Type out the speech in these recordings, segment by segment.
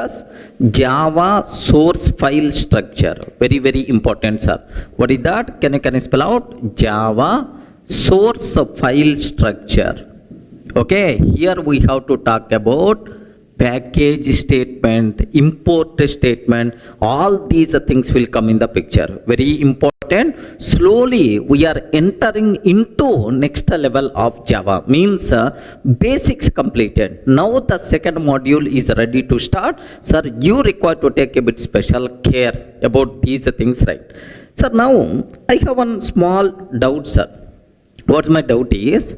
as Java source file structure. Very, very important, sir. What is that? Can you spell out? Java source file structure. Okay, here we have to talk about package statement, import statement, all these things will come in the picture. Very important. Slowly we are entering into next level of Java, means basics completed. Now the second module is ready to start. Sir, you require to take a bit special care about these things, right? Sir, now I have one small doubt, sir. What's my doubt is,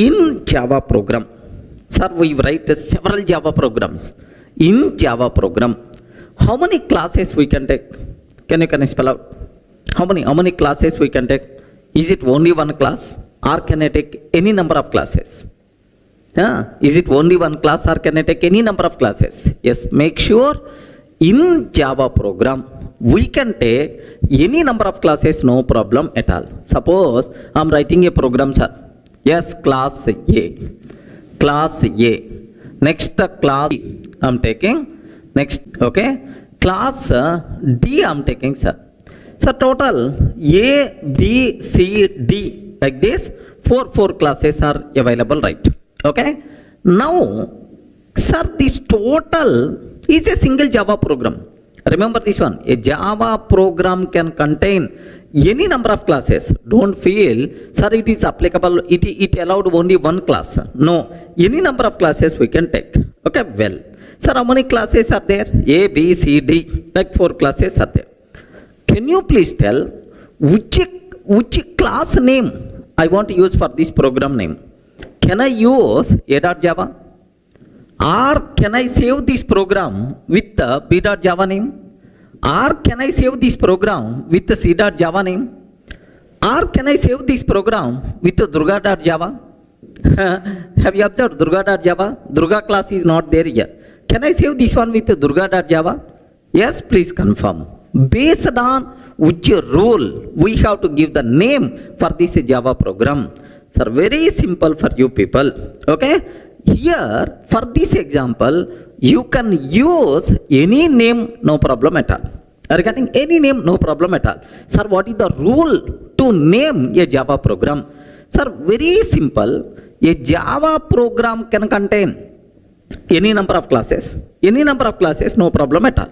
in Java program, sir, we write several Java programs. In Java program, how many classes we can take? Can you spell out? How many classes we can take? Is it only one class, or can I take any number of classes? Is it only one class, or can I take any number of classes? Yes, make sure in Java program we can take any number of classes, no problem at all. Suppose I am writing a program, sir. Yes, class A. Class A. Next class I am taking. Next, okay. Class D I am taking, sir. So total A, B, C, D, like this, four classes are available, right? Okay. Now, sir, this total is a single Java program. Remember this one. A Java program can contain any number of classes. Don't feel, sir, it is applicable, it allowed only one class. No, any number of classes we can take. Okay, well. Sir, how many classes are there? A, B, C, D, like 4 classes are there. Can you please tell which class name I want to use for this program name? Can I use A.Java? Or can I save this program with the B.Java name? Or can I save this program with the C.Java name? Or can I save this program with the Durga.java? Have you observed Durga.java? Durga class is not there yet. Can I save this one with the Durga.java? Yes, please confirm. Based on which rule we have to give the name for this Java program. Sir, very simple for you people. Okay? Here, for this example, you can use any name, no problem at all. Regarding any name, no problem at all. Sir, what is the rule to name a Java program? Sir, very simple. A Java program can contain any number of classes. Any number of classes, no problem at all.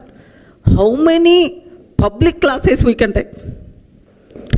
How many public classes we can take?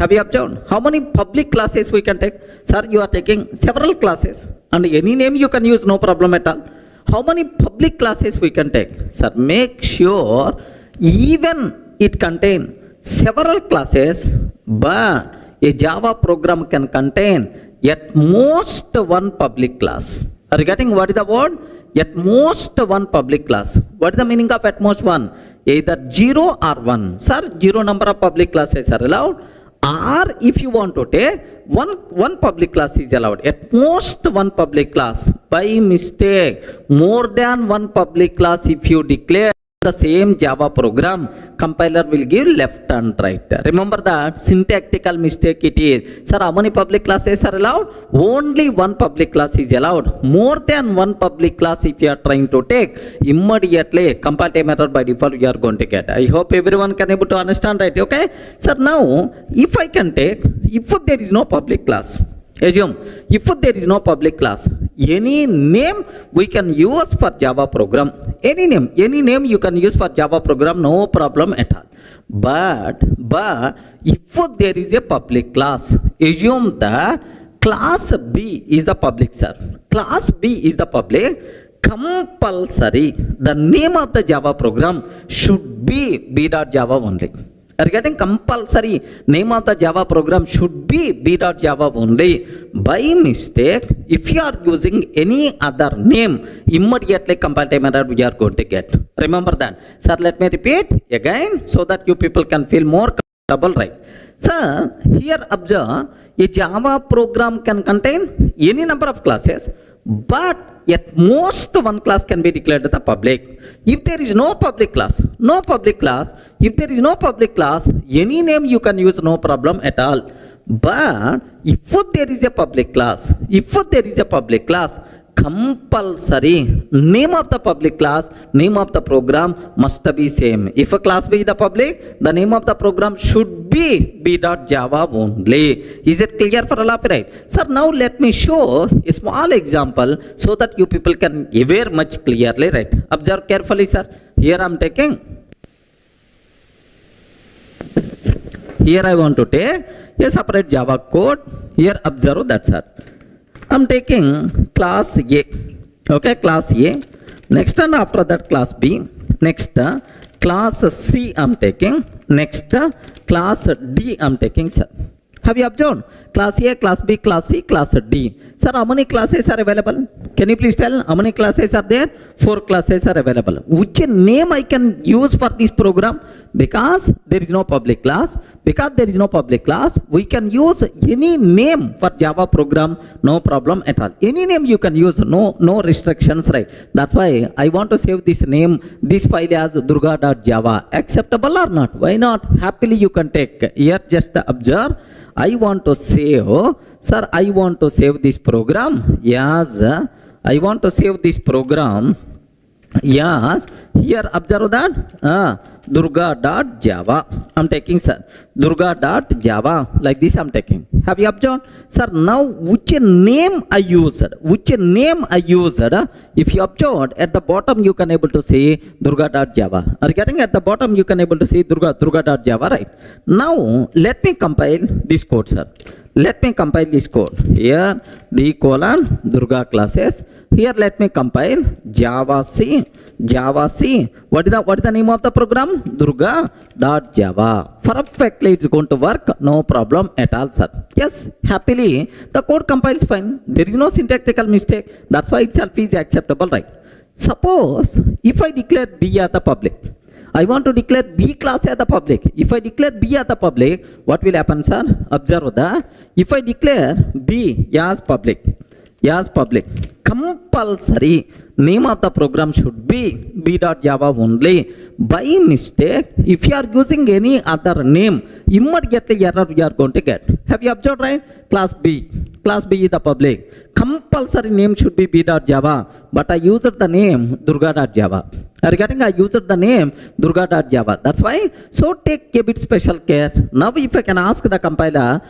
Have you observed? How many public classes we can take? Sir, you are taking several classes and any name you can use, no problem at all. How many public classes we can take? Sir, make sure even it contain several classes, but a Java program can contain at most one public class. Are you getting what is the word? At most one public class. What is the meaning of at most one? Either 0 or 1. Sir, 0 number of public classes are allowed. Or if you want to take one public class is allowed. At most one public class. By mistake, more than one public class if you declare the same Java program, compiler will give left and right. Remember that syntactical mistake it is. Sir, how many public classes are allowed? Only one public class is allowed. More than one public class if you are trying to take, immediately compile time error by default you are going to get. I hope everyone can able to understand, right? Okay. Sir, now if I can take, if there is no public class, assume if there is no public class, any name we can use for Java program. Any name you can use for Java program, no problem at all. But if there is a public class, assume that class B is the public, sir. Class B is the public. Compulsory, the name of the Java program should be B.Java only. Are getting compulsory name of the Java program should be B.Java only. By mistake, if you are using any other name, immediately compile time error we are going to get. Remember that. Sir, let me repeat again so that you people can feel more comfortable, right? Sir, here observe, a Java program can contain any number of classes, but at most one class can be declared the public. If there is no public class, if there is no public class, any name you can use, no problem at all. But if there is a public class, compulsory name of the public class, name of the program must be same. If a class B is the public, the name of the program should be b.java only. Is it clear for all of you, right? Sir, now let me show a small example so that you people can aware much clearly, right? Observe carefully, sir. Here I am taking, here I want to take a separate Java code. Here observe that, sir. I am taking class A, okay, class A. Next, and after that class B. Next, class C I am taking. Next, class D I am taking, sir. Have you observed? Class A, class B, class C, class D. Sir, how many classes are available? Can you please tell how many classes are there? 4 classes are available. Which name I can use for this program? Because there is no public class. Because there is no public class, we can use any name for Java program, no problem at all. Any name you can use, no restrictions, right? That's why I want to save this name, this file as durga.java. Acceptable or not? Why not? Happily you can take. Here just observe. I want to save, sir, I want to save this program. Yes, I want to save this program. Yes, here observe that durga.java I'm taking, sir. Durga.java, like this I'm taking. Have you observed? Sir, now which name I used? Which name I used? If you observed, at the bottom you can able to see durga.java. Are you getting? At the bottom you can able to see durga.java, right? Now let me compile this code, sir. Let me compile this code. Here d:durga classes. Here let me compile Java C. What is the name of the program? Durga.java. Perfectly it's going to work, no problem at all, sir. Yes, happily the code compiles fine. There is no syntactical mistake. That's why itself is acceptable, right? Suppose if I declare B as the public, I want to declare B class as the public. If I declare B as the public, what will happen, sir? Observe that. If I declare B as public, compulsory name of the program should be b.java only. By mistake, if you are using any other name, immediately error you are going to get. Have you observed, right? Class B is the public. Compulsory name should be b.java, but I used the name durga.java. Are you getting? I used the name durga.java. That's why. So take a bit special care. Now if I can ask the compiler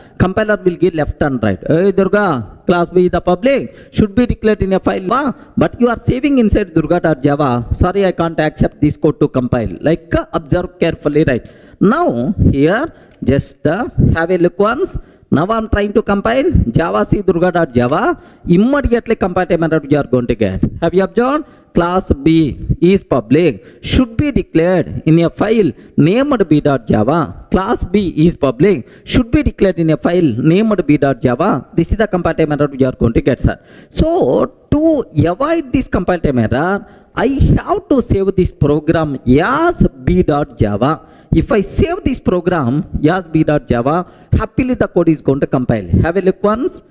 will give left and right. Hey Durga, class B is the public, should be declared in a file. But you are saving inside durga.java. Sorry, I can't accept this code to compile. Like observe carefully, right? Now here just have a look once. Now I'm trying to compile Java C durga.java. Immediately compile error you are going to get. Have you observed? Class B is public, should be declared in a file named b.java. Class B is public, should be declared in a file named b.java. This is the compile time error you are going to get, sir. So to avoid this compile time error, I have to save this program as b.java. If I save this program as b.java, happily the code is going to compile. Have a look once.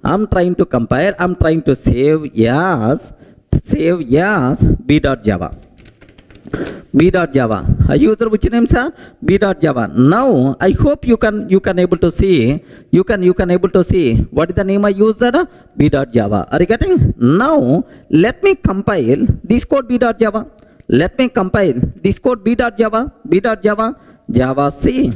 I'm trying to compile. I'm trying to save as b.java. I use which name, sir? b.java. Now I hope you can able to see. You can able to see what is the name I used? b.java. Are you getting? Now let me compile this code b.java. Let me compile this code b.java. Java C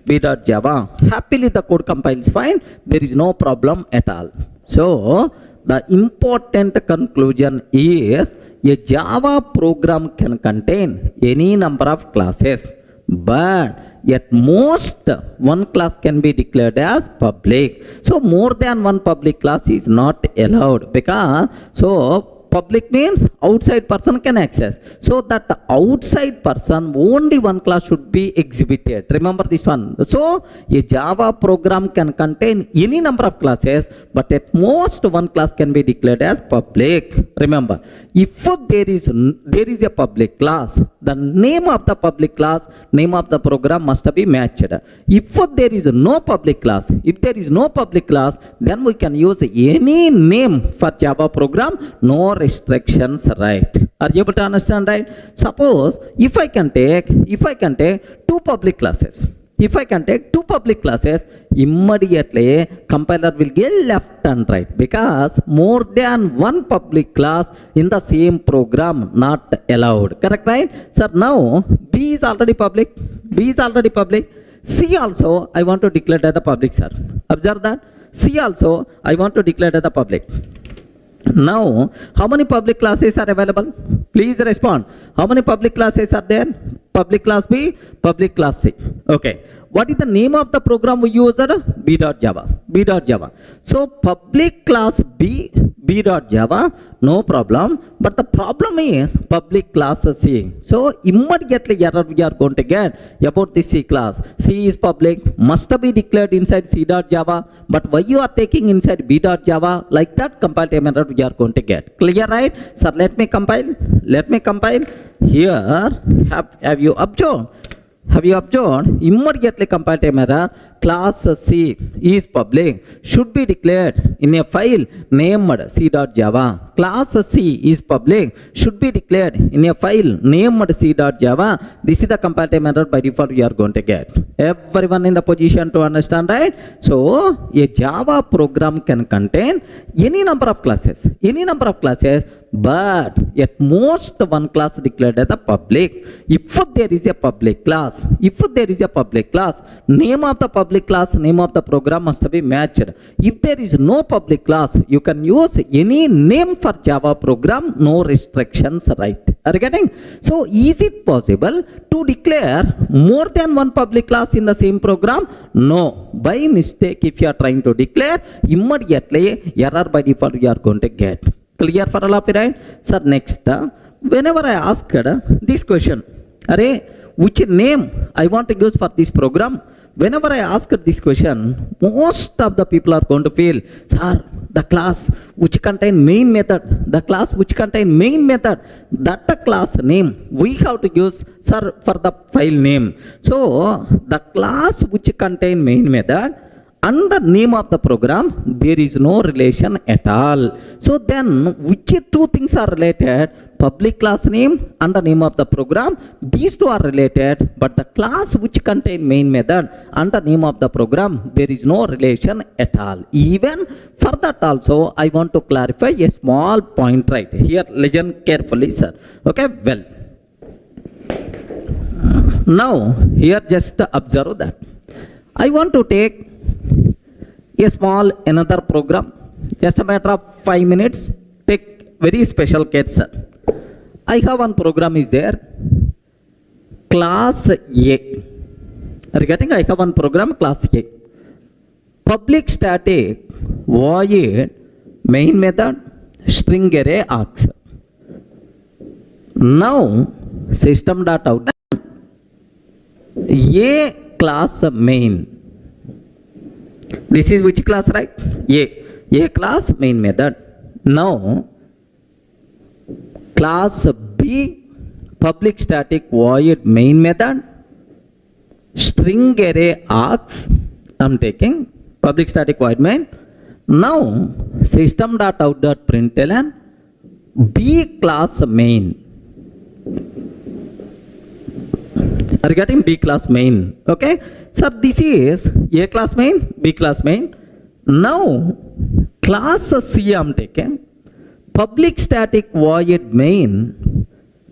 b.java. Happily the code compiles fine. There is no problem at all. So the important conclusion is a Java program can contain any number of classes, but at most one class can be declared as public. So more than one public class is not allowed, because public means outside person can access. So that outside person, only one class should be exhibited. Remember this one. So a Java program can contain any number of classes, but at most one class can be declared as public. Remember, if there is a public class, the name of the public class, name of the program must be matched. If there is no public class, then we can use any name for Java program, no restrictions, right? Are you able to understand, right? Suppose if I can take two public classes. if I can take two public classes, immediately compiler will get left and right, because more than one public class in the same program not allowed. Correct, right? Sir, now B is already public. B is already public. C also I want to declare as the public, sir. Observe that. C also I want to declare as the public. Now, how many public classes are available? Please respond. How many public classes are there? Public class B, public class C. Okay. What is the name of the program we used? B.Java. B.Java. So, public class B, B.Java, no problem. But the problem is public class C. So, immediately error we are going to get about the C class. C is public, must be declared inside C.Java. But why you are taking inside B.Java? Like that compile time error we are going to get. Clear, right? Sir, let me compile. Let me compile. Here, have you observed? Have you observed? Immediately compile time error. Class C is public, should be declared in a file named C.Java. Class C is public, should be declared in a file named C.Java. This is the compile time error by default we are going to get. Everyone in the position to understand, right? So, a Java program can contain any number of classes. Any number of classes, but at most one class declared as a public. If there is a public class, name of the public class, name of the program must be matched. If there is no public class, you can use any name for Java program, no restrictions, right? Are you getting? So, is it possible to declare more than one public class in the same program? No. By mistake, if you are trying to declare, immediately error by default you are going to get. Clear for all of you, right? Sir, next, whenever I asked this question, which name I want to use for this program, whenever I ask this question, most of the people are going to feel, sir, the class which contain main method, that class name we have to use, sir, for the file name. So, the class which contain main method and the name of the program, there is no relation at all. So then, which two things are related? Public class name and the name of the program. These two are related, but the class which contain main method and the name of the program, there is no relation at all. Even for that also, I want to clarify a small point right here. Listen carefully, sir. Okay, well. Now, here just observe that. I want to take a small another program, just a matter of 5 minutes. Take very special care, sir. I have one program is there, class A. Are you getting? I have one program, class A. Public static void main method string array args. Now system.out A class main. This is which class, right? A class main method. Now, class B public static void main method string array args. I'm taking public static void main. Now, system.out.println B class main. Are you getting? B class main? Okay. Sir, this is A class main, B class main. Now, class C I am taking. Public static void main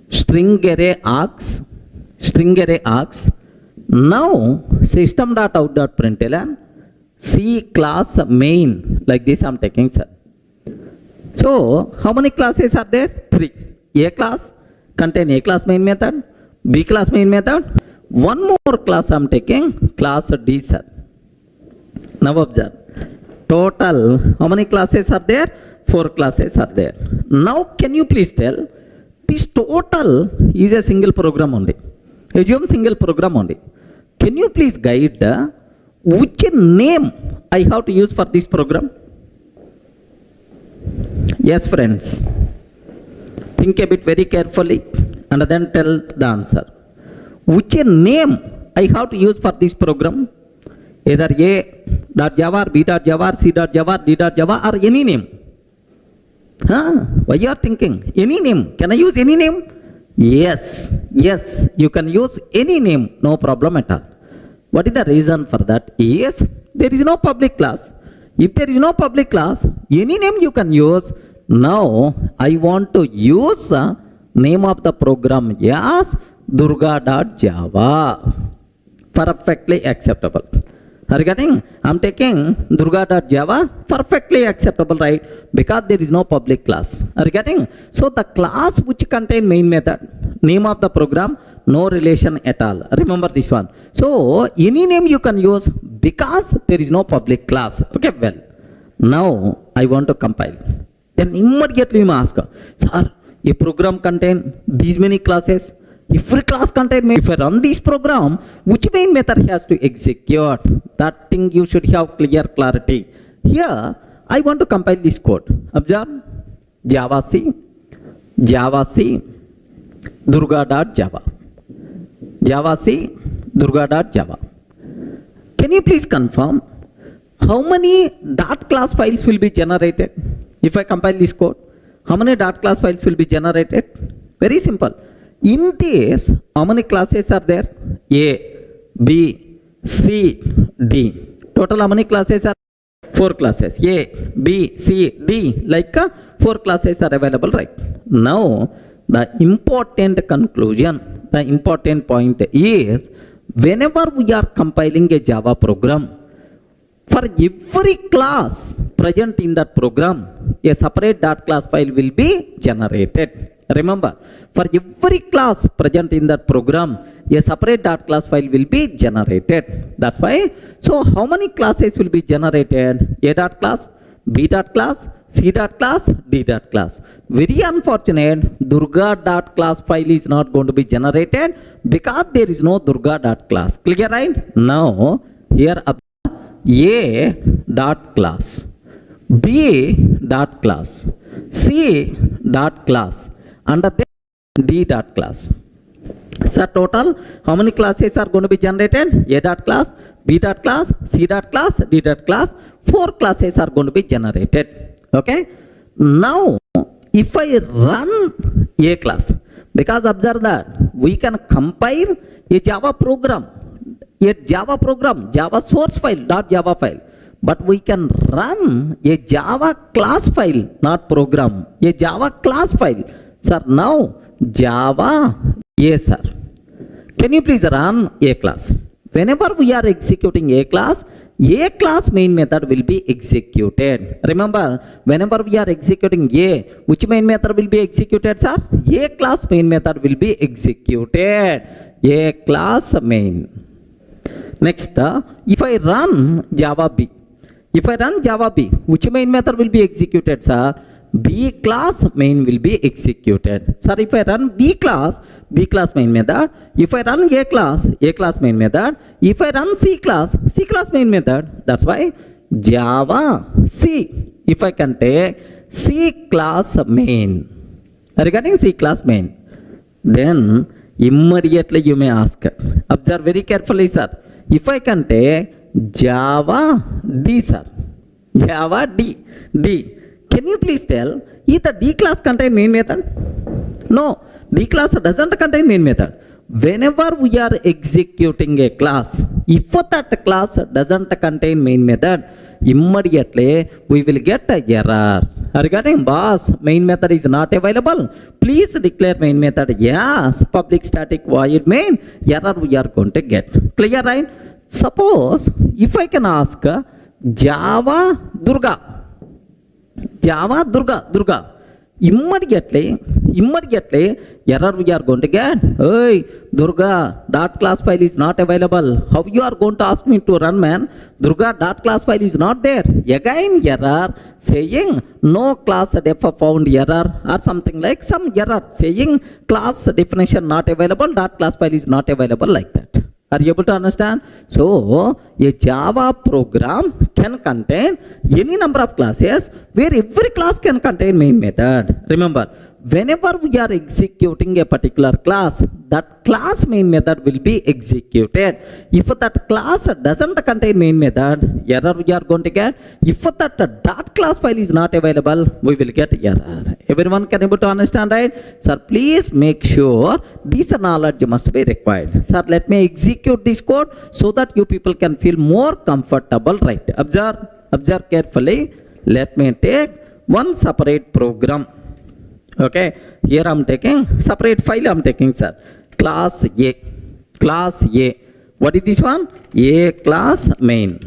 string array args. Now, system.out.println C class main. Like this I am taking, sir. So, how many classes are there? 3. A class contain A class main method, B class main method. One more class I am taking, class D, sir. Now observe. Total, how many classes are there? 4 classes are there. Now can you please tell, this total is a single program only. Assume single program only. Can you please guide which name I have to use for this program? Yes, friends. Think a bit very carefully and then tell the answer. Which name I have to use for this program? Either A.Java, B.Java, C.Java, D.Java or any name. Why you are thinking? Any name. Can I use any name? Yes, you can use any name. No problem at all. What is the reason for that? Is there is no public class. If there is no public class, any name you can use. Now I want to use name of the program as Durga.java. Perfectly acceptable. Are you getting? I'm taking Durga.java, perfectly acceptable, right? Because there is no public class. Are you getting? So the class which contain main method, name of the program, no relation at all. Remember this one. So any name you can use because there is no public class. Okay, well, now I want to compile. Then immediately you ask, sir, a program contain these many classes. Every class contain main. If I run this program, which main method has to execute? That thing you should have clear clarity. Here, I want to compile this code. Observe, Java C, Durga.java. Java C, Durga.java. Can you please confirm how many dot class files will be generated if I compile this code? How many dot class files will be generated? Very simple. In this, how many classes are there? A, B, C, D. Total how many classes are? 4 classes. A, B, C, D. Like 4 classes are available, right? Now, the important conclusion, the important point is, whenever we are compiling a Java program, for every class present in that program, a separate dot class file will be generated. Remember, for every class present in that program, a separate dot class file will be generated. That's why. So how many classes will be generated? A dot class, B dot class, C dot class, D dot class. Very unfortunate, Durga dot class file is not going to be generated because there is no Durga dot class. Clear, right? Now, here A dot class, B dot class, C dot class, under then D dot class. So total, how many classes are going to be generated? A dot class, B dot class, C dot class, D dot class. 4 classes are going to be generated. Okay. Now, if I run A class, because observe that we can compile a Java program, Java source file, .java file. But we can run a Java class file, not program, a Java class file. Sir, now Java, yes sir. Can you please run A class? Whenever we are executing A class main method will be executed. Remember, whenever we are executing A, which main method will be executed, sir? A class main method will be executed. A class main. Next, if I run Java B, which main method will be executed, sir? B class main will be executed. Sir, if I run B class main method. If I run A class main method. If I run C class main method. That's why Java C. If I can take C class main. Regarding C class main, then immediately you may ask. Observe very carefully, sir. If I can take Java D, sir. Java D. Can you please tell, is the D class contain main method? No, D class doesn't contain main method. Whenever we are executing a class, if that class doesn't contain main method, immediately we will get an error. Regarding boss, main method is not available. Please declare main method yes, public static void main, error we are going to get. Clear, right? Suppose if I can ask Java Durga, immediately error we are going to get. Hey, Durga dot class file is not available. How you are going to ask me to run, man? Durga dot class file is not there. Again error saying no class def found error, or something like some error saying class definition not available, dot class file is not available, like that. Are you able to understand? So, a Java program can contain any number of classes where every class can contain main method. Remember, whenever we are executing a particular class, that class main method will be executed. If that class doesn't contain main method, error we are going to get. If that dot class file is not available, we will get error. Everyone can able to understand, right? Sir, please make sure this knowledge must be required. Sir, let me execute this code so that you people can feel more comfortable, right? Observe carefully. Let me take one separate program. Okay, here I'm taking separate file. I'm taking, sir, class A. What is this one? A class main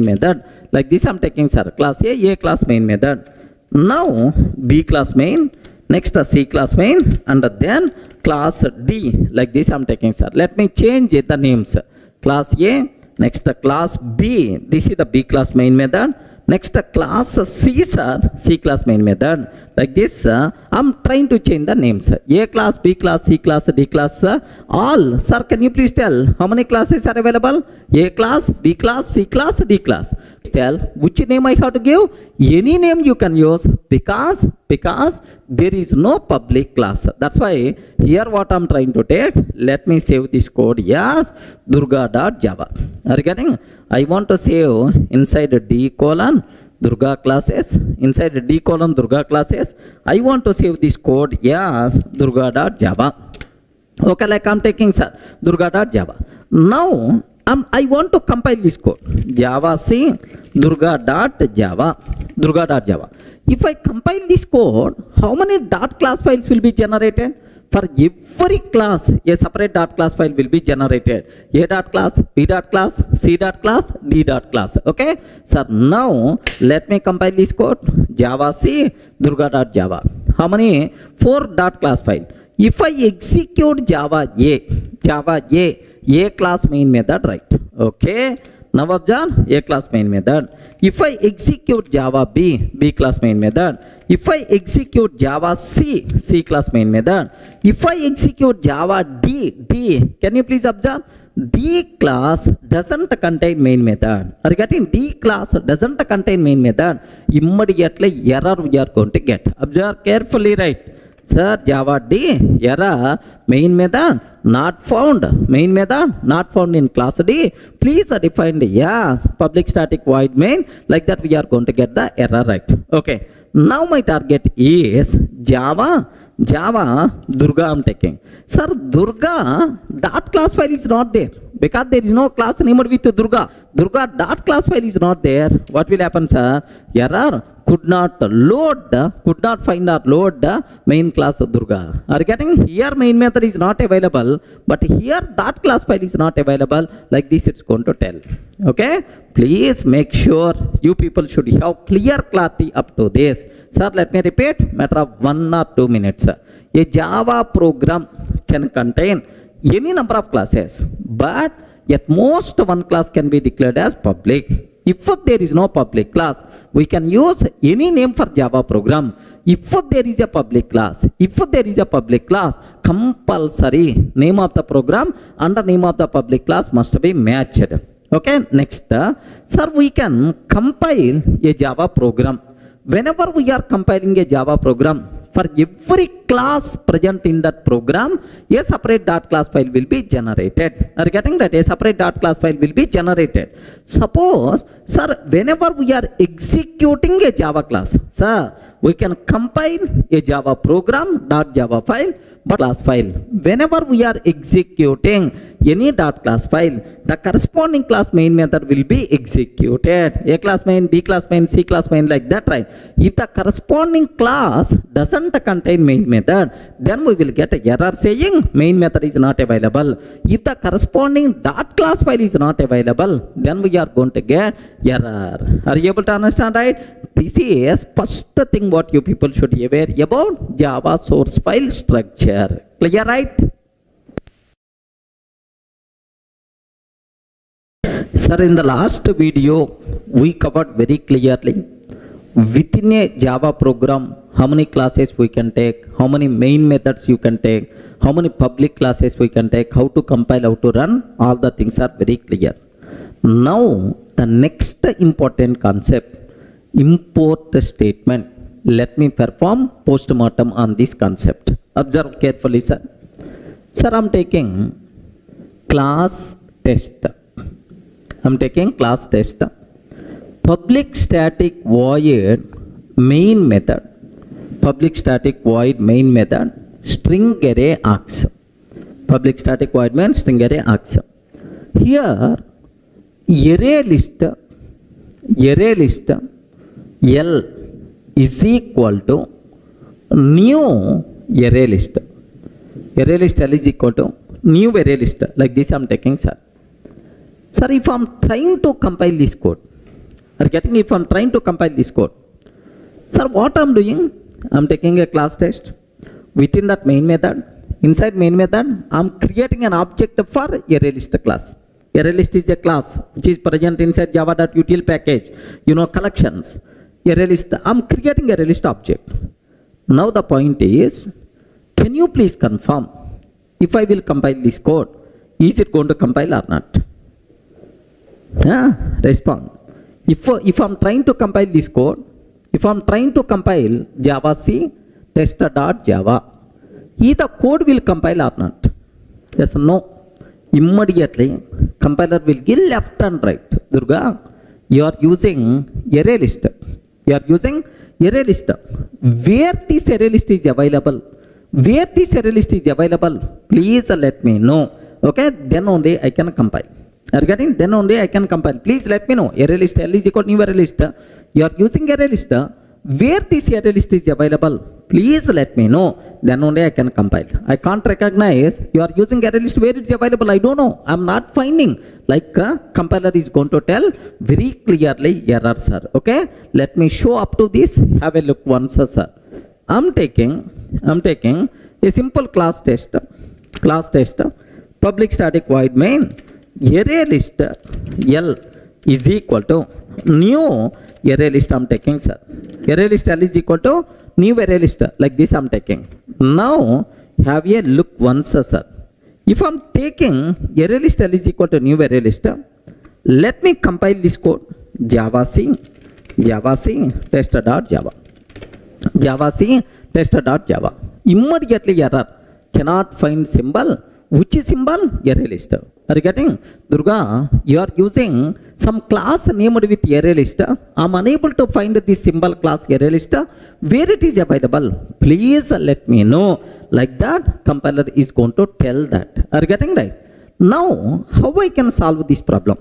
method. Like this I'm taking, sir, class A class main method. Now B class main, next C class main, and then class D. Like this I'm taking, sir. Let me change the names. Class A, next class B. This is the B class main method. Next class C, sir, C class main method. Like this, I'm trying to change the names. A class, B class, C class, D class, all. Sir, can you please tell how many classes are available? A class, B class, C class, D class. Tell which name I have to give. Any name you can use because there is no public class. That's why here what I'm trying to take. Let me save this code. Yes, Durga.java. Are you getting? I want to save inside D colon Durga classes. Inside D colon Durga classes, I want to save this code. Yes, Durga.java. Okay, like I'm taking, sir, Durga.java. Now I want to compile this code. Java C Durga.java. If I compile this code, how many dot class files will be generated? For every class, a separate dot class file will be generated. A dot class, B dot class, C dot class, D dot class. Okay? So now let me compile this code. Java C Durga.java. How many? 4 dot class file. If I execute Java A class main method, right? Okay. Now observe A class main method. If I execute Java B class main method. If I execute Java C class main method. If I execute Java D, can you please observe? D class doesn't contain main method. Are you getting? D class doesn't contain main method. Immediately error we are going to get. Observe carefully, right? Sir, Java D, error, main method not found. Main method not found in class D. Please define public static void main. Like that we are going to get the error, right? Okay. Now my target is Java Durga I'm taking. Sir, Durga dot class file is not there because there is no class named with Durga. Durga dot class file is not there. What will happen, sir? Error. Could not find or load the main class of Durga. Are you getting? Here main method is not available, but here dot class file is not available. Like this it's going to tell. Okay? Please make sure you people should have clear clarity up to this. Sir, let me repeat, matter of 1 or 2 minutes. A Java program can contain any number of classes, but at most one class can be declared as public. If there is no public class, we can use any name for Java program. If there is a public class, compulsory name of the program and the name of the public class must be matched. Okay, next, sir, we can compile a Java program. Whenever we are compiling a Java program, for every class present in that program, a separate dot class file will be generated. Are you getting that? A separate dot class file will be generated. Suppose, sir, whenever we are executing a Java class, sir, we can compile a Java program .java file but class file. Whenever we are executing any dot class file, the corresponding class main method will be executed. A class main, B class main, C class main, like that, right? If the corresponding class doesn't contain main method, then we will get an error saying main method is not available. If the corresponding dot class file is not available, then we are going to get error. Are you able to understand, right? This is first thing what you people should be aware about Java source file structure. Clear, right? Sir, in the last video, we covered very clearly within a Java program, how many classes we can take, how many main methods you can take, how many public classes we can take, how to compile, how to run, all the things are very clear. Now, the next important concept, import statement. let me perform postmortem on this concept. Observe carefully, sir. Sir, I'm taking class test. I'm taking class test. Public static void main method. Public static void main method. String array args. Public static void main string array args. Here, array list L is equal to new array list. Array list L is equal to new array list. Like this I'm taking, sir. Sir, if I'm trying to compile this code, if I'm trying to compile this code, sir, what I'm doing? I'm taking a class test. Within that main method, inside main method, I'm creating an object for array list class. Array list is a class which is present inside java.util package, collections. Array list, I'm creating array list object. Now the point is, can you please confirm if I will compile this code, is it going to compile or not? Respond. If I'm trying to compile this code, if I'm trying to compile java c test.java, either code will compile or not? Yes or no? Immediately compiler will give left and right. Durga, you are using array list. You are using array list. Where this array list is available? Where this array list is available? Please let me know. Okay, then only I can compile. Are you getting? Then only I can compile. Please let me know. Array list L is equal to new array list. You are using array list. Where this array list is available? Please let me know. Then only I can compile. I can't recognize you are using array list where it's available. I don't know. I'm not finding. Like compiler is going to tell very clearly error, sir. Okay. Let me show up to this. Have a look once, sir. I'm taking a simple class test. Public static void main array list L is equal to new array list I'm taking, sir. Array list L is equal to new array list. Like this I'm taking. Now have a look once, sir. If I'm taking array list L is equal to new array list, let me compile this code. Java C test.java. Java C test.java. Immediately error. Cannot find symbol. Which is symbol? Array list. Are you getting? Durga, you are using some class named with array list. I'm unable to find this symbol class array list. Where it is available? Please let me know. Like that, compiler is going to tell that. Are you getting right? Now, how I can solve this problem?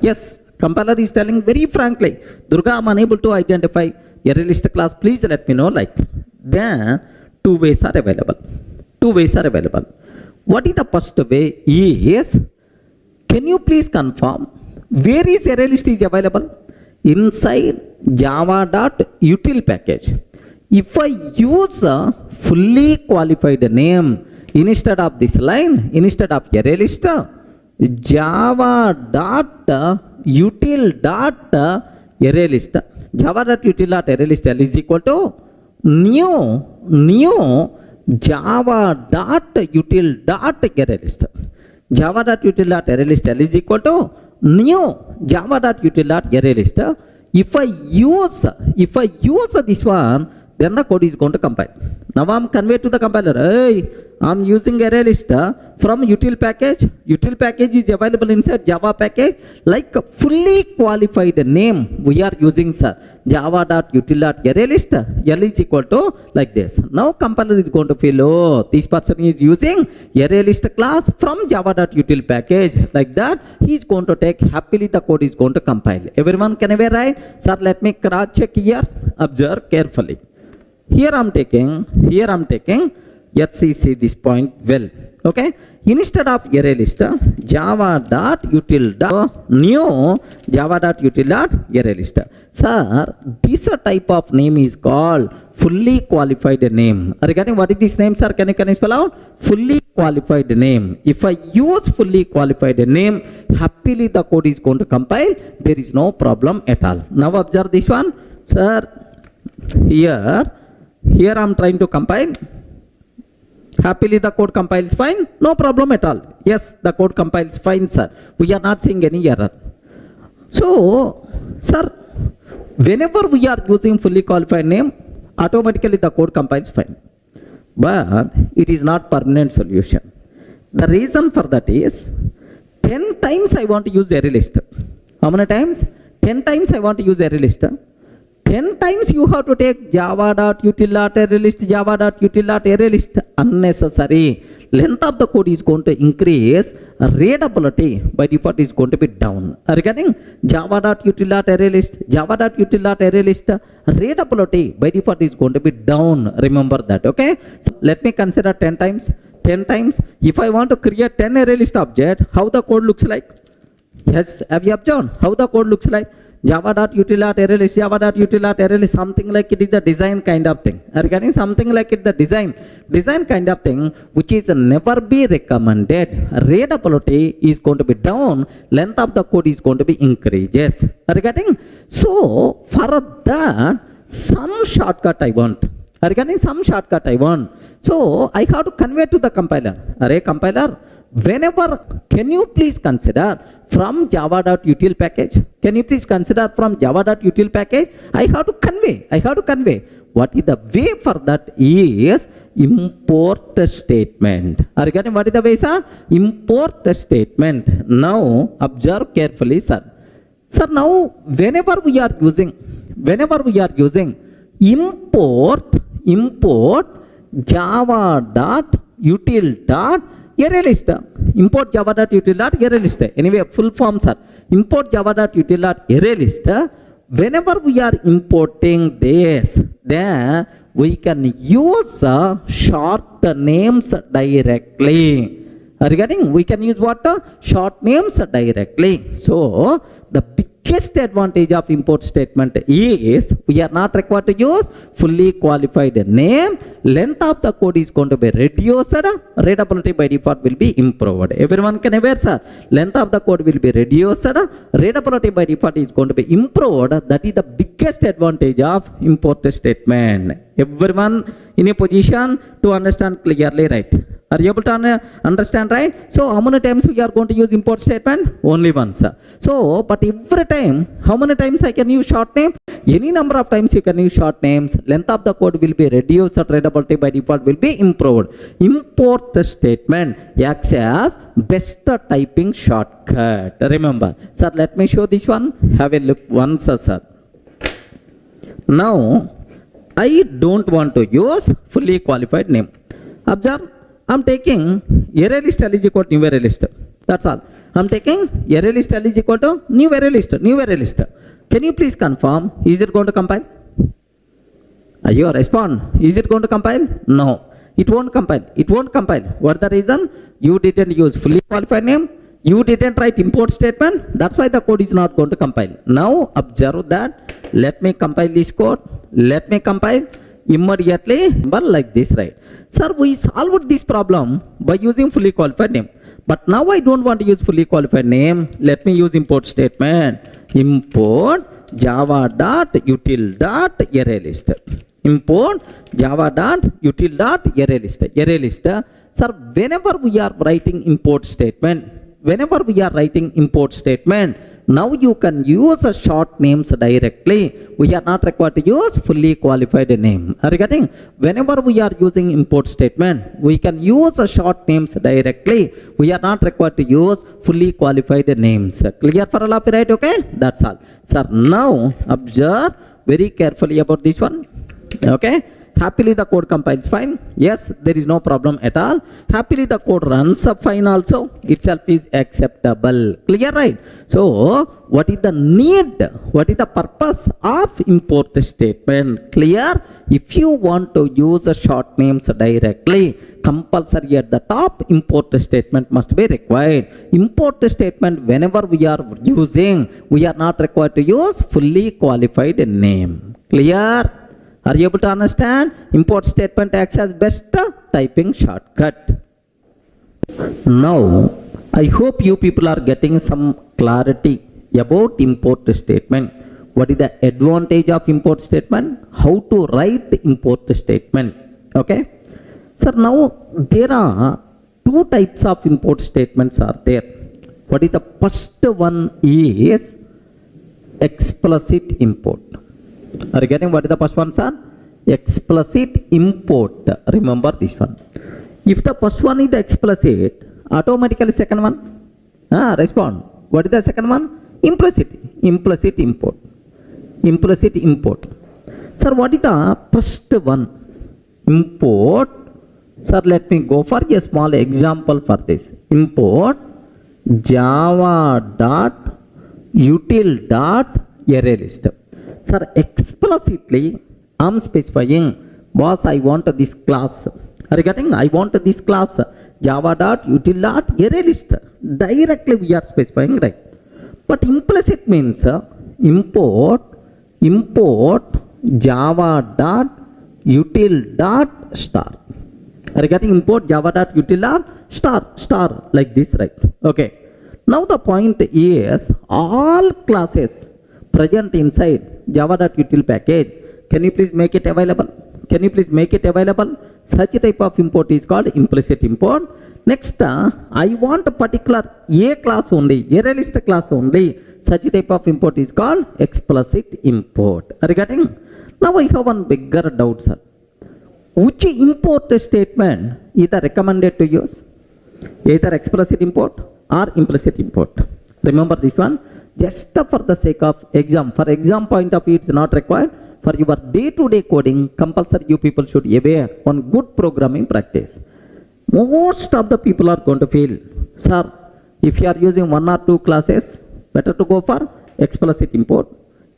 Yes, compiler is telling very frankly, Durga, I'm unable to identify array list class. Please let me know. Like, then two ways are available. What is the first way is, can you please confirm where is array list is available? Inside java.util package. If I use a fully qualified name instead of this line, instead of array list, java.util.array list, java.util.array list L is equal to new java.util.array list. Java.util.array list L is equal to new java.util.array list. If I use this one, then the code is going to compile. Now I'm conveyed to the compiler. Hey, I'm using array list from util package. Util package is available inside Java package. Like a fully qualified name we are using, sir. Java.util.array list L is equal to like this. Now compiler is going to feel, oh, this person is using array list class from Java.util package. Like that, he is going to take happily the code is going to compile. Everyone can ever write? Sir, let me cross check here. Observe carefully. Here I'm taking, let's see this point well. Okay. Instead of array list, java.util.new java.util.array list. Sir, this type of name is called fully qualified name. Regarding what is this name, sir? Can you spell out? Fully qualified name. If I use fully qualified name, happily the code is going to compile. There is no problem at all. Now observe this one. Sir, here I am trying to compile. Happily the code compiles fine, no problem at all. Yes, the code compiles fine, sir. We are not seeing any error. So, sir, whenever we are using fully qualified name, automatically the code compiles fine. But it is not permanent solution. The reason for that is 10 times I want to use array list. How many times? 10 times I want to use array list. 10 times you have to take java.util.array list, java.util.array list. Unnecessary. Length of the code is going to increase. Readability by default is going to be down. Are you getting? Java.util.array list, java.util.array list. Readability by default is going to be down. Remember that, okay? So let me consider 10 times. 10 times. If I want to create 10 array list object, how the code looks like? Yes, have you observed how the code looks like? Java.util.array list, java.util.array list, something like it is the design kind of thing. Are you getting? Something like it the design kind of thing, which is never be recommended. Readability is going to be down, length of the code is going to be increases. Are you getting? So for that, some shortcut I want. Are you getting? Some shortcut I want. So I have to convey to the compiler. Array compiler, whenever, can you please consider from java.util package? Can you please consider from java.util package? I have to convey. What is the way for that is import statement. Are you getting what is the way, sir? Import statement. Now observe carefully, sir. Sir, now whenever we are using import java.util.array list. Import java.util.array list. Anyway, full forms are import java.util.array list. Whenever we are importing this, then we can use short names directly. Are you getting? We can use what? Short names directly. So the biggest advantage of import statement is we are not required to use fully qualified name. Length of the code is going to be reduced. Readability by default will be improved. Everyone can aware, sir. Length of the code will be reduced. Readability by default is going to be improved. That is the biggest advantage of import statement. Everyone in a position to understand clearly, right? Are you able to understand, right? So how many times we are going to use import statement? Only once. So, but every time, how many times I can use short name? Any number of times you can use short names. Length of the code will be reduced. Readability by default will be improved. Import statement acts as best typing shortcut. Remember, sir, let me show this one. Have a look once, sir. Now, I don't want to use fully qualified name. Observe. I'm taking array list L is equal to new array list. That's all. I'm taking array list L is equal to new array list. Can you please confirm? Is it going to compile? You respond. Is it going to compile? No. It won't compile. What the reason? You didn't use fully qualified name. You didn't write import statement. That's why the code is not going to compile. Now observe that. Let me compile this code. Let me compile immediately, but like this, right? Sir, we solved this problem by using fully qualified name. But now I don't want to use fully qualified name. Let me use import statement. Import java.util.array list. Import java.util.array list. Sir, whenever we are writing import statement, now you can use a short names directly. We are not required to use fully qualified name. Are you getting? Whenever we are using import statement, we can use a short names directly. We are not required to use fully qualified names. Clear for all of you, right? Okay? That's all. Sir, now observe very carefully about this one. Okay? Happily the code compiles fine. Yes, there is no problem at all. Happily the code runs up fine also. Itself is acceptable. Clear, right? So what is the need? What is the purpose of import statement? Clear? If you want to use a short names directly, compulsory at the top, import statement must be required. Import statement whenever we are using, we are not required to use fully qualified name. Clear? Are you able to understand? Import statement acts as best typing shortcut. Now, I hope you people are getting some clarity about import statement. What is the advantage of import statement? How to write import statement? Okay. Sir, now there are two types of import statements are there. What is the first one is explicit import. Are you getting what is the first one, sir? explicit import. Remember this one. If the first one is the explicit, automatically second one respond. What is the second one? Implicit import. Implicit import. Sir, what is the first one? Import. Sir, let me go for a small example for this. Import java dot util dot array list. Sir, explicitly I'm specifying, boss, I want this class. Are you getting? I want this class java dot util dot array list. Directly we are specifying, right? But implicit means import java dot util dot star. Are you getting? Import java dot util dot star like this, right? Okay. Now the point is all classes present inside java dot util package. Can you please make it available? Can you please make it available? Such type of import is called implicit import. Next, I want a particular A class only, array list class only. Such type of import is called explicit import. Are you getting? Now I have one bigger doubt, sir. Which import statement is recommended to use? Either explicit import or implicit import. Remember this one. Just for the sake of exam, for exam point of view, it's not required. For your day-to-day coding, compulsory you people should aware on good programming practice. Most of the people are going to feel, sir, if you are using one or two classes, better to go for explicit import.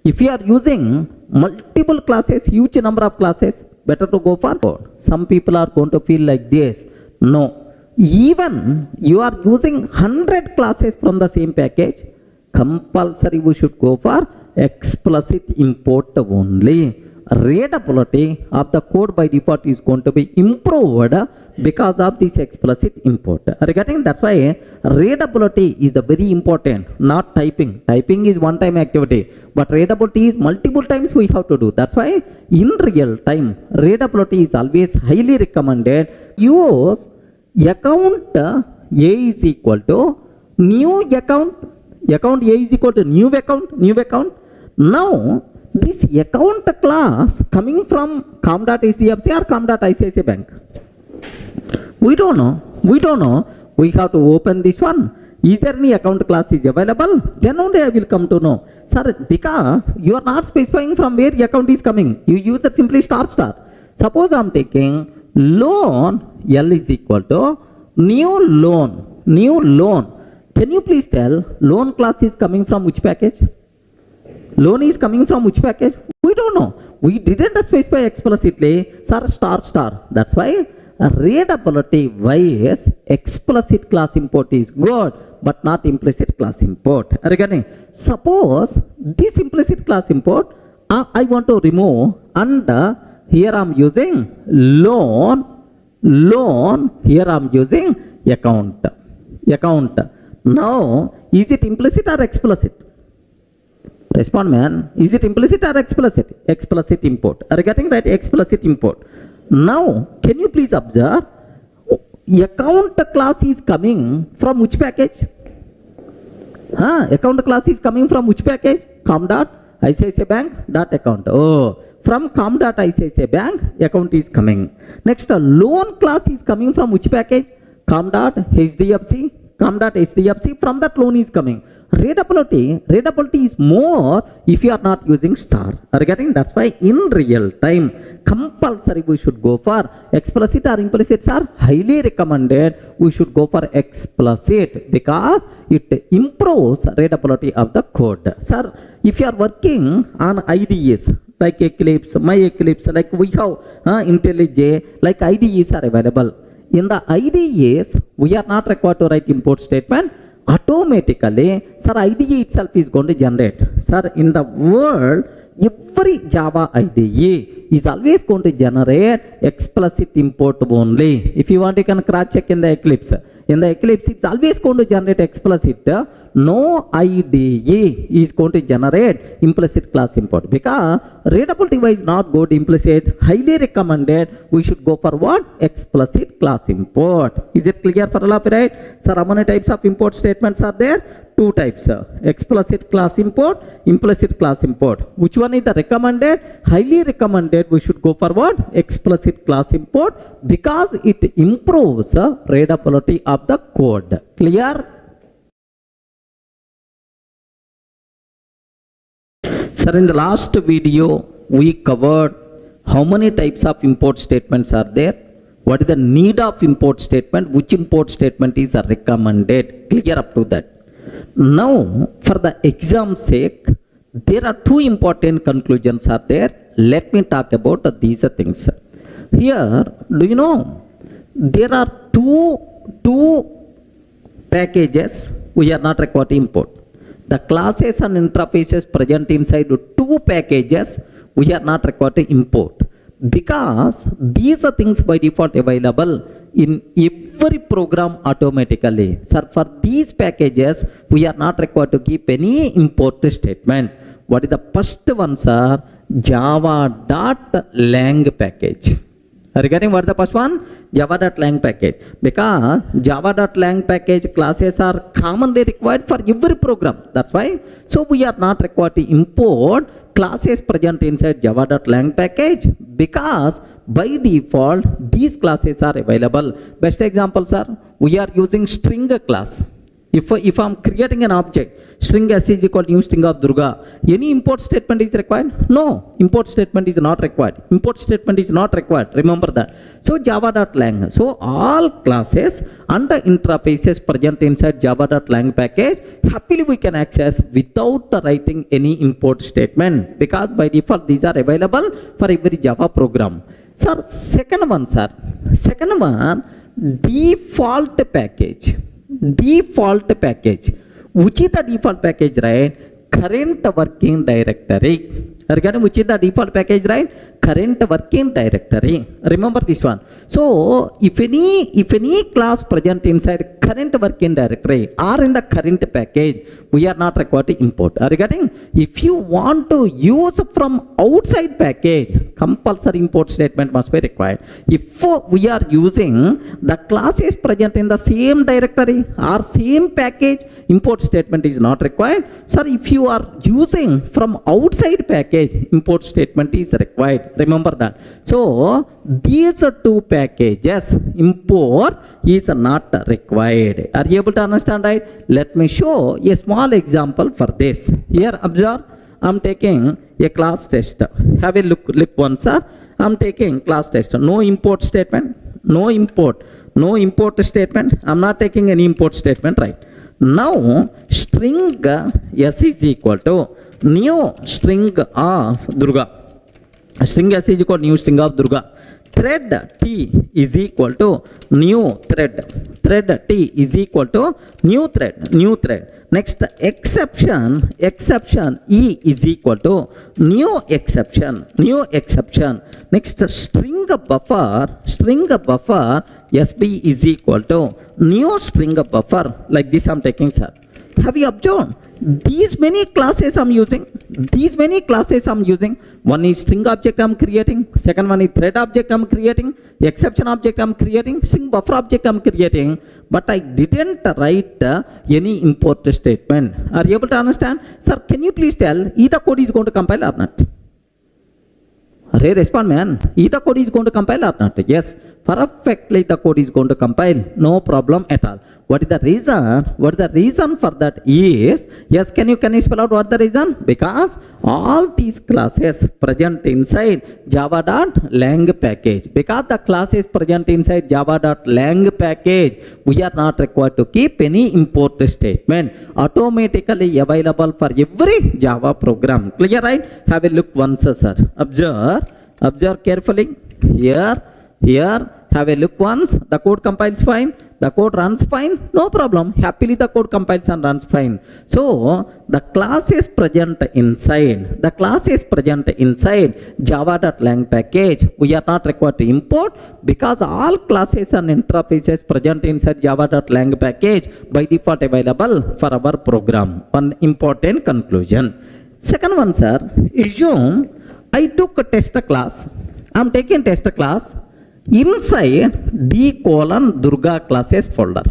If you are using multiple classes, huge number of classes, better to go for import. Some people are going to feel like this. No. Even you are using 100 classes from the same package, compulsory we should go for explicit import only. Readability of the code by default is going to be improved because of this explicit import. Are you getting? That's why readability is the very important, not typing. Typing is one time activity, but readability is multiple times we have to do. That's why in real time, readability is always highly recommended. Use account A is equal to new account. Account A is equal to new account. Now, this account class coming from com.hdfc or com.icici bank? We don't know. We have to open this one. Is there any account class is available? Then only I will come to know. Sir, because you are not specifying from where the account is coming. You use it simply star. Suppose I am taking loan, L is equal to new loan. Can you please tell loan class is coming from which package? Loan is coming from which package? We don't know. We didn't specify explicitly, sir, star. That's why readability wise explicit class import is good, but not implicit class import. Are you getting? Suppose this implicit class import I want to remove, and here I am using loan. Here I am using account. Now, is it implicit or explicit? Respond, man. Is it implicit or explicit? Explicit import. Are you getting right? Explicit import. Now, can you please observe? Account class is coming from which package? Account class is coming from which package? com.icici bank.account. Oh, from com.icici bank, account is coming. Next, loan class is coming from which package? com.hdfc. From that loan is coming. Readability is more if you are not using star. Are you getting? That's why in real time, compulsory we should go for explicit or implicit are highly recommended. We should go for explicit because it improves readability of the code. Sir, if you are working on IDEs like Eclipse, My Eclipse, like we have IntelliJ, like IDEs are available. In the IDEs, we are not required to write import statement. Automatically, sir, IDE itself is going to generate. Sir, in the world, every Java IDE is always going to generate explicit import only. If you want, you can cross check in the Eclipse. In the Eclipse, it's always going to generate explicit. no IDE is going to generate implicit class import, because readability wise not good, implicit, highly recommended, we should go for what? Explicit class import. Is it clear for all of you, right? So how many types of import statements are there? Two types, explicit class import, implicit class import. Which one is the recommended? Highly recommended, we should go for what? Explicit class import, because it improves readability of the code. Clear? Sir, in the last video we covered how many types of import statements are there, what is the need of import statement, which import statement is recommended. Clear up to that. Now, for the exam sake, there are two important conclusions are there. Let me talk about these things. Here, do you know, there are two packages we are not required to import. The classes and interfaces present inside two packages we are not required to import, because these are things by default available in every program automatically. Sir, for these packages we are not required to keep any import statement. What is the first one, sir? Java.lang package. Regarding what is the first one? Java.lang package. Because Java.lang package classes are commonly required for every program. That's why. So we are not required to import classes present inside Java.lang package, because by default these classes are available. Best examples are, we are using string class. If I'm creating an object, string s is equal to new string of Durga, any import statement is required? No, import statement is not required. Import statement is not required. Remember that. So Java.lang. So all classes and the interfaces present inside Java.lang package, happily we can access without writing any import statement, because by default these are available for every Java program. Sir, second one, default package. Default package. Which is the default package, right? Current working directory. Again, which is the default package, right? Current working directory. Remember this one. So if any class present inside current working directory or in the current package, we are not required to import. Regarding, if you want to use from outside package, compulsory import statement must be required. If we are using the classes present in the same directory or same package, import statement is not required. Sir, if you are using from outside package, import statement is required. Remember that. So these two packages, import is not required. Are you able to understand, right? Let me show a small example for this. Here, observe, I'm taking a class test. Have a look once, sir. I'm taking class test. No import statement. No import statement. I'm not taking any import statement, right? Now string s is equal to new string of Durga. String s is equal to new string of Durga. Thread t is equal to new thread. Thread t is equal to new thread. Next, exception e is equal to new exception. Next, string buffer sb is equal to new string buffer. Like this I'm taking, sir. Have you observed? These many classes I'm using. One is string object I'm creating. Second one is thread object I'm creating. Exception object I'm creating. String buffer object I'm creating. But I didn't write any import statement. Are you able to understand? Sir, can you please tell either code is going to compile or not? Array, respond, man. Either code is going to compile or not? Yes, perfectly the code is going to compile. No problem at all. What is the reason? For that is, yes, can you spell out what the reason? Because all these classes present inside Java.lang package. Because the classes present inside Java.lang package, we are not required to keep any import statement. Automatically available for every Java program. Clear, right? Have a look once, sir. Observe carefully. Here, have a look once. The code compiles fine. The code runs fine, no problem. Happily the code compiles and runs fine. So the class is present inside. The class is present inside java.lang package. We are not required to import because all classes and interfaces present inside java.lang package by default available for our program. One important conclusion. Second one, sir, assume I took a test class. I am taking test class inside D:Durga classes folder.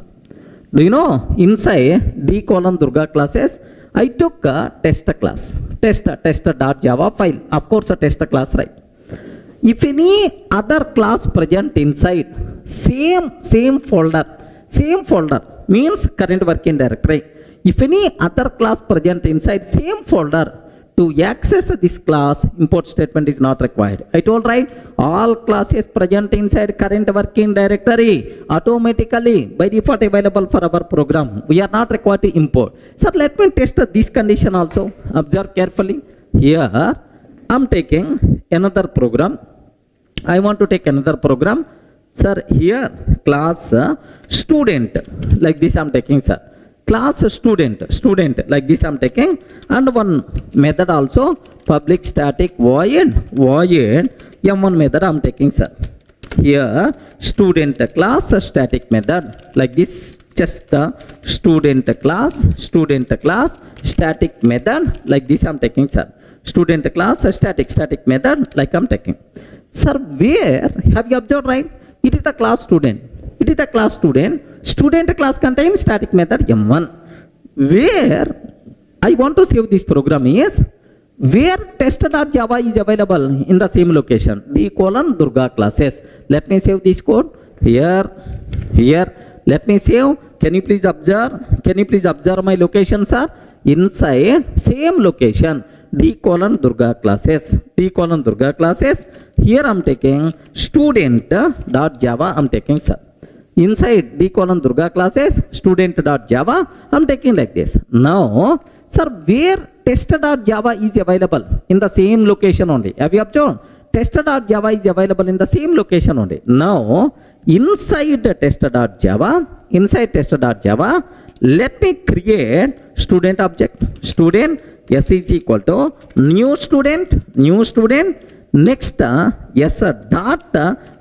Do you know inside D:Durga classes I took a test class, test.java file, of course a test class, right? If any other class present inside same folder means current working directory. If any other class present inside same folder, to access this class, import statement is not required. I told right, all classes present inside current working directory automatically by default available for our program. We are not required to import. So let me test this condition also. Observe carefully. Here I am taking another program. I want to take another program. Sir, here class student, like this I am taking, sir. Class student like this I am taking, and one method also, public static void m1 method I am taking, sir. Here student class static method like this, just the student class static method like this I am taking, sir. Student class static method like I am taking. Sir, where have you observed right? It is the class student. It is the class student. Student class contains static method m1. Where I want to save this program is where test.java is available in the same location, D:Durga classes. Let me save this code here. Let me save. Can you please observe my location, sir? Inside same location, D:Durga classes. Here I am taking student.java I am taking, sir. Inside D:Durga classes, student.java I am taking like this. Now, sir, where test.java is available? In the same location only. Have you observed? Test.java is available in the same location only. Now, inside test.java, let me create student object. Student s is equal to new student. Next, s dot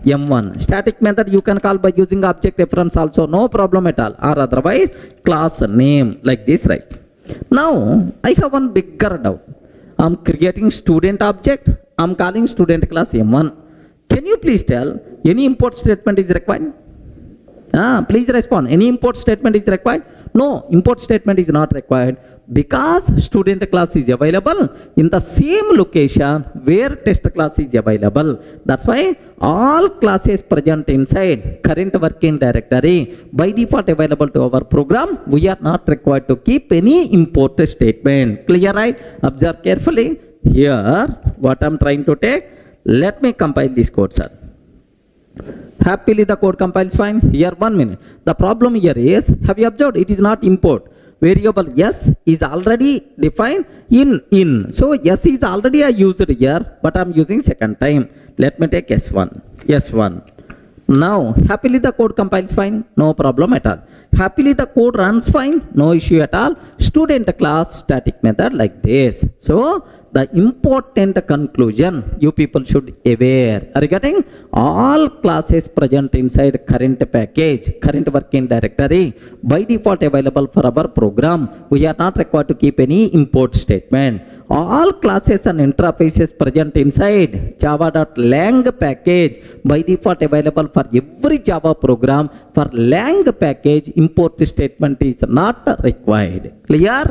m1 static method you can call by using object reference also, no problem at all, or otherwise class name like this, right? Now I have one bigger doubt. I am creating student object, I am calling student class m1. Can you please tell any import statement is required? Please respond. Any import statement is required? No, import statement is not required because student class is available in the same location where test class is available. That's why all classes present inside current working directory by default available to our program. We are not required to keep any import statement. Clear, right? Observe carefully. Here what I am trying to take. Let me compile this code, sir. Happily the code compiles fine. Here 1 minute. The problem here is, have you observed it is not import. Variable s is already defined in. So s is already I used here, but I am using second time. Let me take s1. Now happily the code compiles fine, no problem at all. Happily the code runs fine, no issue at all. Student class static method like this. So the important conclusion you people should aware regarding all classes present inside current package, current working directory by default available for our program. We are not required to keep any import statement. All classes and interfaces present inside java.lang package by default available for every Java program. For lang package, import statement is not required. Clear?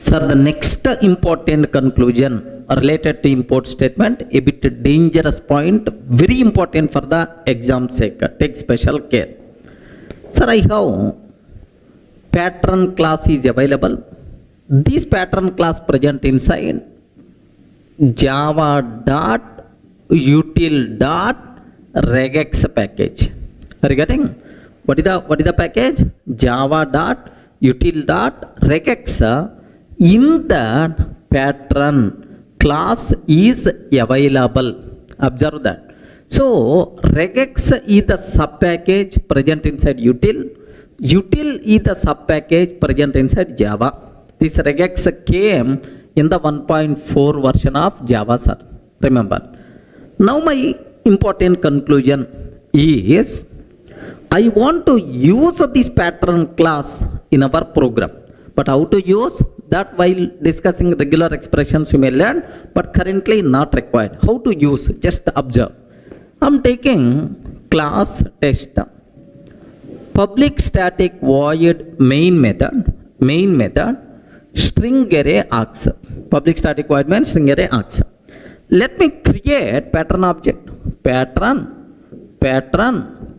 Sir, the next important conclusion related to import statement, a bit dangerous point, very important for the exam sake. Take special care. Sir, I have pattern class is available. This pattern class present inside java.util.regex package. Are you getting? What is the package? java.util.regex. In that pattern class is available. Observe that. So regex is the sub-package present inside util. Util is the sub-package present inside Java. This regex came in the 1.4 version of Java, sir. Remember. Now my important conclusion is, I want to use this pattern class in our program. But how to use that while discussing regular expressions you may learn, but currently not required. How to use, just observe. I'm taking class test, public static void main method, string array args. Public static void means string array args. Let me create pattern object. Pattern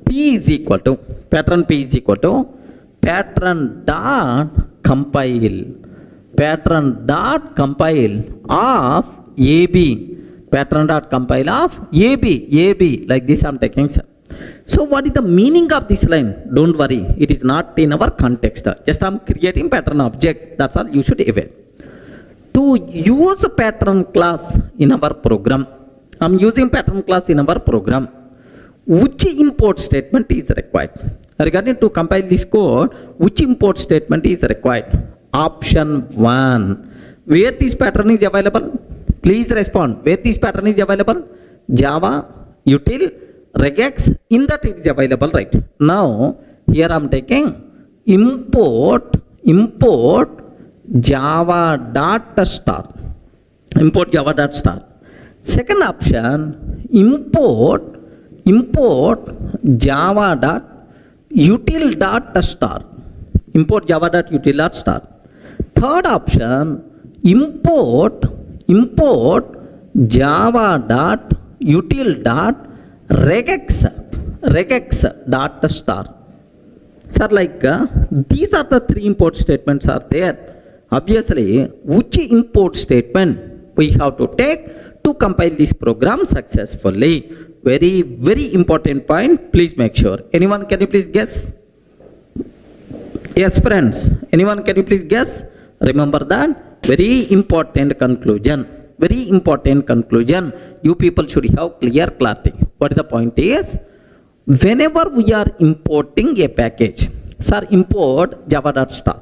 P is equal to pattern dot compile of AB. Pattern dot compile of AB. Like this I'm taking, sir. So what is the meaning of this line? Don't worry, it is not in our context. Just I'm creating pattern object. That's all you should aware. To use a pattern class in our program, I'm using pattern class in our program. Which import statement is required? Regarding to compile this code, which import statement is required? Option 1. Where this pattern is available? Please respond. Where this pattern is available? Java, util, regex. In that it is available, right? Now, here I am taking import java.star. Import java.star. Second option, import java.util.star. Import java.util.star. Third option, import java.util.regex.star. Sir, like these are the three import statements are there. Obviously, which import statement we have to take to compile this program successfully? Very, very important point. Please make sure. Anyone, can you please guess? Yes, friends. Anyone, can you please guess? Remember that. Very important conclusion. Very important conclusion. You people should have clear clarity. What the point is? Whenever we are importing a package, sir, import java.star.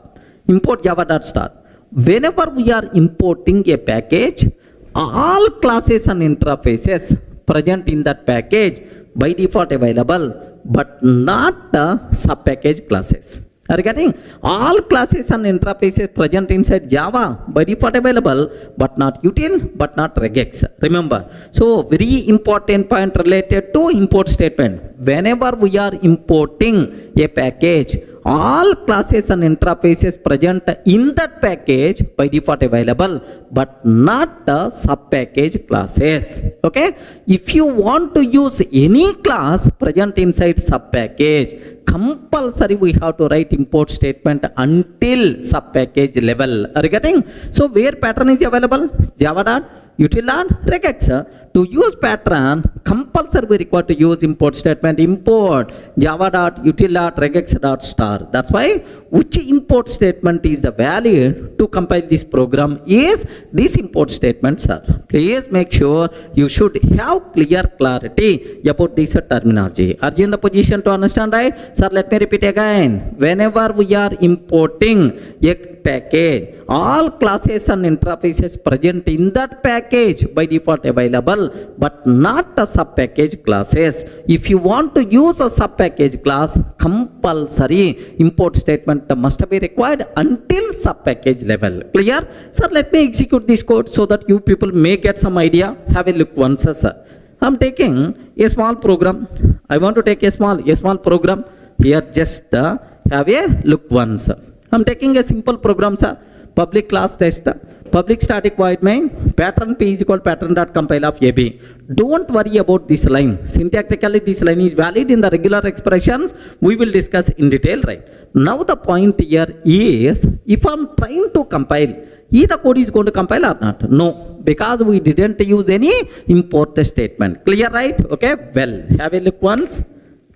Import java.star. Whenever we are importing a package, all classes and interfaces present in that package by default available, but not the sub-package classes. Are you getting? All classes and interfaces present inside Java by default available, but not util, but not regex. Remember. So very important point related to import statement. Whenever we are importing a package, all classes and interfaces present in that package by default available, but not the sub-package classes. Okay? If you want to use any class present inside sub-package, compulsory we have to write import statement until sub-package level. Are you getting? So where pattern is available? Java.util.regex. To use pattern, compulsory we require to use import statement. Import java.util.regex.star. That's why which import statement is the valid to compile this program is this import statement, sir. Please make sure you should have clear clarity about this terminology. Are you in the position to understand, right? Sir, let me repeat again. Whenever we are importing a package, all classes and interfaces present in that package by default available, but not the sub-package classes. If you want to use a sub-package class, compulsory import statement must be required until sub-package level. Clear? Sir, let me execute this code so that you people may get some idea. Have a look once, sir. I'm taking a small program. I want to take a small program. Here just have a look once. I'm taking a simple program, sir. Public class test, public static void main, pattern P is equal pattern.compile of AB. Don't worry about this line. Syntactically, this line is valid in the regular expressions. We will discuss in detail, right? Now the point here is, if I'm trying to compile, is the code is going to compile or not? No, because we didn't use any import statement. Clear, right? Okay, well, have a look once.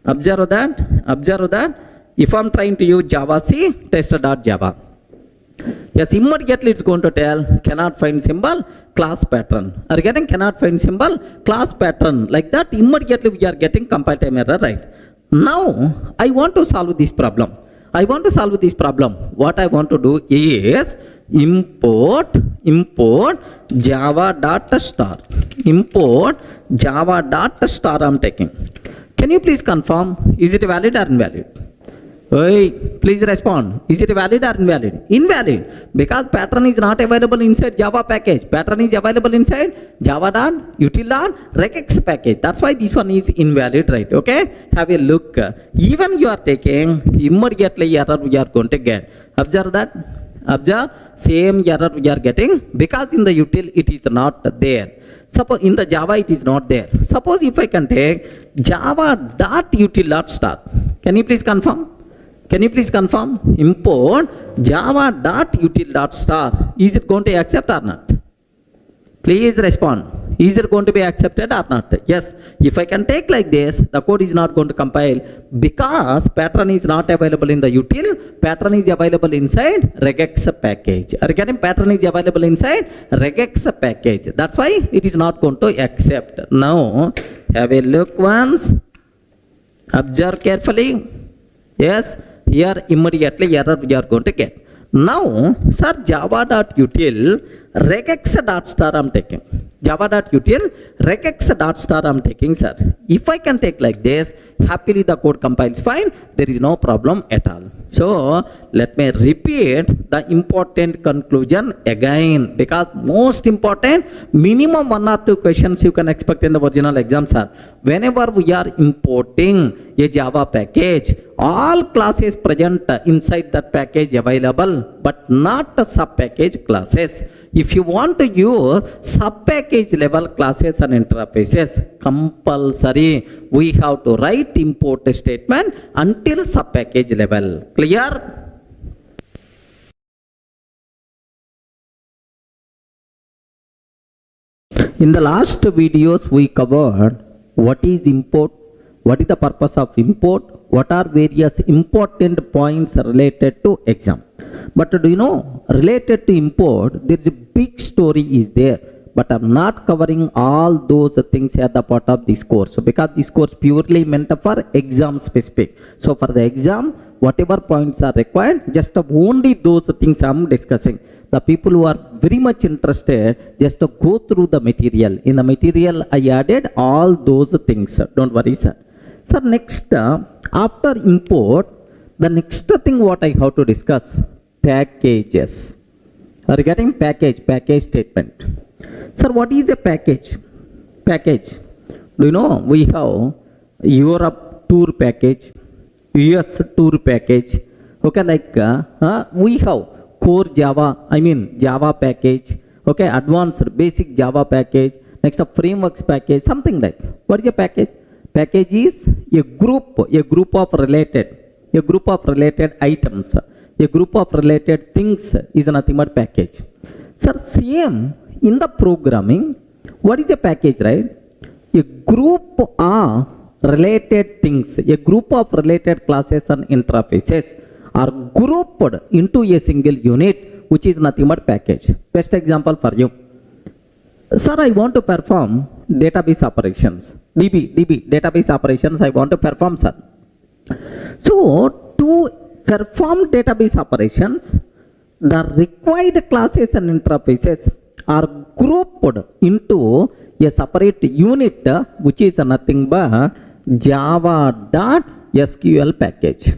Observe that. If I'm trying to use Java C, test.java. Yes, immediately it's going to tell cannot find symbol, class pattern. Are you getting cannot find symbol, class pattern? Like that, immediately we are getting compile time error, right? Now, I want to solve this problem. What I want to do is import java.star. Import java.star I'm taking. Can you please confirm, is it valid or invalid? Hey, please respond. Is it valid or invalid? Invalid. Because pattern is not available inside Java package. Pattern is available inside java.util.regex package. That's why this one is invalid, right? Okay? Have a look. Even you are taking, immediately error we are going to get. Observe that. Observe, same error we are getting because in the util it is not there. Suppose in the Java it is not there. Suppose if I can take java.util.star. Can you please confirm? Import java.util.star. Is it going to accept or not? Please respond. Is it going to be accepted or not? Yes. If I can take like this, the code is not going to compile because pattern is not available in the util. Pattern is available inside regex package. Are you getting? Pattern is available inside regex package. That's why it is not going to accept. Now, have a look once. Observe carefully. Yes. Here immediately error we are going to get. Now, sir, java.util regex.star I'm taking. Java.util regex.star I'm taking, sir. If I can take like this, happily the code compiles fine. There is no problem at all. So, let me repeat the important conclusion again because most important, minimum 1 or 2 questions you can expect in the original exam, sir. Whenever we are importing a Java package, all classes present inside that package available, but not the sub-package classes. If you want to use sub-package level classes and interfaces, compulsory we have to write import statement until sub-package level. Clear? In the last videos we covered what is import, what is the purpose of import, what are various important points related to exam. But do you know, related to import, there is a big story is there. But I'm not covering all those things at the part of this course. So because this course purely meant for exam specific. So for the exam, whatever points are required, just only those things I'm discussing. The people who are very much interested, just to go through the material. In the material, I added all those things. Don't worry, sir. So next, after import, the next thing what I have to discuss, packages. Are you getting package statement? Sir, what is the package? Package. Do you know we have Europe tour package, US tour package. Okay, like we have core Java, Java package. Okay, advanced basic Java package. Next up frameworks package, something like. What is a package? Package is a group of related items. A group of related things is nothing but package. Sir, same in the programming, what is a package, right? A group of related things, a group of related classes and interfaces are grouped into a single unit, which is nothing but package. Best example for you. Sir, I want to perform database operations. DB, database operations I want to perform, sir. So, to perform database operations, the required classes and interfaces are grouped into a separate unit, which is nothing but java.sql package.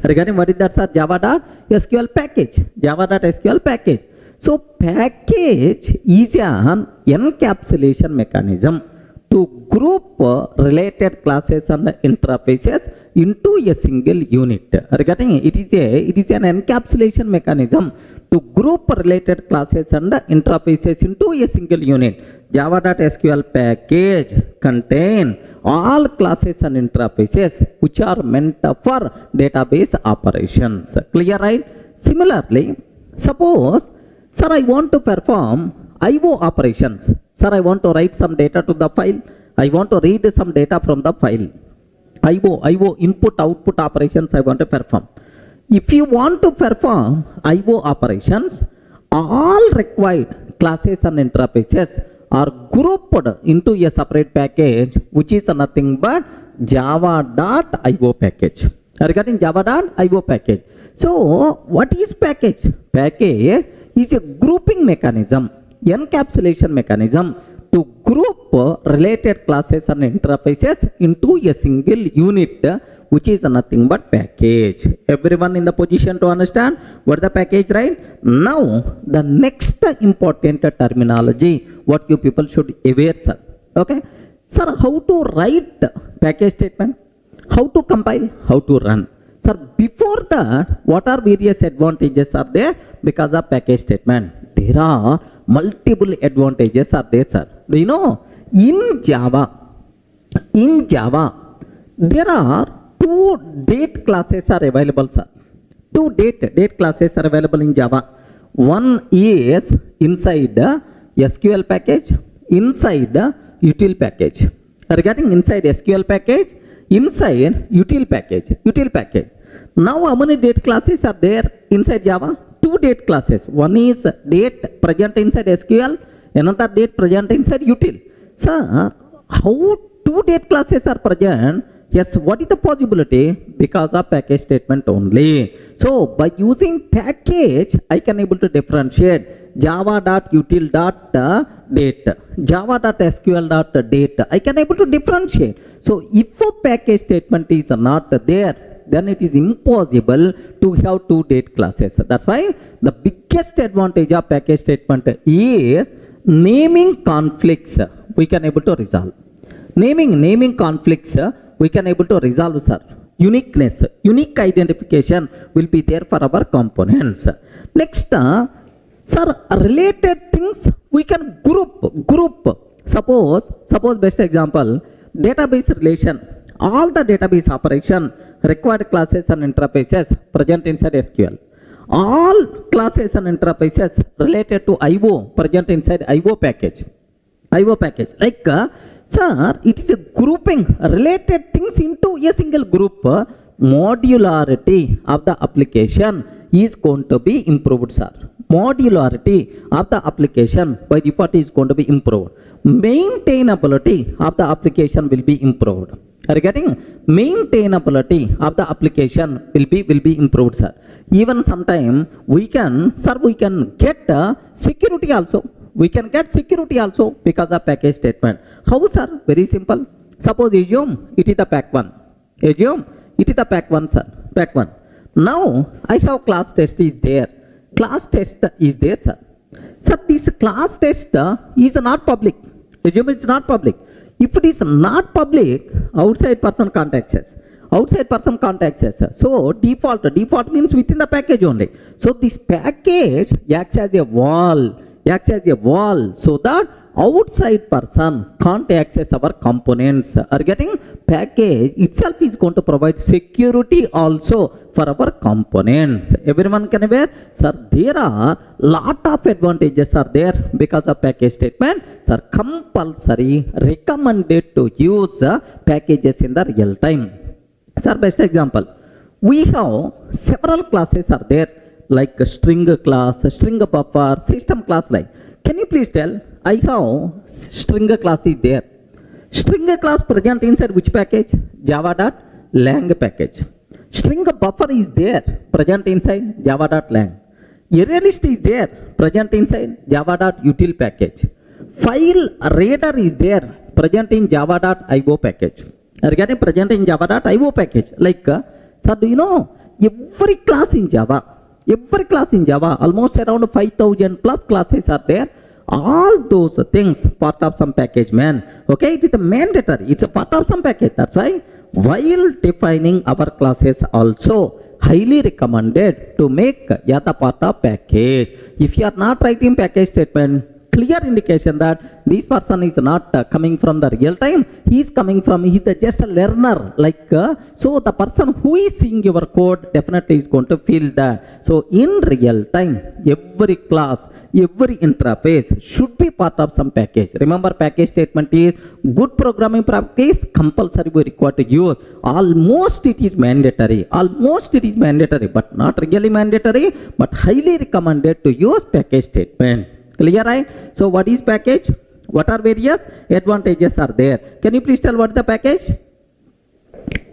Regarding what is that, sir? Java.sql package. Java.sql package. So, package is an encapsulation mechanism to group related classes and interfaces into a single unit. Regarding it is an encapsulation mechanism to group related classes and interfaces into a single unit. Java.sql package contain all classes and interfaces which are meant for database operations. Clear, right? Similarly, suppose, sir, I want to perform IO operations. Sir, I want to write some data to the file. I want to read some data from the file. IO, input, output operations I want to perform. If you want to perform IO operations, all required classes and interfaces are grouped into a separate package, which is nothing but java.io package. Are you getting java.io package? So what is package? Package is a grouping mechanism, encapsulation mechanism to group related classes and interfaces into a single unit, which is nothing but package. Everyone in the position to understand what the package, right? Now the next important terminology what you people should aware, sir. Okay, sir, how to write package statement, how to compile, how to run. Sir, before that, what are various advantages are there because of package statement? There are multiple advantages are there, sir. Do you know? In Java, there are two date classes are available, sir. Two date classes are available in Java. One is inside the SQL package, inside the util package. Are you getting inside SQL package, inside util package. Now how many date classes are there inside Java? Two date classes. One is date present inside SQL, another date present inside util. Sir, how two date classes are present? Yes, what is the possibility? Because of package statement only. So by using package, I can able to differentiate java.util.date, java.sql.date. I can able to differentiate. So if a package statement is not there, then it is impossible to have two date classes. That's why the biggest advantage of package statement is naming conflicts we can able to resolve. Naming conflicts we can able to resolve, sir. Uniqueness, unique identification will be there for our components. Next, sir, related things we can group. Suppose best example, database relation. All the database operation required classes and interfaces present inside SQL. All classes and interfaces related to IO present inside IO package. Like, sir, it is a grouping related things into a single group. Modularity of the application is going to be improved, sir. Modularity of the application by default is going to be improved. Maintainability of the application will be improved. Are you getting? Maintainability of the application will be improved, sir. Even sometime we can get security also. We can get security also because of package statement. How, sir? Very simple. Suppose assume it is the pack 1. Assume it is the pack 1, sir. Pack 1. Now I have class test is there. Class test is there, sir. Sir, this class test is not public. Assume it's not public. If it is not public, outside person can't access. So default means within the package only. So this package acts as a wall so that outside person can't access our components. Are getting? Package itself is going to provide security also for our components. Everyone can aware? Sir, there are lot of advantages are there because of package statement. Sir, compulsory recommended to use packages in the real time. Sir, best example, we have several classes are there like a string class, string buffer, system class like. Can you please tell? I have string class is there. String class present inside which package? Java.lang package. String buffer is there present inside Java.lang. Array list is there present inside Java.util package. File reader is there present in Java.io package. Are getting present in Java.io package. Like, sir, do you know every class in Java, almost around 5,000 plus classes are there. All those things part of some package, man. Okay, it is a mandatory. It's a part of some package. That's why while defining our classes also highly recommended to make the part of package. If you are not writing package statement, clear indication that this person is not coming from the real time, he is coming from, he is just a learner, like so the person who is seeing your code definitely is going to feel that. So in real time, every class, every interface should be part of some package. Remember, package statement is good programming practice, compulsory we require to use. Almost it is mandatory, but not really mandatory, but highly recommended to use package statement. Clear, right? So what is package? What are various advantages are there? Can you please tell what is the package?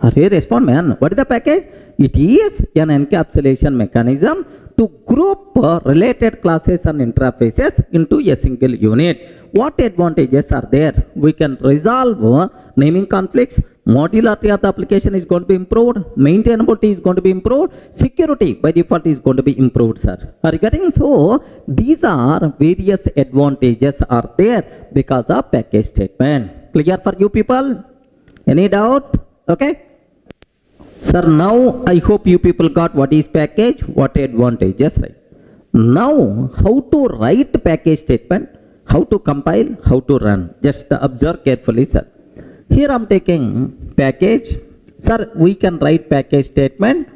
Arey, respond man. What is the package? It is an encapsulation mechanism to group related classes and interfaces into a single unit. What advantages are there? We can resolve naming conflicts. Modularity of the application is going to be improved. Maintainability is going to be improved. Security by default is going to be improved, sir. Are you getting? So these are various advantages are there because of package statement. Clear for you people? Any doubt? Okay. Sir, now I hope you people got what is package, what advantages, right? Now, how to write package statement, how to compile, how to run. Just observe carefully, sir. Here I am taking package. Sir, we can write package statement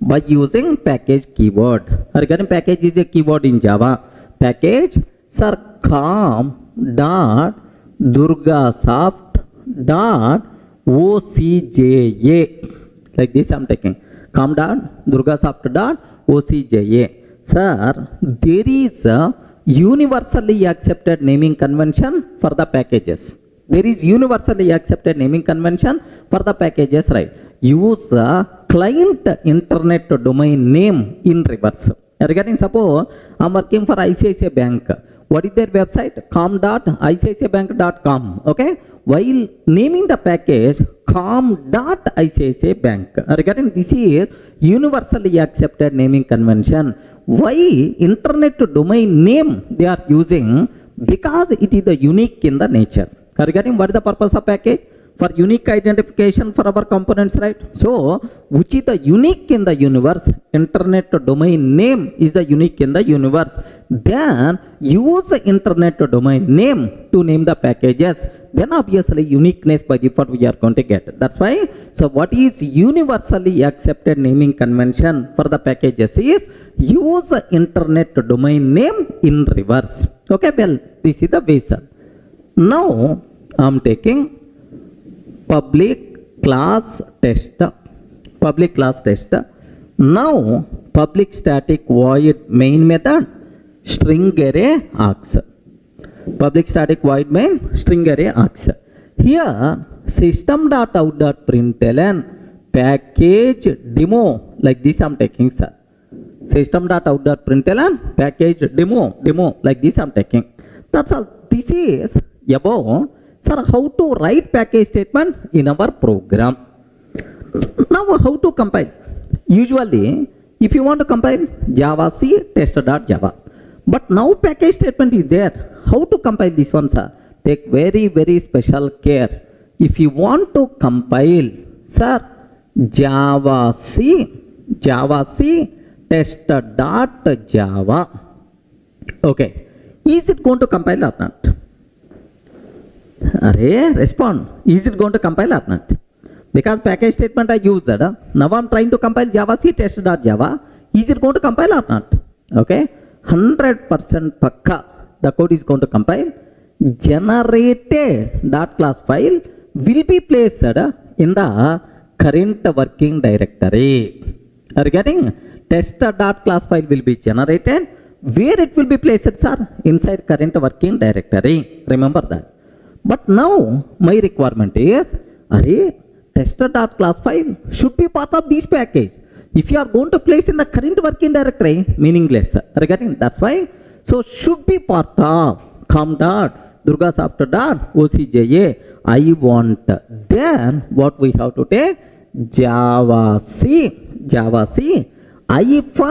by using package keyword. Again, package is a keyword in Java. Package, sir, com dot durgasoft dot OCJA. Like this I am taking. Com dot durgasoft dot OCJA. Sir, there is a universally accepted naming convention for the packages. There is universally accepted naming convention for the packages, right? Use a client internet domain name in reverse. Regarding, suppose I am working for ICICI Bank. What is their website? com.icicibank.com. Okay? While naming the package com.icicibank. Regarding, this is universally accepted naming convention. Why internet domain name they are using? Because it is the unique in the nature. Regarding, what is the purpose of package? For unique identification for our components, right? So, which is the unique in the universe? Internet domain name is the unique in the universe. Then, use the internet domain name to name the packages. Then, obviously, uniqueness by default we are going to get. That's why, so what is universally accepted naming convention for the packages is use the internet domain name in reverse. Okay, well, this is the basic. Now, I am taking public class test. Now, public static void main method string array args. Public static void main string array args. Here, system.out.println package demo, like this I am taking, sir. System.out.println package demo, like this I am taking. That's all. This is about, sir, how to write package statement in our program. Now, how to compile? Usually, if you want to compile, Java C test.java. But now package statement is there. How to compile this one, sir? Take very, very special care. If you want to compile, sir, Java C test.java. Okay. Is it going to compile or not? Array, respond. Is it going to compile or not? Because package statement I used. Now I am trying to compile Java C test.java. Is it going to compile or not? Okay. 100% pakka. The code is going to compile. Generated .class file will be placed in the current working directory. Are you getting? Test.class file will be generated. Where it will be placed, sir? Inside current working directory. Remember that. But now, my requirement is, array, tester.class file should be part of this package. If you are going to place in the current working directory, meaningless. Regarding, that's why, so should be part of com.durgasoft.ocja. I want, then what we have to take? Java C -D.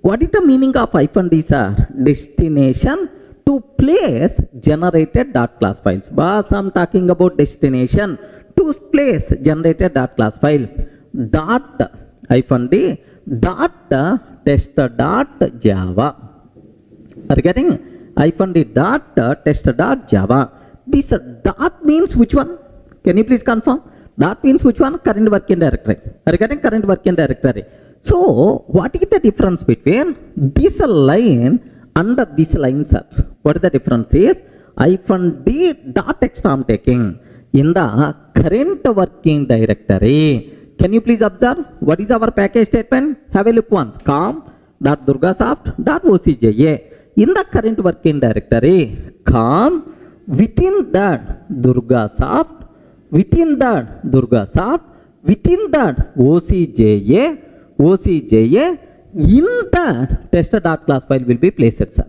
What is the meaning of -D, sir? Destination to place generated .class files. Boss, I am talking about destination to place generated .class files. -D test.java. Are you getting? -D test.java. This dot means which one? Can you please confirm? Dot means which one? Current working directory. Are you getting current working directory? So what is the difference between this line and this line, sir? What is the difference is -d dot text I am taking in the current working directory. Can you please observe what is our package statement? Have a look once. com.durgasoft.ocja. In the current working directory, com within that Durgasoft, within that Durgasoft, within that ocja, in that test.class file will be placed, sir.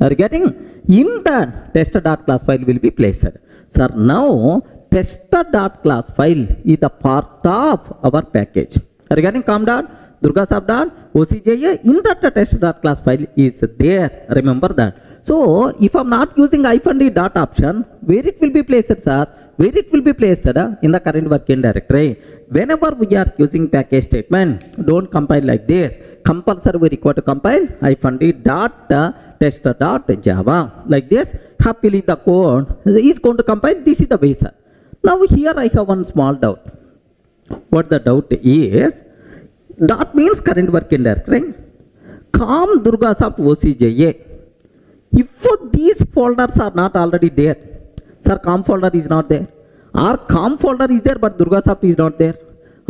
Are you getting? In that test.class file will be placed. Sir, now test.class file is the part of our package. Are you getting? com.durgasoft.ocja, in that test.class file is there. Remember that. So if I'm not using -d dot option, where it will be placed, sir? Where it will be placed in the current working directory. Whenever we are using package statement, don't compile like this. Compulsory we require to compile -d dot test dot java like this. Happily the code is going to compile. This is the way, sir. Now here I have one small doubt. What the doubt is? Dot means current working directory. Com Durgasoft ocja. If these folders are not already there, sir, com folder is not there, or com folder is there but Durgasoft is not there,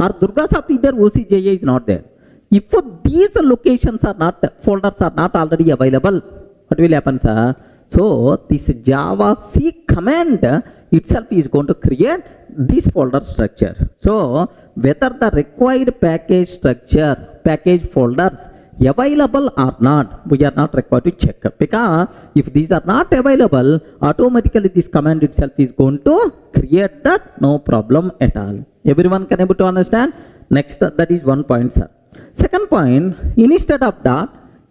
or Durgasoft is there, ocja is not there. If these locations are not, folders are not already available, what will happen, sir? So this Java C command itself is going to create this folder structure. So whether the required package structure, package folders available or not, we are not required to check, because if these are not available, automatically this command itself is going to create that, no problem at all. Everyone can able to understand? Next, that is one point, sir. Second point, instead of that,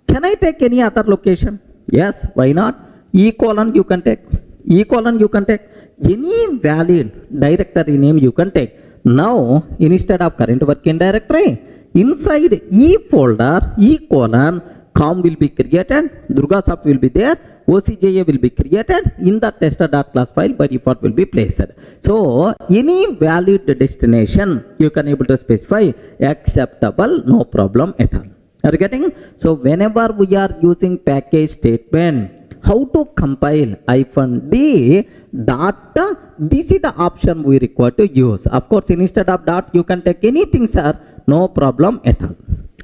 can I take any other location? Yes, why not? E colon you can take, E colon you can take, any valid directory name you can take. Now instead of current working directory, inside E folder, E colon, com will be created, Durgasoft will be there, ocja will be created, in the tester.class file by default will be placed. So any valid destination you can able to specify, acceptable, no problem at all. Are you getting? So whenever we are using package statement, how to compile -d dot, this is the option we require to use. Of course, instead of dot you can take anything, sir, no problem at all.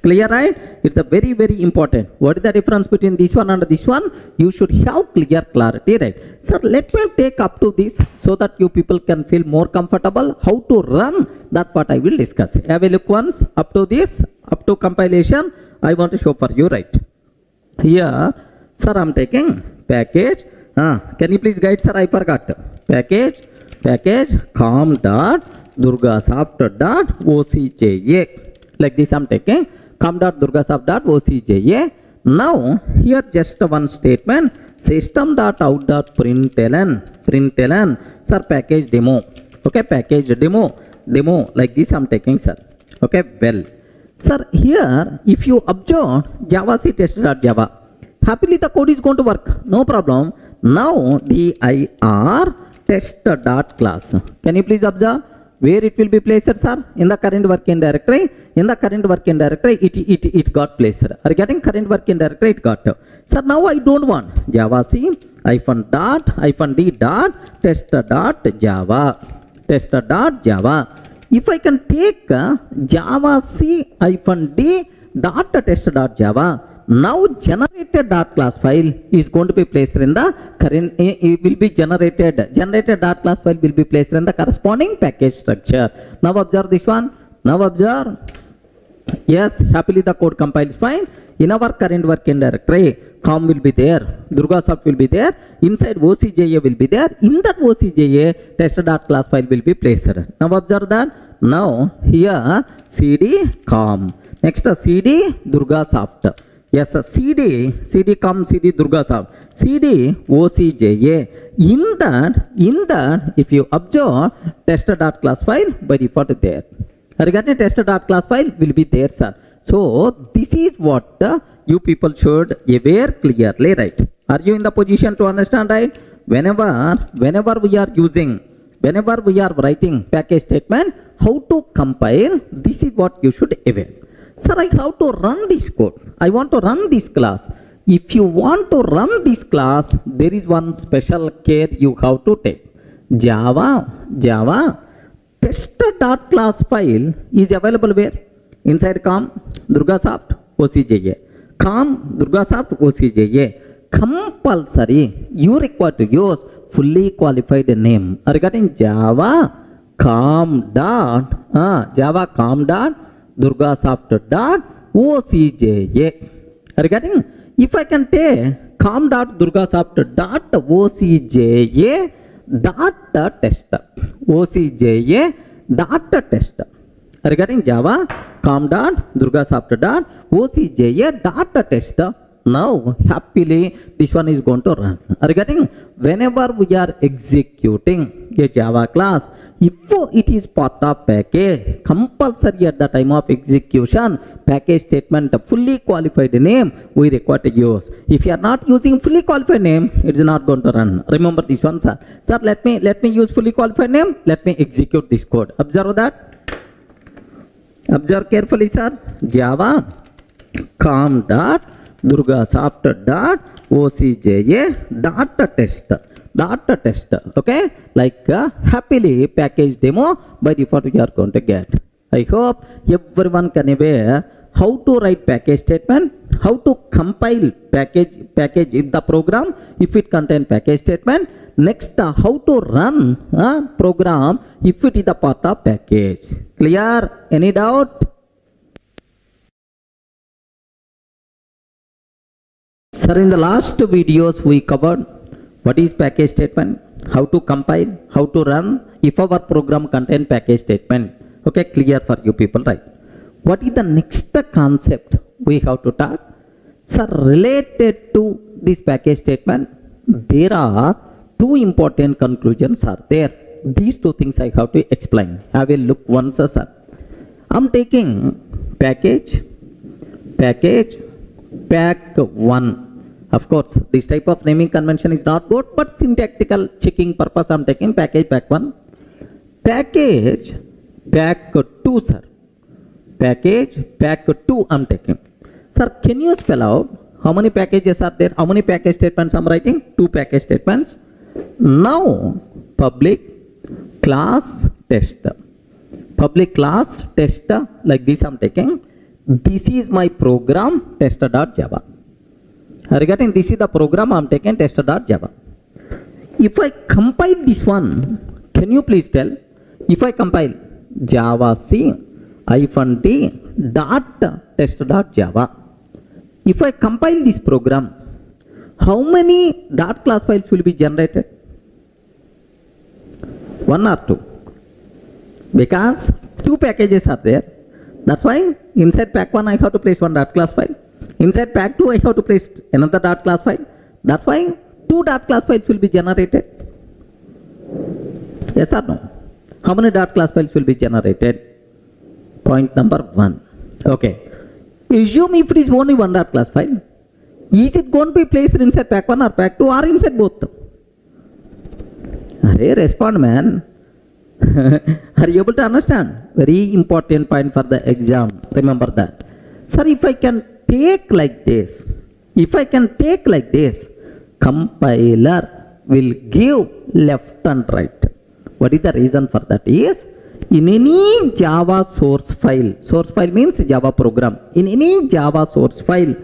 Clear, right? It's a very, very important. What is the difference between this one and this one? You should have clear clarity, right? Sir, let me take up to this so that you people can feel more comfortable. How to run, that part I will discuss. Have a look once up to this, up to compilation. I want to show for you, right? Here, sir, I'm taking package. Can you please guide, sir? I forgot. Package com dot durgasoft dot ocja. Like this I'm taking com.durgasoft dot ocja. Now here just one statement, system dot out dot println, sir, package demo. Okay, package demo, like this I'm taking, sir. Okay, well, sir, here if you observe Java C test.java, happily the code is going to work, no problem. Now dir test.class, can you please observe where it will be placed, sir? In the current working directory. In the current working directory, it got placed. Are you getting? Current working directory it got. Sir, now I don't want Java C -d dot test.java. If I can take Java C -d dot test.java, now generated.class file is going to be placed in the current, it will be generated.class file will be placed in the corresponding package structure. Now observe this one. Now observe. Yes, happily the code compiles fine. In our current working directory, com will be there, Durgasoft will be there, inside ocja will be there, in that ocja test.class file will be placed. Now observe that. Now here cd com, next cd Durgasoft. Yes, cd com, cd Durgasoft, cd ocja. In that if you observe test.class file by default there. Regarding test.class file will be there, sir. So this is what you people should aware clearly, right? Are you in the position to understand, right? whenever we are using, whenever we are writing package statement, how to compile, this is what you should aware. Sir, I have to run this code. I want to run this class. If you want to run this class, there is one special care you have to take. Java test.class file is available where? Inside com Durgasoft OCJA. Com Durgasoft OCJA. Compulsory, you require to use fully qualified name regarding Java com dot Durgasoft dot OCJA. Regarding, if I can take com dot Durgasoft dot OCJA dot test, OCJA dot test. Regarding Java com dot Durgasoft dot OCJA dot test. Now happily this one is going to run. Regarding, whenever we are executing a Java class, if it is part of package, compulsory at the time of execution, package statement fully qualified name we require to use. If you are not using fully qualified name, it is not going to run. Remember this one, sir. Sir, let me use fully qualified name. Let me execute this code. Observe that. Observe carefully, sir. Java com dot Durgasoft dot OCJA dot test. Okay, like happily package demo by default we are going to get. I hope everyone can aware how to write package statement, how to compile package if the program if it contain package statement. Next, how to run program if it is a part of package. Clear? Any doubt? Sir, in the last videos we covered what is package statement, how to compile, how to run if our program contain package statement. Okay, clear for you people, right? What is the next concept we have to talk? Sir, related to this package statement, there are two important conclusions are there. These two things I have to explain. Have a look once, sir. I'm taking pack 1. Of course, this type of naming convention is not good, but syntactical checking purpose I'm taking package pack 1. Package pack 2, sir. Package pack 2 I'm taking. Sir, can you spell out how many packages are there? How many package statements I'm writing? 2 package statements. Now, public class test. Public class test, like this I'm taking. This is my program test.java. Regarding this is the program I'm taking test.java. If I compile this one, can you please tell? If I compile java c -d dot test.java. If I compile this program, how many dot class files will be generated? 1 or 2? Because 2 packages are there. That's why inside pack 1 I have to place 1 dot class file. Inside pack 2 I have to place another dot class file. That's why 2 dot class files will be generated. Yes or no? How many dot class files will be generated? Point number 1. Okay. Assume if it is only 1 dot class file, is it going to be placed inside pack 1 or pack 2 or inside both? Hey, respond, man. Are you able to understand? Very important point for the exam. Remember that. Sir, if I can take like this, compiler will give left and right. What is the reason for that? Is in any Java source file means Java program. In any Java source file,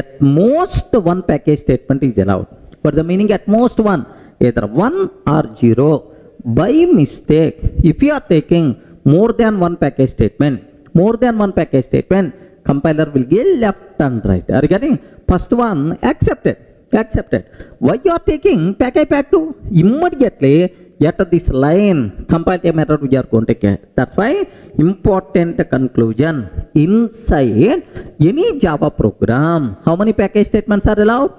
at most 1 package statement is allowed. What the meaning at most 1? Either 1 or 0. By mistake, if you are taking more than 1 package statement, compiler will give left and right. Are you getting? First one accepted. Why you are taking pack 2? Immediately at this line compile time error we are going to get. That's why important conclusion, inside any Java program, how many package statements are allowed?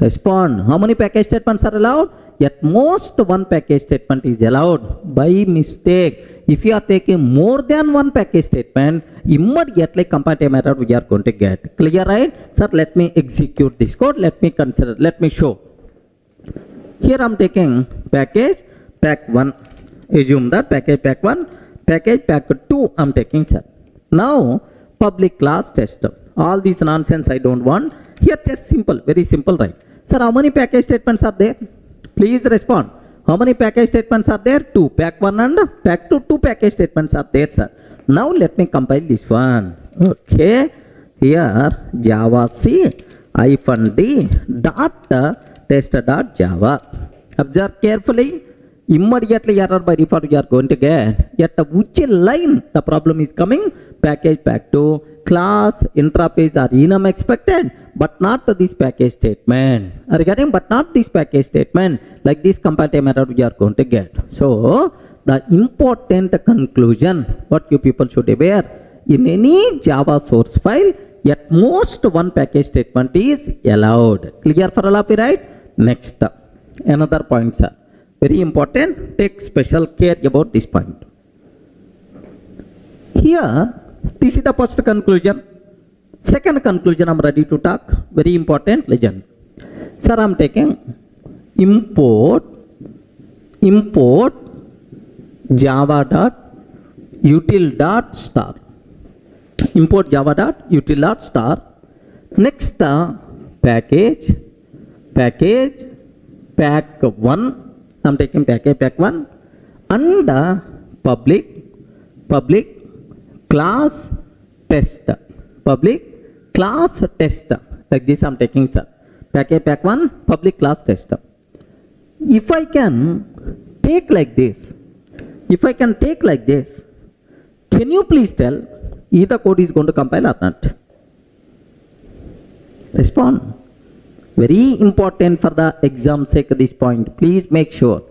Respond. How many package statements are allowed? At most 1 package statement is allowed. By mistake, if you are taking more than 1 package statement, immediately compile time error we are going to get. Clear, right? Sir, let me execute this code. Let me show. Here I'm taking package pack 1. Assume that package pack 1, package pack 2 I'm taking, sir. Now public class test. All this nonsense I don't want. Here just simple, very simple, right? Sir, how many package statements are there? Please respond. How many package statements are there? 2. Pack 1 and pack 2. 2 package statements are there, sir. Now let me compile this one. Okay. Here Java C -d dot test dot Java. Observe carefully. Immediately error by default you are going to get. At which line the problem is coming? Package pack 2, class, interface are enum expected, but not this package statement. Are you getting? But not this package statement. Like this compile time error you are going to get. So the important conclusion what you people should be aware, in any Java source file, at most one package statement is allowed. Clear for all of you, right? Next, another point, sir. Very important. Take special care about this point. Here, this is the first conclusion. Second conclusion I'm ready to talk. Very important. Listen. Sir, I'm taking import java dot util dot star. Import java dot util dot star. Next, package pack 1. I'm taking package pack 1 and public class test. Public class test. Like this I'm taking, sir. Package pack 1 public class test. If I can take like this, can you please tell either code is going to compile or not? Respond. Very important for the exam sake this point. Please make sure.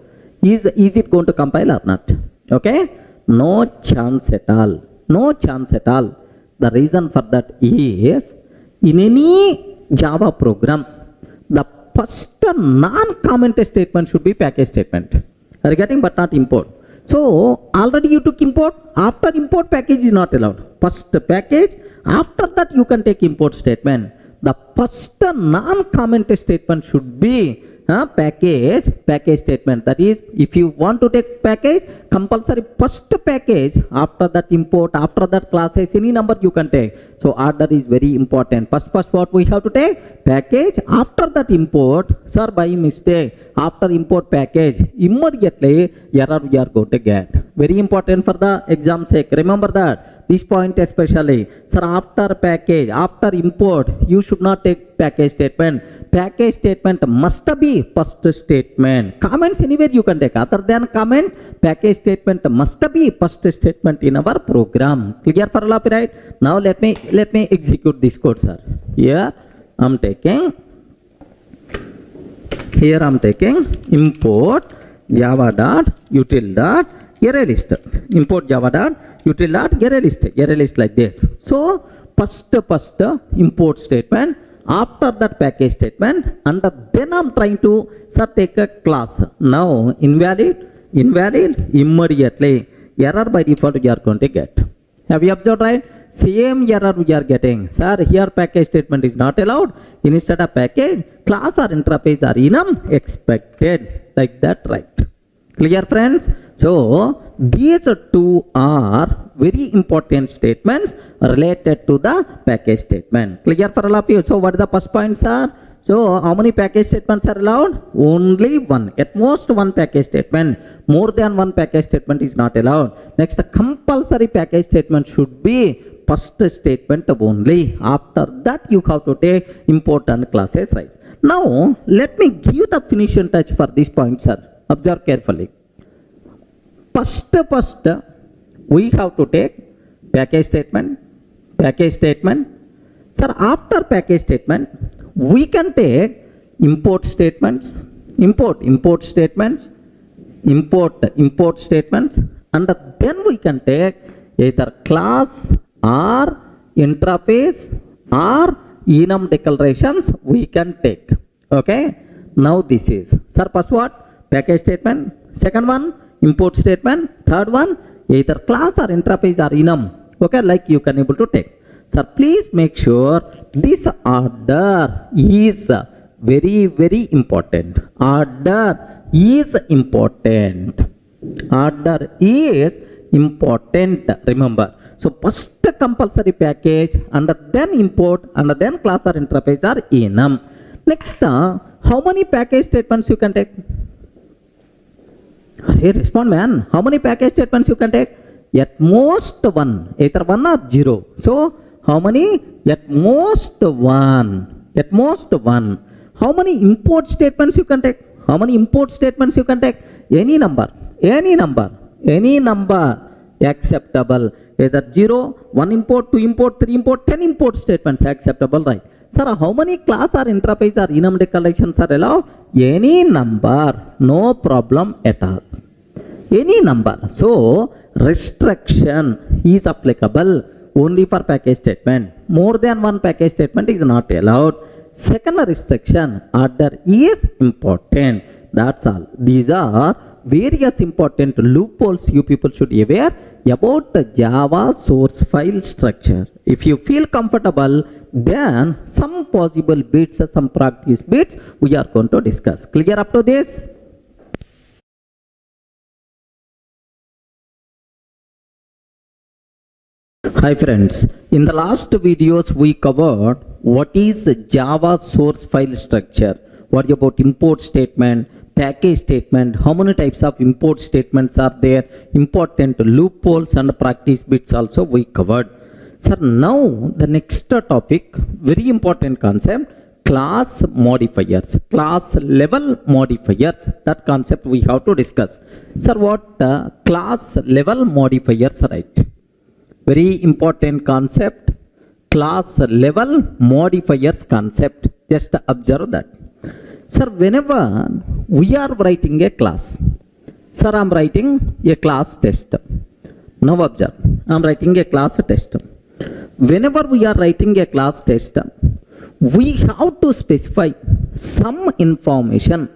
Is it going to compile or not? Okay? No chance at all. No chance at all. The reason for that is, in any Java program, the first non-comment statement should be package statement. Are you getting? But not import. So already you took import. After import, package is not allowed. First package. After that you can take import statement. The first non-comment statement should be package statement. That is, if you want to take package, compulsory first package, after that import, after that classes, any number you can take. So order is very important. First what we have to take? Package. After that import, sir, by mistake, after import package, immediately error we are going to get. Very important for the exam sake. Remember that. This point especially. Sir, after package, after import, you should not take package statement. Package statement must be first statement. Comments anywhere you can take. Other than comment, package statement must be first statement in our program. Clear for all of you, right? Now let me execute this code, sir. Here I'm taking import java dot util dot array list. Import java dot util dot array list like this. So first import statement, after that package statement, and then I'm trying to, sir, take a class. Now invalid immediately error by default you are going to get. Have you observed, right? Same error we are getting. Sir, here package statement is not allowed. Instead of package, class or interface are enum expected. Like that, right? Clear, friends? So these two are very important statements related to the package statement. Clear for all of you? So what are the first points, sir? So how many package statements are allowed? Only one. At most one package statement. More than one package statement is not allowed. Next, the compulsory package statement should be first statement only. After that you have to take important classes, right? Now let me give the finishing touch for this point, sir. Observe carefully. First we have to take package statement. Sir, after package statement, we can take import statements, import statements, and then we can take either class or interface or enum declarations we can take. Okay? Now this is, sir, first what? Package statement. Second one, import statement. Third one, either class or interface or enum. Okay, like you can able to take. Sir, please make sure this order is Very, very important. Order is important. Order is important. Remember. So first compulsory package and then import and then class or interface are enum. Next, how many package statements you can take? Hey, respond man. How many package statements you can take? At most one. Either one or zero. So how many? At most one. At most one. How many import statements you can take? How many import statements you can take? Any number. Any number. Any number. Acceptable. Either 0, 1 import, 2 import, 3 import, 10 import statements acceptable, right? Sir, how many class or interface or enum declarations are allowed? Any number. No problem at all. Any number. So, restriction is applicable only for package statement. More than one package statement is not allowed. Second restriction, order is important. That's all. These are various important loopholes you people should be aware about the Java source file structure. If you feel comfortable, then some possible bits, some practice bits we are going to discuss. Clear up to this? Hi friends, in the last videos we covered what is Java source file structure, what about import statement, package statement, how many types of import statements are there, important loopholes and practice bits also we covered. Sir, now the next topic, very important concept, class modifiers, class level modifiers. That concept we have to discuss. Sir, what class level modifiers, right? Very important concept, class level modifiers concept. Just observe that. Sir, whenever we are writing a class, sir, I am writing a class test. Now observe, I am writing a class test. Whenever we are writing a class test, we have to specify some information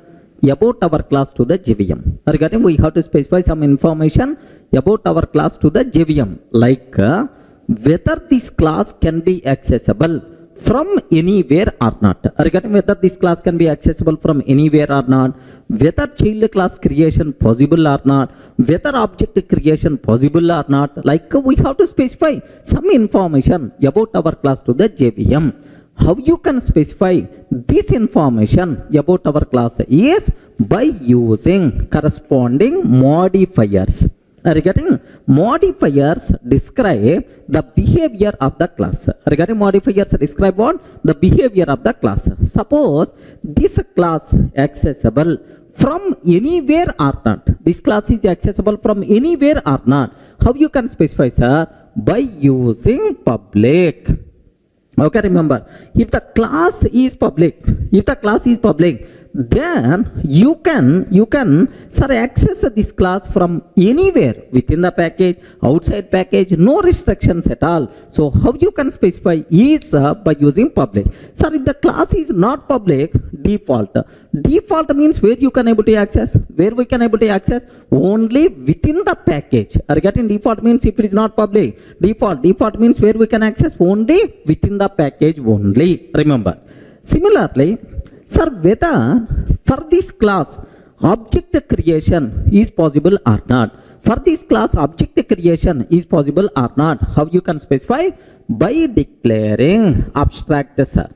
about our class to the JVM. Regarding, we have to specify some information about our class to the JVM, like whether this class can be accessible from anywhere or not. Regarding whether this class can be accessible from anywhere or not, whether child class creation possible or not, whether object creation possible or not, like we have to specify some information about our class to the JVM. How you can specify this information about our class is by using corresponding modifiers. Regarding modifiers describe the behavior of the class. Regarding modifiers describe what? The behavior of the class. Suppose this class accessible from anywhere or not. This class is accessible from anywhere or not. How you can specify, sir? By using public. Okay, remember, if the class is public, then you can sir, access this class from anywhere within the package, outside package, no restrictions at all. So how you can specify is by using public. Sir, if the class is not public, default means where you can able to access, where we can able to access only within the package. Regarding default means if it is not public, default means where we can access only within the package only. Remember, similarly, sir, whether for this class object creation is possible or not, for this class object creation is possible or not, how you can specify? By declaring abstract, sir.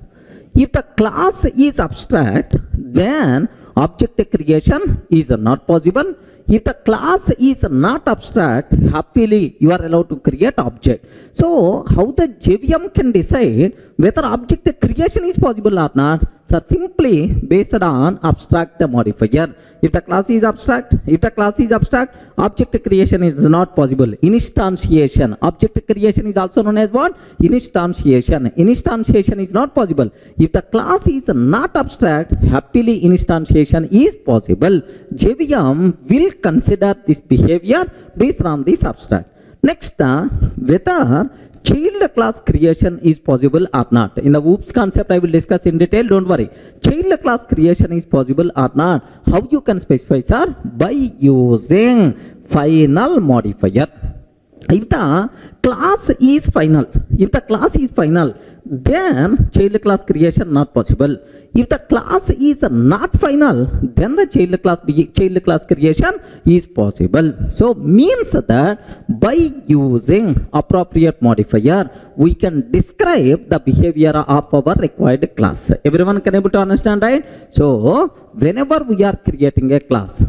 If the class is abstract, then object creation is not possible. If the class is not abstract, happily you are allowed to create object. So how the JVM can decide whether object creation is possible or not? Sir, simply based on abstract modifier. If the class is abstract, object creation is not possible. Instantiation, object creation is also known as what? Instantiation. Instantiation is not possible. If the class is not abstract, happily instantiation is possible. JVM will consider this behavior based on this abstract. Next, whether child class creation is possible or not. In the OOPS concept, I will discuss in detail, don't worry. Child class creation is possible or not. How you can specify, sir? By using final modifier. If the class is final, then child class creation not possible. If the class is not final, then the child class creation is possible. So means that by using appropriate modifier, we can describe the behavior of our required class. Everyone can able to understand, right? So whenever we are creating a class,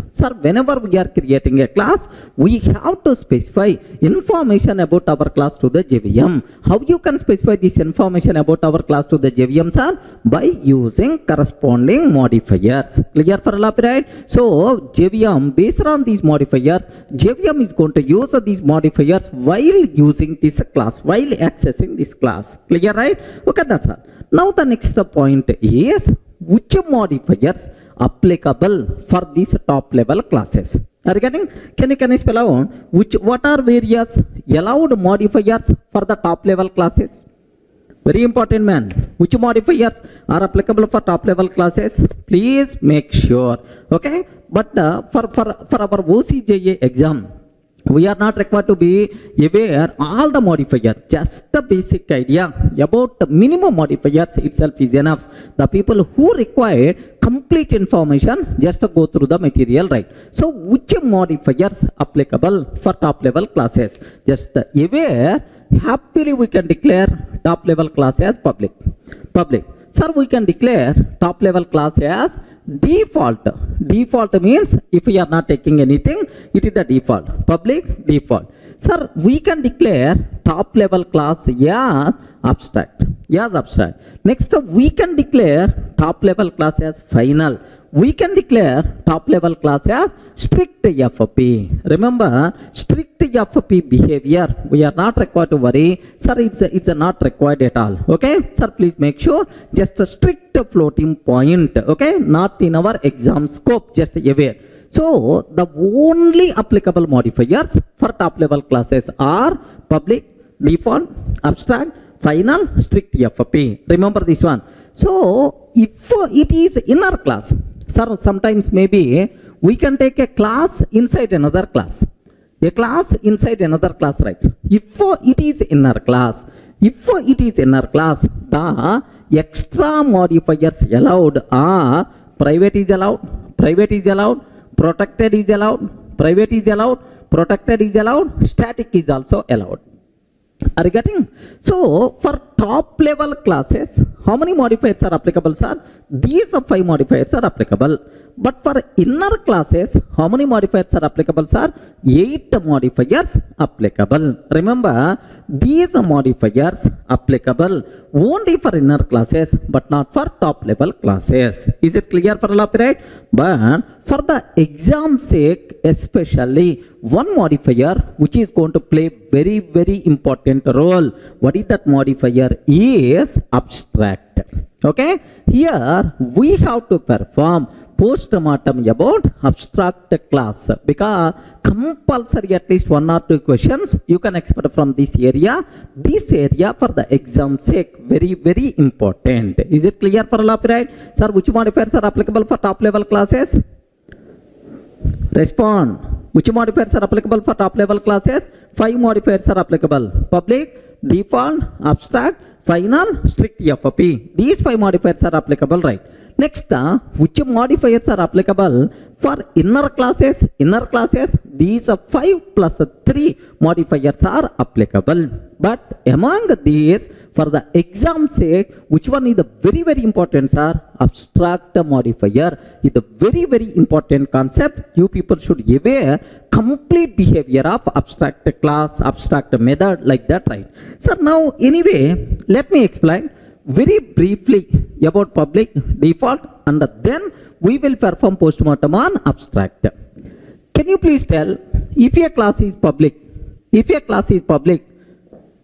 we have to specify information about our class to the JVM. How you can specify this information about our class to the JVM, sir? By using corresponding modifiers. Clear for all, right? So JVM, based on these modifiers, JVM is going to use these modifiers while using this class, while accessing this class. Clear, right? Okay, that's all. Now the next point is which modifiers applicable for these top level classes. Are you getting? Can you spell out what are various allowed modifiers for the top level classes? Very important, man. Which modifiers are applicable for top level classes? Please make sure. Okay, but for our OCJA exam, we are not required to be aware all the modifiers. Just the basic idea about the minimum modifiers itself is enough. The people who require complete information just to go through the material, right? So which modifiers applicable for top level classes? Just aware. Happily we can declare top level class as public. Sir, we can declare top level class as default. Default means if we are not taking anything, it is the default. Public default. Sir, we can declare top level class as abstract. Next, we can declare top level class as final. We can declare top level class as strict FP. Remember, strict FP behavior, we are not required to worry. Sir, it's not required at all. Okay, sir, please make sure just a strict floating point. Okay, not in our exam scope, just aware. So the only applicable modifiers for top level classes are public, default, abstract, final, strict FP. Remember this one. So if it is inner class, sir, sometimes maybe we can take a class inside another class. A class inside another class, right? If it is inner class, the extra modifiers allowed are private is allowed, protected is allowed, private is allowed, protected is allowed, static is also allowed. Are you getting? So for top level classes, how many modifiers are applicable, sir? These 5 modifiers are applicable. But for inner classes, how many modifiers are applicable, sir? 8 modifiers applicable. Remember, these modifiers applicable only for inner classes, but not for top level classes. Is it clear for all of you, right? But for the exam sake, especially one modifier which is going to play very important role. What is that modifier? Is abstract. Okay, here we have to perform post-mortem about abstract class, because compulsory at least 1 or 2 questions you can expect from this area. This area for the exam sake very important. Is it clear for all of you, right? Sir, which modifiers are applicable for top level classes? Respond. Which modifiers are applicable for top level classes? 5 modifiers are applicable. Public, default, abstract, final, strict FP. These 5 modifiers are applicable, right? Next, which modifiers are applicable for inner classes? Inner classes, these 5 plus 3 modifiers are applicable. But among these, for the exam sake, which one is the very important, sir? Abstract modifier is the very important concept. You people should aware complete behavior of abstract class, abstract method, like that, right? Sir, now anyway, let me explain very briefly about public, default, and then we will perform postmortem on abstract. Can you please tell, if a class is public,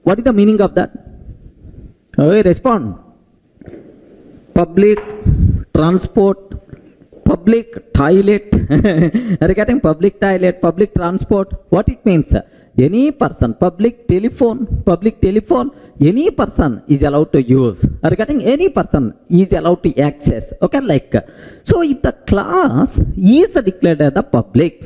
what is the meaning of that? Respond. Public transport, public toilet. Are you getting? Public toilet, public transport. What it means? Any person, public telephone, any person is allowed to use. Are you getting? Any person is allowed to access. Okay, like. So if the class is declared as the public,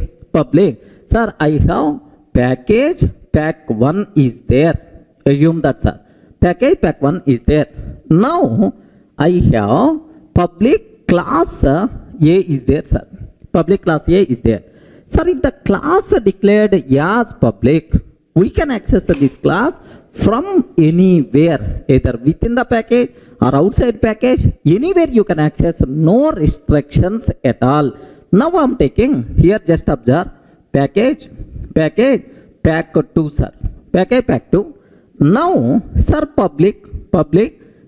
sir, I have package, pack 1 is there. Assume that, sir. Package, pack 1 is there. Now, I have public class A is there, sir. Public class A is there. Sir, if the class declared as public, we can access this class from anywhere, either within the package or outside package. Anywhere you can access, no restrictions at all. Now I'm taking here, just observe package, pack 2, sir. Package pack 2. Now, sir, public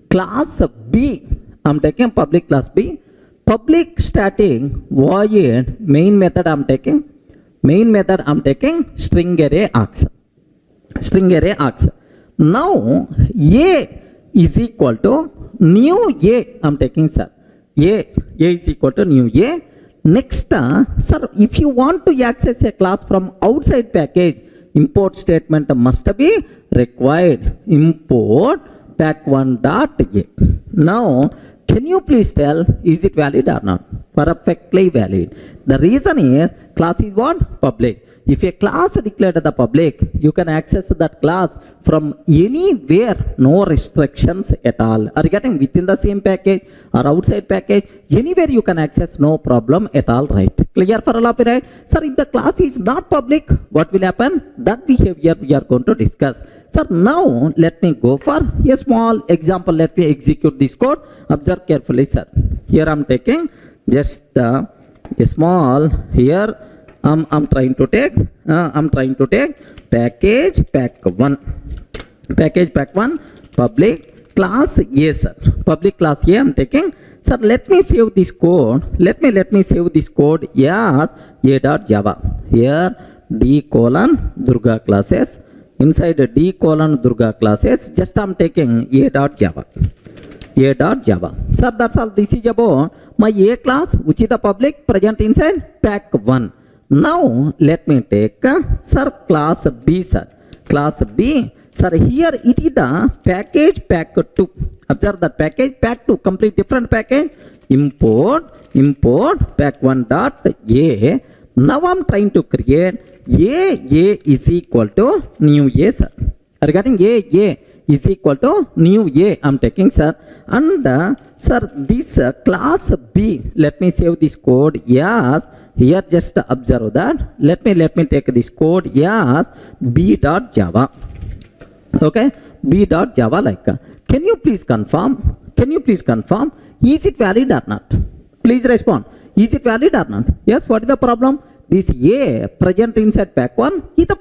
class B. I'm taking public class B. Public static void main method I'm taking. Main method I'm taking string array args. String array args. Now A is equal to new A I'm taking, sir. A is equal to new A. Next, sir, if you want to access a class from outside package, import statement must be required. Import pack1 dot A. Now, can you please tell, is it valid or not? Perfectly valid. The reason is class is what? Public. If a class declared the public, you can access that class from anywhere, no restrictions at all. Are you getting? Within the same package or outside package, anywhere you can access, no problem at all, right? Clear for all of you, right? Sir, if the class is not public, what will happen? That behavior we are going to discuss. Sir, now let me go for a small example. Let me execute this code. Observe carefully, sir. Here I'm taking just a small here. I'm trying to take package pack1 public class A, sir. Public class A I'm taking. Sir, let me save this code. Let me save this code as a.java. Here D::Durga classes. Inside D::Durga classes, just I'm taking a.java. A.java. Sir, that's all. This is about my A class, which is the public, present inside pack1. Now let me take sir class B, sir. Class B, sir, here it is the package pack2. Observe that package pack2, complete different package. Import pack1 dot A. Now I'm trying to create A is equal to new A, sir. Regarding A is equal to new A I'm taking, sir. And sir, this class B, let me save this code as here, just observe that. Let me take this code as b.java. Okay, b.java like. Can you please confirm? Is it valid or not? Please respond. Is it valid or not? Yes, what is the problem? This A present inside pack1 is the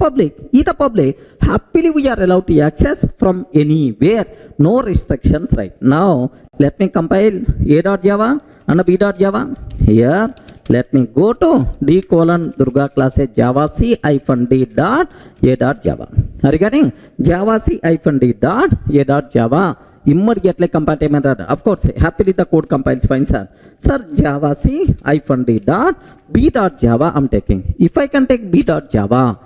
public. Happily we are allowed to access from anywhere. No restrictions right now. Let me compile A.java and B.java. Here, let me go to D::Durga classes Java C-D dot A.java. Are you getting? Java C-D dot A.java. Immediately compatible. Of course, happily the code compiles fine, sir. Sir, Java C-D dot B.java I'm taking. If I can take B.java,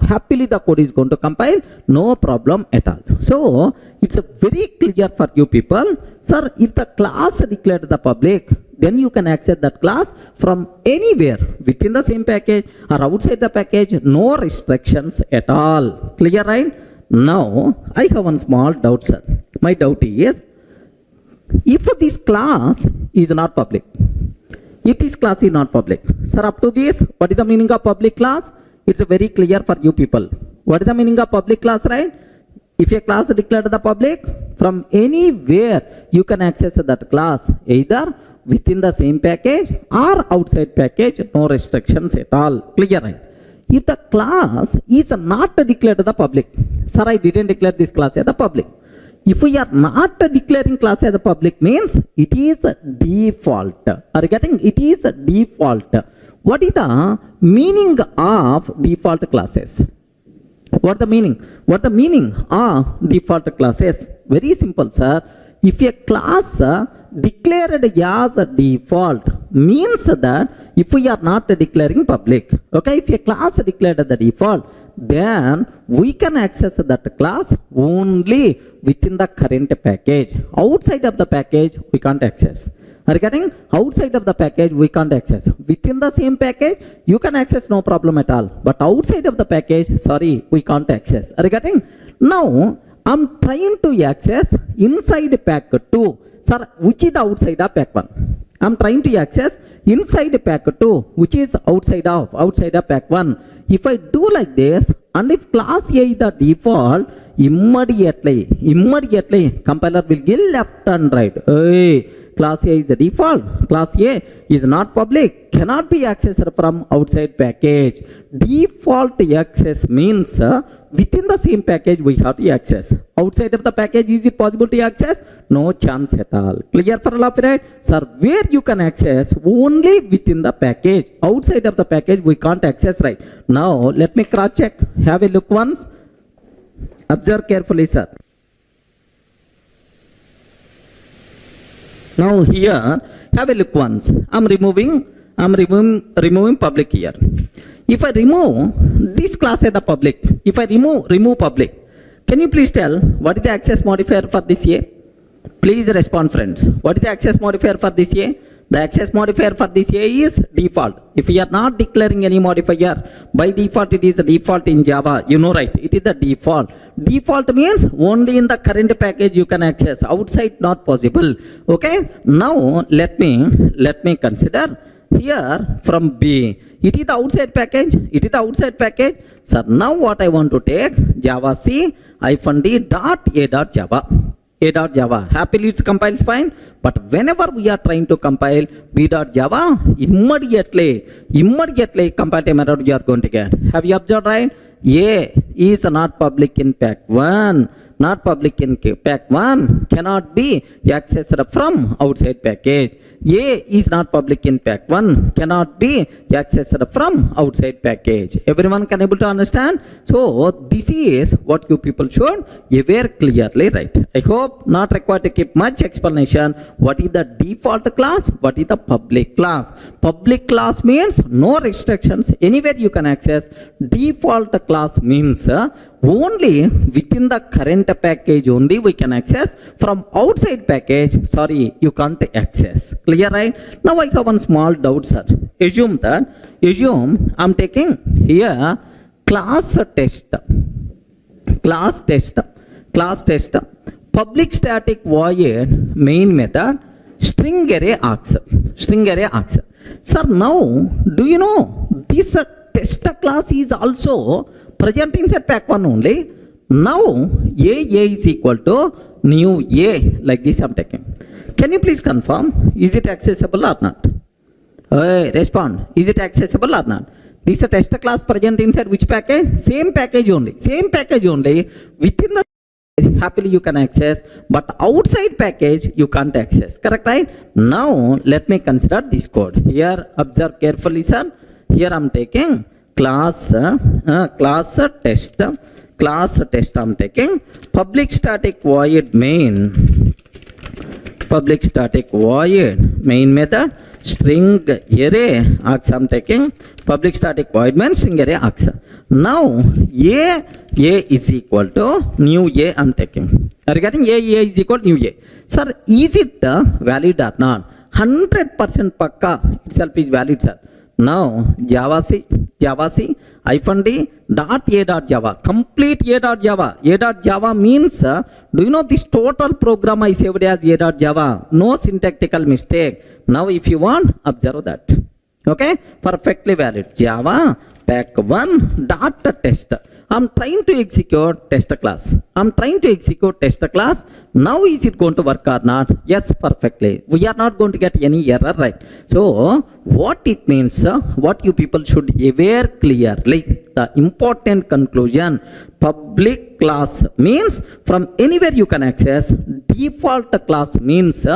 happily the code is going to compile, no problem at all. So, it's a very clear for you people. Sir, if the class declared the public, then you can access that class from anywhere within the same package or outside the package, no restrictions at all. Clear, right? Now, I have one small doubt, sir. My doubt is, if this class is not public, sir, up to this, what is the meaning of public class? It's very clear for you people. What is the meaning of public class, right? If a class declared the public, from anywhere you can access that class, either within the same package or outside package, no restrictions at all. Clear, right? If the class is not declared the public, sir, I didn't declare this class as the public. If we are not declaring class as a public means it is default. Are you getting? It is default. What is the meaning of default classes? What the meaning? What the meaning of default classes? Very simple, sir. If a class declared as a default means that if we are not declaring public, okay, if a class declared the default, then we can access that class only within the current package. Outside of the package, we can't access. Are you getting? Outside of the package, we can't access. Within the same package, you can access, no problem at all. But outside of the package, sorry, we can't access. Are you getting? Now, I'm trying to access inside pack 2. Sir, which is the outside of pack 1? I'm trying to access inside pack 2, which is outside of pack 1. If I do like this, and if class A is the default, immediately compiler will give left and right. Hey, class A is the default. Class A is not public, cannot be accessed from outside package. Default access means within the same package we have to access. Outside of the package, is it possible to access? No chance at all. Clear for all of it, right? Sir, where you can access only within the package. Outside of the package we can't access, right? Now let me cross check. Have a look once. Observe carefully, sir. Now here, have a look once. I'm removing public here. If I remove this class as the public, if I remove public, can you please tell what is the access modifier for this A? Please respond, friends. What is the access modifier for this A? The access modifier for this A is default. If we are not declaring any modifier, by default it is the default in Java. You know, right? It is the default. Default means only in the current package you can access. Outside not possible. Okay. Now let me consider here from B. It is the outside package. It is the outside package. So now what I want to take, Java C -d dot A dot Java. A.Java. Happily it compiles fine, but whenever we are trying to compile B.Java, immediately compile time error you are going to get. Have you observed, right? A is not public in pack 1. Not public in pack 1 cannot be accessed from outside package. A is not public in pack 1 cannot be accessed from outside package. Everyone can able to understand? So this is what you people should aware clearly, right? I hope not required to keep much explanation. What is the default class? What is the public class? Public class means no restrictions. Anywhere you can access. Default class means only within the current package only we can access. From outside package, sorry, you can't access. Clear, right? Now I have one small doubt, sir. Assume I'm taking here class test, public static void main method, string array args. Sir, now do you know this test class is also present inside pack 1 only. Now A is equal to new A, like this I'm taking. Can you please confirm, is it accessible or not? Respond, is it accessible or not? This is a test class present inside which package? Same package only. Within the happily you can access, but outside package you can't access. Correct, right? Now let me consider this code. Here observe carefully, sir. Here I'm taking class test I'm taking public static void main method string array args I'm taking public static void main string array args. Now A is equal to new A I'm taking. Regarding A is equal to new A. Sir, is it valid or not? 100% pakka itself is valid, sir. Now Java C -d dot A dot Java, complete A dot Java. A dot Java means, do you know this total program I saved as A dot Java? No syntactical mistake. Now if you want, observe that. Okay, perfectly valid. Java pack 1 dot test. I'm trying to execute test class. Now is it going to work or not? Yes, perfectly. We are not going to get any error, right? So what it means, what you people should aware clearly, the important conclusion, public class means from anywhere you can access. Default class means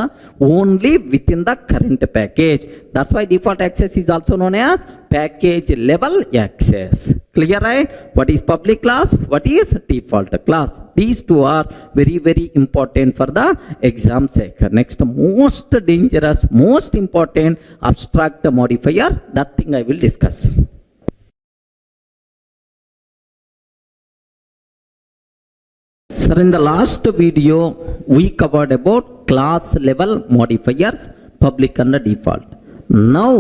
only within the current package. That's why default access is also known as package level access. Clear, right? What is public class? What is default class? These two are very, very important for the exam sake. Next, most dangerous, most important abstract modifier, that thing I will discuss. Sir, in the last video, we covered about class level modifiers, public and default. Now,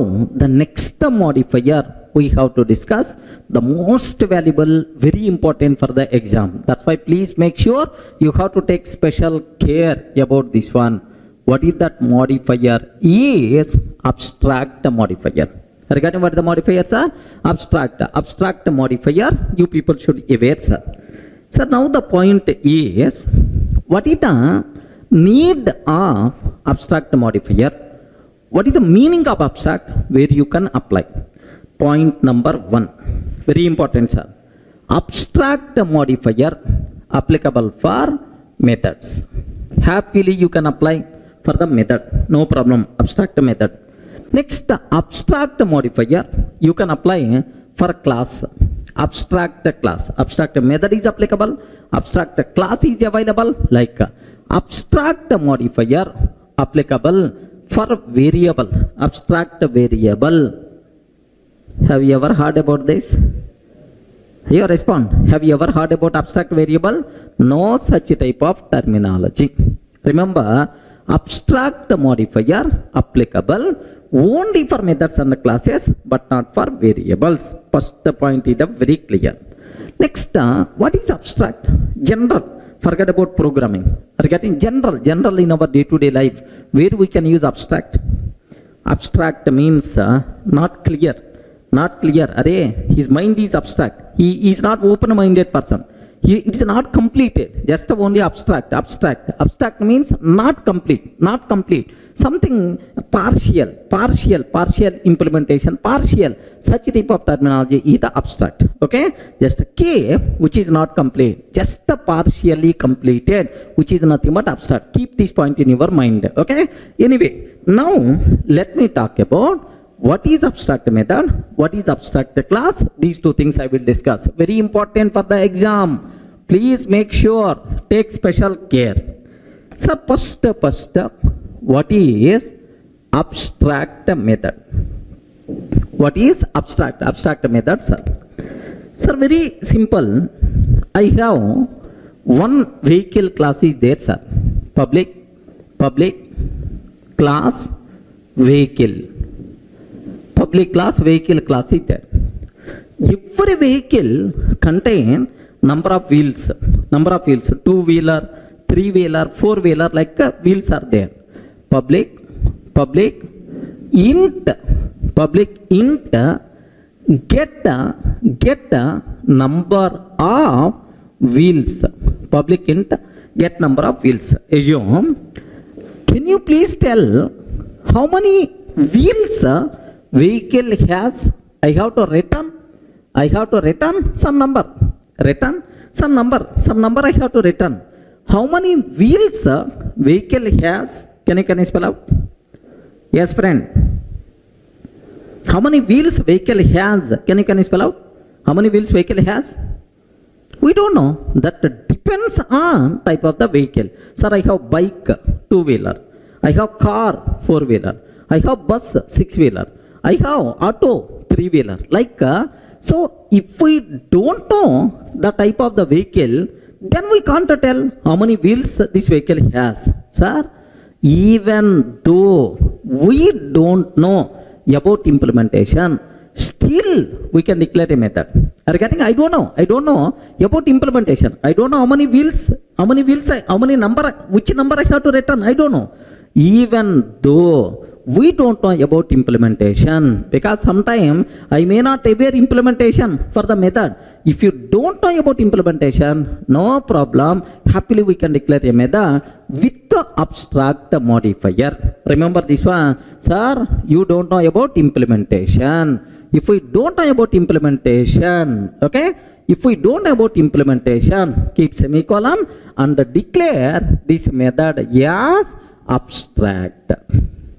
the next modifier we have to discuss, the most valuable, very important for the exam. That's why please make sure you have to take special care about this one. What is that modifier? Is abstract modifier. Regarding what the modifiers are? Abstract modifier, you people should aware, sir. So now the point is, what is the need of abstract modifier? What is the meaning of abstract where you can apply? Point number 1, very important, sir. Abstract modifier applicable for methods. Happily you can apply for the method, no problem, abstract method. Next, the abstract modifier you can apply for class. Abstract class, abstract method is applicable, abstract class is available, like abstract modifier applicable for variable, abstract variable. Have you ever heard about this? You respond. Have you ever heard about abstract variable? No such type of terminology. Remember, abstract modifier applicable only for methods and classes, but not for variables. First point is very clear. Next, what is abstract? General. Forget about programming. Regarding general in our day-to-day life, where we can use abstract. Abstract means not clear. Not clear. Array, his mind is abstract. He is not open-minded person. It is not completed. Just only abstract. Abstract means not complete. Something partial implementation, partial. Such type of terminology is the abstract. Okay? Just K, which is not complete. Just the partially completed, which is nothing but abstract. Keep this point in your mind. Okay? Anyway, now let me talk about what is abstract method, what is abstract class. These two things I will discuss. Very important for the exam. Please make sure, take special care. So first, what is abstract method? What is abstract method, sir? Sir, very simple. I have one vehicle class is there, sir. Public class vehicle. Public class vehicle class is there. Every vehicle contain number of wheels, 2-wheeler, 3-wheeler, 4-wheeler, like wheels are there. Public int get number of wheels. Public int get number of wheels. Assume, can you please tell how many wheels vehicle has? I have to return some number. Some number I have to return. How many wheels vehicle has? Can you spell out? Yes, friend. How many wheels vehicle has? Can you spell out? How many wheels vehicle has? We don't know. That depends on type of the vehicle. Sir, I have bike, 2-wheeler. I have car, 4-wheeler. I have bus, 6-wheeler. I have auto, 3-wheeler. Like, so if we don't know the type of the vehicle, then we can't tell how many wheels this vehicle has. Sir, even though we don't know about implementation, still we can declare a method. Regarding, I don't know about implementation. I don't know how many wheels, which number I have to return. I don't know. Even though we don't know about implementation, because sometimes I may not aware implementation for the method. If you don't know about implementation, no problem. Happily we can declare a method with the abstract modifier. Remember this one, sir. You don't know about implementation. If we don't know about implementation, okay. If we don't know about implementation, keep semicolon and declare this method as abstract.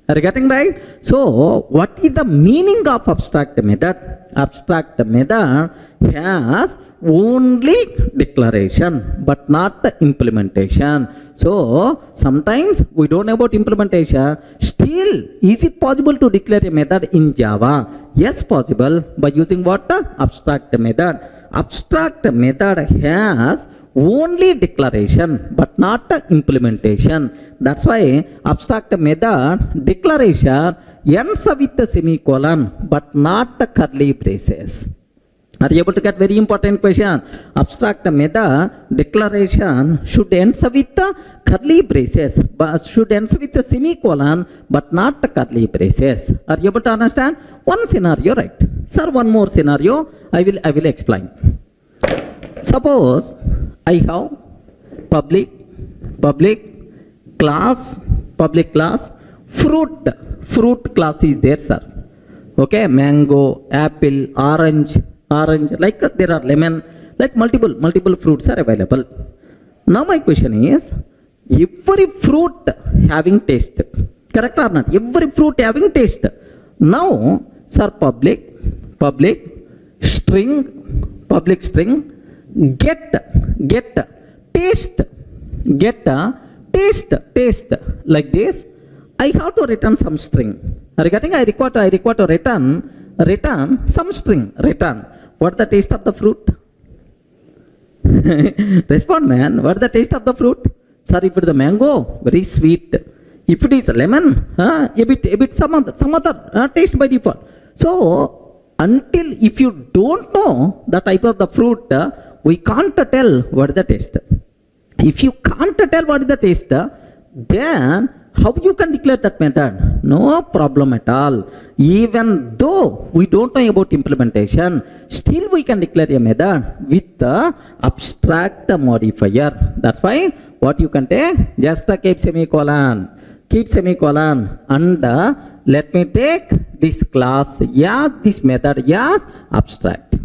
Are you getting right? So, what is the meaning of abstract method? Abstract method has only declaration, but not the implementation. So, sometimes we don't know about implementation. Still, is it possible to declare a method in Java? Yes, possible, by using what? Abstract method. Abstract method has only declaration but not implementation. That's why abstract method declaration ends with the semicolon but not the curly braces. Are you able to get very important question? Abstract method declaration should end with the curly braces, but should end with the semicolon, but not the curly braces. Are you able to understand? One scenario, right? Sir, one more scenario. I will explain. Suppose I have public class, fruit class is there, sir. Okay, mango, apple, orange, like there are lemon, like multiple fruits are available. Now my question is, every fruit having taste, correct or not? Every fruit having taste. Now, sir, public string, get taste, like this. I have to return some string. Regarding I require to return some string. Return. What the taste of the fruit? Respond, man. What the taste of the fruit? Sir, if it is the mango, very sweet. If it is lemon, a bit some other taste by default. So until if you don't know the type of the fruit, we can't tell what is the taste. If you can't tell what is the taste, then how you can declare that method? No problem at all. Even though we don't know about implementation, still we can declare a method with the abstract modifier. That's why what you can take, just keep semicolon, and let me take this class, yes, this method, yes, abstract.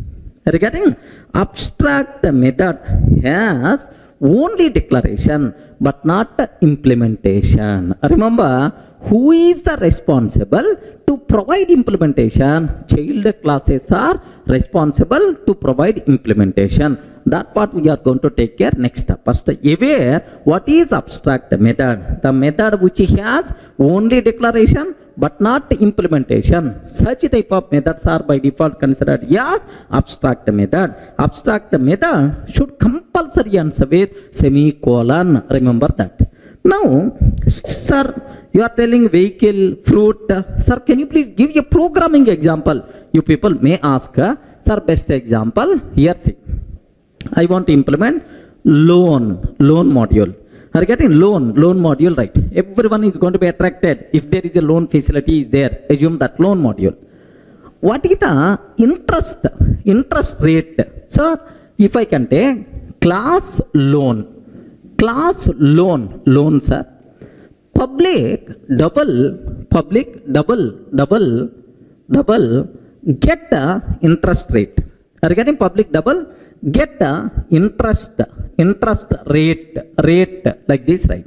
Regarding abstract method has only declaration but not implementation. Remember, who is the responsible to provide implementation? Child classes are responsible to provide implementation. That part we are going to take care next. First, aware what is abstract method? The method which has only declaration but not implementation. Such type of methods are by default considered as abstract method. Abstract method should compulsory answer with semicolon. Remember that. Now, sir, you are telling vehicle, fruit. Sir, can you please give a programming example? You people may ask, sir, best example. Here, see. I want to implement loan module. Are you getting loan module, right? Everyone is going to be attracted if there is a loan facility is there. Assume that loan module. What is the interest rate? Sir, if I can take class loan, sir. Public double get the interest rate. Are you getting public double? Get the interest rate like this, right?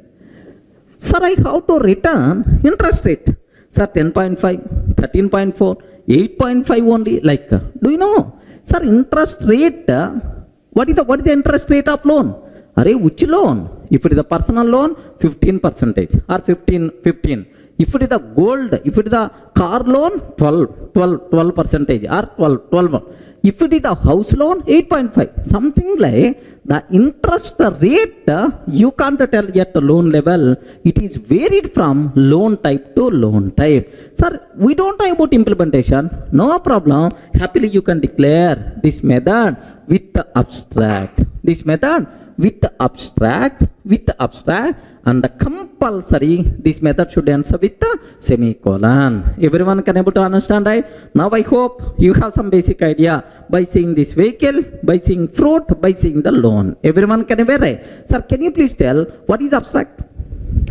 Sir, I have to return interest rate. Sir, 10.5, 13.4, 8.5 only. Like, do you know? Sir, interest rate. What is the interest rate of loan? Are which loan? If it is a personal loan, 15% or 15. If it is the gold, if it is the car loan, 12% or 12. If it is the house loan, 8.5. Something like the interest rate, you can't tell yet the loan level. It is varied from loan type to loan type. Sir, we don't know about implementation. No problem. Happily, you can declare this method with the abstract. This method with the abstract, and the compulsory, this method should answer with the semicolon. Everyone can able to understand, right? Now I hope you have some basic idea by seeing this vehicle, by seeing fruit, by seeing the loan. Everyone can aware, right? Sir, can you please tell what is abstract?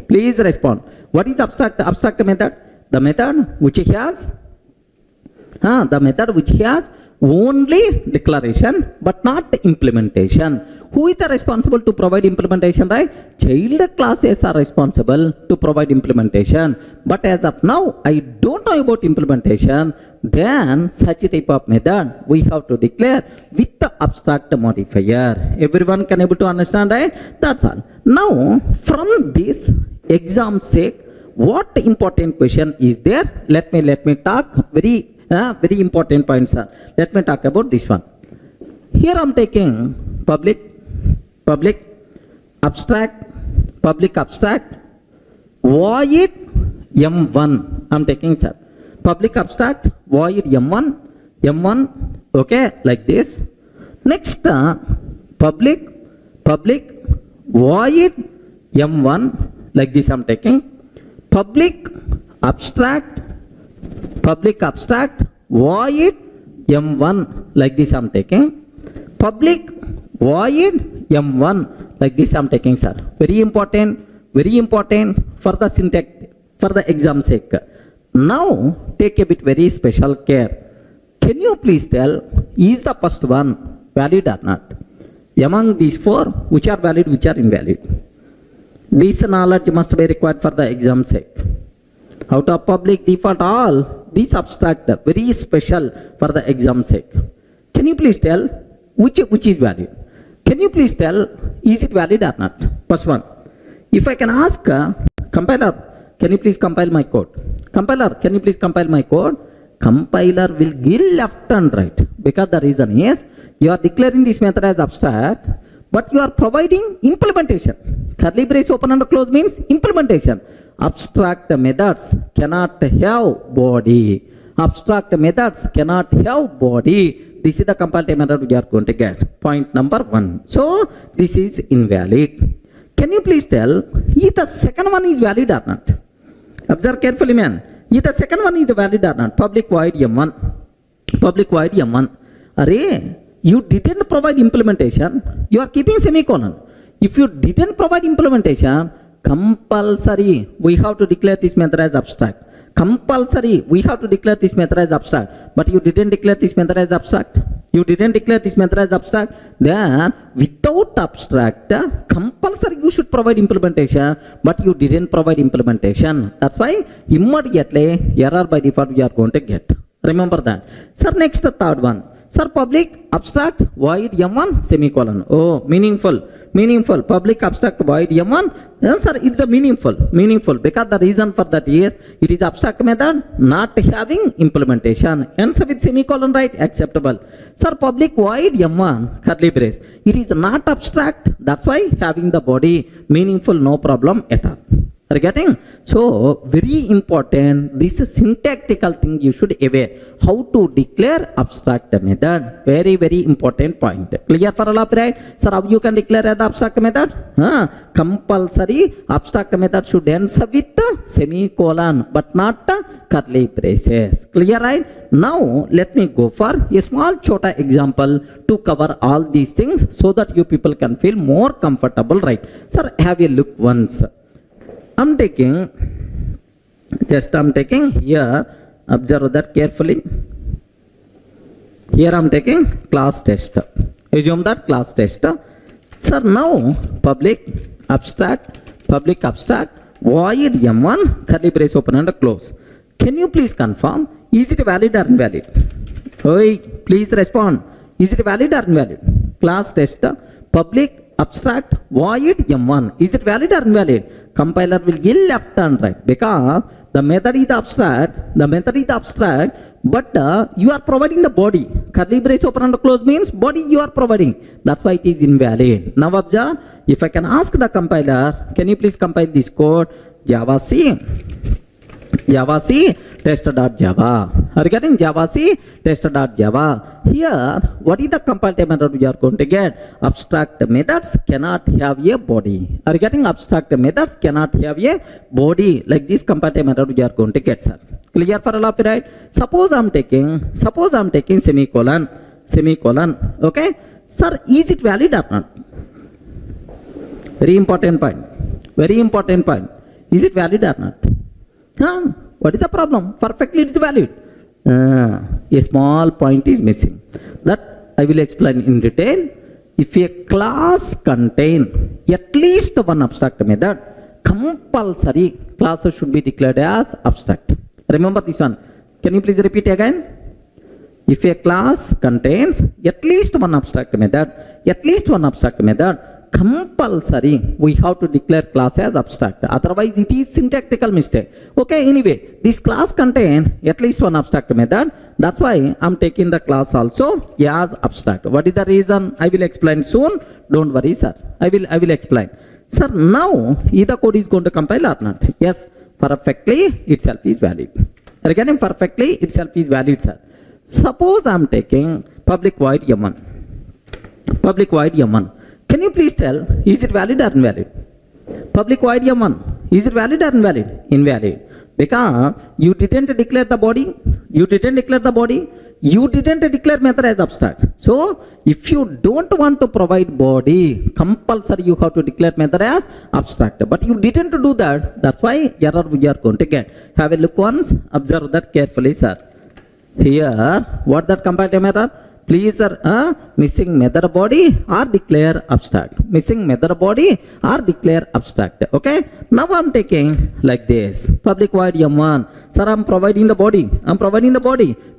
Please respond. What is abstract? Abstract method? The method which has only declaration but not implementation. Who is the responsible to provide implementation, right? Child classes are responsible to provide implementation. But as of now, I don't know about implementation. Then such a type of method we have to declare with the abstract modifier. Everyone can able to understand, right? That's all. Now, from this exam sake, what important question is there? Let me talk very important points, sir. Let me talk about this one. Here I am taking public abstract, void M1. I am taking, sir. Public abstract, void M1, Okay, like this. Next, public void m1, like this I'm taking. Public abstract void m1, like this I'm taking. Public void m1, like this I'm taking, sir. Very important for the syntax, for the exam sake. Now take a bit very special care. Can you please tell, is the first one valid or not? Among these four, which are valid, which are invalid? This knowledge must be required for the exam sake. Out of public, default, all these abstract, very special for the exam sake. Can you please tell which is valid? Can you please tell, is it valid or not? First one. If I can ask compiler, can you please compile my code? Compiler, can you please compile my code? Compiler will give left and right, because the reason is you are declaring this method as abstract, but you are providing implementation. Curly brace open and close means implementation. Abstract methods cannot have body. Abstract methods cannot have body. This is the compiled method we are going to get. Point number 1. So this is invalid. Can you please tell if the second one is valid or not? Observe carefully, man. If the second one is valid or not? Public void m1. Public void m1. Array, you didn't provide implementation. You are keeping semicolon. If you didn't provide implementation, compulsory we have to declare this method as abstract. Compulsory we have to declare this method as abstract. But you didn't declare this method as abstract. You didn't declare this method as abstract. Then without abstract, compulsory you should provide implementation, but you didn't provide implementation. That's why immediately error by default we are going to get. Remember that. Sir, next the third one. Sir, public abstract void m1 semicolon. Oh, meaningful. Public abstract void m1. Yes, sir, it's the meaningful, because the reason for that is it is abstract method not having implementation. Ends with semicolon, right? Acceptable. Sir, public void m1 curly brace. It is not abstract. That's why having the body meaningful, no problem at all. Are you getting? So very important, this syntactical thing you should aware. How to declare abstract method. Very important point. Clear for all of you, right? Sir, how you can declare as abstract method? Compulsory abstract method should end with semicolon, but not curly braces. Clear, right? Now let me go for a small chota example to cover all these things so that you people can feel more comfortable, right? Sir, have a look once. I'm taking here, observe that carefully. Here I'm taking class test. Assume that class test. Sir, now public abstract void m1 curly brace open and close. Can you please confirm, is it valid or invalid? Oi, please respond. Is it valid or invalid? Class test public abstract void m1. Is it valid or invalid? Compiler will give left and right, because the method is abstract, but you are providing the body. Curly brace open and close means body you are providing. That's why it is invalid. Now observe, if I can ask the compiler, can you please compile this code? Java C test.java. Are you getting? Java C test.java. Here, what is the compiled method we are going to get? Abstract methods cannot have a body. Are you getting? Abstract methods cannot have a body. Like this compiled method we are going to get, sir. Clear for all of you, right? Suppose I'm taking semicolon. Okay? Sir, is it valid or not? Very important point. Is it valid or not? What is the problem? Perfectly it is valid. A small point is missing. That I will explain in detail. If a class contain at least one abstract method, compulsory classes should be declared as abstract. Remember this one. Can you please repeat again? If a class contains at least one abstract method, compulsory we have to declare class as abstract. Otherwise it is syntactical mistake. Okay, anyway, this class contain at least one abstract method. That's why I'm taking the class also as abstract. What is the reason? I will explain soon. Don't worry, sir. I will explain. Sir, now either code is going to compile or not? Yes, perfectly itself is valid. Again, perfectly itself is valid, sir. Suppose I'm taking public void m1. Public void m1. Can you please tell, is it valid or invalid? Public void m1, is it valid or invalid? Invalid. Because you didn't declare the body, you didn't declare method as abstract. So if you don't want to provide body, compulsory you have to declare method as abstract. But you didn't do that, that's why error we are going to get. Have a look once, observe that carefully, sir. Here, what that comparative error? Please, sir, missing method body or declare abstract. Missing method body or declare abstract. Okay. Now I'm taking like this. Public void m1. Sir, I'm providing the body.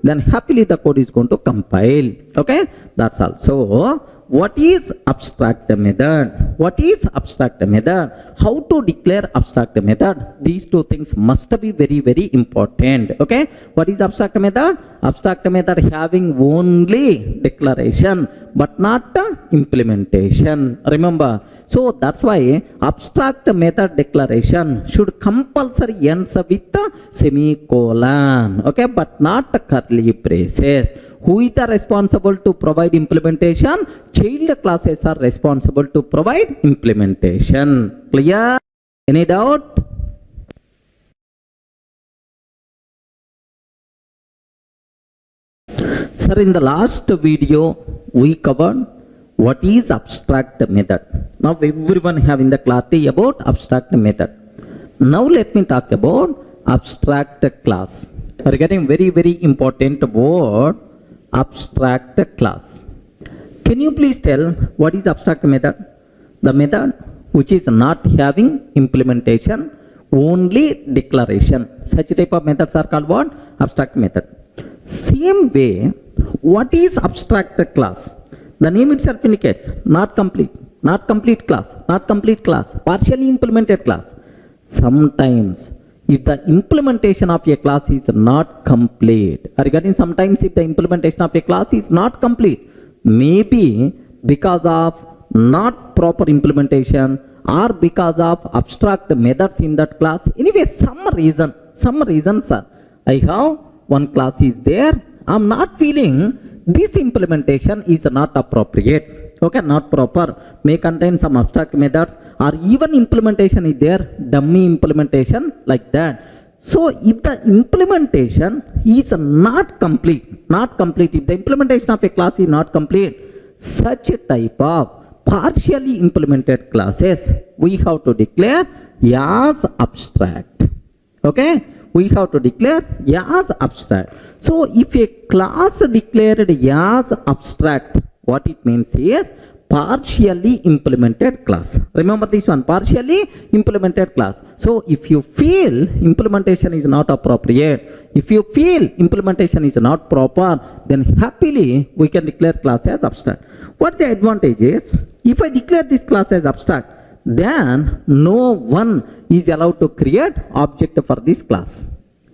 Then happily the code is going to compile. Okay. That's all. So what is abstract method? What is abstract method? How to declare abstract method? These two things must be very, very important. Okay. What is abstract method? Abstract method having only declaration but not implementation. Remember. So that's why abstract method declaration should compulsory ends with semicolon. Okay. But not curly braces. Who is responsible to provide implementation? Child classes are responsible to provide implementation. Clear? Any doubt? Sir, in the last video, we covered what is abstract method. Now everyone having the clarity about abstract method. Now let me talk about abstract class. We are getting very, very important word. Abstract class. Can you please tell what is abstract method? The method which is not having implementation, only declaration. Such type of methods are called what? Abstract method. Same way, what is abstract class? The name itself indicates not complete class, partially implemented class. Sometimes if the implementation of a class is not complete, regarding sometimes if the implementation of a class is not complete, maybe because of not proper implementation or because of abstract methods in that class, anyway some reason sir, I have one class is there, I'm not feeling this implementation is not appropriate. Okay, not proper, may contain some abstract methods or even implementation is there, dummy implementation like that. So if the implementation is not complete, if the implementation of a class is not complete, such a type of partially implemented classes we have to declare as abstract. Okay, we have to declare as abstract. So if a class declared as abstract, what it means is partially implemented class. Remember this one, partially implemented class. So if you feel implementation is not appropriate, if you feel implementation is not proper, then happily we can declare class as abstract. What the advantage is, if I declare this class as abstract, then no one is allowed to create object for this class.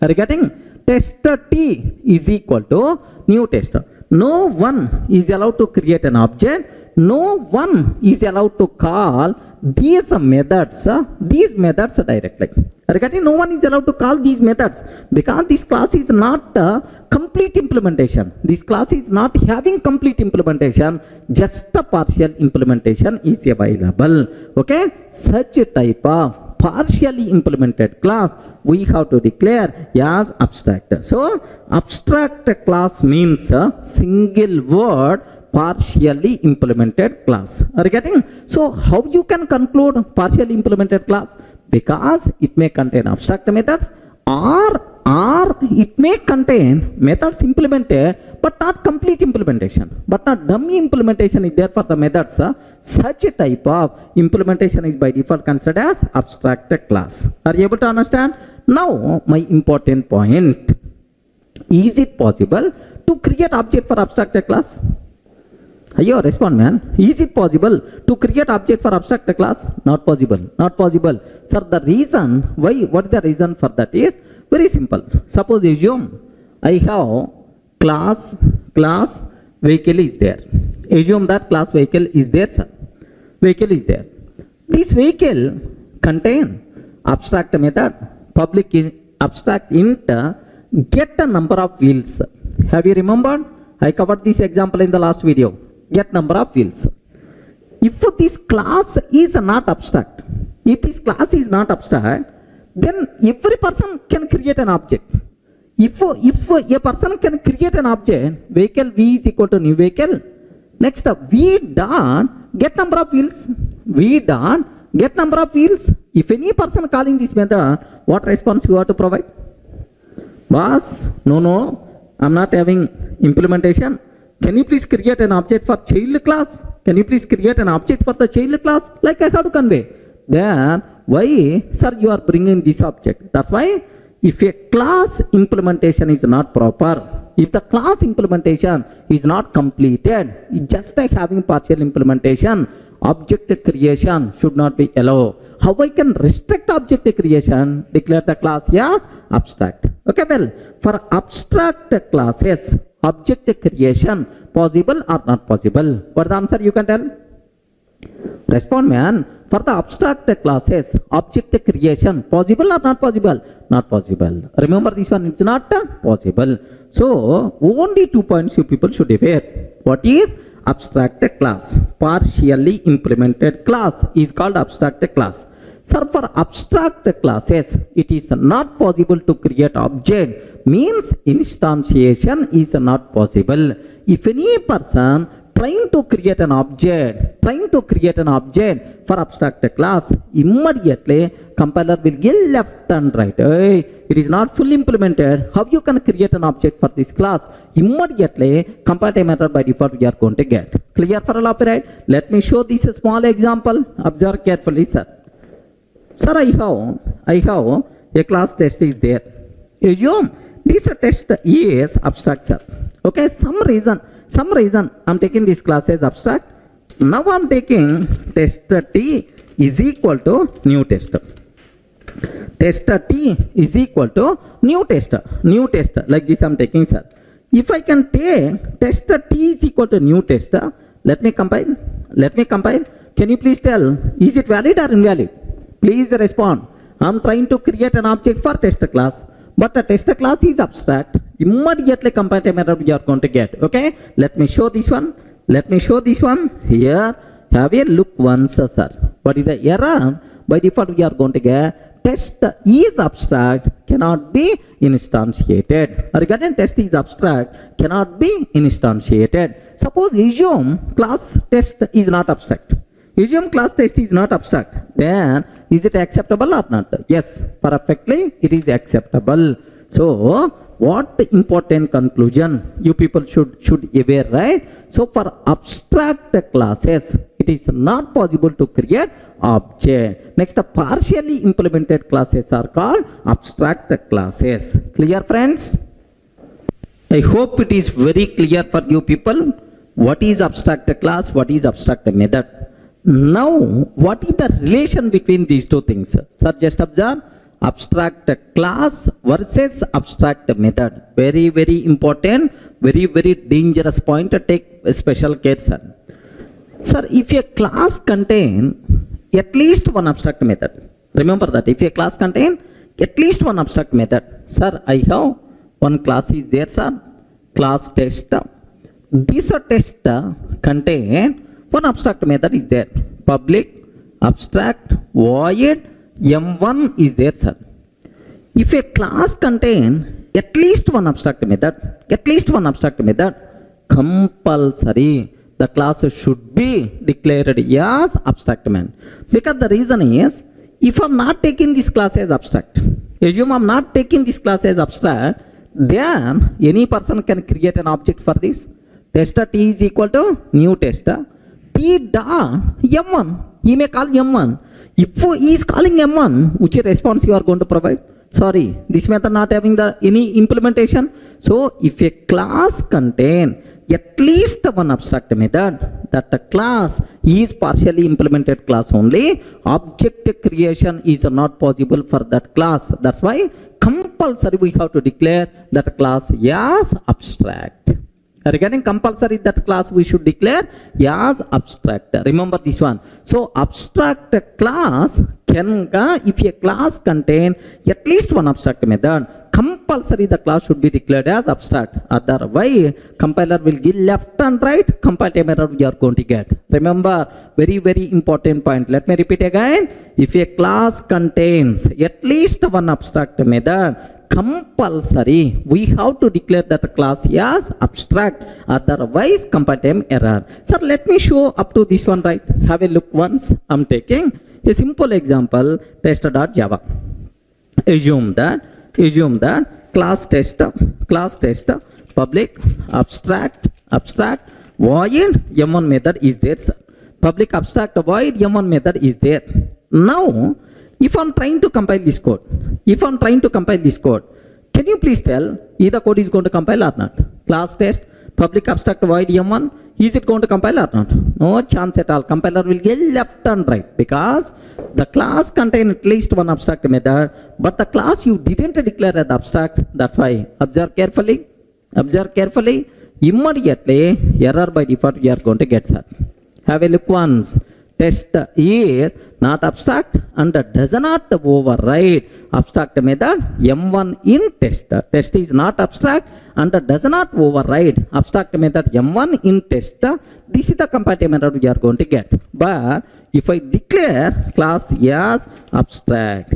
Are you getting? Tester T is equal to new tester. No one is allowed to create an object. No one is allowed to call these methods directly. No one is allowed to call these methods because this class is not complete implementation. This class is not having complete implementation. Just a partial implementation is available. Okay, such a type of partially implemented class we have to declare as abstract. So abstract class means a single word partially implemented class. Are you getting? So how you can conclude partially implemented class? Because it may contain abstract methods or it may contain methods implemented but not complete implementation, but not dummy implementation is there for the methods. Such a type of implementation is by default considered as abstract class. Are you able to understand? Now my important point, is it possible to create object for abstract class? Ayo, respond man. Is it possible to create object for abstract class? Not possible. Not possible. Sir, the reason why, what is the reason for that is very simple. Suppose assume I have class vehicle is there. Assume that class vehicle is there, sir. Vehicle is there. This vehicle contain abstract method, public abstract int get a number of wheels. Have you remembered? I covered this example in the last video. Get number of fields. If this class is not abstract, if this class is not abstract, then every person can create an object. If a person can create an object, vehicle V is equal to new vehicle. Next, V dot get number of fields. V dot get number of fields. If any person calling this method, what response you have to provide? Boss, no, I'm not having implementation. Can you please create an object for child class? Can you please create an object for the child class? Like I have to convey. Then why, sir, you are bringing this object? That's why if a class implementation is not proper, if the class implementation is not completed, just like having partial implementation, object creation should not be allowed. How I can restrict object creation? Declare the class as abstract. Okay, well, for abstract classes, object creation possible or not possible? What the answer you can tell? Respond, man. For the abstract classes, object creation possible or not possible? Not possible. Remember this one, it's not possible. So only 2 points you people should aware. What is abstract class? Partially implemented class is called abstract class. Sir, for abstract classes, it is not possible to create object, means instantiation is not possible. If any person trying to create an object for abstract class, immediately compiler will get left and right. Hey, it is not fully implemented. How you can create an object for this class? Immediately compile method by default we are going to get. Clear for all of you, right? Let me show this small example. Observe carefully, sir. Sir, I have a class test is there. Assume this test is abstract, sir. Okay, some reason I'm taking this class as abstract. Now I'm taking test T is equal to new test. Test T is equal to new test. Like this I'm taking, sir. If I can take test T is equal to new test, let me compile. Can you please tell, is it valid or invalid? Please respond. I'm trying to create an object for test class, but the test class is abstract. Immediately compile method you are going to get. Okay, let me show this one. Here, have a look once, sir. What is the error? By default we are going to get test is abstract, cannot be instantiated. Regarding test is abstract, cannot be instantiated. Suppose assume class test is not abstract. Assume class test is not abstract. Then is it acceptable or not? Yes, perfectly it is acceptable. So what important conclusion you people should aware, right? So for abstract classes, it is not possible to create object. Next, partially implemented classes are called abstract classes. Clear, friends? I hope it is very clear for you people. What is abstract class? What is abstract method? Now, what is the relation between these two things? Sir, just observe. Abstract class versus abstract method. Very, very important, very, very dangerous point. Take special care, sir. Sir, if a class contain at least one abstract method, remember that if a class contain at least one abstract method, sir, I have one class is there, sir, class test. This test contain one abstract method is there, public, abstract, void, M1 is there, sir. If a class contain at least one abstract method, compulsory the class should be declared as abstract method. Because the reason is, if I'm not taking this class as abstract, assume I'm not taking this class as abstract, then any person can create an object for this. Tester T is equal to new tester. T dot M1, he may call M1. If he is calling M1, which response you are going to provide? Sorry, this method not having any implementation. So if a class contain at least one abstract method, that the class is partially implemented class only, object creation is not possible for that class. That's why compulsory we have to declare that class as abstract. Regarding compulsory, that class we should declare as abstract. Remember this one. So abstract class can, if a class contain at least one abstract method, compulsory the class should be declared as abstract. Otherwise, compiler will give left and right, compile time error you are going to get. Remember, very, very important point. Let me repeat again. If a class contains at least one abstract method, compulsory, we have to declare that the class as abstract. Otherwise, compile time error. Sir, let me show up to this one, right? Have a look once. I'm taking a simple example, test.java. Assume that class test, public abstract void m1 method is there, sir. Public abstract void m1 method is there. Now, if I'm trying to compile this code, can you please tell either code is going to compile or not? Class test, public abstract void m1, is it going to compile or not? No chance at all. Compiler will get left and right because the class contains at least one abstract method, but the class you didn't declare as abstract. That's why. Observe carefully. Immediately, error by default you are going to get, sir. Have a look once. Test is not abstract and does not override abstract method m1 in test. Test is not abstract and does not override abstract method m1 in test. This is the compile method we are going to get. But if I declare class as abstract,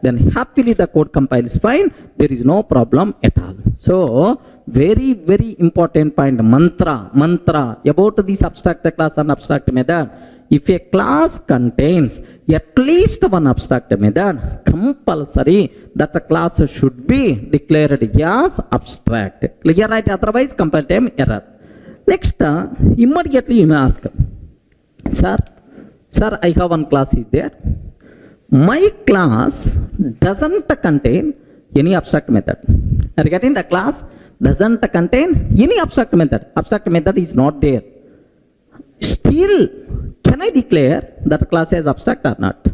then happily the code compiles fine. There is no problem at all. So, very, very important point, mantra about this abstract class and abstract method. If a class contains at least one abstract method, compulsory that the class should be declared as abstract. Clear, right? Otherwise, compile time error. Next, immediately you may ask, sir, I have one class is there. My class doesn't contain any abstract method. Are you getting? The class doesn't contain any abstract method. Abstract method is not there. Still, can I declare that the class is abstract or not?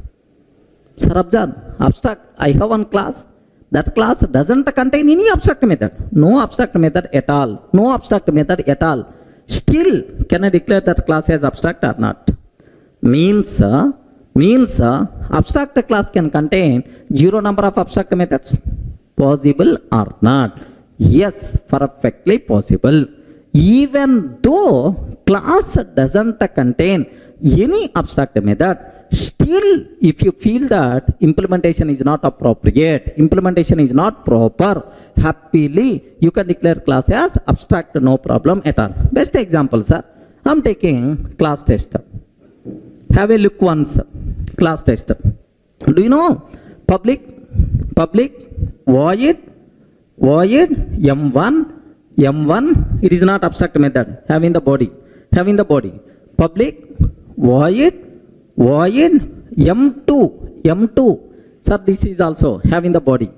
Sir, observe. Abstract. I have one class. That class doesn't contain any abstract method. No abstract method at all. Still, can I declare that class is abstract or not? Means abstract class can contain zero number of abstract methods. Possible or not? Yes, perfectly possible. Even though class doesn't contain any abstract method, still if you feel that implementation is not appropriate, implementation is not proper, happily you can declare class as abstract, no problem at all. Best example, sir, I'm taking class test. Have a look once. Class test. Do you know public void m1, it is not abstract method, having the body. Public void m2, sir, this is also having the body.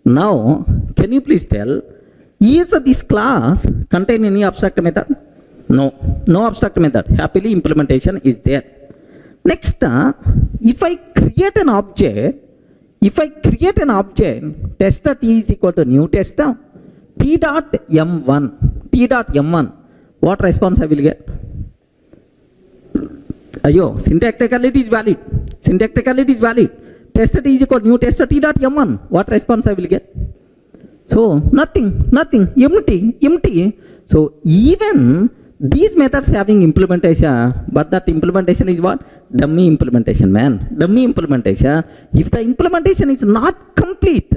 Now, can you please tell, is this class contain any abstract method? No abstract method. Happily implementation is there. Next, if I create an object, tester t is equal to new tester, t.m1, what response I will get? Syntactically it is valid. Tester t is equal to new tester t.m1, what response I will get? So, nothing, empty. So, even these methods having implementation, but that implementation is what? Dummy implementation, man. If the implementation is not complete,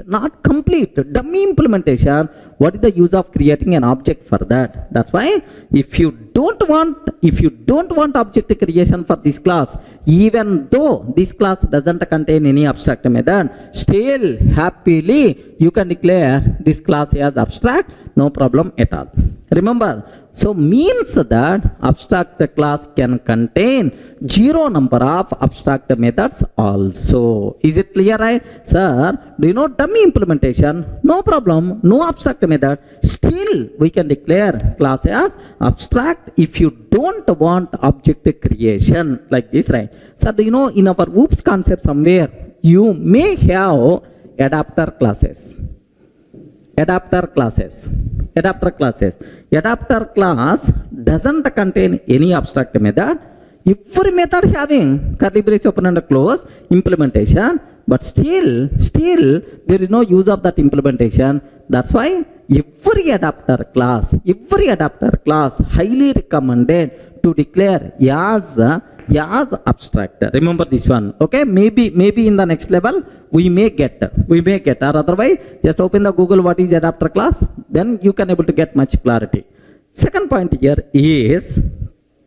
dummy implementation, what is the use of creating an object for that? That's why if you don't want object creation for this class, even though this class doesn't contain any abstract method, still happily you can declare this class as abstract, no problem at all. Remember, so means that abstract class can contain zero number of abstract methods also. Is it clear, right? Sir, do you know dummy implementation? No problem, no abstract method. Still, we can declare class as abstract if you don't want object creation like this, right? Sir, do you know in our OOPS concept somewhere, you may have adapter classes. Adapter class doesn't contain any abstract method. Every method having curly brace open and close implementation, but still there is no use of that implementation. That's why every adapter class highly recommended to declare as abstract. Remember this one, okay? Maybe in the next level we may get, or otherwise just open the Google what is adapter class, then you can able to get much clarity. Second point here is,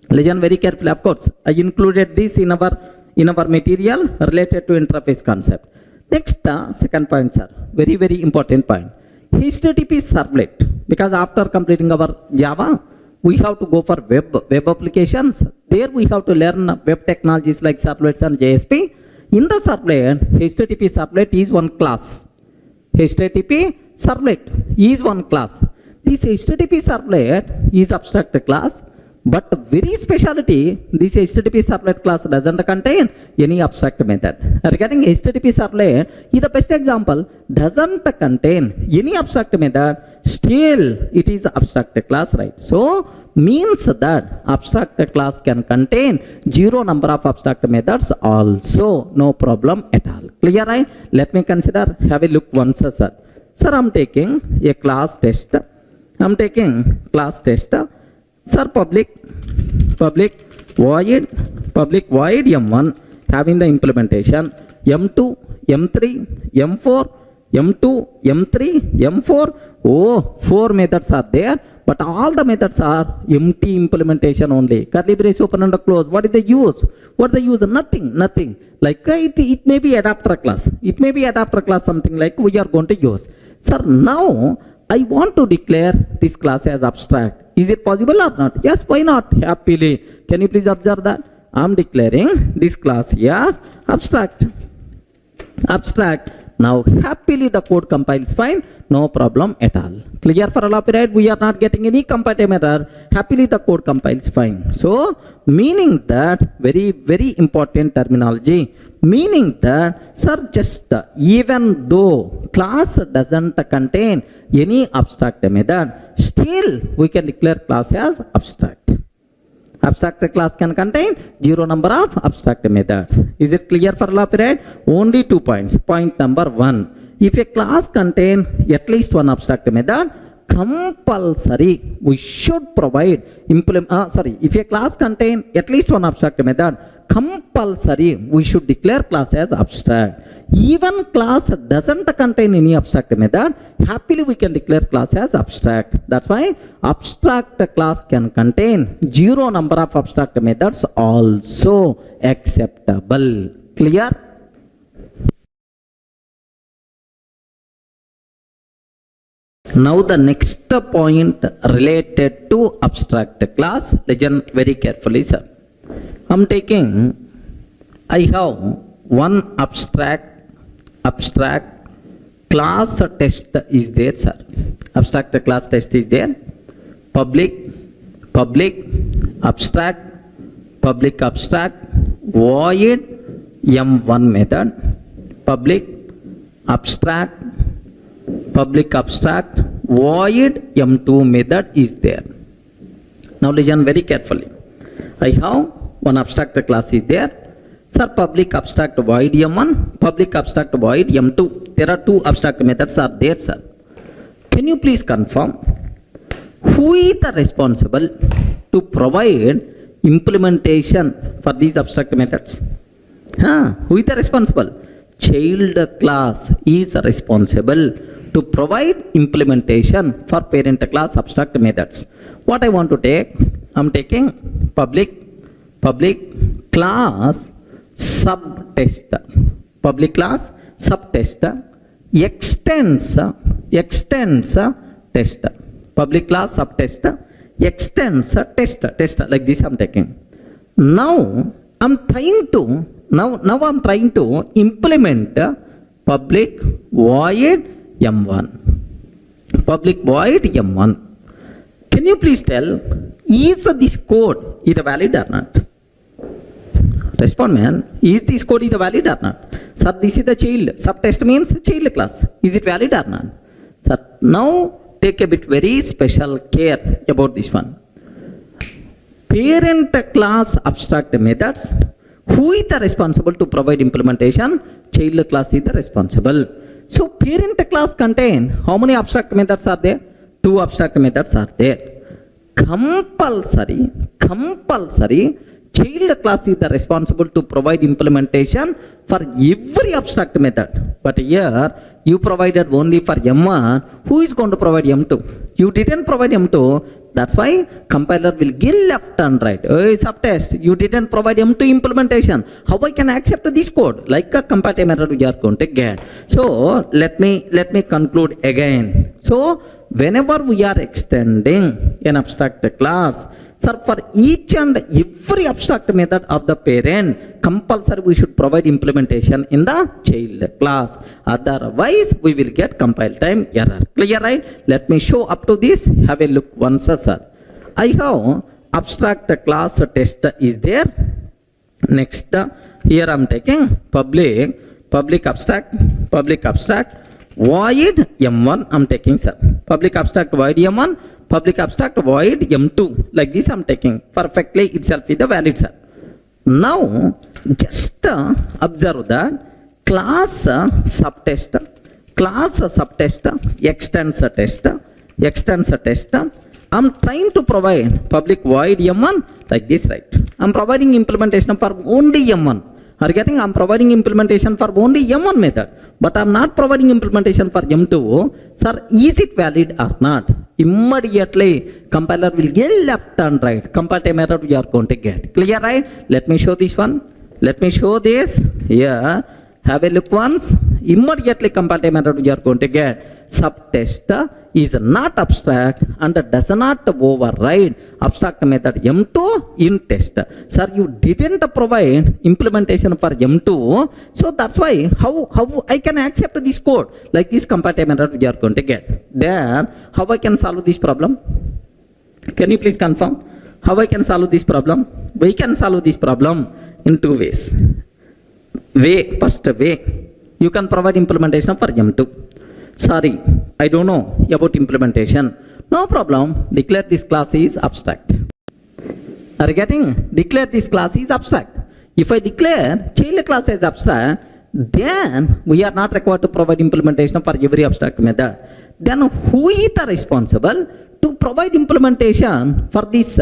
listen very carefully. Of course, I included this in our material related to interface concept. Next, second point, sir, very important point. HTTP servlet, because after completing our Java, we have to go for web applications. There we have to learn web technologies like servlets and JSP. In the servlet, HTTP servlet is one class. HTTP servlet is one class. This HTTP servlet is abstract class, but very specialty, this HTTP servlet class doesn't contain any abstract method. Regarding HTTP servlet is the best example, doesn't contain any abstract method, still it is abstract class, right? So means that abstract class can contain zero number of abstract methods also, no problem at all. Clear, right? Let me consider, have a look once, sir. Sir, I'm taking a class test. Sir, public void m1 having the implementation m2, m3, m4, m2, m3, m4. Oh, 4 methods are there, but all the methods are empty implementation only. Curly brace open and close. What is the use? Nothing. Like it may be adapter class. It may be adapter class, something like we are going to use. Sir, now I want to declare this class as abstract. Is it possible or not? Yes, why not? Happily. Can you please observe that? I am declaring this class as abstract. Now, happily the code compiles fine, no problem at all. Clear for all of it, right? We are not getting any compile error. Happily the code compiles fine. So, meaning that, very important terminology, meaning that, sir, just even though class doesn't contain any abstract method, still we can declare class as abstract. Abstract class can contain zero number of abstract methods. Is it clear for all of it, right? Only 2 points. Point number 1. If a class contain at least one abstract method, compulsory we should provide if a class contain at least one abstract method, compulsory we should declare class as abstract. Even class doesn't contain any abstract method, happily we can declare class as abstract. That's why abstract class can contain zero number of abstract methods also acceptable. Clear? Now the next point related to abstract class, listen very carefully, sir. I have one abstract class test is there, sir. Abstract class test is there. Public abstract void m1 method. Public abstract void m2 method is there. Now listen very carefully. I have one abstract class is there. Sir, public abstract void m1, public abstract void m2. There are two abstract methods are there, sir. Can you please confirm who is the responsible to provide implementation for these abstract methods? Who is the responsible? Child class is responsible to provide implementation for parent class abstract methods. What I want to take, I'm taking public class subtest. Public class subtest extends test. Public class subtest extends test. Like this I'm taking. Now I'm trying to implement public void m1. Public void m1. Can you please tell, is this code either valid or not? Respond, man. Is this code either valid or not? Sir, this is the child. Subtest means child class. Is it valid or not? Sir, now take a bit very special care about this one. Parent class abstract methods Who is the responsible to provide implementation? Child class is the responsible. So parent class contain how many abstract methods are there? 2 abstract methods are there. Compulsory child class is the responsible to provide implementation for every abstract method. But here you provided only for M1. Who is going to provide M2? You didn't provide M2. That's why compiler will give left and right. Oh, subtest, you didn't provide M2 implementation. How I can accept this code? Like a compile method we are going to get. So let me conclude again. So whenever we are extending an abstract class, sir, for each and every abstract method of the parent, compulsory we should provide implementation in the child class. Otherwise, we will get compile time error. Clear, right? Let me show up to this. Have a look once, sir. I have abstract class test is there. Next, here I am taking public abstract, void M1 I am taking, sir. Public abstract void M1, public abstract void M2. Like this I am taking. Perfectly itself is the valid, sir. Now, just observe that class subtest, extends test. I am trying to provide public void M1 like this, right? I am providing implementation for only M1. Are you getting? I am providing implementation for only M1 method, but I am not providing implementation for M2. Sir, is it valid or not? Immediately compiler will get left and right. Compile time error we are going to get. Clear, right? Let me show this one. Let me show this here. Have a look once. Immediately compile time error we are going to get. Subtest is not abstract and does not override abstract method M2 in test. Sir, you didn't provide implementation for M2, so that's why how I can accept this code like this compile time error we are going to get. Then how I can solve this problem? Can you please confirm how I can solve this problem? We can solve this problem in 2 ways. First way, you can provide implementation for M2. Sorry, I don't know about implementation. No problem. Declare this class is abstract. Are you getting? Declare this class is abstract. If I declare child class as abstract, then we are not required to provide implementation for every abstract method. Then who is the responsible to provide implementation for this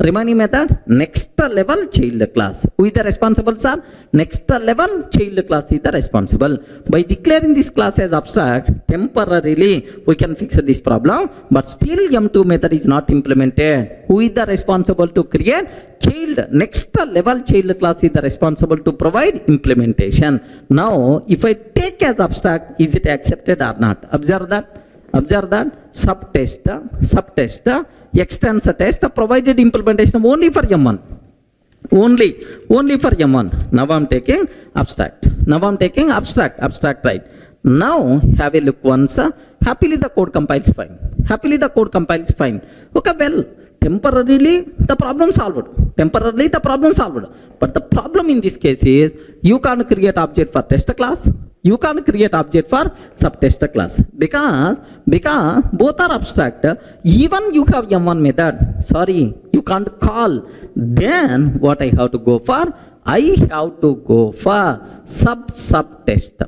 remaining method? Next level child class. Who is the responsible, sir? Next level child class is the responsible. By declaring this class as abstract, temporarily we can fix this problem, but still M2 method is not implemented. Who is the responsible to create? Child. Next level child class is the responsible to provide implementation. Now, if I take as abstract, is it accepted or not? Observe that. Subtest, extends test, provided implementation only for M1. Only for M1. Now I am taking abstract. Abstract, right? Now have a look once. Happily the code compiles fine. Okay, well, temporarily the problem solved. But the problem in this case is you can't create object for test class. You can't create object for subtest class because both are abstract. Even you have M1 method. Sorry, you can't call. Then what I have to go for? I have to go for subtest.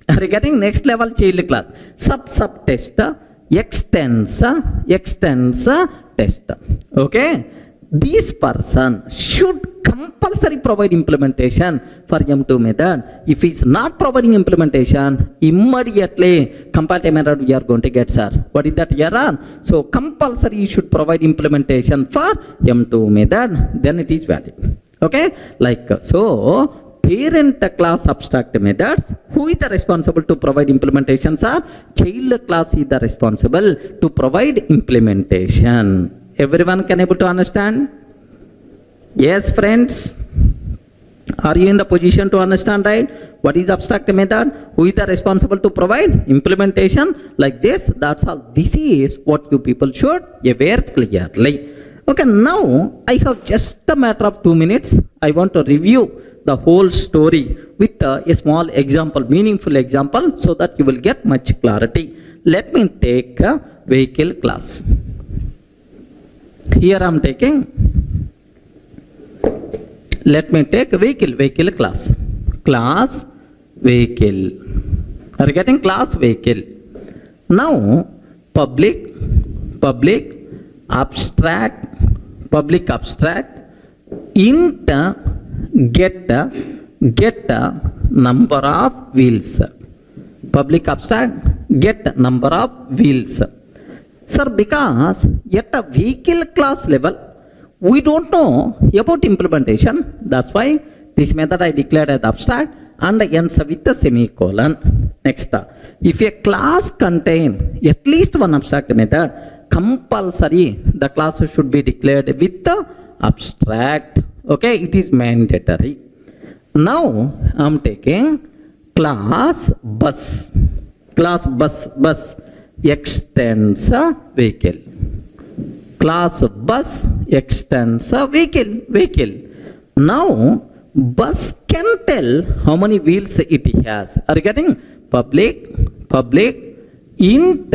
Are you getting? Next level child class. Subtest extends test. Okay. This person should compulsory provide implementation for M2 method. If he is not providing implementation, immediately compile time error we are going to get, sir. What is that error? So compulsory you should provide implementation for M2 method, then it is valid. Okay, like so. Parent class abstract methods, who is the responsible to provide implementation, sir? Child class is the responsible to provide implementation. Everyone can able to understand? Yes, friends. Are you in the position to understand, right? What is abstract method? Who is the responsible to provide implementation? Like this, that's all. This is what you people should aware clearly. Okay, now I have just a matter of 2 minutes. I want to review the whole story with a small example, meaningful example, so that you will get much clarity. Let me take a vehicle class. Here I am taking, let me take vehicle class vehicle. Are you getting? Class vehicle. Now public abstract int get number of wheels. Public abstract get number of wheels. Sir, because at a vehicle class level we don't know about implementation, that's why this method I declared as abstract and ends with a semicolon. Next, if a class contain at least one abstract method, compulsory the class should be declared with the abstract. Okay, it is mandatory. Now I am taking class bus extends a vehicle. Class bus extends a vehicle. Now bus can tell how many wheels it has. Are you getting? Public int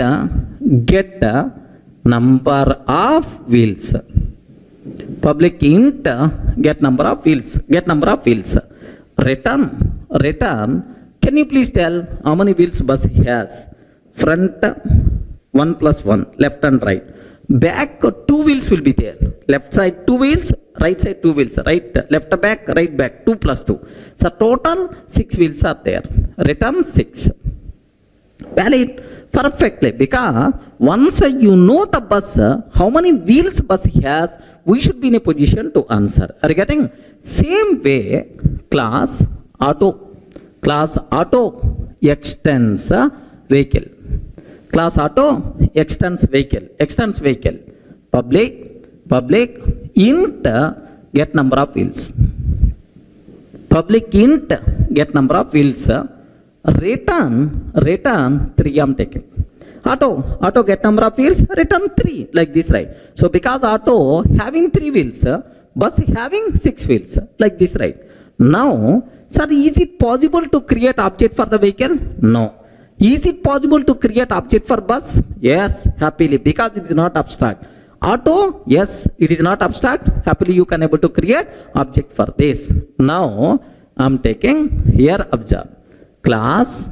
get number of wheels. Public int get number of wheels. Return. Can you please tell how many wheels bus has? Front 1 plus 1, left and right. Back 2 wheels will be there. Left side 2 wheels, right side 2 wheels. Left back, right back, 2 plus 2. So total 6 wheels are there. Return 6. Valid perfectly, because once you know the bus, how many wheels bus has, we should be in a position to answer. Are you getting? Same way, class auto extends a vehicle. Class auto extends vehicle. Public int get number of wheels. Public int get number of wheels. Return 3 I'm taking. Auto get number of wheels, return 3, like this, right? So because auto having 3 wheels, bus having 6 wheels, like this, right? Now, sir, is it possible to create object for the vehicle? No. Is it possible to create object for bus? Yes, happily, because it is not abstract. Auto, yes, it is not abstract. Happily, you can able to create object for this. Now, I am taking here, observe. Class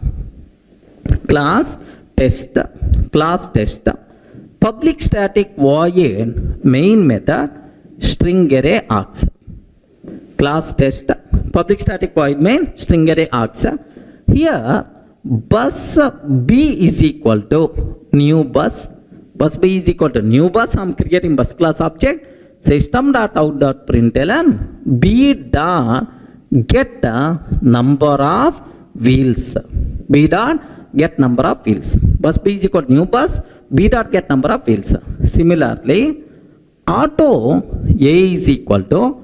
test. Public static void main method string array args. Class test. Public static void main string array args. Here, bus B is equal to new bus. Bus B is equal to new bus. I am creating bus class object. System.out.println B dot get number of wheels. B dot get number of wheels. Bus B is equal to new bus. B dot get number of wheels. Similarly, auto A is equal to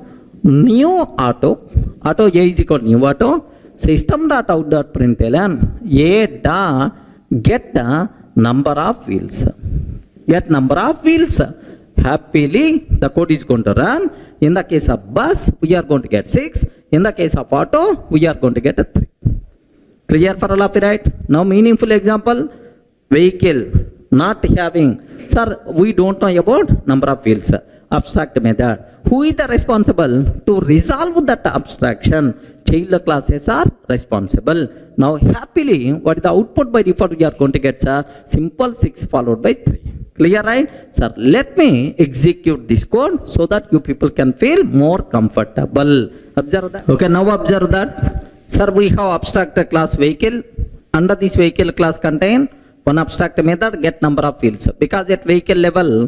new auto. Auto A is equal to new auto. System.out.println A dot get number of wheels. Get number of wheels. Happily, the code is going to run. In the case of bus, we are going to get 6. In the case of auto, we are going to get a 3. Clear for all of you, right? Now, meaningful example, vehicle not having. Sir, we don't know about number of wheels. Abstract method. Who is the responsible to resolve that abstraction? Child classes are responsible. Now, happily, what is the output by default we are going to get, sir? Simple 6 followed by 3. Clear, right? Sir, let me execute this code so that you people can feel more comfortable. Observe that. Okay, now observe that. Sir, we have abstract class vehicle. Under this vehicle class contain one abstract method get number of wheels. Because at vehicle level,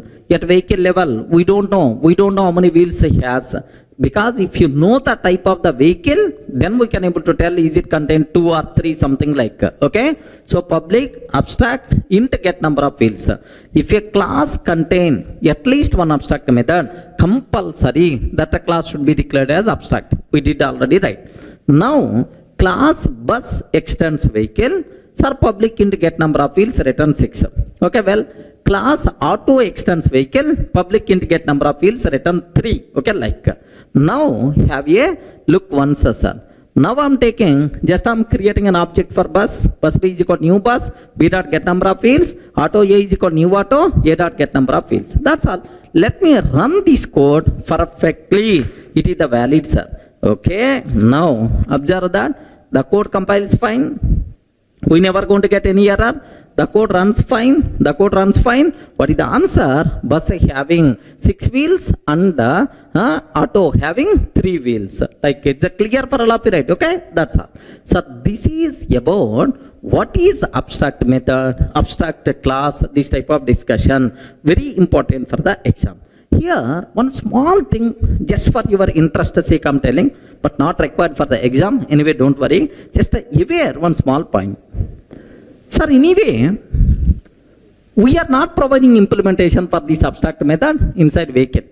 we don't know how many wheels it has. Because if you know the type of the vehicle, then we can able to tell is it contain 2 or 3, something like. Okay. So public abstract int get number of wheels. If a class contain at least one abstract method, compulsory that a class should be declared as abstract. We did already, right? Now class bus extends vehicle. Sir, public int get number of wheels, return 6. Okay, well, class auto extends vehicle, public int get number of wheels, return 3. Okay, like. Now have a look once, sir. Now I'm taking, just I'm creating an object for bus. Bus B is equal to new bus, B dot get number of wheels, auto A is equal to new auto, A dot get number of wheels. That's all. Let me run this code perfectly. It is the valid, sir. Okay, now observe that the code compiles fine. We never going to get any error. The code runs fine. The code runs fine. What is the answer? Bus having 6 wheels and auto having 3 wheels. Like it's a clear for all of you, right? Okay, that's all. So this is about what is abstract method, abstract class, this type of discussion. Very important for the exam. Here, one small thing, just for your interest sake I'm telling, but not required for the exam. Anyway, don't worry. Just aware one small point. Sir, anyway, we are not providing implementation for this abstract method inside vehicle.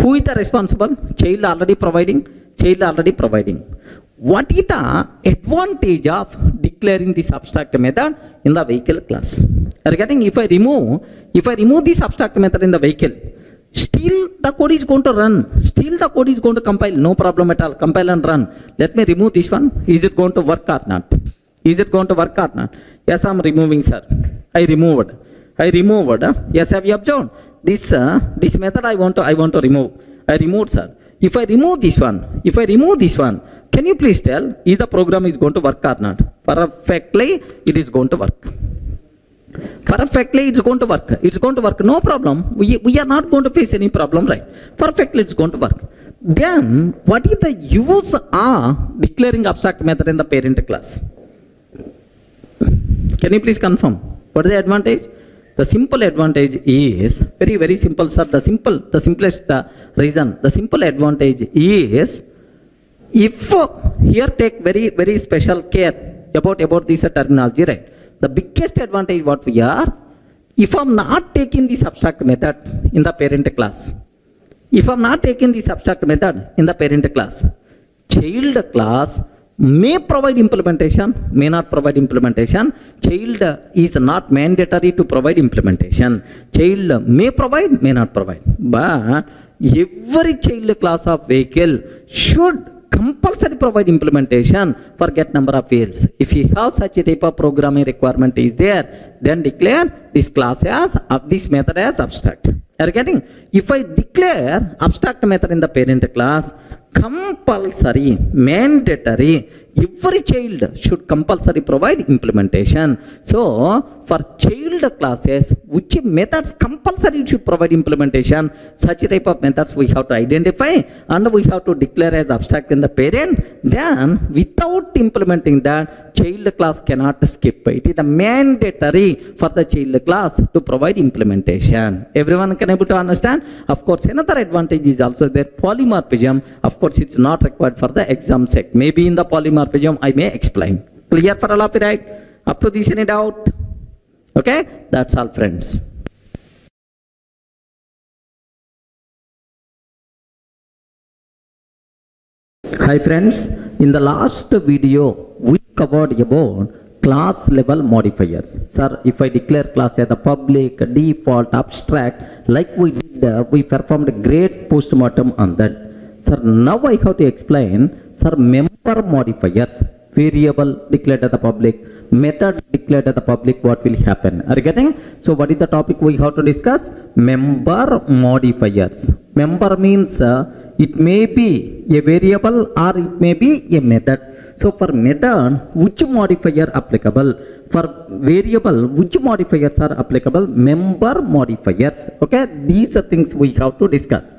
Who is the responsible? Child already providing. Child already providing. What is the advantage of declaring this abstract method in the vehicle class? Are you getting? If I remove this abstract method in the vehicle, still the code is going to run. Still the code is going to compile. No problem at all. Compile and run. Let me remove this one. Is it going to work or not? Is it going to work or not? Yes, I am removing, sir. I removed. Yes, have you observed? This method I want to remove. I removed, sir. If I remove this one, can you please tell if the program is going to work or not? Perfectly, it is going to work. Perfectly, it's going to work. It's going to work. No problem. We are not going to face any problem, right? Perfectly, it's going to work. Then, what is the use of declaring abstract method in the parent class? Can you please confirm? What is the advantage? The simple advantage is very, very simple, sir. The simplest reason. The simple advantage is, if here take very, very special care about this terminology, right? The biggest advantage what we are, if I'm not taking this abstract method in the parent class, child class may provide implementation, may not provide implementation. Child is not mandatory to provide implementation. Child may provide, may not provide. But every child class of vehicle should compulsory provide implementation for get number of fields. If you have such a type of programming requirement is there, then declare this class as this method as abstract. Are you getting? If I declare abstract method in the parent class, compulsory, mandatory, every child should compulsory provide implementation. So, for child classes, which methods compulsory should provide implementation, such type of methods we have to identify and we have to declare as abstract in the parent. Then, without implementing that, child class cannot skip. It is mandatory for the child class to provide implementation. Everyone can able to understand? Of course, another advantage is also there, polymorphism. Of course, it's not required for the exam sec. Maybe in the polymorphism, I may explain. Clear for all of you, right? Up to this, any doubt? Okay, that's all, friends. Hi friends, in the last video we covered about class level modifiers. Sir, if I declare class as a public, default, abstract, like we did, we performed a great postmortem on that. Sir, now I have to explain, sir, member modifiers, variable declared as the public, method declared as the public, what will happen? Are you getting? So what is the topic we have to discuss? Member modifiers. Member means it may be a variable or it may be a method. So for method, which modifier applicable? For variable, which modifiers are applicable? Member modifiers. Okay, these are things we have to discuss.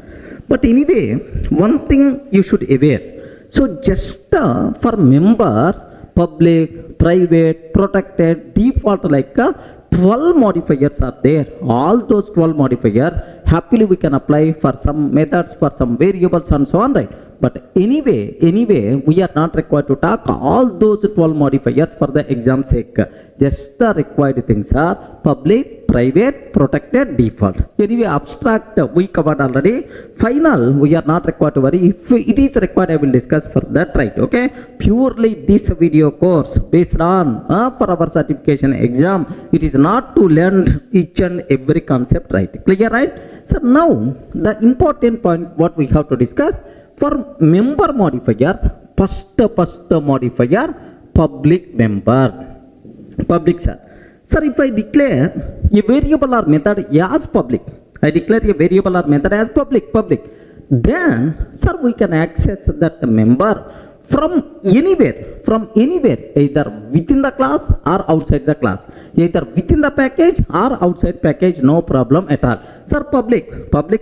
But anyway, one thing you should aware. So just for members, public, private, protected, default, like 12 modifiers are there. All those 12 modifiers, happily we can apply for some methods, for some variables and so on, right? But anyway, we are not required to talk all those 12 modifiers for the exam sake. Just the required things are public, private, protected, default. Anyway, abstract we covered already. Final, we are not required to worry. If it is required, I will discuss for that, right? Okay. Purely this video course based on for our certification exam, it is not to learn each and every concept, right? Clear, right? So now the important point what we have to discuss. For member modifiers, first modifier, public member. Public, sir. Sir, if I declare a variable or method as public, I declare a variable or method as public. then sir we can access that member from anywhere, either within the class or outside the class, either within the package or outside package, no problem at all. Sir, public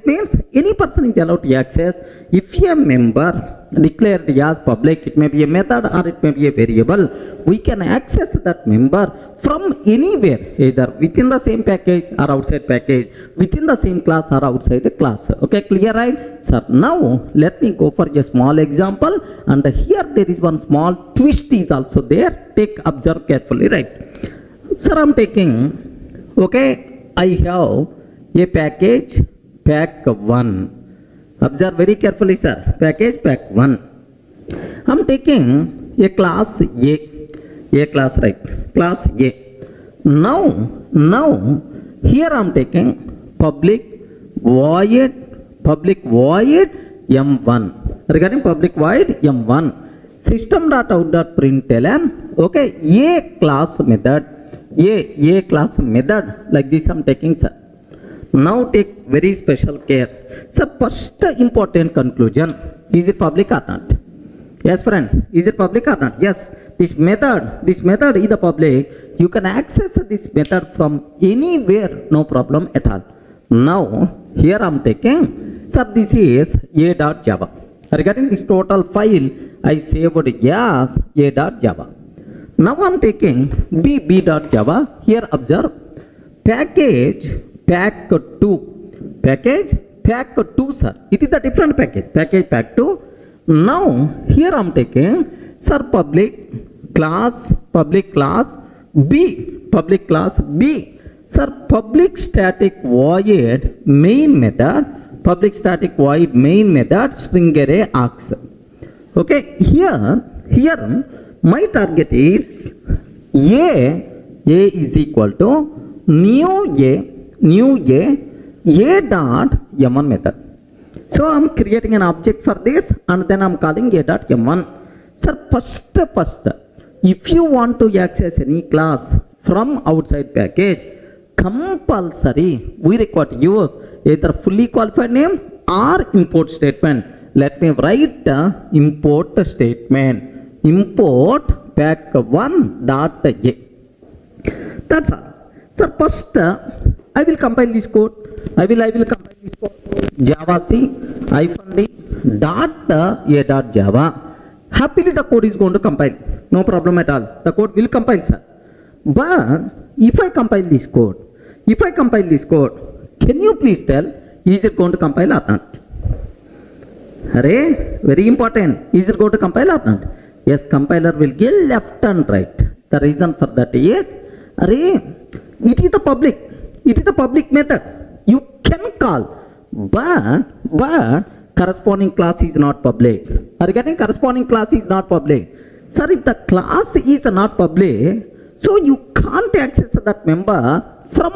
means any person is allowed to access. If a member declared as public, it may be a method or it may be a variable, we can access that member from anywhere, either within the same package or outside package, within the same class or outside the class. Okay, clear, right? Sir, now let me go for a small example, and here there is one small twist is also there. Observe carefully, right? Sir, I'm taking, okay, I have a package, pack 1. Observe very carefully, sir. Package, pack 1. I'm taking a class A class, right? Class A. Now, here I'm taking public void M1. Regarding public void M1, system.out.println, okay, A class method, like this I'm taking, sir. Now take very special care. Sir, first important conclusion, is it public or not? Yes, friends, is it public or not? Yes, this method is the public. You can access this method from anywhere, no problem at all. Now, here I'm taking, sir, this is a.java. Regarding this total file, I saved as a.java. Now I'm taking b.java. Here observe, package, pack 2, sir. It is a different package, pack 2. Now, here I'm taking, sir, public class B, sir, public static void main method, string array args. Okay, here my target is A is equal to new A dot M1 method. So I'm creating an object for this, and then I'm calling a.m1. Sir, first, if you want to access any class from outside package, compulsory we require to use either fully qualified name or import statement. Let me write the import statement. Import pack1 dot a. That's all. Sir, first I will compile this code. I will compile this code. Java C -d dot a dot Java. Happily the code is going to compile. No problem at all. The code will compile, sir. But if I compile this code, can you please tell, is it going to compile or not? Array, very important. Is it going to compile or not? Yes, compiler will give left and right. The reason for that is, array, it is the public method. You can call, but corresponding class is not public. Regarding corresponding class is not public. Sir, if the class is not public, so you can't access that member from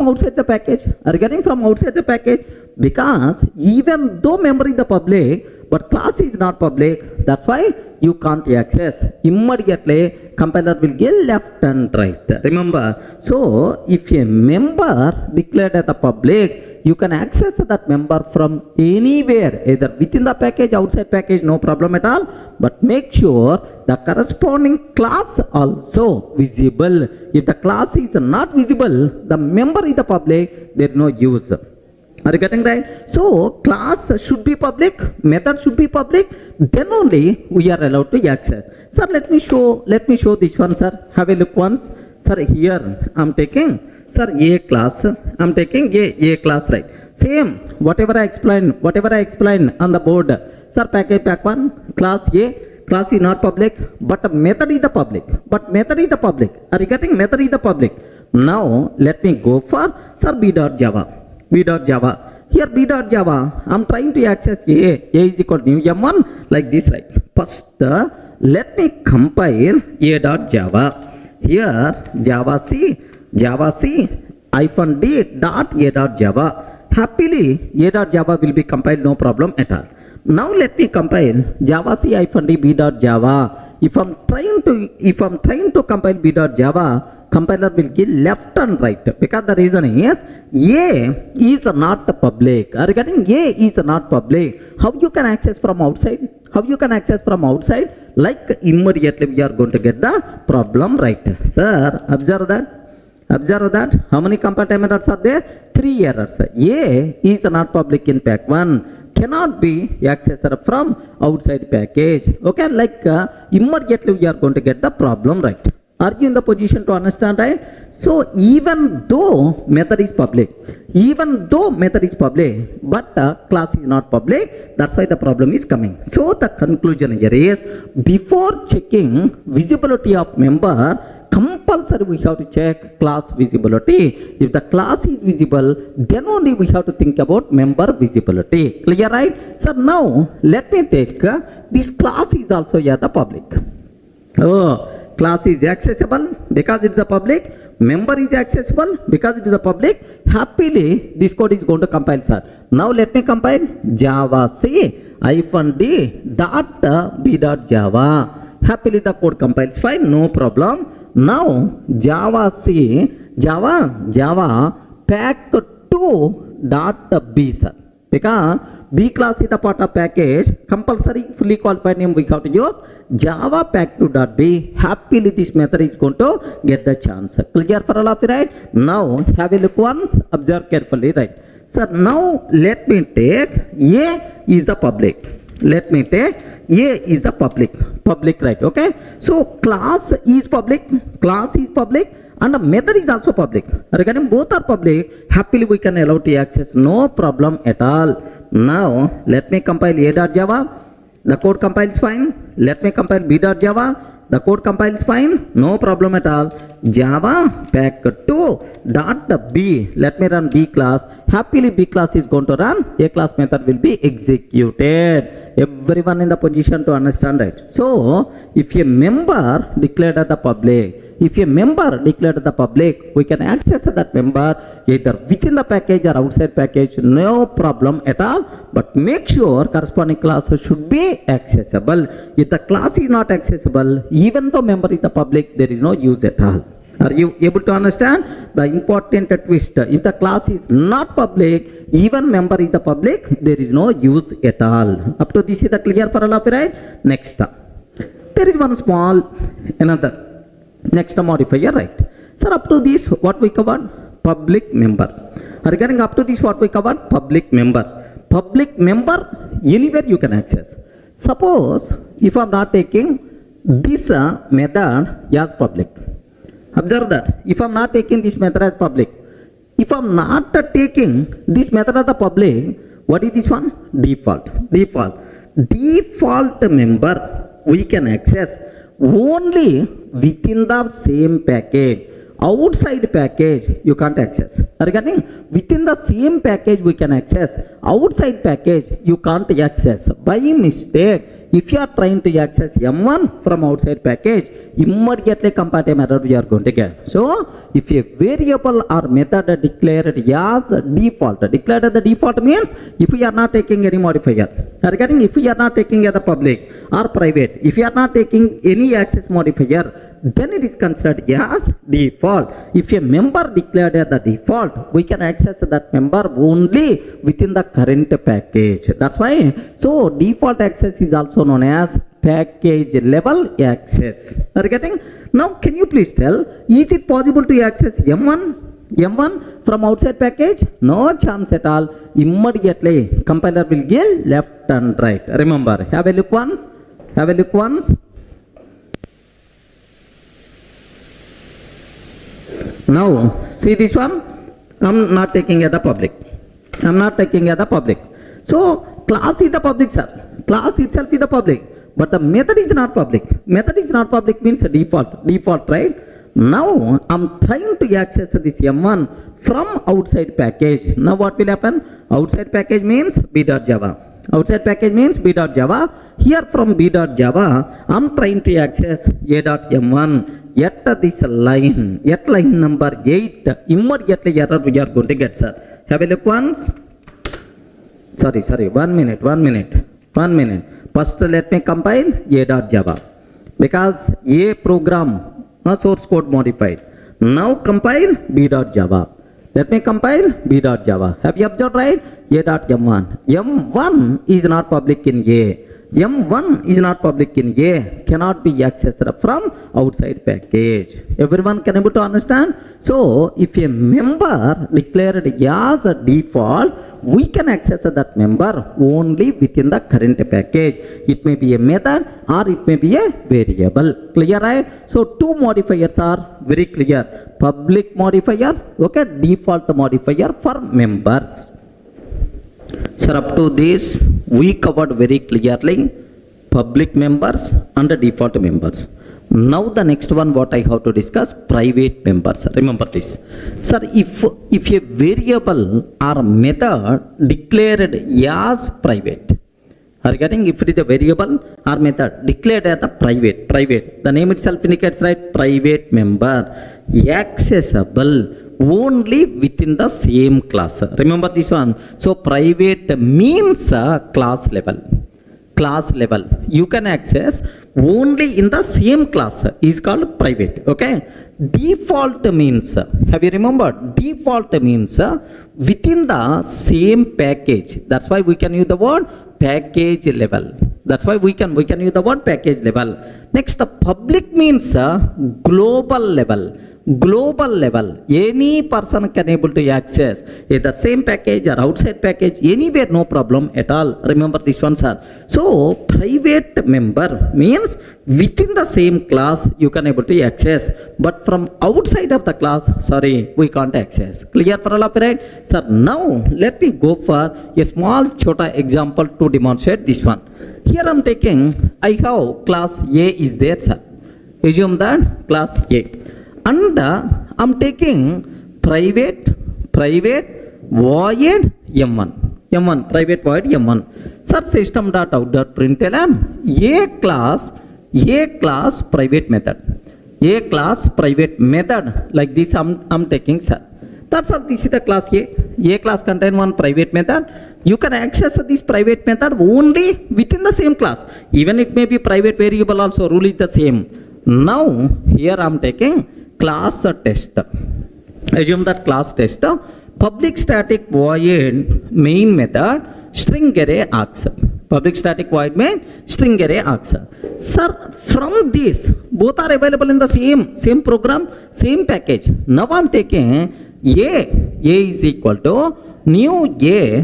outside the package. Regarding from outside the package, because even though member is the public, but class is not public, that's why you can't access. Immediately compiler will give left and right. Remember, so if a member declared as a public, you can access that member from anywhere, either within the package, outside package, no problem at all. But make sure the corresponding class also visible. If the class is not visible, the member is the public, there is no use. Are you getting right? So class should be public, method should be public, then only we are allowed to access. Sir, let me show this one, sir. Have a look once. Sir, here I'm taking, sir, a class. I'm taking a class, right? Same, whatever I explained on the board. Sir, pack 1, class A. Class is not public, but method is the public. Are you getting? Method is the public. Now let me go for, sir, b.java. Here b.java, I'm trying to access A is equal to new M1, like this, right? First, let me compile a.java. Here Java C -d dot a.java. Happily a.java will be compiled, no problem at all. Now let me compile Java C -d b.java. if I'm trying to compile b.java, compiler will give left and right, because the reason is A is not public. Are you getting? A is not public. How you can access from outside? How you can access from outside? Like immediately we are going to get the problem right. Sir, observe that. How many compile errors are there? 3 errors. A is not public in pack 1, cannot be accessed from outside package. Okay, like immediately we are going to get the problem right. Are you in the position to understand, right? So even though method is public, but class is not public, that's why the problem is coming. So the conclusion here is, before checking visibility of member, compulsory we have to check class visibility. If the class is visible, then only we have to think about member visibility. Clear, right? So now let me take this class is also here the public. Class is accessible because it is the public. Member is accessible because it is the public. Happily, this code is going to compile, sir. Now let me compile Java C -d dot b dot Java. Happily the code compiles fine, no problem. Now Java C Java pack 2 dot b, sir. Because B class is the part of package, compulsory fully qualified name we have to use Java pack2.b. Happily this method is going to get the chance. Clear for all of you, right? Now have a look once, observe carefully, right? So now let me take A is the public. Let me take A is the public, right? Okay. So class is public, and the method is also public. Regarding both are public, happily we can allow to access, no problem at all. Now let me compile A.java. The code compiles fine. Let me compile B.java. The code compiles fine, no problem at all. Java pack2.b. Let me run B class. Happily B class is going to run. A class method will be executed. Everyone in the position to understand, right? So if a member declared as the public, we can access that member either within the package or outside package, no problem at all. But make sure corresponding class should be accessible. If the class is not accessible, even though member is the public, there is no use at all. Are you able to understand the important twist? If the class is not public, even member is the public, there is no use at all. Up to this is the clear for all of you, right? Next, there is one small next modifier, right? Sir, up to this what we covered? Public member. Regarding up to this what we covered? Public member. Public member anywhere you can access. Suppose if I am not taking this method as public. Observe that. If I am not taking this method as public, if I am not taking this method as the public, what is this one? Default member we can access only within the same package. Outside package you can't access. Are you getting? Within the same package we can access. Outside package you can't access. By mistake, if you are trying to access M1 from outside package, immediately compile error we are going to get. So if a variable or method declared as default, declared as the default means if we are not taking any modifier. Are you getting? If we are not taking as the public or private, if you are not taking any access modifier, then it is considered as default. If a member declared as the default, we can access that member only within the current package. That's why. So default access is also known as package level access. Are you getting? Now can you please tell, is it possible to access M1 from outside package? No chance at all. Immediately compiler will give left and right. Remember, have a look once. Now see this one. I'm not taking as the public. So class is the public, sir. Class itself is the public, but the method is not public. Method is not public means default, right? Now I'm trying to access this M1 from outside package. Now what will happen? Outside package means B.java. Here from B.java, I'm trying to access A.M1. Yet this line number 8, immediately error we are going to get, sir. Have a look once. Sorry, 1 minute. First let me compile A.java. because A program, source code modified. Now compile B.java. Let me compile B.java. Have you observed, right? A.m1. M1 is not public in A. M1 is not public in A, cannot be accessed from outside package. Everyone can able to understand? So, if a member declared as a default, we can access that member only within the current package. It may be a method or it may be a variable. Clear, right? So, two modifiers are very clear. Public modifier, okay, default modifier for members. Sir, up to this, we covered very clearly public members and the default members. Now the next one what I have to discuss, private members. Remember this. Sir, if a variable or method declared as private, are you getting? If it is a variable or method declared as a private, the name itself indicates, right? Private member, accessible only within the same class. Remember this one. So private means class level. You can access only in the same class is called private. Okay. Default means, have you remembered? Default means within the same package. That's why we can use the word package level. That's why we can use the word package level. Next, the public means global level. Any person can able to access either same package or outside package, anywhere, no problem at all. Remember this one, sir. So private member means within the same class you can able to access, but from outside of the class, sorry, we can't access. Clear for all of you, right? Sir, now let me go for a small chota example to demonstrate this one. Here I am taking, I have class A is there, sir. Assume that class A. And I'm taking private void m1 private void m1. Sir, system.out.println a class private method like this I'm taking, sir. That's all. This is the class A class contain one private method. You can access this private method only within the same class. Even it may be private variable also, rule is the same. Now here I'm taking class test. Assume that class test, public static void main method string array args. Public static void main string array args. Sir, from this both are available in the same program, same package. Now I'm taking A is equal to new A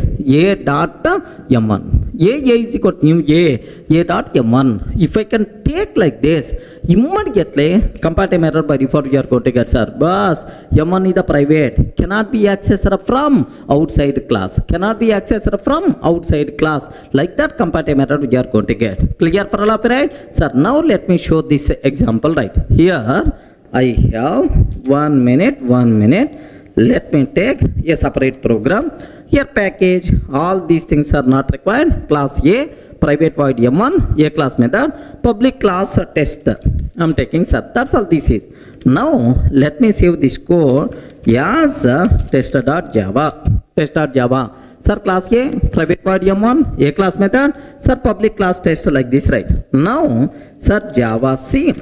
dot m1. A is equal to new A dot m1. If I can take like this, immediately comparative error by default we are going to get, sir. Boss, m1 is the private, cannot be accessed from outside class. Like that comparative error we are going to get. Clear for all of you, right? Sir, now let me show this example, right? Here I have 1 minute. Let me take a separate program. Here package, all these things are not required. Class A, private void m1, A class method, public class test. I'm taking, sir. That's all this is. Now let me save this code as test.java. Sir, class A, private void m1, A class method, sir, public class test like this, right? Now, sir, Java C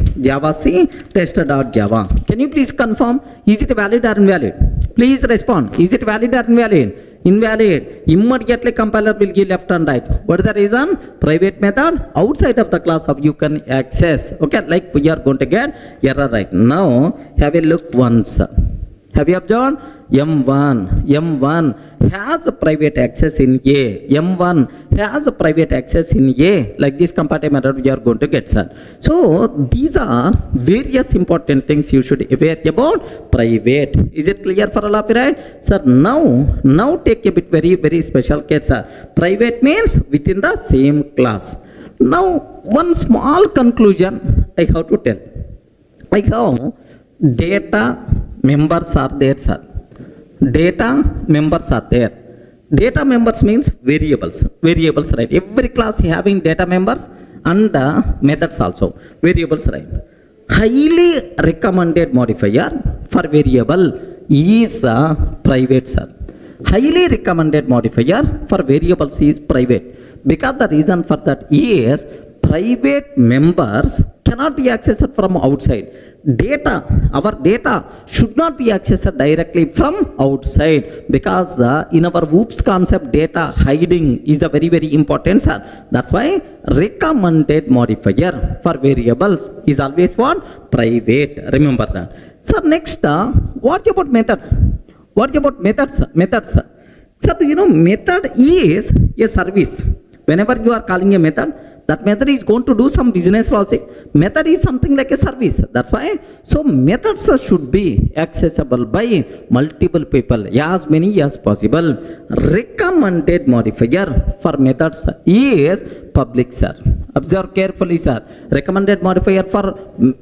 test.java. Can you please confirm, is it valid or invalid? Please respond. Is it valid or invalid? Invalid. Immediately compiler will give left and right. What is the reason? Private method outside of the class of you can access. Okay, like we are going to get error, right? Now, have a look once. Have you observed? M1 has a private access in A. M1 has a private access in A. Like this comparative method we are going to get, sir. So these are various important things you should be aware about private. Is it clear for all of you, right? Sir, now take a bit very special case, sir. Private means within the same class. Now one small conclusion I have to tell. I have data members are there, sir. Data members are there. Data members means variables, right? Every class having data members and methods also, variables, right? Highly recommended modifier for variable is private, sir. Highly recommended modifier for variables is private, because the reason for that is private members cannot be accessed from outside. Data, our data should not be accessed directly from outside, because in our OOPS concept, data hiding is a very, very important, sir. That's why recommended modifier for variables is always what? Private. Remember that. So next, what about methods? What about methods? Methods. So method is a service. Whenever you are calling a method, that method is going to do some business logic. Method is something like a service. That's why. So methods should be accessible by multiple people, as many as possible. Recommended modifier for methods is public, sir. Observe carefully, sir. Recommended modifier for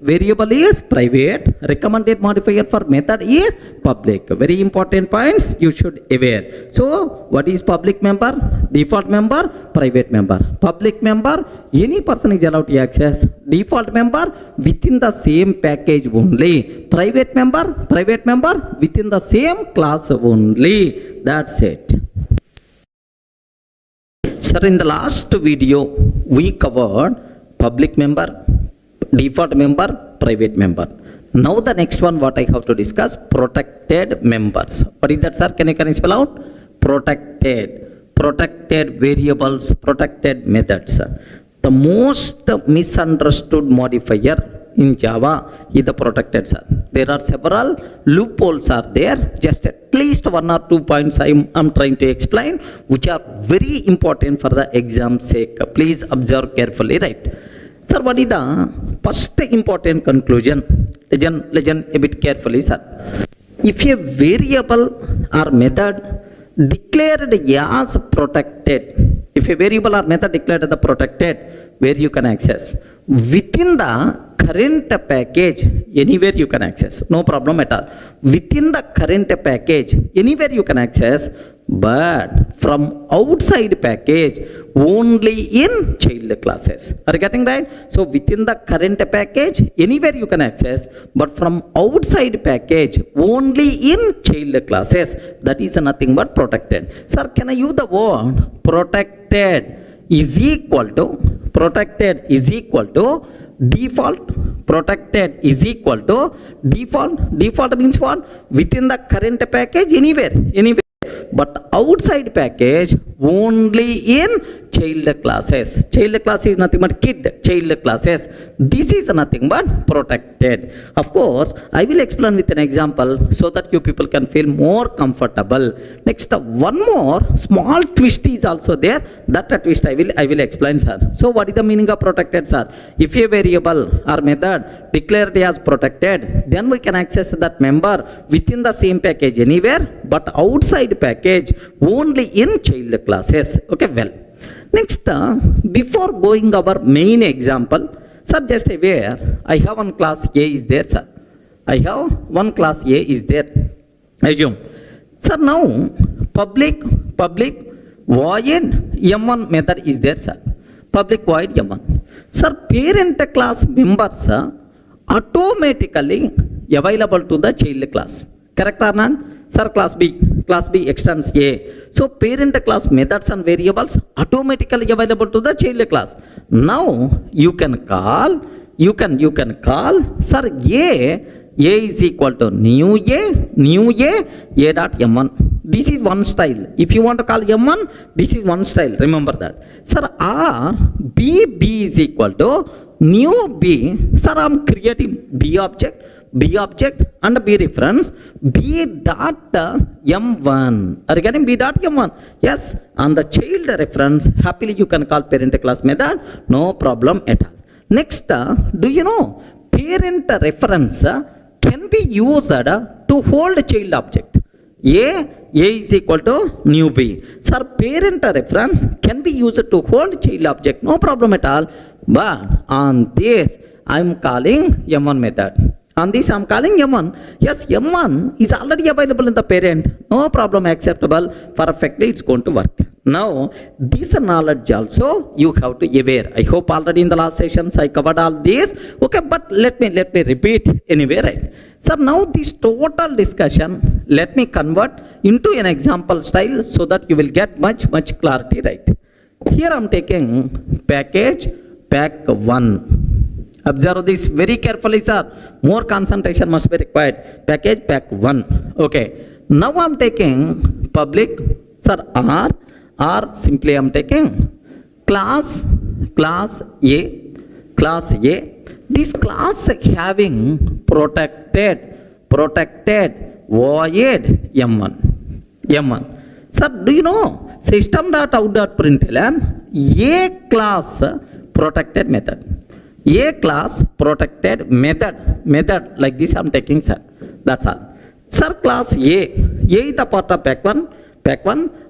variable is private. Recommended modifier for method is public. Very important points you should aware. So what is public member? Default member, private member. Public member, any person is allowed to access. Default member, within the same package only. Private member within the same class only. That's it. Sir, in the last video, we covered public member, default member, private member. Now the next one, what I have to discuss, protected members. What is that, sir? Can you spell out? Protected variables, protected methods. The most misunderstood modifier in Java is the protected, sir. There are several loopholes are there. Just at least 1 or 2 points I'm trying to explain, which are very important for the exam sake. Please observe carefully, right? Sir, what is the first important conclusion? Listen a bit carefully, sir. If a variable or method declared as protected, if a variable or method declared as the protected, where you can access within the current package, anywhere you can access, no problem at all. Within the current package, anywhere you can access, but from outside package only in child classes. Are you getting right? So within the current package, anywhere you can access, but from outside package only in child classes. That is nothing but protected. Sir, can I use the word protected is equal to default? Protected is equal to default. Default means what? Within the current package, anywhere, but outside package only in child classes. Child class is nothing but kid child classes. This is nothing but protected. Of course, I will explain with an example so that you people can feel more comfortable. Next, one more small twist is also there. That twist I will explain, sir. So what is the meaning of protected, sir? If a variable or method declared as protected, then we can access that member within the same package anywhere, but outside package only in child classes. Okay, well. Next, before going our main example, sir, just aware, I have one class A is there, sir. I have one class A is there. Assume. Sir, now public void M1 method is there, sir. Public void M1. Sir, parent class members automatically available to the child class. Correct or not? Sir, class B extends A. So parent class methods and variables automatically available to the child class. Now you can call, sir, A is equal to new A dot M1. This is one style. If you want to call M1, this is one style. Remember that. Sir, R B is equal to new B. Sir, I'm creating B object and B reference B dot M1. Are you getting B dot M1? Yes. On the child reference, happily you can call parent class method. No problem at all. Next, do you know parent reference can be used to hold child object. A is equal to new B. Sir, parent reference can be used to hold child object. No problem at all. But on this, I am calling M1 method. On this, I am calling M1. Yes, M1 is already available in the parent. No problem, acceptable. Perfectly, it's going to work. Now, this knowledge also you have to aware. I hope already in the last sessions I covered all this. Okay, but let me repeat anyway, right? So now this total discussion, let me convert into an example style so that you will get much clarity, right? Here I am taking package pack 1. Observe this very carefully, sir. More concentration must be required. Package pack 1. Okay. Now I'm taking public, sir, R simply I'm taking class A. This class having protected void M1. Sir, do you know system.out.println A class protected method. A class protected method like this I'm taking, sir. That's all. Sir, class A is the part of pack 1.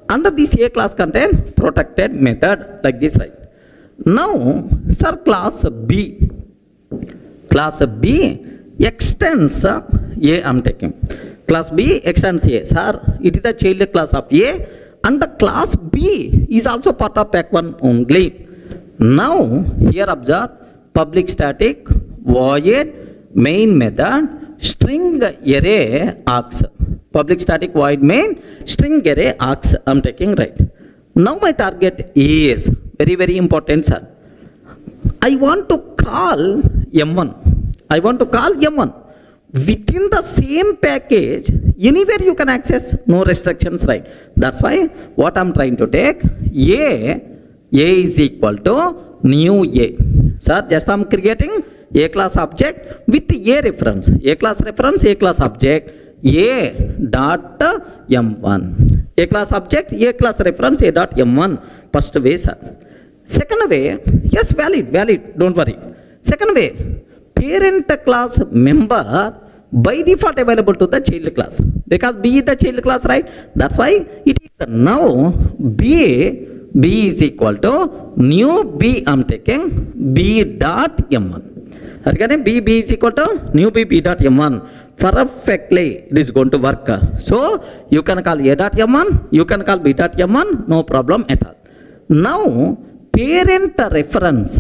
Under this A class contain protected method like this, right? Now, sir, class B extends A I'm taking. Class B extends A. Sir, it is the child class of A and the class B is also part of pack 1 only. Now, here observe public static void main method string array args. Public static void main string array args I'm taking, right? Now my target is very important, sir. I want to call M1. Within the same package, anywhere you can access, no restrictions, right? That's why what I'm trying to take, A is equal to new A. Sir, just I'm creating A class object with A reference. A class reference, A class object, A dot M1. A class object, A class reference, A dot M1. First way, sir. Second way, yes, valid, don't worry. Second way, parent class member by default available to the child class. Because B is the child class, right? That's why it is now B is equal to new B I'm taking B dot M1. Again, B is equal to new B dot M1. Perfectly it is going to work. So you can call A dot M1, you can call B dot M1, no problem at all. Now parent reference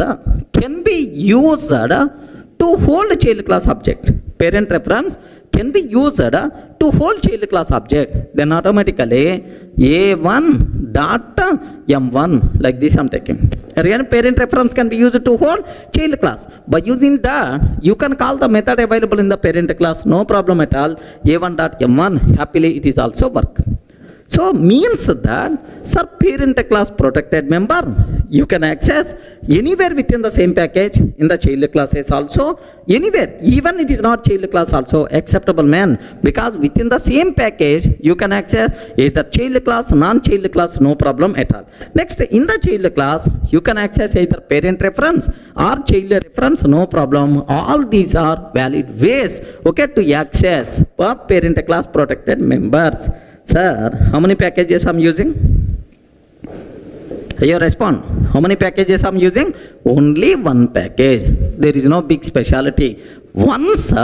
can be used to hold child class object. Parent reference can be used to hold child class object. Then automatically A1 dot M1 like this I'm taking. Again, parent reference can be used to hold child class. By using that, you can call the method available in the parent class, no problem at all. A1 dot M1, happily it is also work. So means that, sir, parent class protected member you can access anywhere within the same package in the child classes also, anywhere, even it is not child class also acceptable, man, because within the same package you can access either child class, non-child class, no problem at all. Next, in the child class you can access either parent reference or child reference, no problem. All these are valid ways, okay, to access parent class protected members. Sir, how many packages I'm using? You respond. How many packages I'm using? Only one package. There is no big speciality. Once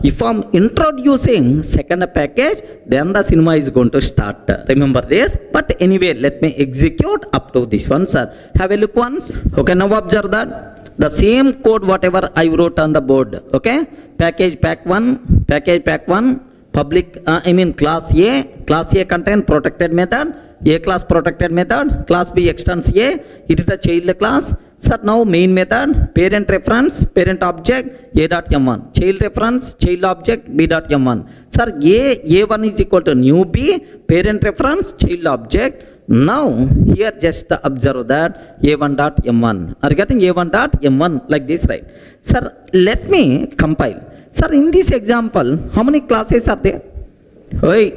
if I'm introducing second package, then the cinema is going to start. Remember this. But anyway, let me execute up to this one, sir. Have a look once. Okay, now observe that. The same code whatever I wrote on the board. Okay, package pack 1. Public, class A contain protected method, A class protected method, class B extends A, it is the child class. Sir, now main method, parent reference, parent object, A dot M1, child reference, child object, B dot M1. Sir, A1 is equal to new B, parent reference, child object. Now, here just observe that A1 dot M1. Are you getting A1 dot M1 like this, right? Sir, let me compile. Sir, in this example, how many classes are there? Oi,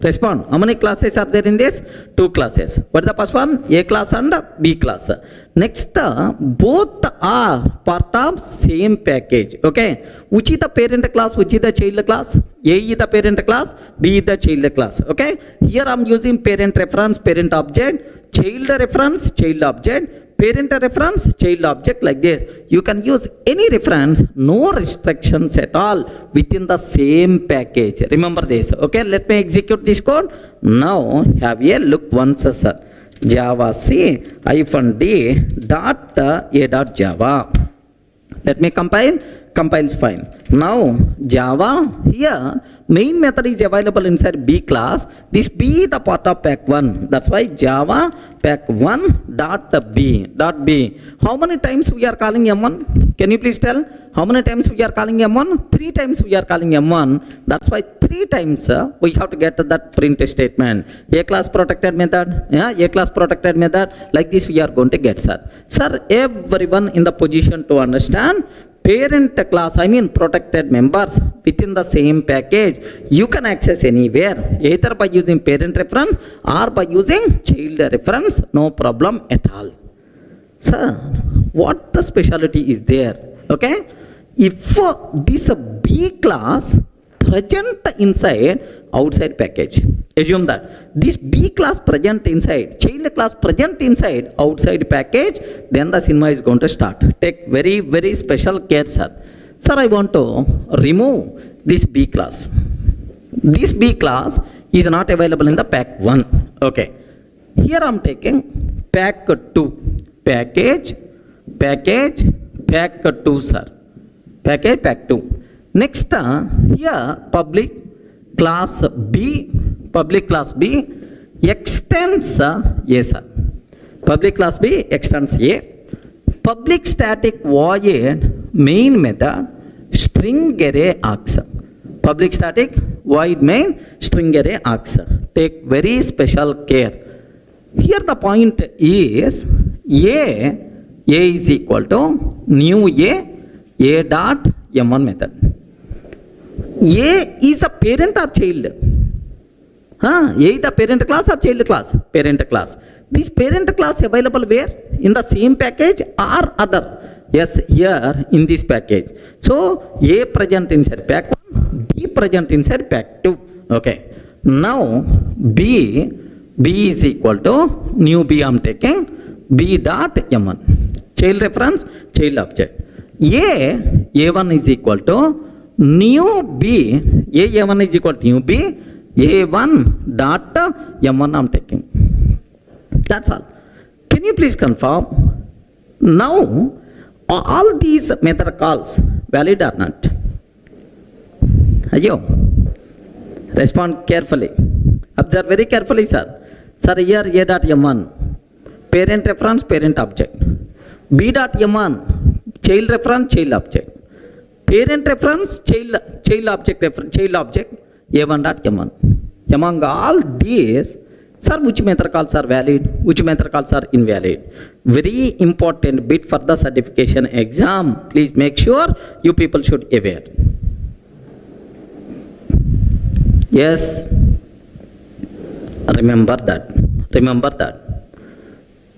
respond. How many classes are there in this? 2 classes. What is the first one? A class and B class. Next, both are part of same package. Okay. Which is the parent class? Which is the child class? A is the parent class. B is the child class. Okay. Here I am using parent reference, parent object, child reference, child object. Parent reference, child object like this. You can use any reference, no restrictions at all within the same package. Remember this. Okay, let me execute this code. Now have a look once, sir. Java C -d dot A dot Java. Let me compile. compiles fine. Now Java here main method is available inside B class. This B the part of pack1. That's why Java pack1 dot B. How many times we are calling M1? Can you please tell? How many times we are calling M1? 3 times we are calling M1. That's why 3 times we have to get that print statement. A class protected method. Yeah, A class protected method. Like this we are going to get, sir. Sir, everyone in the position to understand parent class, I mean protected members within the same package, you can access anywhere, either by using parent reference or by using child reference, no problem at all. Sir, what the specialty is there? Okay, if this B class present inside outside package, assume that this B class present inside, child class present inside outside package, then the cinema is going to start. Take very, very special care, sir. Sir, I want to remove this B class. This B class is not available in the pack 1. Okay. Here I am taking pack 2. Package, pack 2, sir. Package, pack 2. Next, here public class B extends A, sir. Public class B extends A. Public static void main method string array args. Public static void main string array args. Take very special care. Here the point is A is equal to new A dot M1 method. A is a parent or child? A is the parent class or child class? Parent class. This parent class available where? In the same package or other? Yes, here in this package. So A present inside pack 1, B present inside pack 2. Okay. Now B is equal to new B I am taking B dot M1. Child reference, child object. A1 is equal to new B, A1 is equal to new B, A1 dot M1 I am taking. That's all. Can you please confirm? Now, all these method calls valid or not? Ayo, respond carefully. Observe very carefully, sir. Sir, here A dot M1, parent reference, parent object. B dot M1, child reference, child object. Parent reference, child object, A1 dot M1. Among all these, sir, which method calls are valid, which method calls are invalid? Very important bit for the certification exam. Please make sure you people should aware. Yes, remember that. Remember that.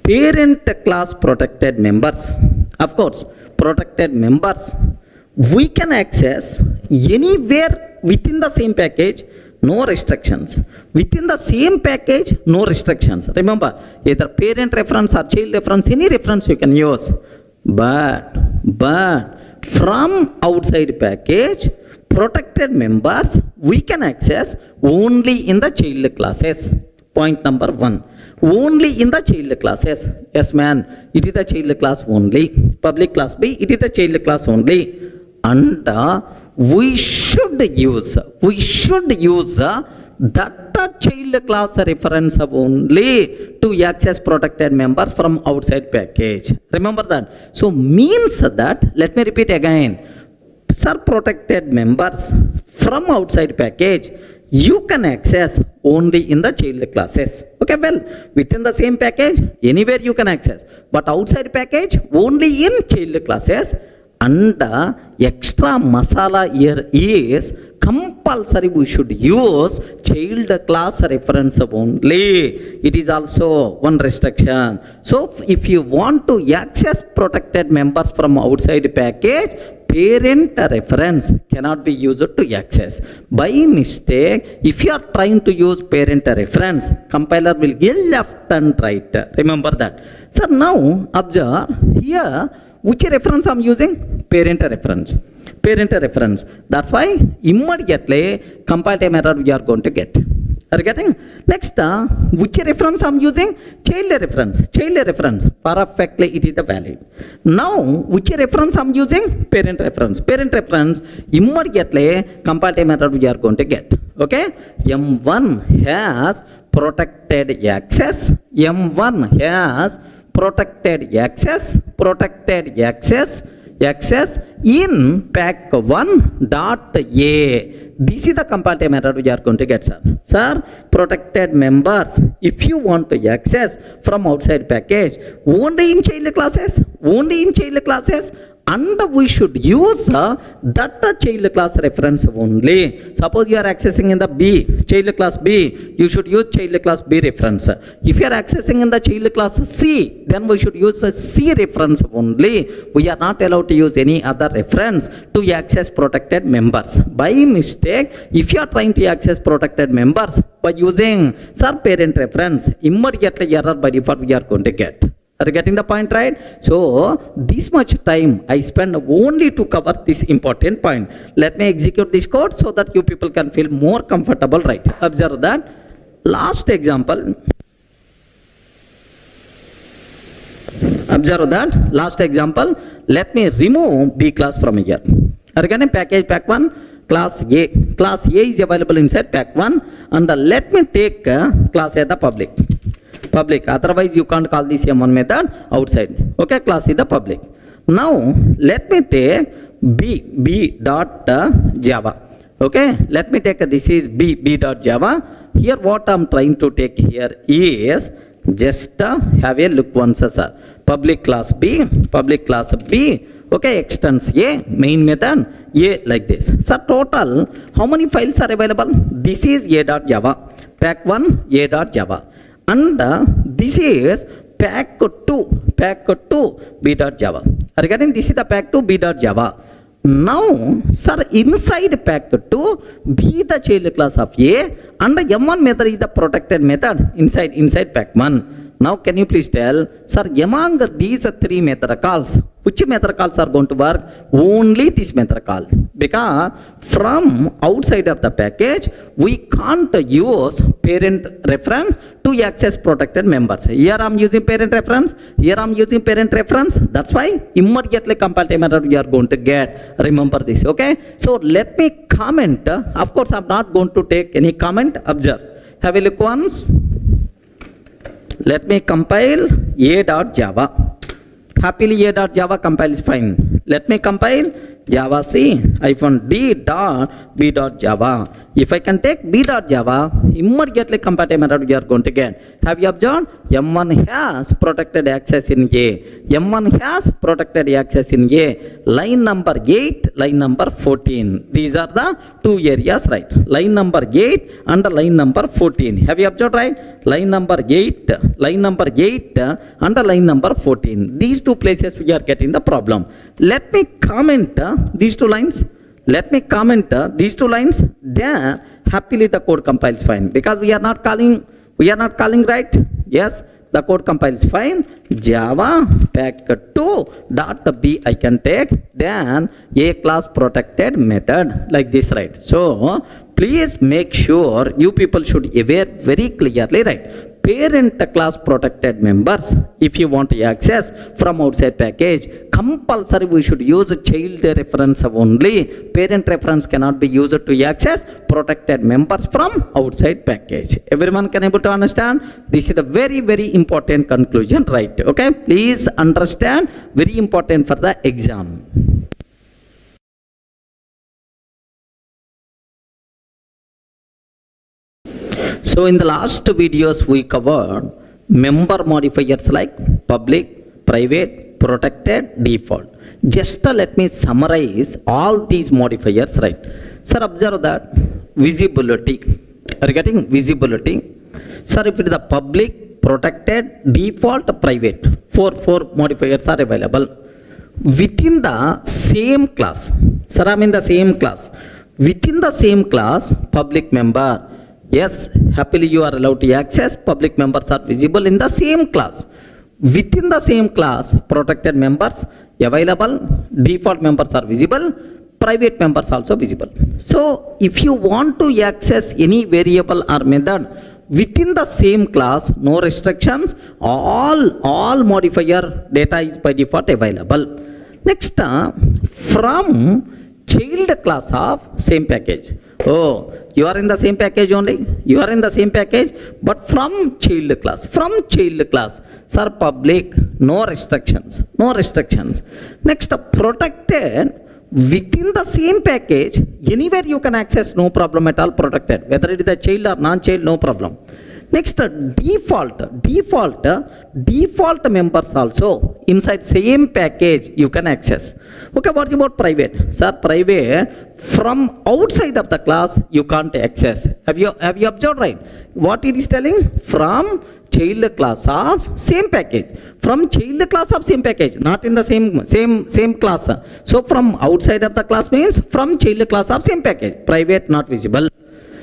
Parent class protected members, of course, protected members, we can access anywhere within the same package, no restrictions. Within the same package, no restrictions. Remember, either parent reference or child reference, any reference you can use. But from outside package, protected members, we can access only in the child classes. Point number 1. Only in the child classes. Yes, man, it is the child class only. Public class B, it is the child class only. And we should use that child class reference only to access protected members from outside package. Remember that. So means that, let me repeat again, sir, protected members from outside package, you can access only in the child classes. Okay, well, within the same package, anywhere you can access. But outside package, only in child classes. And extra masala here is compulsory we should use child class reference only. It is also one restriction. So if you want to access protected members from outside package, parent reference cannot be used to access. By mistake, if you are trying to use parent reference, compiler will give left and right. Remember that. So now observe here, which reference I am using? Parent reference. Parent reference. That's why immediately compile time error we are going to get. Are you getting? Next, which reference I'm using? Child reference. Perfectly, it is the valid. Now, which reference I'm using? Parent reference. Immediately, comparative method we are going to get. Okay? M1 has protected access. M1 has protected access in pack1.a. This is the comparative method we are going to get, sir. Sir, protected members, if you want to access from outside package, only in child classes, and we should use that child class reference only. Suppose you are accessing in the B, child class B, you should use child class B reference. If you are accessing in the child class C, then we should use a C reference only. We are not allowed to use any other reference to access protected members. By mistake, if you are trying to access protected members by using sir parent reference, immediately error by default we are going to get. Are you getting the point, right? So, this much time I spend only to cover this important point. Let me execute this code so that you people can feel more comfortable, right? Observe that. Last example. Let me remove B class from here. Are you getting package pack1? Class A. Class A is available inside pack1. And let me take class A the public. Otherwise you can't call this M1 method outside. Okay, class is the public. Now let me take b dot java. Okay, let me take this is b dot java. Here what I'm trying to take here is just have a look once, sir. Public class B. Okay, extends A, main method A like this. So total how many files are available? This is a.java, pack1 a.java. And this is pack2 b.java. Are you getting? This is the pack2 b.java. Now, sir, inside pack2 be the child class of A and the M1 method is the protected method inside pack1. Now, can you please tell, sir, among these three method calls, which method calls are going to work? Only this method call. Because from outside of the package, we can't use parent reference to access protected members. Here I'm using parent reference. That's why immediately comparative method we are going to get. Remember this, okay? So let me comment. Of course, I'm not going to take any comment. Observe. Have a look once. Let me compile a.java. Happily a.java compile is fine. Let me compile java c -d dot b dot java. If I can take b dot java, immediately comparative method we are going to get. Have you observed? M1 has protected access in A. M1 has protected access in A. Line number 8, line number 14. These are the two areas, right? Line number 8 and line number 14. Have you observed, right? Line number 8 and line number 14. These two places we are getting the problem. Let me comment these two lines. Then happily the code compiles fine, because we are not calling, right? Yes, the code compiles fine. Java pack2 dot b I can take, then a class protected method like this, right? So please make sure you people should aware very clearly, right? Parent class protected members, if you want to access from outside package, compulsory we should use child reference only. Parent reference cannot be used to access protected members from outside package. Everyone can able to understand? This is a very, very important conclusion, right? Okay, please understand, very important for the exam. So in the last videos we covered member modifiers like public, private, protected, default. Just let me summarize all these modifiers, right? Sir, observe that visibility. Are you getting visibility? Sir, if it is the public, protected, default, private, four modifiers are available within the same class. Sir, I'm in the same class. Within the same class, public member. Yes, happily you are allowed to access. Public members are visible in the same class. Within the same class, protected members available, default members are visible. private members also visible. So if you want to access any variable or method within the same class, no restrictions, all modifier data is by default available. Next, from child class of same package. Oh, you are in the same package only. You are in the same package, but from child class. From child class, sir, public, no restrictions. No restrictions. Next, protected within the same package, anywhere you can access, no problem at all, protected. Whether it is a child or non-child, no problem. Next, default members also inside same package you can access. Okay, what about private? Sir, private from outside of the class you can't access. Have you observed, right? What it is telling? From child class of same package. From child class of same package, not in the same class. So from outside of the class means from child class of same package. Private not visible.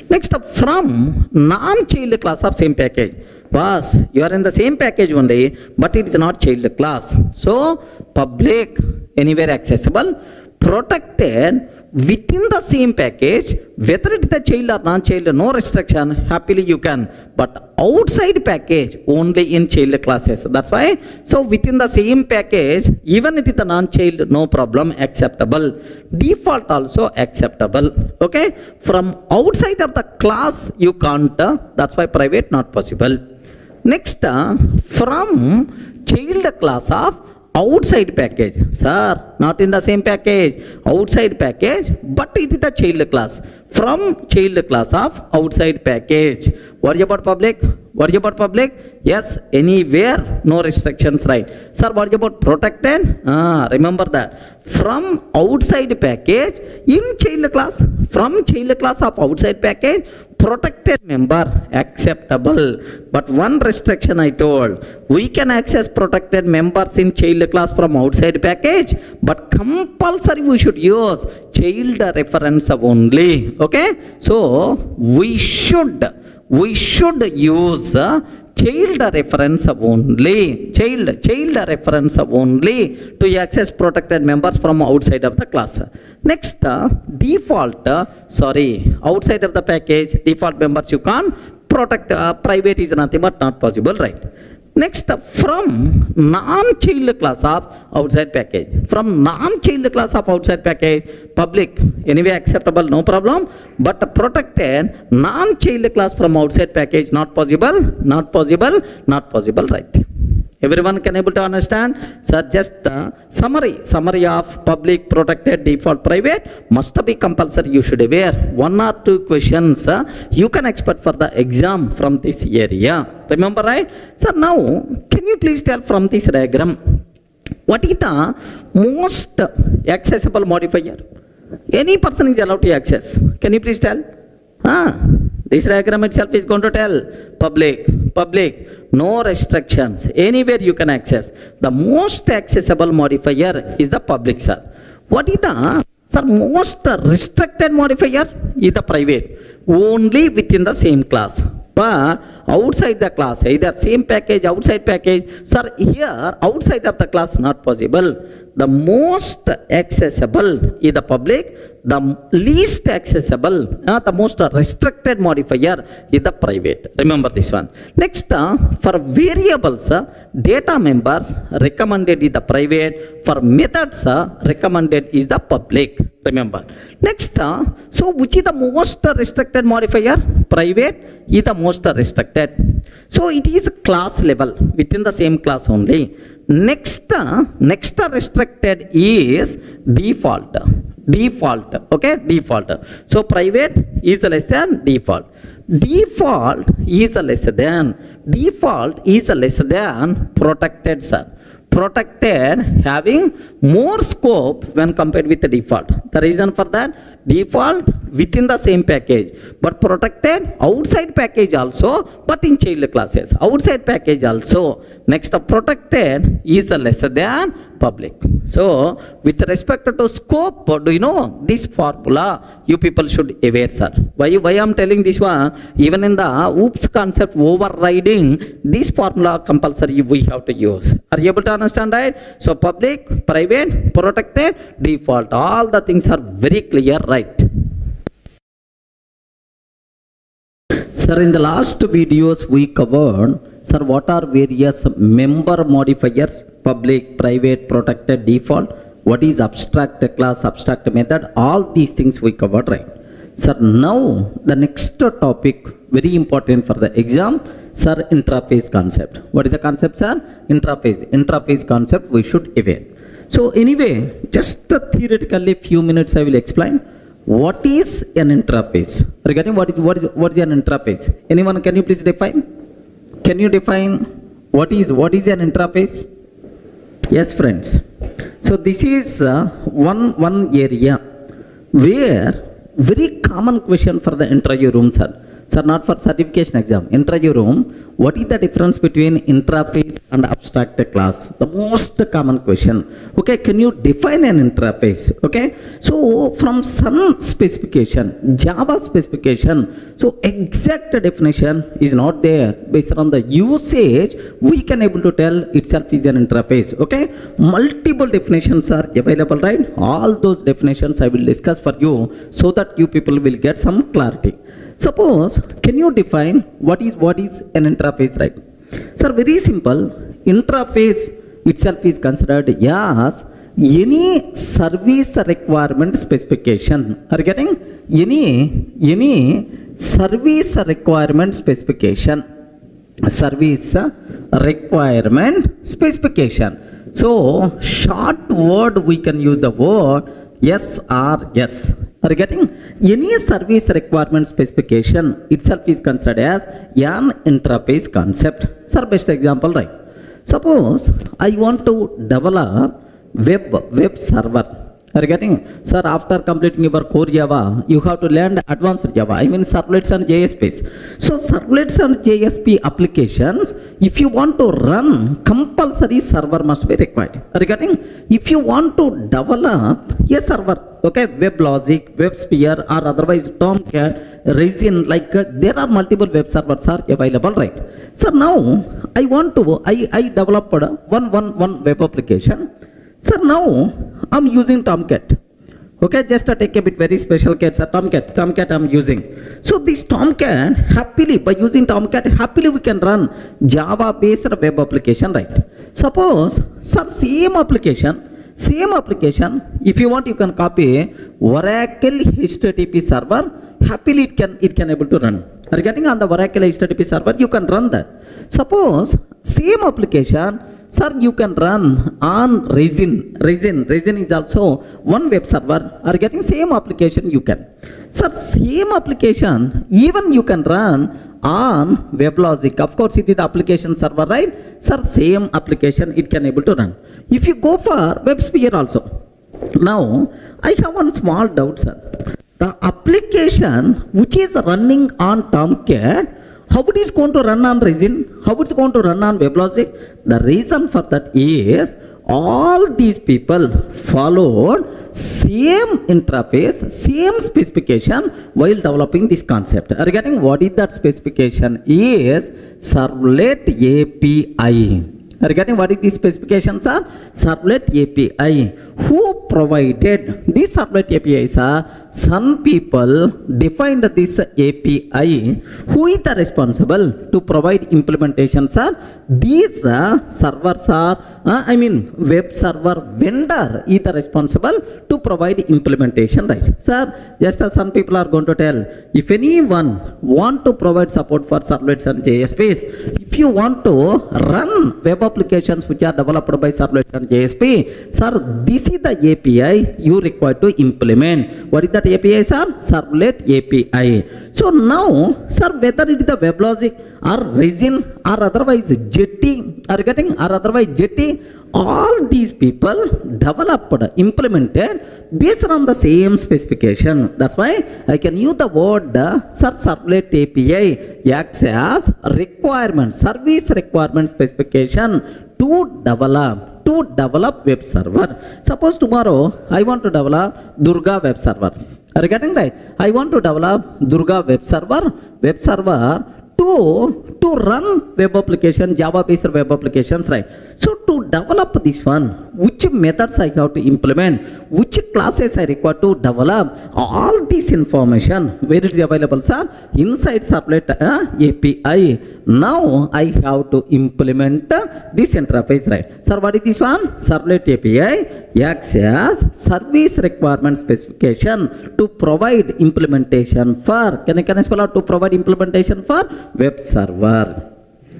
Next, from non-child class of same package. Boss, you are in the same package only, but it is not child class. So, public, anywhere accessible, protected within the same package, whether it is a child or non-child, no restriction, happily you can. But outside package, only in child classes. That's why, so within the same package, even it is a non-child, no problem, acceptable. Default also acceptable. Okay? From outside of the class, you can't. That's why private not possible. Next, from child class of outside package. Sir, not in the same package. Outside package, but it is the child class. From child class of outside package. What about public? What about public? Yes, anywhere, no restrictions, right? Sir, what about protected? Remember that. From outside package in child class. From child class of outside package, protected member acceptable. But one restriction I told, we can access protected members in child class from outside package, but compulsory we should use child reference only. Okay? So we should use child reference outside protected members from outside of the class. Next, default, outside of the package, default members you can't protect, private is nothing but not possible, right? Next, from non-child class of outside package. From non-child class of outside package, public, anyway acceptable, no problem. But protected, non-child class from outside package, not possible, right? Everyone can able to understand? Sir, just summary of public, protected, default, private must be compulsory. You should aware. 1 or 2 questions you can expect for the exam from this area. Remember, right? Sir, now can you please tell from this diagram what is the most accessible modifier? Any person is allowed to access. Can you please tell? This diagram itself is going to tell public, no restrictions, anywhere you can access. The most accessible modifier is the public, sir. What is the most restricted modifier? Is the private, only within the same class. But outside the class, either same package, outside package, sir, here outside of the class not possible. The most accessible is the public, the least accessible, the most restricted modifier is the private. Remember this one. Next, for variables, data members recommended is the private, for methods recommended is the public. Remember. Next, so which is the most restricted modifier? Private is the most restricted. So it is class level, within the same class only. Next restricted is default. Okay, default. So private is less than default. Default is less than protected, sir. Protected having more scope when compared with the default. The reason for that, default within the same package, but protected outside package also, but in child classes. Outside package also. Next, protected is less than public. So, with respect to scope, do you know this formula? You people should aware, sir. Why I'm telling this one? Even in the OOPS concept overriding, this formula compulsory we have to use. Are you able to understand, right? So, public, private, protected, default. All the things are very clear, right? Sir, in the last videos we covered, sir, what are various member modifiers, public, private, protected, default, what is abstract class, abstract method, all these things we covered, right? Sir, now the next topic, very important for the exam, sir, interface concept. What is the concept, sir? Interface concept we should aware. So anyway, just theoretically few minutes I will explain. What is an interface? Regarding what is an interface? Anyone, can you please define? Can you define what is an interface? Yes, friends. So this is one area where very common question for the interview room, sir. Sir, not for certification exam. Interview room, what is the difference between interface and abstract class? The most common question. Okay, can you define an interface? Okay, so from some specification, Java specification, so exact definition is not there. Based on the usage, we can able to tell itself is an interface. Okay, multiple definitions are available, right? All those definitions I will discuss for you so that you people will get some clarity. Suppose, can you define what is an interface, right? Sir, very simple. Interface itself is considered as any service requirement specification. Are you getting? Any service requirement specification. Service requirement specification. So, short word we can use the word SRS. Are you getting? Any service requirement specification itself is considered as an interface concept. Sir, best example, right? Suppose I want to develop web server. Are you getting? Sir, after completing your core Java, you have to learn advanced Java. I mean servlets and JSPs. So servlets and JSP applications, if you want to run, compulsory server must be required. Are you getting? If you want to develop a server, okay, WebLogic, WebSphere, or otherwise Tomcat, Resin, like there are multiple web servers are available, right? So now I developed one web application. So now I'm using Tomcat. Okay, just to take a bit very special case, Tomcat I'm using. So this Tomcat, happily, by using Tomcat, happily we can run Java based web application, right? Suppose, sir, same application, if you want you can copy Oracle HTTP server, happily it can able to run. Are you getting? On the Oracle HTTP server, you can run that. Suppose, same application, sir, you can run on Resin. Resin is also one web server. Are getting? Same application you can. Sir, same application even you can run on WebLogic. Of course, it is the application server, right? Sir, same application it can able to run. If you go for WebSphere also. Now, I have one small doubt, sir. The application which is running on Tomcat, how it is going to run on Resin? How it is going to run on WebLogic? The reason for that is all these people followed same interface, same specification while developing this concept. Are you getting? What is that specification? Is Servlet API. Are you getting? What is the specifications are? Servlet API. Who provided this Servlet API, sir? Some people defined this API. Who is the responsible to provide implementation, sir? These servers are, web server vendor is the responsible to provide implementation, right? Sir, just as some people are going to tell, if anyone want to provide support for servlets and JSPs, if you want to run web applications which are developed by servlets and JSP, sir, this is the API you require to implement. What is that API, sir? Servlet API. So now, sir, whether it is the WebLogic or Resin or otherwise Jetty, are getting, or otherwise Jetty, all these people developed, implemented based on the same specification. That's why I can use the word sir, Servlet API acts as requirement, service requirement specification to develop. to develop web server. Suppose tomorrow I want to develop Durga web server. Are you getting right? I want to develop Durga web server to run web application, Java based web applications, right? So to develop this one, which methods I have to implement, which classes I require to develop, all this information where it is available, sir? Inside Servlet API. Now I have to implement this interface, right? Sir, what is this one? Servlet API acts as service requirement specification to provide implementation for, can I spell out, to provide implementation for web server.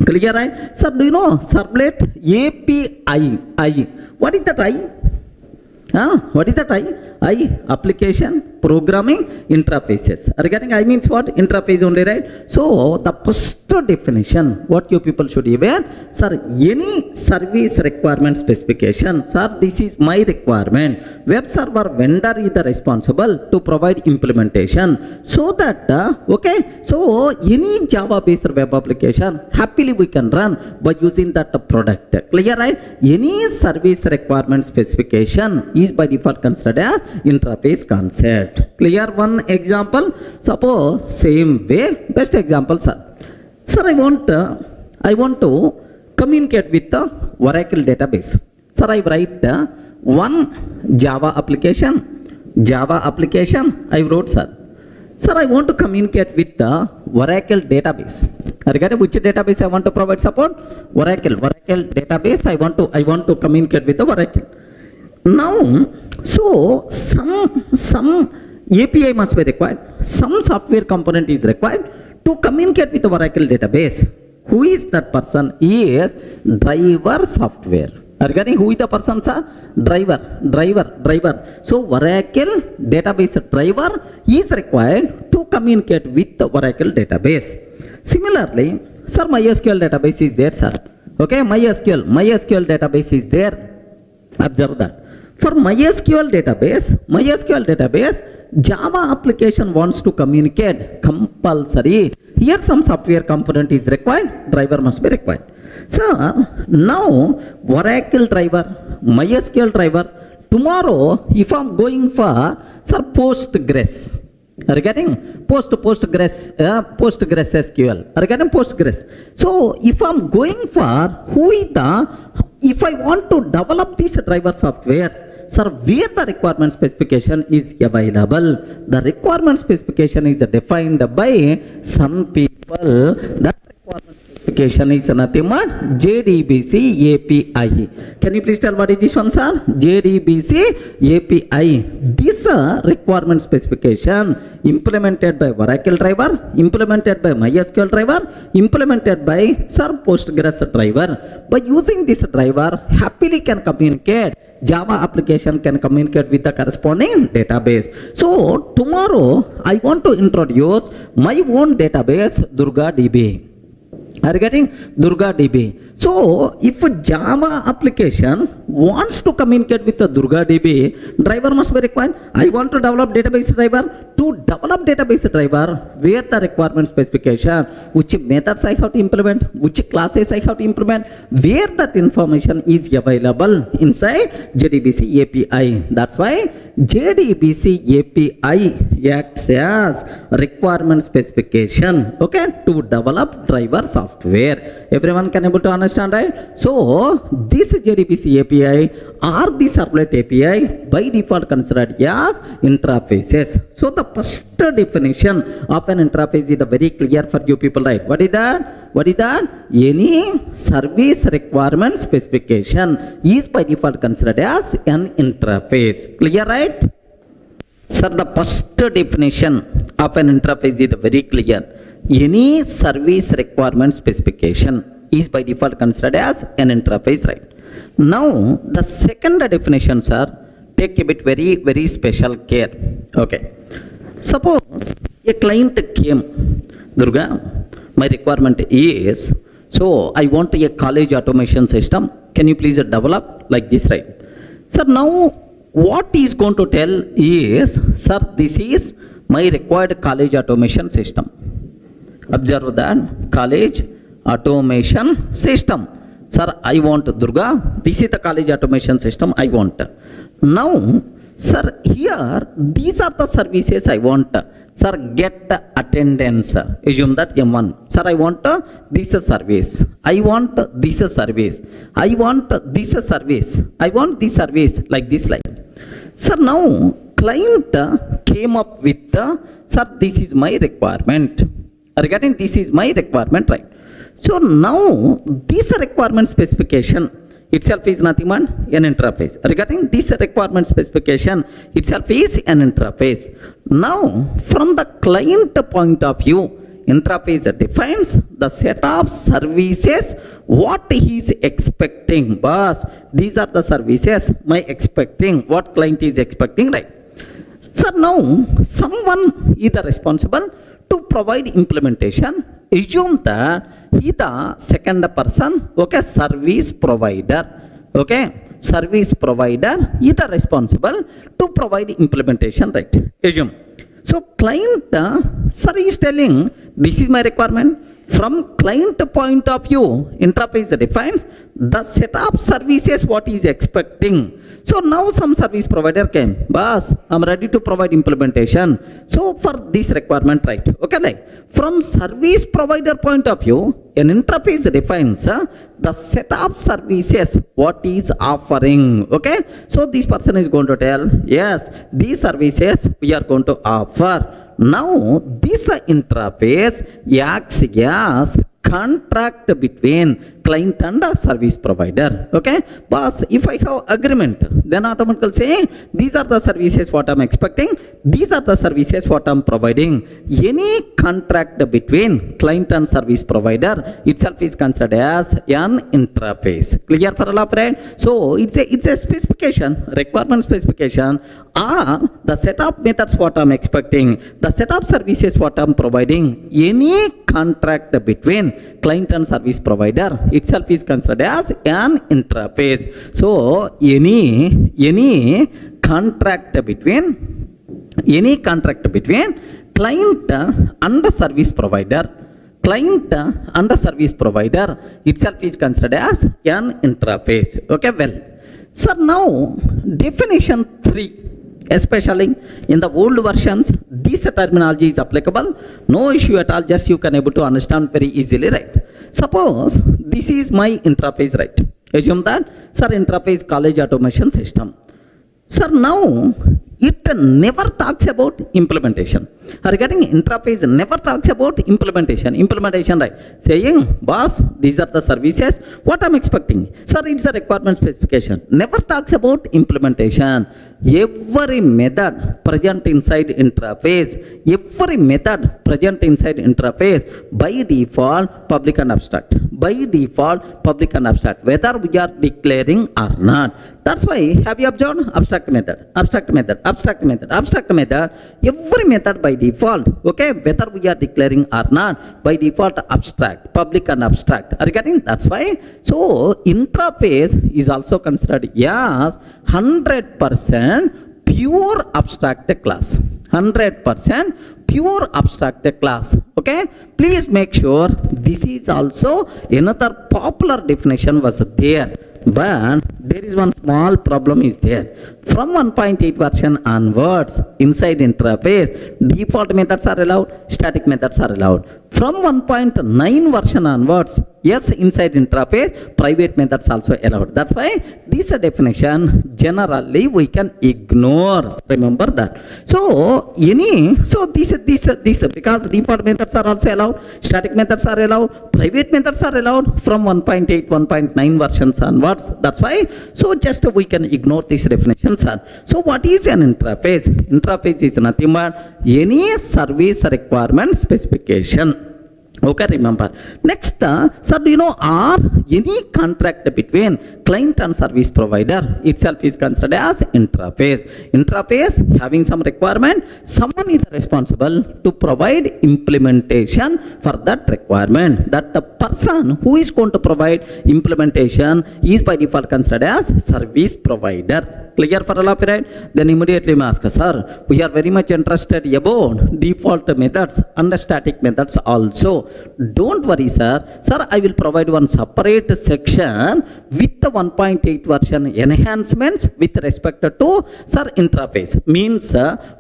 Clear, right? Sir, do you know Servlet API? What is that I? What is that I? Application programming interfaces. Are you getting? I means what? Interface only, right? So the first definition, what you people should be aware, sir, any service requirement specification, sir, this is my requirement. Web server vendor is the responsible to provide implementation, so that okay, so any Java based web application happily we can run by using that product. Clear, right? Any service requirement specification is by default considered as interface concept. Clear? One example, suppose same way, best example, sir. Sir, I want to communicate with the Oracle database. Sir, I write one Java application I wrote, sir. Sir, I want to communicate with the Oracle database. Regarding which database I want to provide support? Oracle database. I want to communicate with the Oracle. Now, so some API must be required. Some software component is required to communicate with the Oracle database. Who is that person? He is driver software. Regarding who is the person, sir? Driver. So Oracle database driver is required to communicate with the Oracle database. Similarly, sir, MySQL database is there, sir. Okay, MySQL database is there. Observe that. For MySQL database, Java application wants to communicate compulsory. Here some software component is required, driver must be required. So now Oracle driver, MySQL driver, tomorrow if I'm going for, sir, Postgres. Are you getting? Postgres SQL. Are you getting Postgres? So if I'm going for if I want to develop these driver softwares, sir, where the requirement specification is available, the requirement specification is defined by some people. That requirement specification is nothing but JDBC API. Can you please tell what is this one, sir? JDBC API. This requirement specification implemented by Oracle driver, implemented by MySQL driver, implemented by, sir, Postgres driver. By using this driver, happily can communicate. Java application can communicate with the corresponding database. So tomorrow I want to introduce my own database, Durga DB. Are you getting? Durga DB. So if a Java application wants to communicate with the Durga DB, driver must be required. I want to develop database driver. To develop database driver, where the requirement specification, which methods I have to implement, which classes I have to implement, where that information is available inside JDBC API. That's why JDBC API acts as requirement specification, okay, to develop driver software. Everyone can able to understand, right? So this JDBC API or the Servlet API by default considered as interfaces. So the first definition of an interface is very clear for you people, right? What is that? Any service requirement specification is by default considered as an interface. Clear, right? Sir, the first definition of an interface is very clear. Any service requirement specification is by default considered as an interface, right? Now, the second definition, sir, take a bit very special care. Okay. Suppose a client came, Durga, my requirement is, so I want a college automation system. Can you please develop like this, right? Sir, now what is going to tell is, sir, this is my required college automation system. Observe that, college automation system. Sir, I want Durga. This is the college automation system I want. Now, sir, here, these are the services I want. Sir, get attendance. Assume that M1. Sir, I want this service. I want this service. I want this service. I want this service like this line. Sir, now client came up with, sir, this is my requirement. Regarding this is my requirement, right? So now this requirement specification itself is nothing but an interface. Regarding this requirement specification itself is an interface. Now from the client point of view, interface defines the set of services what he is expecting. Boss, these are the services my expecting, what client is expecting, right? So now someone is responsible to provide implementation. Assume that he the second person, okay, service provider, okay, service provider is the responsible to provide implementation, right? Assume. So client, sir, is telling this is my requirement. From client point of view, interface defines the set of services what he is expecting. So now some service provider came, boss, I'm ready to provide implementation. So for this requirement, right? Okay, like from service provider point of view, an interface defines the set of services what is offering. Okay, so this person is going to tell, yes, these services we are going to offer. Now this interface acts as contract between client and service provider. Okay, boss, if I have agreement, then automatically say these are the services what I'm expecting, these are the services what I'm providing. Any contract between client and service provider itself is considered as an interface. Clear for all of right? So it's a specification, requirement specification, or the set of methods what I'm expecting, the set of services what I'm providing. Any contract between client and service provider itself is considered as an interface. So any contract between client and the service provider, client and the service provider itself is considered as an interface. Okay, well, so now definition 3, especially in the old versions, this terminology is applicable. No issue at all, just you can able to understand very easily, right? Suppose this is my interface, right? Assume that, sir, interface college automation system. Sir, now it never talks about implementation. Regarding interface, never talks about implementation. Implementation, right? Saying, boss, these are the services what I'm expecting. Sir, it's a requirement specification. Never talks about implementation. Every method present inside interface, by default public and abstract. By default public and abstract, whether we are declaring or not. That's why, have you observed abstract method, abstract method, abstract method, abstract method, every method by default, okay, whether we are declaring or not, by default abstract, public and abstract. Are you getting? That's why. So interface is also considered as 100% pure abstract class. 100% pure abstract class. Okay, please make sure this is also another popular definition was there. But there is one small problem is there. From 1.8 version onwards, inside interface, default methods are allowed, static methods are allowed. From 1.9 version onwards, yes, inside interface, private methods also allowed. That's why this definition generally we can ignore. Remember that. So this because default methods are also allowed, static methods are allowed, private methods are allowed from 1.8, 1.9 versions onwards. That's why. So just we can ignore this definition, sir. So what is an interface? Interface is nothing but any service requirement specification. Okay, remember. Next, sir, do you know, or any contract between client and service provider itself is considered as interface. Interface having some requirement, someone is responsible to provide implementation for that requirement. That the person who is going to provide implementation is by default considered as service provider. Clear for all of you, right? Then immediately we ask, sir, we are very much interested about default methods and the static methods also. don't worry, sir. Sir, I will provide one separate section with the 1.8 version enhancements with respect to, sir, interface. Means,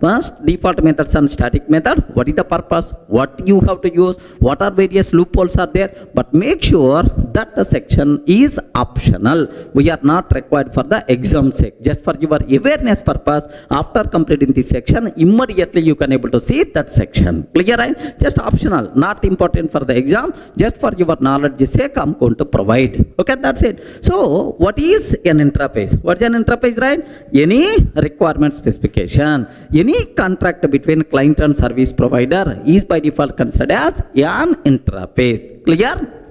first default methods and static method. What is the purpose? What you have to use? What are various loopholes are there? But make sure that the section is optional. We are not required for the exam sake. Just for your awareness purpose, after completing this section, immediately you can able to see that section. Clear, right? Just optional, not important for the exam. Just for your knowledge sake, I'm going to provide. Okay, that's it. So, what is an interface? What is an interface, right? Any requirement specification, any contract between client and service provider is by default considered as an interface. Clear?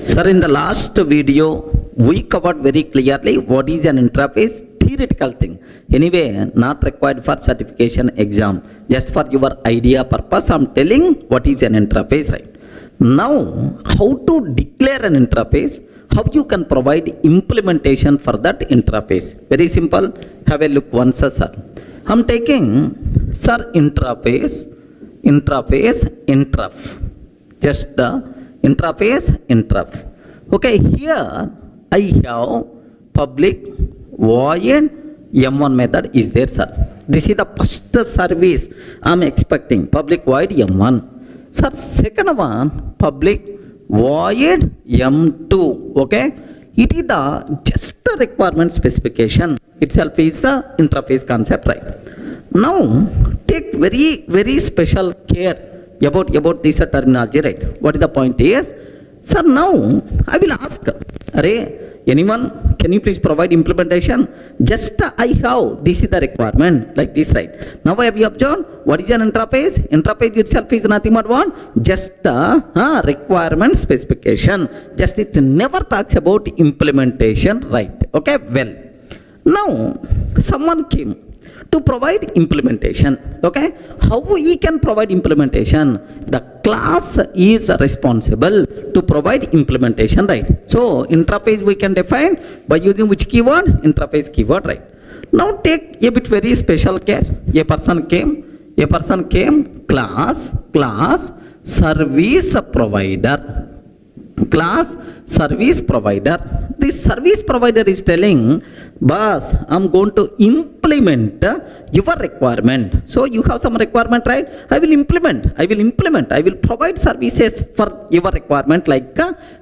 Sir, in the last video, we covered very clearly what is an interface, theoretical thing. Anyway, not required for certification exam. Just for your idea purpose, I'm telling what is an interface, right? Now, how to declare an interface, how you can provide implementation for that interface. Very simple. Have a look once, sir. I'm taking, sir, interface, interf. Just the interface, interf. Okay, here I have public void M1 method is there, sir. This is the first service I'm expecting, public void M1. Sir, second one, public void M2. Okay, it is the just requirement specification itself is the interface concept, right? Now, take very special care about this terminology, right? What is the point is, sir, now I will ask, anyone, can you please provide implementation? Just I have, this is the requirement, like this, right? Now I have observed, what is an interface? Interface itself is nothing but what? Just a requirement specification. Just it never talks about implementation, right? Okay, well, now someone came to provide implementation. Okay, how we can provide implementation? The class is responsible to provide implementation, right? So interface we can define by using which keyword? Interface keyword, right? Now take a bit very special care. A person came, class service provider. Class service provider. This service provider is telling, boss, I'm going to implement your requirement. So you have some requirement, right? I will implement. I will provide services for your requirement. Like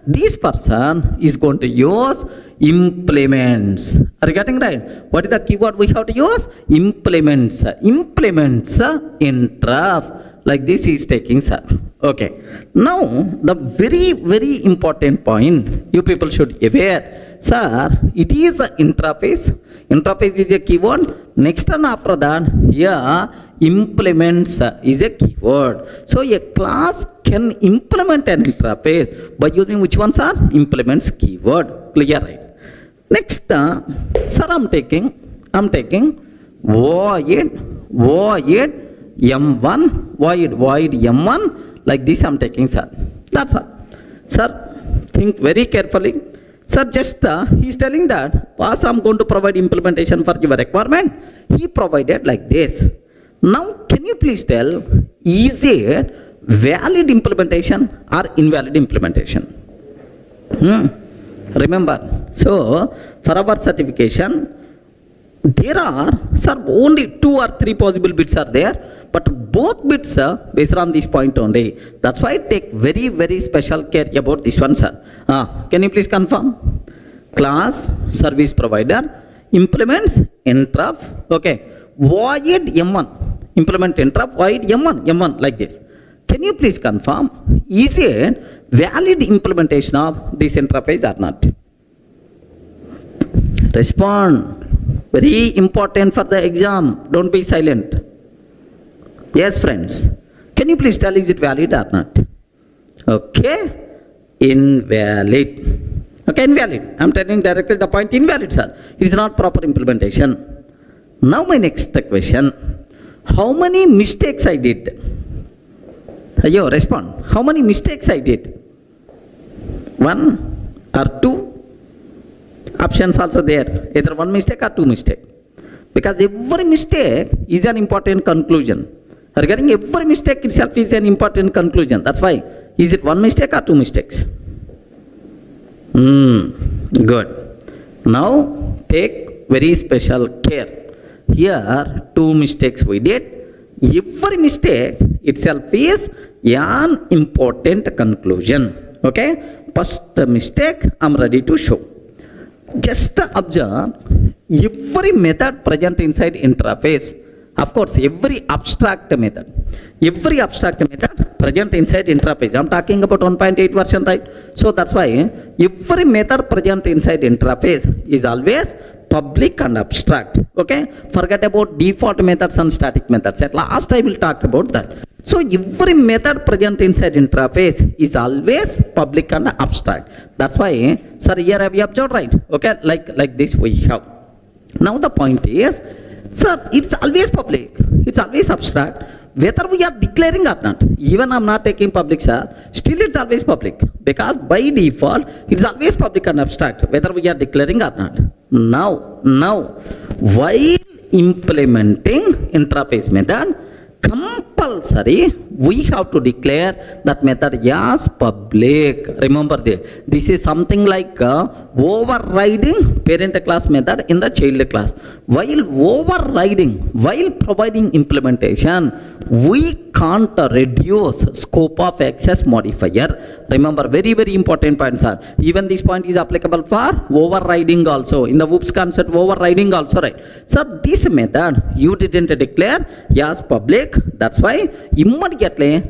this person is going to use implements. Are you getting right? What is the keyword we have to use? Implements. Implements interf. Like this is taking, sir. Okay. Now, the very important point you people should aware. Sir, it is an interface. Interface is a keyword. Next and after that, here, implements is a keyword. So, a class can implement an interface by using which one, sir? Implements keyword. Clear, right? Next, sir, I'm taking void M1, void M1, like this I'm taking, sir. That's all. Sir, think very carefully. Sir, just he's telling that, boss, I'm going to provide implementation for your requirement. He provided like this. Now, can you please tell, is it valid implementation or invalid implementation? Remember, so for our certification, there are, sir, only 2 or 3 possible bits are there, but both bits are based on this point only. That's why I take very special care about this one, sir. Can you please confirm? Class service provider implements interf. Okay, void M1, implement interf, void M1, like this. Can you please confirm, is it valid implementation of this interface or not? Respond. Very important for the exam. Don't be silent. Yes, friends. Can you please tell, is it valid or not? Okay. Invalid. Okay, invalid. I'm telling directly the point, invalid, sir. It is not proper implementation. Now my next question. How many mistakes I did? Ayo, respond. How many mistakes I did? 1 or 2? Options also there, either 1 mistake or 2 mistake. Because every mistake is an important conclusion. Regarding every mistake itself is an important conclusion. That's why. Is it one mistake or two mistakes? Good. Now take very special care. Here two mistakes we did. Every mistake itself is an important conclusion. Okay? First mistake I am ready to show. Just observe every method present inside interface. Of course, every abstract method present inside interface. I am talking about 1.8 version, right? So that's why every method present inside interface is always public and abstract. Okay? Forget about default methods and static methods. At last I will talk about that. So every method present inside interface is always public and abstract. That's why, sir, here have you observed, right? Okay, like this we have. Now the point is, sir, it's always public, it's always abstract, whether we are declaring or not. Even I'm not taking public, sir, still it's always public, because by default it's always public and abstract, whether we are declaring or not. Now, while implementing interface method, compulsory we have to declare that method as public. Remember this is something like overriding parent class method in the child class. While providing implementation, we can't reduce scope of access modifier. Remember, very important points are. Even this point is applicable for overriding also. In the whoops concept, overriding also, right? So this method you didn't declare as public. That's why immediately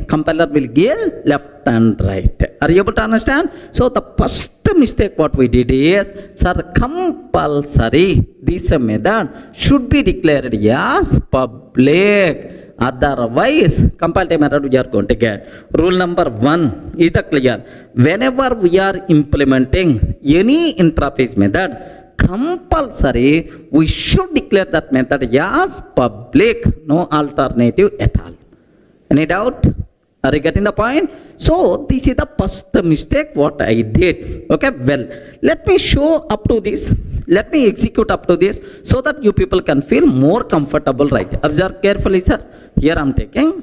compiler will give left and right. Are you able to understand? So the first mistake what we did is, sir, compulsory this method should be declared as public. Otherwise, compile time method we are going to get. Rule number 1 is the clear. Whenever we are implementing any interface method, compulsory we should declare that method as public. No alternative at all. Any doubt? Are you getting the point? So this is the first mistake what I did. Okay, well, let me show up to this. Let me execute up to this so that you people can feel more comfortable, right? Observe carefully, sir. Here I'm taking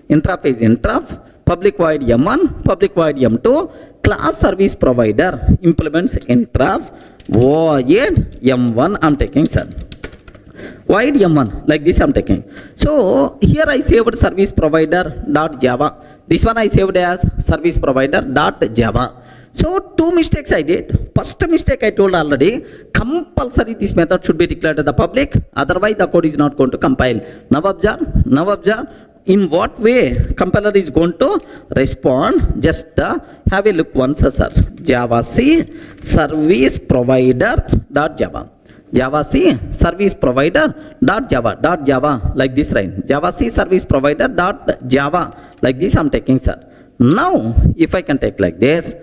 interface interf, public void m1, public void m2, class service provider implements interf, void m1 I'm taking, sir. Void m1, like this I'm taking. So here I saved service provider dot java. This one I saved as service provider dot java. So two mistakes I did. First mistake I told already, compulsory this method should be declared as the public, otherwise the code is not going to compile. Now observe in what way compiler is going to respond. Just have a look once, sir. Java C service provider dot java. Java C service provider dot java like this, right? Java C service provider dot java like this I'm taking, sir. Now if I can take like this,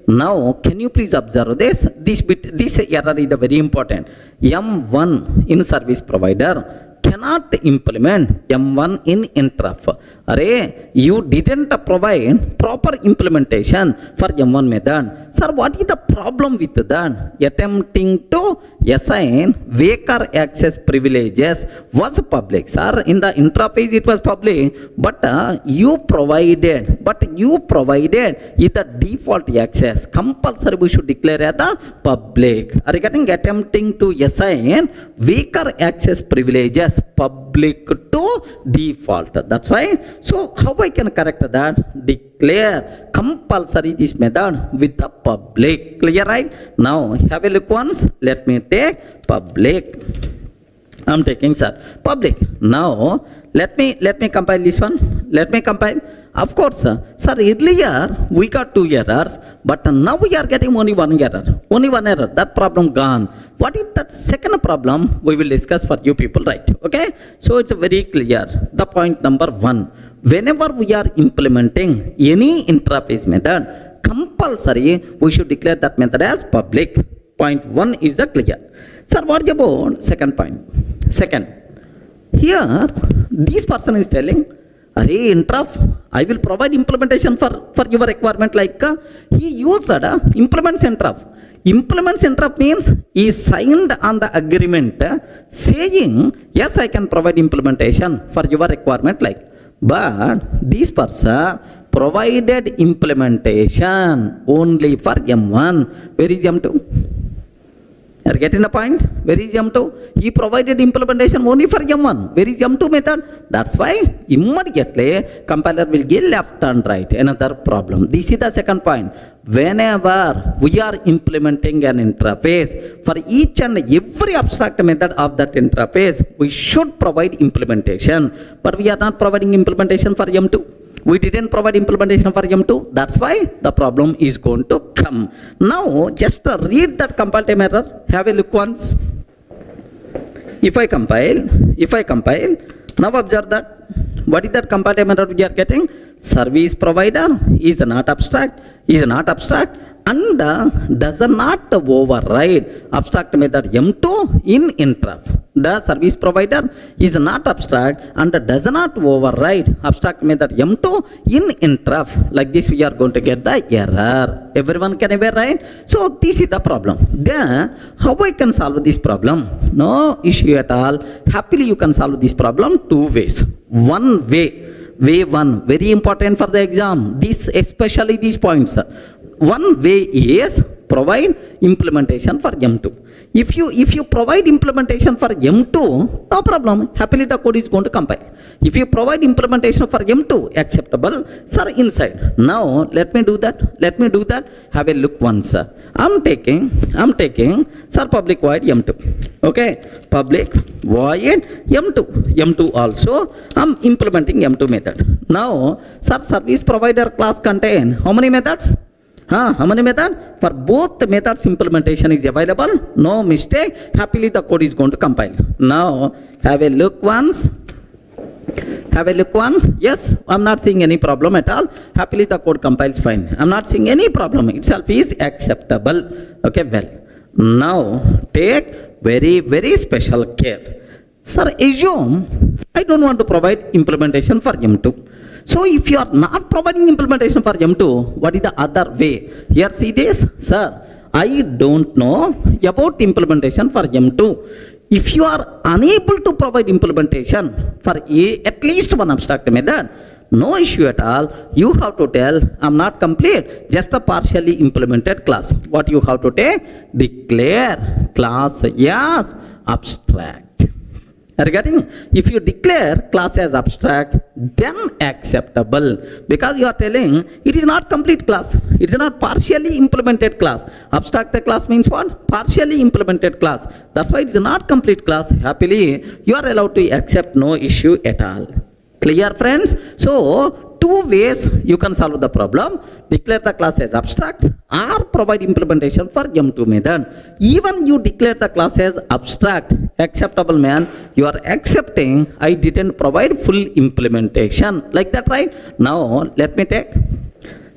now can you please observe this? This error is very important. M1 in service provider cannot implement M1 in interf. Array, you didn't provide proper implementation for M1 method. Sir, what is the problem with that? Attempting to assign weaker access privileges was public. Sir, in the interface it was public, but you provided is the default access. Compulsory we should declare as the public. Regarding attempting to assign weaker access privileges public to default. That's why. So how I can correct that? Declare compulsory this method with the public. Clear, right? Now have a look once. Let me take public. I'm taking, sir, public. Now let me compile this one. Let me compile. Of course, sir, earlier we got two errors, but now we are getting only one error. Only one error. That problem gone. What is that second problem? We will discuss for you people, right? Okay? So it's very clear. The point number 1. Whenever we are implementing any interface method, compulsory we should declare that method as public. Point 1 is the clear. Sir, what about second point? Second, here this person is telling, array interf, I will provide implementation for your requirement, like he used implements interf. Implements interrupt means he signed on the agreement saying, yes, I can provide implementation for your requirement like. But this person provided implementation only for M1. Where is M2? You are getting the point? Where is M2? He provided implementation only for M1. Where is M2 method? That's why immediately compiler will give left and right. Another problem. This is the second point. Whenever we are implementing an interface, for each and every abstract method of that interface, we should provide implementation. But we are not providing implementation for M2. We didn't provide implementation for M2. That's why the problem is going to come. Now, just read that compile time error. Have a look once. If I compile, now observe that. What is that compile time error we are getting? Service provider is not abstract, and does not override abstract method M2 in interrupt. The service provider is not abstract and does not override abstract method M2 in interrupt. Like this we are going to get the error. Everyone can aware, right? So this is the problem. Then how I can solve this problem? No issue at all. Happily you can solve this problem two ways. One way. Way one, very important for the exam. This, especially these points. One way is provide implementation for M2. If you provide implementation for M2, no problem. Happily the code is going to compile. If you provide implementation for M2, acceptable, sir, inside. Now let me do that. Have a look once. I'm taking, sir, public void M2. Okay, public void M2. M2 also, I'm implementing M2 method. Now, sir, service provider class contain how many methods? How many methods? For both methods implementation is available. No mistake. Happily the code is going to compile. Now have a look once. Yes, I'm not seeing any problem at all. Happily the code compiles fine. I'm not seeing any problem. Itself is acceptable. Okay, well. Now take very, very special care. Sir, assume I don't want to provide implementation for M2. So if you are not providing implementation for M2, what is the other way? Here see this, sir, I don't know about implementation for M2. If you are unable to provide implementation for at least one abstract method, no issue at all. You have to tell, I'm not complete, just a partially implemented class. What you have to take? Declare class as abstract. Are you getting? If you declare class as abstract, then acceptable, because you are telling it is not complete class, it is not partially implemented class. Abstract class means what? Partially implemented class. That's why it is not complete class. Happily you are allowed to accept, no issue at all. Clear, friends? So two ways you can solve the problem. Declare the class as abstract or provide implementation for M2 method. Even you declare the class as abstract, acceptable, man. You are accepting I didn't provide full implementation. Like that, right? Now let me take.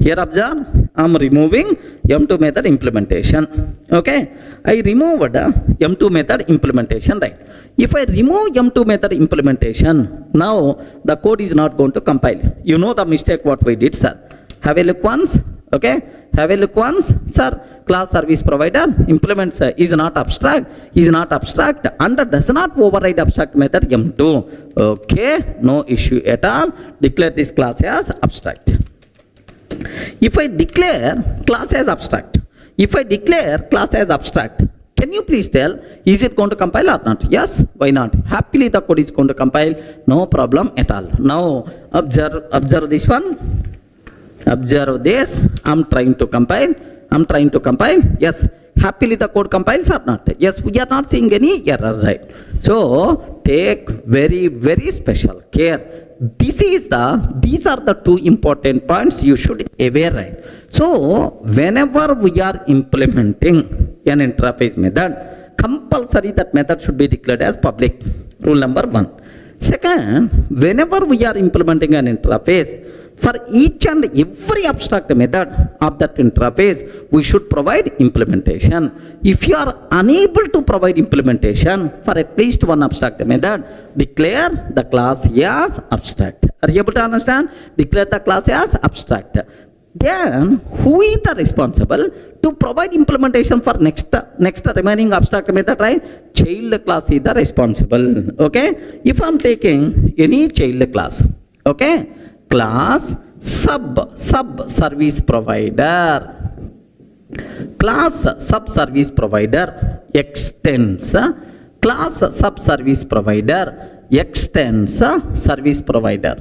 Here observe, I'm removing M2 method implementation. Okay, I removed M2 method implementation, right? If I remove M2 method implementation, now the code is not going to compile. You know the mistake what we did, sir. Have a look once. Okay, have a look once, sir. Class service provider implements is not abstract, and does not override abstract method M2. Okay, no issue at all. Declare this class as abstract. If I declare class as abstract, can you please tell, is it going to compile or not? Yes, why not? Happily the code is going to compile, no problem at all. Now observe this one. Observe this. I'm trying to compile. Yes, happily the code compiles or not? Yes, we are not seeing any error, right? So take very, very special care. These are the two important points you should aware, right? So whenever we are implementing an interface method, compulsory that method should be declared as public. Rule number one. Second, whenever we are implementing an interface, for each and every abstract method of that interface, we should provide implementation. If you are unable to provide implementation for at least one abstract method, declare the class as abstract. Are you able to understand? Declare the class as abstract. then who is the responsible to provide implementation for next remaining abstract method, right? Child class is the responsible. Okay, if I'm taking any child class, okay, class sub service provider, class sub service provider extends class sub service provider extends service provider.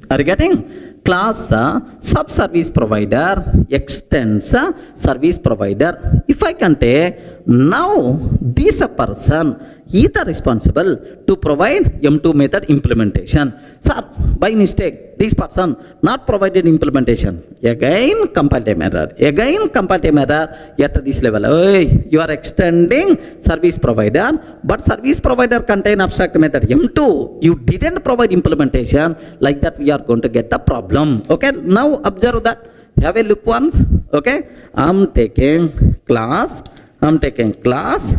Are you getting? Class sub service provider extends service provider. If I can take, now this person is the responsible to provide M2 method implementation. Sir, by mistake, this person not provided implementation. Again compile time error. Again compile time error at this level. Hey, you are extending service provider, but service provider contain abstract method M2. You didn't provide implementation. Like that, we are going to get the problem. Okay, now observe that. Have a look once. Okay, I'm taking class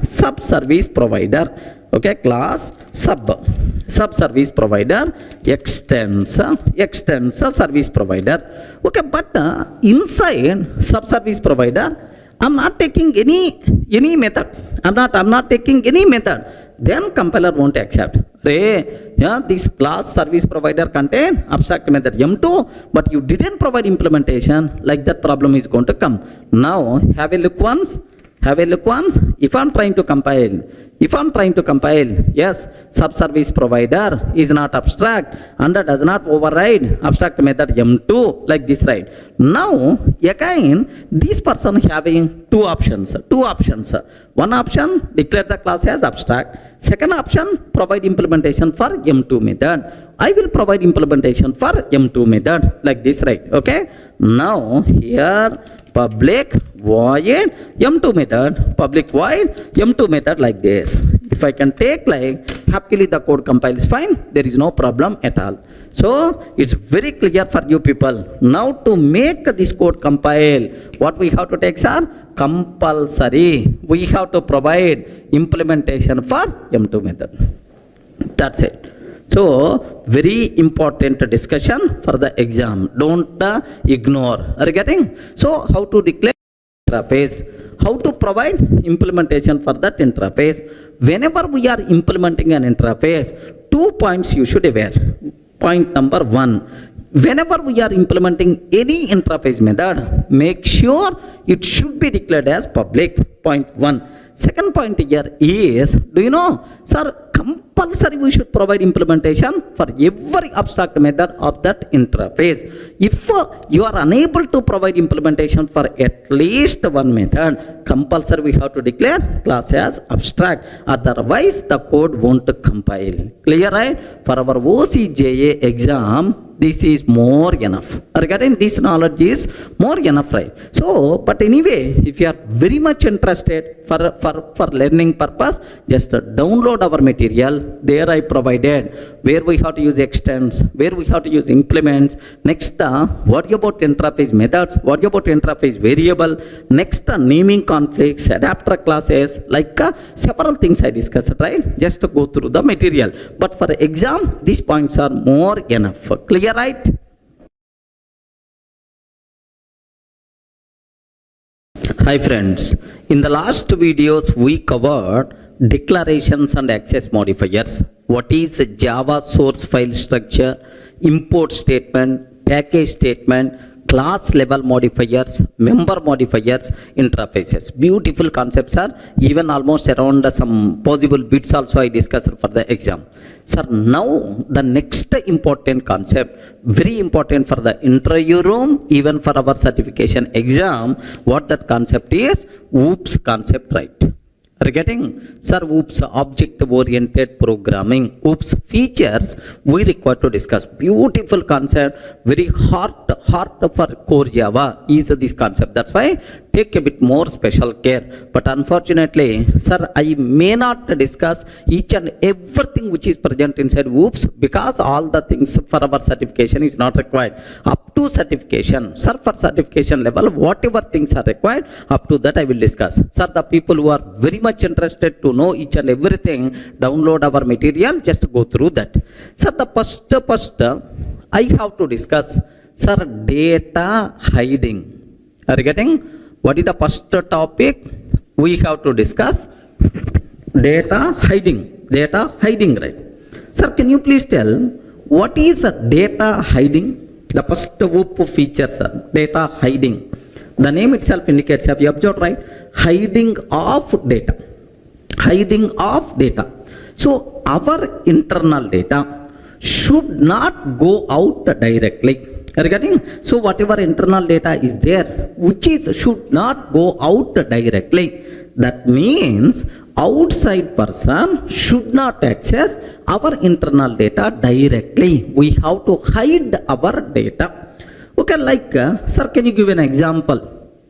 sub service provider. Okay, class sub service provider extends service provider. Okay, but inside sub service provider, I'm not taking any method. I'm not taking any method. Then compiler won't accept. Yeah, this class service provider contain abstract method M2, but you didn't provide implementation. Like that, problem is going to come. Now have a look once. If I'm trying to compile, yes, sub-service provider is not abstract and does not override abstract method M2, like this, right? Now, again, this person having two options. One option, declare the class as abstract. Second option, provide implementation for M2 method. I will provide implementation for M2 method, like this, right? Okay? Now, here, public void M2 method, public void M2 method, like this. If I can take like, happily the code compiles fine, there is no problem at all. So it's very clear for you people. Now to make this code compile, what we have to take, sir? Compulsory. We have to provide implementation for M2 method. That's it. So, very important discussion for the exam. Don't ignore. Are you getting? So, how to declare interface? How to provide implementation for that interface? Whenever we are implementing an interface, 2 points you should aware. Point number 1. Whenever we are implementing any interface method, make sure it should be declared as public. Point 1. Second point here is, do you know, sir, compulsory we should provide implementation for every abstract method of that interface. If you are unable to provide implementation for at least one method, compulsory we have to declare class as abstract. Otherwise, the code won't compile. Clear, right? For our OCJA exam, this is more enough. Regarding this knowledge is more enough, right? So, but anyway, if you are very much interested for learning purpose, just download our material. There I provided where we have to use extends, where we have to use implements. Next, what about interface methods? What about interface variable? Next, naming conflicts, adapter classes, like several things I discussed, right? Just to go through the material. But for exam, these points are more enough. Clear, right? Hi friends, in the last videos we covered declarations and access modifiers. What is a Java source file structure, import statement, package statement, class level modifiers, member modifiers, interfaces. Beautiful concepts are even almost around some possible bits also I discussed for the exam. Sir, now the next important concept, very important for the interview room, even for our certification exam, what that concept is, OOPS concept, right? Are you getting? Sir, OOPS, object-oriented programming. OOPS features we require to discuss. Beautiful concept, very hard for core Java is this concept. That's why take a bit more special care. But unfortunately, sir, I may not discuss each and everything which is present inside OOPS because all the things for our certification is not required. Up to certification, sir, for certification level, whatever things are required, up to that I will discuss. Sir, the people who are very much interested to know each and everything, download our material, just go through that. Sir, the first I have to discuss, Sir, data hiding. Are you getting? What is the first topic we have to discuss? Data hiding. Data hiding, right? Sir, can you please tell what is data hiding? The first whoop feature, sir. Data hiding. The name itself indicates, have you observed, right? Hiding of data. Hiding of data. So our internal data should not go out directly. Are you getting? So whatever internal data is there, which is should not go out directly. That means outside person should not access our internal data directly. We have to hide our data. Okay, like, sir, can you give an example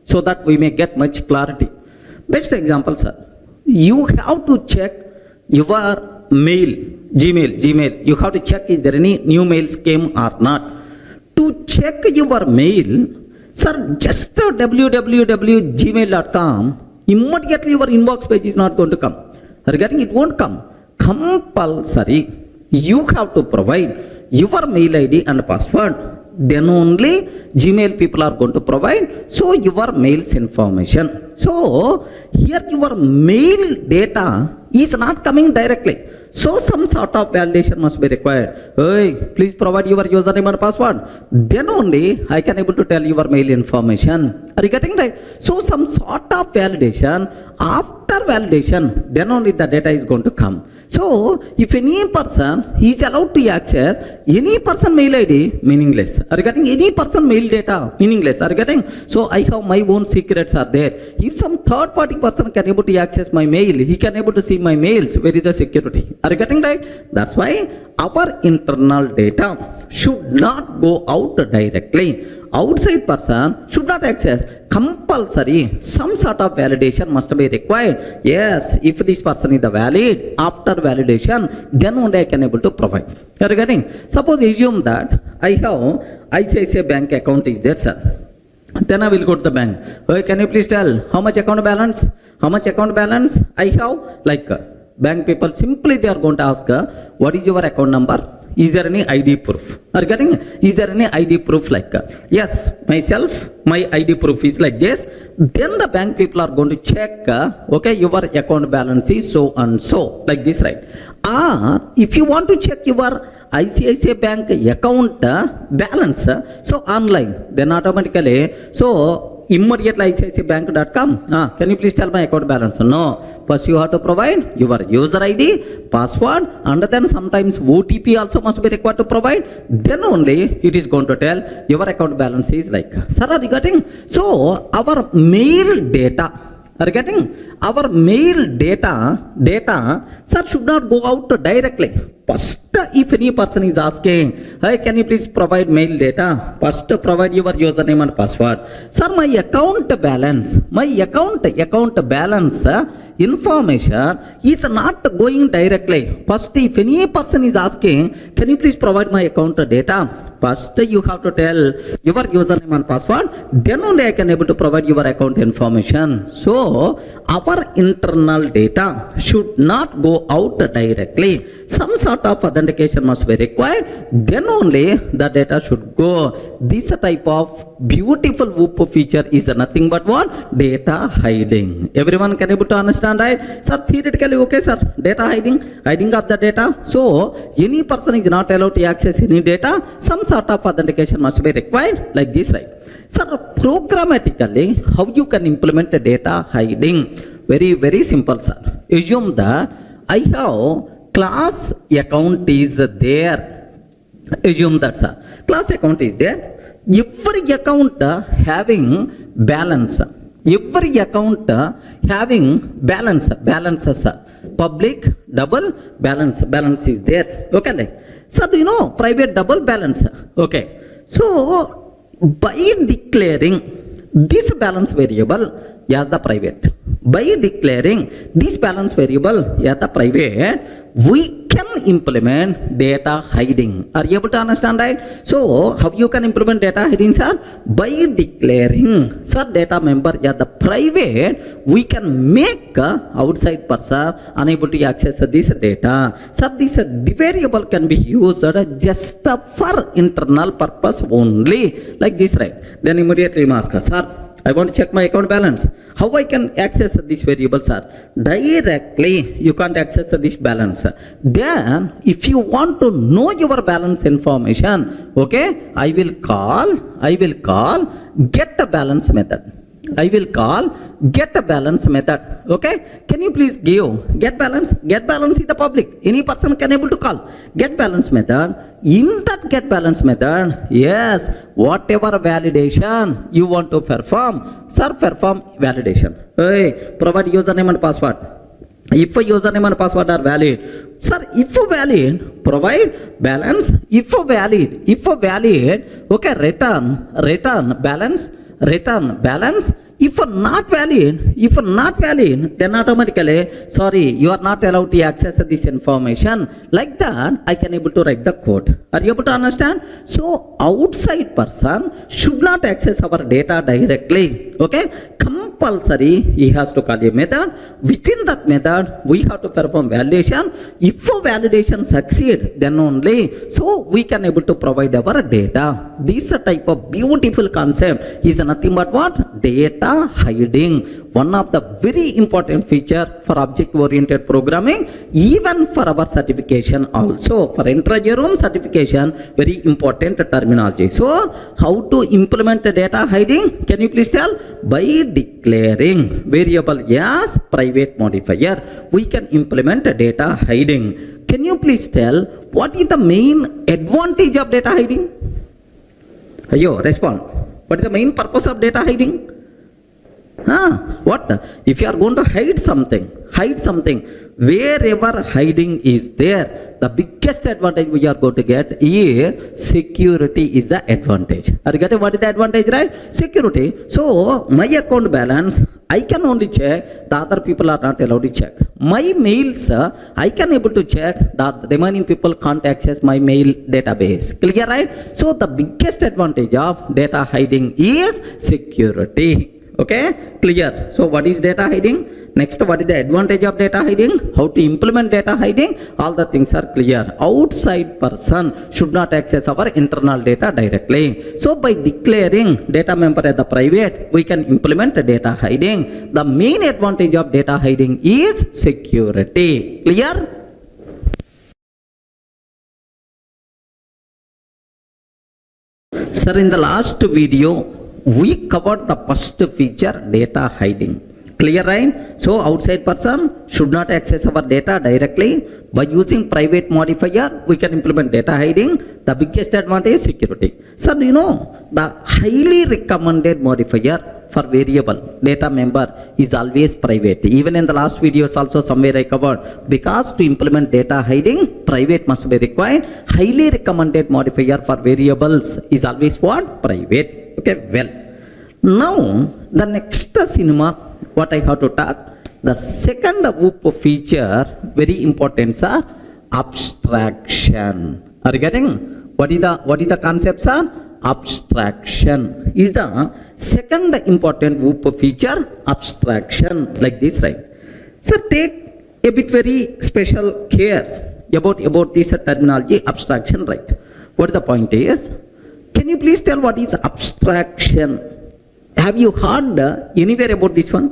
so that we may get much clarity? Best example, sir. You have to check your mail, Gmail. You have to check is there any new mails came or not. To check your mail, sir, just www.gmail.com, immediately your inbox page is not going to come. Are you getting? It won't come. Compulsory. You have to provide your mail ID and password. Then only Gmail people are going to provide. So your mail's information. So here your mail data is not coming directly. So some sort of validation must be required. Hey, please provide your username and password. Then only I can able to tell your mail information. Are you getting right? So some sort of validation. After validation, then only the data is going to come. So if any person is allowed to access any person mail ID, meaningless. Are you getting? Any person mail data, meaningless. Are you getting? So I have my own secrets are there. If some third party person can able to access my mail, he can able to see my mails. Where is the security? Are you getting right? That's why our internal data should not go out directly. Outside person should not access. Compulsory, some sort of validation must be required. Yes, if this person is the valid, after validation, then only I can able to provide. You are getting? Suppose assume that I have ICICI bank account is there, sir. Then I will go to the bank. Okay, can you please tell how much account balance? How much account balance I have? Like, bank people simply they are going to ask, what is your account number? Is there any ID proof? Are you getting? Is there any ID proof like? Yes, myself, my ID proof is like this. Then the bank people are going to check, okay, your account balance is so and so, like this, right? Or if you want to check your ICICI bank account balance, so online, then automatically, so immediately ICICIbank.com, can you please tell my account balance? No, first you have to provide your user ID, password, and then sometimes OTP also must be required to provide. Then only it is going to tell your account balance is like. Sir, are you getting? So our mail data, are you getting? Our mail data, sir, should not go out directly. First, if any person is asking, hey, can you please provide mail data? First, provide your username and password. Sir, my account balance, information is not going directly. First, if any person is asking, can you please provide my account data? First, you have to tell your username and password. Then only I can able to provide your account information. So, our internal data should not go out directly. Some sort of authentication must be required. Then only the data should go. This type of beautiful whoop feature is nothing but what? Data hiding. Everyone can able to understand, right? Sir, theoretically, okay, sir. Data hiding of the data. So, any person is not allowed to access any data. Some sort of authentication must be required, like this, right? Sir, programmatically, how you can implement a data hiding? Very, very simple, sir. Assume that I have class account is there. Assume that, sir. Class account is there. Every account having balance. Every account having balance. Balances, sir. Public double balance. Balance is there. Okay, like. Sir, do you know private double balance? Okay. So, by declaring this balance variable as the private, by declaring this balance variable as the private, we can implement data hiding. Are you able to understand, right? So how you can implement data hiding, sir? By declaring, sir, data member as the private, we can make outside person unable to access this data. Sir, this variable can be used just for internal purpose only, like this, right? Then immediately you ask, sir, I want to check my account balance. How I can access this variable, sir? Directly, you can't access this balance. Then, if you want to know your balance information, okay, I will call get a balance method. I will call get a balance method. Okay, can you please give get balance? Get balance is the public. Any person can able to call get balance method. In that get balance method, yes, whatever validation you want to perform, sir, perform validation. Hey, provide username and password. If a username and password are valid, sir, if valid, provide balance. If valid, okay, return balance. If not valid, then automatically, sorry, you are not allowed to access this information. Like that, I can able to write the code. Are you able to understand? So, outside person should not access our data directly. Okay? Compulsory, he has to call a method. Within that method, we have to perform validation. If validation succeed, then only, so we can able to provide our data. This type of beautiful concept is nothing but what? Data hiding. One of the very important feature for object-oriented programming, even for our certification also. For intra-room certification, very important terminology. So, how to implement data hiding? Can you please tell? By declaring variable as private modifier, we can implement data hiding. Can you please tell what is the main advantage of data hiding? Ayo, respond. What is the main purpose of data hiding? What? If you are going to hide something, wherever hiding is there, the biggest advantage we are going to get is security is the advantage. Are you getting what is the advantage, right? Security. So, my account balance, I can only check, the other people are not allowed to check. My mails, I can able to check, the remaining people can't access my mail database. Clear, right? So, the biggest advantage of data hiding is security. Okay, clear. So what is data hiding? Next, what is the advantage of data hiding? How to implement data hiding? All the things are clear. Outside person should not access our internal data directly. So by declaring data member as the private, we can implement data hiding. The main advantage of data hiding is security. Clear? Sir, in the last video, we covered the first feature, data hiding. Clear, right? So outside person should not access our data directly. By using private modifier, we can implement data hiding. The biggest advantage is security. So do you know the highly recommended modifier for variable data member is always private. Even in the last videos also somewhere I covered, because to implement data hiding, private must be required. Highly recommended modifier for variables is always what? Private. Okay, well, now the next cinema, what I have to talk, the second whoop feature, very important, sir, abstraction. Are you getting? What is the concept, sir? Abstraction is the second important whoop feature, abstraction, like this, right? So take a bit very special care about this terminology, abstraction, right? What the point is? Can you please tell what is abstraction? Have you heard anywhere about this one?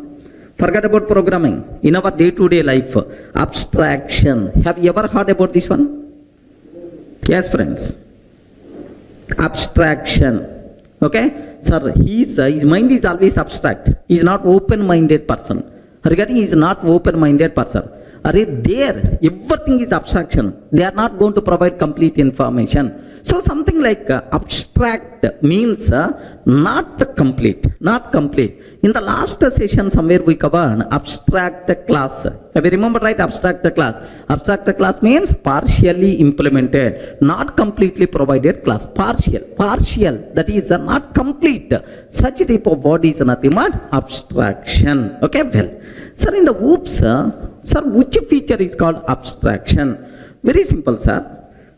Forget about programming. In our day-to-day life, abstraction. Have you ever heard about this one? Yes, friends. Abstraction. Okay? Sir, his mind is always abstract. He is not open-minded person. Regarding he is not open-minded person. There, everything is abstraction. They are not going to provide complete information. So something like abstract means not complete. In the last session somewhere we covered abstract class. Have you remember, right? Abstract class. Abstract class means partially implemented, not completely provided class. Partial. That is not complete. Such a type of word is nothing but abstraction. Okay, well. Sir, in the whoops, sir, which feature is called abstraction? Very simple, sir.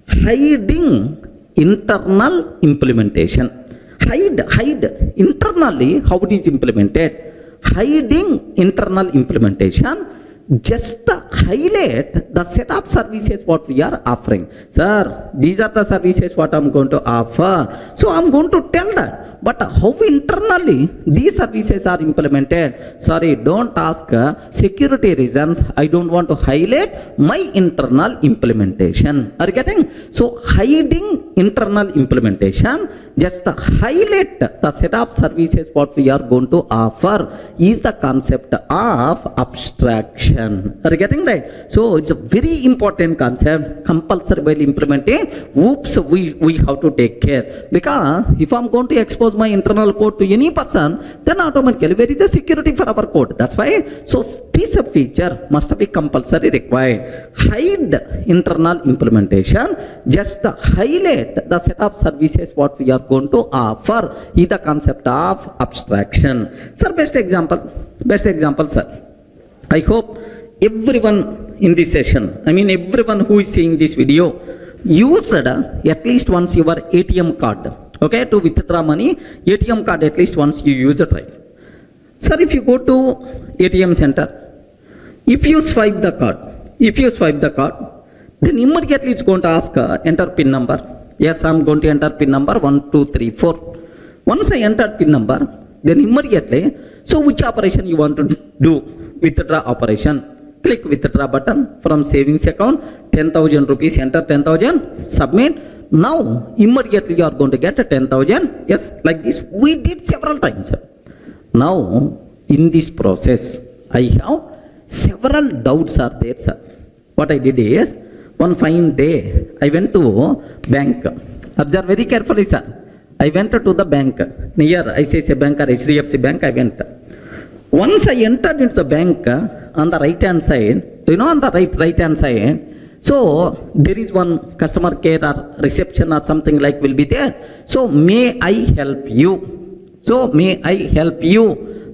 Hiding internal implementation. Hide internally how it is implemented. Hiding internal implementation, just highlight the set of services what we are offering. Sir, these are the services what I'm going to offer. So I'm going to tell that. But how internally these services are implemented? Sorry, don't ask security reasons. I don't want to highlight my internal implementation. Are you getting? So hiding internal implementation, just highlight the set of services what we are going to offer is the concept of abstraction. Are you getting right? So it's a very important concept. Compulsory while implementing, oops, we have to take care, because if I'm going to expose my internal code to any person, then automatically where is the security for our code? That's why. So this feature must be compulsory required. Hide internal implementation, just highlight the set of services what we are going to offer is the concept of abstraction. Sir, best example, sir. I hope everyone in this session, I mean everyone who is seeing this video, used at least once your ATM card, okay, to withdraw money. ATM card at least once you use it, right? Sir, if you go to ATM center, if you swipe the card, then immediately it's going to ask enter PIN number. Yes, I'm going to enter PIN number 1234. Once I entered PIN number, then immediately, so which operation you want to do? Withdraw operation. Click withdraw button from savings account, 10,000 rupees, enter 10,000, submit. Now immediately you are going to get 10,000. Yes, like this we did several times. Now in this process I have several doubts are there, sir. What I did is, one fine day I went to bank. Observe very carefully, sir. I went to the bank near ICICI Bank or HDFC Bank. I went. Once I entered into the bank, on the right hand side, on the right hand side, so there is one customer care or reception or something like will be there. So may I help you?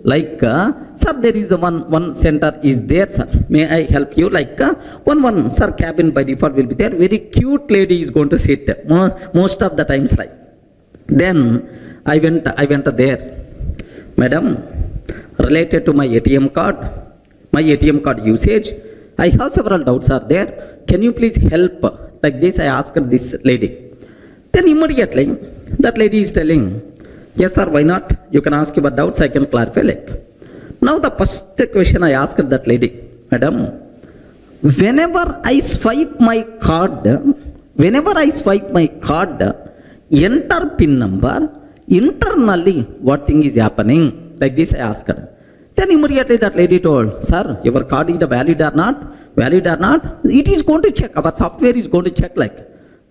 Like, sir, there is one center is there, sir. May I help you? Like, one sir, cabin by default will be there. Very cute lady is going to sit most of the times, like. Then I went there. Madam, related to my ATM card usage, I have several doubts are there. Can you please help? Like this, I asked this lady. Then immediately, that lady is telling, yes, sir, why not? You can ask your doubts, I can clarify. Like. Now the first question I asked that lady, Madam, whenever I swipe my card, enter PIN number, internally what thing is happening? Like this I asked her. Then immediately that lady told, sir, your card is valid or not? It is going to check. Our software is going to check, like.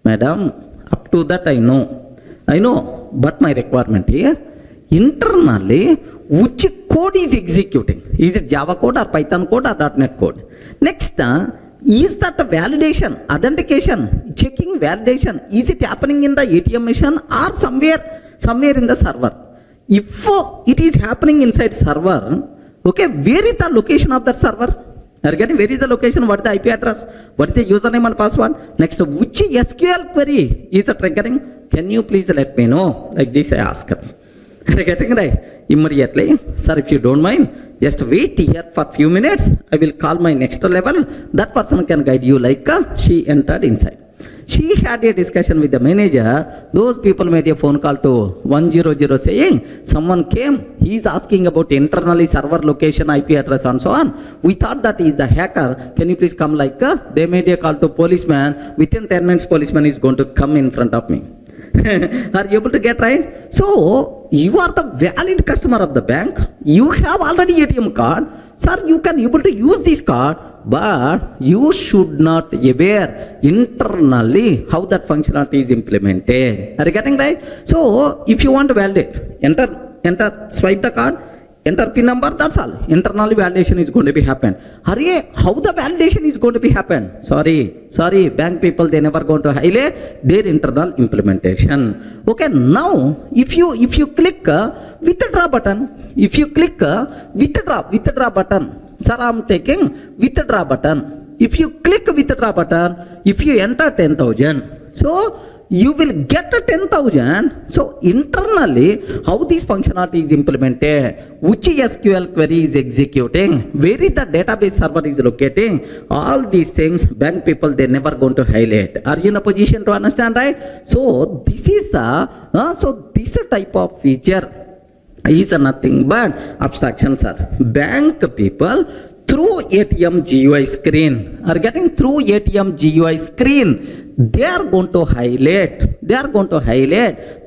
Madam, up to that I know, but my requirement is internally which code is executing. Is it Java code or Python code or .NET code? Next, is that a validation, authentication, checking validation, is it happening in the ATM machine or somewhere in the server? If it is happening inside server, okay, where is the location of that server? Are you getting? Where is the location? What is the IP address? What is the username and password? Next, which SQL query is it triggering? Can you please let me know? Like this I ask her. Are you getting right? Immediately, sir, if you don't mind, just wait here for few minutes. I will call my next level. That person can guide you, like she entered inside. She had a discussion with the manager. Those people made a phone call to 100 saying, someone came, he is asking about internally server location, IP address and so on. We thought that he is the hacker. Can you please come? Like, they made a call to policeman. Within 10 minutes, policeman is going to come in front of me. Are you able to get right? So, you are the valid customer of the bank. You have already ATM card. Sir, you can able to use this card, but you should not aware internally how that functionality is implemented. Are you getting right? So, if you want to validate, enter, swipe the card, enter PIN number, that's all. Internally validation is going to be happen. Hurry, how the validation is going to be happen? Sorry, bank people, they never going to highlight their internal implementation. Okay, now, if you click withdraw button, withdraw button, sir, I'm taking withdraw button. if you click withdraw button, if you enter 10,000, so you will get 10,000. So internally, how this functionality is implemented, which SQL query is executing, where is the database server is locating, all these things, bank people, they're never going to highlight. Are you in the position to understand, right? So this is the, this type of feature is nothing but abstractions are. Bank people through ATM GUI screen are getting through ATM GUI screen. They are going to highlight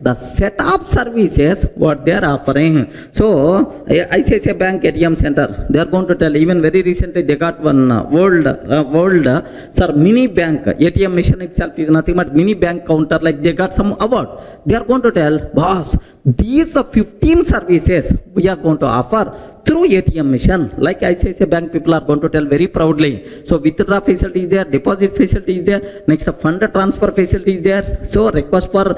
the set of services what they are offering. So ICICI Bank ATM Center, they are going to tell, even very recently they got one mini bank ATM machine itself is nothing but mini bank counter, like they got some award. They are going to tell, boss, these are 15 services we are going to offer through ATM machine. Like ICICI Bank people are going to tell very proudly. So withdraw facility is there, deposit facility is there, next fund transfer facility is there, so request for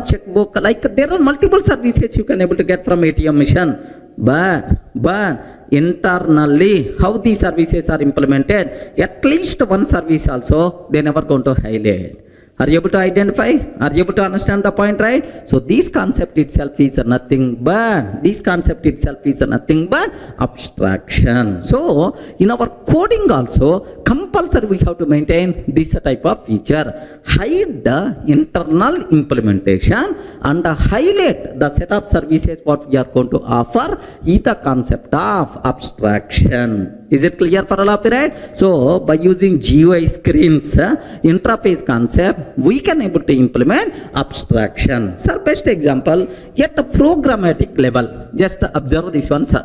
checkbook, like there are multiple services you can able to get from ATM machine. But internally, how these services are implemented, at least one service also they never going to highlight. Are you able to identify? Are you able to understand the point, right? So this concept itself is nothing but abstraction. So in our coding also, compulsory we have to maintain this type of feature. Hide the internal implementation and highlight the set of services what we are going to offer is the concept of abstraction. Is it clear for all of you, right? So by using GUI screens interface concept, we can able to implement abstraction. Sir, best example at a programmatic level. Just observe this one, sir.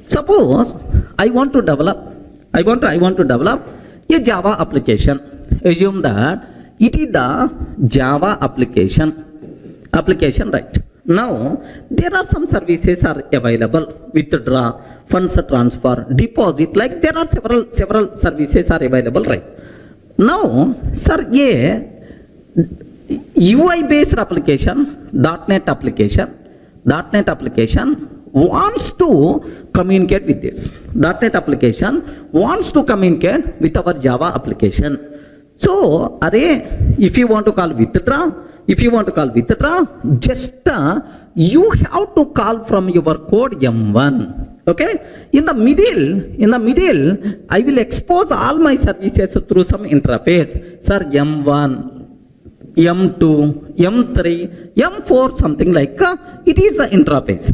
Suppose I want to develop a Java application. Assume that it is the Java application, right? Now there are some services are available: withdraw, funds transfer, deposit. Like there are several services are available, right? Now, sir, UI based application, .NET application wants to communicate with this. .NET application wants to communicate with our Java application. So, if you want to call withdraw, just you have to call from your code M1. Okay, in the middle, I will expose all my services through some interface. Sir, M1, M2, M3, M4, something like it is an interface.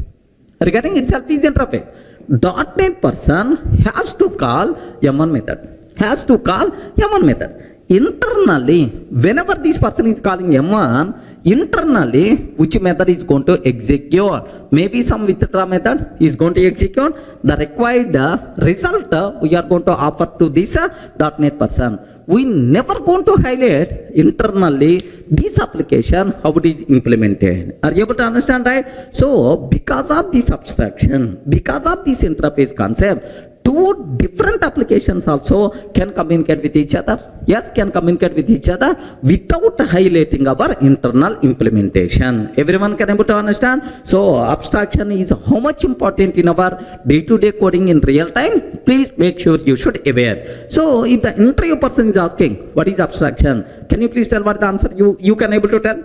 Regarding itself is interface. .NET person has to call M1 method. Internally, whenever this person is calling M1, internally, which method is going to execute? Maybe some withdraw method is going to execute. The required result we are going to offer to this .NET person. We never going to highlight internally this application, how it is implemented. Are you able to understand, right? So, because of this abstraction, because of this interface concept, two different applications also can communicate with each other. Yes, can communicate with each other without highlighting our internal implementation. Everyone can able to understand. So abstraction is how much important in our day-to-day coding in real time. Please make sure you should aware. So if the interview person is asking what is abstraction, can you please tell what the answer you can able to tell?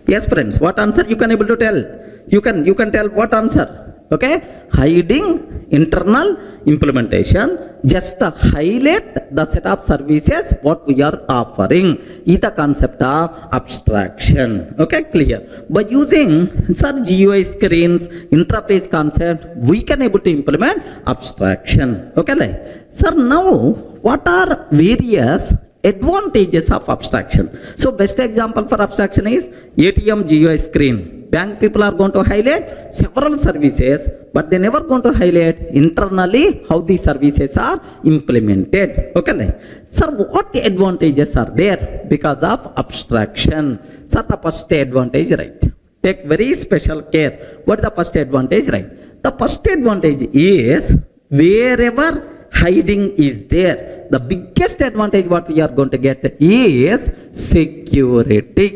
Yes, friends, what answer you can able to tell? You can tell what answer? Okay, hiding internal implementation, just highlight the set of services what we are offering is the concept of abstraction. Okay, clear? By using such GUI screens, interface concept, we can able to implement abstraction. Okay, like, sir, now what are various advantages of abstraction? So best example for abstraction is ATM GUI screen. Bank people are going to highlight several services, but they never going to highlight internally how these services are implemented. Okay, sir, what advantages are there because of abstraction? Sir, the first advantage, right? Take very special care. What is the first advantage, right? The first advantage is wherever hiding is there, the biggest advantage what we are going to get is security.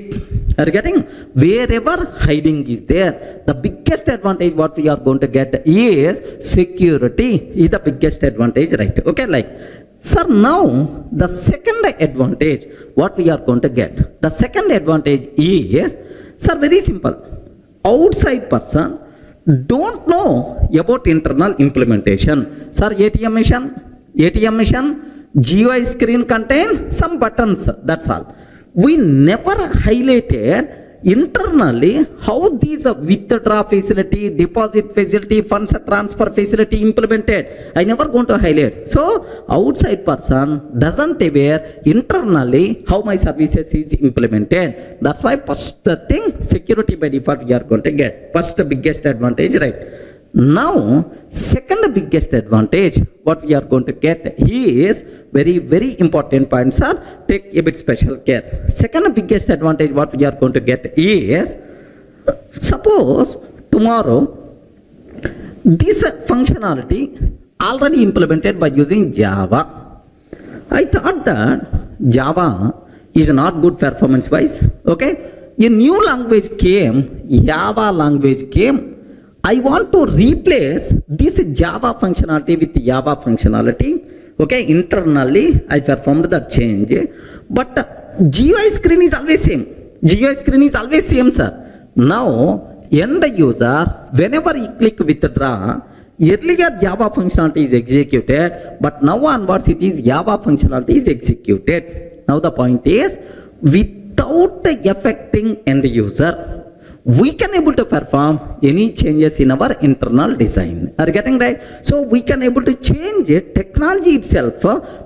Are you getting? Wherever hiding is there, the biggest advantage what we are going to get is security is the biggest advantage, right? Okay, like, sir, now the second advantage what we are going to get, the second advantage is, sir, very simple. Outside person don't know about internal implementation. Sir, ATM machine, GUI screen contain some buttons, that's all. We never highlighted internally how these withdraw facility, deposit facility, funds transfer facility implemented. I never going to highlight. So outside person doesn't aware internally how my services is implemented. That's why first thing, security by default we are going to get. First biggest advantage, right? Now second biggest advantage what we are going to get is very very important point, sir. Take a bit special care. Second biggest advantage what we are going to get is, suppose tomorrow this functionality already implemented by using Java. I thought that Java is not good performance wise. Okay, a new language came, Java language came. I want to replace this Java functionality with Java functionality. Okay, internally I performed the change, but GUI screen is always same. GUI screen is always same, sir. Now end user, whenever he click withdraw, earlier Java functionality is executed, but now onwards it is Java functionality is executed. Now the point is, without affecting end user, we can able to perform any changes in our internal design. Are you getting right? So we can able to change technology itself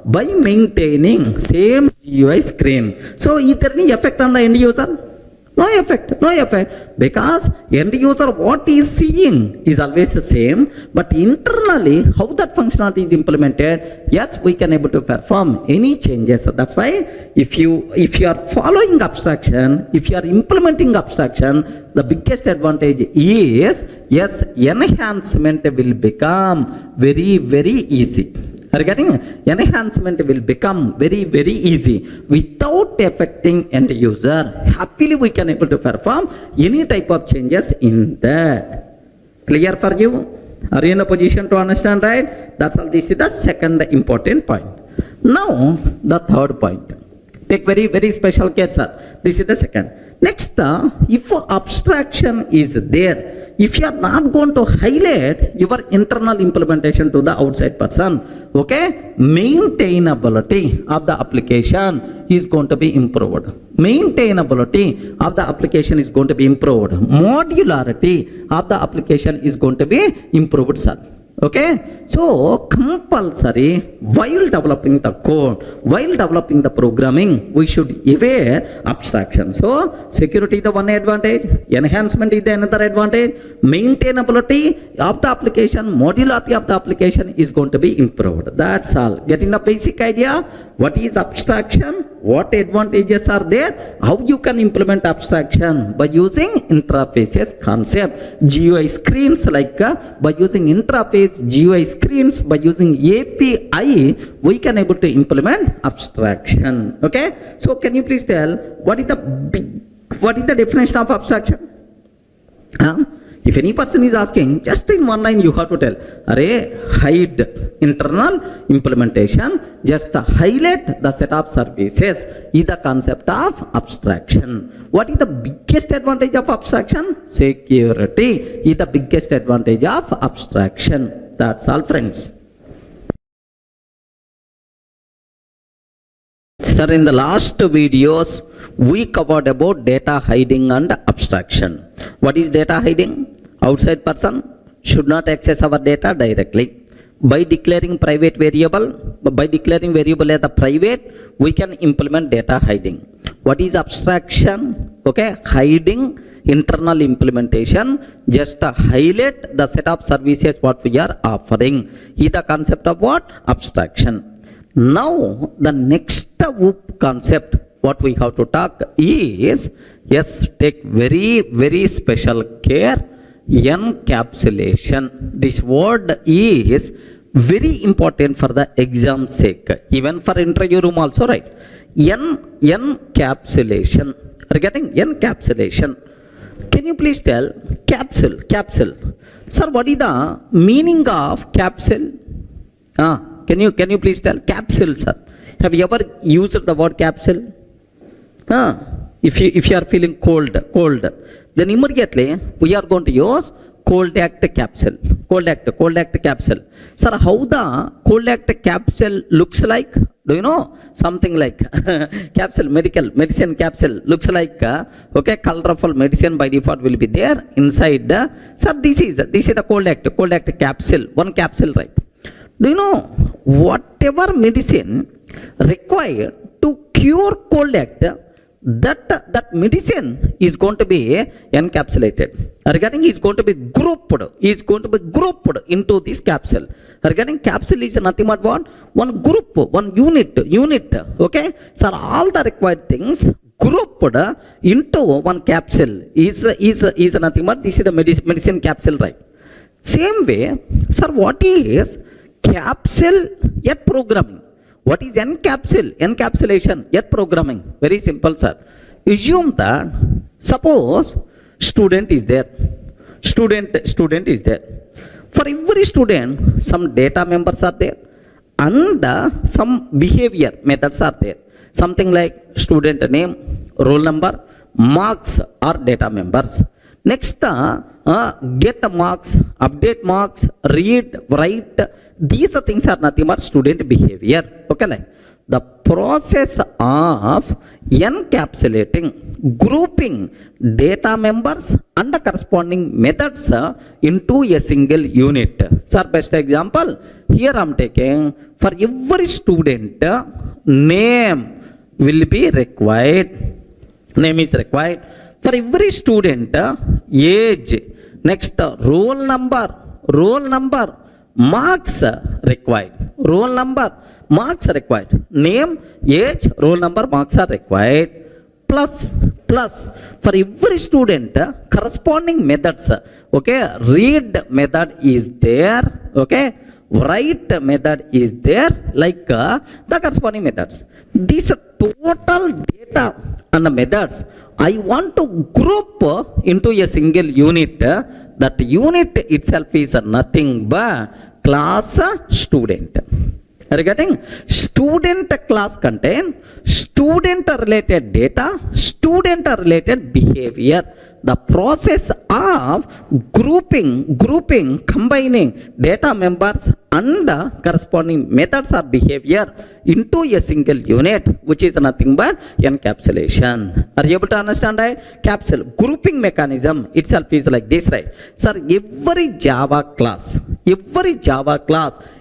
by maintaining same GUI screen. So is there any effect on the end user? No effect, because end user what is seeing is always the same, but internally how that functionality is implemented, yes, we can able to perform any changes. That's why if you are following abstraction, if you are implementing abstraction, the biggest advantage is, yes, enhancement will become very very easy. Are you getting? Enhancement will become very very easy without affecting end user. Happily we can able to perform any type of changes in that. Clear for you? Are you in a position to understand, right? That's all. This is the second important point. Now the third point. Take very very special care, sir. This is the second. Next, if abstraction is there, if you are not going to highlight your internal implementation to the outside person, okay, maintainability of the application is going to be improved. Maintainability of the application is going to be improved. Modularity of the application is going to be improved, sir. Okay, so compulsory while developing the code, while developing the programming, we should aware abstraction. So security is the one advantage, enhancement is the another advantage, maintainability of the application, modularity of the application is going to be improved. That's all. Getting the basic idea what is abstraction, what advantages are there, how you can implement abstraction by using interfaces concept, GUI screens, like by using interface GUI screens, by using API we can able to implement abstraction. Okay, so can you please tell what is the definition of abstraction? If any person is asking, just in one line you have to tell, hide internal implementation, just highlight the set of services is the concept of abstraction. What is the biggest advantage of abstraction? Security is the biggest advantage of abstraction. That's all, friends. Sir, in the last videos we covered about data hiding and abstraction. What is data hiding? Outside person should not access our data directly. By declaring private variable, as a private, we can implement data hiding. What is abstraction? Okay, hiding internal implementation, just highlight the set of services what we are offering is the concept of what? Abstraction. Now the next concept what we have to talk is, yes, take very very special care, encapsulation. This word is very important for the exam sake, even for interview room also, right? Encapsulation. Are you getting encapsulation? Can you please tell capsule? Sir, what is the meaning of capsule? Can you please tell capsule, sir? Have you ever used the word capsule? If you are feeling cold, then immediately we are going to use cold act capsule. Cold act capsule. Sir, how the cold act capsule looks like? Do you know? Something like capsule, medicine capsule looks like okay, colorful medicine by default will be there inside. Sir, this is the cold act capsule. One capsule, right? Do you know whatever medicine required to cure cold act, that medicine is going to be encapsulated. Regarding is going to be grouped into this capsule. Regarding capsule is nothing but what? One group, one unit. Okay, so all the required things grouped into one capsule is nothing but this is the medicine capsule, right? Same way, sir, what is capsule yet programming? What is encapsulation yet programming? Very simple, sir. Assume that suppose student is there. Student is there. For every student, some data members are there and some behavior methods are there. Something like student name, roll number, marks are data members. Next, get marks, update marks, read, write. These things are nothing but student behavior. Okay, like the process of encapsulating, grouping data members and the corresponding methods into a single unit. Sir, best example here I am taking. For every student, name will be required. Name is required. For every student, age. Next, roll number, marks required. Roll number, marks required. Name, age, roll number, marks are required. Plus for every student, corresponding methods. Okay, read method is there. Okay, write method is there, like the corresponding methods. These total data and the methods I want to group into a single unit. That unit itself is nothing but class student. Are you getting? Student class contain student related data, student related behavior. The process of grouping, combining data members and the corresponding methods or behavior into a single unit, which is nothing but encapsulation. Are you able to understand, right? Capsule grouping mechanism itself is like this, right? Sir, every Java class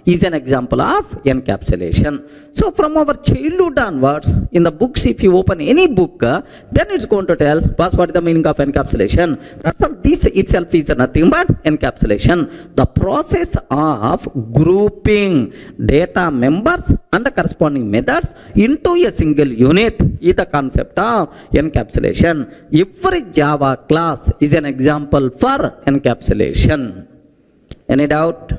is an example of encapsulation. So from our childhood onwards, in the books, if you open any book, then it's going to tell us what is the meaning of encapsulation. That's all. This itself is nothing but encapsulation. The process of grouping data members and the corresponding methods into a single unit is the concept of encapsulation. Every Java class is an example for encapsulation. Any doubt?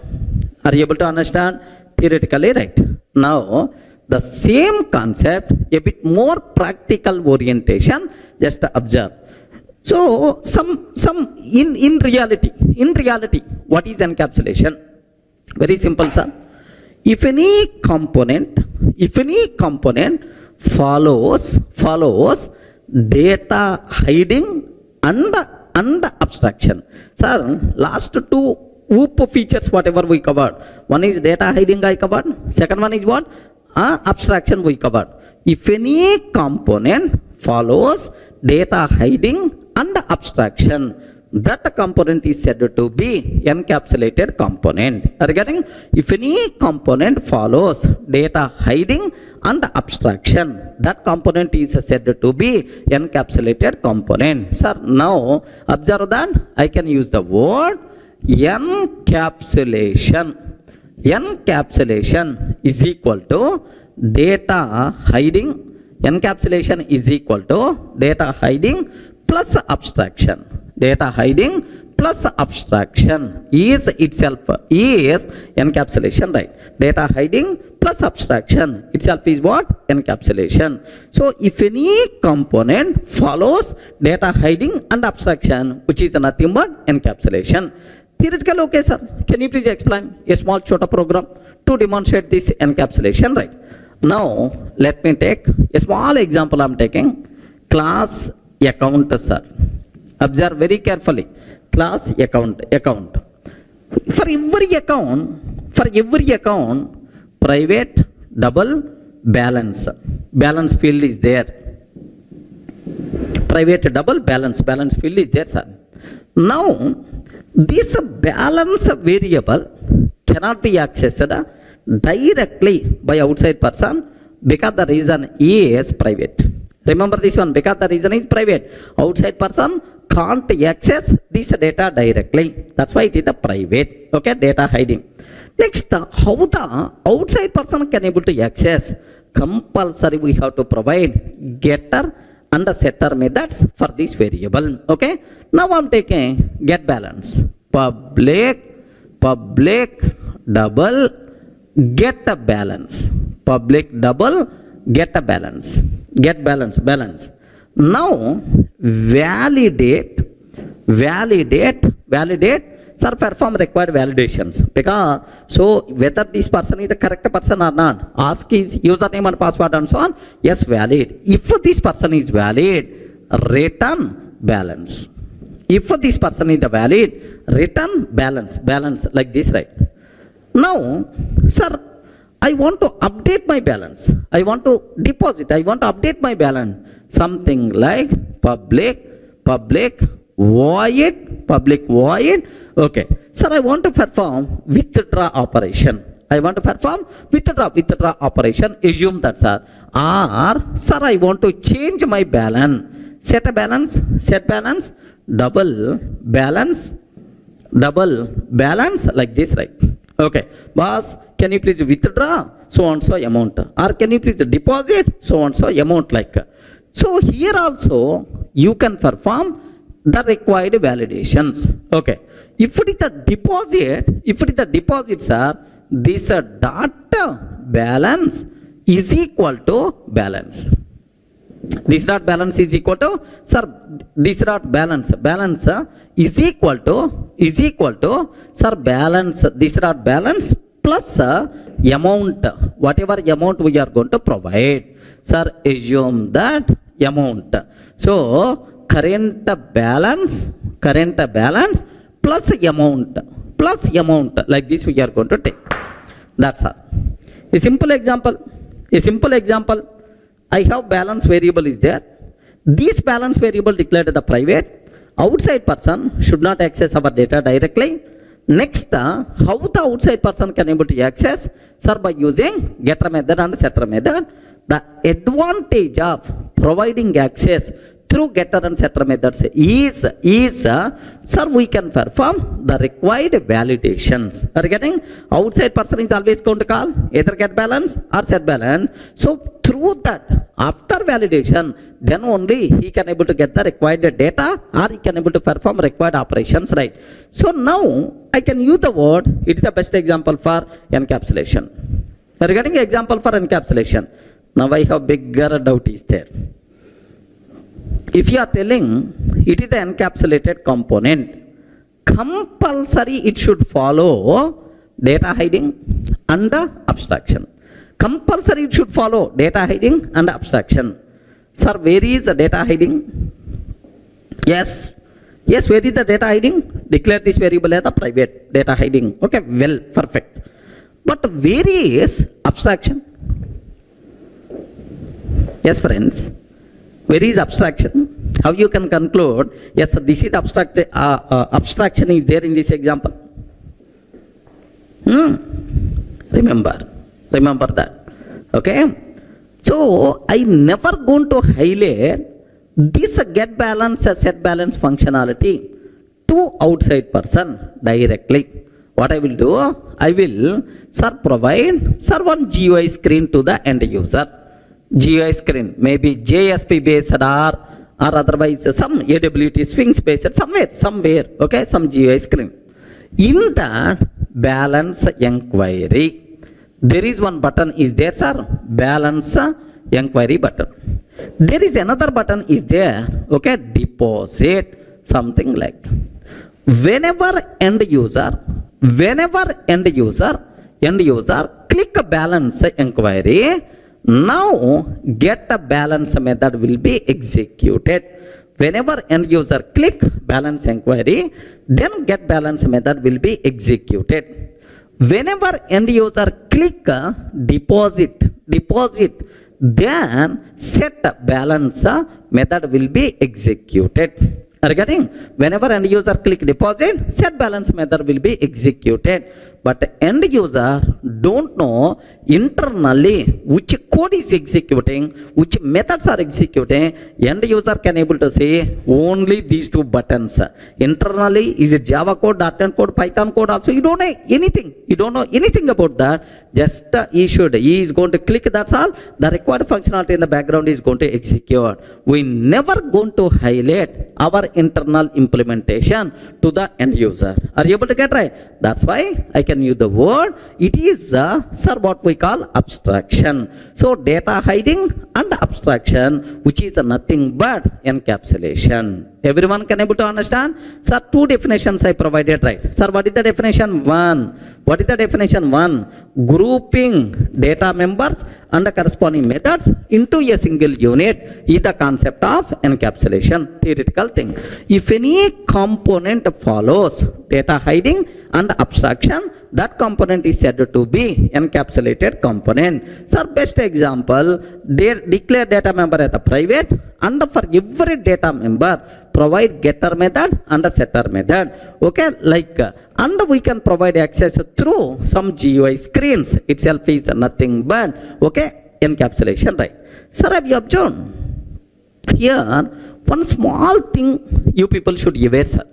Are you able to understand? Theoretically, right? Now, the same concept, a bit more practical orientation, just observe. So, in reality, what is encapsulation? Very simple, sir. If any component follows data hiding and abstraction. Sir, last two OOP features whatever we covered. One is data hiding I covered. Second one is what? Abstraction we covered. If any component follows data hiding and abstraction, that component is said to be encapsulated component. Are you getting? If any component follows data hiding and abstraction, that component is said to be encapsulated component. Sir, now observe that I can use the word encapsulation. Encapsulation is equal to data hiding. Encapsulation is equal to data hiding plus abstraction. Data hiding plus abstraction is itself is encapsulation, right? Data hiding plus abstraction itself is what? Encapsulation. So if any component follows data hiding and abstraction, which is nothing but encapsulation. Theoretical, okay sir, can you please explain a small chota program to demonstrate this encapsulation, right? Now let me take a small example. I'm taking class account, sir. Observe very carefully. Class account. For every account, private double balance field is there. Private double balance field is there, sir. Now this balance variable cannot be accessed directly by outside person because the reason is private. Remember this one, because the reason is private. Outside person can't access this data directly. That's why it is the private. Okay, data hiding. Next, how the outside person can able to access? Compulsory we have to provide getter and the setter methods for this variable. Okay. Now I'm taking get balance. Public double get a balance. Public double get a balance. Get balance. Now validate, sir, perform required validations. Because so whether this person is the correct person or not, ask his username and password and so on. Yes, valid. If this person is valid, return balance. If this person is the valid, return balance like this, right? Now, sir, I want to update my balance. I want to deposit. I want to update my balance. Something like public void. Okay. Sir, I want to perform withdraw operation. Withdraw operation. Assume that, sir. Or, sir, I want to change my balance. Set balance. Double balance like this, right? Okay. Boss, can you please withdraw so and so amount? Or can you please deposit so and so amount like? So here also you can perform the required validations. Okay. If it is the deposit, sir, this data balance is equal to balance. This dot balance is equal to, sir, this dot balance is equal to, sir, balance, this dot balance plus amount, whatever amount we are going to provide. Sir, assume that amount. So current balance plus amount like this we are going to take. That's all. A simple example. I have balance variable is there. This balance variable declared the private. Outside person should not access our data directly. Next, how the outside person can able to access? Sir, by using getter method and setter method. The advantage of providing access through getter and setter methods is sir, we can perform the required validations. Are you getting? Outside person is always going to call either get balance or set balance. So through that, after validation, then only he can able to get the required data or he can able to perform required operations, right? So now I can use the word, it is the best example for encapsulation. Are you getting example for encapsulation? Now I have bigger doubt is there. If you are telling it is the encapsulated component, compulsory it should follow data hiding and abstraction. Compulsory it should follow data hiding and abstraction. Sir, where is the data hiding? Yes, where is the data hiding? Declare this variable as the private data hiding. Okay, well, perfect. But where is abstraction? Yes, friends. Where is abstraction? How you can conclude? Yes, this is abstraction is there in this example. Remember that. Okay. So I never going to highlight this get balance set balance functionality to outside person directly. What I will do? I will provide one GUI screen to the end user. GUI screen, maybe JSP based or otherwise some AWT swing space at somewhere, okay, some GUI screen. In that balance inquiry, there is one button is there, sir, balance inquiry button. There is another button is there, okay, deposit, something like. Whenever end user click a balance inquiry, now get a balance method will be executed. Whenever end user click balance inquiry, then get balance method will be executed. Whenever end user click deposit, then set balance method will be executed. Are you getting? Whenever end user click deposit, set balance method will be executed. But end user don't know internally which code is executing, which methods are executing. End user can able to say only these two buttons. Internally, is it Java code, .NET code, Python code also? You don't know anything. You don't know anything about that. Just he is going to click, that's all. The required functionality in the background is going to execute. We never going to highlight our internal implementation to the end user. Are you able to get right? That's why I can use the word. It is, sir, what we call abstraction. So data hiding and abstraction, which is nothing but encapsulation. Everyone can able to understand? Sir, two definitions I provided, right? Sir, what is the definition? What is the definition? Grouping data members and the corresponding methods into a single unit is the concept of encapsulation, theoretical thing. If any component follows data hiding and abstraction, that component is said to be encapsulated component. Sir, best example, declare data member as a private, and for every data member provide getter method and a setter method, okay, like, and we can provide access through some GUI screens. Itself is nothing but, okay, encapsulation, right? Sir, have you observed here one small thing you people should be aware, sir?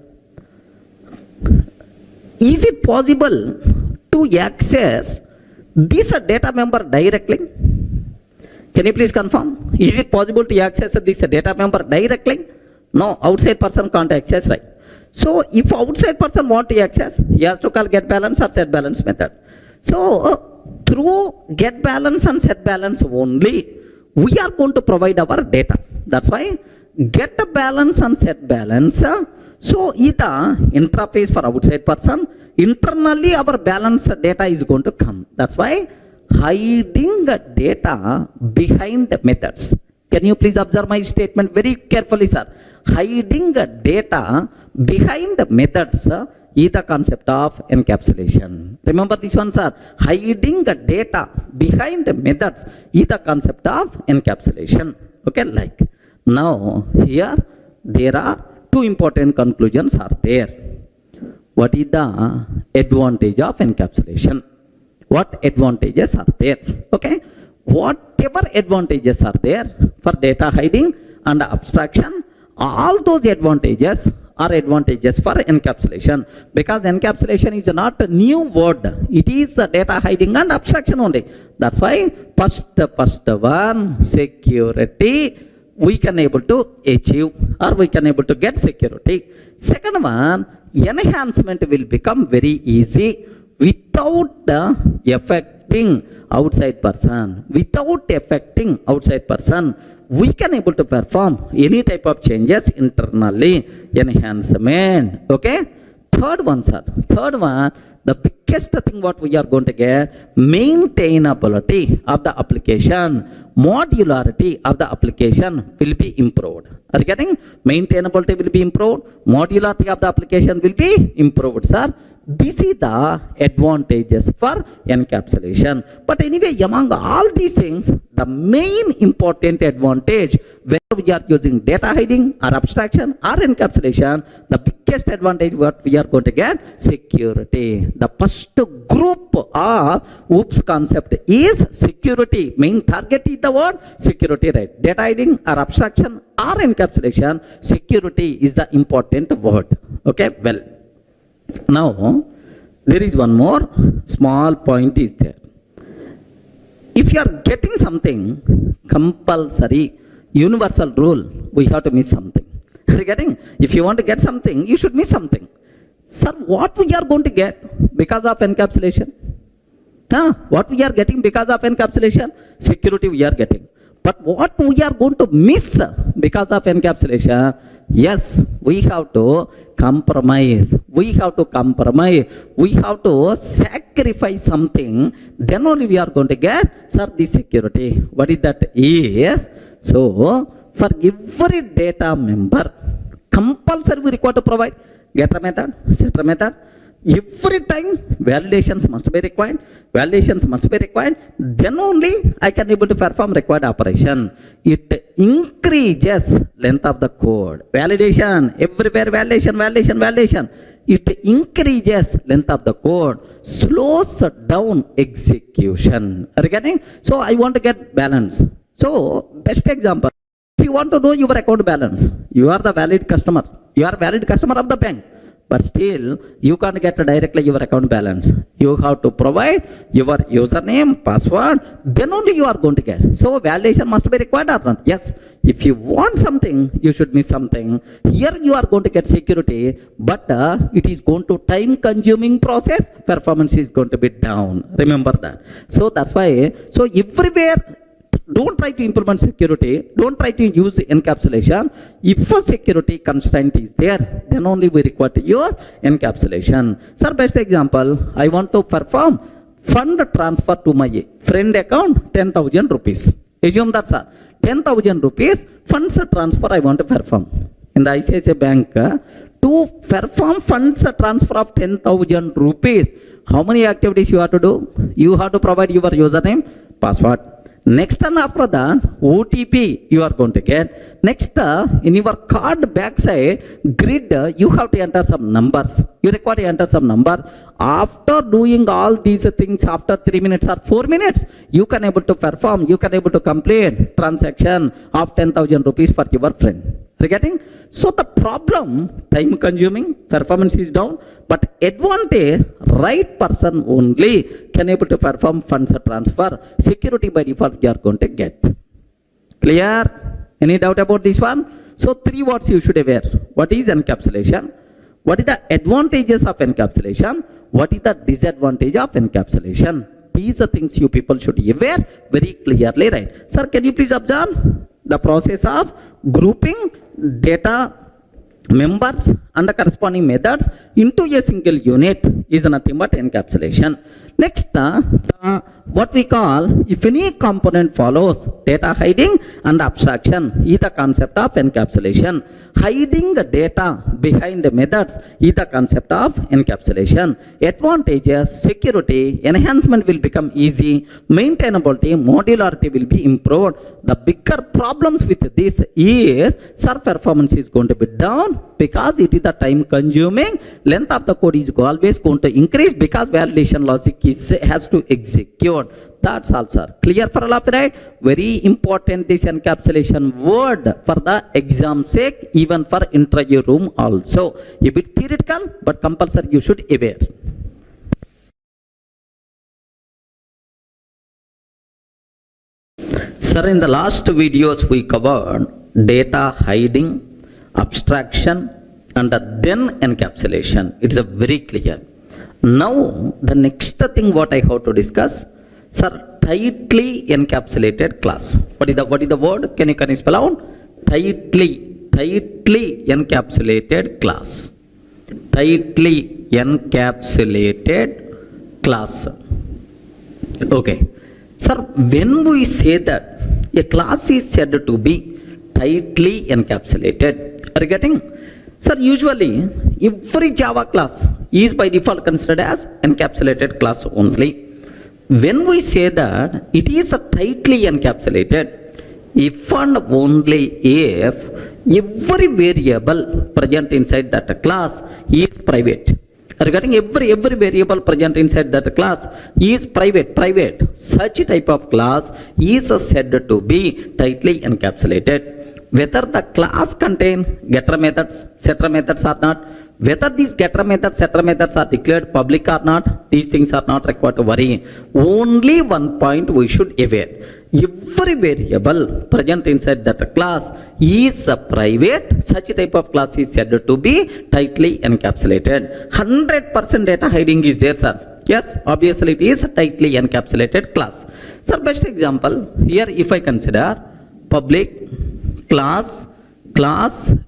Is it possible to access this data member directly? Can you please confirm? Is it possible to access this data member directly? No, outside person can't access, right? So if outside person want to access, he has to call get balance or set balance method. So through get balance and set balance only, we are going to provide our data. That's why get a balance and set balance. So either interface for outside person, internally our balance data is going to come. That's why hiding data behind methods. Can you please observe my statement very carefully, sir? Hiding data behind methods is the concept of encapsulation. Remember this one, sir. Hiding data behind methods is the concept of encapsulation. Okay, like now here there are two important conclusions are there. What is the advantage of encapsulation? What advantages are there? Okay, whatever advantages are there for data hiding and abstraction, all those advantages are advantages for encapsulation, because encapsulation is not a new word. It is the data hiding and abstraction only. That's why first one, security, we can able to achieve or we can able to get security. Second one, enhancement will become very easy without affecting outside person. Without affecting outside person, we can able to perform any type of changes internally. Enhancement. Okay. Third one, sir. Third one, the biggest thing what we are going to get, maintainability of the application, modularity of the application will be improved. Are you getting? Maintainability will be improved, modularity of the application will be improved, sir. This is the advantages for encapsulation. But anyway, among all these things, the main important advantage whether we are using data hiding or abstraction or encapsulation, the biggest advantage what we are going to get, security. The first group of OOPS concept is security. Main target is the word security, right? Data hiding or abstraction or encapsulation, security is the important word. Okay, well. Now, there is one more small point is there. If you are getting something compulsory, universal rule, we have to miss something. Are you getting? If you want to get something, you should miss something. Sir, what we are going to get because of encapsulation? What we are getting because of encapsulation? Security we are getting. But what we are going to miss because of encapsulation? Yes, we have to compromise. We have to compromise. We have to sacrifice something. Then only we are going to get, sir, the security. What is that? Is, so, for every data member, compulsory we require to provide getter method, setter method. Every time validations must be required. Validations must be required. Then only I can able to perform required operation. It increases length of the code. Validation, everywhere validation, validation, validation. It increases length of the code, slows down execution. Are you getting? So I want to get balance. So best example, if you want to know your account balance, you are the valid customer. You are valid customer of the bank. But still, you can't get directly your account balance. You have to provide your username, password, then only you are going to get. So, validation must be required or not? Yes. If you want something, you should miss something. Here you are going to get security, but it is going to time-consuming process. Performance is going to be down. Remember that. So, that's why, so everywhere, don't try to implement security. Don't try to use encapsulation. If a security constraint is there, then only we require to use encapsulation. Sir, best example, I want to perform fund transfer to my friend account, 10,000 rupees. Assume that, sir, 10,000 rupees funds transfer I want to perform. In the ICICI Bank, to perform funds transfer of 10,000 rupees, how many activities you have to do? You have to provide your username, password. Next and after that, OTP you are going to get. Next, in your card backside grid, you have to enter some numbers. You require to enter some number. After doing all these things, after 3 minutes or 4 minutes, you can able to perform, you can able to complete transaction of 10,000 rupees for your friend. Are you getting? So the problem, time consuming, performance is down, but advantage, right person only can able to perform funds transfer. Security by default you are going to get. Clear? Any doubt about this one? So 3 words you should aware. What is encapsulation? What is the advantages of encapsulation? What is the disadvantage of encapsulation? These are things you people should be aware very clearly, right? Sir, can you please observe the process of grouping data members and the corresponding methods into a single unit is nothing but encapsulation. Next, what we call, if any component follows, data hiding and abstraction is the concept of encapsulation. Hiding the data behind the methods is the concept of encapsulation. Advantages, security, enhancement will become easy, maintainability, modularity will be improved. The bigger problems with this is, sir, performance is going to be down because it is the time consuming. Length of the code is always going to increase because validation logic has to execute. That's all, sir. Clear for all of you, right? Very important this encapsulation word for the exam sake, even for interview room also. A bit theoretical, but compulsory you should aware. Sir, in the last videos we covered data hiding, abstraction, and then encapsulation. It is very clear. Now, the next thing what I have to discuss, sir, tightly encapsulated class. What is the word? Can you spell out? Tightly encapsulated class. Tightly encapsulated class. Okay. Sir, when we say that a class is said to be tightly encapsulated, are you getting? Sir, usually every Java class is by default considered as encapsulated class only. When we say that it is tightly encapsulated, if and only if every variable present inside that class is private. Regarding every variable present inside that class is private. Such type of class is said to be tightly encapsulated. Whether the class contain getter methods, setter methods or not, Whether these getter methods, setter methods are declared public or not, these things are not required to worry. Only one point we should aware. Every variable present inside that class is a private. Such a type of class is said to be tightly encapsulated. 100% data hiding is there, sir. Yes, obviously it is a tightly encapsulated class. Sir, best example here, if I consider public class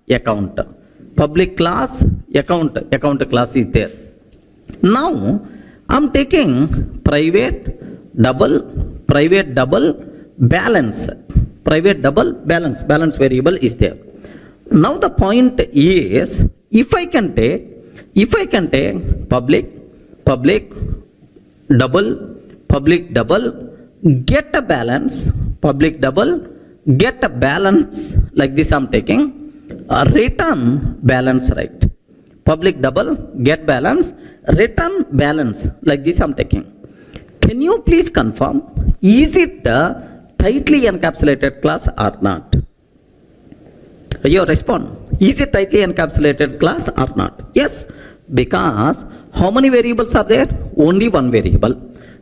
account. Public class account class is there. Now I'm taking private double balance variable is there. Now the point is, if I can take public double get a balance, like this I'm taking a return balance, right? Public double get balance, return balance, like this I'm taking. Can you please confirm, is it a tightly encapsulated class or not? You respond. Is it tightly encapsulated class or not? Yes, because how many variables are there? Only one variable.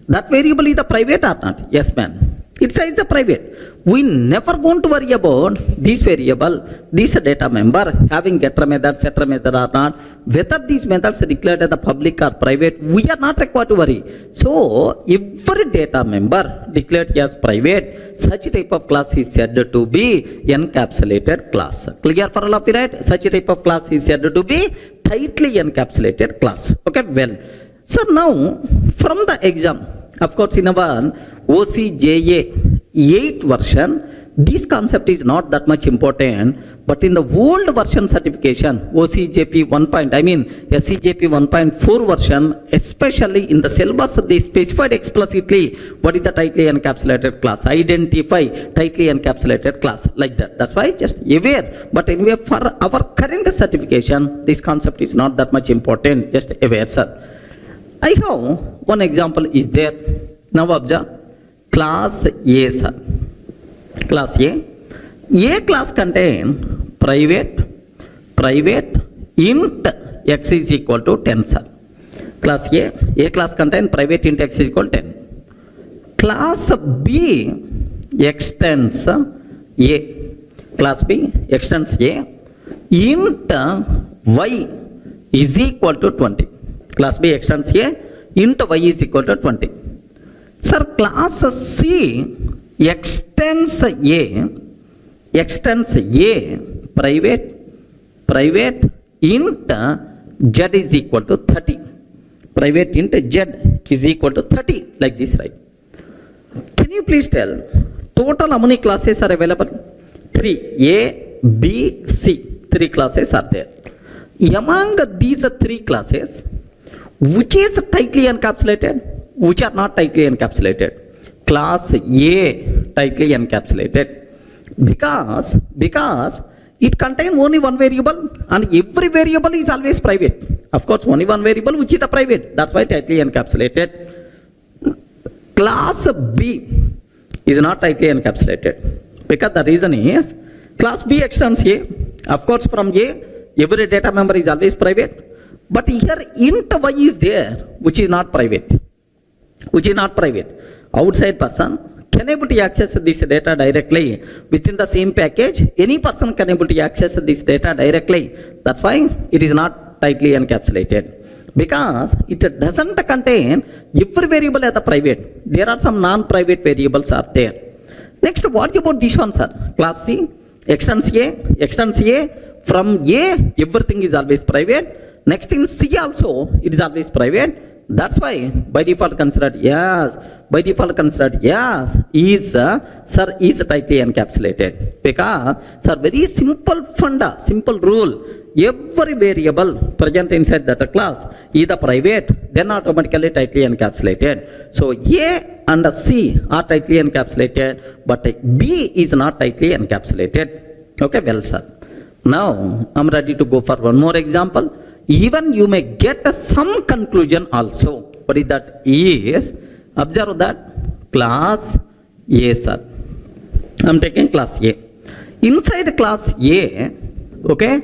That variable is the private or not? Yes, ma'am. It says the private. We never going to worry about this variable, this data member having getter method, setter method or not. Whether these methods are declared as the public or private, we are not required to worry. So every data member declared as private, such a type of class is said to be encapsulated class. Clear for all of you, right? Such a type of class is said to be tightly encapsulated class. Okay, well. So now from the exam, of course, in our OCJA 8 version, this concept is not that much important, but in the old version certification, OCJP 1. SCJP 1.4 version, especially in the syllabus, they specified explicitly what is the tightly encapsulated class. Identify tightly encapsulated class, like that. That's why just aware. But anyway, for our current certification, this concept is not that much important. Just aware, sir. I have one example is there. Now observe class A, sir. Class A. A class contain private int x is equal to 10, sir. Class A class contain private int x is equal to 10. Class B extends A. Class B extends A. Int y is equal to 20. Class B extends A, int y is equal to 20. Sir, class C extends A private int z is equal to 30. Private int z is equal to 30, like this, right? Can you please tell total how many classes are available? 3. A, B, C. 3 classes are there. Among these 3 classes, which is tightly encapsulated, which are not tightly encapsulated? Class A tightly encapsulated, because it contains only one variable and every variable is always private. Of course, only one variable which is the private. That's why tightly encapsulated. Class B is not tightly encapsulated because the reason is class B extends A. Of course, from A, every data member is always private. But here int y is there, which is not private. Outside person can able to access this data directly within the same package. Any person can able to access this data directly. That's why it is not tightly encapsulated, because it doesn't contain every variable as a private. There are some non-private variables are there. Next, what about this one, sir? Class C extends A. From A, everything is always private. Next in C also, it is always private. That's why by default considered yes. Is tightly encapsulated. Because, sir, very simple rule. Every variable present inside that class is the private, then automatically tightly encapsulated. So A and C are tightly encapsulated, but B is not tightly encapsulated. Okay, well, sir. Now I'm ready to go for one more example. Even you may get some conclusion also. What is that? Is, observe that class A, sir. I'm taking class A. Inside class A, okay,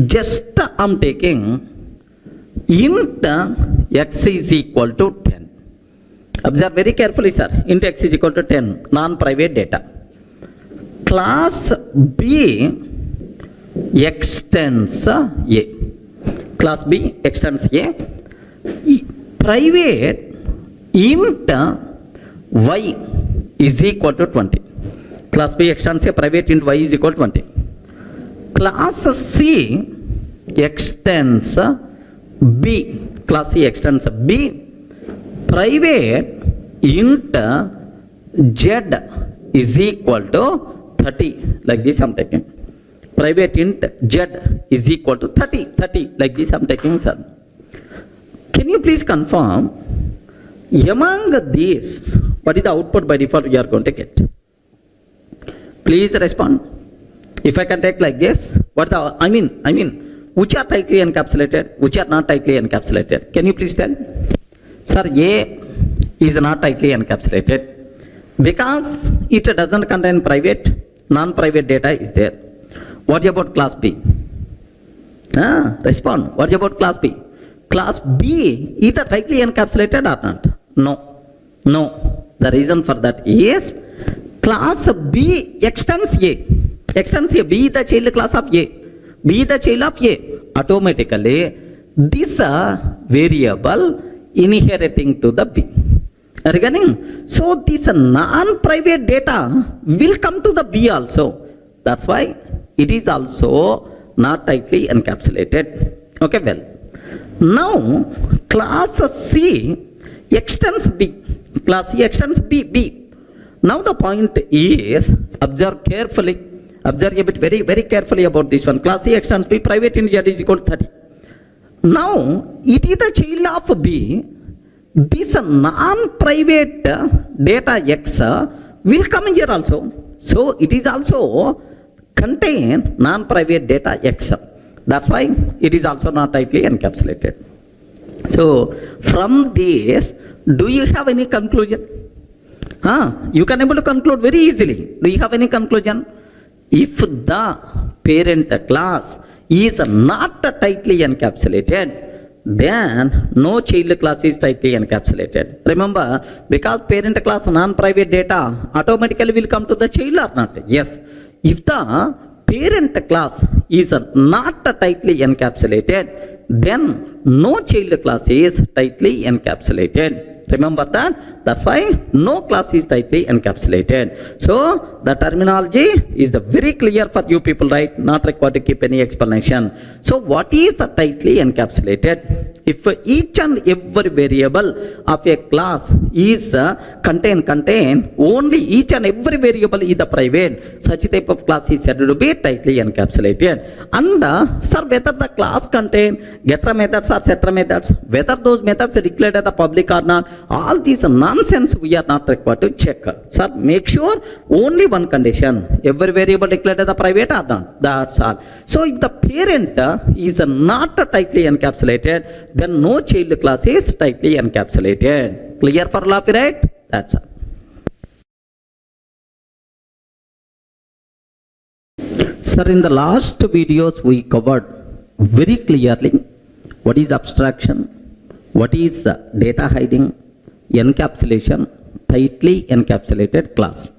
just I'm taking int x is equal to 10. Observe very carefully, sir. Int x is equal to 10, non-private data. Class B extends A. Class B extends A. Private int y is equal to 20. Class B extends A, private int y is equal to 20. Class C extends B. Class C extends B. Private int z is equal to 30. Like this I'm taking. Private int z is equal to 30. Like this I'm taking, sir. Can you please confirm among these what is the output by default you are going to get? Please respond. If I can take like this, what the I mean which are tightly encapsulated, which are not tightly encapsulated? Can you please tell? Sir, A is not tightly encapsulated because it doesn't contain private, non-private data is there. What about class B? Respond. What about class B? Class B is tightly encapsulated or not? No. The reason for that is class B extends A. B is the child class of A. B is the child of A. Automatically, this variable inheriting to the B. Regarding, so this non-private data will come to the B also. That's why it is also not tightly encapsulated. Okay, well. Now, class C extends B. Class C extends B. Now the point is, observe carefully. Observe a bit very carefully about this one. Class C extends B, private int z is equal to 30. Now, it is the child of B. This non-private data x will come here also. So, it is also contain non-private data x. That's why it is also not tightly encapsulated. So, from this, do you have any conclusion? You can able to conclude very easily. Do you have any conclusion? If the parent class is not tightly encapsulated, then no child class is tightly encapsulated. Remember, because parent class non-private data automatically will come to the child or not? Yes. If the parent class is not tightly encapsulated, then no child class is tightly encapsulated. Remember that? That's why no class is tightly encapsulated. So, the terminology is very clear for you people, right? Not required to keep any explanation. So, what is tightly encapsulated? If each and every variable of a class is contain only each and every variable is the private, such type of class is said to be tightly encapsulated. And sir, whether the class contain getter methods or setter methods, whether those methods are declared as the public or not, all these nonsense we are not required to check. Sir, make sure only one condition, every variable declared as the private or not. That's all. So if the parent is not tightly encapsulated, then no child class is tightly encapsulated. Clear for all of you, right? That's all. Sir, in the last videos we covered very clearly what is abstraction, what is data hiding, encapsulation, tightly encapsulated class.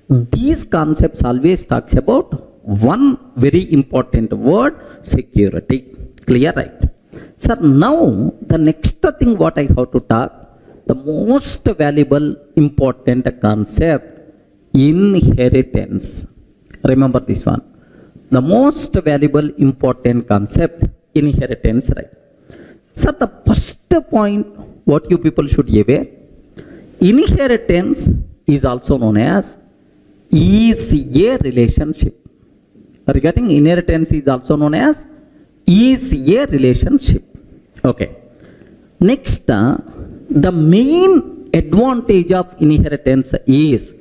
These concepts always talks about one very important word, security. Clear, right? Sir, now the next thing what I have to talk, the most valuable important concept, inheritance. Remember this one. The most valuable important concept, inheritance, right? Sir, the first point what you people should be aware, inheritance is also known as is a relationship. Regarding inheritance is also known as is a relationship. Okay. Next, the main advantage of inheritance is,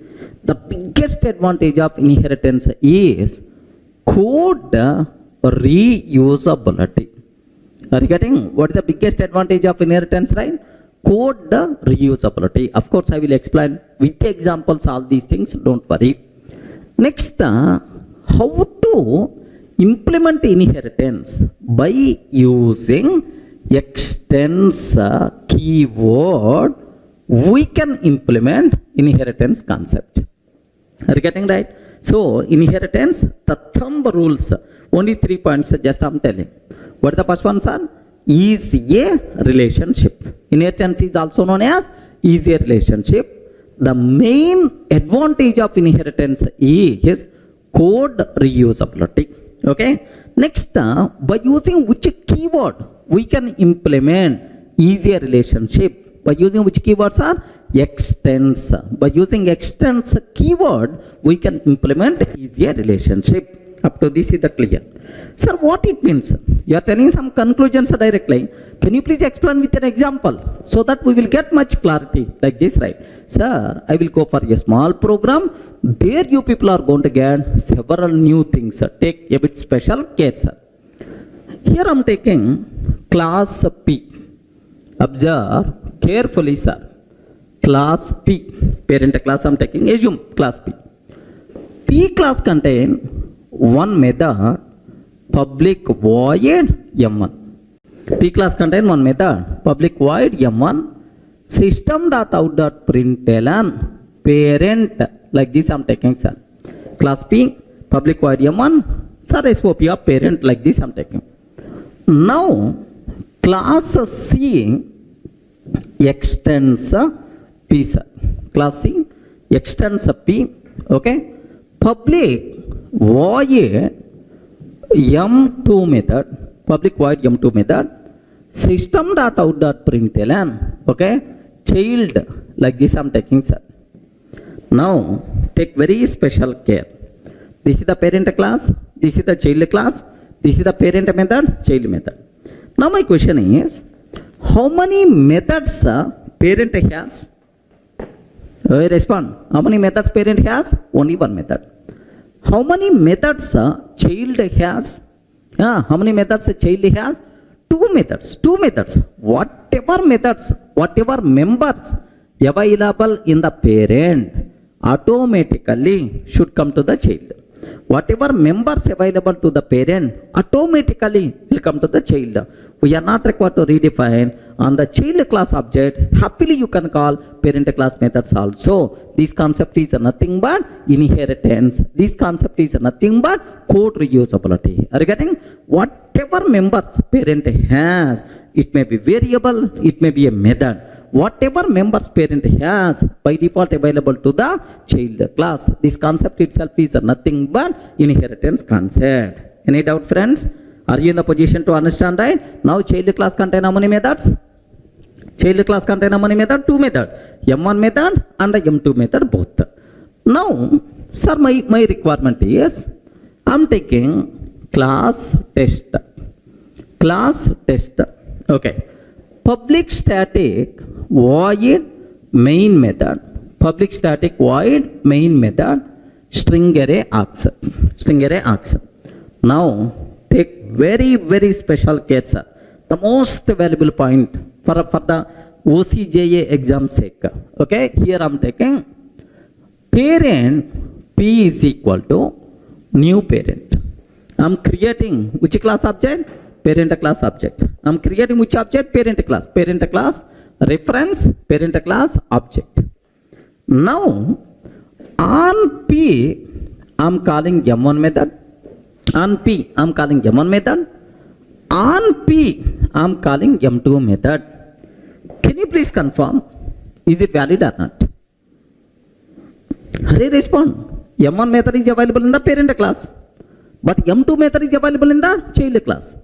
the biggest advantage of inheritance is code reusability. Regarding what is the biggest advantage of inheritance, right? Code reusability. Of course, I will explain with examples all these things, don't worry. Next, how to implement inheritance by using extends keyword, we can implement inheritance concept. Are you getting right? So inheritance, the thumb rules, only 3 points just I'm telling. What are the first one, sir? Is a relationship. Inheritance is also known as is a relationship. The main advantage of inheritance is code reusability. Okay. Next, by using which keyword we can implement is a relationship. By using which keywords are extends. By using extends keyword, we can implement is a relationship. Up to this is the clear. Sir, what it means? You are telling some conclusions directly. Can you please explain with an example so that we will get much clarity like this, right? Sir, I will go for a small program. There you people are going to get several new things. Take a bit special case, sir. Here I am taking class P. Observe carefully, sir. Class P. Parent class I am taking. Assume class P. P class contain one method, public void M1. P class contain one method, public void M1, system.out.println, parent, like this I am taking, sir. Class P, public void M1, sir, SOP of parent, like this I am taking. Now, class C extends P, sir. Class C extends P, okay. Public void M2 method, public void M2 method, system.out.println, okay, child, like this I am taking, sir. Now, take very special care. This is the parent class, this is the child class, this is the parent method, child method. Now, my question is, how many methods parent has? Respond. How many methods parent has? Only one method. How many methods child has? How many methods child has? Two methods. Two methods. Whatever methods, whatever members available in the parent automatically should come to the child. Whatever members available to the parent automatically will come to the child. We are not required to redefine on the child class object. Happily you can call parent class methods also. This concept is nothing but inheritance. This concept is nothing but code reusability. Are you getting? Whatever members parent has, it may be variable, it may be a method. Whatever members parent has, by default available to the child class. This concept itself is nothing but inheritance concept. Any doubt, friends? Are you in the position to understand, right? Now child class contain how many methods? Child class contain how many methods? Two methods. M1 method and M2 method both. Now, sir, my requirement is, I am taking class test. Class test. Okay. Public static void main method. Public static void main method. String array args. String array args. Now, take very special case, sir. The most valuable point for the OCJA exam sake. Okay, here I am taking parent P is equal to new parent. I am creating which class object? Parent class object. I am creating which object? Parent class. Parent class reference, parent class object. Now, on P, I am calling M1 method. On P, I am calling M1 method. On P, I am calling M2 method. Can you please confirm? Is it valid or not? Hurry, respond. M1 method is available in the parent class, but M2 method is available in the child class.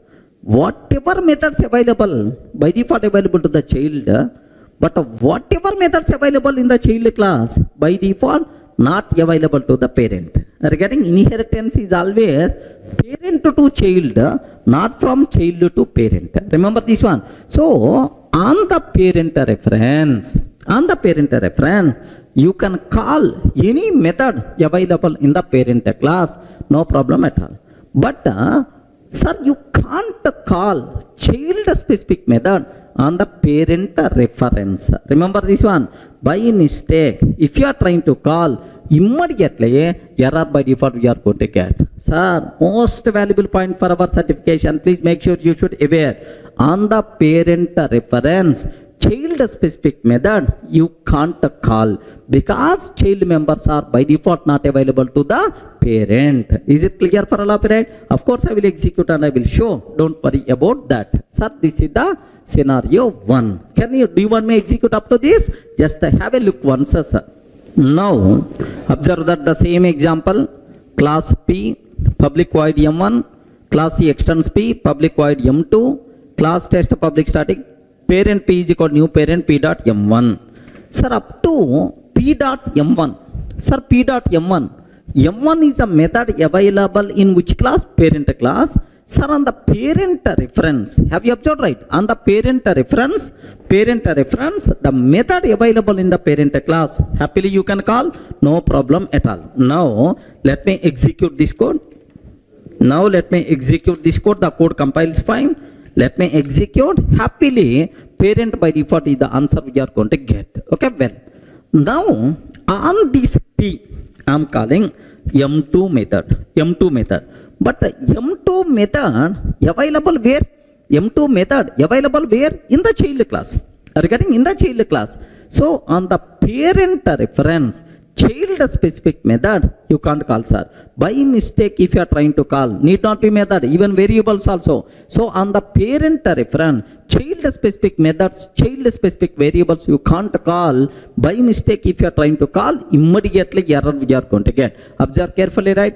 Whatever methods available, by default available to the child, but whatever methods available in the child class, by default not available to the parent. Regarding inheritance is always parent to child, not from child to parent. Remember this one. So on the parent reference, you can call any method available in the parent class, no problem at all. But sir, you can't call child specific method on the parent reference. Remember this one. By mistake, if you are trying to call, immediately error by default we are going to get. Sir, most valuable point for our certification. Please make sure you should aware. On the parent reference, child specific method you can't call because child members are by default not available to the parent. Is it clear for all of you? Of course, I will execute and I will show. Don't worry about that. Sir, this is the scenario 1. Do you want me to execute up to this? Just have a look once, sir. Now, observe that the same example, class P, public void M1, class C extends P, public void M2, class test public static, parent P is equal to new parent P dot M1. Sir, up to P dot M1. Sir, P dot M1. M1 is a method available in which class? Parent class. Sir, on the parent reference, have you observed right? On the parent reference, the method available in the parent class, happily you can call, no problem at all. Now, let me execute this code. The code compiles fine. Let me execute. Happily, parent by default is the answer we are going to get. Okay, well. Now, on this P, I am calling M2 method. But M2 method available where? M2 method available where? In the child class. Regarding in the child class. So, on the parent reference, child specific method you can't call, sir. By mistake, if you are trying to call, need not be method, even variables also. So, on the parent reference, child specific methods, child specific variables you can't call. By mistake, if you are trying to call, immediately error we are going to get. Observe carefully, right?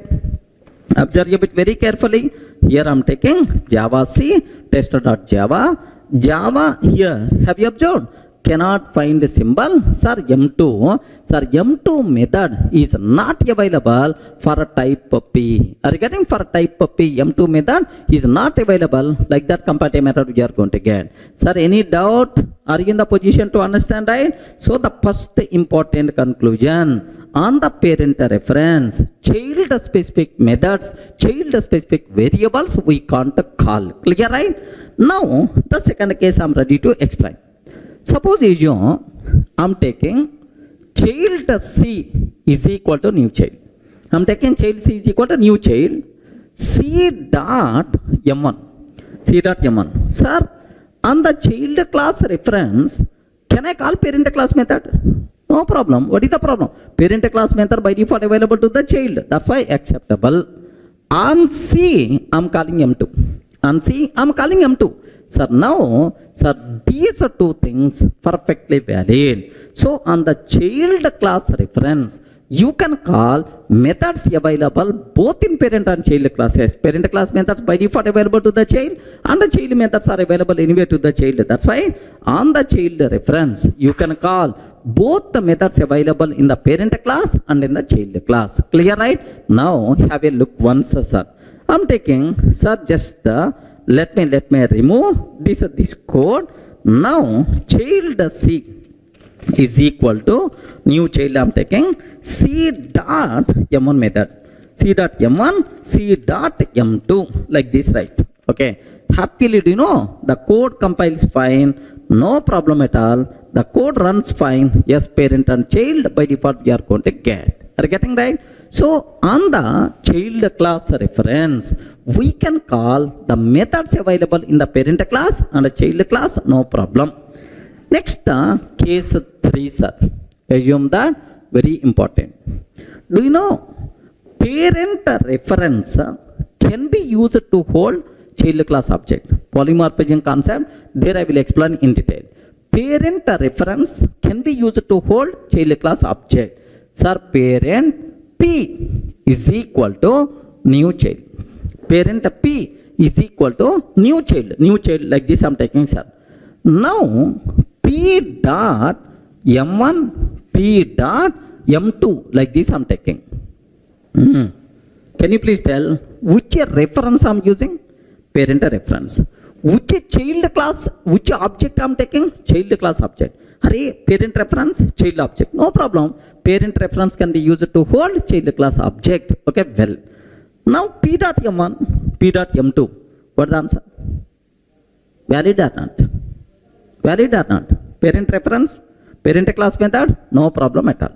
Observe a bit very carefully. Here I am taking Java C, test.java. Java here, have you observed? Cannot find the symbol. Sir, M2 method is not available for a type P. Regarding for type P, M2 method is not available. Like that comparative method we are going to get. Sir, any doubt? Are you in the position to understand, right? So the first important conclusion, on the parent reference, child specific methods, child specific variables we can't call. Clear, right? Now, the second case I am ready to explain. Suppose I am taking child C is equal to new child. I am taking child C is equal to new child. C dot M1. Sir, on the child class reference, can I call parent class method? No problem. What is the problem? Parent class method by default available to the child. That's why acceptable. On C, I am calling M2. Sir, now, sir, these are two things perfectly valid. So, on the child class reference, you can call methods available both in parent and child classes. Parent class methods by default available to the child, and the child methods are available anywhere to the child. That's why on the child reference, you can call both the methods available in the parent class and in the child class. Clear, right? Now, have a look once, sir. I'm taking, sir, just let me remove this code. Now, child C is equal to new child. I am taking C dot M1 method. C dot M1, C dot M2, like this, right? Okay. Happily, do you know, the code compiles fine, no problem at all. The code runs fine. Yes, parent and child by default we are going to get. Are you getting right? So, on the child class reference, we can call the methods available in the parent class and the child class, no problem. Next, case 3, sir. Assume that, very important. Do you know, parent reference can be used to hold child class object. Polymorphism concept, there I will explain in detail. Parent reference can be used to hold child class object. Sir, parent P is equal to new child. Parent P is equal to new child. New child, like this I am taking, sir. Now, P dot M1, P dot M2, like this I am taking. Can you please tell which reference I am using? Parent reference. Which child class, which object I am taking? Child class object. Hurry, parent reference, child object. No problem. Parent reference can be used to hold child class object. Okay, well. Now, P dot M1, P dot M2. What is the answer? Valid or not? Valid or not? Parent reference, parent class method, no problem at all.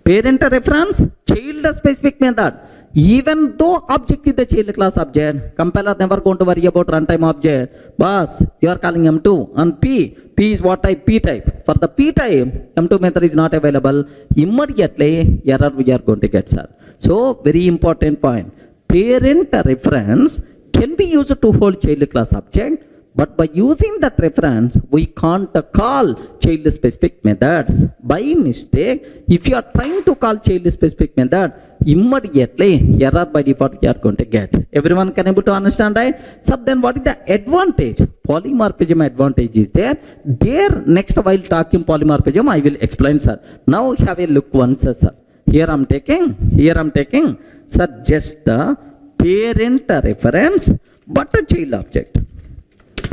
Parent reference, child specific method. even though object is the child class object, compiler never going to worry about runtime object. Boss, you are calling M2 and P is what type? P type. For the P type, M2 method is not available. Immediately error we are going to get, sir. So very important point. Parent reference can be used to hold child class object, but by using that reference, we can't call child specific methods. By mistake, if you are trying to call child specific method, immediately error by default you are going to get. Everyone can able to understand, right? So then what is the advantage? Polymorphism advantage is there. There next while talking polymorphism, I will explain, sir. Now have a look once, sir. Here I'm taking, sir, just the parent reference, but a child object.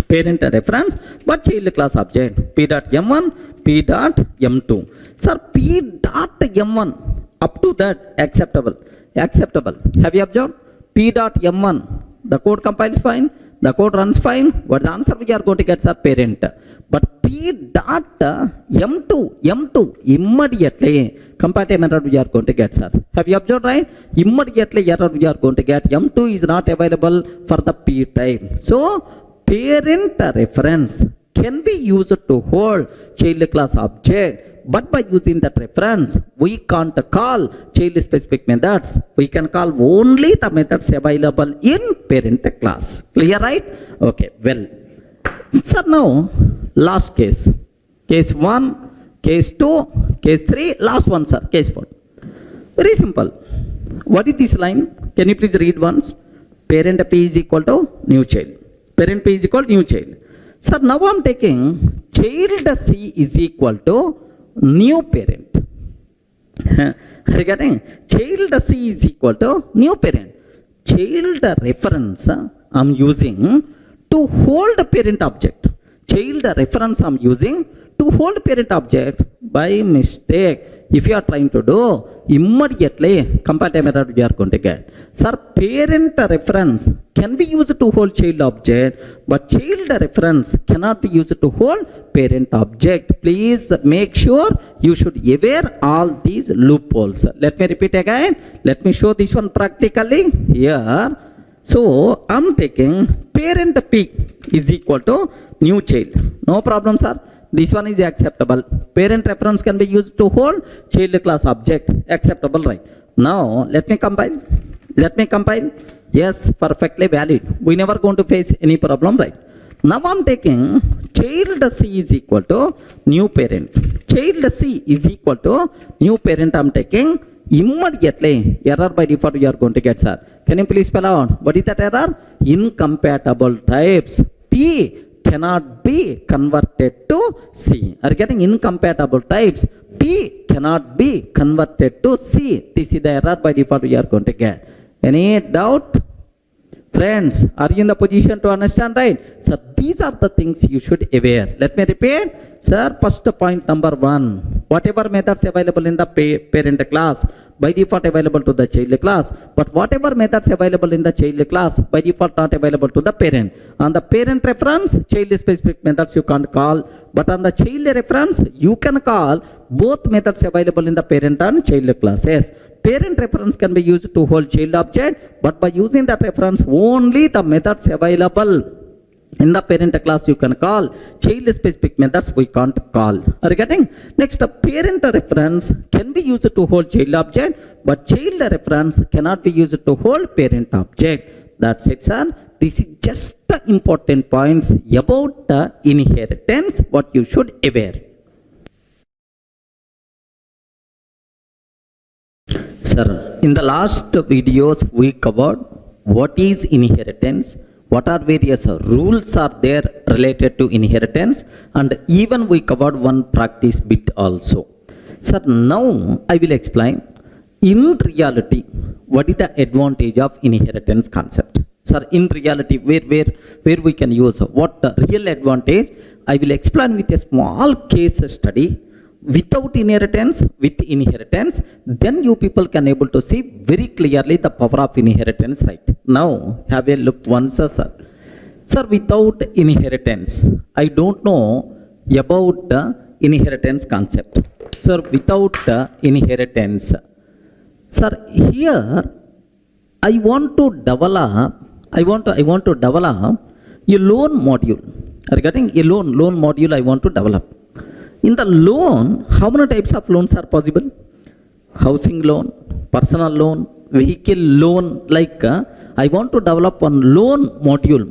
Parent reference, but child class object. P.M1, P.M2. Sir, P.M1, up to that, acceptable. Have you observed? P.M1, the code compiles fine, the code runs fine. What the answer we are going to get, sir? Parent. But P.M2, immediately, compatible error we are going to get, sir. Have you observed, right? Immediately error we are going to get. M2 is not available for the P type. So, parent reference can be used to hold child class object, but by using that reference, we can't call child specific methods. We can call only the methods available in parent class. Clear, right? Okay, well. So now, last case. Case 1, case 2, case 3, last one, sir, case 4. Very simple. What is this line? Can you please read once? Parent P is equal to new child. Parent P is equal to new child. So now I'm taking child C is equal to new parent. Are you getting? Child C is equal to new parent. Child reference I'm using to hold parent object. Child reference I'm using to hold parent object. By mistake, if you are trying to do, immediately compatible error you are going to get. Sir, parent reference can be used to hold child object, but child reference cannot be used to hold parent object. Please make sure you should aware all these loopholes. Let me repeat again. Let me show this one practically here. So I'm taking parent P is equal to new child. No problem, sir. This one is acceptable. Parent reference can be used to hold child class object. Acceptable, right? Now let me compile. Yes, perfectly valid. We never going to face any problem, right? Now I'm taking child C is equal to new parent. Child C is equal to new parent. I'm taking immediately error by default you are going to get, sir. Can you please spell out? What is that error? Incompatible types. P cannot be converted to C. Are you getting? Incompatible types. P cannot be converted to C. This is the error by default you are going to get. Any doubt? Friends, are you in the position to understand, right? So these are the things you should aware. Let me repeat. Sir, first point number 1. Whatever methods available in the parent class, by default available to the child class, but whatever methods available in the child class, by default not available to the parent. On the parent reference, child specific methods you can't call, but on the child reference, you can call both methods available in the parent and child classes. Parent reference can be used to hold child object, but by using that reference, only the methods available in the parent class you can call. Child specific methods we can't call. Are you getting? Next, the parent reference can be used to hold child object, but child reference cannot be used to hold parent object. That's it, sir. This is just the important points about the inheritance, what you should aware. Sir, in the last videos we covered what is inheritance, what are various rules are there related to inheritance, and even we covered one practice bit also. Sir, now I will explain in reality what is the advantage of inheritance concept. Sir, in reality where we can use what the real advantage, I will explain with a small case study. Without inheritance, with inheritance, then you people can able to see very clearly the power of inheritance, right? Now have a look once, sir. Sir, without inheritance, I don't know about the inheritance concept. Sir, without inheritance, sir, here I want to develop a loan module. Regarding a loan module I want to develop. In the loan, how many types of loans are possible? Housing loan, personal loan, vehicle loan. Like I want to develop one loan module.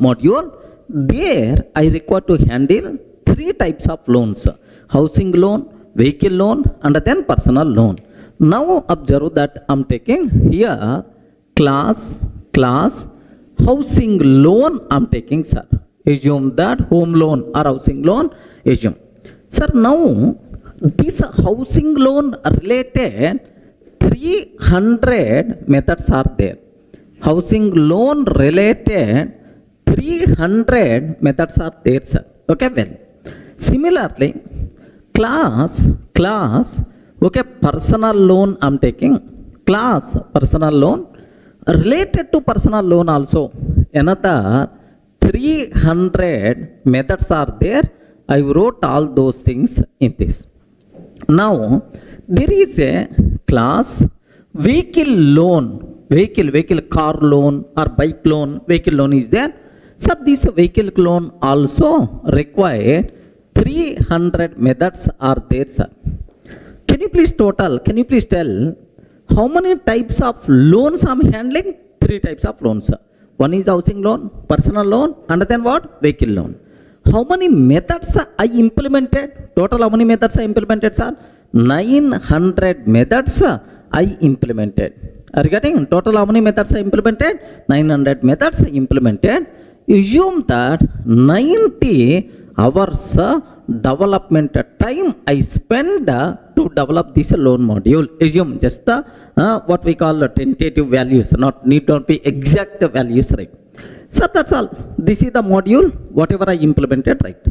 There I require to handle 3 types of loans: housing loan, vehicle loan, and then personal loan. Now observe that I'm taking here class housing loan I'm taking, sir. Assume that home loan or housing loan, assume. Sir, now this housing loan related 300 methods are there. Housing loan related 300 methods are there, sir. Okay, well. Similarly, class, okay, personal loan I'm taking. Class, personal loan. Related to personal loan also, another 300 methods are there. I wrote all those things in this. Now, there is a class vehicle loan, vehicle car loan or bike loan, vehicle loan is there. So, this vehicle loan also require 300 methods are there, sir. Can you please tell how many types of loans I'm handling? 3 types of loans, sir. One is housing loan, personal loan, and then what? Vehicle loan. How many methods I implemented? Total how many methods I implemented, sir? 900 methods I implemented. Are you getting? Total how many methods I implemented? 900 methods I implemented. Assume that 90 hours development time I spend to develop this loan module. Assume just what we call tentative values, need not be exact values, right? So that's all. This is the module, whatever I implemented, right?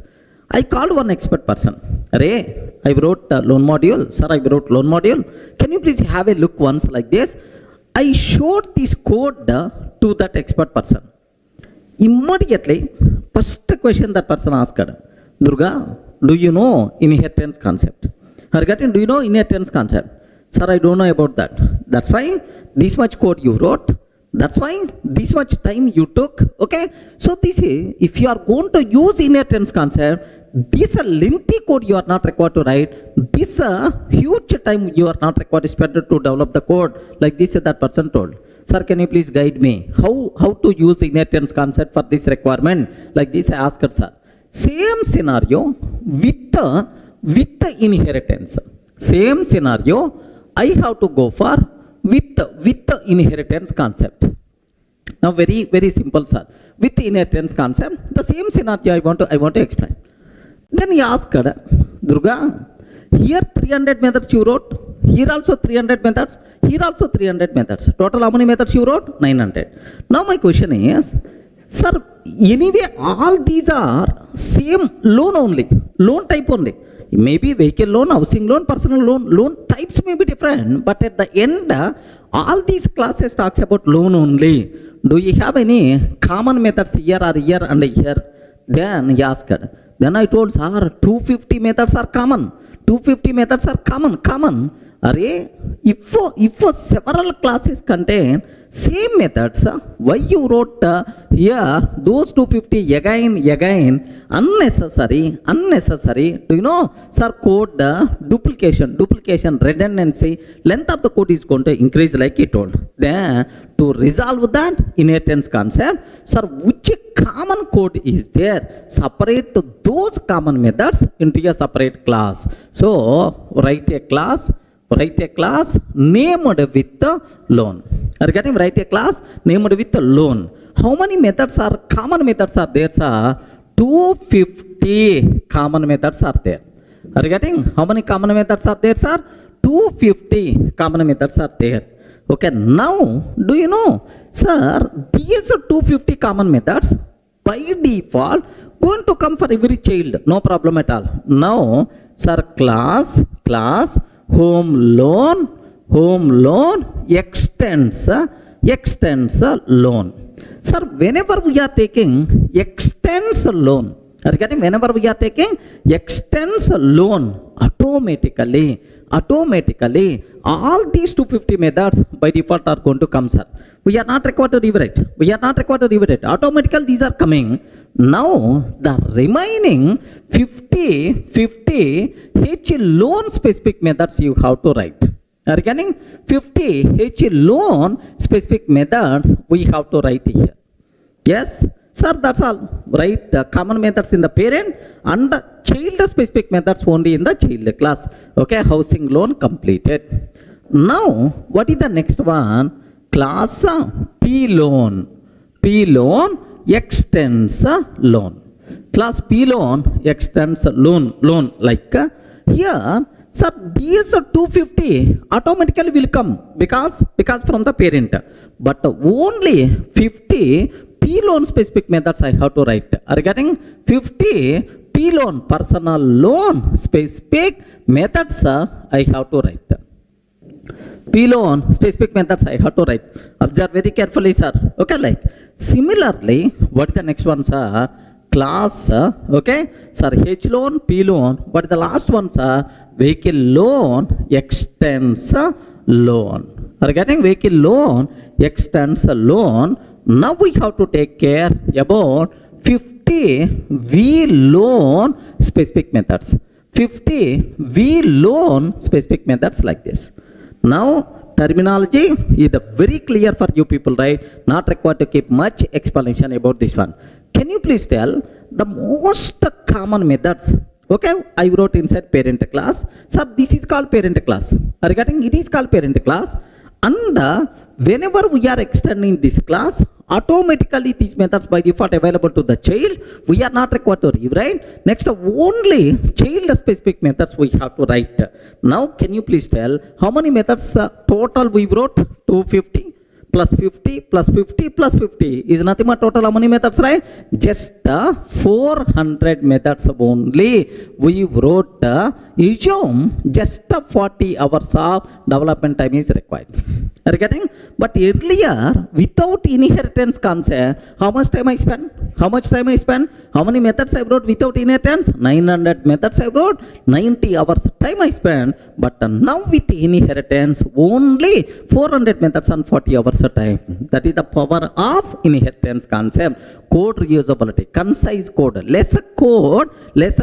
I called one expert person. Ray, I wrote loan module. Sir, I wrote loan module. Can you please have a look once like this? I showed this code to that expert person. Immediately, first question that person asked, Durga, do you know inheritance concept? Do you know inheritance concept? Sir, I don't know about that. That's why this much code you wrote. That's why this much time you took. Okay. So this is, if you are going to use inheritance concept, this lengthy code you are not required to write. This huge time you are not required to spend to develop the code. Like this that person told. Sir, can you please guide me? How to use inheritance concept for this requirement? Like this I asked, sir. Same scenario with the inheritance. Same scenario I have to go for with the inheritance concept. Now very simple, sir. With the inheritance concept, the same scenario I want to explain. Then he asked, Durga, here 300 methods you wrote, here also 300 methods, here also 300 methods. Total how many methods you wrote? 900. Now my question is, sir, anyway all these are same loan only, loan type only. Maybe vehicle loan, housing loan, personal loan types may be different, but at the end, all these classes talks about loan only. Do you have any common methods here or here and here? Then he asked. Then I told, sir, 250 methods are common. 250 methods are common. Array, if several classes contain same methods, why you wrote here those 250 again unnecessary? Do you know, sir, code duplication, redundancy, length of the code is going to increase like he told. Then to resolve that inheritance concept, sir, which common code is there? Separate those common methods into a separate class. So write a class named with the loan. Are you getting? Write a class named with the loan. How many common methods are there, sir? 250 common methods are there. Are you getting? How many common methods are there, sir? 250 common methods are there. Okay, now do you know, sir, these 250 common methods by default going to come for every child, no problem at all. Now, sir, class home loan extends loan. Sir, whenever we are taking extends loan, whenever we are taking extends loan, automatically all these 250 methods by default are going to come, sir. We are not required to rewrite. We are not required to rewrite. Automatically these are coming. Now the remaining 50 H loan specific methods you have to write. Are you getting? 50 H loan specific methods we have to write here. Yes, sir, that's all. Write the common methods in the parent and the child specific methods only in the child class. Okay, housing loan completed. Now, what is the next one? Class P loan. P loan extends loan. Class P loan extends loan like here. Sir, these 250 automatically will come because from the parent. But only 50 P loan specific methods I have to write. Are you getting? 50 P loan personal loan specific methods I have to write. P loan specific methods I have to write. Observe very carefully, sir. Okay, like similarly, what is the next one, sir? Class, okay, sir, H loan, P loan. What is the last one, sir? Vehicle loan extends loan. Are you getting? Vehicle loan extends loan. Now we have to take care about 50 V loan specific methods. 50 V loan specific methods like this. Now terminology is very clear for you people, right? Not required to keep much explanation about this one. Can you please tell the most common methods? Okay, I wrote inside parent class. Sir, this is called parent class. Are you getting? It is called parent class. And whenever we are extending this class, automatically these methods by default available to the child. We are not required to rewrite. Next, only child specific methods we have to write. Now, can you please tell how many methods total we wrote? 250 plus 50 plus 50 plus 50 is nothing but total how many methods, right? Just 400 methods only we wrote. Assume just 40 hours of development time is required. Are you getting? But earlier, without inheritance concept, how much time I spent? How much time I spent? How many methods I wrote without inheritance? 900 methods I wrote. 90 hours time I spent. But now with inheritance, only 400 methods and 40 hours of time. That is the power of inheritance concept. Code reusability, concise code, lesser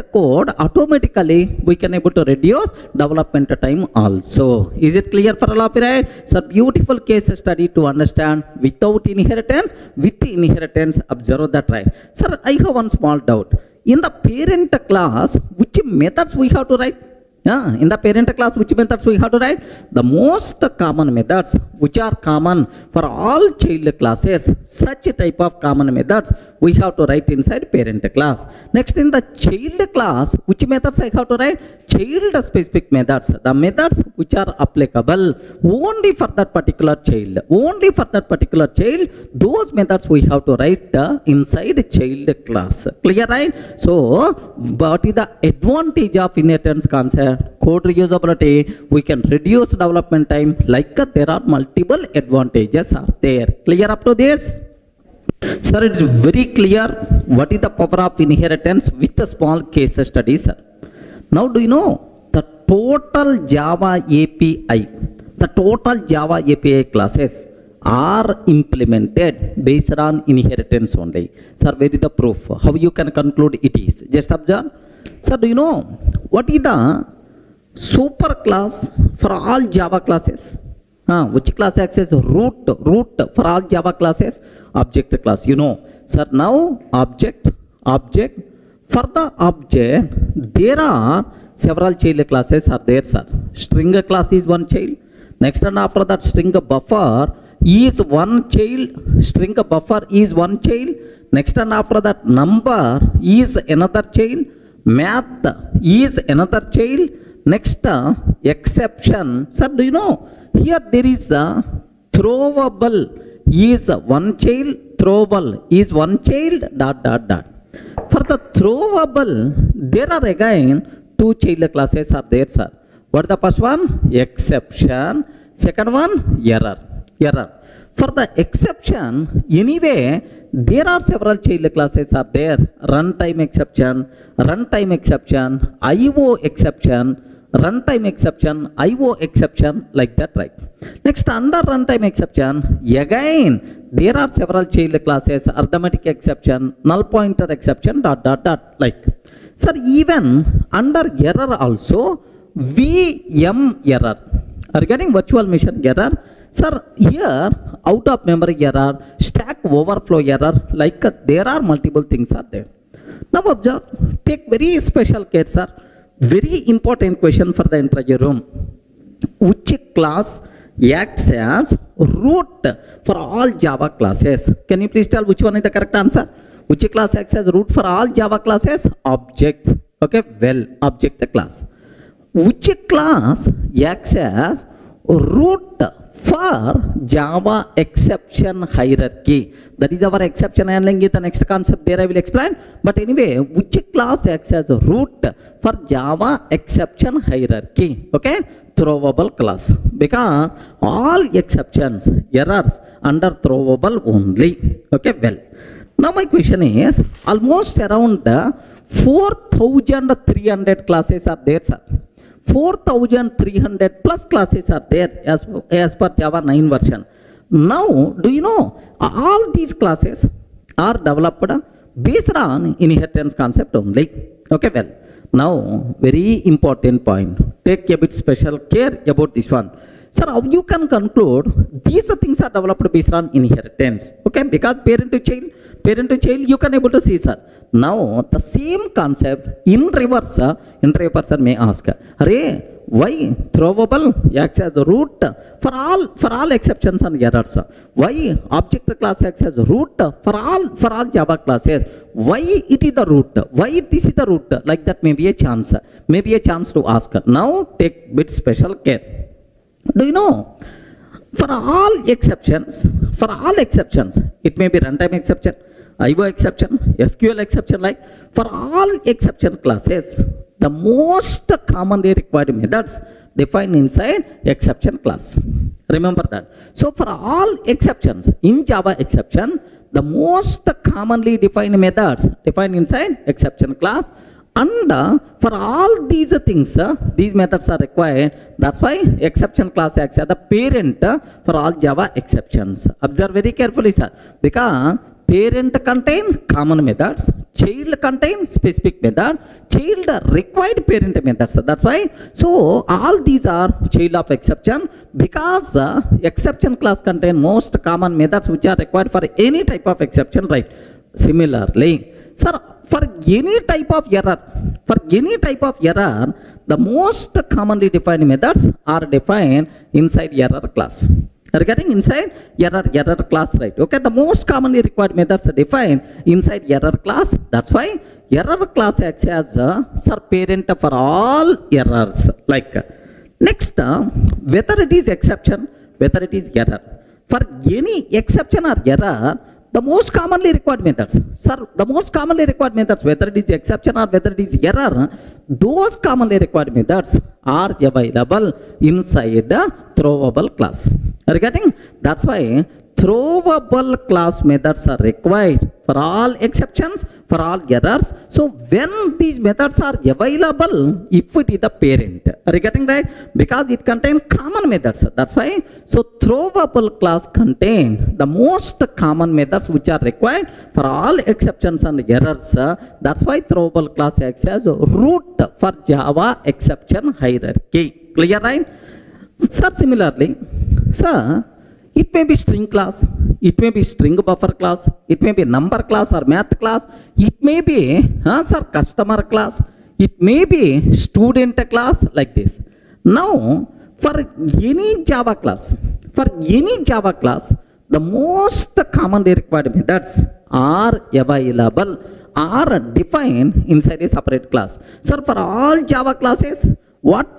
code, automatically we can able to reduce development time also. Is it clear for all of you, right? So beautiful case study to understand without inheritance, with inheritance, observe that, right? Sir, I have one small doubt. In the parent class, which methods we have to write? In the parent class, which methods we have to write? The most common methods, which are common for all child classes, such type of common methods we have to write inside parent class. Next, in the child class, which methods I have to write? Child specific methods, the methods which are applicable only for that particular child. Only for that particular child, those methods we have to write inside child class. Clear, right? So, what is the advantage of inheritance concept? Code reusability, we can reduce development time. Like there are multiple advantages are there. Clear up to this? Sir, it is very clear what is the power of inheritance with a small case study, sir. Now, do you know the total Java API, the total Java API classes are implemented based on inheritance only. Sir, where is the proof? How you can conclude it is? Just observe. Sir, do you know what is the super class for all Java classes? Which class access? Root for all Java classes? Object class. You know, sir, now object. For the object, there are several child classes are there, sir. String class is one child. Next, and after that, string buffer is one child. String buffer is one child. Next, and after that, number is another child. Math is another child. Next, exception. Sir, do you know? Here there is a throwable is one child. Throwable is one child. ... For the throwable, there are again two child classes are there, sir. What is the first one? Exception. Second one, error. For the exception, anyway, there are several child classes are there. Runtime exception, IO exception, runtime exception, IO exception, like that, right? Next, under runtime exception, again, there are several child classes, arithmetic exception, null pointer exception, like. Sir, even under error also, VM error, regarding virtual machine error, sir, here, out of memory error, stack overflow error, like there are multiple things are there. Now observe, take very special care, sir. Very important question for the entire room. Which class acts as root for all Java classes? Can you please tell which one is the correct answer? Which class acts as root for all Java classes? Object. Okay, well, object class. Which class acts as root for Java exception hierarchy? That is our exception handling. The next concept there I will explain. But anyway, which class acts as root for Java exception hierarchy? Okay, throwable class. Because all exceptions, errors under throwable only. Okay, well. Now my question is, almost around 4,300 classes are there, sir. 4,300 plus classes are there as per Java 9 version. Now, do you know, all these classes are developed based on inheritance concept only. Okay, well, now, very important point. Take a bit special care about this one. Sir, how you can conclude these things are developed based on inheritance? Okay, because parent to child, you can able to see, sir. Now, the same concept in reverse may ask, Array, why throwable acts as a root for all exceptions and errors? Why object class acts as a root for all Java classes? Why it is the root? Why this is the root? Like that may be a chance to ask. Now, take bit special care. Do you know? For all exceptions, it may be runtime exception, IO exception, SQL exception, like for all exception classes, the most commonly required methods defined inside exception class. Remember that. So for all exceptions in Java exception, the most commonly defined methods defined inside exception class. And for all these things, these methods are required. That's why exception class acts as the parent for all Java exceptions. Observe very carefully, sir. Because parent contain common methods, child contain specific method, child required parent methods. That's why. So all these are child of exception, because exception class contain most common methods which are required for any type of exception, right? Similarly, sir, for any type of error, the most commonly defined methods are defined inside error class. Regarding inside error class, right? Okay, the most commonly required methods are defined inside error class. That's why error class acts as sir parent for all errors. Like next, whether it is exception, whether it is error, for any exception or error, the most commonly required methods, sir, the most commonly required methods, whether it is exception or whether it is error, those commonly required methods are available inside the throwable class. Are you getting? That's why throwable class methods are required for all exceptions, for all errors. So when these methods are available, if it is the parent, are you getting right? Because it contains common methods. That's why. So throwable class contain the most common methods which are required for all exceptions and errors. That's why throwable class acts as root for Java exception hierarchy. Clear, right? Sir, similarly, sir, it may be string class, it may be string buffer class, it may be number class or math class, it may be sir, customer class, it may be student class, like this. Now, for any Java class, the most commonly required methods are available, are defined inside a separate class. Sir, for all Java classes, what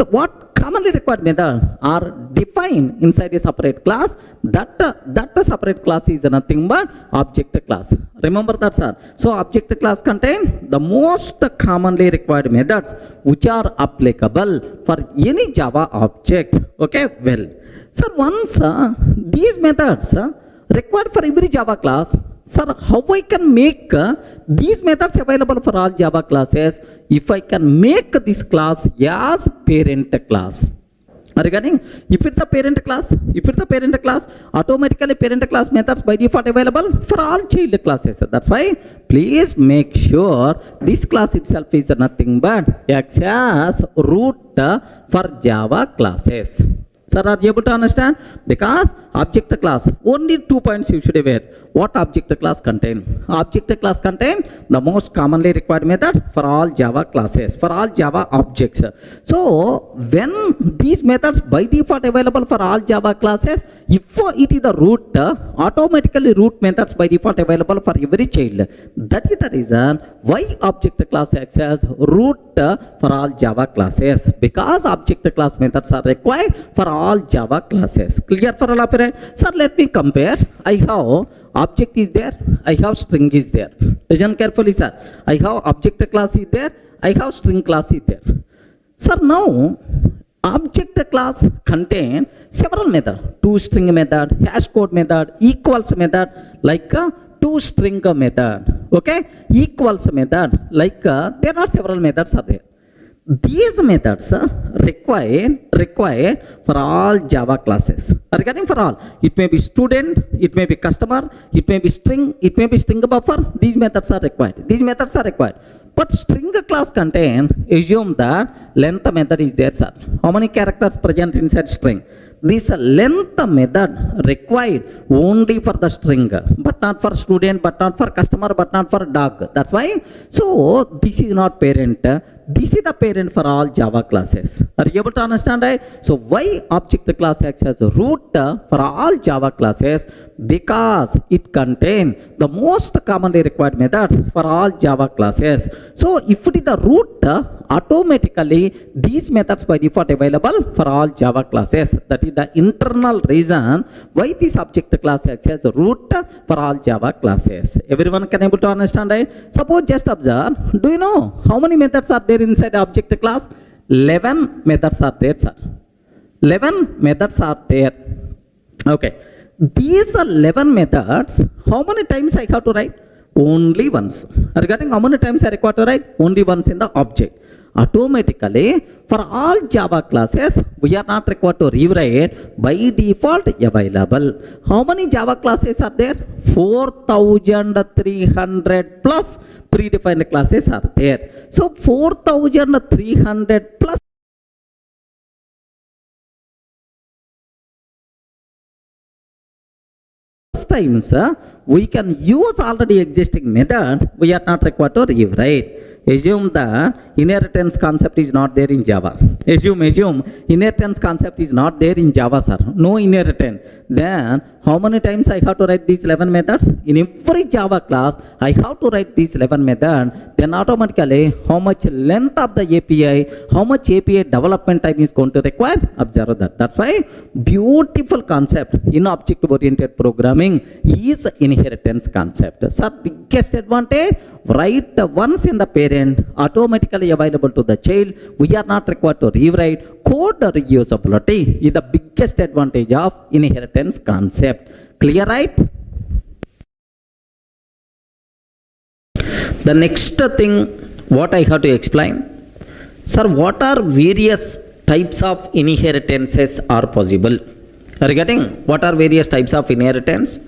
commonly required methods are defined inside a separate class? That separate class is nothing but object class. Remember that, sir. So object class contain the most commonly required methods which are applicable for any Java object. Okay, well, sir, once these methods required for every Java class, sir, how I can make these methods available for all Java classes if I can make this class as parent class? Are you getting? If it's the parent class, automatically parent class methods by default available for all child classes. That's why please make sure this class itself is nothing but acts as root for Java classes. Sir, are you able to understand? Because object class, only 2 points you should aware. What object class contain? Object class contain the most commonly required method for all Java classes, for all Java objects. So, when these methods by default available for all Java classes, if it is the root, automatically root methods by default available for every child. That is the reason why object class acts as root for all Java classes. Because object class methods are required for all Java classes. Clear for all of you? Sir, let me compare. I have object is there, I have string is there. Listen carefully, sir. I have object class is there, I have string class is there. Sir, now object class contain several methods. ToString method, hash code method, equals method, like a ToString method. Okay, equals method, like there are several methods are there. These methods required for all Java classes. Are you getting? For all? It may be student, it may be customer, it may be string, it may be string buffer. These methods are required. These methods are required. But string class contain, assume that length method is there, sir. How many characters present inside string? This length method required only for the string, but not for student, but not for customer, but not for dog. That's why. So this is not parent. This is the parent for all Java classes. Are you able to understand, right? So why object class acts as a root for all Java classes? Because it contains the most commonly required method for all Java classes. So if it is the root, automatically these methods by default available for all Java classes. That is the internal reason why this object class acts as a root for all Java classes. Everyone can able to understand, right? Suppose just observe. Do you know how many methods are there inside object class? 11 methods are there, sir. 11 methods are there. Okay. These 11 methods, how many times I have to write? Only once. Regarding how many times I require to write? Only once in the object. Automatically, for all Java classes, we are not required to rewrite, by default available. How many Java classes are there? 4,300 plus predefined classes are there. So 4,300 plus times we can use already existing method. We are not required to rewrite. Assume that inheritance concept is not there in Java. Assume inheritance concept is not there in Java, sir. No inheritance. Then how many times I have to write these 11 methods? In every Java class, I have to write these 11 methods. Then automatically, how much length of the API, how much API development time is going to require? Observe that. That's why beautiful concept in object-oriented programming is inheritance concept. Sir, biggest advantage, write once in the parent, automatically available to the child. We are not required to rewrite. Code reusability is the biggest advantage of inheritance concept. Clear, right? The next thing what I have to explain, sir, what are various types of inheritances are possible? Are you getting? What are various types of inheritance?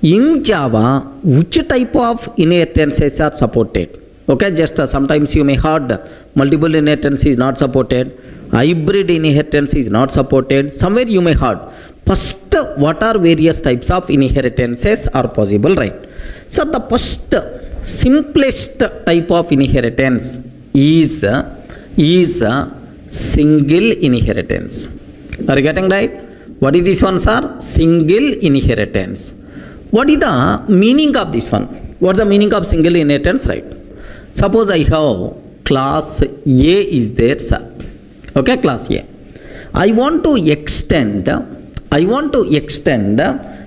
In Java, which type of inheritances are supported? Okay, just sometimes you may heard multiple inheritance is not supported, hybrid inheritance is not supported. Somewhere you may heard. First, what are various types of inheritances are possible, right? So the first simplest type of inheritance is single inheritance. Are you getting right? What is this one, sir? Single inheritance. What is the meaning of this one? What is the meaning of single inheritance, right? Suppose I have class A is there, sir. Okay, class A. I want to extend,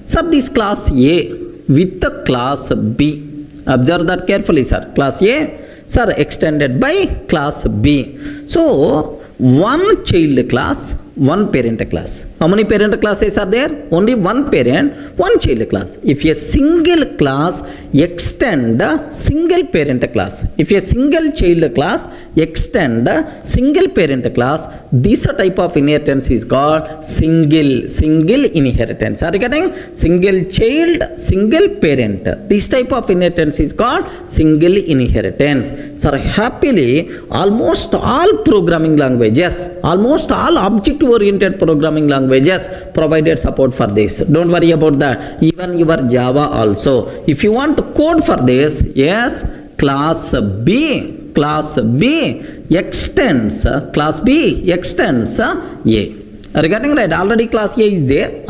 sir, this class A with the class B. Observe that carefully, sir. Class A, sir, extended by class B. So, one child class, one parent class. How many parent classes are there? Only one parent, one child class. If a single class extend a single parent class, if a single child class extend a single parent class, this type of inheritance is called single inheritance. Are you getting? Single child, single parent. This type of inheritance is called single inheritance. So happily, almost all programming languages, almost all object-oriented programming languages provided support for this. Don't worry about that. Even your Java also. If you want to code for this, yes, class B extends A. Are you getting right? Already class A is there.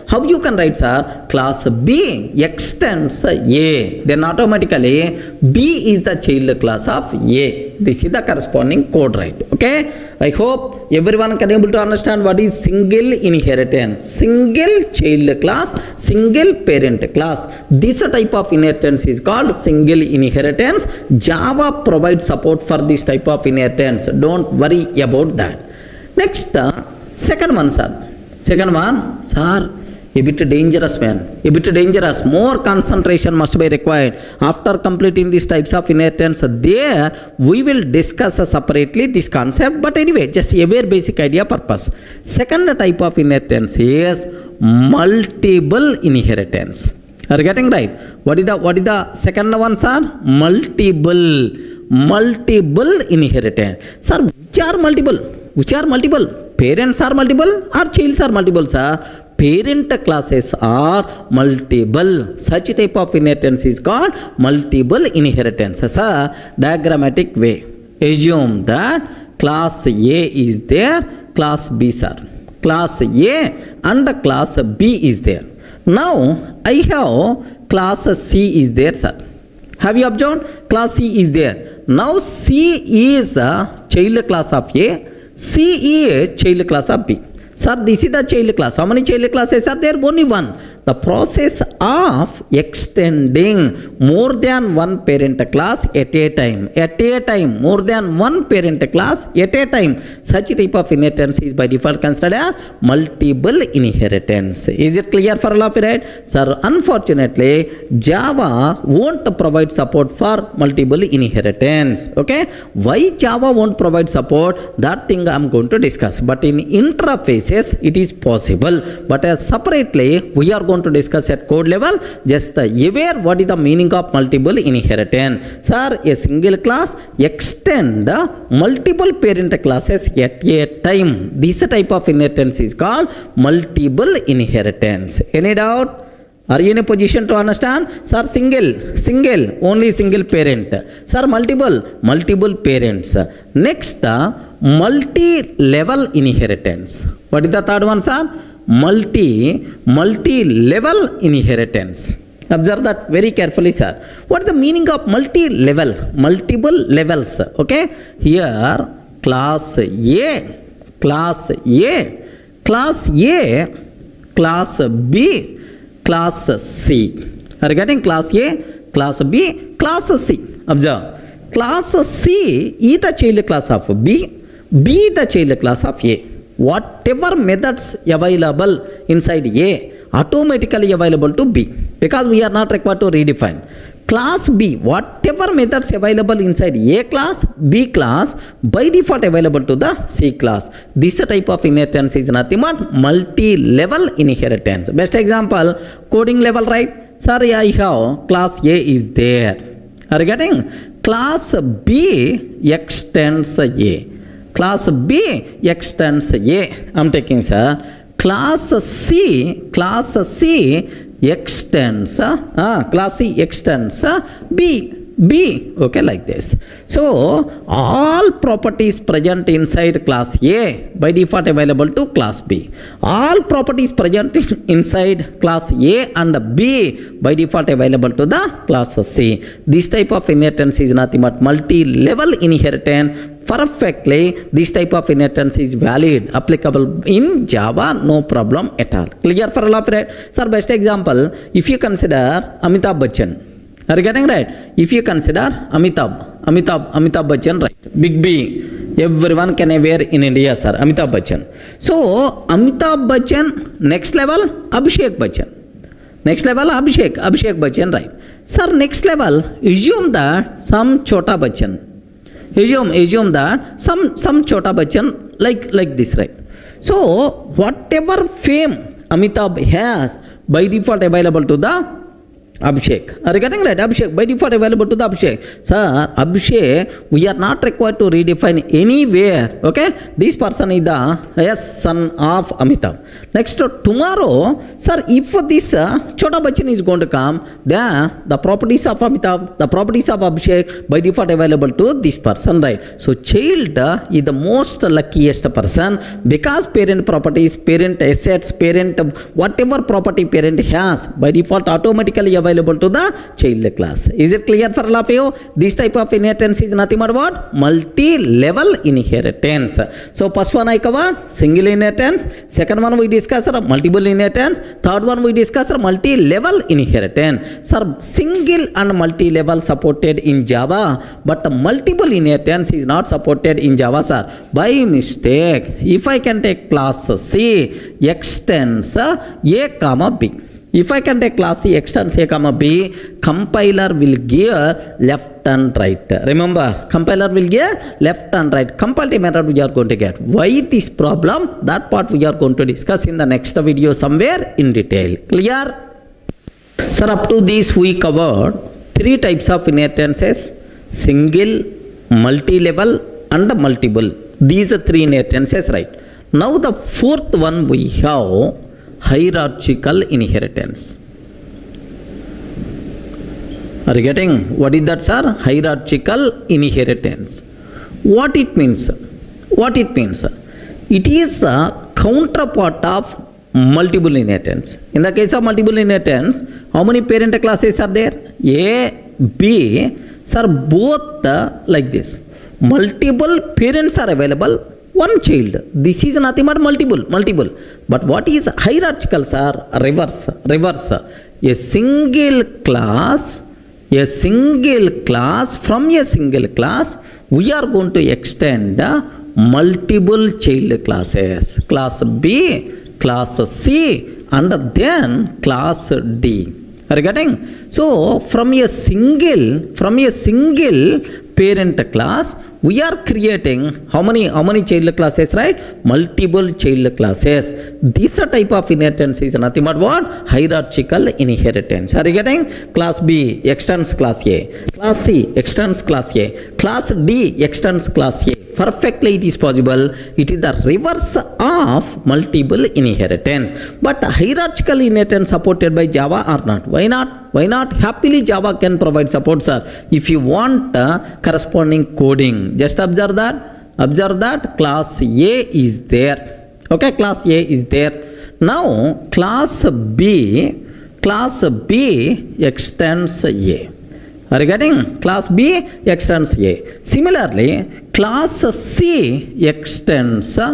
How you can write, sir? Class B extends A. Then automatically B is the child class of A. This is the corresponding code, right? Okay. I hope everyone can able to understand what is single inheritance. Single child class, single parent class. This type of inheritance is called single inheritance. Java provides support for this type of inheritance. Don't worry about that. Next, second one, sir, a bit dangerous, man. A bit dangerous. More concentration must be required. After completing these types of inheritance, there we will discuss separately this concept. But anyway, just a very basic idea purpose. Second type of inheritance is multiple inheritance. Are you getting right? What is the second one, sir? Multiple inheritance. Sir, which are multiple? Parents are multiple or childs are multiple, sir? Parent classes are multiple. Such type of inheritance is called multiple inheritance. Sir, diagrammatic way. Assume that class A is there, class B, sir. Class A and class B is there. Now, I have class C is there, sir. Have you observed? Class C is there. Now, C is a child class of A. C is child class of B. Sir, this is the child class. How many child classes are there? Only one. The process of extending more than one parent class at a time, more than one parent class at a time. Such type of inheritance is by default considered as multiple inheritance. Is it clear for all of you, right? Sir, unfortunately, Java won't provide support for multiple inheritance. Okay? Why Java won't provide support? That thing I am going to discuss. But in interfaces, it is possible. But as separately, we are going to discuss at code level. Just aware what is the meaning of multiple inheritance. Sir, a single class extend multiple parent classes at a time. This type of inheritance is called multiple inheritance. Any doubt? Are you in a position to understand? Sir, single, only single parent. Sir, multiple parents. Next, multi-level inheritance. What is the third one, sir? Multi-level inheritance. Observe that very carefully, sir. What is the meaning of multi-level? Multiple levels. Okay. Here, class A, class B, class C. Are you getting? Class A, class B, class C. Observe. Class C is the child class of B is the child class of A. Whatever methods available inside A, automatically available to B, because we are not required to redefine. Class B, whatever methods available inside A class, B class, by default available to the C class. This type of inheritance is nothing but multi-level inheritance. Best example, coding level, right? Sorry, I have class A is there. Are you getting? Class B extends A. Class B extends A. I'm taking, sir. Class C extends B. Okay, like this. So all properties present inside class A by default available to class B. All properties present inside class A and B by default available to the class C. This type of inheritance is nothing but multi-level inheritance. Perfectly, this type of inheritance is valid, applicable in Java, no problem at all. Clear for all of it? Sir, best example, if you consider Amitabh Bachchan. Are you getting right? If you consider Amitabh Bachchan, right? Big B. Everyone can wear in India, sir. Amitabh Bachchan. So, Amitabh Bachchan, next level, Abhishek Bachchan. Next level, Abhishek Bachchan, right? Sir, next level, assume that some Chota Bachchan. Assume that some Chota Bachchan like this, right? So, whatever fame Amitabh has, by default available to the Abhishek. Are you getting right? Abhishek, by default available to the Abhishek. Sir, Abhishek, we are not required to redefine anywhere. Okay? This person is the son of Amitabh. Next, tomorrow, sir, if this Chota Bachchan is going to come, then the properties of Amitabh, the properties of Abhishek, by default available to this person, right? So, child is the most luckiest person because parent properties, parent assets, parent, whatever property parent has, by default automatically available to the child class. Is it clear for all of you? This type of inheritance is nothing but what? Multi-level inheritance. So first one I covered, single inheritance. Second one we discussed multiple inheritance. Third one we discussed multi-level inheritance. Sir, single and multi-level supported in Java, but multiple inheritance is not supported in Java, sir. By mistake, if I can take class C extends A comma B. If I can take class C extends A comma B, compiler will give left and right. Remember, compiler will give left and right. Comparative method we are going to get. Why this problem? That part we are going to discuss in the next video somewhere in detail. Clear? Sir, up to this we covered three types of inheritances: single, multi-level and multiple. These are three inheritances, right? Now the fourth one we have hierarchical inheritance. Are you getting? What is that, sir? Hierarchical inheritance. What it means? What it means? It is a counterpart of multiple inheritance. In the case of multiple inheritance, how many parent classes are there? A, B, sir, both like this. Multiple parents are available, one child. This is nothing but multiple. But what is hierarchical, sir? Reverse. A single class, from a single class, we are going to extend multiple child classes. Class B, class C, and then class D. Are you getting? So, from a single parent class, we are creating how many child classes, right? Multiple child classes. This type of inheritance is nothing but what? Hierarchical inheritance. Are you getting? Class B extends class A. Class C extends class A. Class D extends class A. Perfectly it is possible. It is the reverse of multiple inheritance. But hierarchical inheritance supported by Java or not? Why not? Why not? Happily Java can provide support, sir. If you want corresponding coding, just observe that class A is there. Okay, class A is there. Now class B extends A. Are you getting? Class B extends A. Similarly, class C extends A.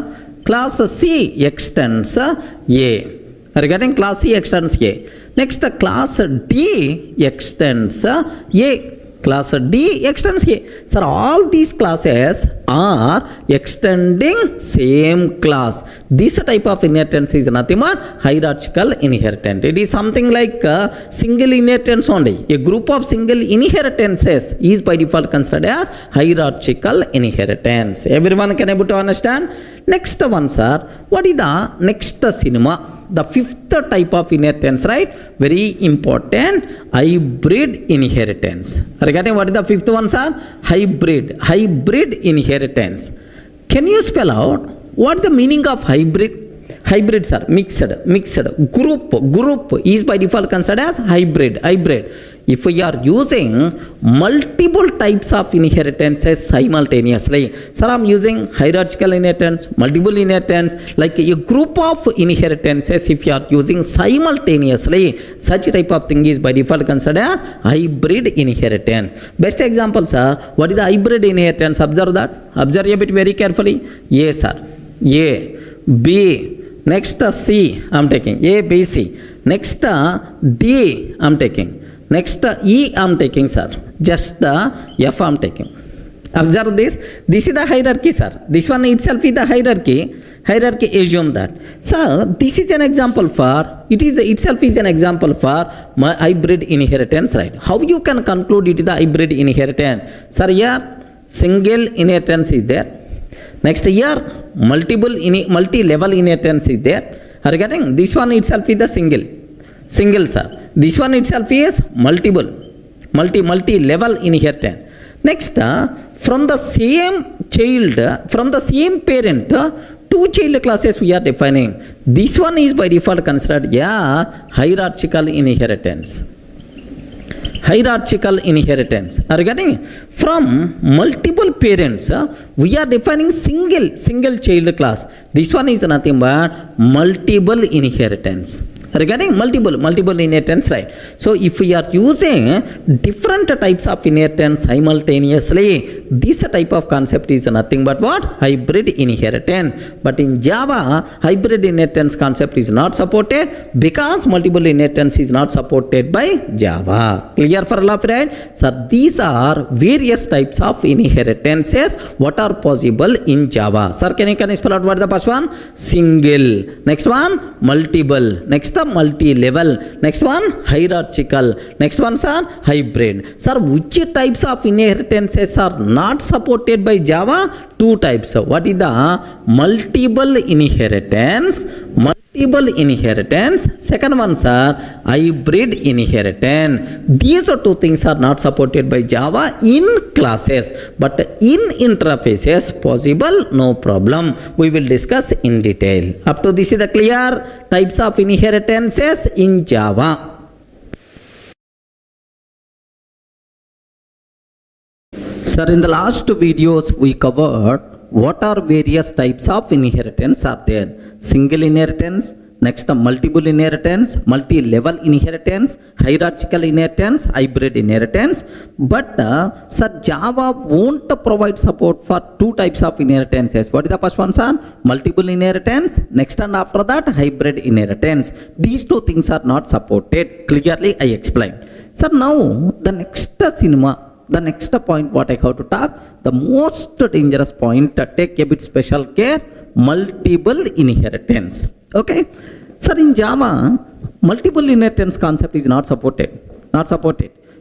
Are you getting? Class C extends A. Next, class D extends A. Class D extends A. Sir, all these classes are extending same class. This type of inheritance is nothing but hierarchical inheritance. It is something like single inheritance only. A group of single inheritances is by default considered as hierarchical inheritance. Everyone can able to understand? Next one, sir. What is the next cinema? The fifth type of inheritance, right? Very important, hybrid inheritance. Are you getting what is the fifth one, sir? Hybrid inheritance. Can you spell out what the meaning of hybrid? Hybrids are mixed. Group is by default considered as hybrid. If we are using multiple types of inheritances simultaneously, sir, I'm using hierarchical inheritance, multiple inheritance, like a group of inheritances. If you are using simultaneously, such type of thing is by default considered as hybrid inheritance. Best example, sir, what is the hybrid inheritance? Observe that. Observe a bit very carefully. A, sir. A, B. Next C I'm taking. A, B, C. Next D I'm taking. Next E I'm taking, sir. Just F I'm taking. Observe this. This is the hierarchy, sir. This one itself is the hierarchy. Hierarchy assume that. Sir, this is an example for, it is itself is an example for my hybrid inheritance, right? How you can conclude it is the hybrid inheritance? Sir, here single inheritance is there. Next here multi-level inheritance is there. Are you getting? This one itself is the single, sir. This one itself is multi-level inheritance. Next, from the same child, from the same parent, two child classes we are defining. This one is by default considered hierarchical inheritance. Hierarchical inheritance. Are you getting? From multiple parents, we are defining single child class. This one is nothing but multiple inheritance. Are you getting? Multiple inheritance, right? So if we are using different types of inheritance simultaneously, this type of concept is nothing but what? Hybrid inheritance. But in Java, hybrid inheritance concept is not supported because multiple inheritance is not supported by Java. Clear for all of right? So these are various types of inheritances what are possible in Java. Sir, can you spell out what the first one? Single. Next one, multiple. Next multi-level. Next one, hierarchical. Next one, sir, hybrid. Sir, which types of inheritances are not supported by Java? Two types. What is the multiple inheritance? Second one, sir, hybrid inheritance. These two things are not supported by Java in classes, but in interfaces possible, no problem. We will discuss in detail. Up to this is the clear types of inheritances in Java. Sir, in the last videos we covered what are various types of inheritance are there. Single inheritance, next multiple inheritance, multi-level inheritance, hierarchical inheritance, hybrid inheritance. But sir, Java won't provide support for two types of inheritances. What is the first one, sir? Multiple inheritance. Next and after that, hybrid inheritance. These two things are not supported. Clearly I explained. Sir, now the next point what I have to talk, the most dangerous point, take a bit special care, multiple inheritance. Okay. Sir, in Java, multiple inheritance concept is not supported.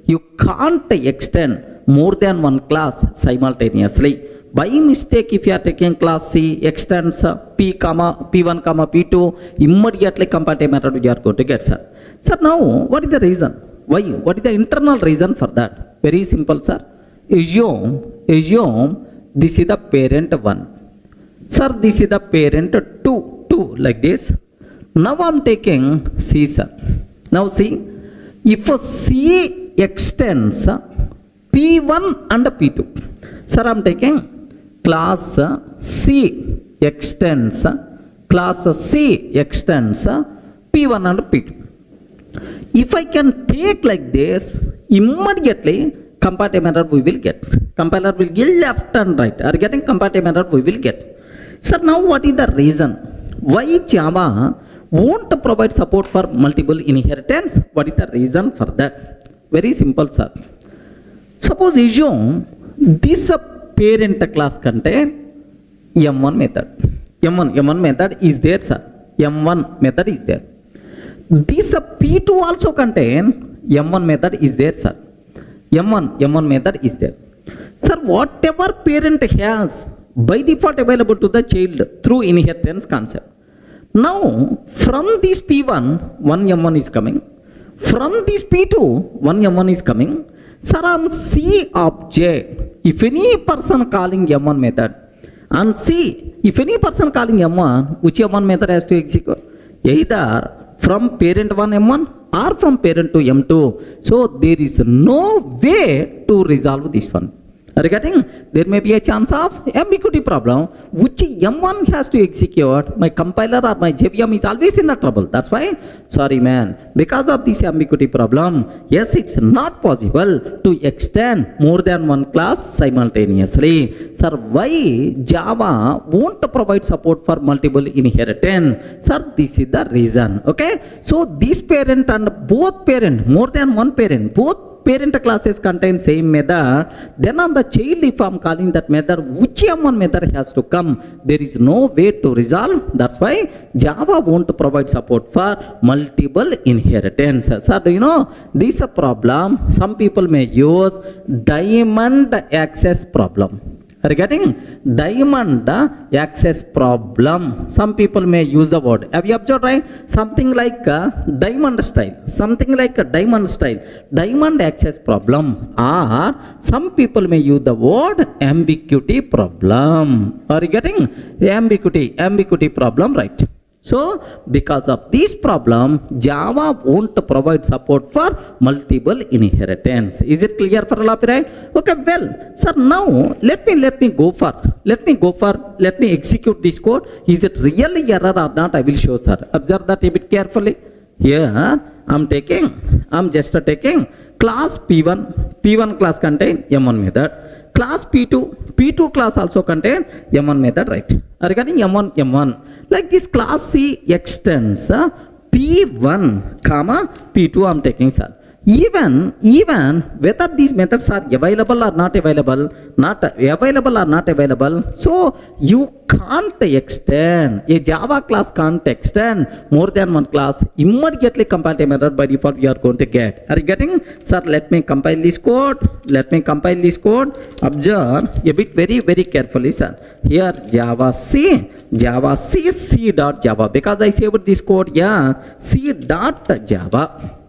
You can't extend more than one class simultaneously. By mistake, if you are taking class C, extends P1, P2, immediately compatible method you are going to get, sir. Sir, now, what is the reason? Why? What is the internal reason for that? Very simple, sir. Assume this is the parent 1. Sir, this is the parent 2, like this. Now I am taking C, sir. Now see, if C extends P1 and P2, sir, I am taking class C extends P1 and P2. If I can take like this, immediately compatible error we will get. Compiler will give left and right. Are getting compatible error we will get. Sir, now what is the reason? Why Java won't provide support for multiple inheritance? What is the reason for that? Very simple, sir. Suppose assume this parent class contain M1 method. M1 method is there, sir. M1 method is there. This P2 also contain M1 method is there, sir. M1 method is there. Sir, whatever parent has by default available to the child through inheritance concept. Now, from this P1, one M1 is coming. From this P2, one M1 is coming. Sir, on C object, if any person calling M1 method, on C, if any person calling M1, which M1 method has to execute? Either from parent 1 M1 or from parent 2 M2. So there is no way to resolve this one. Are you getting? There may be a chance of ambiguity problem which M1 has to execute. My compiler or my JVM is always in the trouble. That's why, sorry man, because of this ambiguity problem, yes, it's not possible to extend more than one class simultaneously. Sir, why Java won't provide support for multiple inheritance? Sir, this is the reason. Okay, so this parent and both parent, more than one parent, both parent classes contain same method, then on the child, if I'm calling that method, which M1 method has to come? There is no way to resolve. That's why Java won't provide support for multiple inheritance. Sir, do you know this is a problem? Some people may use diamond access problem. Are you getting? Diamond access problem. Some people may use the word. Have you observed, right? Something like a diamond style. Something like a diamond style. Diamond access problem. Or some people may use the word ambiguity problem. Are you getting? Ambiguity problem, right? So, because of this problem, Java won't provide support for multiple inheritance. Is it clear for all of you, right? Okay, well, sir, now let me execute this code. Is it really error or not? I will show, sir. Observe that a bit carefully. Here, I'm just taking class P1 class contain M1 method. Class P2 class also contain M1 method, right? Regarding M1, like this class C extends P1 comma P2 I'm taking, sir. Even whether these methods are available or not available, so you can't extend, a Java class can't extend more than one class, immediately compile a method by default you are going to get. Are you getting? Sir, let me compile this code. Observe a bit very carefully, sir. Here Java C dot Java, because I saved this code, C dot Java.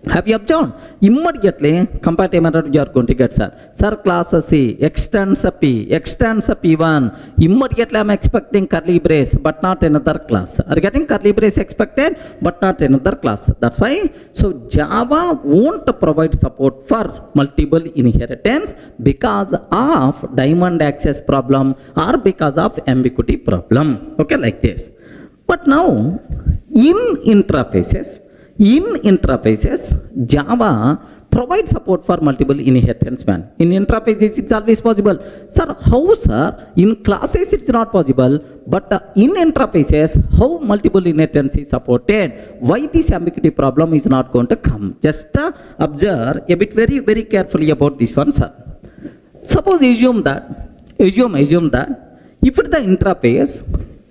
Have you observed? Immediately compile a method you are going to get, sir. Sir, class C extends P1. Immediately I'm expecting curly brace, but not another class. Are you getting? Curly brace expected, but not another class. That's why. So Java won't provide support for multiple inheritance because of diamond access problem or because of ambiguity problem. Okay, like this. But now in interfaces, Java provides support for multiple inheritance, man. In interfaces, it's always possible. Sir, how, sir? In classes, it's not possible. But in interfaces, how multiple inheritance is supported? Why this ambiguity problem is not going to come? Just observe a bit very carefully about this one, sir. Suppose assume that if the interface,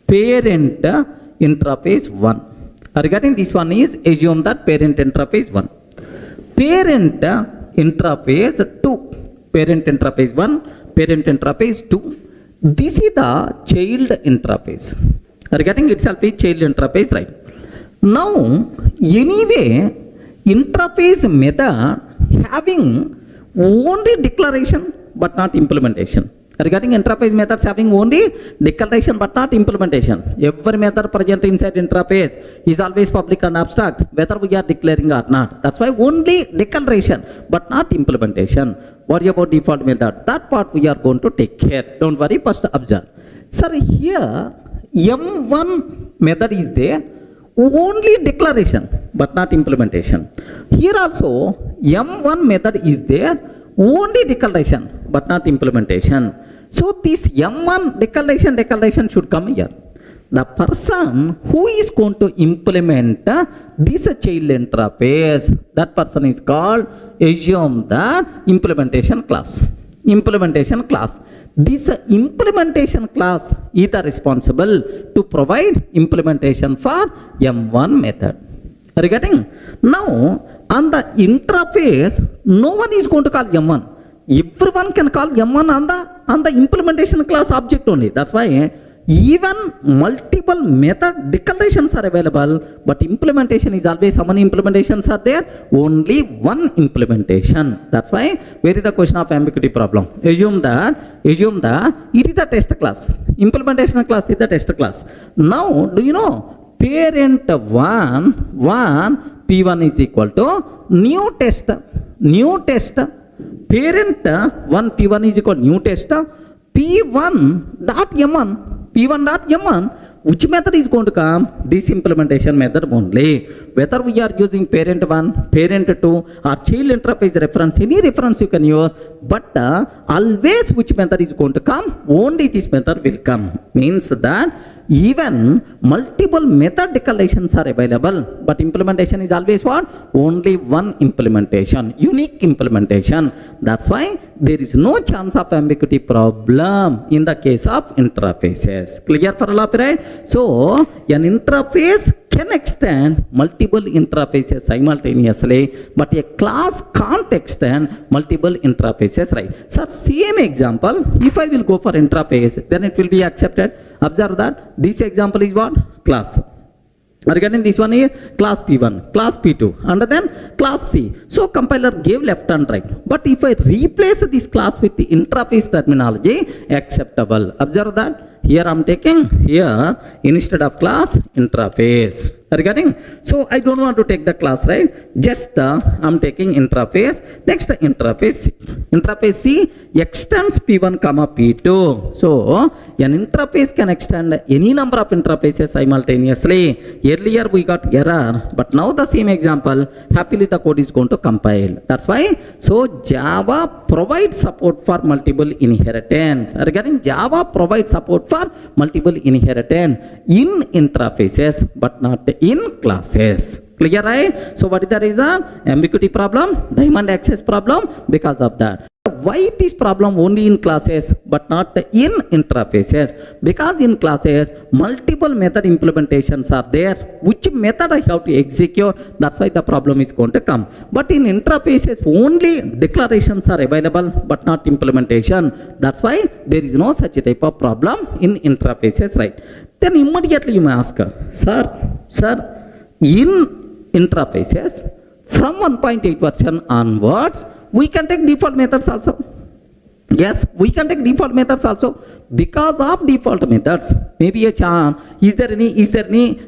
parent interface 1. Regarding this one is assume that parent interface 1, parent interface 2, parent interface 1, parent interface 2. This is the child interface. Regarding itself is child interface, right? Now, anyway, interface method having only declaration but not implementation. Regarding interface methods having only declaration but not implementation. Every method present inside interface is always public and abstract, whether we are declaring or not. That's why only declaration but not implementation. What about default method? That part we are going to take care. Don't worry, first observe. Sir, here M1 method is there, only declaration but not implementation. Here also M1 method is there, only declaration but not implementation. So this M1 declaration should come here. The person who is going to implement this child interface, that person is called, assume that implementation class. This implementation class is responsible to provide implementation for M1 method. Are you getting? Now, on the interface, no one is going to call M1. Everyone can call M1 on the implementation class object only. That's why even multiple method declarations are available, but implementation is always, how many implementations are there? Only one implementation. That's why, where is the question of ambiguity problem? Assume that it is the test class. Implementation class is the test class. Now, do you know? Parent 1 P1 is equal to new test. Parent 1 P1 is equal to new test. P1.M1, which method is going to come? This implementation method only. Whether we are using parent 1, parent 2 or child interface reference, any reference you can use, but always which method is going to come? Only this method will come. Means that even multiple method declarations are available, but implementation is always what? Only one implementation, unique implementation. That's why there is no chance of ambiguity problem in the case of interfaces. Clear for all of you, right? So an interface can extend multiple interfaces simultaneously, but a class can't extend multiple interfaces, right? So same example, if I will go for interface, then it will be accepted. Observe that this example is what? Class. Regarding this one is class P1, class P2, and then class C. So compiler gave left and right. But if I replace this class with the interface terminology, acceptable. Observe that. Here I am taking here instead of class interface. Regarding, so I don't want to take the class, right? Just I am taking interface. Next interface C. Interface C extends P1 comma P2. So an interface can extend any number of interfaces simultaneously. Earlier we got error, but now the same example, happily the code is going to compile. That's why, so Java provides support for multiple inheritance. Regarding Java provides support for multiple inheritance in interfaces, but not in classes. Clear, right? So what is the reason? Ambiguity problem, diamond access problem, because of that. Why this problem only in classes but not in interfaces? Because in classes multiple method implementations are there. Which method I have to execute? That's why the problem is going to come. But in interfaces only declarations are available but not implementation. That's why there is no such type of problem in interfaces, right? Then immediately you may ask, sir, in interfaces from 1.8 version onwards, we can take default methods also. Yes, we can take default methods also. Because of default methods, maybe a chance. Is there any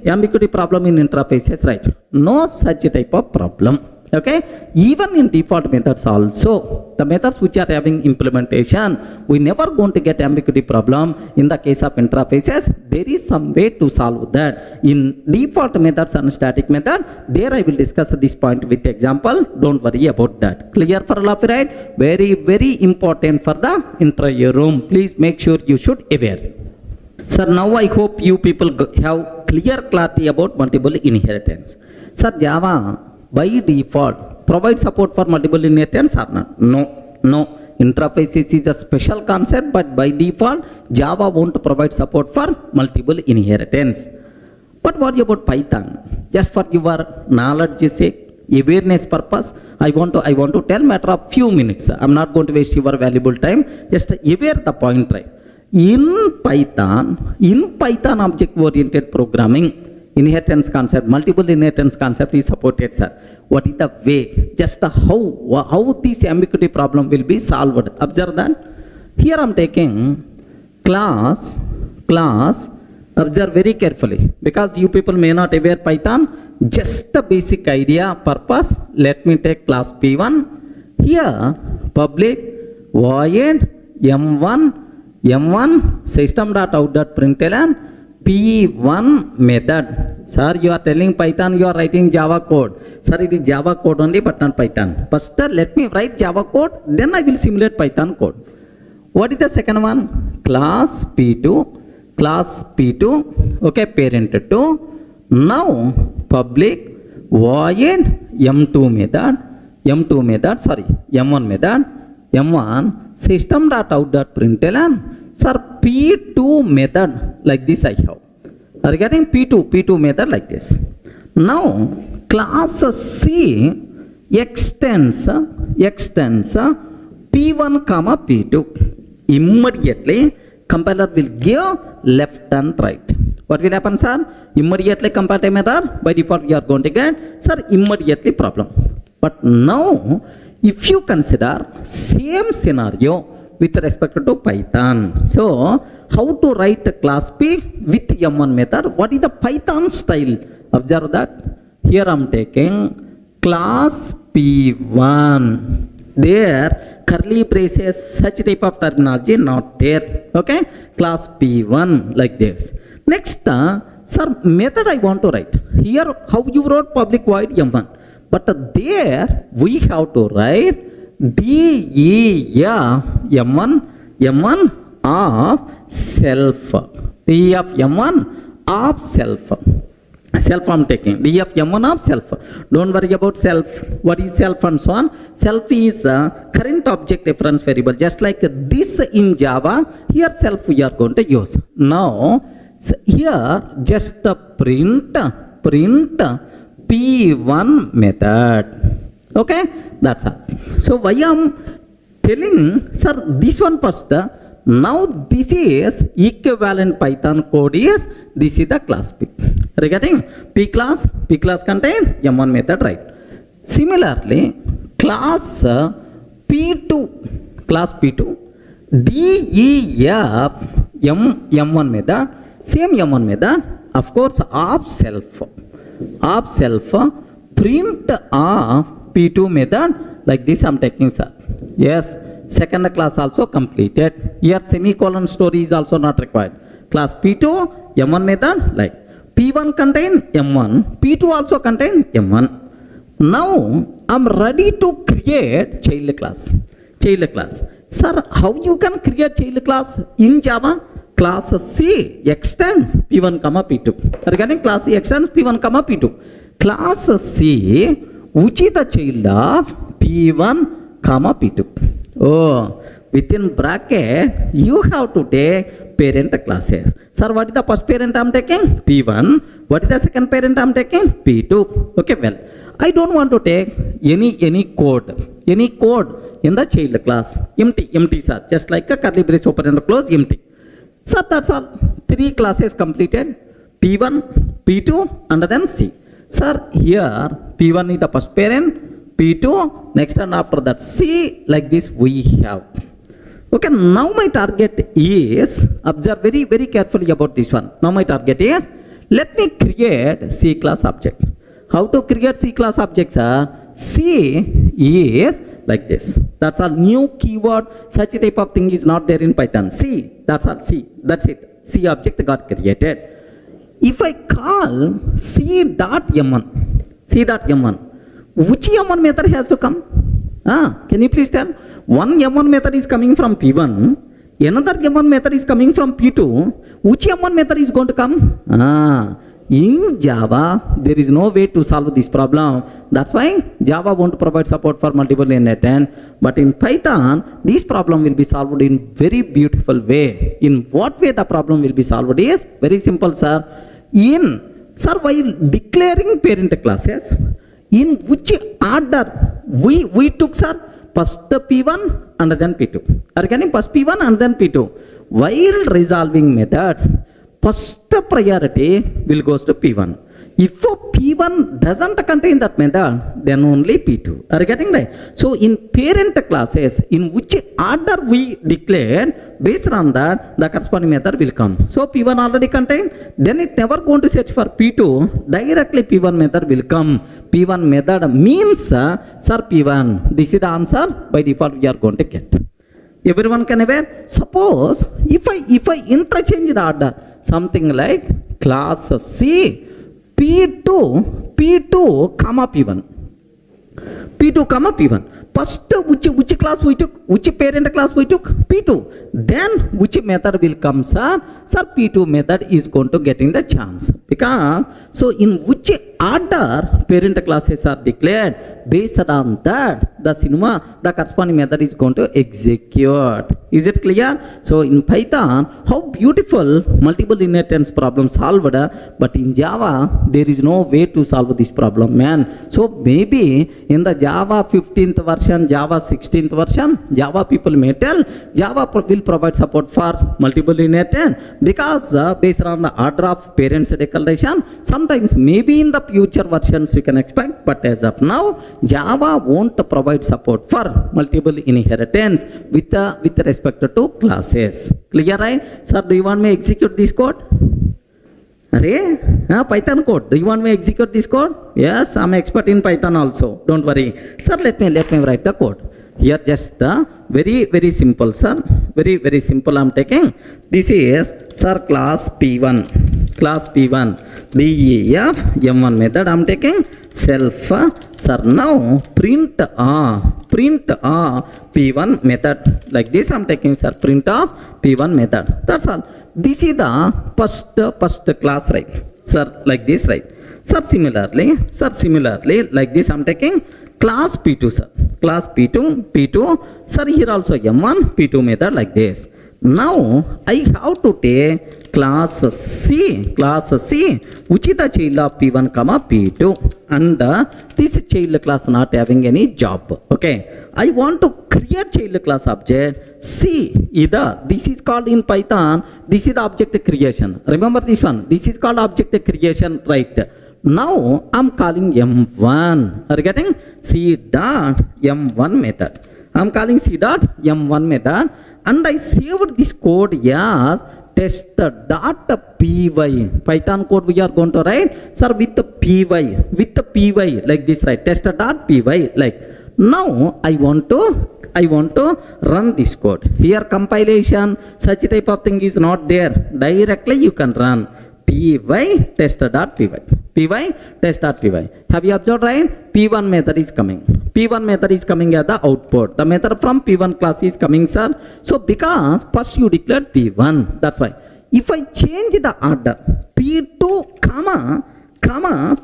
ambiguity problem in interfaces, right? No such type of problem. Okay, even in default methods also, the methods which are having implementation, we never going to get ambiguity problem. In the case of interfaces, there is some way to solve that. In default methods and static method, there I will discuss this point with example. Don't worry about that. Clear for all of you, right? Very, very important for the interview room. Please make sure you should aware. Sir, now I hope you people have clear clarity about multiple inheritance. Sir, Java by default provide support for multiple inheritance or not? No. Interfaces is a special concept, but by default Java won't provide support for multiple inheritance. But what about Python? Just for your knowledge sake, awareness purpose, I want to tell matter of few minutes. I'm not going to waste your valuable time. Just aware the point, right? In Python object oriented programming, inheritance concept, multiple inheritance concept is supported, sir. What is the way? Just how this ambiguity problem will be solved. Observe that. Here I am taking class. Observe very carefully, because you people may not aware Python. Just the basic idea purpose. Let me take class P1. Here public void m1 system.out.println P1 method. Sir, you are telling Python, you are writing Java code. Sir, it is Java code only but not Python. First, let me write Java code, then I will simulate Python code. What is the second one? Class P2. Okay, parent 2. Now, public void m1 method, m1 system.out.println. Sir, P2 method like this I have. Regarding P2 method like this. Now, class C extends P1 comma P2. Immediately, compiler will give left and right. What will happen, sir? Immediately compile error. By default, you are going to get, sir, immediately problem. But now, if you consider same scenario with respect to Python. So, how to write a class P with M1 method? What is the Python style? Observe that. Here I am taking class P1. There, curly braces, such type of terminology not there. Okay? Class P1 like this. Next, sir, method I want to write. Here, how you wrote public void M1. But there, we have to write M1 of self. D of M1 of self. Self I'm taking. D of M1 of self. Don't worry about self. What is self and so on? Self is a current object reference variable. Just like this in Java, here self we are going to use. Now, here just print P1 method. Okay, that's all. So why I'm telling, sir, this one first. Now this is equivalent Python code is, this is the class P. Regarding P class contain M1 method, right? Similarly, class P2, DEF M1 method, same M1 method, of course, of self, print P2 method, like this I'm taking, sir. Yes, second class also completed. Here semicolon story is also not required. Class P2, M1 method, like P1 contain M1, P2 also contain M1. Now I'm ready to create child class. Sir, how you can create child class in Java? Class C extends P1, P2. Regarding class C extends P1, P2. Class C, which is the child of P1, P2. Oh, within bracket, you have to take parent classes. Sir, what is the first parent I'm taking? P1. What is the second parent I'm taking? P2. Okay, well, I don't want to take any code in the child class. Empty, sir. Just like a curly brace open and close, empty. Sir, that's all. 3 classes completed. P1, P2, and then C. Sir, here P1 is the first parent, P2, next and after that C, like this we have. Okay, now my target is, observe very, very carefully about this one. Now my target is, let me create C class object. How to create C class objects? C is like this. That's a new keyword. Such a type of thing is not there in Python. C, that's all. C, that's it. C object got created. If I call C.M1, which M1 method has to come? Can you please tell? One M1 method is coming from P1, another M1 method is coming from P2. Which M1 method is going to come? In Java, there is no way to solve this problem. That's why Java won't provide support for multiple inheritance. But in Python, this problem will be solved in very beautiful way. In what way the problem will be solved is very simple, sir. While declaring parent classes, in which order we took, sir? First P1 and then P2. Are you getting? First P1 and then P2. While resolving methods, first priority will goes to P1. If P1 doesn't contain that method, then only P2. Are you getting right? So in parent classes, in which order we declared, based on that, the corresponding method will come. So P1 already contained, then it never going to search for P2, directly P1 method will come. P1 method means, sir, P1. This is the answer by default we are going to get. Everyone can aware? Suppose if I interchange the order, something like class C, P2, comma P1. P2, comma P1. First, which class we took? Which parent class we took? P2. Then, which method will come, sir? Sir, P2 method is going to getting the chance. Because, so in which order parent classes are declared, based on that, the corresponding method is going to execute. Is it clear? So in Python, how beautiful multiple inheritance problem solved, but in Java, there is no way to solve this problem, man. So maybe in the Java 15th version, Java 16th version, Java people may tell, Java will provide support for multiple inheritance, because based on the order of parents declaration, sometimes maybe in the future versions you can expect, but as of now, Java won't provide support for multiple inheritance with respect to classes. Clear, right? Sir, do you want me to execute this code? Python code. Do you want me to execute this code? Yes, I'm expert in Python also. Don't worry. Sir, let me write the code. Here just very, very simple, sir. Very, very simple I'm taking. This is, sir, class P1. Class P1. DEF M1 method I'm taking. Self. Sir, now print print P1 method. Like this I'm taking, sir, print of P1 method. That's all. This is the first class, right? Sir, like this, right? Sir, similarly, like this I'm taking class P2, sir. Class P2, sir, here also M1, P2 method like this. Now I have to take class C, which is the child of P1, P2, and this child class not having any job. Okay, I want to create child class object C. Either this is called in Python, this is the object creation. Remember this one, this is called object creation, right? Now I'm calling M1. Are you getting? C dot M1 method. I'm calling C dot M1 method, and I saved this code as test.py. Python code we are going to write, sir, with the py, like this, right? Test.py. Like now I want to run this code. Here compilation, such type of thing is not there. Directly you can run py test.py. Have you observed, right? P1 method is coming. P1 method is coming as the output. The method from P1 class is coming, sir. So because first you declared P1, that's why. If I change the order, P2 comma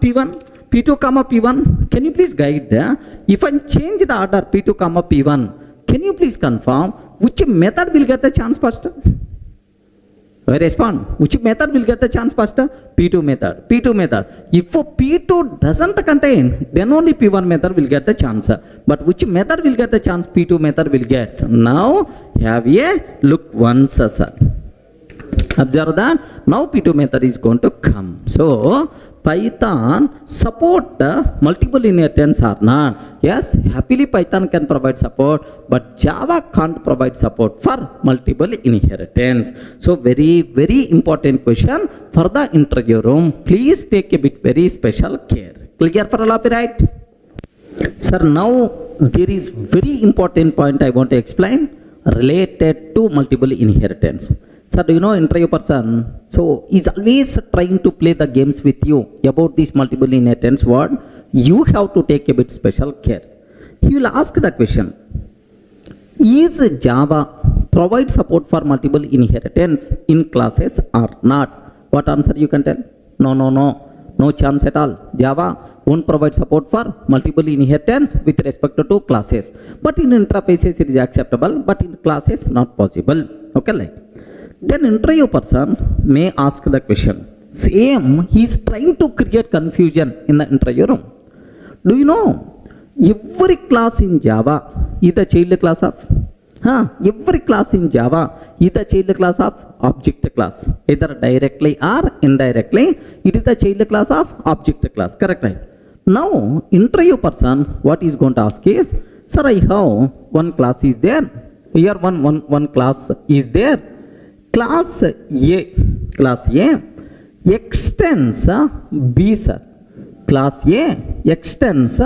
P1, P2 comma P1, can you please guide? If I change the order P2 comma P1, can you please confirm which method will get the chance first? I respond. Which method will get the chance first? P2 method. If P2 doesn't contain, then only P1 method will get the chance. But which method will get the chance? P2 method will get. Now have a look once, sir. Observe that. Now P2 method is going to come. So Python support multiple inheritance or not? Yes, happily Python can provide support, but Java can't provide support for multiple inheritance. So very important question for the interview room. Please take a bit very special care. Clear for all of you, right? Sir, now there is very important point I want to explain related to multiple inheritance. Sir, do you know interview person? So he's always trying to play the games with you about this multiple inheritance word. You have to take a bit special care. He will ask the question: is Java provide support for multiple inheritance in classes or not? What answer you can tell? No chance at all. Java won't provide support for multiple inheritance with respect to classes. But in interfaces it is acceptable, but in classes not possible. Okay, like. Then interview person may ask the question. Same, he is trying to create confusion in the interview room. Do you know every class in Java is the child class of? Every class in Java is the child class of object class. Either directly or indirectly, it is the child class of object class. Correct, right? Now, interview person, what is going to ask is, sir, I have one class is there. Here one class is there. Class A extends B, sir. Class A extends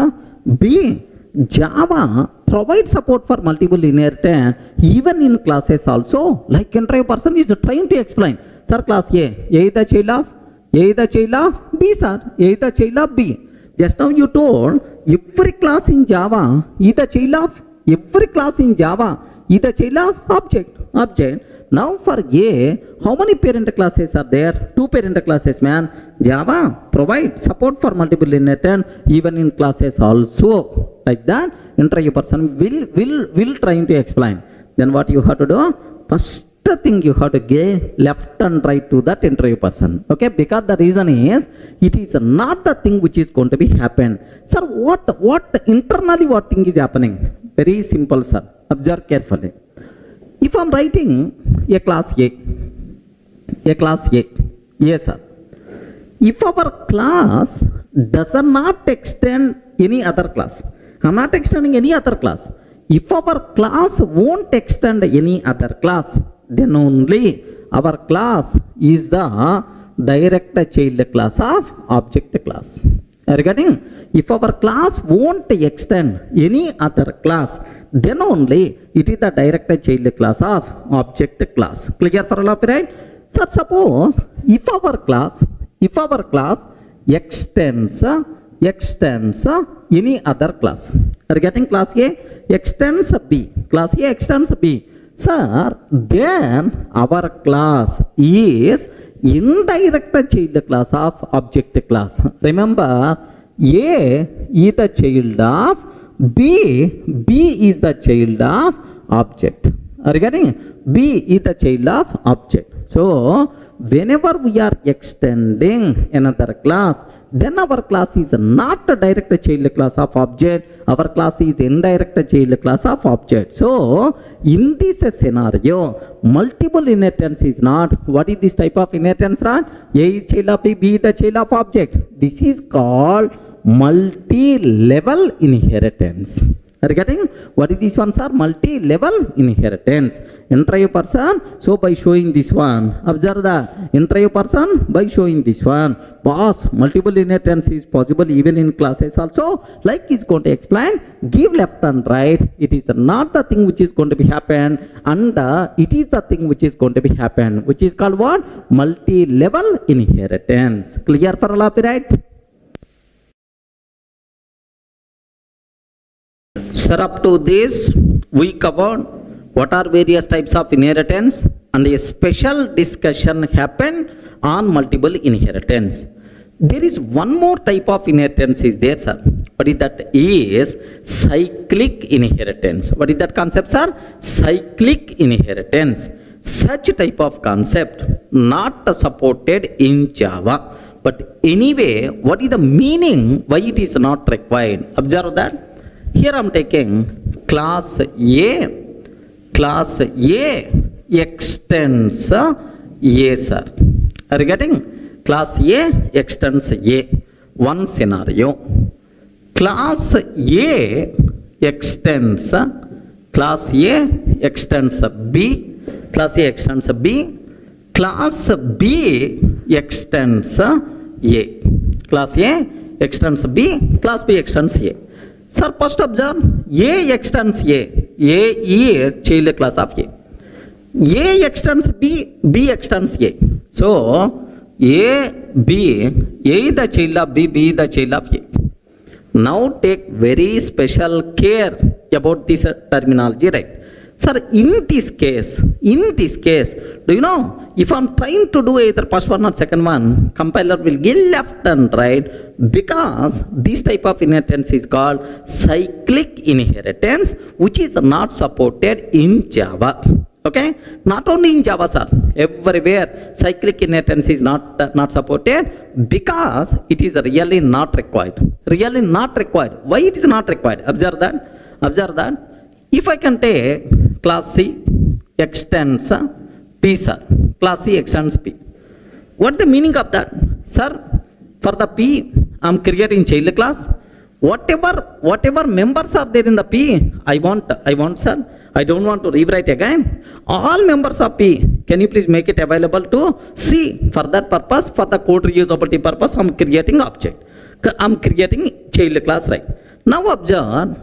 B. Java provides support for multiple inheritance even in classes also. Like interview person is trying to explain. Sir, class A is the child of B, sir. A is the child of B. Just now you told every class in Java is the child of object. Now for A, how many parent classes are there? 2 parent classes, man. Java provide support for multiple inheritance even in classes also. Like that, interview person will trying to explain. Then what you have to do? First thing you have to give left and right to that interview person. Okay, because the reason is it is not the thing which is going to be happen. Sir, what internally what thing is happening? Very simple, sir. Observe carefully. If I am writing a class A, yes, sir. If our class does not extend any other class, I am not extending any other class. If our class won't extend any other class, then only our class is the direct child class of object class. Are you getting? If our class won't extend any other class, then only it is the direct child class of object class. Clear for all of you, right? So suppose if our class extends any other class. Are you getting? Class A extends B. Class A extends B. Sir, then our class is indirect child class of object class. Remember, A is the child of B. B is the child of object. Are you getting it? B is the child of object. So, whenever we are extending another class, then our class is not a direct child class of object. Our class is indirect child class of object. So, in this scenario, multiple inheritance is not. What is this type of inheritance? Right? A is child of B, B is the child of object. This is called multi-level inheritance. Are you getting? What is this one, sir? Multi-level inheritance. Enter a person, so by showing this one. Observe that. Enter a person by showing this one. Boss, multiple inheritance is possible even in classes also. Like he's going to explain, give left and right. It is not the thing which is going to be happen, and it is the thing which is going to be happen, which is called what? Multi-level inheritance. Clear for all of you, right? Sir, up to this, we covered what are various types of inheritance, and a special discussion happened on multiple inheritance. There is one more type of inheritance is there, sir. What is that? Is cyclic inheritance. What is that concept, sir? Cyclic inheritance. Such type of concept not supported in Java. But anyway, what is the meaning? Why it is not required? Observe that. Here I am taking class A. Class A extends A, sir. Are you getting? Class A extends A. One scenario. Class A extends class A extends B. Class A extends B. Class B extends A. Class A extends B. Class B extends A. Sir, first observe, A extends A. A is child class of A. A extends B, B extends A. So, A, B, A is the child of B, B is the child of A. Now take very special care about this terminology, right? Sir, in this case, do you know, if I'm trying to do either first one or second one, compiler will give left and right, because this type of inheritance is called cyclic inheritance, which is not supported in Java. Okay? Not only in Java, sir. Everywhere, cyclic inheritance is not supported because it is really not required. Really not required. Why it is not required? Observe that. Observe that. If I can take class C extends P, sir. Class C extends P. What the meaning of that? Sir, for the P, I am creating child class. Whatever members are there in the P, I want, sir. I don't want to rewrite again. All members of P, can you please make it available to C? For that purpose, for the code reusability purpose, I am creating object. I am creating child class, right? Now observe,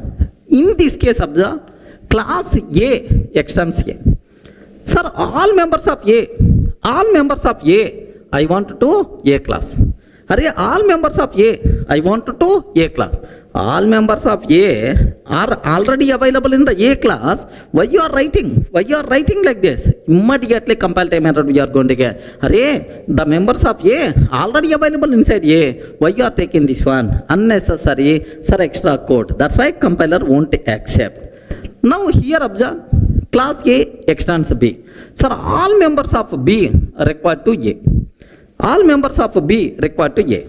in this case, observe, class A extends A. Sir, all members of A, I want to A class. All members of A, I want to A class. All members of A are already available in the A class. Why you are writing? Why you are writing like this? Immediately compile time error we are going to get. The members of A already available inside A. Why you are taking this one? Unnecessary, sir, extra code. That's why compiler won't accept. Now here observe, class A extends B. Sir, all members of B are required to A. All members of B required to A.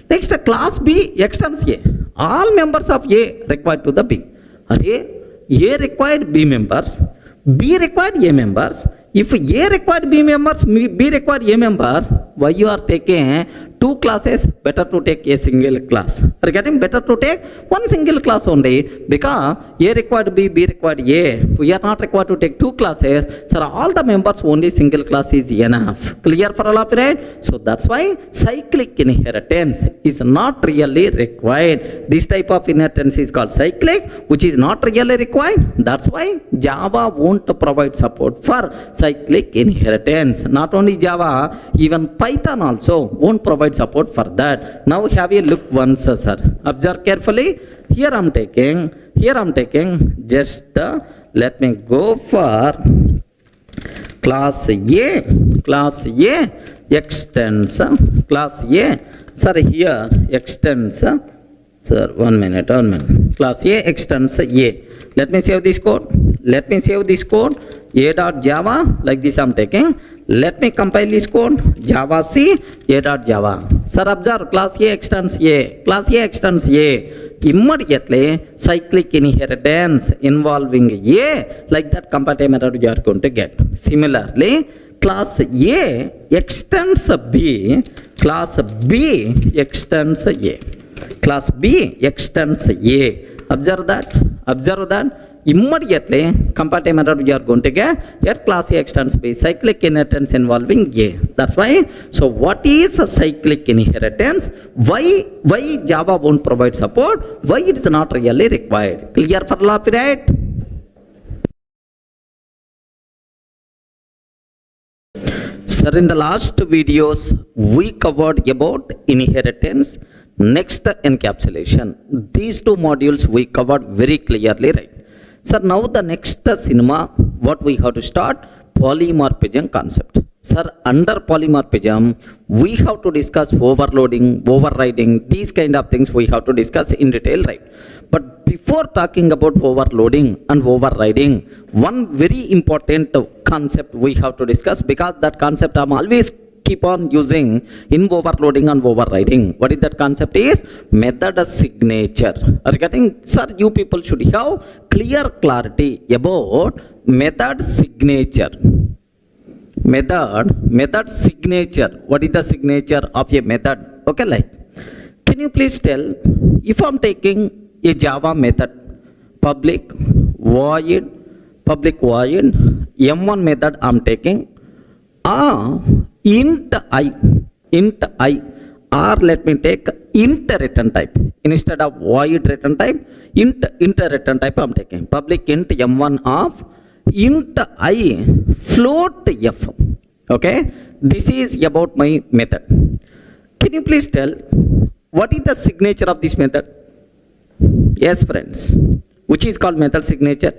Next, class B extends A. All members of A required to the B. A required B members, B required A members. If A required B members, B required A member, why you are taking two classes? Better to take a single class. Are you getting? Better to take one single class only, because A required B, B required A. We are not required to take two classes. So all the members only single class is enough. Clear for all of you, right? So that's why cyclic inheritance is not really required. This type of inheritance is called cyclic, which is not really required. That's why Java won't provide support for cyclic inheritance. Not only Java, even Python also won't provide provide support for that. Now have a look once, sir. Observe carefully. Here I'm taking just let me go for class A extends class A. Sir, here extends. Sir, one minute. Class A extends A. Let me save this code. A.java, like this I'm taking. Let me compile this code. Java C, A.java. Sir, observe, class A extends A. Immediately, cyclic inheritance involving A, like that compatible method you are going to get. Similarly, class A extends B, class B extends A. Class B extends A. Observe that. Immediately, compatible method you are going to get. Here, class A extends B, cyclic inheritance involving A. That's why. So, what is a cyclic inheritance? Why Java won't provide support? Why it is not really required? Clear for all, right? Sir, in the last videos, we covered about inheritance. Next, encapsulation. These two modules we covered very clearly, right? Sir, now the next cinema, what we have to start? Polymorphism concept. Sir, under polymorphism, we have to discuss overloading, overriding, these kind of things we have to discuss in detail, right? But before talking about overloading and overriding, one very important concept we have to discuss, because that concept I'm always keep on using in overloading and overriding. What is that concept is? Method signature. Are you getting? Sir, you people should have clarity about method signature. Method signature. What is the signature of a method? Okay, like, can you please tell, if I'm taking a Java method, public void M1 method I'm taking, int I, or let me take int return type. Instead of void return type, int return type I'm taking. Public int M1 of int I float F. Okay, this is about my method. Can you please tell what is the signature of this method? Yes, friends, which is called method signature.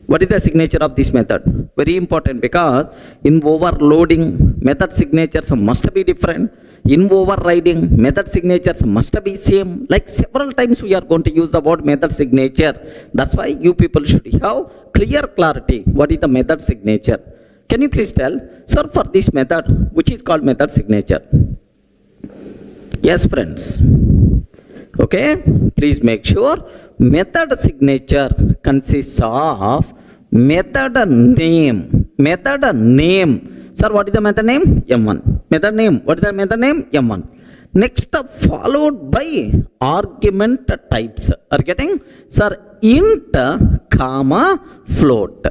What is the signature of this method? Very important, because in overloading, method signatures must be different. In overriding, method signatures must be same. Like several times we are going to use the word method signature. That's why you people should have clarity. What is the method signature? Can you please tell? Sir, for this method, which is called method signature? Yes, friends. Okay, please make sure method signature consists of method name. Sir, what is the method name? M1. Method name. What is the method name? M1. Next, followed by argument types. Are you getting? Sir, int, comma, float.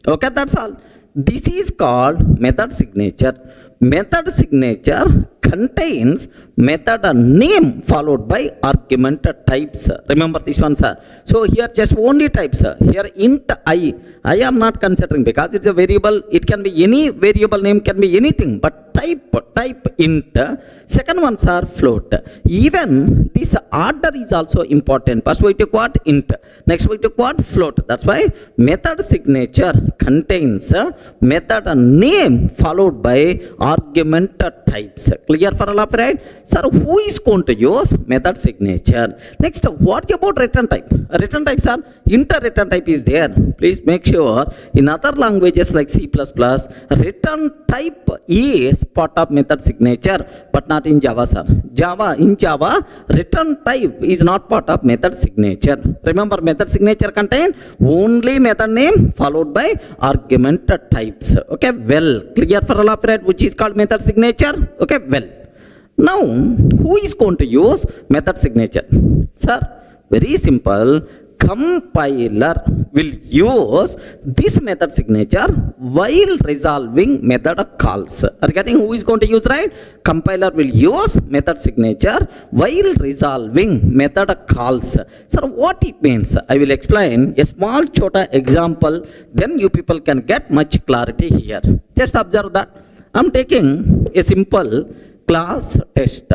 Okay, that's all. This is called method signature. Method signature contains method name followed by argument types. Remember this one, sir. So here just only types. Here int I am not considering, because it's a variable. It can be any variable name, can be anything, but type int. Second one, sir, float. Even this order is also important. First we took what? Int. Next we took what? Float. That's why method signature contains method name followed by argument types. Clear for all, right? Sir, who is going to use method signature? Next, what about return type? Return type, sir, int return type is there. Please make sure in other languages like C++, return type is part of method signature, but not in Java, sir. In Java, return type is not part of method signature. Remember, method signature contain only method name followed by argument types. Okay, well, clear for all, right? Which is called method signature. Okay, well. Now, who is going to use method signature? Sir, very simple. Compiler will use this method signature while resolving method calls. Are you getting who is going to use, right? Compiler will use method signature while resolving method calls. Sir, what it means? I will explain a small chota example, then you people can get much clarity here. Just observe that. I'm taking a simple class test.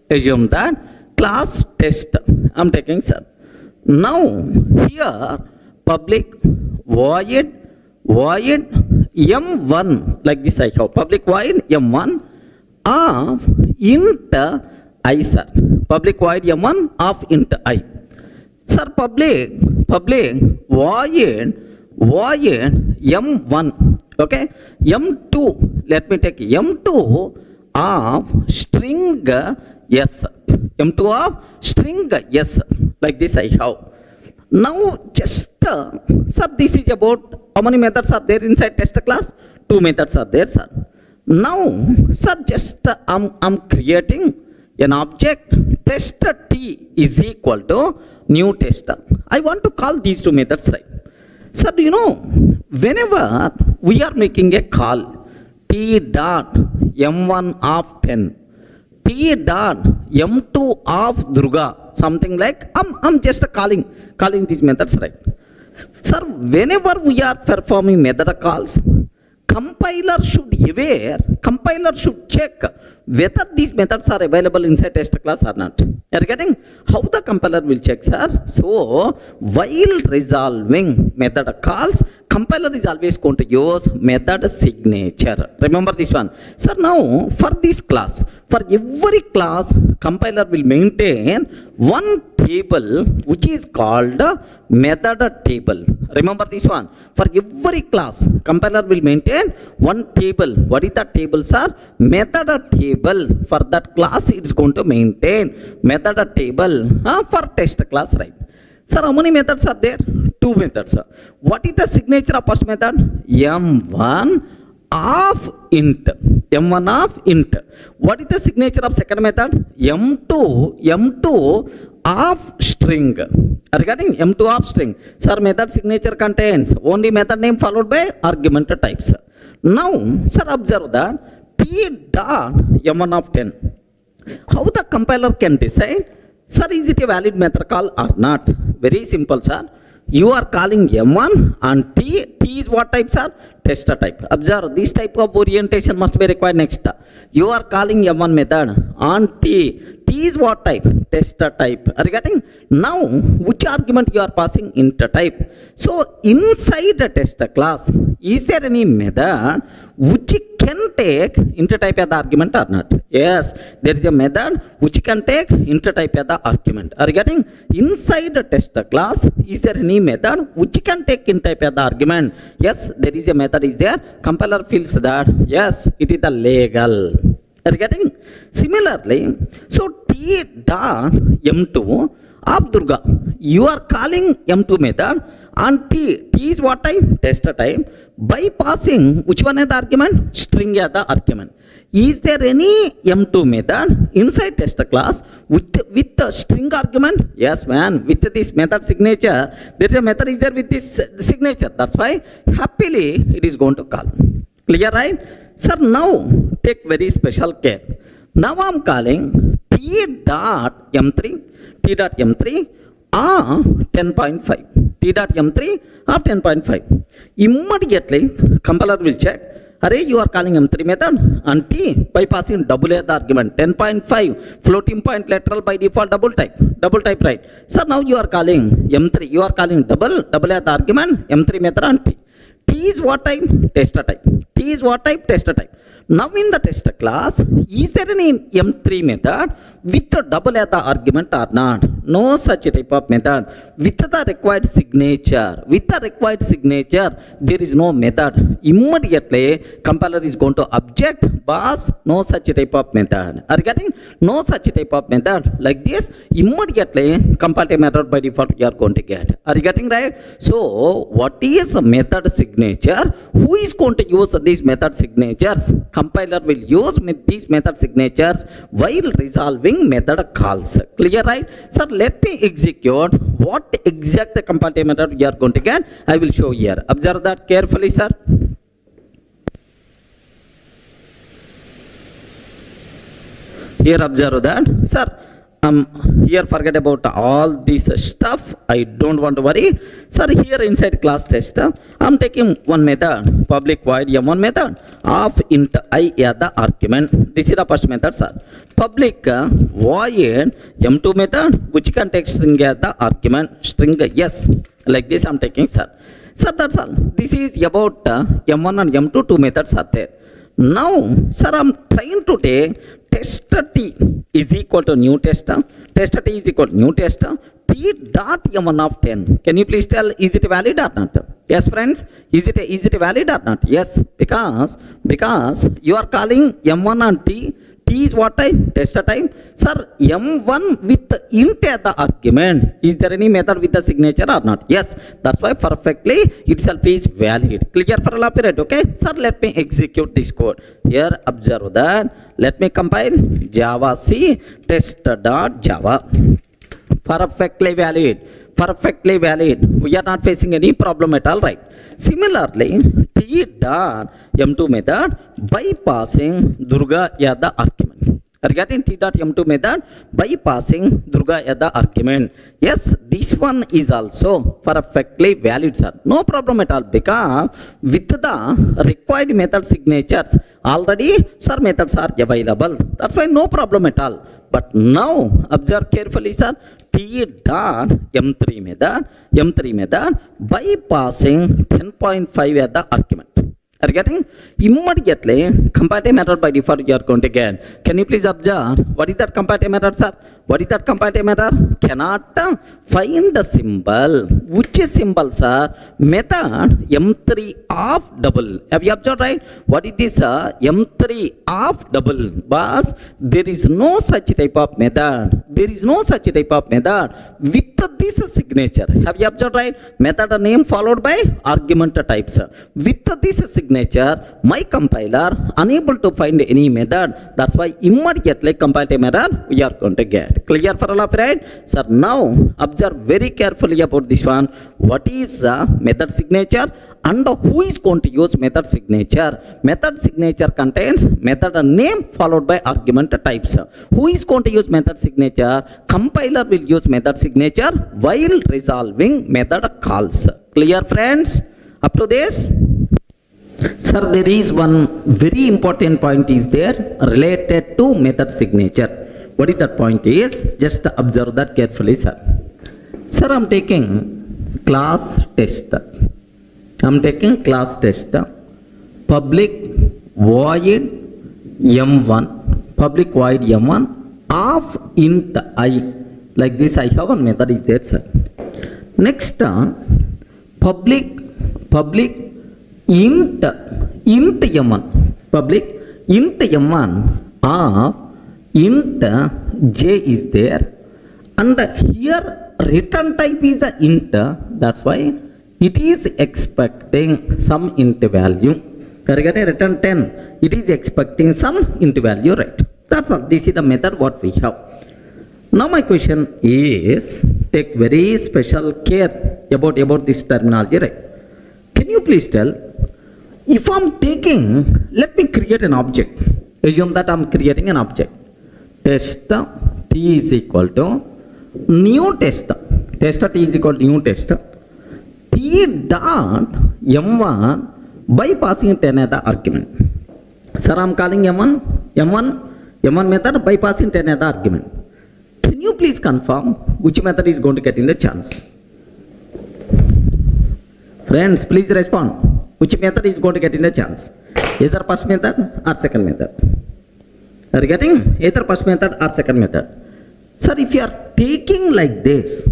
Assume that class test I'm taking, sir. Now here public void m1, like this I have public void m1 of int I, sir. Public void m1 of int I. Sir, public void m1, okay, m2, let me take m2 of string yes, m2 of string yes, like this I have. Now just sir, this is about how many methods are there inside test class? 2 methods are there, sir. Now sir, just I'm creating an object test t is equal to new test. I want to call these 2 methods, right? Sir, do you know, whenever we are making a call t dot m1 of 10, t dot m2 of Durga, something like I'm just calling these methods, right? Sir, whenever we are performing method calls, compiler should check whether these methods are available inside test class or not. You are getting how the compiler will check, sir? So while resolving method calls, compiler is always going to use method signature. Remember this one, sir. Now for this class, for every class, compiler will maintain one table which is called method table. Remember this one. For every class, compiler will maintain one table. What is that table, sir? Method table. For that class, it's going to maintain method table for test class, right? Sir, how many methods are there? 2 methods. What is the signature of first method? M1 of int. M1 of int. What is the signature of second method? M2 of string. Regarding M2 of string, sir, method signature contains only method name followed by argument types. Now, sir, observe that t dot m1 of 10. How the compiler can decide, sir, is it a valid method call or not? Very simple, sir. You are calling m1 and t is what type, sir? Test type. Observe, this type of orientation must be required next. You are calling m1 method on t is what type? Test type. Are you getting? Now, which argument you are passing? Int type. So inside the test class, is there any method which can take int type as the argument or not? Yes, there is a method which can take int type as the argument. Are you getting? Inside the test class, is there any method which can take int type as the argument? Yes, there is a method is there. Compiler feels that yes, it is the legal. Are you getting? Similarly, so t dot m2 of Durga, you are calling m2 method and t is what type? Test type. By passing which one as the argument? String as the argument. Is there any m2 method inside test class with the string argument? Yes, man. With this method signature, there is a method is there with this signature. That's why happily it is going to call. Clear, right? Sir, now take very special care. Now I am calling t dot m3 of 10.5. T dot m3 of 10.5. Immediately compiler will check. Array, you are calling m3 method and t by passing double as the argument. 10.5 floating point literal by default double type, right? So now you are calling m3, you are calling double as the argument, m3 method and t. T is what type? Test type. T is what type? Test type. Now in the test class, is there any m3 method with a double as the argument or not? No such type of method. With the required signature, there is no method. Immediately, compiler is going to object, boss, no such type of method. Are you getting? No such type of method. Like this, immediately, compile method by default you are going to get. Are you getting right? So, what is a method signature? Who is going to use these method signatures? Compiler will use these method signatures while resolving method calls. Clear, right? Sir, let me execute what exact compile method we are going to get. I will show here. Observe that carefully, sir. Here observe that. Sir, here forget about all this stuff. I don't want to worry. Sir, here inside class test, I'm taking one method, public void m1 method of int I as the argument. This is the first method, sir. Public void m2 method, which can take string as the argument, string yes. Like this I'm taking, sir. Sir, that's all. This is about m1 and m2, two methods are there. Now, sir, I'm trying to take test t is equal to new test. Test t is equal to new test. T dot m1 of 10. Can you please tell, is it valid or not? Yes, friends. Is it valid or not? Yes, because you are calling m1 and t. T is what time? Test time. Sir, m1 with int as the argument. Is there any method with the signature or not? Yes. That's why perfectly itself is valid. Clear for all period, okay? Sir, let me execute this code. Here, observe that. Let me compile Java C test.java. Perfectly valid. Perfectly valid. We are not facing any problem at all, right? Similarly, T dot m2 method bypassing Durga as the argument. Are you getting? T dot m2 method bypassing Durga as the argument. Yes, this one is also perfectly valid, sir. No problem at all, because with the required method signatures already, sir, methods are available. That's why no problem at all. But now observe carefully, sir. T dot m3 method bypassing 10.5 as the argument. Are you getting? Immediately comparative method by default you are going to get. Can you please observe what is that comparative method, sir? What is that comparative method? Cannot find the symbol. Which is symbol, sir? Method m3 of double. Have you observed, right? What is this, m3 of double? But there is no such type of method. There is no such type of method with this signature. Have you observed, right? Method name followed by argument types. With this signature, my compiler unable to find any method. That's why immediately comparative method we are going to get. Clear for all of it, right? Sir, now observe very carefully about this one. What is method signature and who is going to use method signature? Method signature contains method name followed by argument types. Who is going to use method signature? Compiler will use method signature while resolving method calls. Clear, friends? Up to this? Sir, there is one very important point is there related to method signature. What is that point is? Just observe that carefully, sir. Sir, I'm taking class test. I'm taking class test. Public void m1. Public void m1 of int I. Like this, I have one method is there, sir. Next, public int m1. Public int m1 of int j is there, and here return type is a int. That's why it is expecting some int value. When I get a return 10, it is expecting some int value, right? That's all. This is the method what we have. Now my question is, take very special care about this terminology, right? Can you please tell, if I'm taking, let me create an object. Assume that I'm creating an object. Test t is equal to new test. Test t is equal to new test. T dot m1 by passing 10 as the argument. Sir, I'm calling m1 method by passing 10 as the argument. Can you please confirm which method is going to get in the chance? Friends, please respond. Which method is going to get in the chance? Either first method or second method. Are you getting? Either first method or second method. Sir, if you are taking like this,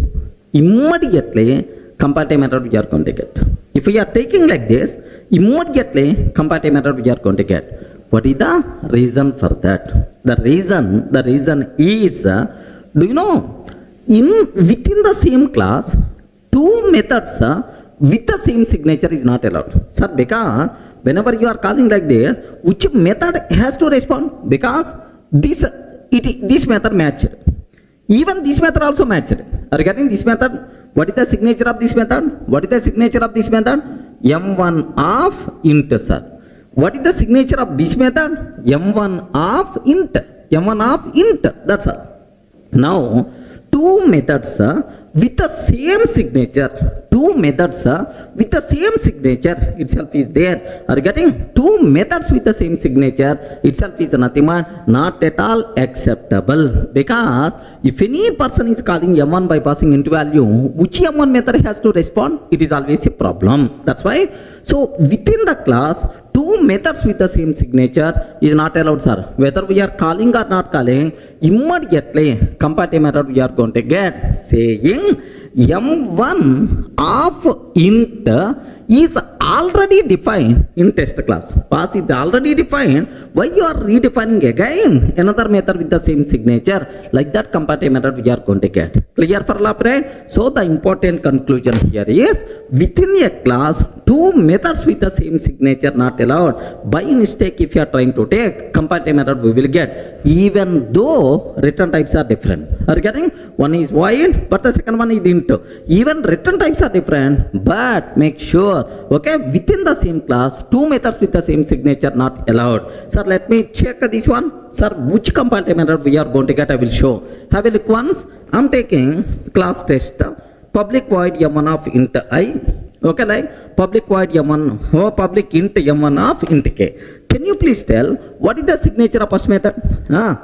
immediately comparative method we are going to get. If we are taking like this, immediately comparative method we are going to get. What is the reason for that? The reason is, do you know, within the same class, two methods with the same signature is not allowed. Sir, because whenever you are calling like this, which method has to respond? Because this method matched. Even this method also matched. Are you getting this method? What is the signature of this method? What is the signature of this method? M1 of int, sir. What is the signature of this method? M1 of int. M1 of int. That's all. Now two methods with the same signature, two methods with the same signature itself is there. Are you getting? Two methods with the same signature itself is nothing but not at all acceptable, because if any person is calling m1 by passing into value, which m1 method has to respond? It is always a problem. That's why, so within the class, two methods with the same signature is not allowed, sir. Whether we are calling or not calling, immediately comparative method we are going to get saying m1 of int is already defined in test class. Pass is already defined. Why you are redefining again another method with the same signature? Like that comparative method we are going to get. Clear for all, right? So the important conclusion here is, within a class, two methods with the same signature not allowed. By mistake, if you are trying to take comparative method, we will get, even though return types are different. Are you getting? One is void, but the second one is int. Even return types are different, but make sure, okay, within the same class, two methods with the same signature not allowed. Sir, let me check this one. Sir, which comparative method we are going to get, I will show. Have a look once. I'm taking class test, public void m1 of int I. Okay, like public void m1, public int m1 of int k. Can you please tell what is the signature of first method?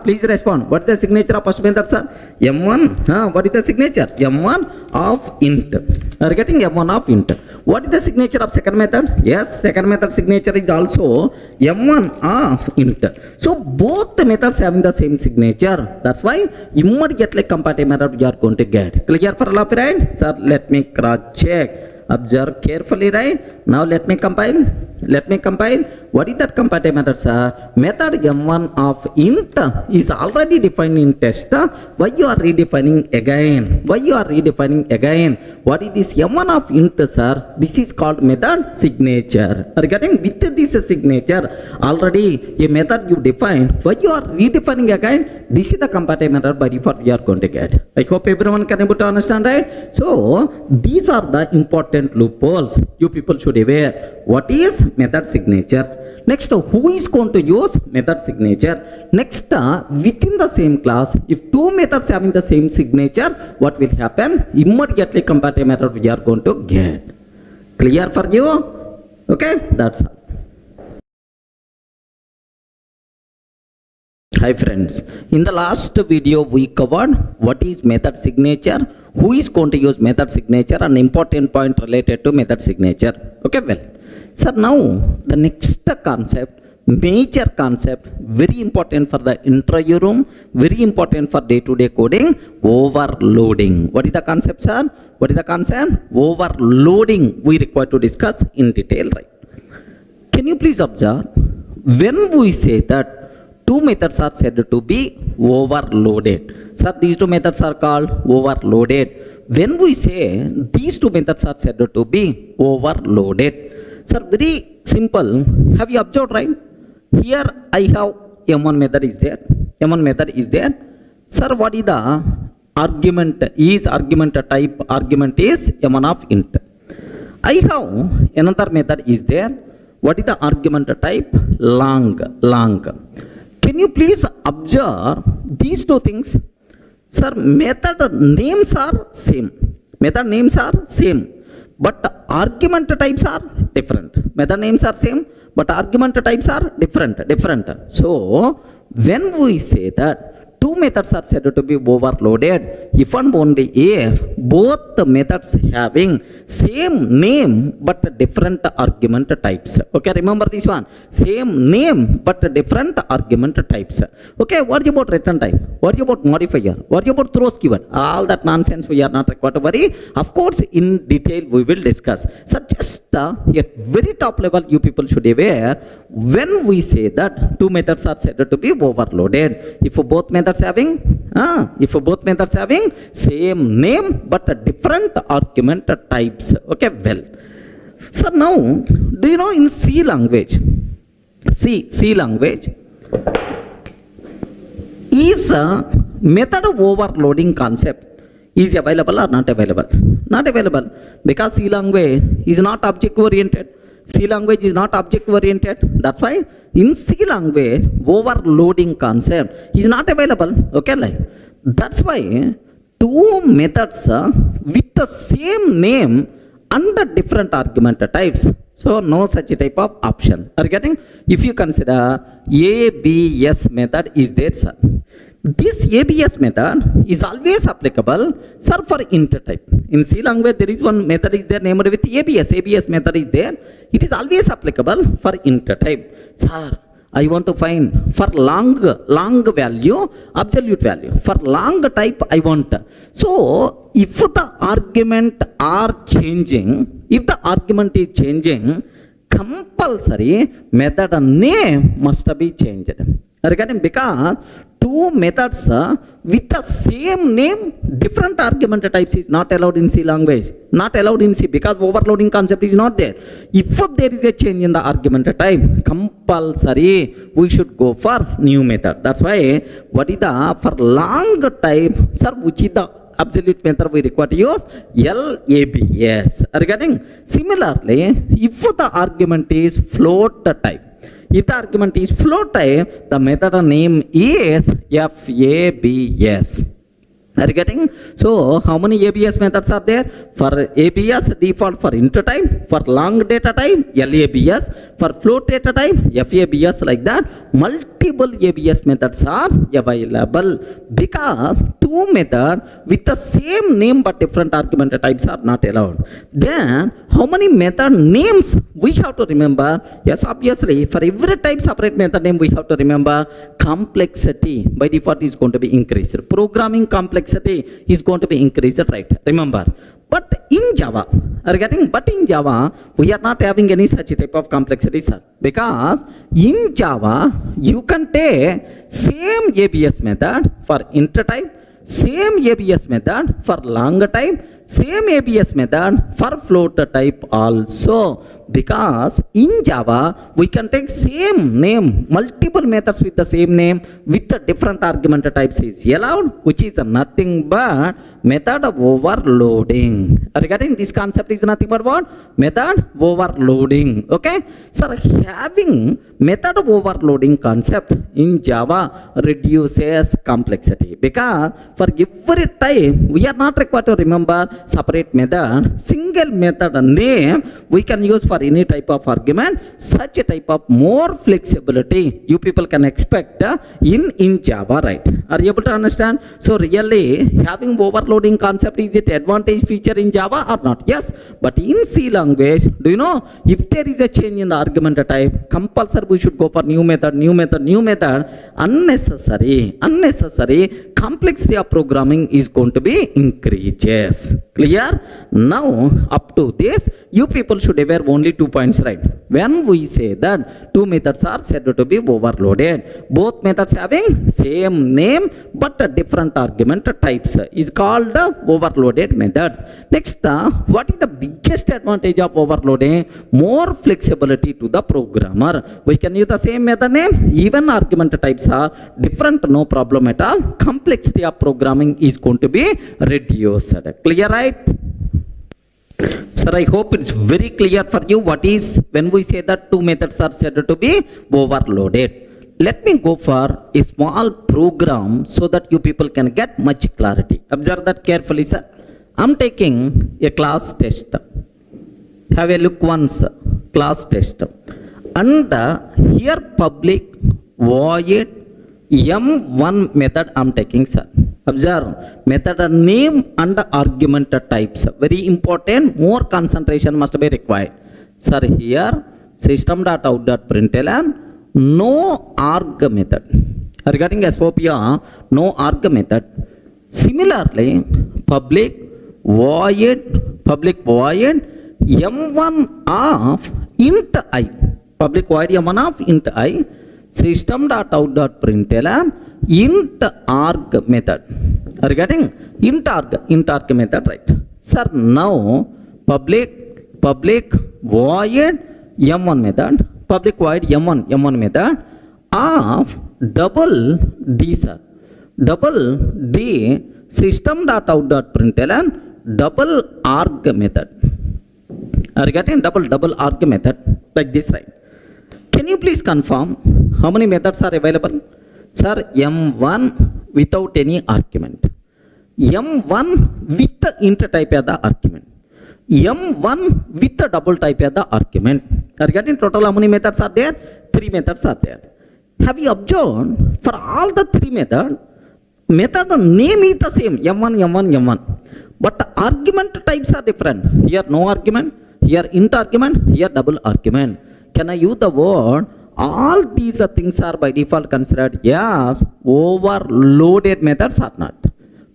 Please respond. What is the signature of first method, sir? M1. What is the signature? M1 of int. Are you getting? M1 of int. What is the signature of second method? Yes, second method signature is also M1 of int. So both the methods having the same signature. That's why immediately comparative method we are going to get. Clear for all, right? Sir, let me cross check. Observe carefully, right? Now let me compile. Let me compile. What is that comparative method, sir? Method m1 of int is already defined in test. Why you are redefining again? Why you are redefining again? What is this m1 of int, sir? This is called method signature. Are you getting? With this signature, already a method you define. Why you are redefining again? This is the comparative method by default we are going to get. I hope everyone can able to understand, right? So these are the important loopholes you people should aware. What is method signature? Next, who is going to use method signature? Next, within the same class, if two methods having the same signature, what will happen? Immediately comparative method we are going to get. Clear for you? Okay, that's all. Hi friends, in the last video we covered what is method signature, who is going to use method signature, and important point related to method signature. Okay, well, sir, now the next concept, major concept, very important for the interview room, very important for day-to-day coding, overloading. What is the concept, sir? What is the concept? Overloading we require to discuss in detail, right? Can you please observe, when we say that two methods are said to be overloaded. Sir, these two methods are called overloaded. When we say these two methods are said to be overloaded, sir, very simple. Have you observed, right? Here I have m1 method is there. M1 method is there. Sir, what is the argument? Is argument type? Argument is m1 of int. I have another method is there. What is the argument type? Long. Can you please observe these two things? Sir, method names are same. Method names are same, but argument types are different. Method names are same, but argument types are different. So when we say that two methods are said to be overloaded, if and only if both the methods having same name but different argument types. Okay, remember this one. Same name but different argument types. Okay, what about return type? What about modifier? What about throws keyword? All that nonsense we are not required to worry. Of course, in detail we will discuss. So just at very top level, you people should be aware, when we say that two methods are said to be overloaded, if both methods having same name but different argument types. Okay, well, so now, do you know in C language, C language is a method of overloading concept is available or not available? Not available, because C language is not object oriented. C language is not object oriented. That's why in C language overloading concept is not available. Okay, like, That's why two methods with the same name under different argument types. So no such type of option. Are you getting? If you consider ABS method is there, sir. This ABS method is always applicable, sir, for int type. In C language, there is one method is there named with ABS. ABS method is there. It is always applicable for int type. Sir, I want to find for long value, absolute value. For long type, I want. So, if the argument are changing, if the argument is changing, compulsory method name must be changed. Regarding because two methods with the same name, different argument types is not allowed in C language. Not allowed in C because overloading concept is not there. If there is a change in the argument type, compulsory we should go for new method. That's why what is the for long type, sir, which is the absolute method we require to use LABS. Regarding similarly, if the argument is float type, if the argument is float type, the method name is FABS. Are you getting? So, how many ABS methods are there? For ABS, default for int type, for long data type, LABS, for float data type, FABS, like that. Multiple ABS methods are available because two methods with the same name but different argument types are not allowed. Then, how many method names we have to remember? Yes, obviously, for every type separate method name we have to remember. Complexity by default is going to be increased. Programming complexity is going to be increased, right? Remember. But in Java, are you getting? But in Java, we are not having any such type of complexity, sir. Because in Java, you can take same ABS method for int type, same ABS method for long type, same ABS method for float type also. Because in Java, we can take same name, multiple methods with the same name with the different argument types is allowed, which is nothing but method of overloading. Regarding this concept is nothing but what? Method overloading. Okay? So having method of overloading concept in Java reduces complexity. Because for every type, we are not required to remember separate method. Single method name we can use for any type of argument. Such a type of more flexibility you people can expect in Java, right? Are you able to understand? So really having overloading concept, is it advantage feature in Java or not? Yes, but in C language, do you know if there is a change in the argument type, compulsory we should go for new method. Unnecessary complexity of programming is going to be increases. Clear? Now up to this, you people should aware only 2 points, right? When we say that two methods are said to be overloaded, both methods having same name but different argument types is called overloaded methods. Next, what is the biggest advantage of overloading? More flexibility to the programmer. We can use the same method name, even argument types are different, no problem at all. Complexity of programming is going to be reduced. Clear, right? Sir, I hope it's very clear for you what is when we say that two methods are said to be overloaded. Let me go for a small program so that you people can get much clarity. Observe that carefully, sir. I'm taking a class test. Have a look once, class test. And here public void M1 method I'm taking, sir. Observe, method name and argument types. Very important, more concentration must be required. Sir, here system.out.println, no arg method. Regarding SOP, no arg method. Similarly, public void M1 of int I. Public void M1 of int I. System.out.println int arg method. Are you getting? Int arg method, right? Sir, now public void M1 method, public void M1 method of double D, sir. Double D system.out.println double arg method. Are you getting? Double arg method like this, right? Can you please confirm how many methods are available? Sir, M1, without any argument. M1 with the int type as the argument. M1 with the double type as the argument. Are you getting total how many methods are there? 3 methods are there. Have you observed for all the 3 methods, method name is the same, M1, M1, M1. But the argument types are different. Here no argument, here int argument, here double argument. Can I use the word? All these things are by default considered as overloaded methods or not?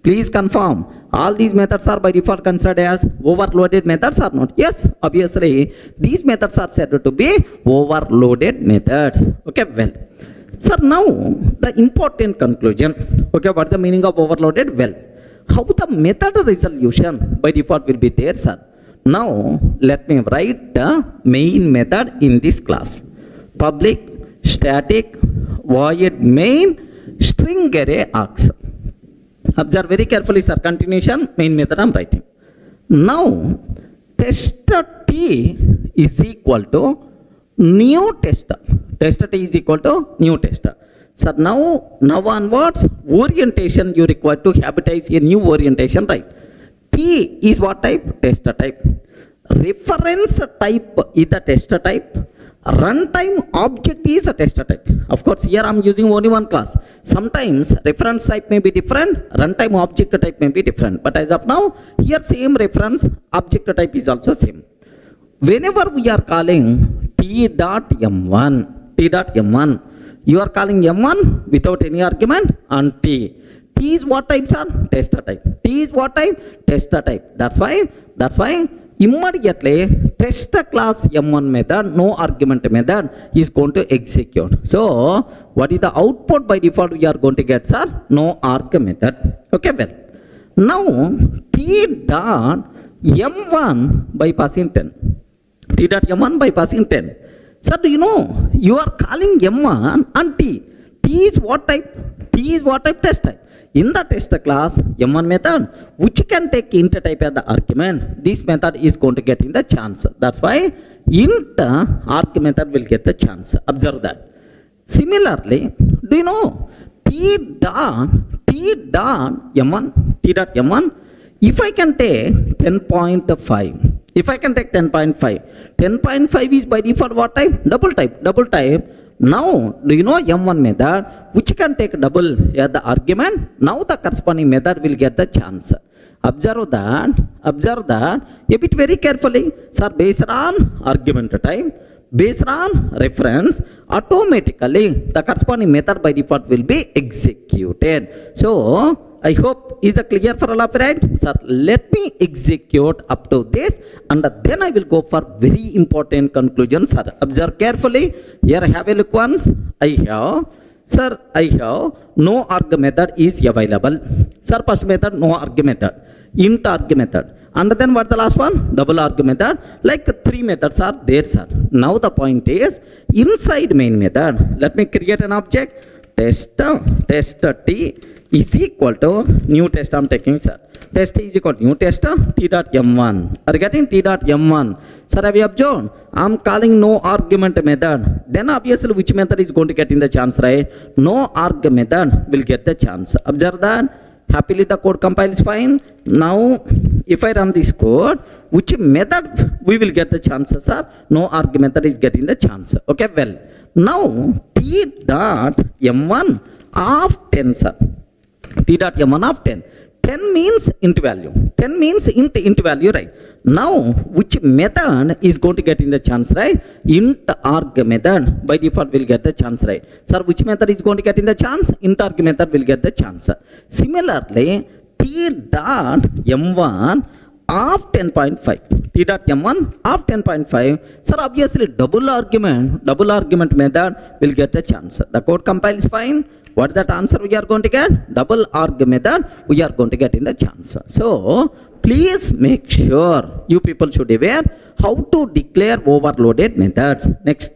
Please confirm. All these methods are by default considered as overloaded methods or not? Yes, obviously these methods are said to be overloaded methods. Okay, well. Sir, now the important conclusion. Okay, what is the meaning of overloaded? Well, how the method resolution by default will be there, sir. Now, let me write the main method in this class. Public static void main string array args. Observe very carefully, sir. Continuation, main method I am writing. Now, tester t is equal to new tester. Tester t is equal to new tester. So now onwards, orientation you require to habitize a new orientation, right? T is what type? Tester type. Reference type is the tester type. Runtime object is a tester type. Of course, here I am using only one class. Sometimes reference type may be different, runtime object type may be different. But as of now, here same reference object type is also same. Whenever we are calling t.m1, you are calling m1 without any argument and t. T is what type, sir? Tester type. T is what type? Tester type. That's why immediately tester class m1 method, no argument method is going to execute. So what is the output by default we are going to get, sir? No arg method. Okay, well. Now t dot m1 by passing 10. T dot m1 by passing 10. Sir, do you know you are calling m1 and t. T is what type? T is what type? Test type. In the tester class m1 method, which can take int type as the argument, this method is going to get in the chance. That's why int arg method will get the chance. Observe that. Similarly, do you know t dot m1, if I can take 10.5, if I can take 10.5 is by default what type? Double type. Now, do you know m1 method which can take double as the argument? Now the corresponding method will get the chance. Observe that a bit very carefully. Sir, based on argument type, based on reference, automatically the corresponding method by default will be executed. So I hope is the clear for all of you, right? Sir, let me execute up to this and then I will go for very important conclusion, sir. Observe carefully. Here I have a look once. I have no arg method is available. Sir, first method no arg method, int arg method, and then what the last one? Double arg method. Like 3 methods are there, sir. Now the point is inside main method, let me create an object. Tester t is equal to new test I'm taking, sir. Test is equal to new tester t.m1. Are you getting t.m1? Sir, have you observed? I'm calling no argument method. Then obviously which method is going to get in the chance, right? No arg method will get the chance. Observe that. Happily the code compiles fine. Now if I run this code, which method we will get the chance, sir? No arg method is getting the chance. Okay, well. Now t.m1 of 10, sir. T.m1 of 10. 10 means int value. 10 means int value, right? Now, which method is going to get in the chance, right? Int arg method by default will get the chance, right? Sir, which method is going to get in the chance? Int arg method will get the chance. Similarly, t.m1 of 10.5. T.m1 of 10.5. Sir, obviously double argument method will get the chance. The code compiles fine. What is that answer we are going to get? Double arg method we are going to get in the chance. So please make sure you people should be aware how to declare overloaded methods. Next,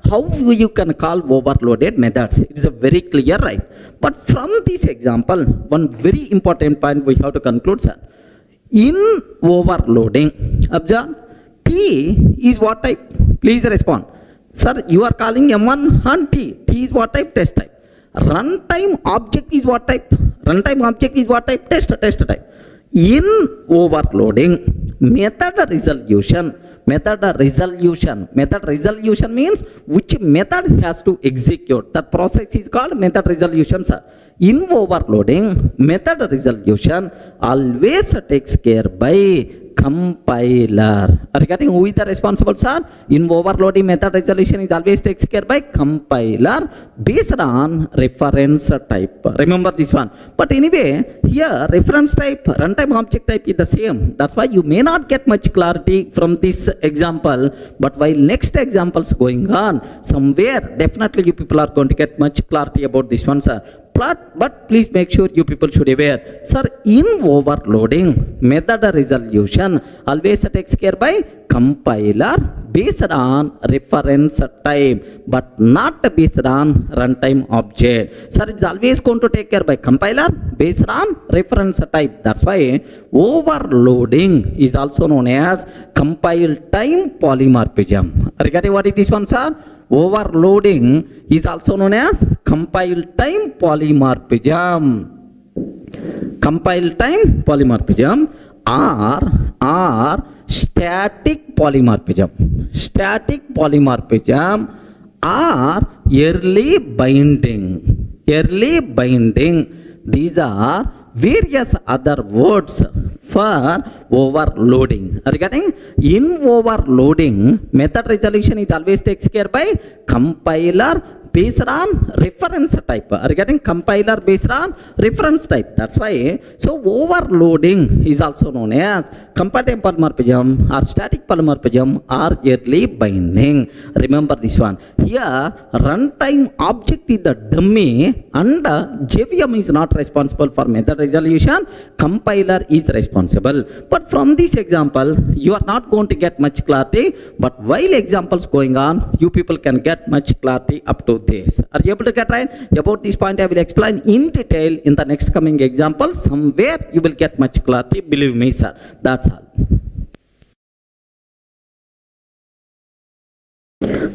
how you can call overloaded methods. It is a very clear, right? But from this example, one very important point we have to conclude, sir. In overloading, observe, T is what type? Please respond. Sir, you are calling M1 and T. T is what type? Test type. Runtime object is what type? Runtime object is what type? Test type. In overloading, method resolution means which method has to execute. That process is called method resolution, sir. In overloading, method resolution always takes care by compiler. Regarding who is the responsible, sir? In overloading, method resolution is always takes care by compiler based on reference type. Remember this one. But anyway, here reference type, runtime object type is the same. That's why you may not get much clarity from this example. But while next examples going on, somewhere definitely you people are going to get much clarity about this one, sir. But please make sure you people should aware, sir, in overloading, method resolution always takes care by compiler based on reference type, but not based on runtime object. Sir, it's always going to take care by compiler based on reference type. That's why overloading is also known as compile time polymorphism. Regarding what is this one, sir? Overloading is also known as compile time polymorphism. Compile time polymorphism or static polymorphism. Static polymorphism or early binding. Early binding. These are various other words for overloading. Regarding in overloading, method resolution is always takes care by compiler based on reference type. Regarding compiler based on reference type. That's why, so overloading is also known as compile time polymorphism or static polymorphism or early binding. Remember this one. Here, runtime object is the dummy and JVM is not responsible for method resolution. Compiler is responsible. But from this example, you are not going to get much clarity. But while examples going on, you people can get much clarity up to this. Are you able to get right? About this point, I will explain in detail in the next coming example. Somewhere you will get much clarity. Believe me, sir. That's all.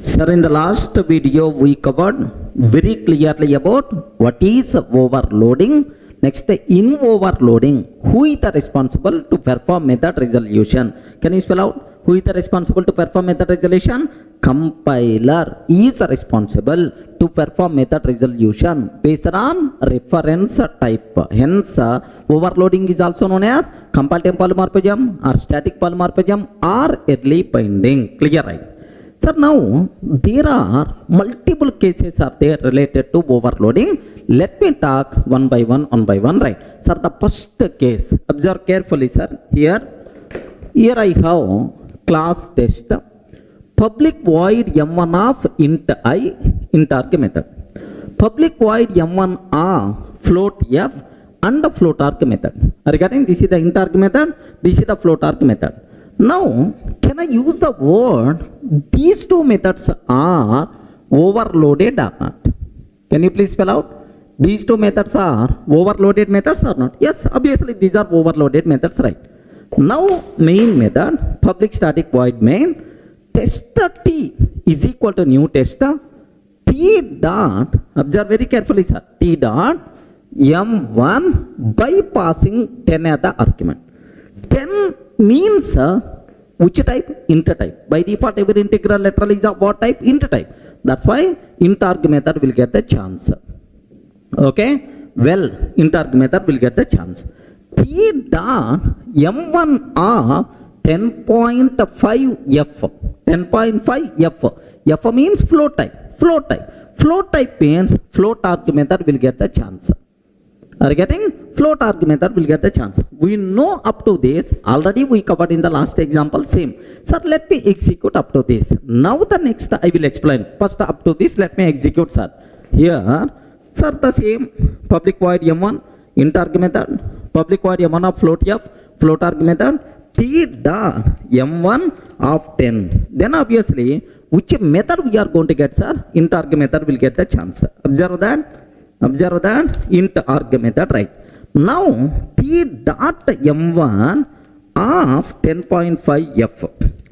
Sir, in the last video, we covered very clearly about what is overloading. Next, in overloading, who is the responsible to perform method resolution? Can you spell out? Who is the responsible to perform method resolution? Compiler is responsible to perform method resolution based on reference type. Hence, overloading is also known as compile time polymorphism or static polymorphism or early binding. Clear, right? Sir, now there are multiple cases are there related to overloading. Let me talk one by one, right? Sir, the first case, observe carefully, sir. Here I have class test, public void m1 of int I, int arg method, public void m1 of float f and float arg method. Regarding this is the int arg method, this is the float arg method. Now, can I use the word these two methods are overloaded or not? Can you please spell out? These two methods are overloaded methods or not? Yes, obviously these are overloaded methods, right? Now, main method, public static void main, tester t is equal to new tester, t dot, observe very carefully, sir, t dot m1 by passing 10 as the argument. 10 means which type? Int type. By default, every integral literal is of what type? Int type. That's why int arg method will get the chance. Okay? Well, int arg method will get the chance. T dot m1 of 10.5 f. 10.5 f. F means float type. Float type. Float type means float arg method will get the chance. Are getting? Float arg method will get the chance. We know up to this. Already we covered in the last example same. Sir, let me execute up to this. Now the next I will explain. First up to this, let me execute, sir. Here, sir, the same public void m1 int arg method, public void m1 of float f, float arg method, t dot m1 of 10. Then obviously, which method we are going to get, sir? Int arg method will get the chance. Observe that. Observe that int arg method, right? Now t dot m1 of 10.5 f.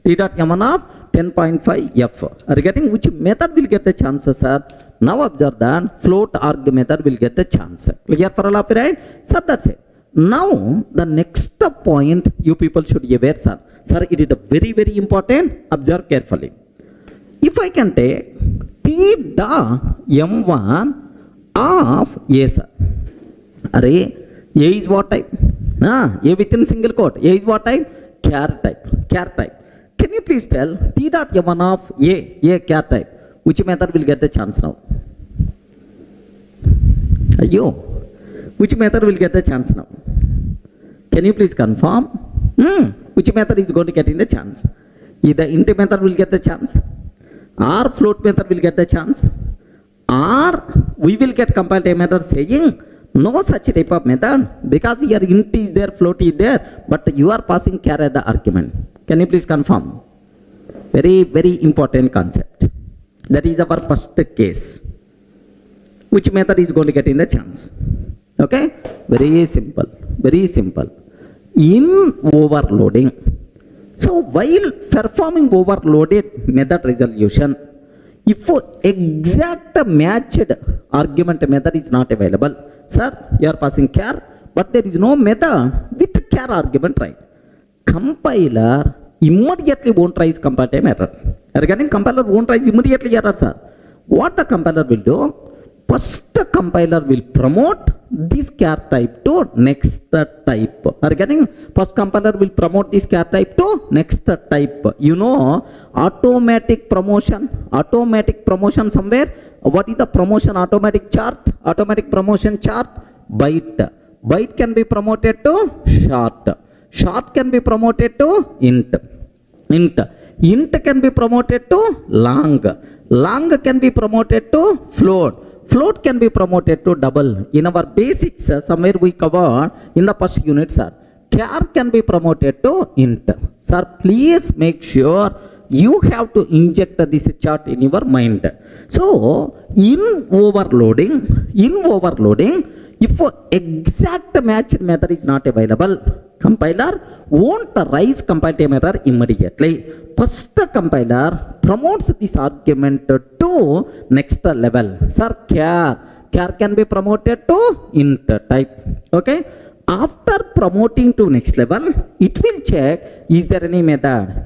T dot m1 of 10.5 f. Are you getting which method will get the chances, sir? Now observe that float arg method will get the chance. Clear for all of you, right? Sir, that's it. Now the next point you people should be aware, sir. Sir, it is the very, very important. Observe carefully. If I can take T da M1 of A, sir. Array, A is what type? A within single quote. A is what type? Char type. Char type. Can you please tell T dot M1 of A char type? Which method will get the chance now? Ayyo. Which method will get the chance now? Can you please confirm? Which method is going to get in the chance? Either int method will get the chance, or float method will get the chance, or we will get compile time error saying no such type of method because your int is there, float is there, but you are passing char as the argument. Can you please confirm? Very, very important concept. That is our first case. Which method is going to get in the chance? Okay? Very simple. Very simple. In overloading. So while performing overloaded method resolution, if exact matched argument method is not available, sir, you are passing char, but there is no method with char argument, right? Compiler immediately won't raise compile time error. Regarding compiler won't raise immediately error, sir. What the compiler will do? First the compiler will promote this char type to next type. Regarding first compiler will promote this char type to next type. You know automatic promotion. Automatic promotion somewhere. What is the promotion automatic chart? Automatic promotion chart. Byte. Byte can be promoted to short. Short can be promoted to int. Int can be promoted to long. Long can be promoted to float. Float can be promoted to double. In our basics, somewhere we covered in the first unit, sir. Char can be promoted to int. Sir, please make sure you have to inject this chart in your mind. So, in overloading, if exact matched method is not available, compiler won't raise compile time error immediately. First compiler promotes this argument to next level. Sir, char can be promoted to int type. Okay. After promoting to next level, it will check is there any method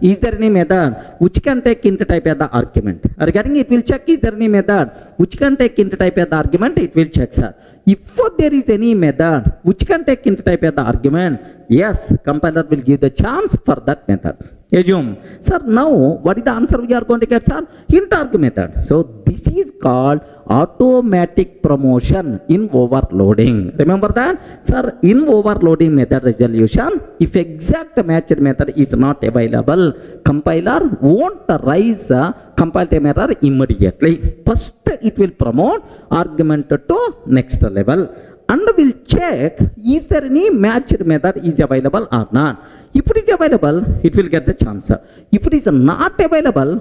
which can take int type as the argument. Regarding it will check is there any method which can take int type as the argument, it will check, sir. If there is any method which can take int type as the argument, yes, compiler will give the chance for that method. Assume, sir, now what is the answer we are going to get, sir? Int arg method. So this is called automatic promotion in overloading. Remember that, sir? In overloading method resolution, if exact matched method is not available, compiler won't raise compile time error immediately. First it will promote argument to next level and will check is there any matched method is available or not. If it is available, it will get the chance. If it is not available,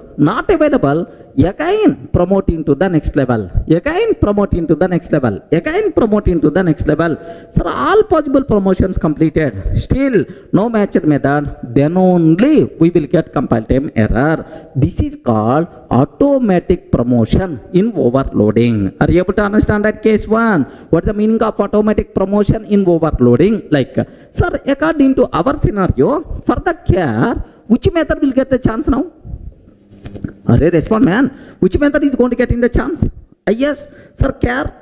again promoting to the next level. Again promoting to the next level. Again promoting to the next level. Sir, all possible promotions completed. Still no matched method. Then only we will get compile time error. This is called automatic promotion in overloading. Are you able to understand that case one? What is the meaning of automatic promotion in overloading? Like, sir, according to our scenario, for the char, which method will get the chance now? Array, respond, man. Which method is going to get in the chance? Yes, sir, char,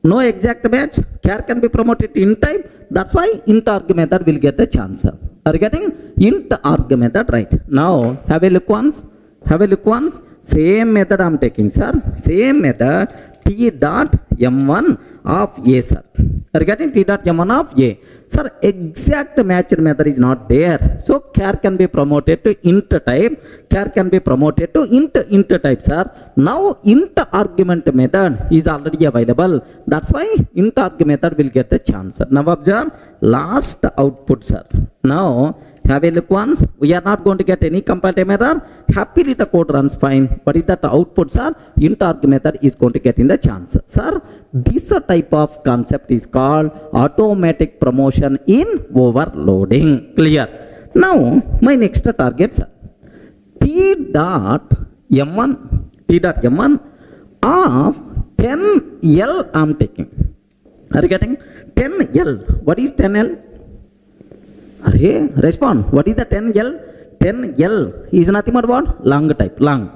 no exact match. Char can be promoted to int type. That's why int arg method will get the chance. Are you getting int arg method, right? Now, have a look once. Same method I'm taking, sir. Same method. T dot M1 of A, sir. Are you getting T dot M1 of A? Sir, exact matched method is not there. So, char can be promoted to int type. Char can be promoted to int type, sir. Now, int argument method is already available. That's why int arg method will get the chance. Now, observe last output, sir. Now, have a look once. We are not going to get any compile time error. Happily the code runs fine. But if that output, sir, int arg method is going to get in the chance. Sir, this type of concept is called automatic promotion in overloading. Clear? Now, my next target, sir. T dot M1 of 10L I am taking. Are you getting? 10L. What is 10L? Respond. What is the 10L? 10L is nothing but what? Long type. Long.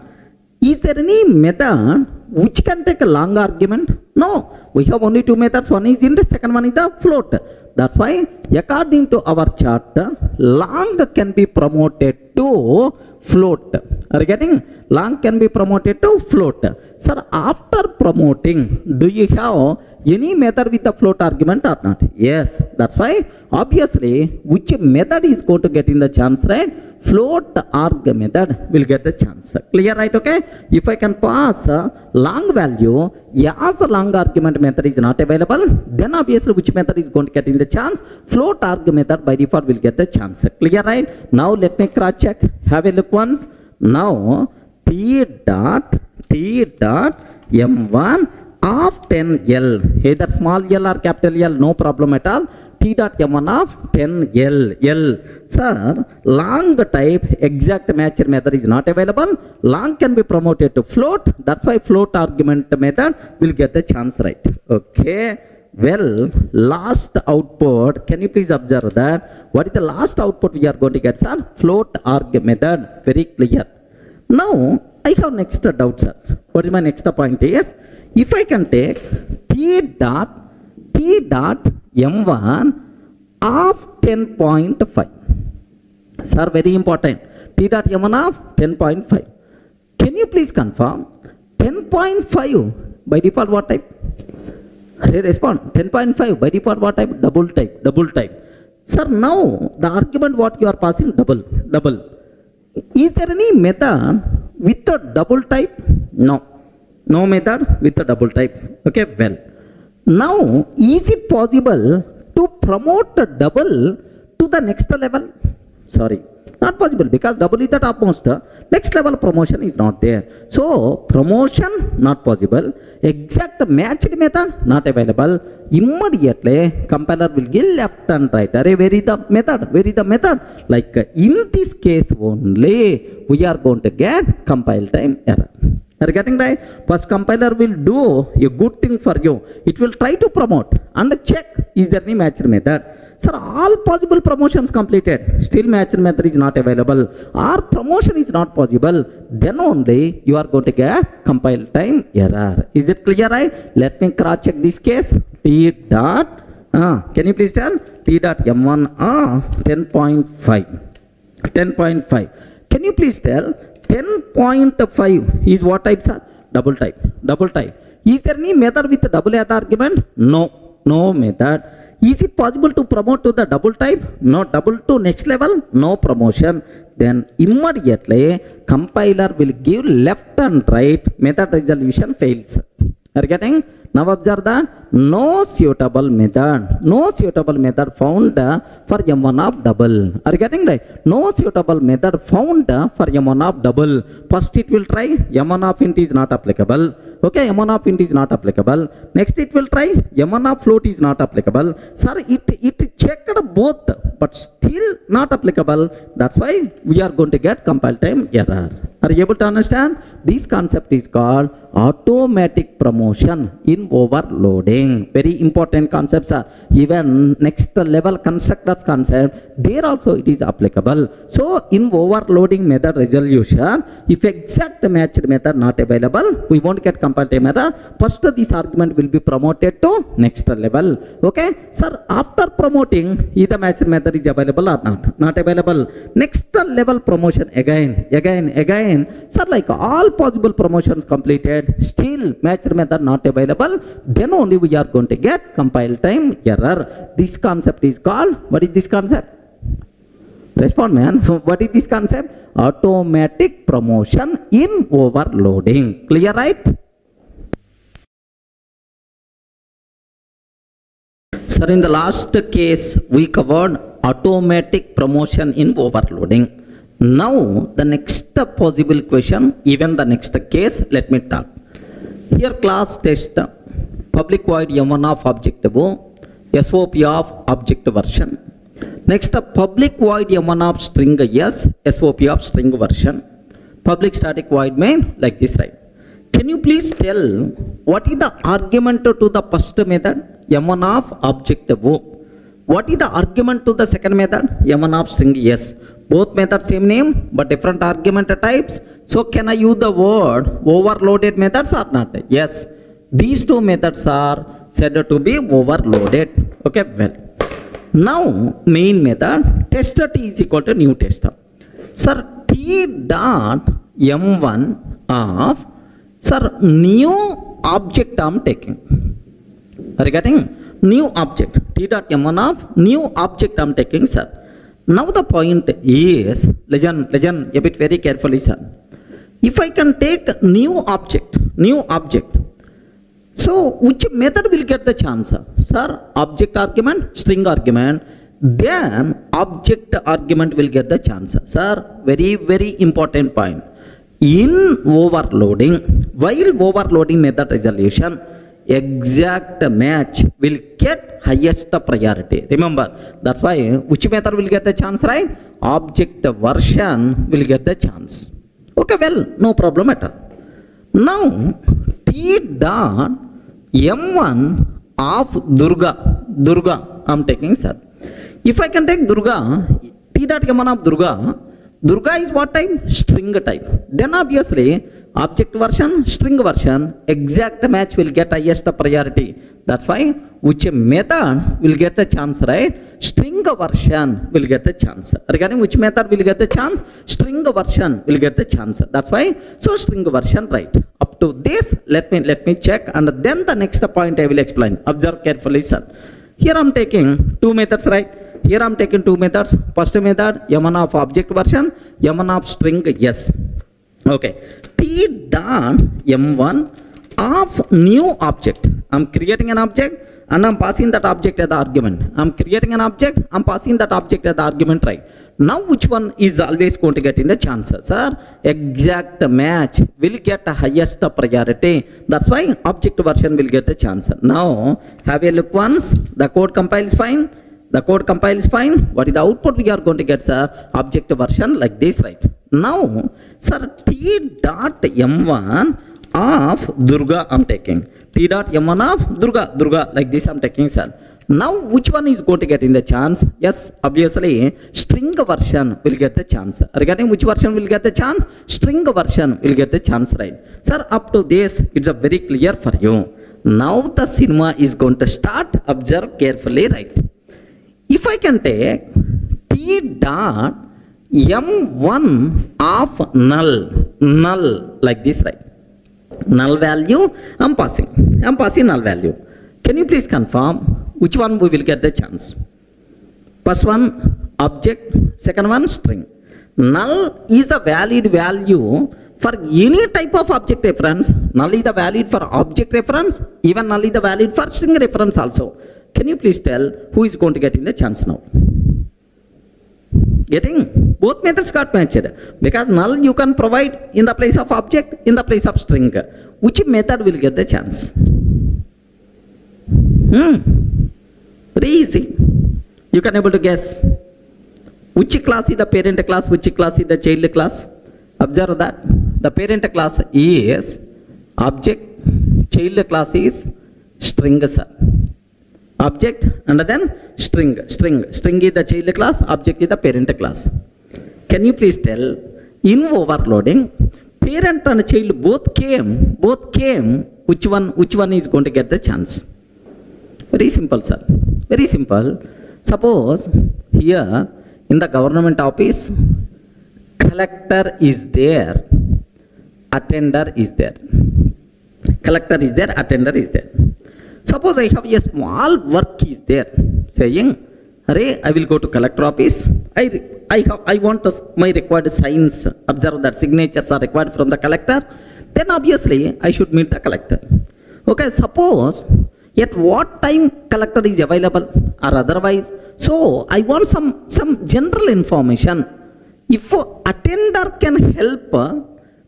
Is there any method which can take a long argument? No. We have only two methods. One is int, second one is the float. That's why according to our chart, long can be promoted to float. Are you getting? Long can be promoted to float. Sir, after promoting, do you have any method with the float argument or not? Yes. That's why obviously which method is going to get in the chance, right? Float arg method will get the chance. Clear, right? Okay. If I can pass long value as a long argument method is not available, then obviously which method is going to get in the chance? Float arg method by default will get the chance. Clear, right? Now let me cross check. Have a look once. Now t dot m1 of 10L, either small l or capital L, no problem at all. T dot m1 of 10L. L. Sir, long type exact match method is not available. Long can be promoted to float. That's why float argument method will get the chance, right? Okay. Well, last output, can you please observe that? What is the last output we are going to get, sir? Float arg method. Very clear. Now, I have next doubt, sir. What is my next point is, if I can take t dot m1 of 10.5. Sir, very important. T dot m1 of 10.5. Can you please confirm 10.5 by default what type? Respond. 10.5 by default what type? Double type. Sir, now the argument what you are passing double. Is there any method with a double type? No method with a double type. Okay, well. Now, is it possible to promote a double to the next level? Sorry, not possible, because double is the topmost. Next level promotion is not there. So, promotion not possible. Exact matched method not available. Immediately, compiler will give left and right. Where is the method? Like in this case only, we are going to get compile time error. Are you getting right? First compiler will do a good thing for you. It will try to promote and check is there any matched method. Sir, all possible promotions completed. Still matched method is not available. Or promotion is not possible. Then only you are going to get compile time error. Is it clear, right? Let me cross check this case. T dot, can you please tell? T dot m1 10.5. 10.5. Can you please tell? 10.5 is what type, sir? Double type. Is there any method with the double argument? No method. Is it possible to promote to the double type? No. Double to next level? No promotion. Then immediately compiler will give left and right. Method resolution fails. Are you getting? Now observe that no suitable method found for m1 of double. Are you getting right? No suitable method found for m1 of double. First it will try m1 of int is not applicable. Okay, m1 of int is not applicable. Next it will try m1 of float is not applicable. Sir, it checked both, but still not applicable. That's why we are going to get compile time error. Are you able to understand? This concept is called automatic promotion in overloading. Very important concepts are even next level constructors concept. There also it is applicable. So in overloading method resolution, if exact matched method not available, we won't get compile time error. First this argument will be promoted to next level. Okay, sir, after promoting either matched method is available or not available. Next level promotion again. Sir, like all possible promotions completed, still matched method not available, then only we are going to get compile time error. This concept is called, what is this concept? Respond, man. What is this concept? Automatic promotion in overloading. Clear, right? Sir, in the last case we covered automatic promotion in overloading. Now the next possible question, even the next case, let me talk. Here class test public void m1 of objective SOP of object version. Next public void m1 of string S SOP of string version. Public static void main like this, right? Can you please tell what is the argument to the first method? M1 of object O. What is the argument to the second method? M1 of string S. Both methods same name but different argument types. So can I use the word overloaded methods or not? Yes. These two methods are said to be overloaded. Okay, well. Now main method tester T is equal to new tester. Sir, T dot M1 of sir new object I am taking. Are you getting? New object. T dot M1 of new object I am taking, sir. Now the point is, listen a bit very carefully, sir. If I can take new object, so which method will get the chance, sir? Sir, object argument, string argument, then object argument will get the chance. Sir, very, very important point. In overloading, while overloading method resolution, exact match will get highest priority. Remember, that's why which method will get the chance, right? Object version will get the chance. Okay, well, no problem at all. Now, T dot M1 of Durga, I'm taking, sir. If I can take Durga, T dot M1 of Durga is what type? String type. Then obviously, object version, string version, exact match will get highest priority. That's why which method will get the chance, right? String version will get the chance. Regarding which method will get the chance? String version will get the chance. That's why, so string version, right? Up to this, let me check, and then the next point I will explain. Observe carefully, sir. Here I'm taking two methods, right? Here I'm taking two methods. First method, M1 of object version, M1 of string, yes. Okay. T dot M1 of new object. I'm creating an object and I'm passing that object as the argument. I'm creating an object, I'm passing that object as the argument, right? Now which one is always going to get in the chances, sir? Exact match will get the highest priority. That's why object version will get the chance. Now have a look once. The code compiles fine. What is the output we are going to get, sir? Object version like this, right? Now, sir, T dot M1 of Durga I'm taking. T dot M1 of Durga like this I'm taking, sir. Now which one is going to get in the chance? Yes, obviously string version will get the chance. Regarding which version will get the chance? String version will get the chance, right? Sir, up to this it's a very clear for you. Now the cinema is going to start. Observe carefully, right? If I can take T dot M1 of null like this, right? Null value I'm passing null value. Can you please confirm which one we will get the chance? First one object, second one string. Null is a valid value for any type of object reference. Null is the valid for object reference, even null is the valid for string reference also. Can you please tell who is going to get in the chance now? Getting? Both methods got matched. Because null you can provide in the place of object, in the place of string. Which method will get the chance? Very easy. You can able to guess. Which class is the parent class, which class is the child class? Observe that. The parent class is object, child class is string, sir. Object and then string is the child class, object is the parent class. Can you please tell, in overloading, parent and child both came, which one is going to get the chance? Very simple, sir. Very simple. Suppose here in the government office, collector is there, attender is there. Collector is there, attender is there. Suppose I have a small work is there, saying, Array, I will go to collector office. I want my required signs. Observe that signatures are required from the collector. Then obviously I should meet the collector. Okay, suppose at what time collector is available or otherwise. So I want some general information. If attender can help,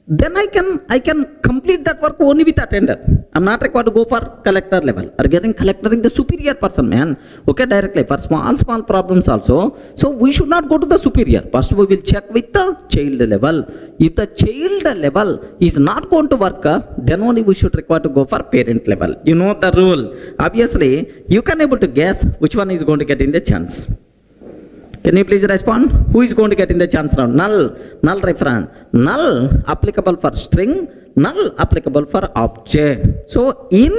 then I can complete that work only with attender. I'm not required to go for collector level. Are getting collector is the superior person, man. Okay, directly for small problems also. So we should not go to the superior. First we will check with the child level. If the child level is not going to work, then only we should require to go for parent level. You know the rule. Obviously, you can able to guess which one is going to get in the chance. Can you please respond? Who is going to get in the chance round? Null reference. Null applicable for string, null applicable for object. So in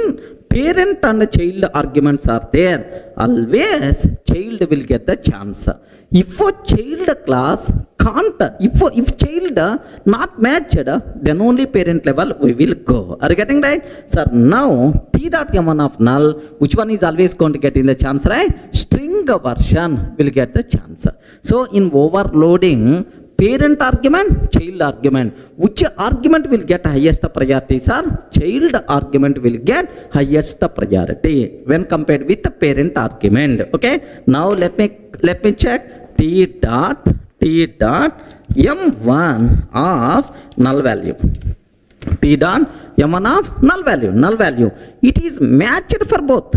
parent and child arguments are there, always child will get the chance. If a child class can't, if child not matched, then only parent level we will go. Are you getting right? Sir, now P dot M1 of null, which one is always going to get in the chance, right? String version will get the chance. So in overloading, parent argument, child argument. Which argument will get highest priority, sir? Child argument will get highest priority when compared with the parent argument. Okay. Now let me check T dot M1 of null value. T dot M1 of null value. It is matched for both.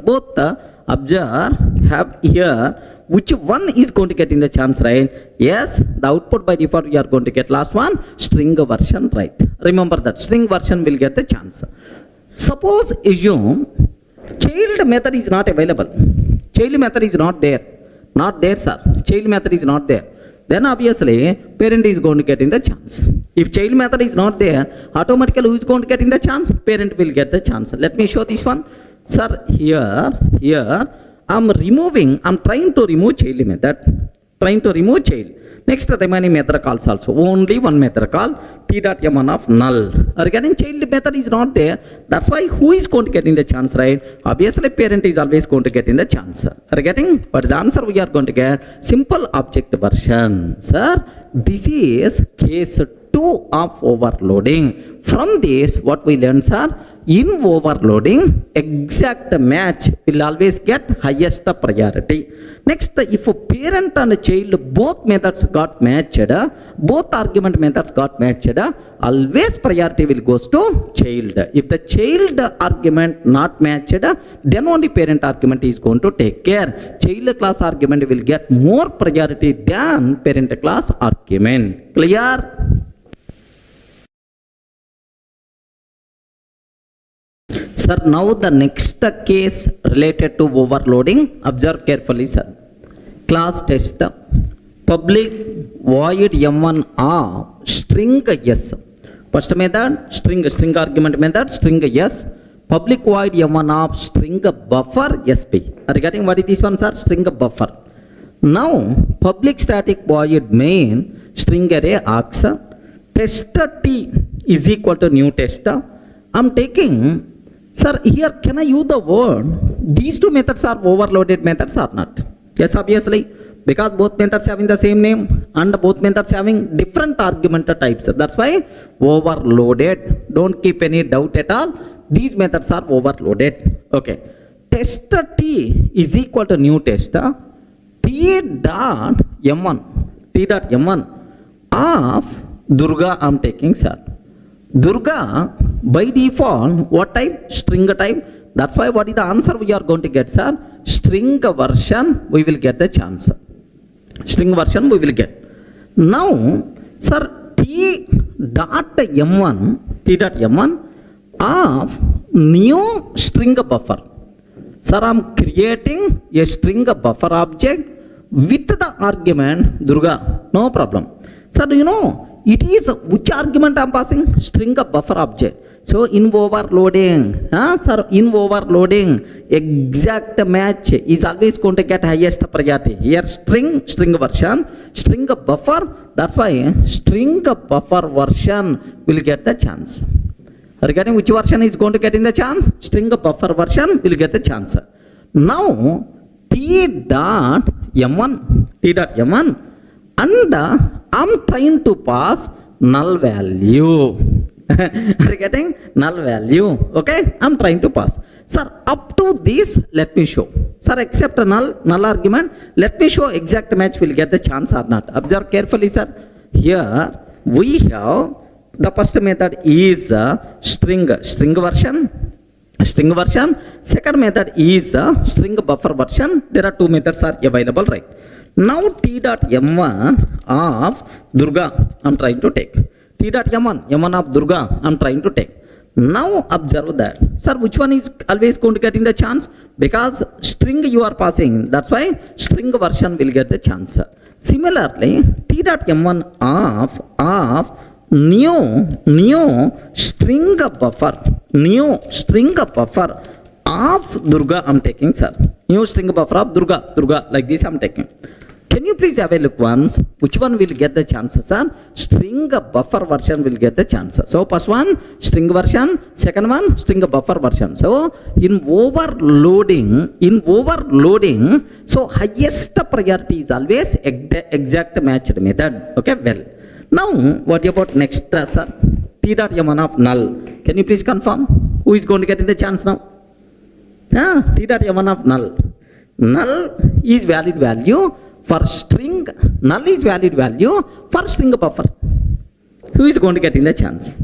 Both observe have here. Which one is going to get in the chance, right? Yes, the output by default we are going to get last one, string version, right? Remember that string version will get the chance. Suppose assume child method is not available. Child method is not there. Not there, sir. Child method is not there. Then obviously parent is going to get in the chance. If child method is not there, automatically who is going to get in the chance? Parent will get the chance. Let me show this one. Sir, here I'm trying to remove child method. Next remaining method calls also. Only one method call T.M1 of null. Regarding child method is not there. That's why who is going to get in the chance, right? Obviously parent is always going to get in the chance. But the answer we are going to get simple object version. Sir, this is case 2 of overloading. From this what we learned, sir? In overloading, exact match will always get highest priority. Next, if a parent and child both methods got matched, both argument methods got matched, always priority will goes to child. If the child argument not matched, then only parent argument is going to take care. Child class argument will get more priority than parent class argument. Clear? Sir, now the next case related to overloading. Observe carefully, sir. Class test. Public void M1 of string yes. First method, string argument method, string yes. Public void M1 of string buffer SP. Are you getting what is this one, sir? String buffer. Now, public static void main string array args. Tester T is equal to new tester. I'm taking. Sir, here can I use the word? These two methods are overloaded methods or not? Yes, obviously, because both methods having the same name and both methods having different argument types. That's why overloaded. Don't keep any doubt at all. These methods are overloaded. Okay. Tester T is equal to new tester T dot M1 of Durga. I'm taking, sir. Durga by default what type? String type. That's why what is the answer we are going to get, sir? String version we will get the chance. String version we will get. Now, sir, T dot M1 of new string buffer. Sir, I'm creating a string buffer object with the argument Durga. No problem. Sir, do you know? It is which argument I am passing? String buffer object. So in overloading, in overloading, exact match is always going to get highest priority. Here string version, string buffer. That's why string buffer version will get the chance. Regarding which version is going to get in the chance? String buffer version will get the chance. Now T dot M1 and I'm trying to pass null value. Are you getting null value? Okay, I'm trying to pass. Sir, up to this, let me show. Sir, except a null argument, let me show exact match will get the chance or not. Observe carefully, sir. Here we have The first method is string version. Second method is string buffer version. There are two methods are available, right? Now t dot m1 of Durga I'm trying to take. T dot m1 of Durga I'm trying to take. Now observe that, sir, which one is always going to get in the chance? Because string you are passing, that's why string version will get the chance. Similarly, t dot m1 of new string buffer of Durga I'm taking, sir. New string buffer of Durga like this I'm taking. Can you please have a look once? Which one will get the chances, sir? String buffer version will get the chance. So first one string version, second one string buffer version. So in overloading, so highest priority is always exact matched method. Okay, well. Now what about next, sir? T dot m1 of null. Can you please confirm? Who is going to get in the chance now? T dot m1 of null. Null is valid value for string. Null is valid value for string buffer. Who is going to get in the chance?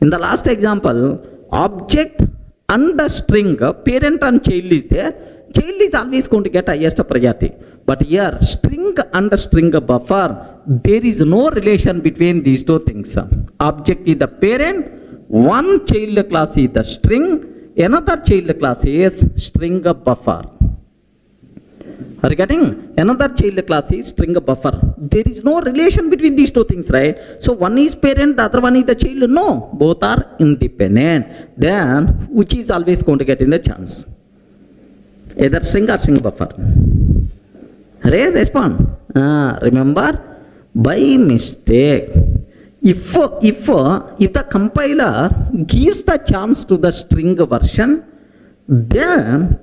In the last example, object and the string, parent and child is there. Child is always going to get highest priority. But here, string and string buffer, there is no relation between these two things. Object is the parent, one child class is the string, another child class is string buffer. Are you getting? Another child class is string buffer. There is no relation between these two things, right? So one is parent, the other one is the child. No, both are independent. Then which is always going to get in the chance? Either string or string buffer. Respond. Remember, by mistake, if the compiler gives the chance to the string version, then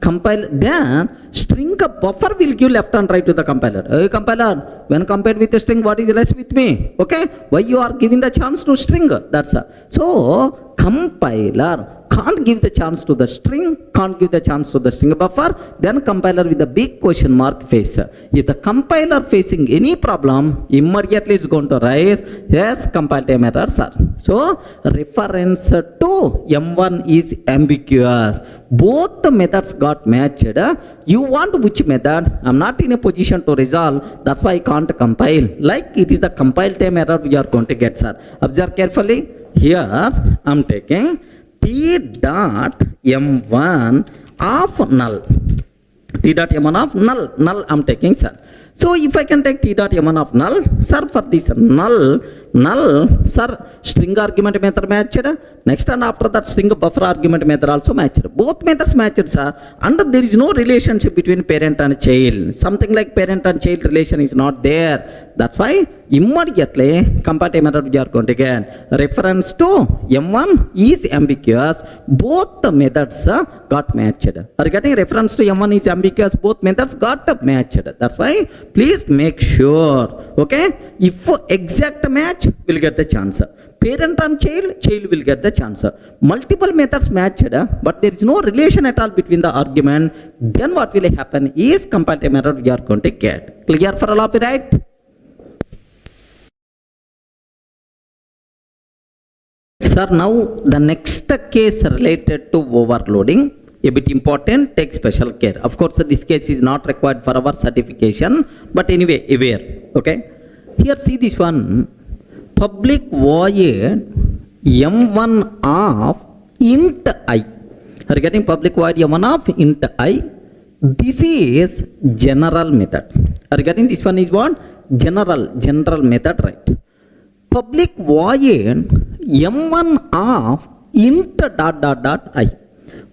string buffer will give left and right to the compiler. Hey compiler, when compared with the string, what is less with me? Okay, why you are giving the chance to string? That's so compiler can't give the chance to the string, can't give the chance to the string buffer, then compiler with a big question mark face. If the compiler facing any problem, immediately it's going to rise, yes, compile time error, sir. So reference to M1 is ambiguous. Both the methods got matched. You want which method? I'm not in a position to resolve, that's why I can't compile. Like it is the compile time error we are going to get, sir. Observe carefully. Here I'm taking T dot M1 of null. T dot M1 of null I'm taking, sir. So if I can take T dot M1 of null, sir, for this null, sir, string argument method matched. Next and after that string buffer argument method also matched. Both methods matched, sir. And there is no relationship between parent and child. Something like parent and child relation is not there. That's why immediately compile time error we are going to get. Reference to M1 is ambiguous. Both the methods got matched. Are you getting reference to M1 is ambiguous? Both methods got matched. That's why please make sure. Okay, if exact match will get the chance. Parent and child will get the chance. Multiple methods matched, but there is no relation at all between the argument. Then what will happen is compile time error we are going to get. Clear for all of you, right? Sir, now the next case related to overloading, a bit important, take special care. Of course, this case is not required for our certification, but anyway, aware. Okay. Here, see this one. Public void M1 of int I. Are you getting public void M1 of int I? This is general method. Are you getting this one is what? General method, right? Public void M1 of int dot I.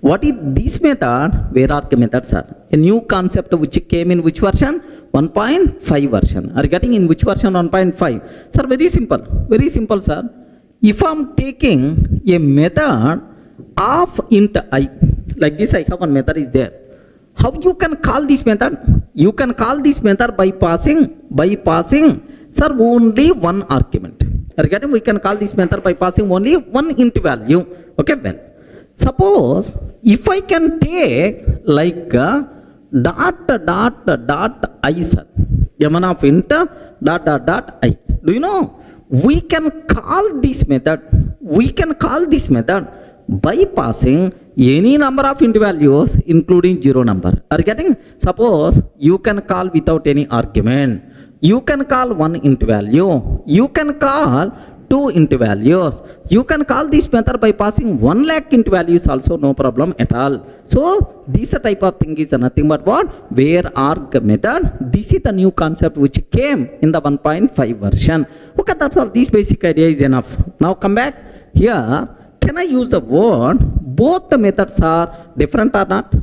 What is this method? Var-arg method, sir. A new concept which came in which version? 1.5 version. Are you getting in which version? 1.5. Sir, very simple, sir. If I'm taking a method of int I, like this, I have one method is there. How you can call this method? You can call this method by passing, sir, only one argument. Are you getting? We can call this method by passing only one int value. Okay, well. Suppose if I can take like dot I, sir, M1 of int dot I. Do you know we can call this method by passing any number of int values including 0 number. Are you getting? Suppose you can call without any argument. You can call one int value. You can call two int values. You can call this method by passing 1 lakh int values also, no problem at all. So this type of thing is nothing but what? Var-arg method. This is the new concept which came in the 1.5 version. Okay, that's all. This basic idea is enough. Now come back here. Can I use the word both the methods are different or not?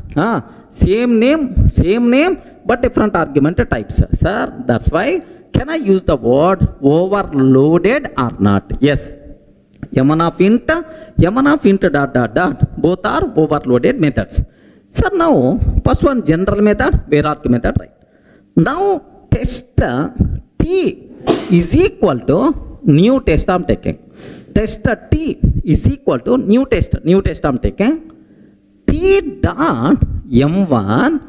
Same name, but different argument types. Sir, that's why. Can I use the word overloaded or not? Yes. M1 of int dot. Both are overloaded methods. Sir, now first one general method, var-arg method, right? Now test T is equal to new test I'm taking. Test T is equal to new test I'm taking. T dot M1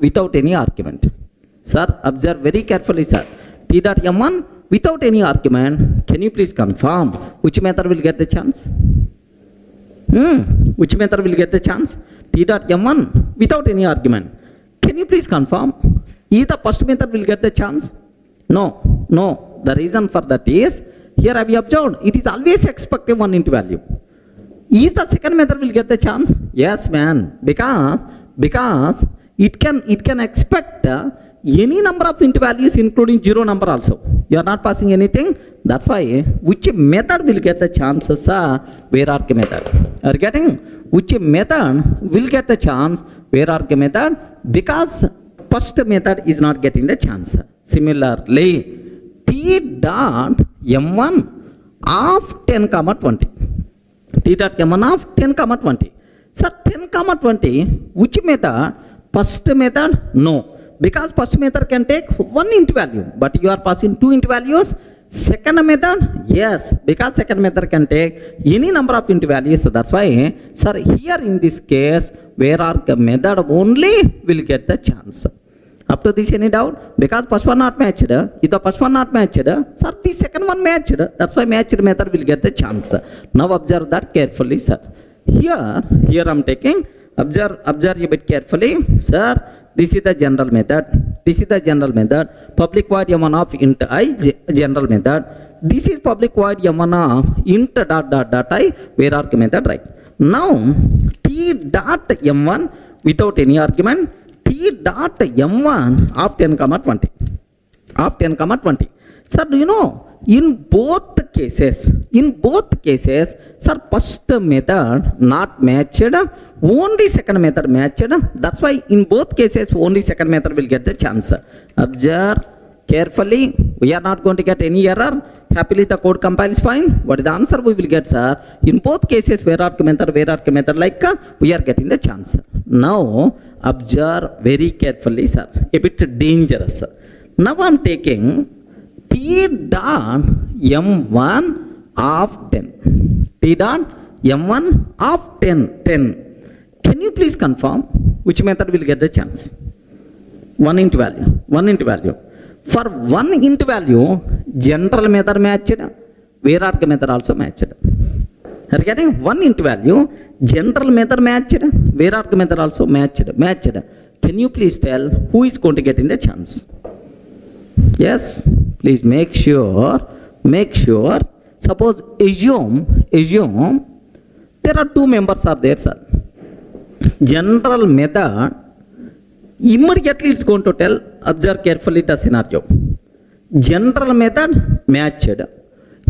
without any argument. Sir, observe very carefully, sir. T dot M1 without any argument. Can you please confirm which method will get the chance? Which method will get the chance? T dot M1 without any argument. Can you please confirm? Either first method will get the chance? No. The reason for that is, here have you observed, it is always expected one int value. Is the second method will get the chance? Yes, man. Because it can expect any number of int values including 0 number also. You are not passing anything. That's why which method will get the chances? Var-arg method. Are you getting? Which method will get the chance? Var-arg method, because first method is not getting the chance. Similarly, T dot M1 of 10, 20. T dot M1 of 10, 20. Sir, 10, 20, which method? First method? No. Because first method can take one int value, but you are passing two int values. Second method? Yes, because second method can take any number of int values. So that's why, sir, here in this case, var-arg method only will get the chance. Up to this, any doubt? Because first one not matched. If the first one not matched, sir, the second one matched. That's why matched method will get the chance. Now observe that carefully, sir. Here I'm taking. Observe a bit carefully, sir. This is the general method. Public void M1 of int I, general method. This is public void M1 of int dot I, var-arg method, right? Now T dot M1 without any argument. T dot M1 of 10, 20. Sir, do you know, in both cases, sir, first method not matched, only second method matched. That's why in both cases, only second method will get the chance. Observe carefully. We are not going to get any error. Happily the code compiles fine. What is the answer we will get, sir? In both cases, var-arg method, like we are getting the chance. Now observe very carefully, sir. A bit dangerous. Now I am taking T dot M1 of 10. T dot M1 of 10. Can you please confirm which method will get the chance? One int value. For one int value, general method matched, var-arg method also matched. Are you getting? One int value, general method matched, var-arg method also matched. Can you please tell who is going to get in the chance? Yes, please make sure. Suppose assume there are two members are there, sir. General method, immediately it's going to tell, observe carefully the scenario. General method matched.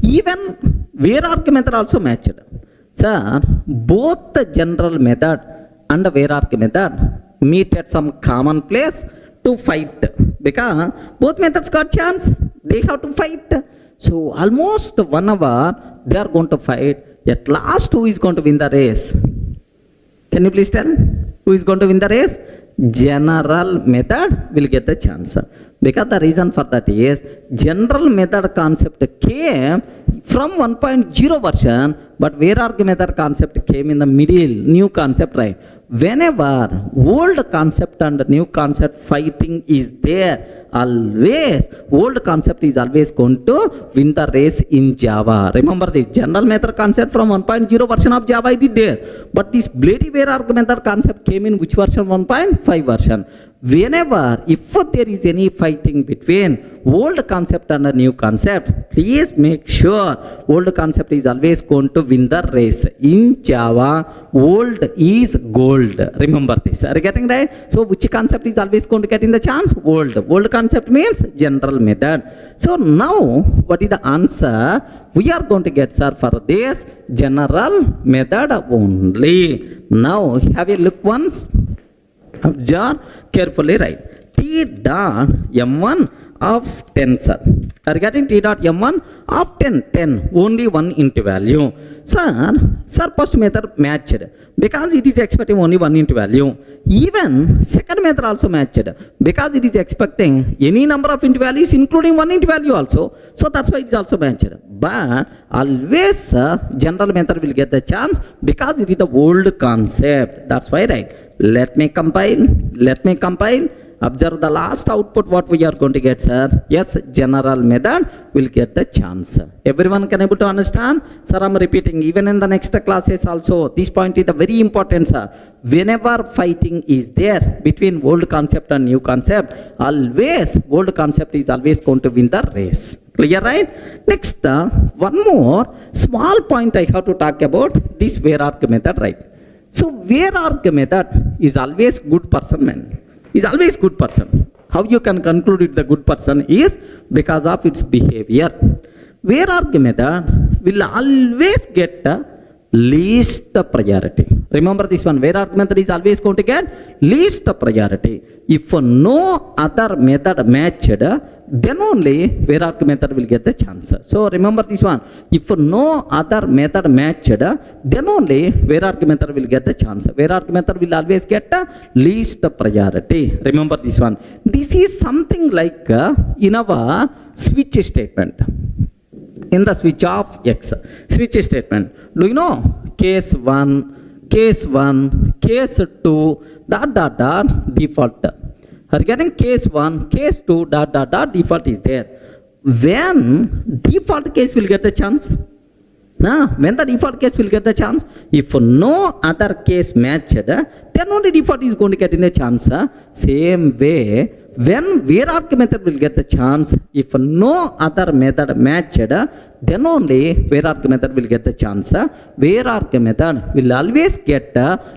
Even var-arg method also matched. Sir, both the general method and the var-arg method meet at some common place to fight. Because both methods got chance, they have to fight. So almost 1 hour they are going to fight. At last, who is going to win the race? Can you please tell? Who is going to win the race? General method will get the chance. Because the reason for that is, general method concept came from 1.0 version, but var-arg method concept came in the middle, new concept, right? whenever old concept and new concept fighting is there, always old concept is always going to win the race in Java. Remember this general method concept from 1.0 version of Java, it is there, but this bloody Var-arg method concept came in which version? 1.5 version. Whenever if there is any fighting between old concept and a new concept, please make sure old concept is always going to win the race. In Java, old is gold. Remember this. Are you getting right? So which concept is always going to get in the chance? Old. Old concept means general method. So now what is the answer? We are going to get, sir, for this general method only. Now have a look once. Observe carefully, right? T dot m1 of 10, sir. Are you getting T dot m1 of 10, only one into value. Sir, first method matched because it is expecting only one into value. Even second method also matched because it is expecting any number of into values including one into value also. So that's why it is also matched. But always general method will get the chance because it is the old concept. That's why, right? Let me compile. Observe the last output what we are going to get, sir. Yes, general method will get the chance. Everyone can able to understand? Sir, I am repeating even in the next classes also. This point is the very important, sir. Whenever fighting is there between old concept and new concept, always old concept is always going to win the race. Clear, right? Next, one more small point I have to talk about this Var-arg method, right? So Var-arg method is always good person, man. Is always good person. How you can conclude it the good person is because of its behavior. Var-arg method will always get least priority. Remember this one, Var-arg method is always going to get least priority. If no other method matched, then only Var-arg method will get the chance. So remember this one, if no other method matched, then only Var-arg method will get the chance. Var-arg method will always get least priority. Remember this one. This is something like in our switch statement. In the switch of X, switch statement. Do you know case 1, case 1, case 2, dot, default. Are you getting case 1, case 2, dot, default is there. When default case will get the chance? When the default case will get the chance? If no other case matched, then only default is going to get in the chance. Same way, when Var-arg method will get the chance, if no other method matched, then only Var-arg method will get the chance. Var-arg method will always get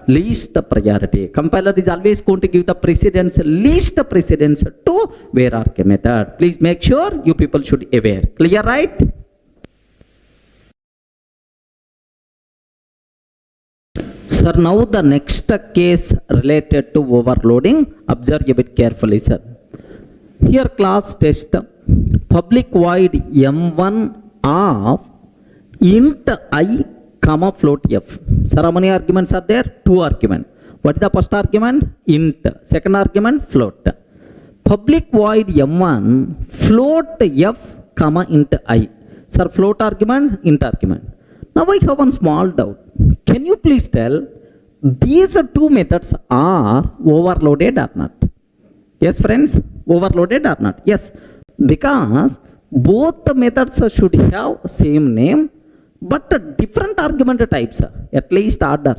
least priority. Compiler is always going to give the precedence, least precedence to Var-arg method. Please make sure you people should aware. Clear, right? Sir, now the next case related to overloading. Observe a bit carefully, sir. Here class test public void m1 of int I comma float f. Sir, how many arguments are there? 2 arguments. What is the first argument? Int. Second argument float. Public void m1 float f comma int I. Sir, float argument, int argument. Now I have one small doubt. Can you please tell these two methods are overloaded or not? Yes, friends, overloaded or not? Yes, because both the methods should have same name but different argument types, at least order.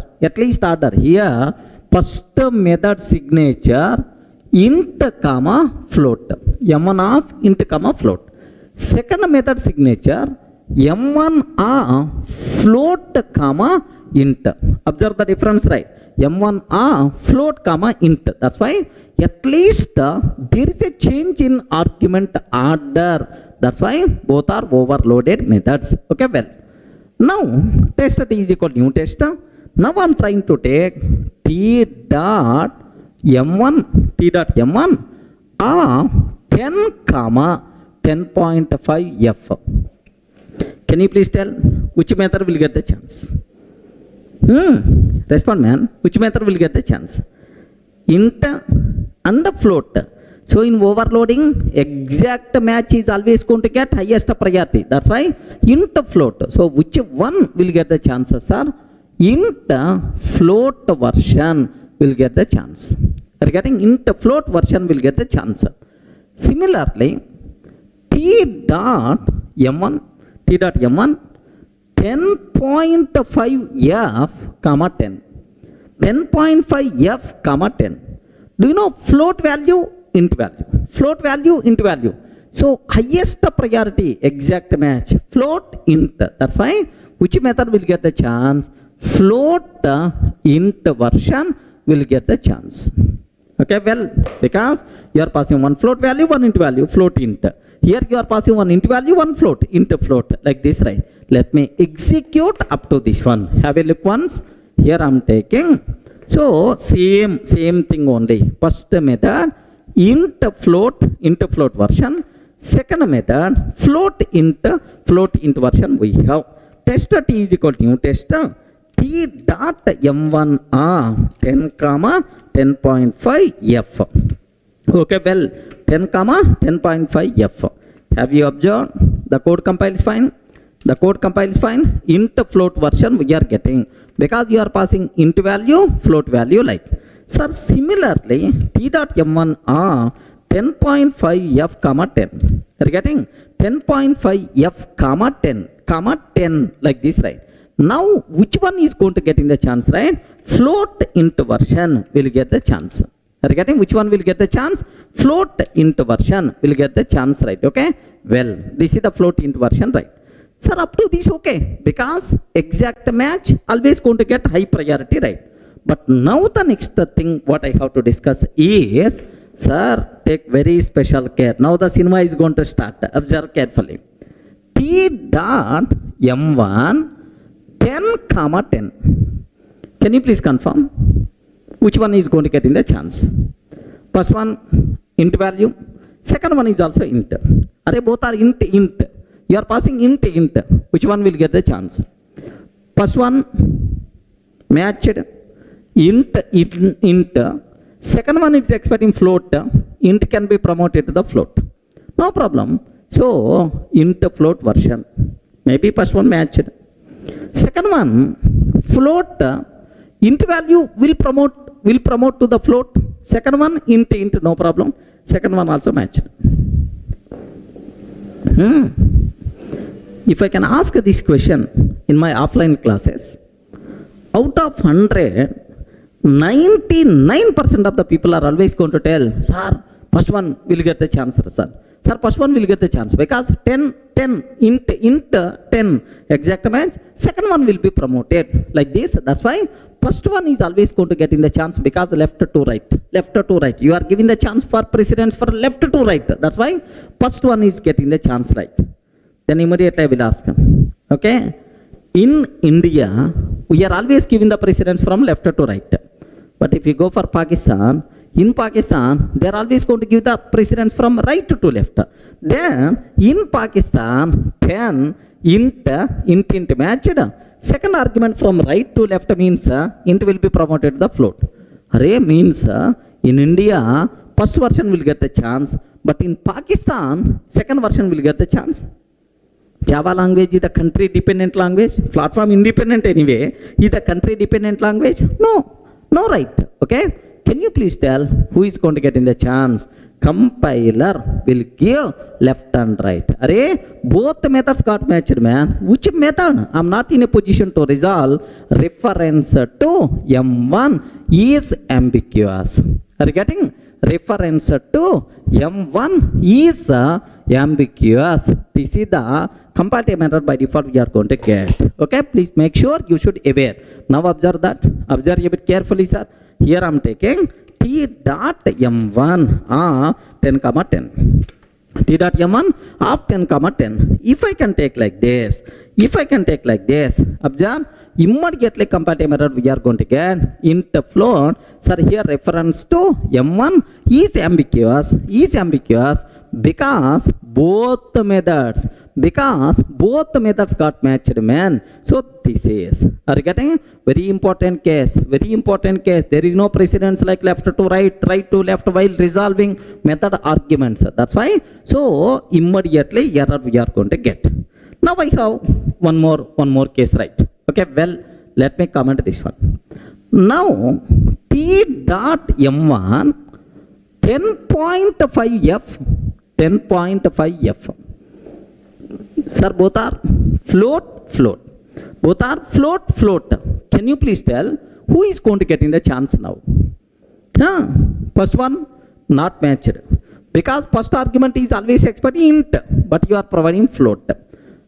Here, first method signature int comma float, m1 of int comma float. Second method signature m1 of float comma int. Observe the difference, right? m1 of float comma int. That's why at least there is a change in argument order. That's why both are overloaded methods. Okay, well, now test t is equal to new test. Now I'm trying to take t dot m1 of 10 comma 10.5 f. Can you please tell which method will get the chance? Respond, man. Which method will get the chance? Int and float. So in overloading, exact match is always going to get highest priority. That's why int float. So which one will get the chances, sir? Int float version will get the chance. Are you getting? Int float version will get the chance. Similarly, t dot m1 10.5 f comma 10. 10.5 f comma 10. Do you know float value int value? Float value int value. So highest priority exact match float int. That's why which method will get the chance? Float int version will get the chance. Okay, well, because you are passing one float value, one int value, float int. Here you are passing one int value, one float, int float, like this, right? Let me execute up to this one. Have a look once. Here I am taking. So same thing only. First method int float version. Second method float int version we have. Test t is equal to new test t dot m1 10 comma 10.5 f. Okay, well, 10 comma 10.5 f. Have you observed? The code compiles fine. The code compiles fine. Int float version we are getting because you are passing int value, float value like. Sir, similarly, t dot m1 10.5 f comma 10. Are you getting? 10.5 f comma 10 like this, right? Now, which one is going to get in the chance, right? Float int version will get the chance. Are you getting? Which one will get the chance? Float int version will get the chance, right? Okay. Well, this is the float int version, right? Sir, up to this, okay. Because exact match always going to get high priority, right? But now the next thing what I have to discuss is, sir, take very special care. Now the cinema is going to start. Observe carefully. T dot m1 10 comma 10. Can you please confirm which one is going to get in the chance? First one int value, second one is also int. Are both are int. You are passing int. Which one will get the chance? First one matched int. Second one is expecting float. Int can be promoted to the float. No problem. So int float version. Maybe first one matched. Second one float int value will promote to the float. Second one int, no problem. Second one also matched. If I can ask this question in my offline classes, out of 100, 99% of the people are always going to tell, sir, first one will get the chance, sir. Sir, first one will get the chance because 10, int 10 exact match. Second one will be promoted like this. That's why first one is always going to get in the chance because left to right. You are giving the chance for precedence for left to right. That's why first one is getting the chance, right? Then immediately I will ask, okay, in India, we are always giving the precedence from left to right. But if you go for Pakistan, in Pakistan, they are always going to give the precedence from right to left. Then, in Pakistan, 10 int matched. Second argument from right to left means int will be promoted to the float. Array means in India, first version will get the chance, but in Pakistan, second version will get the chance. Java language is the country dependent language. Platform independent anyway. Is the country dependent language? No right. Okay. Can you please tell who is going to get in the chance? Compiler will give left and right. Array, both methods got matched, man. Which method? I'm not in a position to resolve. Reference to M1 is ambiguous. Are you getting? Reference to M1 is ambiguous. This is the comparative method by default we are going to get. Okay, please make sure you should aware. Now observe that. Observe a bit carefully, sir. Here I am taking t dot m1 10 comma 10. T dot m1 of 10 comma 10. If I can take like this, observe, immediately comparative method we are going to get int float. Sir, here reference to m1 is ambiguous because both methods got matched, man. So this is, are you getting? Very important case. There is no precedence like left to right, right to left while resolving method arguments. That's why. So immediately error we are going to get. Now I have one more case, right? Okay, well, let me comment this one. Now t t dot m1 10.5f 10.5f. Sir, both are float. Both are float. Can you please tell who is going to get in the chance now? First one, not matched. Because first argument is always expecting int, but you are providing float.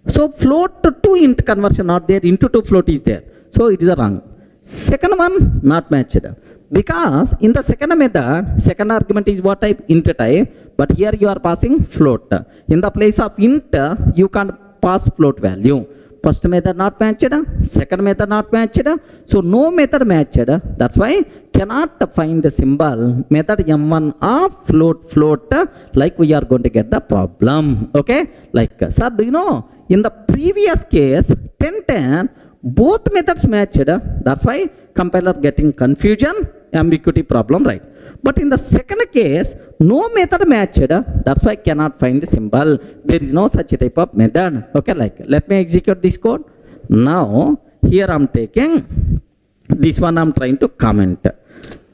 So float to int conversion not there, into to float is there. So it is a wrong. Second one, not matched. Because in the second method, second argument is what type? Int type. But here you are passing float. In the place of int, you can't pass float value. First method not matched, second method not matched, so no method matched. That's why cannot find the symbol method m1 of float like we are going to get the problem. Okay, like sir, do you know in the previous case 10 both methods matched, that's why compiler getting confusion, ambiguity problem, right? But in the second case, no method matched, that's why cannot find the symbol. There is no such type of method. Okay, like let me execute this code. Now, here I'm taking, this one I'm trying to comment.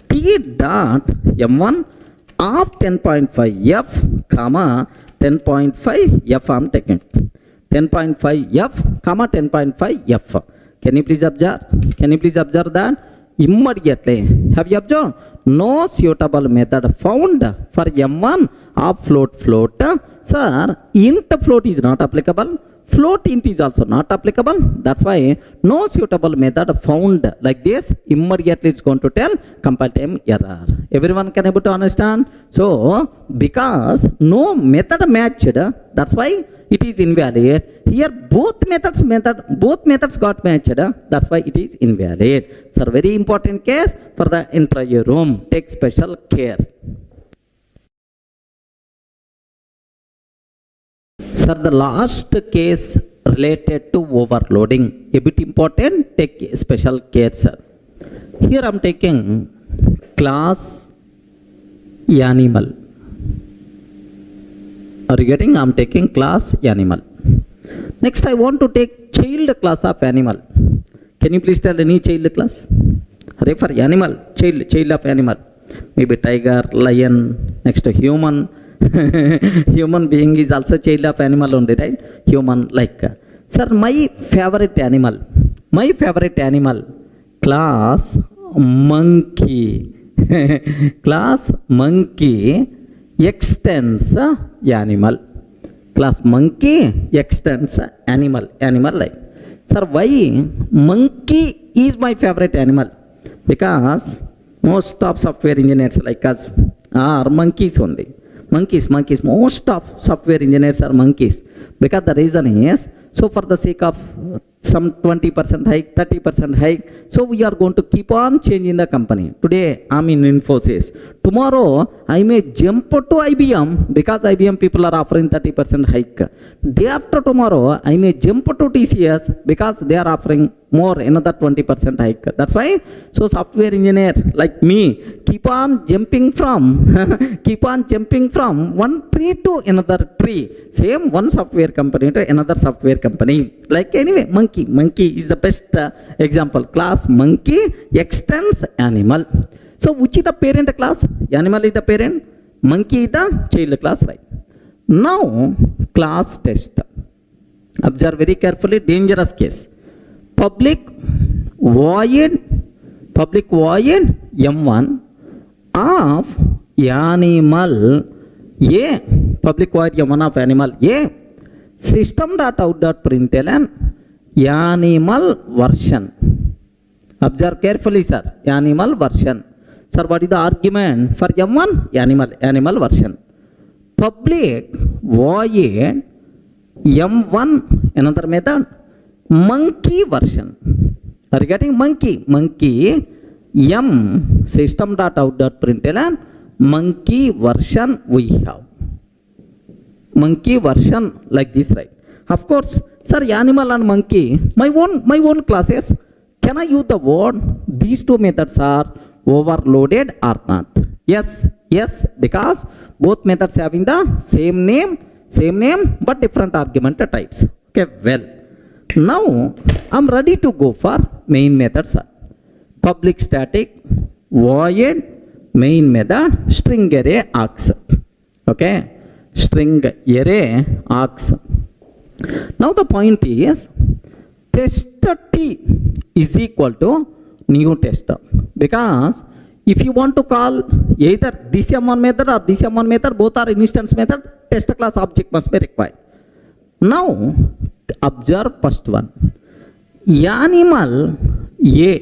T dot m1 of 10.5f, comma 10.5f I'm taking. 10.5f, comma 10.5f. Can you please observe? Can you please observe that? Immediately, have you observed? No suitable method found for m1 of float. Sir, int float is not applicable. Float int is also not applicable. That's why no suitable method found like this. Immediately it's going to tell compile time error. Everyone can able to understand? So because no method matched, that's why it is invalid. Here both methods got matched. That's why it is invalid. Sir, very important case for the entire room. Take special care. Sir, the last case related to overloading. A bit important. Take special care, sir. Here I am taking class animal. Are you getting? I am taking class animal. Next, I want to take child class of animal. Can you please tell any child class? Hurry for animal, child of animal. Maybe tiger, lion, next to human. Human being is also child of animal only, right? Human, like. Sir, my favorite animal, class monkey. Class monkey extends animal. Class monkey extends animal like. Sir, why monkey is my favorite animal? Because most of software engineers like us are monkeys only. Monkeys. Most of software engineers are monkeys. Because the reason is, so for the sake of some 20% hike, 30% hike, so we are going to keep on changing the company. Today I'm in Infosys. Tomorrow I may jump to IBM because IBM people are offering 30% hike. Day after tomorrow I may jump to TCS because they are offering more, another 20% hike. That's why, so software engineer like me keep on jumping from one tree to another tree. Same one software company to another software company. Like anyway, monkey is the best example. Class monkey extends animal. So which is the parent class? Animal is the parent, monkey is the child class, right? Now class test. Observe very carefully, dangerous case. Public void m1 of animal A. Public void m1 of animal A. System.out.println animal version. Observe carefully, sir. Animal version. Sir, what is the argument for m1? Animal version. Public void m1, another method, monkey version. Are you getting? Monkey m system.out.println monkey version we have. Monkey version like this, right? Of course, sir, animal and monkey, my own classes. Can I use the word these two methods are overloaded or not? Yes, because both methods having the same name but different argument types. Okay, well, now I'm ready to go for main methods. Public static void main method string array args. Okay, string array args. Now the point is tester t is equal to new tester, because if you want to call either this m1 method or this m1 method, both are instance method, tester class object must be required. Now observe first one. Animal a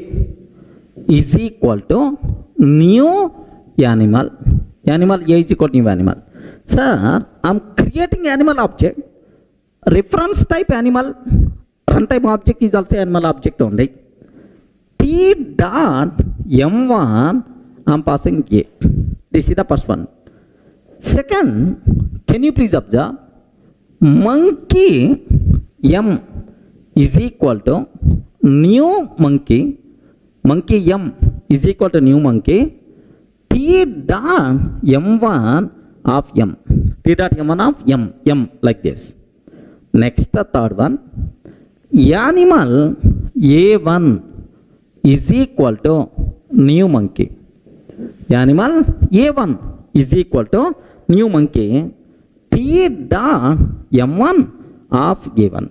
is equal to new animal. Animal a is equal to new animal. Sir, I'm creating animal object. Reference type animal, runtime object is also animal object only. T dot m1, I'm passing a. This is the first one. Second, can you please observe? Monkey m is equal to new monkey. Monkey m is equal to new monkey. T dot m1 of m. T dot m1 of m like this. Next, the third one. Animal a1 is equal to new monkey. Animal a1 is equal to new monkey. T dot m1 of a1.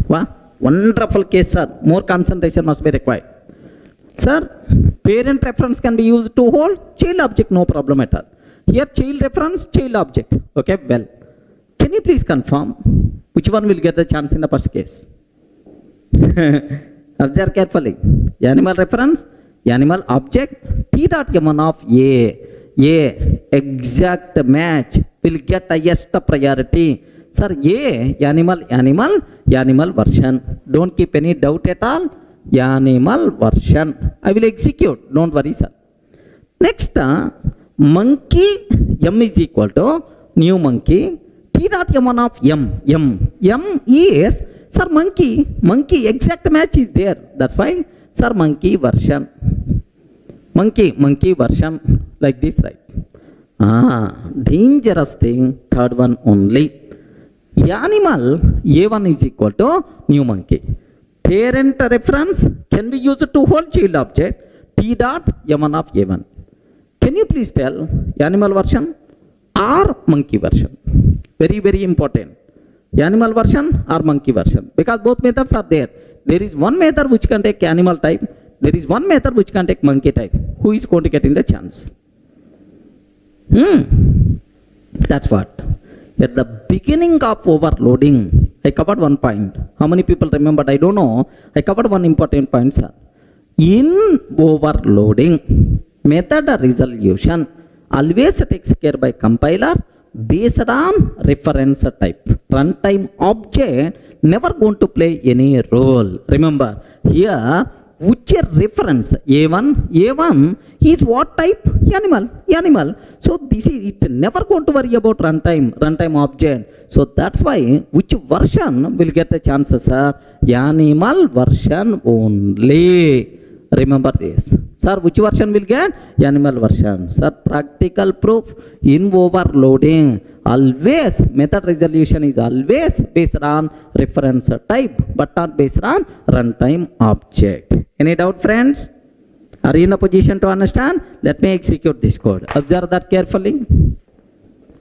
Wow, wonderful case, sir. More concentration must be required. Sir, parent reference can be used to hold child object, no problem at all. Here child reference, child object. Okay, well. Can you please confirm which one will get the chance in the first case? Observe carefully. Animal reference, animal object, T dot m1 of A exact match will get highest priority. Sir, animal version. Don't keep any doubt at all. Animal version. I will execute. Don't worry, sir. Next, monkey m is equal to new monkey. T dot m1 of m is, sir, monkey exact match is there. That's why, sir, monkey version. Monkey version like this, right? Dangerous thing, third one only. Animal a1 is equal to new monkey. Parent reference can be used to hold child object. T dot m1 of a1. Can you please tell animal version or monkey version? Very, very important. Animal version or monkey version, because both methods are there. There is one method which can take animal type. There is one method which can take monkey type. Who is going to get in the chance? That's what. At the beginning of overloading, I covered one point. How many people remembered? I don't know. I covered one important point, sir. In overloading, method resolution always takes care by compiler based on reference type. Runtime object never going to play any role. Remember, here which reference A1 is what type? Animal. So this is it, never going to worry about runtime object. So that's why which version will get the chances, sir? Animal version only. Remember this. Sir, which version will get? Animal version. Sir, practical proof in overloading. Always, method resolution is always based on reference type, but not based on runtime object. Any doubt, friends? Are you in the position to understand? Let me execute this code. Observe that carefully.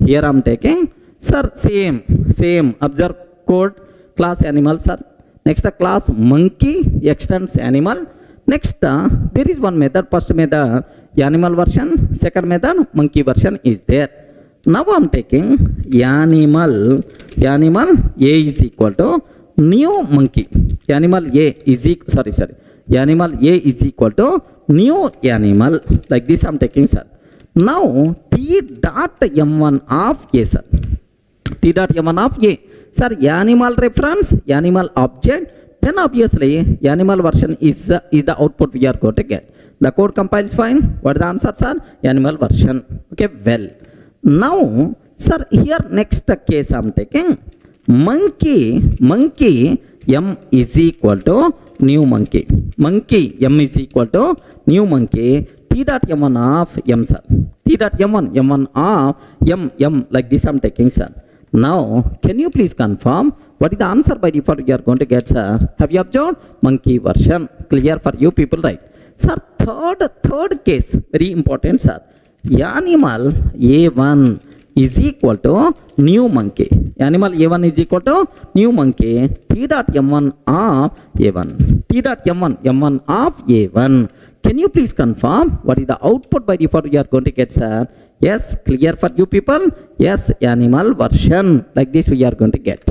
Here I am taking, sir, same. Observe code, class animal, sir. Next, class monkey extends animal. Next, there is one method, first method, animal version, second method, monkey version is there. Now I am taking animal A is equal to new monkey. Animal A is equal to new animal. Like this I am taking, sir. Now T dot m1 of A, sir. T dot m1 of A. Sir, animal reference, animal object. Then obviously animal version is the output we are going to get. The code compiles fine. What are the answers, sir? Animal version. Okay, well. Now, sir, here next case I am taking monkey m is equal to new monkey. Monkey m is equal to new monkey. T dot m1 of m, sir. T dot m1 of m like this I am taking, sir. Now, can you please confirm what is the answer by default you are going to get, sir? Have you observed? Monkey version. Clear for you people, right? Sir, third case, very important, sir. Animal A1 is equal to new monkey. Animal A1 is equal to new monkey. T dot M1 of A1. T dot M1 of A1. Can you please confirm what is the output by default we are going to get, sir? Yes, clear for you people? Yes, animal version. Like this we are going to get.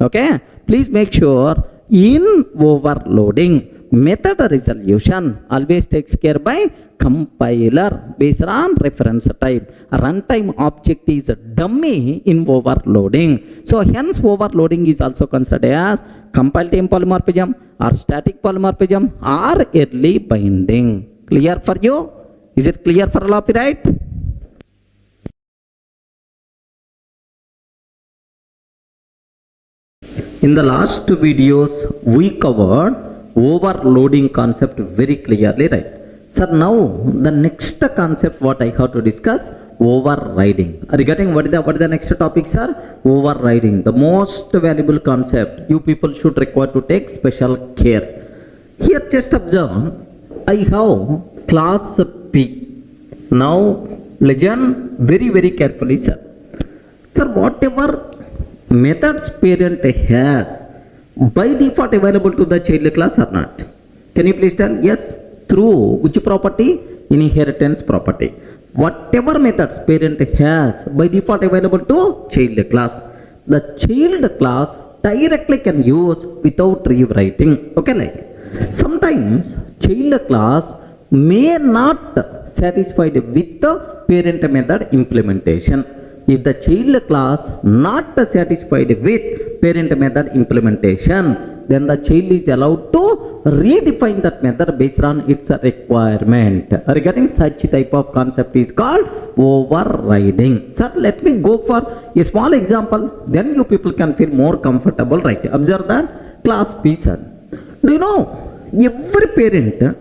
Okay, please make sure in overloading method resolution always takes care by compiler based on reference type. A runtime object is a dummy in overloading. So hence overloading is also considered as compile time polymorphism or static polymorphism or early binding. Clear for you? Is it clear for all of you, right? In the last videos we covered overloading concept very clearly, right? So now the next concept what I have to discuss, overriding. Regarding what is the next topic, sir? Overriding, the most valuable concept. You people should require to take special care. Here just observe, I have class P. Now listen very carefully, sir. Sir, whatever methods parent has by default available to the child class or not? Can you please tell? Yes, through which property? Inheritance property. Whatever methods parent has by default available to child class, the child class directly can use without rewriting. Okay, like sometimes child class may not satisfied with the parent method implementation. If the child class not satisfied with parent method implementation, then the child is allowed to redefine that method based on its requirement. Regarding such type of concept is called overriding. Sir, let me go for a small example, then you people can feel more comfortable, right? Observe that class P, sir. Do you know every parent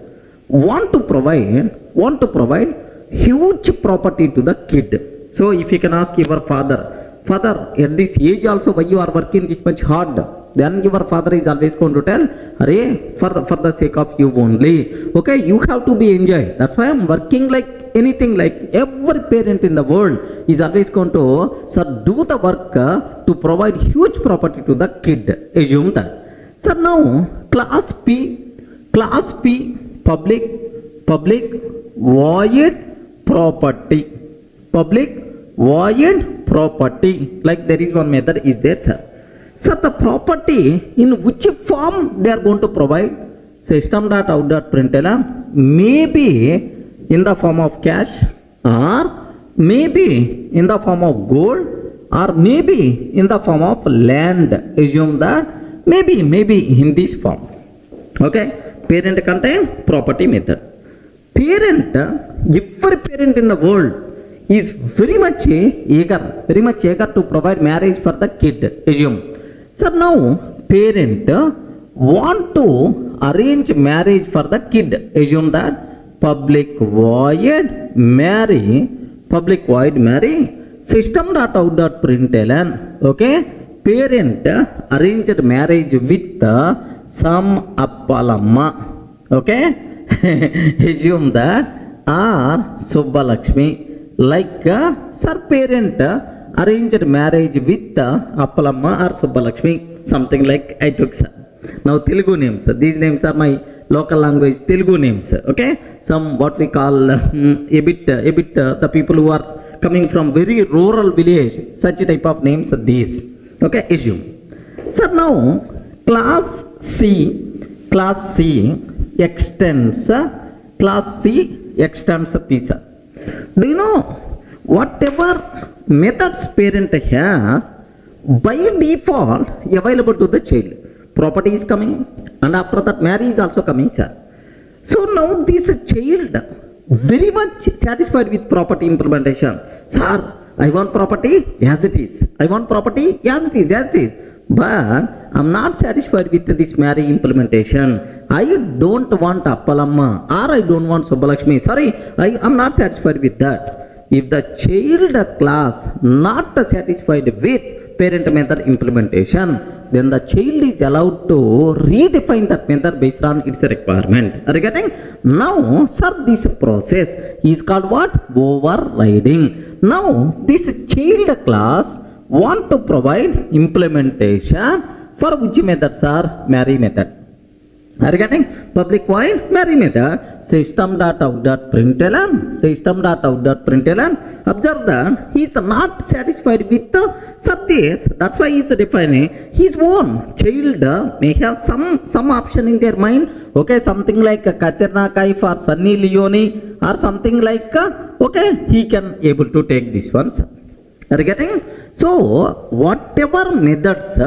want to provide huge property to the kid. So if you can ask your father, at this age also why you are working this much hard, then your father is always going to tell, Arey, for the sake of you only. Okay, you have to be enjoy. That's why I'm working like anything. Like every parent in the world is always going to, sir, do the work to provide huge property to the kid. Assume that. So now class P, public void property. Public void property, like there is one method is there, sir. So the property in which form they are going to provide, system.out.println, maybe in the form of cash, or maybe in the form of gold, or maybe in the form of land. Assume that maybe in this form. Okay, parent contain property method. Parent, every parent in the world is very much eager to provide marriage for the kid. Assume. So now parent want to arrange marriage for the kid. Assume that public void marry, system.out.println. Okay, parent arranged marriage with some appalamma. Okay, assume that or Subbalakshmi. Like sir, parent arranged marriage with Appalamma or Subbalakshmi, something like I took, sir. Now Telugu names, these names are my local language Telugu names. Okay, some what we call a bit the people who are coming from very rural village, such type of names are these. Okay, assume. So now class C extends P, sir. Do you know whatever methods parent has by default available to the child? Property is coming, and after that marriage is also coming, sir. So now this child very much satisfied with property implementation. Sir, I want property as it is. I want property as it is. But I'm not satisfied with this marriage implementation. I don't want Appalamma or I don't want Subbalakshmi. Sorry, I'm not satisfied with that. If the child class not satisfied with parent method implementation, then the child is allowed to redefine that method based on its requirement. Are you getting? Now, sir, this process is called what? Overriding. Now, this child class want to provide implementation for which method, sir? Marry method. Are you getting? Public void marry method system.out.println system.out.println. Observe that he is not satisfied with the this. That's why he is defining his own. Child may have some option in their mind. Okay, something like Katrina Kaif or Sunny Leone or something like okay, he can able to take this one. Are you getting? So whatever methods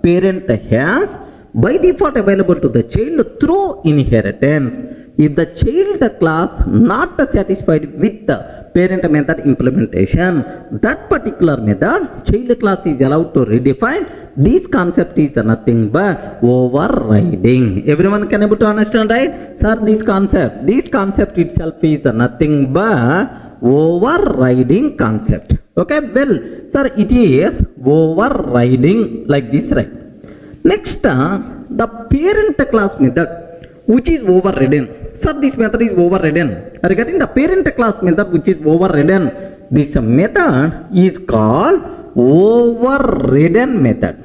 parent has by default available to the child through inheritance. If the child class not satisfied with the parent method implementation, that particular method child class is allowed to redefine. This concept is nothing but overriding. Everyone can able to understand, right? Sir, this concept itself is nothing but overriding concept. Okay, well, sir, it is overriding like this, right? Next, the parent class method which is overridden. Sir, this method is overridden. Regarding the parent class method which is overridden, this method is called overridden method.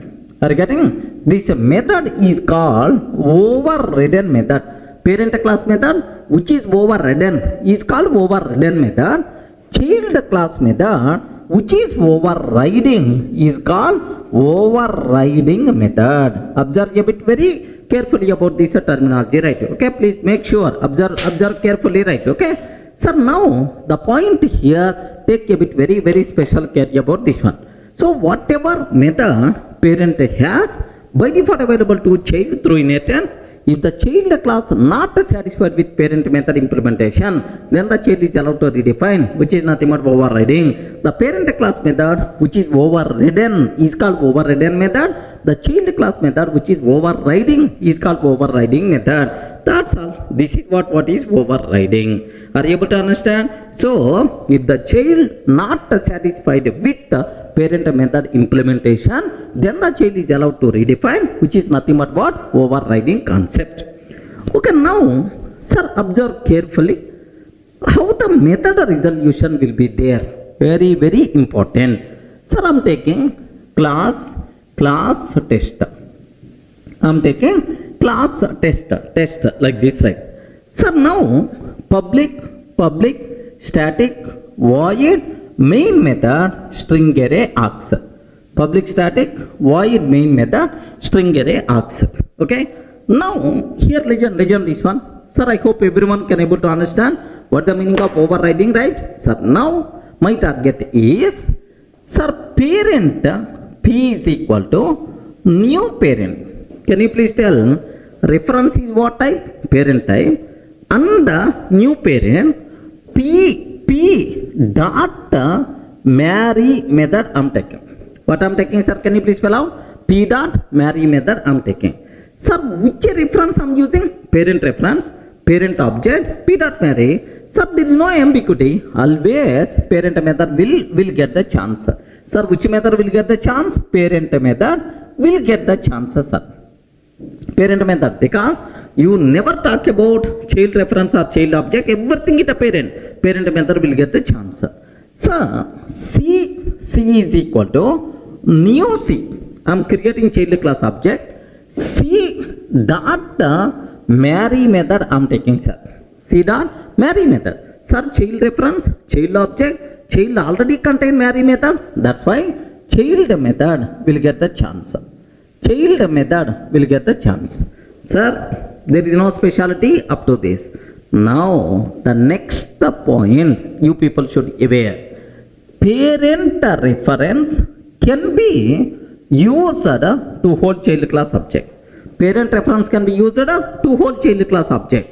Regarding this method is called overridden method. Parent class method which is overridden is called overridden method. Child class method which is overriding is called overriding method. Observe a bit very carefully about this terminology, right? Okay, please make sure observe carefully, right? Okay, sir, now the point here, take a bit very special care about this one. So whatever method parent has by default available to child through inheritance, if the child class not satisfied with parent method implementation, then the child is allowed to redefine, which is nothing but overriding. The parent class method which is overridden is called overridden method. The child class method which is overriding is called overriding method. That's all. This is what is overriding. Are you able to understand? So, if the child not satisfied with the parent method implementation, then the child is allowed to redefine, which is nothing but what? Overriding concept. Okay, now, sir, observe carefully how the method resolution will be there. Very important. Sir, I'm taking class test. I'm taking class test like this, right? Sir, now public static void main method string array args. Public static void main method string array args. Okay, now here legend this one. Sir, I hope everyone can able to understand what the meaning of overriding, right? Sir, now my target is, sir, parent P is equal to new parent. Can you please tell reference is what type? Parent type. And the new parent P dot marry method I'm taking. What I'm taking, sir? Can you please spell out? P dot marry method I'm taking. Sir, which reference I'm using? Parent reference, parent object, P dot marry. Sir, there is no ambiguity. Always parent method will get the chance. Sir, which method will get the chance? Parent method will get the chance, sir. Parent method, because you never talk about child reference or child object, everything is the parent method will get the chance. So C is equal to new C. I'm creating child class object. C dot marry method I'm taking, sir. C dot marry method. Sir, child reference, child object, child already contain marry method. That's why child method will get the chance. Child method will get the chance. Sir, there is no speciality up to this. Now, the next point you people should aware. Parent reference can be used to hold child class object. Parent reference can be used to hold child class object.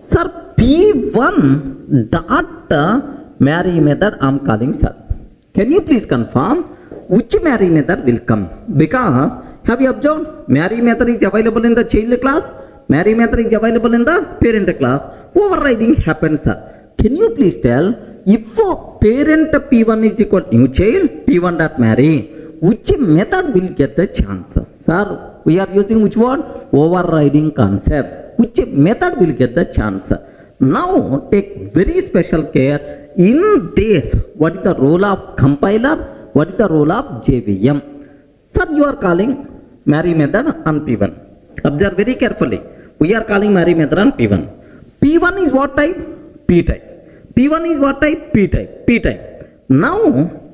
Sir, P1 dot marry method I'm calling, sir. Can you please confirm which marry method will come? Because have you observed marry method is available in the child class, marry method is available in the parent class. Overriding happens, sir. Can you please tell if parent P1 is equal to new child, P1 dot marry, which method will get the chance? Sir, we are using which word? Overriding concept. Which method will get the chance? Now take very special care in this. What is the role of compiler? What is the role of JVM? Sir, you are calling marry method on P1. Observe very carefully. We are calling marry method on P1. P1 is what type? P type. P1 is what type? P type. P type. Now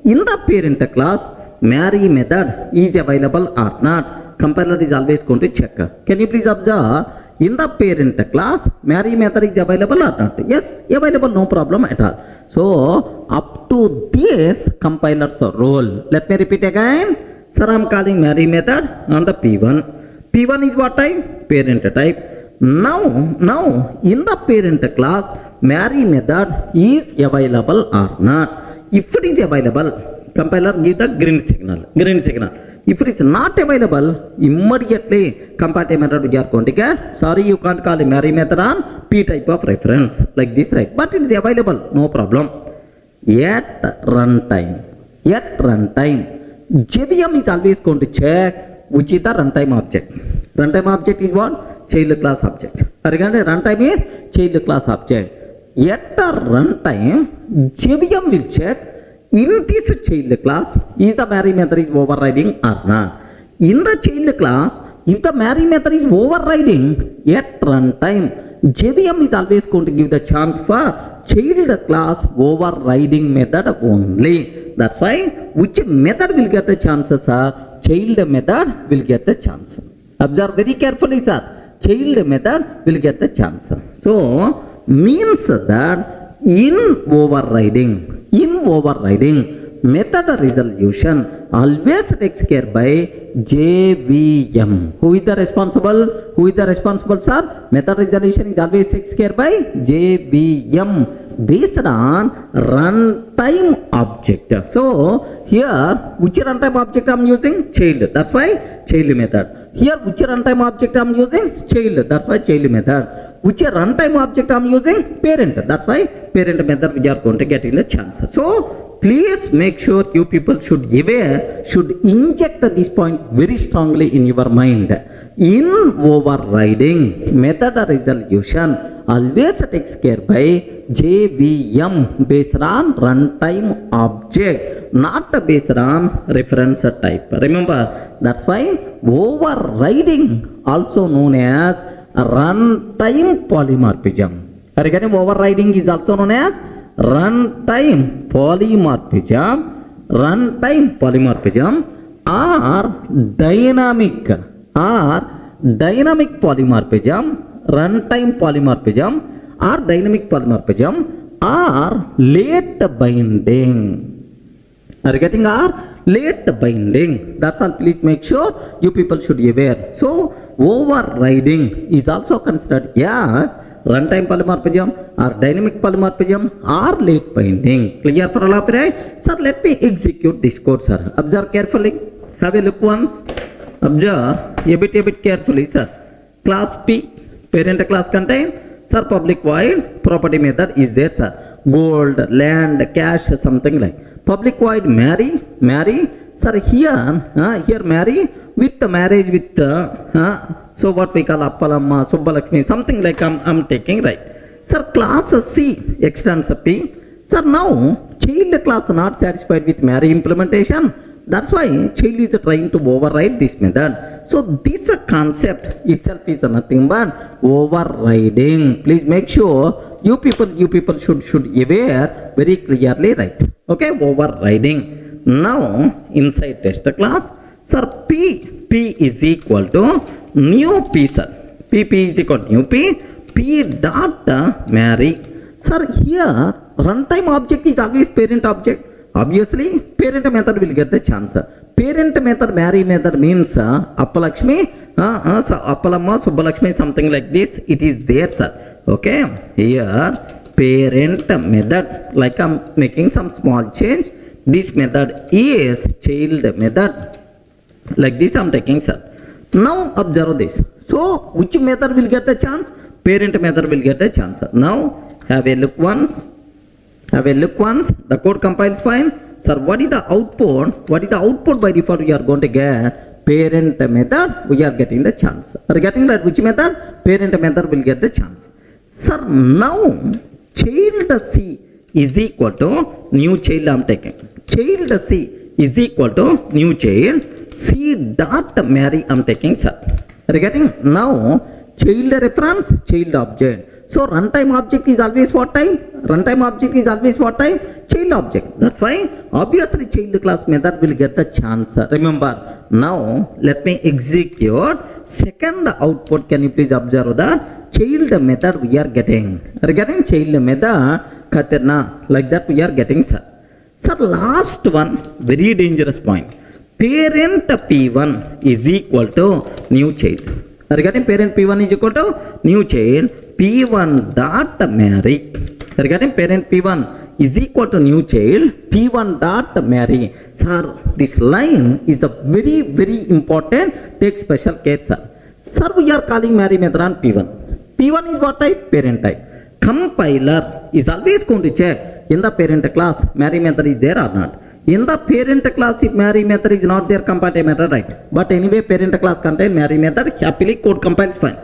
in the parent class, marry method is available or not. Compiler is always going to check. Can you please observe? In the parent class, marry method is available or not? Yes, available, no problem at all. So up to this compiler's role. Let me repeat again. Sir, I am calling marry method on the P1. P1 is what type? Parent type. Now in the parent class, marry method is available or not. If it is available, compiler give the green signal. If it is not available, immediately compile method we are going to get. Sorry, you can't call a marry method on P type of reference like this, right? But it is available, no problem. At runtime, JVM is always going to check which is the runtime object. Runtime object is what? Child class object. Again, runtime is child class object. At the runtime, JVM will check in this child class is the marry method is overriding or not. In the child class, if the marry method is overriding at runtime, JVM is always going to give the chance for child class overriding method only. That's why which method will get the chances, sir? Child method will get the chance. Observe very carefully, sir. Child method will get the chance. So means that in overriding method resolution always takes care by JVM. Who is the responsible, sir? Method resolution is always takes care by JVM based on runtime object. So here which runtime object I am using? Child. That's why child method. Here which runtime object I am using? Child. That's why child method. Which runtime object I am using? Parent. That's why parent method we are going to get in the chance. So please make sure you people should inject this point very strongly in your mind. In overriding method resolution always takes care by JVM based on runtime object, not based on reference type. Remember, that's why overriding also known as runtime polymorphism. Again, overriding is also known as runtime polymorphism or dynamic polymorphism, runtime polymorphism or dynamic polymorphism or late binding. Are you getting? Or late binding. That's all. Please make sure you people should be aware. So overriding is also considered as runtime polymorphism or dynamic polymorphism or late binding. Clear for all of you, right? Sir, let me execute this code, sir. Observe carefully. Have a look once. Observe a bit carefully, sir. Class P, parent class contain, sir, public void property method is there, sir. Gold, land, cash, something like. Public void marry, sir, here marry with the marriage with so what we call Appalamma, Subbalakshmi, something like I'm taking, right? Sir, class C extends P. Sir, now child class not satisfied with marry implementation. That's why child is trying to override this method. So this concept itself is nothing but overriding. Please make sure you people should aware very clearly, right? Okay, overriding. Now inside test class, sir, P is equal to new P, sir. P is equal to new P dot marry. Sir, here runtime object is always parent object. Obviously, parent method will get the chance. Parent method, marry method means Appalakshmi, so Appalamma, Subbalakshmi, something like this. It is there, sir. Okay, here parent method, like I'm making some small change. This method is child method. Like this I'm taking, sir. Now observe this. So which method will get the chance? Parent method will get the chance. Now have a look once. The code compiles fine. Sir, what is the output? By default we are going to get parent method, we are getting the chance. Are you getting that? Which method? Parent method will get the chance. Sir, now child C is equal to new child I am taking. Child C is equal to new child C dot Mary I am taking, sir. Are you getting? Now child reference, child object. So runtime object is always what time? Runtime object is always what time? Child object. That's why obviously child class method will get the chance. Remember, now let me execute second output. Can you please observe that? Child method we are getting. Are you getting? Child method Katerna. Like that we are getting, sir. Sir, last one, very dangerous point. Parent P1 is equal to new child. Are you getting? Parent P1 is equal to new child P1 dot Mary. Are you getting? Parent P1 is equal to new child P1 dot Mary. Sir, this line is the very, very important. Take special care, sir. Sir, we are calling Mary method on P1. P1 is what type? Parent type. Compiler is always going to check in the parent class Mary method is there or not. In the parent class, if Mary method is not there, compile method, right? But anyway, parent class contain Mary method, happily code compiles fine.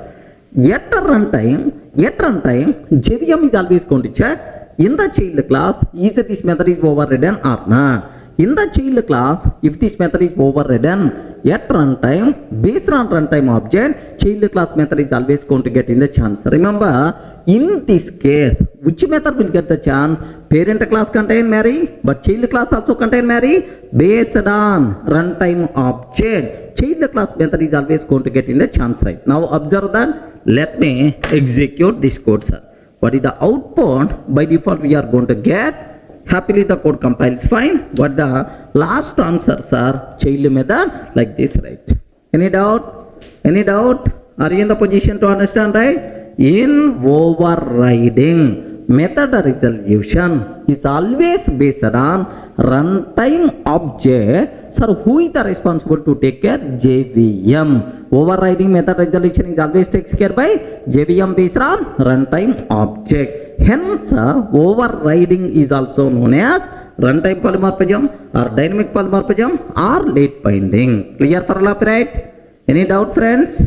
Yet runtime, JVM is always going to check in the child class, is this method is overridden or not. In the child class, if this method is overridden, at runtime, based on runtime object, child class method is always going to get in the chance. Remember, in this case, which method will get the chance? Parent class contain Mary, but child class also contain Mary. Based on runtime object, child class method is always going to get in the chance, right? Now observe that. Let me execute this code, sir. What is the output? By default, we are going to get. Happily the code compiles fine, but the last answers are child method like this, right? Any doubt? Any doubt? Are you in the position to understand, right? In overriding, method resolution is always based on runtime object. Sir, who is the responsible to take care? JVM. Overriding method resolution is always takes care by JVM based on runtime object. Hence, overriding is also known as runtime polymorphism or dynamic polymorphism or late binding. Clear for all of you, right? Any doubt, friends?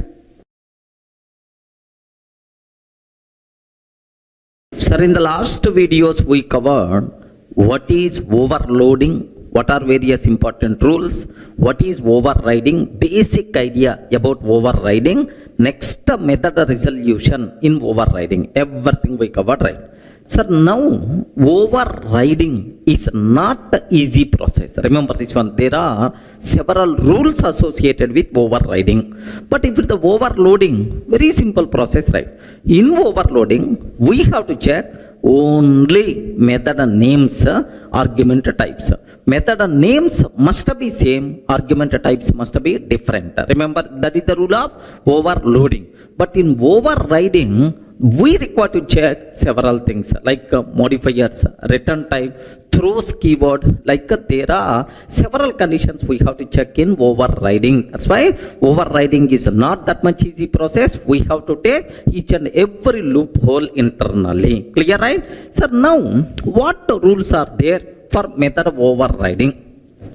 Sir, in the last videos we covered what is overloading, what are various important rules, what is overriding, basic idea about overriding, next method resolution in overriding, everything we covered, right? Sir, now overriding is not the easy process. Remember this one, there are several rules associated with overriding. But if it's the overloading, very simple process, right? In overloading, we have to check only method names, argument types. Method names must be same, argument types must be different. Remember, that is the rule of overloading. But in overriding, we require to check several things like modifiers, return type, throws keyword, like there are several conditions we have to check in overriding. That's why overriding is not that much easy process. We have to take each and every loophole internally. Clear, right? So now, what rules are there for method of overriding?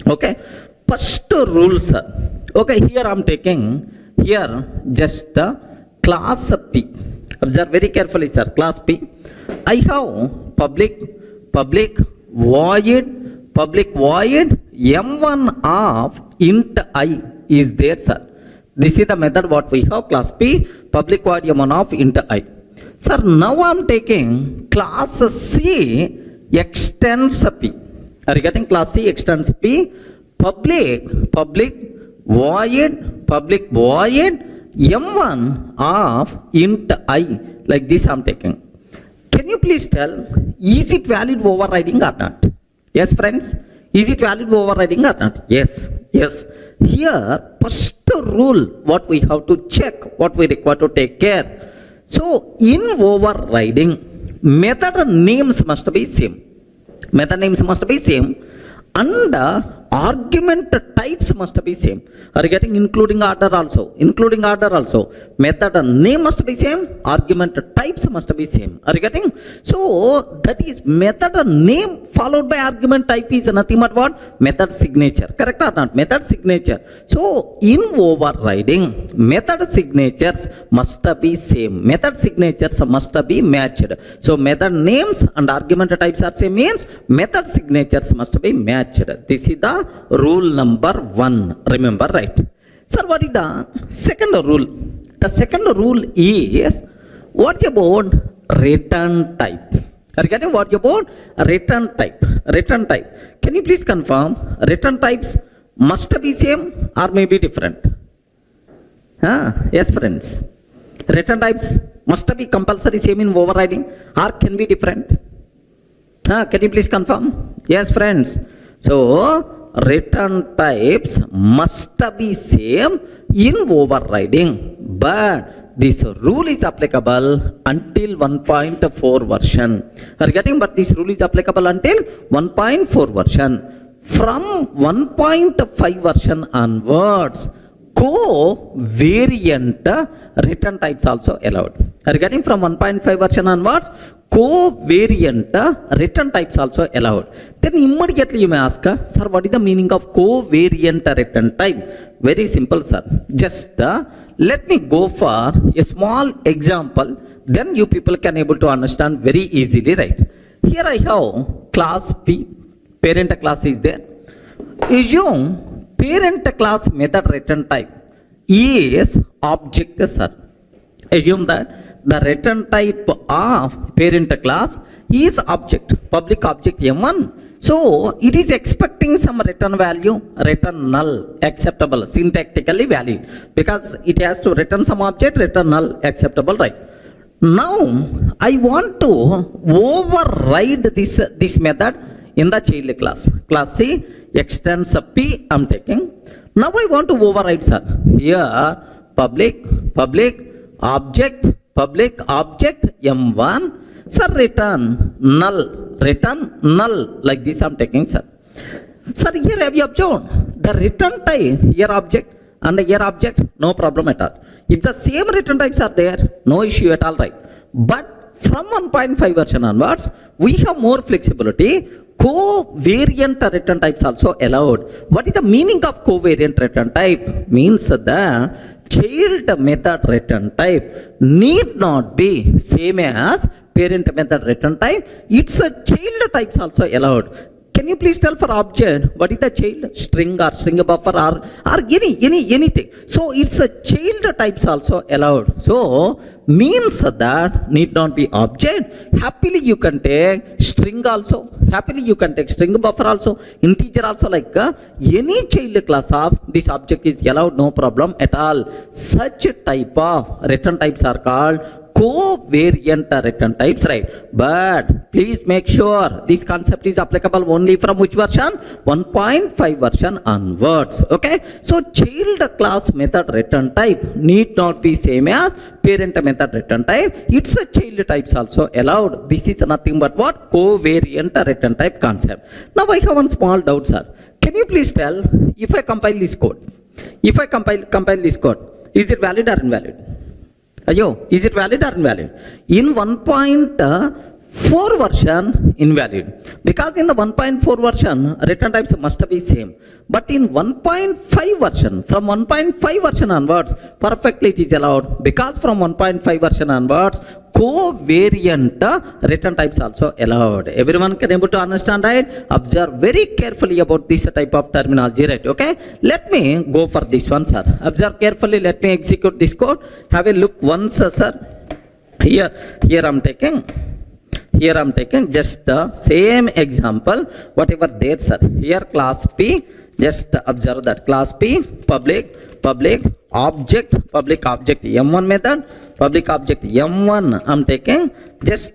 Okay, first rules. Okay, here I am taking here just class P. Observe very carefully, sir. Class P. I have public void m1 of int I is there, sir. This is the method what we have, class P, public void m1 of int I. Sir, now I am taking class C extends P. Are you getting? Class C extends P, public void m1 of int I, like this I am taking. Can you please tell, is it valid overriding or not? Yes, friends, is it valid overriding or not? Yes, yes. Here, first rule, what we have to check, what we require to take care. So, in overriding, method names must be same. Method names must be same. And argument types must be same. Are you getting? Including order also. Including order also. Method name must be same. Argument types must be same. Are you getting? So that is method name followed by argument type is nothing but what? Method signature. Correct or not? Method signature. So in overriding, method signatures must be same. Method signatures must be matched. So method names and argument types are same means method signatures must be matched. This is the rule number 1. Remember, right? Sir, what is the second rule? The second rule is what about return type? Are you getting what about return type? Return type. Can you please confirm return types must be same or may be different? Yes, friends. Return types must be compulsory same in overriding or can be different? Can you please confirm? Yes, friends. So return types must be same in overriding, but this rule is applicable until 1.4 version. Are you getting? But this rule is applicable until 1.4 version. From 1.5 version onwards, co-variant return types also allowed. Are you getting? From 1.5 version onwards, co-variant return types also allowed. Then immediately you may ask, sir, what is the meaning of co-variant return type? Very simple, sir. Just let me go for a small example. Then you people can able to understand very easily, right? Here I have class P. Parent class is there. Assume parent class method return type is object, sir. Assume that the return type of parent class is object, public object M1. So it is expecting some return value, return null, acceptable, syntactically valid, because it has to return some object, return null, acceptable, right? Now I want to override this method in the child class. Class C extends P I'm taking. Now I want to override, sir. Here public object M1, sir, return null, like this I'm taking, sir. Sir, here have you observed the return type here object and here object, no problem at all. If the same return types are there, no issue at all, right? But from 1.5 version onwards, we have more flexibility. Co-variant return types also allowed. What is the meaning of co-variant return type? Means the child method return type need not be same as parent method return type. It's a child types also allowed. Can you please tell for object what is the child? String or string buffer or anything. So it's a child types also allowed. So means that need not be object. Happily you can take string also. Happily you can take string buffer also. Integer also, like any child class of this object is allowed, no problem at all. Such type of return types are called co-variant return types, right? But please make sure this concept is applicable only from which version? 1.5 version onwards. Okay, so child class method return type need not be same as parent method return type. It's a child types also allowed. This is nothing but what? Co-variant return type concept. Now I have one small doubt, sir. Can you please tell, if I compile this code, is it valid or invalid? Is it valid or invalid? In 1.4 version, invalid. Because in the 1.4 version, return types must be same. But in 1.5 version, from 1.5 version onwards, perfectly it is allowed. Because from 1.5 version onwards, co-variant return types also allowed. Everyone can able to understand, right? Observe very carefully about this type of terminology, right? Okay, let me go for this one, sir. Observe carefully. Let me execute this code. Have a look once, sir. Here I'm taking just the same example, whatever there, sir. Here class P, just observe that class P, public object M1 method, public object M1 I'm taking, just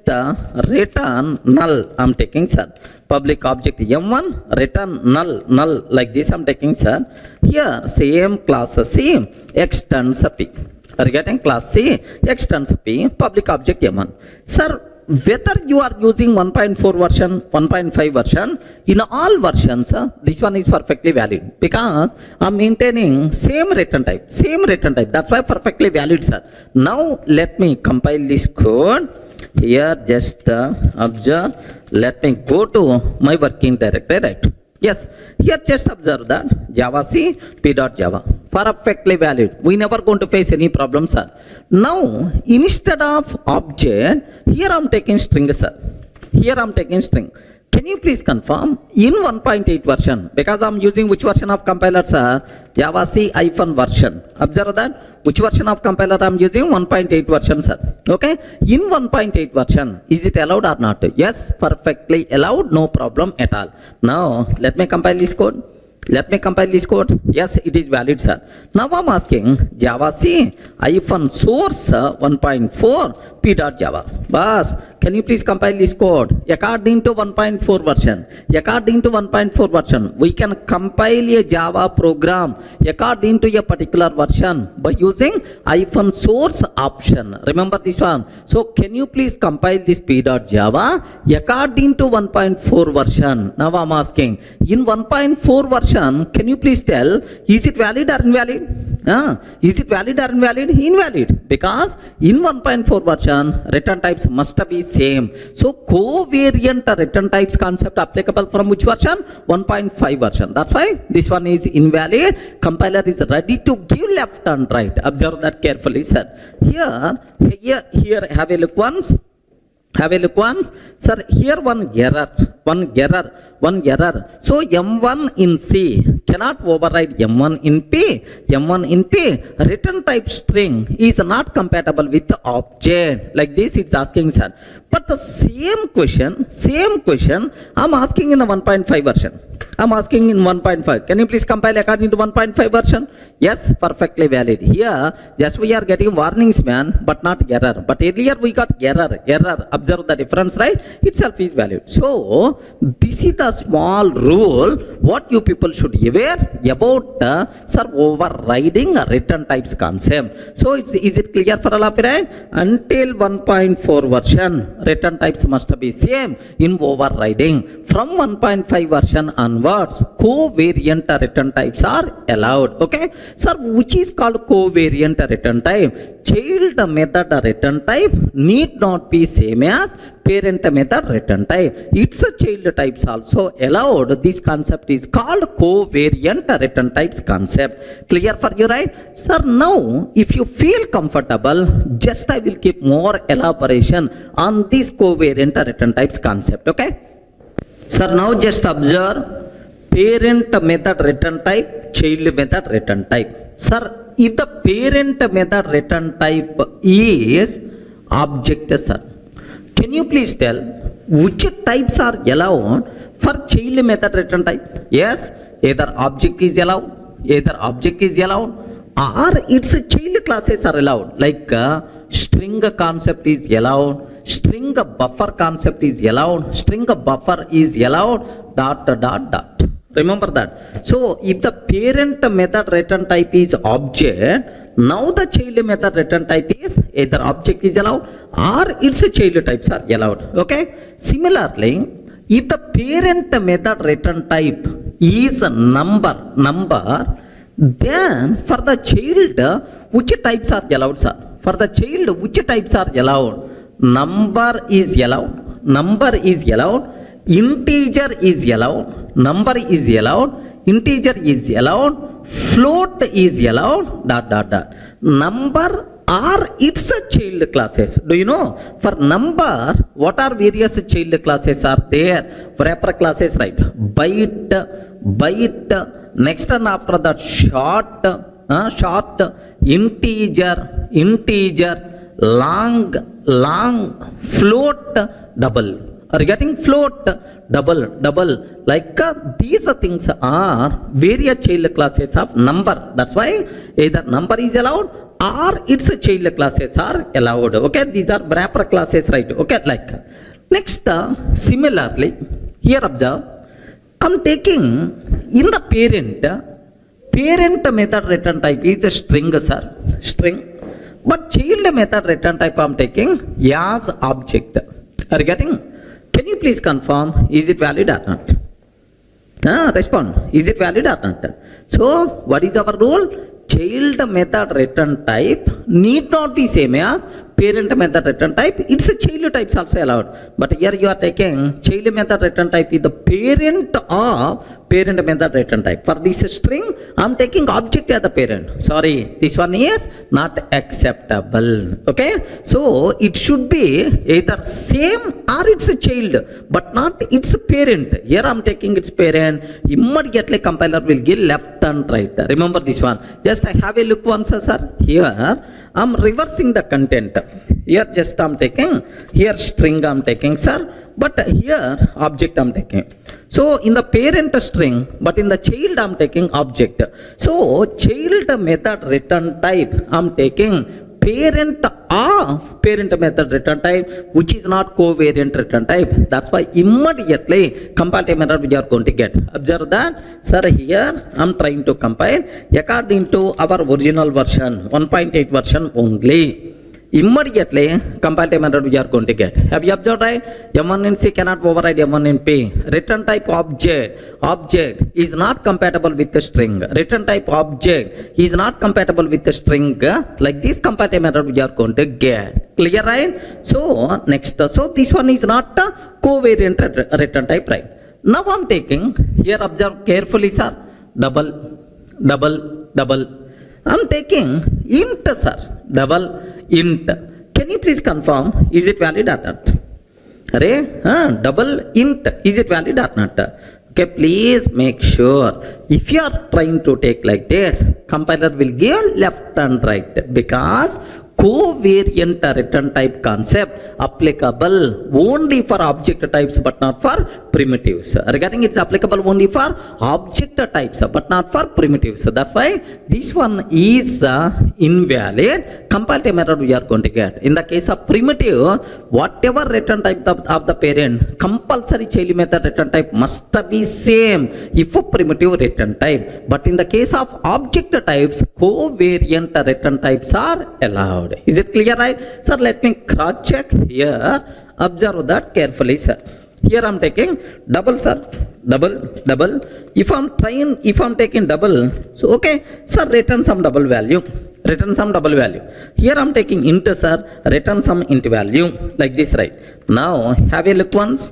return null I'm taking, sir. Public object M1 return null like this I'm taking, sir. Here same class C extends P. Are you getting? Class C extends P, public object M1. Sir, whether you are using 1.4 version, 1.5 version, in all versions, this one is perfectly valid because I'm maintaining same return type. That's why perfectly valid, sir. Now let me compile this code. Here just observe. Let me go to my working directory, right? Yes, here just observe that Java C p.java, perfectly valid. We never going to face any problem, sir. Now instead of object, here I'm taking string, sir. Here I'm taking string. Can you please confirm in 1.8 version, because I'm using which version of compiler, sir? Java C -version. Observe that which version of compiler I'm using? 1.8 version, sir. Okay, in 1.8 version, is it allowed or not? Yes, perfectly allowed, no problem at all. Now let me compile this code. Yes, it is valid, sir. Now I'm asking Java C -source 1.4 p.java. Boss, can you please compile this code? According to 1.4 version, we can compile a Java program according to a particular version by using -source option. Remember this one. So can you please compile this p.java according to 1.4 version? Now I'm asking, in 1.4 version, can you please tell, is it valid or invalid? Is it valid or invalid? Invalid, because in 1.4 version, return types must be same. So covariant return types concept applicable from which version? 1.5 version. That's why this one is invalid. Compiler is ready to give left and right. Observe that carefully, sir. Here, have a look once. Sir, here one error. So M1 in C cannot override M1 in P. Return type string is not compatible with the object. Like this it's asking, sir. But the same question, I'm asking in the 1.5 version. Can you please compile according to 1.5 version? Yes, perfectly valid. Here, just we are getting warnings, man, but not error. But earlier we got error. Observe the difference, right? Itself is valid. So, this is the small rule what you people should be aware about overriding a return types concept. So, is it clear for all of you, right? Until 1.4 version, return types must be same in overriding. From 1.5 version onwards, covariant return types are allowed. Okay, sir, which is called covariant return type? Child method return type need not be same as parent method return type. It's a child types also allowed. This concept is called covariant return types concept. Clear for you, right? Sir, now if you feel comfortable, just I will keep more elaboration on this covariant return types concept. Okay, sir, now just observe parent method return type, child method return type. Sir, if the parent method return type is object, sir, can you please tell which types are allowed for child method return type? Yes, either object is allowed, or its child classes are allowed. Like string concept is allowed, string buffer concept is allowed, string buffer is allowed, ... Remember that. So if the parent method return type is object, now the child method return type is either object is allowed or its child types are allowed. Okay. Similarly, if the parent method return type is a number, then for the child, which types are allowed, sir? For the child, which types are allowed? Number is allowed, integer is allowed, number is allowed, integer is allowed, float is allowed, ... Number are its child classes. Do you know? For number, what are various child classes are there? Wrapper classes, right? Byte, next and after that short, integer, long, float, double. Are you getting? Float, double. Like these things are various child classes of number. That's why either number is allowed or its child classes are allowed. Okay, these are wrapper classes, right? Okay, like next, similarly, here observe, I'm taking in the parent method return type is a string, sir, string. But child method return type I'm taking as object. Are you getting? Can you please confirm, is it valid or not? Respond, is it valid or not? So what is our rule? Child method return type need not be same as parent method return type. It's a child types also allowed, but here you are taking child method return type is the parent of parent method return type. For this string I'm taking object as the parent. Sorry, this one is not acceptable. Okay, so it should be either same or it's a child, but not its parent. Here I'm taking its parent. Immediately compiler will give left and right. Remember this one. Just I have a look once, sir. Here I'm reversing the content. Here just I'm taking, here string I'm taking, sir, but here object I'm taking. So in the parent string, but in the child I'm taking object. So child method return type I'm taking parent of parent method return type, which is not covariant return type. That's why immediately compile error we are going to get. Observe that, sir. Here I'm trying to compile according to our original version 1.8 version only. Immediately compile time error we are going to get. Have you observed, right? M1 in C cannot override M1 in P. Return type object is not compatible with the string. Return type object is not compatible with the string. Like this compile time error we are going to get. Clear, right? So next, so this one is not a covariant return type, right? Now I'm taking, here observe carefully, sir. Double. I'm taking int, sir. Double int. Can you please confirm, is it valid or not? Double int, is it valid or not? Okay, please make sure. If you are trying to take like this, compiler will give left and right, because covariant return type concept applicable only for object types but not for primitives. Regarding it's applicable only for object types but not for primitives. That's why this one is invalid. Compile time error we are going to get. In the case of primitive, whatever return type of the parent, compulsory child method return type must be same if a primitive return type. But in the case of object types, covariant return types are allowed. Is it clear, right? Sir, let me cross check here. Observe that carefully, sir. Here I'm taking double, sir. Double. If I'm taking double, so okay, sir, return some double value. Here I'm taking int, sir. Return some int value. Like this, right? Now have a look once.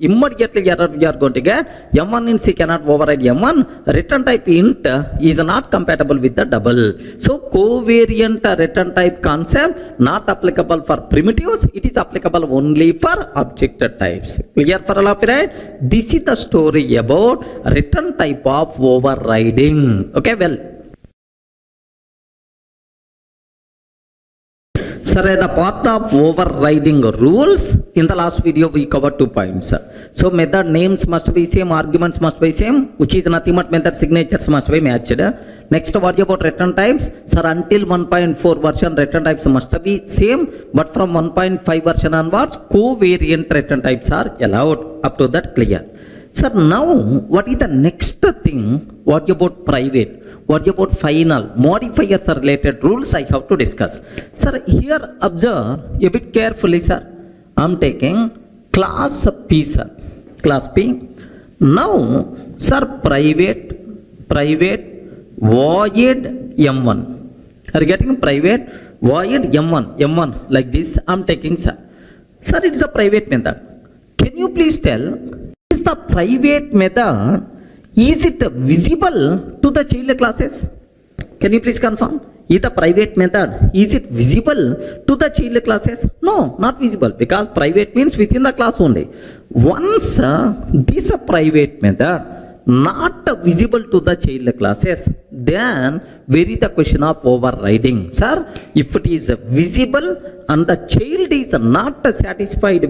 Immediately error we are going to get. M1 in C cannot override M1. Return type int is not compatible with the double. So covariant return type concept not applicable for primitives. It is applicable only for object types. Clear for all of you, right? This is the story about return type of overriding. Okay, well. Sir, the part of overriding rules, in the last video we covered 2 points. So method names must be same, arguments must be same, which is nothing but method signatures must be matched. Next, what about return types? Sir, until 1.4 version return types must be same, but from 1.5 version onwards, covariant return types are allowed. Up to that, clear. Sir, now what is the next thing? What about private? What about final? Modifiers are related rules I have to discuss. Sir, here observe a bit carefully, sir. I'm taking class P, sir. Class P. Now, sir, private void M1. Are you getting private void M1 like this? I'm taking, sir. Sir, it's a private method. Can you please tell, is the private method, is it visible to the child classes? Can you please confirm? Is the private method, is it visible to the child classes? No, not visible, because private means within the class only. Once this private method not visible to the child classes, then where is the question of overriding? Sir, if it is visible and the child is not satisfied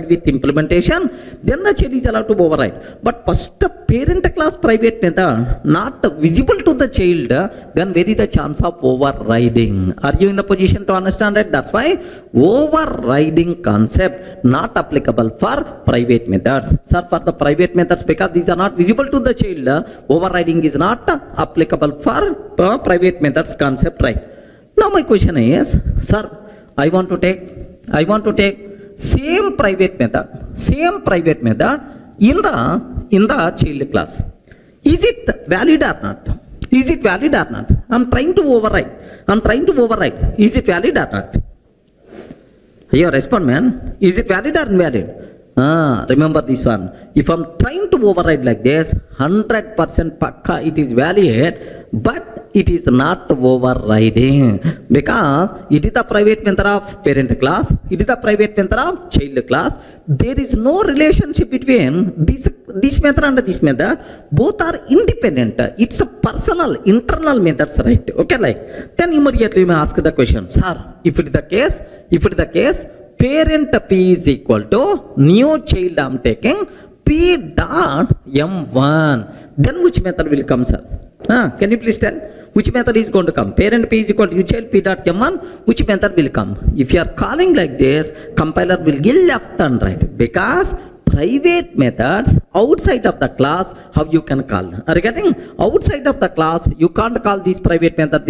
with implementation, then the child is allowed to override. But first parent class private method not visible to the child, then where is the chance of overriding? Are you in the position to understand it? That's why overriding concept not applicable for private methods. Sir, for the private methods, because these are not visible to the child, overriding is not applicable for private methods concept, right? Now my question is, sir, I want to take same private method in the child class. Is it valid or not? I'm trying to override. Is it valid or not? Your respond, man. Is it valid or invalid? Remember this one. If I'm trying to override like this, 100% pakka it is valid, but it is not overriding because it is the private method of parent class, it is the private method of child class. There is no relationship between this method and this method. Both are independent. It's a personal, internal methods, right? Okay, like then immediately you may ask the question, sir, if it is the case, parent P is equal to new child I'm taking P dot M1. Then which method will come, sir? Can you please tell? Which method is going to come? Parent P is equal to new child P dot M1. Which method will come? If you are calling like this, compiler will give left and right because private methods outside of the class, how you can call? Are you getting? Outside of the class, you can't call this private method,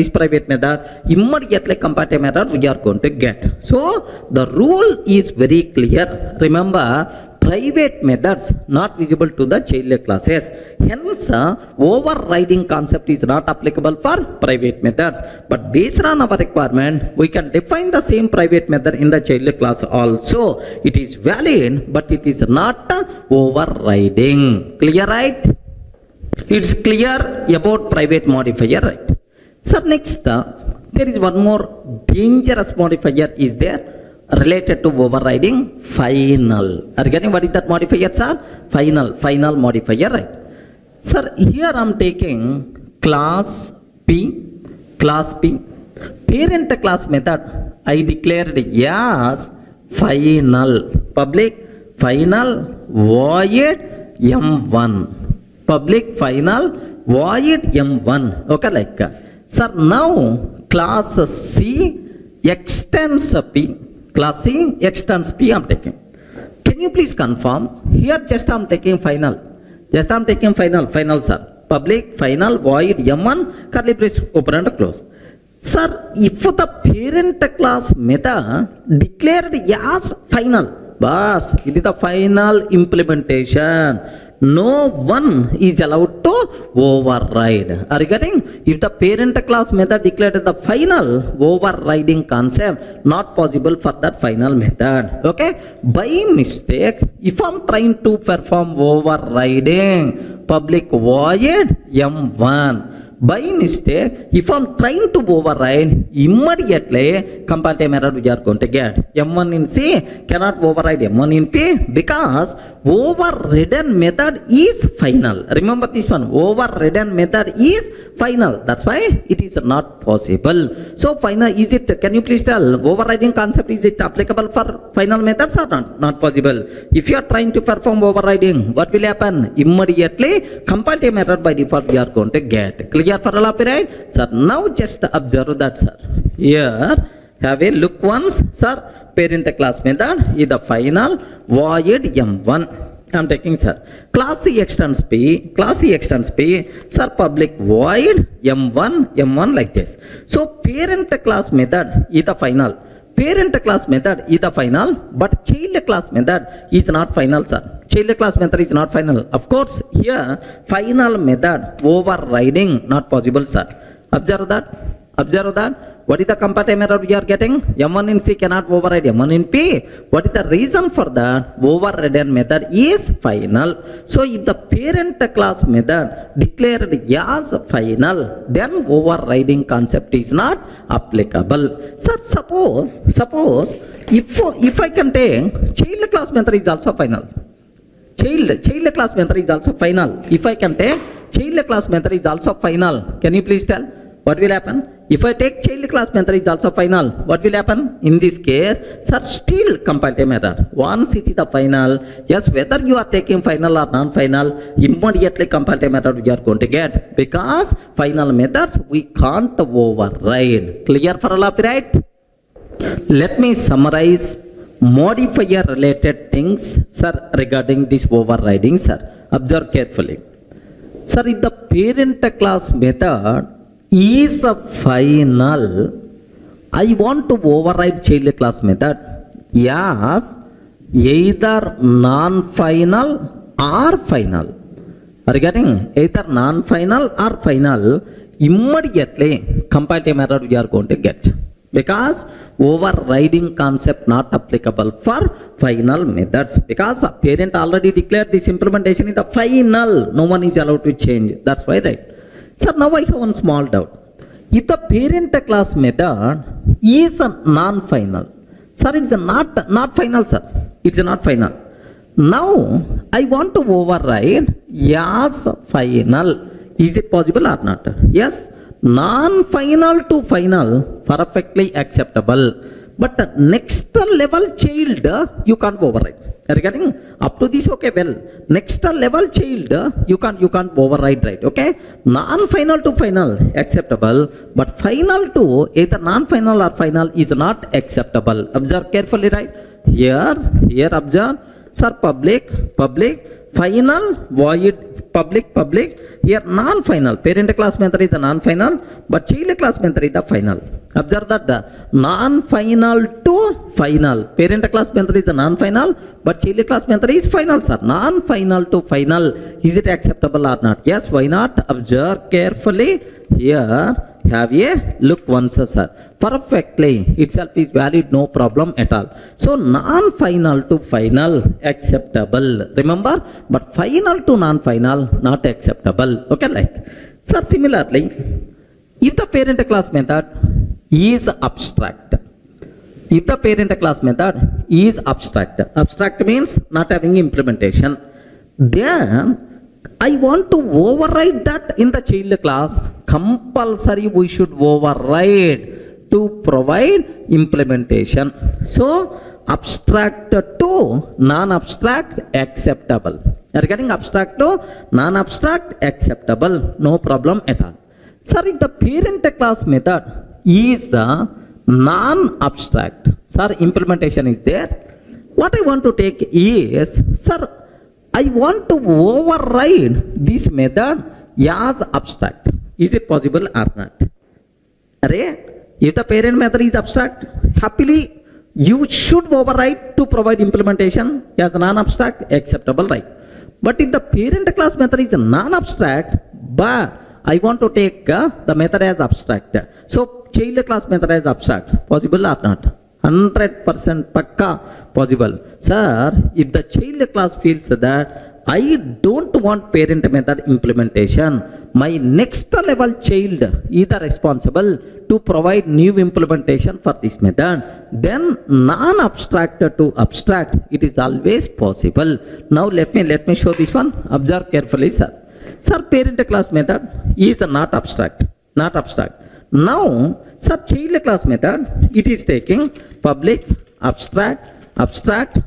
immediately compare method we are going to get. So the rule is very clear. Remember, private methods not visible to the child classes. Hence, overriding concept is not applicable for private methods. But based on our requirement, we can define the same private method in the child class also. It is valid, but it is not overriding. Clear, right? It's clear about private modifier, right? So next, there is one more dangerous modifier is there. Related to overriding, final. Are you getting what is that modifier, sir? Final modifier, right? Sir, here I am taking class P. Parent class method I declared as final. Public final void M1. Public final void M1. Okay, like. Sir, now class C extends P. Class C extends P I'm taking. Can you please confirm? Here just I'm taking final. Final, sir. Public, final, void, M1, curly brace, open and close. Sir, if the parent class method declared as final, bas, it is the final implementation. No one is allowed to override. Are you getting? If the parent class method declared the final, overriding concept not possible for that final method. Okay? By mistake, if I'm trying to perform overriding public void M1, by mistake, if I'm trying to override, immediately comparative error we are going to get. M1 in C cannot override M1 in P because overridden method is final. Remember this one, overridden method is final. That's why it is not possible. So final, is it, can you please tell, overriding concept, is it applicable for final methods or not? Not possible. If you are trying to perform overriding, what will happen? Immediately comparative error by default we are going to get. Clear for all of you, right? Sir, now just observe that, sir. Here, have a look once, sir. Parent class method is the final void M1. I am taking, sir. Class C extends P, sir, public void M1 like this. So parent class method is the final. Parent class method is the final, but child class method is not final, sir. Child class method is not final. Of course, here final method overriding not possible, sir. Observe that. What is the comparative error we are getting? M1 in C cannot override M1 in P. What is the reason for that? Overridden method is final. So if the parent class method declared as final, then overriding concept is not applicable. Sir, suppose if I can take child class method is also final. Child class method is also final. If I can take child class method is also final, can you please tell what will happen? If I take child class method is also final, what will happen? In this case, sir, still comparative error. Once it is the final, yes, whether you are taking final or non-final, immediately comparative error we are going to get because final methods we can't override. Clear for all of you, right? Let me summarize modifier related things, sir, regarding this overriding, sir. Observe carefully. Sir, if the parent class method is a final, I want to override child class method as either non-final or final. Are you getting? Either non-final or final. Immediately compile time error we are going to get, because overriding concept not applicable for final methods, because a parent already declared this implementation is the final. No one is allowed to change. That's why, right? So now I have one small doubt. If the parent class method is a non-final, sir, it's not final, sir. It's not final. Now I want to override as final. Is it possible or not? Yes. Non-final to final, perfectly acceptable. But next level child, you can't override. Are you getting? Up to this, okay, well. Next level child, you can't override, right? Okay? Non-final to final, acceptable. But final to either non-final or final is not acceptable. Observe carefully, right? Here observe. Sir, public, final, void, public. Here non-final. Parent class method is the non-final, but child class method is the final. Observe that non-final to final. Parent class method is the non-final, but child class method is final, sir. Non-final to final. Is it acceptable or not? Yes, why not? Observe carefully. Here, have a look once, sir. Perfectly itself is valid, no problem at all. So non-final to final acceptable, remember, but final to non-final not acceptable. Okay, like, sir, similarly, if the parent class method is abstract, abstract means not having implementation, then I want to override that in the child class. Compulsory we should override to provide implementation. So abstract to non-abstract acceptable. You are getting? Abstract to non-abstract acceptable, no problem at all. Sir, if the parent class method is non-abstract, sir, implementation is there. What I want to take is, sir, I want to override this method as abstract. Is it possible or not? If the parent method is abstract, happily you should override to provide implementation as non-abstract, acceptable, right? But if the parent class method is non-abstract, but I want to take the method as abstract, so child class method as abstract, possible or not? 100% pakka possible. Sir, if the child class feels that I don't want parent method implementation, my next level child is the responsible to provide new implementation for this method, then non-abstract to abstract, it is always possible. Now let me show this one. Observe carefully, sir. Sir, parent class method is not abstract. Now, sir, child class method, it is taking public abstract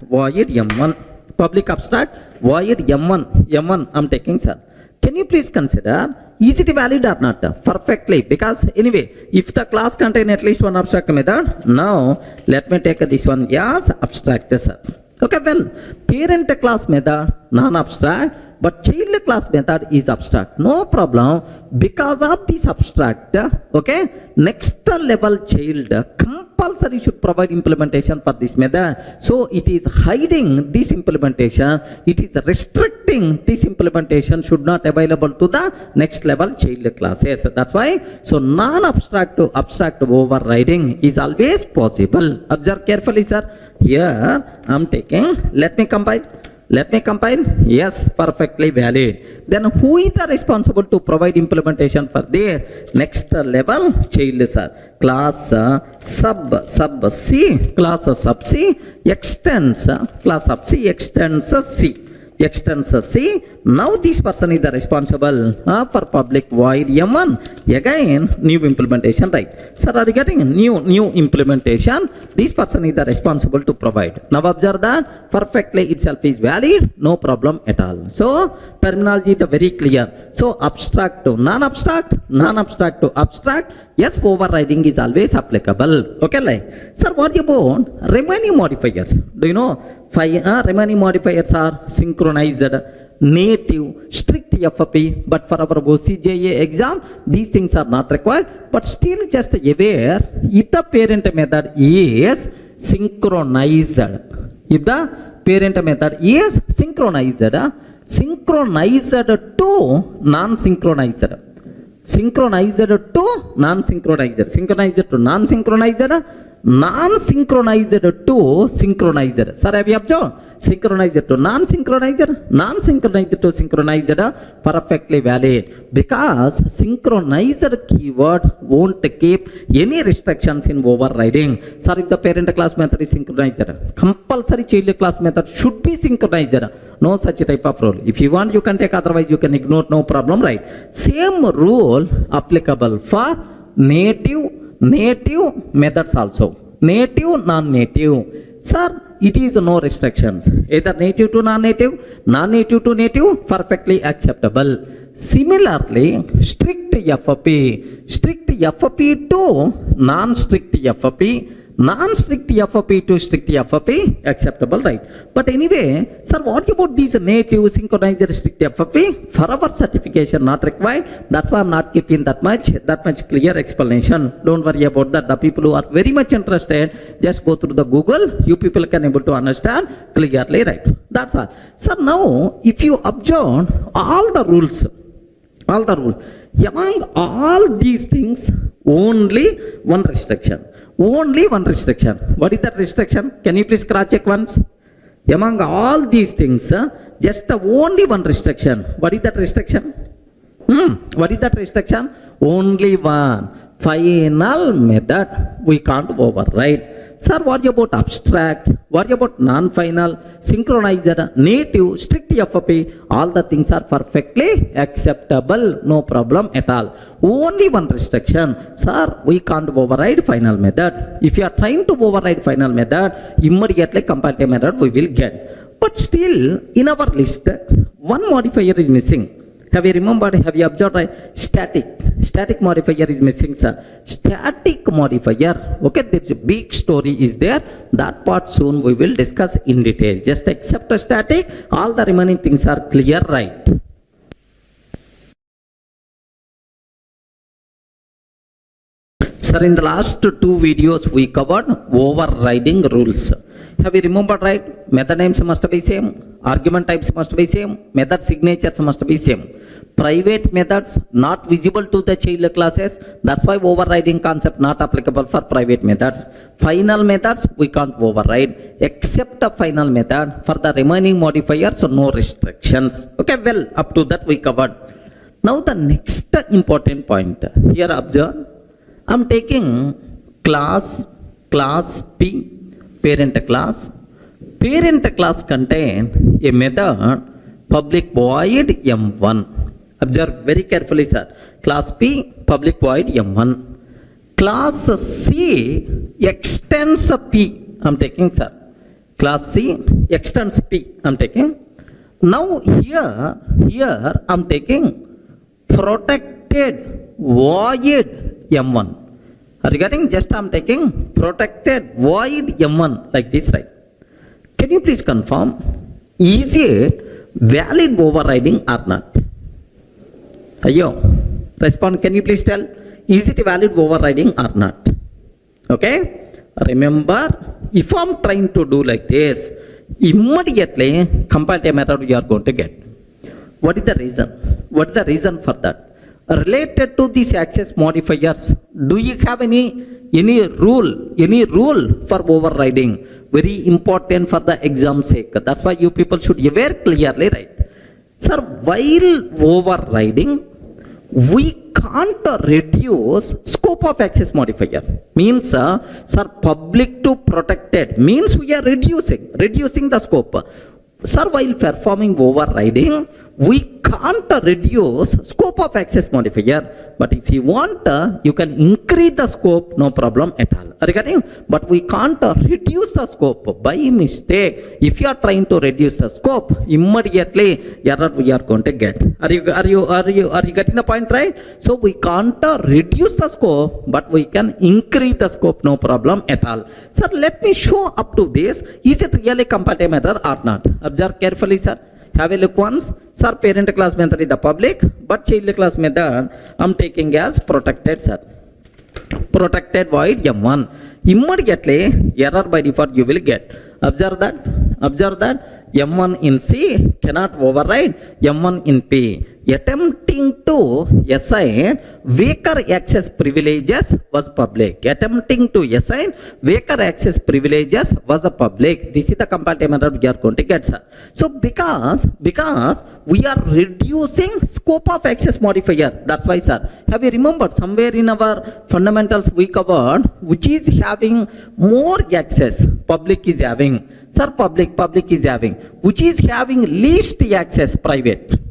void m1. Public abstract void m1 I'm taking, sir. Can you please consider, is it valid or not? Perfectly, because anyway, if the class contain at least one abstract method, now let me take this one as abstract, sir. Okay, well, parent class method non-abstract, but child class method is abstract. No problem, because of this abstract, okay, next level child compulsory should provide implementation for this method. So it is hiding this implementation, it is restricting this implementation should not available to the next level child classes. That's why, so non-abstract to abstract overriding is always possible. Observe carefully, sir. Here I'm taking, let me compile. Yes, perfectly valid. Then who is the responsible to provide implementation for this next level child, sir? Class sub C, class sub C extends C. Now this person is the responsible for public void m1. Again, new implementation, right? Sir, are you getting new implementation? This person is the responsible to provide. Now observe that perfectly itself is valid, no problem at all. So terminology is very clear. So abstract to non-abstract to abstract, yes, overriding is always applicable. Okay, like, sir, what about remaining modifiers? Do you know remaining modifiers are synchronized native, strict FP, but for our OCJA exam, these things are not required, but still just aware if the parent method is synchronized. If the parent method is synchronized, synchronized to non-synchronized. Synchronized to non-synchronized. Synchronized to non-synchronized. Non-synchronized to synchronized. Sir, have you observed? Synchronized to non-synchronized, non-synchronized to synchronized, perfectly valid. Because synchronized keyword won't keep any restrictions in overriding. Sir, if the parent class method is synchronized, compulsory child class method should be synchronized. No such type of rule. If you want, you can take, otherwise you can ignore, no problem, right? Same rule applicable for native methods also. Native, non-native. Sir, it is no restrictions. Either native to non-native, non-native to native, perfectly acceptable. Similarly, strict FP to non-strict FP, non-strict FP to strict FP, acceptable, right? But anyway, sir, what about these native synchronized strict FP? For our certification, not required. That's why I'm not keeping that much clear explanation. Don't worry about that. The people who are very much interested, just go through the Google. You people can able to understand clearly, right? That's all. Sir, now, if you observe all the rules, among all these things, only one restriction. Only one restriction. What is that restriction? Can you please cross check once? Among all these things, just only one restriction. What is that restriction? What is that restriction? Only one. Final method we can't override. Sir, what about abstract? What about non-final, synchronized, native, strict FP? All the things are perfectly acceptable, no problem at all. Only one restriction. Sir, we can't override final method. If you are trying to override final method, immediately comparative method we will get. But still, in our list, one modifier is missing. Have you remembered? Have you observed? Right? Static modifier is missing, sir. Static modifier. Okay, there's a big story is there. That part soon we will discuss in detail. Just accept a static. All the remaining things are clear, right? Sir, in the last two videos we covered overriding rules. Have you remembered, right? Method names must be same. Argument types must be same. Method signatures must be same. Private methods not visible to the child classes. That's why overriding concept not applicable for private methods. Final methods we can't override except a final method. For the remaining modifiers, no restrictions. Okay, well, up to that we covered. Now the next important point. Here observe. I'm taking class P, parent class. Parent class contain a method public void M1. Observe very carefully, sir. Class P, public void M1. Class C extends P. I'm taking, sir. Class C extends P. I'm taking. Now here I'm taking protected void M1. Regarding just I'm taking protected void M1 like this, right? Can you please confirm, is it valid overriding or not? Ayo, respond, can you please tell, is it a valid overriding or not? Okay, remember, if I'm trying to do like this, immediately comparative method you are going to get. What is the reason? What is the reason for that? Related to these access modifiers, do you have any rule for overriding? Very important for the exam sake. That's why you people should be aware clearly, right? Sir, while overriding, we can't reduce scope of access modifier. Means, sir, public to protected means we are reducing the scope. Sir, while performing overriding, we can't reduce scope of access modifier, but if you want, you can increase the scope, no problem at all. Regarding, but we can't reduce the scope by mistake. If you are trying to reduce the scope, immediately error we are going to get. Are you getting the point, right? So we can't reduce the scope, but we can increase the scope, no problem at all. Sir, let me show up to this. Is it really compatible error or not? Observe carefully, sir. Have a look once. Sir, parent class method is the public, but child class method I'm taking as protected, sir. Protected void m1. Immediately error by default you will get. Observe that m1 in C cannot override m1 in P. Attempting to assign weaker access privileges was public. Attempting to assign weaker access privileges was a public. This is the compatible error we are going to get, sir. So because we are reducing scope of access modifier, that's why, sir. Have you remembered somewhere in our fundamentals we covered which is having more access? Public is having. Sir, public is having. Which is having least access? Private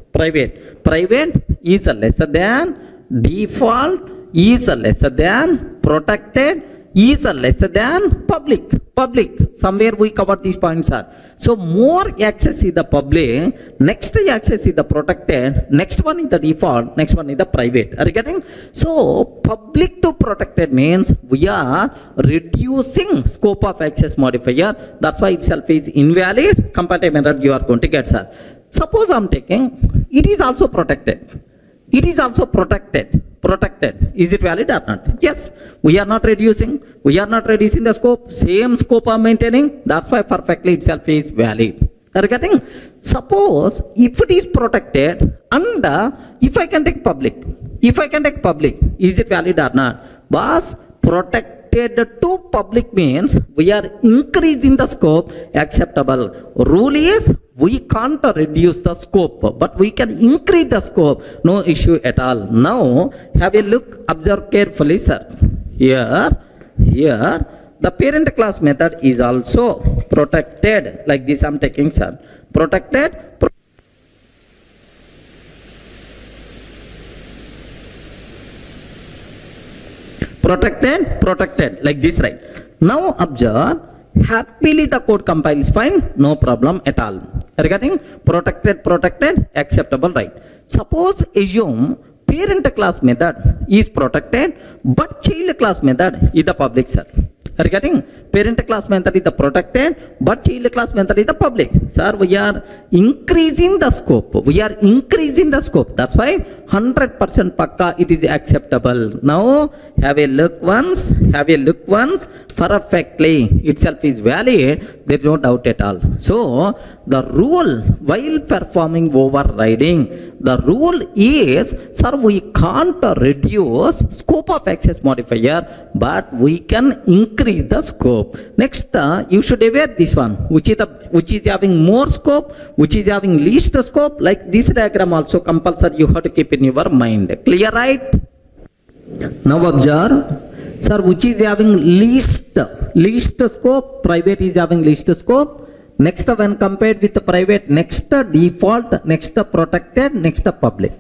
is a lesser than, default is a lesser than, protected is a lesser than public. Somewhere we cover these points, sir. So more access is the public, next access is the protected, next one is the default, next one is the private. Are you getting? So public to protected means we are reducing scope of access modifier. That's why itself is invalid. Compatible error you are going to get, sir. Suppose I'm taking, it is also protected. It is also protected. Is it valid or not? Yes. We are not reducing. We are not reducing the scope. Same scope are maintaining. That's why perfectly itself is valid. Are you getting? Suppose if it is protected and if I can take public. Is it valid or not? Boss, protected to public means we are increasing the scope acceptable. Rule is we can't reduce the scope, but we can increase the scope. No issue at all. Now have a look, observe carefully, sir. Here the parent class method is also protected. Like this I'm taking, sir. Protected. Protected like this, right? Now observe, happily the code compiles fine, no problem at all. Regarding protected, acceptable, right? Suppose assume parent class method is protected, but child class method is the public, sir. Regarding parent class method is the protected, but child class method is the public. Sir, we are increasing the scope. That's why 100% pakka it is acceptable. Now have a look once. Perfectly itself is valid. There is no doubt at all. So the rule while performing overriding, the rule is, sir, we can't reduce scope of access modifier, but we can increase the scope. Next, you should aware this one, which is having more scope, which is having least scope. Like this diagram also compulsory you have to keep in your mind. Clear, right? Now observe, sir, which is having least scope? Private is having least scope. Next, when compared with the private, next default, next protected, next public.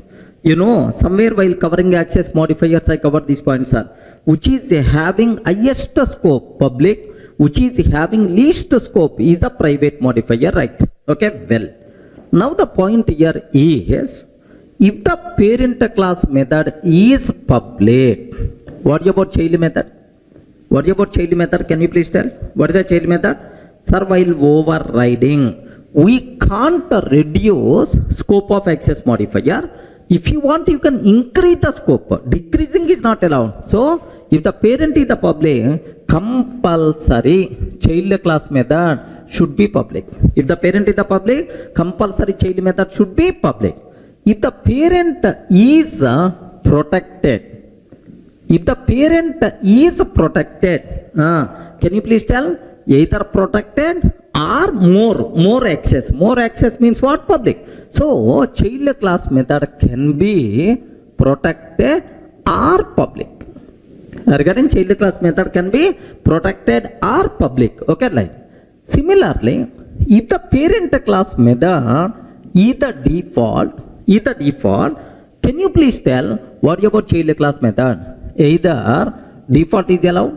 You know, somewhere while covering access modifiers, I covered these points, sir. Which is having highest scope, public, which is having least scope is a private modifier, right? Okay, well. Now the point here is, if the parent class method is public, what about child method? Can you please tell? What is the child method? Sir, while overriding, we can't reduce scope of access modifier. If you want, you can increase the scope. Decreasing is not allowed. So, if the parent is the public, compulsory child class method should be public. If the parent is the public, compulsory child method should be public. If the parent is protected, can you please tell? Either protected or more access. More access means what? Public. So child class method can be protected or public. Regarding child class method can be protected or public. Okay, like similarly, if the parent class method is the default, can you please tell what about child class method? Either default is allowed,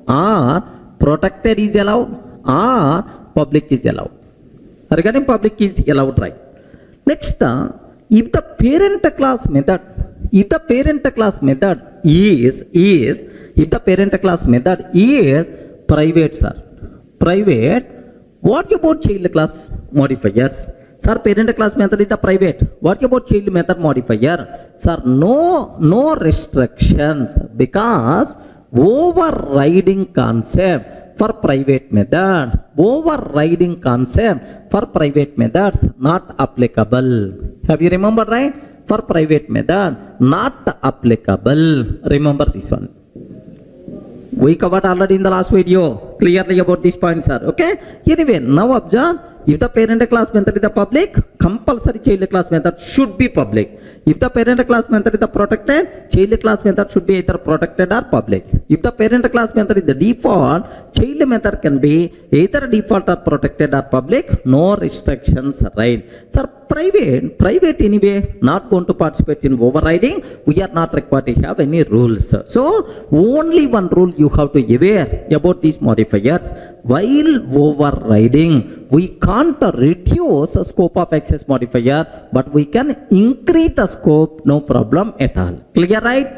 or protected is allowed, or public is allowed. Regarding public is allowed, right? Next, if the parent class method is private, sir. Private, What about child class modifiers? Sir, parent class method is the private. What about child method modifier? Sir, no restrictions, because overriding concept for private method, overriding concept for private methods not applicable. Have you remembered, right? For private method not applicable. Remember this one. We covered already in the last video clearly about these points, sir. Okay. Anyway, now observe, if the parent class method is the public, compulsory child class method should be public. If the parent class method is the protected, child class method should be either protected or public. If the parent class method is the default, child method can be either default or protected or public. No restrictions, right? Sir, private anyway, not going to participate in overriding. We are not required to have any rules. So only one rule you have to aware about these modifiers. While overriding, we can't reduce the scope of access modifier, but we can increase the scope, no problem at all. Clear, right?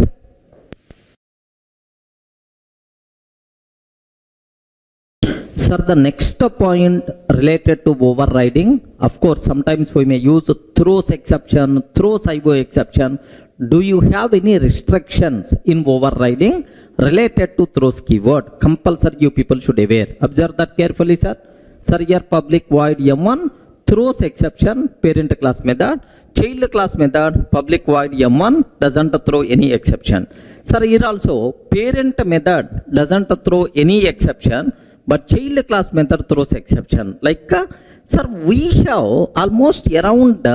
Sir, the next point related to overriding, of course, sometimes we may use throws exception, throws IO exception. Do you have any restrictions in overriding related to throws keyword? Compulsory you people should aware. Observe that carefully, sir. Sir, here public void M1, throws exception, parent class method, child class method, public void M1 doesn't throw any exception. Sir, here also parent method doesn't throw any exception, but child class method throws exception. Like, sir, we have almost around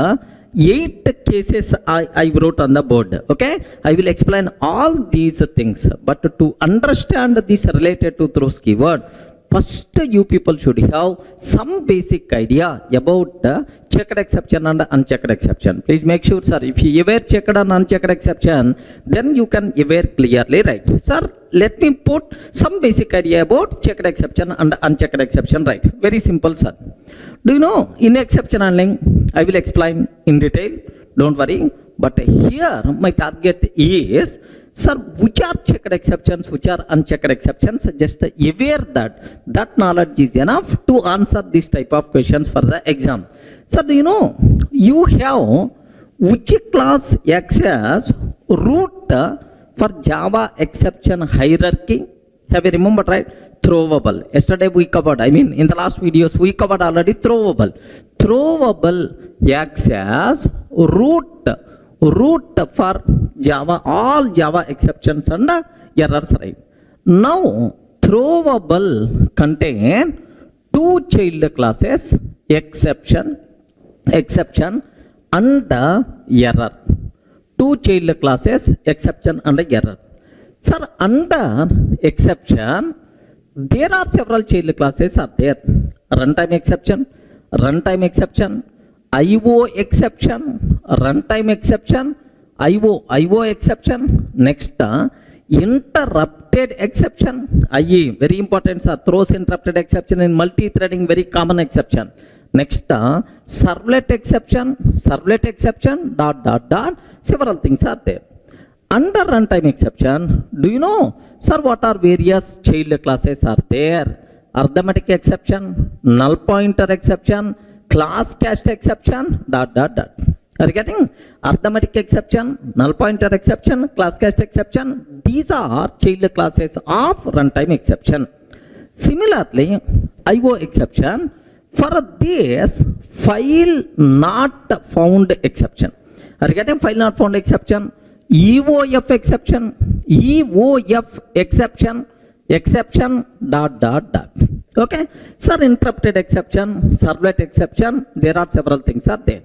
8 cases I wrote on the board. Okay, I will explain all these things, but to understand this related to throws keyword, first you people should have some basic idea about checked exception and unchecked exception. Please make sure, sir, if you aware checked and unchecked exception, then you can aware clearly, right? Sir, let me put some basic idea about checked exception and unchecked exception, right? Very simple, sir. Do you know, in exception handling, I will explain in detail, don't worry. But here my target is, sir, which are checked exceptions, which are unchecked exceptions. Just aware that knowledge is enough to answer this type of questions for the exam. Sir, do you know, you have which class access root for Java exception hierarchy? Have you remembered, right? Throwable. Yesterday we covered, in the last videos we covered already throwable. Throwable access root for Java, all Java exceptions and errors, right? Now, throwable contain 2 child classes, exception and error. 2 child classes, exception and error. Sir, under exception, there are several child classes are there. Runtime exception, IO exception, runtime exception, IO exception. Next, interrupted exception, IE, very important, sir. Throws interrupted exception in multi-threading, very common exception. Next, servlet exception, several things are there. Under runtime exception, do you know, sir, what are various child classes are there? Arithmetic exception, null pointer exception, class cast exception, Are you getting? Arithmetic exception, null pointer exception, class cast exception. These are child classes of runtime exception. Similarly, IO exception, for this file not found exception. Are you getting? File not found exception. EOF exception, exception, Okay, sir, interrupted exception, servlet exception, there are several things are there.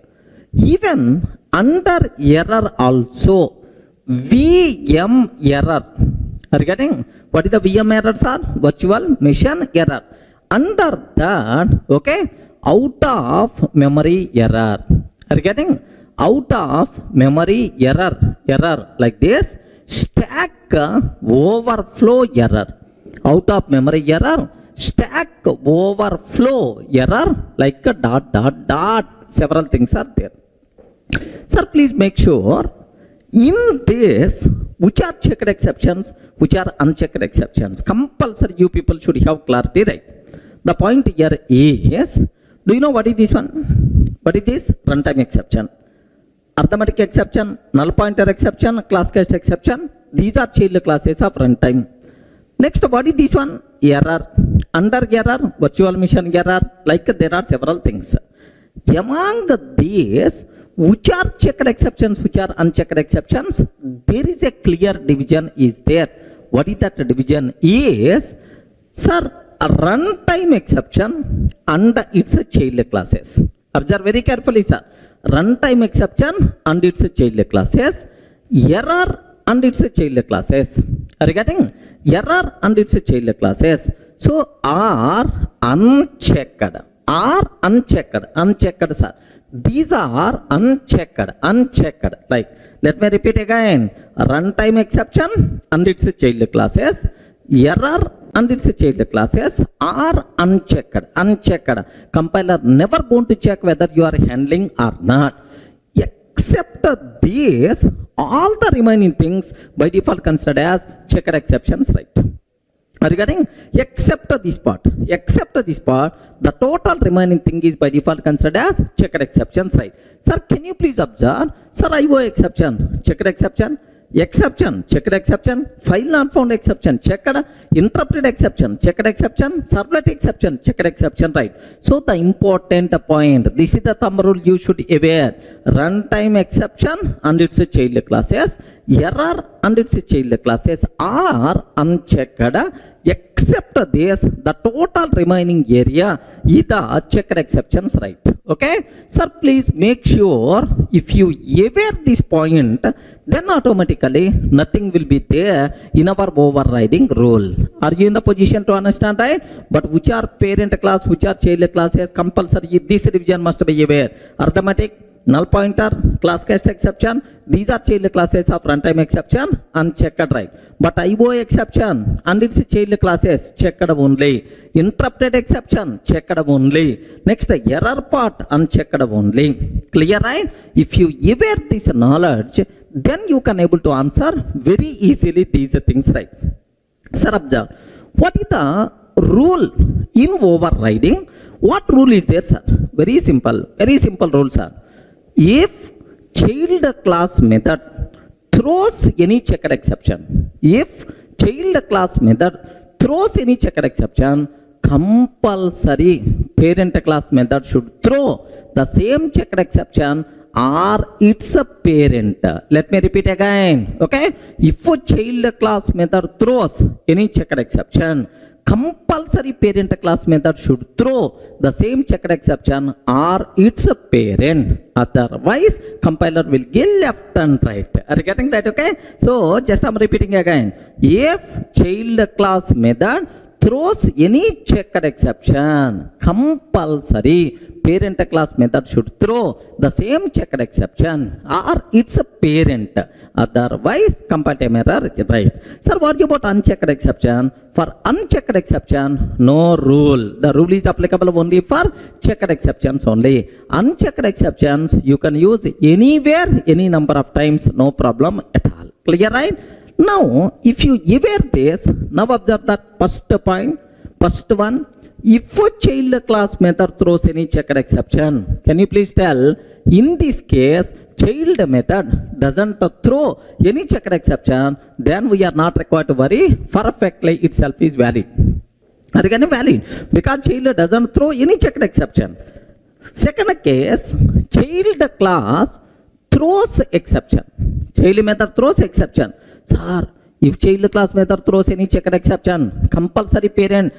Even under error also, VM error. Are you getting? What is the VM errors are? Virtual machine error. Under that, okay, out of memory error. Are you getting? Out of memory error like this. Stack overflow error. Out of memory error, stack overflow error like a ... Several things are there. Sir, please make sure in this which are checked exceptions, which are unchecked exceptions. Compulsory you people should have clarity, right? The point here is, do you know what is this one? What is this? Runtime exception, arithmetic exception, null pointer exception, class case exception. These are child classes of runtime. Next, what is this one? Error. Under error, virtual machine error. Like there are several things. Among these, which are checked exceptions, which are unchecked exceptions, there is a clear division is there. What is that division is, sir, a runtime exception and its child classes. Observe very carefully, sir. Runtime exception and its child classes. Error and its child classes. Regarding error and its child classes, so are unchecked. Are unchecked, sir. These are unchecked. Like, let me repeat again. Runtime exception and its child classes. Error and its child classes are unchecked. Compiler never going to check whether you are handling or not. Except these, all the remaining things by default considered as checked exceptions, right? Regarding except this part, the total remaining thing is by default considered as checked exceptions, right? Sir, can you please observe? Sir, IO exception, checked exception, checked exception, file not found exception, checked, interrupted exception, checked exception, servlet exception, checked exception, right? So the important point, this is the thumb rule you should aware. Runtime exception and its child classes, error and its child classes are unchecked, except this, the total remaining area is the checked exceptions, right? Okay, sir, please make sure if you aware this point, then automatically nothing will be there in our overriding rule. Are you in the position to understand, right? But which are parent class, which are child classes, compulsory this division must be aware. Arithmetic, null pointer, class case exception, these are child classes of runtime exception, unchecked, right? But IO exception and its child classes checked only. Interrupted exception checked only. Next, error part unchecked only. Clear, right? If you aware this knowledge, then you can able to answer very easily these things, right? Sir, observe. What is the rule in overriding? What rule is there, sir? Very simple rule, sir. If child class method throws any checked exception, compulsory parent class method should throw the same checked exception or its a parent. Let me repeat again. Okay, if a child class method throws any checked exception, compulsory parent class method should throw the same checked exception or its a parent. Otherwise, compiler will give left and right. Are you getting that? Okay. So just I'm repeating again. If child class method throws any checked exception, compulsory parent class method should throw the same checked exception or its a parent. Otherwise, compile error, right? Sir, what about unchecked exception? For unchecked exception, no rule. The rule is applicable only for checked exceptions only. Unchecked exceptions you can use anywhere, any number of times, no problem at all. Clear, right? Now, if you aware this, now observe that first point, first one. If a child class method throws any checked exception, can you please tell, in this case, child method doesn't throw any checked exception, then we are not required to worry, perfectly itself is valid. Are you getting valid? Because child doesn't throw any checked exception. Second case, child class throws exception. Child method throws exception. Sir, if child class method throws any checked exception, compulsory parent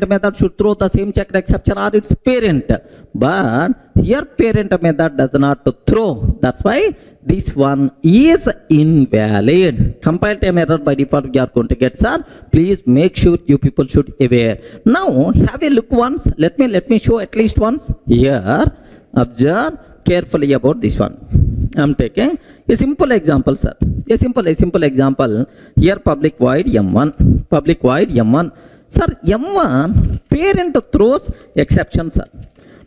method should throw the same checked exception or its parent. But here parent method does not throw. That's why this one is invalid. Compile time error by default we are going to get, sir. Please make sure you people should aware. Now have a look once. Let me show at least once. Here, observe carefully about this one. I'm taking a simple example, sir. A simple example. Here public void M1. Sir, M1 parent throws exception, sir.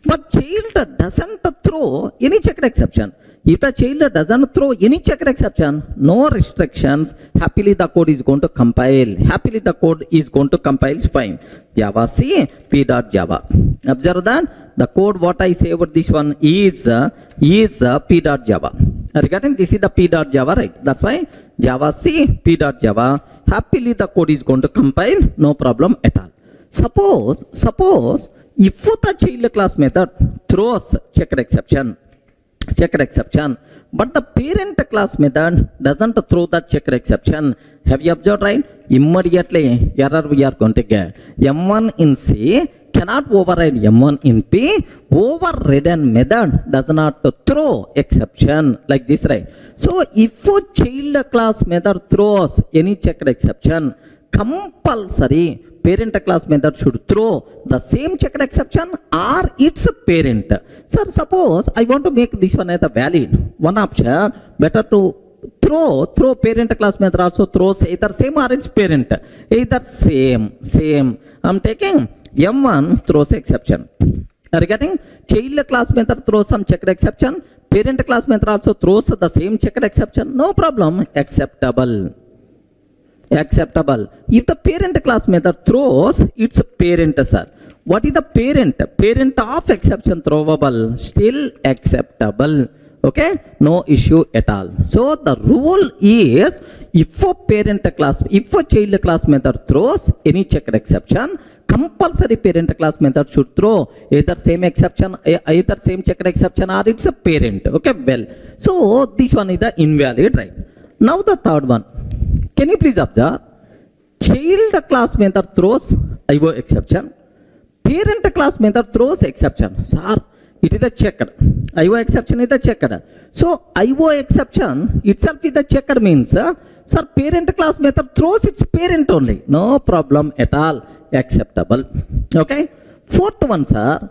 But child doesn't throw any checked exception. If the child doesn't throw any checked exception, no restrictions, happily the code is going to compile. Happily the code is going to compile fine. Java C p.java. Observe that the code what I say about this one is p.java. Regarding this is the p.java, right? That's why Java C p.java. Happily the code is going to compile, no problem at all. Suppose if the child class method throws checked exception, but the parent class method doesn't throw that checked exception, have you observed, right? Immediately error we are going to get. M1 in C cannot override M1 in P. Overridden method does not throw exception, like this, right? So if a child class method throws any checked exception, compulsory parent class method should throw the same checked exception or its parent. Sir, suppose I want to make this one as a valid. One option, better to throw parent class method also throws either same or its parent. Either same. I'm taking M1 throws exception. Are you getting? Child class method throws some checked exception. Parent class method also throws the same checked exception. No problem. Acceptable. If the parent class method throws its parent, sir, what is the parent? Parent of exception throwable, still acceptable. Okay, no issue at all. So the rule is, if a child class method throws any checked exception, compulsory parent class method should throw either same checked exception or its parent. Okay, well, so this one is the invalid, right? Now the third one. Can you please observe? Child class method throws IO exception. Parent class method throws exception. Sir, it is a checked. IO exception is a checked. So IO exception itself is a checked means, sir, parent class method throws its parent only. No problem at all. Acceptable. Okay. Fourth one, sir.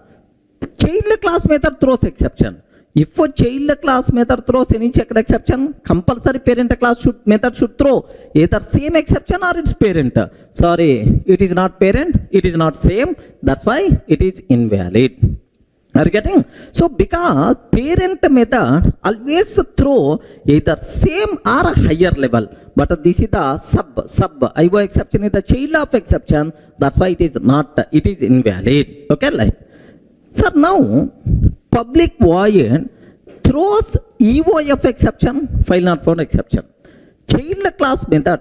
Child class method throws exception. If a child class method throws any checked exception, compulsory parent class method should throw either same exception or its parent. Sorry, it is not parent, it is not same. That's why it is invalid. Are you getting? So because parent method always throw either same or higher level. But this is the sub. IO exception is the child of exception. That's why it is invalid. Okay, like. Sir, now public void throws EOF exception, file not found exception. Child class method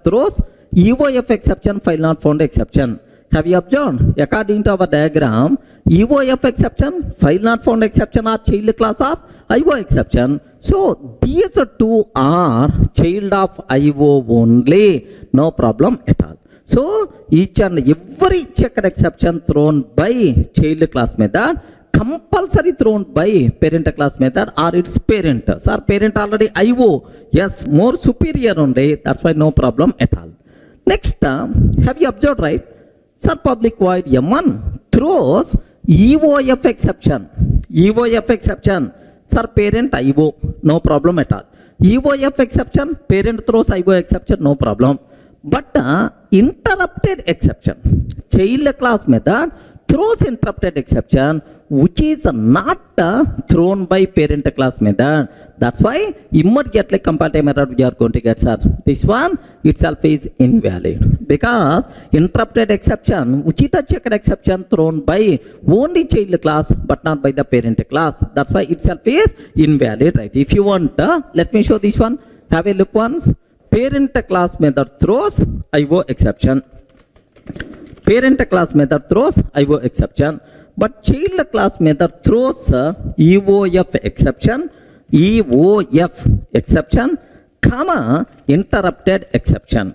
throws EOF exception, file not found exception. Have you observed? According to our diagram, EOF exception, file not found exception are child class of IO exception. So these two are child of IO only. No problem at all. So each and every checked exception thrown by child class method, compulsory thrown by parent class method or its parent. Sir, parent already IO. Yes, more superior only. That's why no problem at all. Next, have you observed, right? Sir, public void M1 throws EOF exception. Sir, parent IO. No problem at all. EOF exception, parent throws IO exception, no problem. But interrupted exception, child class method throws interrupted exception which is not thrown by parent class method. That's why immediately compile time error we are going to get, sir. This one itself is invalid because interrupted exception which is the checked exception thrown by only child class but not by the parent class. That's why itself is invalid, right? If you want, let me show this one. Have a look once. Parent class method throws IO exception. Parent class method throws IO exception. But child class method throws EOF exception, comma, interrupted exception,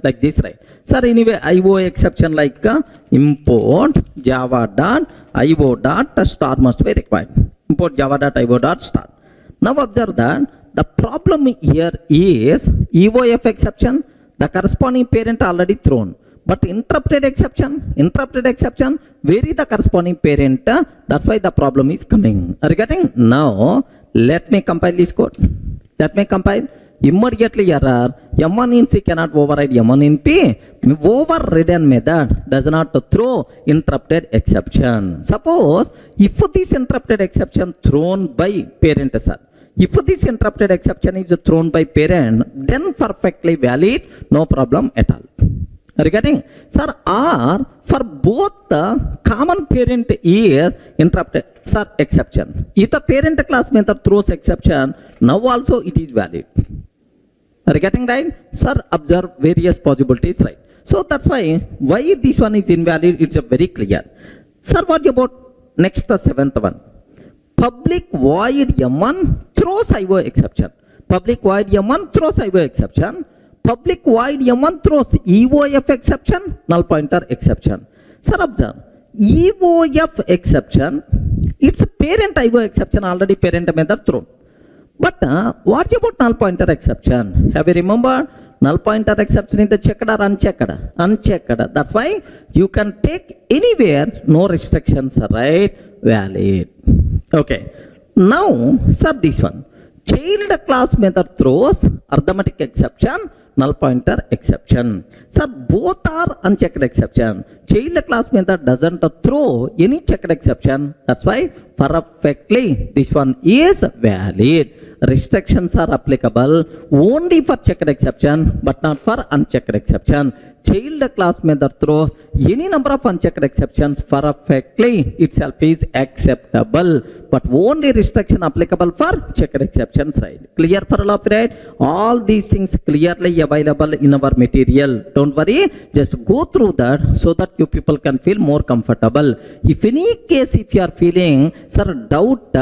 like this, right? Sir, anyway, IO exception like import java.io.star must be required. Import java.io.star. Now observe that the problem here is EOF exception, the corresponding parent already thrown. But interrupted exception, where is the corresponding parent? That's why the problem is coming. Are you getting? Now, let me compile this code. Immediately error, M1 in C cannot override M1 in P. Overridden method does not throw interrupted exception. Suppose if this interrupted exception thrown by parent, sir, if this interrupted exception is thrown by parent, then perfectly valid, no problem at all. Are you getting? Sir, or for both the common parent is interrupted, sir, exception. If the parent class method throws exception, now also it is valid. Are you getting right? Sir, observe various possibilities, right? So that's why this one is invalid, it's very clear. Sir, what about next, the seventh one? Public void M1 throws IO exception. Public void M1 throws IO exception. Public void M1 throws EOF exception, null pointer exception. Sir, observe, EOF exception, it's parent IO exception, already parent method thrown. But what about null pointer exception? Have you remembered? Null pointer exception is the checked or unchecked? Unchecked. That's why you can take anywhere, no restrictions, right? Valid. Okay. Now, sir, this one. Child class method throws arithmetic exception, null pointer exception. Sir, both are unchecked exception. Child class method doesn't throw any checked exception. That's why perfectly this one is valid. Restrictions are applicable only for checked exception but not for unchecked exception. Child class method throws any number of unchecked exceptions perfectly itself is acceptable, but only restriction applicable for checked exceptions, right? Clear for all of you, right? All these things clearly available in our material. Don't worry, just go through that so that you people can feel more comfortable. If any case, if you are feeling, sir, doubt,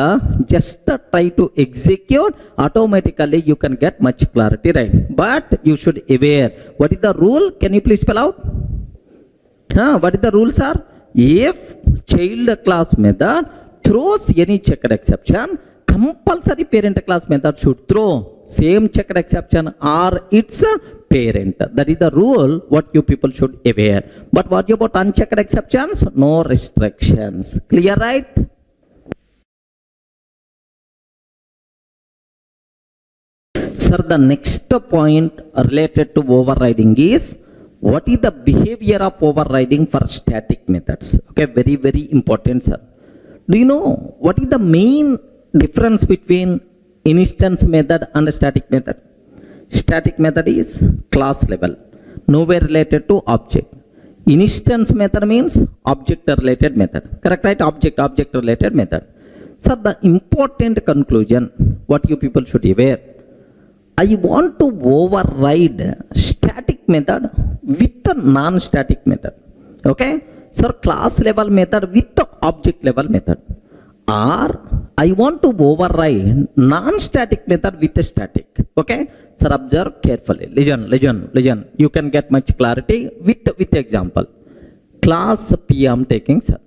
just try to execute, automatically you can get much clarity, right? But you should aware, what is the rule? Can you please spell out? What is the rule, sir? If child class method throws any checked exception, compulsory parent class method should throw same checked exception or its parent. That is the rule what you people should aware. But what about unchecked exceptions? No restrictions. Clear, right? Sir, the next point related to overriding is, what is the behavior of overriding for static methods? Okay, very, very important, sir. Do you know what is the main difference between instance method and static method? Static method is class level, nowhere related to object. Instance method means object related method. Correct, right? Object related method. So the important conclusion, what you people should aware, I want to override static method with a non-static method. Okay? So class level method with the object level method. Or I want to override non-static method with a static. Okay? So observe carefully. Listen. You can get much clarity with example. Class P I am taking, sir.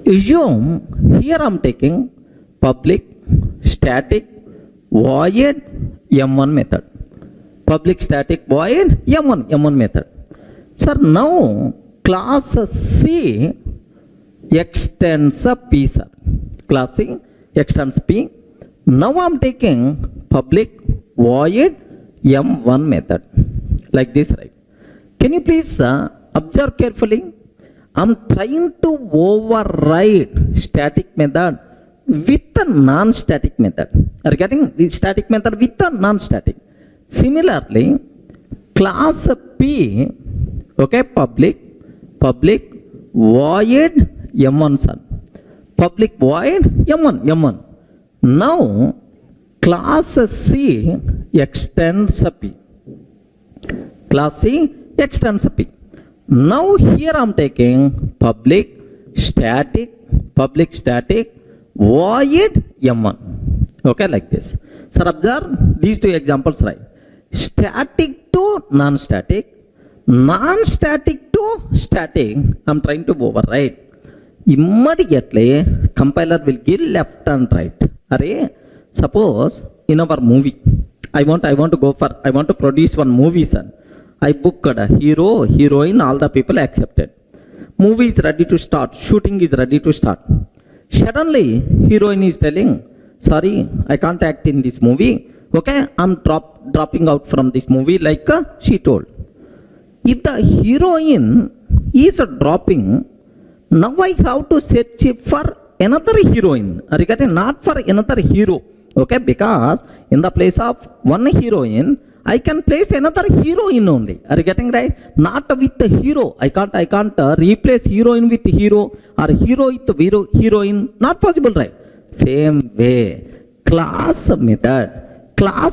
Assume here I am taking public static void M1 method. Public static void M1 method. Sir, now class C extends P, sir. Class C extends P. Now I am taking public void M1 method. Like this, right? Can you please observe carefully? I am trying to override static method with a non-static method. Are you getting the static method with a non-static? Similarly, class P, okay, public void M1, son. Public void M1. Now, class C extends P. Class C extends P. Now, here I am taking public static void M1. Okay, like this. Sir, observe these two examples, right? Static to non-static, non-static to static. I am trying to override. Immediately, compiler will give left and right. Array, suppose in our movie, I want to produce one movie, son. I booked a hero, heroine, all the people accepted. Movie is ready to start, shooting is ready to start. Suddenly, heroine is telling, sorry, I can't act in this movie. Okay, I'm dropping out from this movie like she told. If the heroine is dropping, now I have to search for another heroine. Are you getting? Not for another hero. Okay, because in the place of one heroine, I can place another heroine only. Are you getting right? Not with the hero. I can't replace heroine with hero or hero with heroine. Not possible, right? Same way, class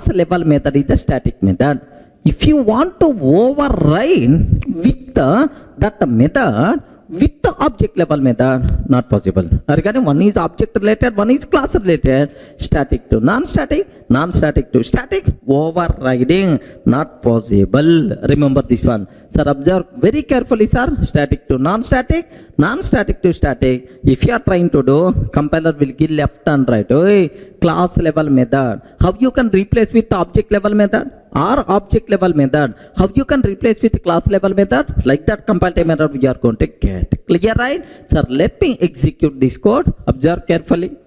level method is the static method. If you want to override with that method with the object level method, not possible. Regarding one is object related, one is class related. Static to non-static, non-static to static, overriding, not possible. Remember this one. Sir, observe very carefully, sir. Static to non-static, non-static to static. If you are trying to do, compiler will give left and right. Hey, class level method. How you can replace with the object level method? Or object level method, how you can replace with class level method? Like that compile method we are going to get. Clear, right? Sir, let me execute this code. Observe carefully.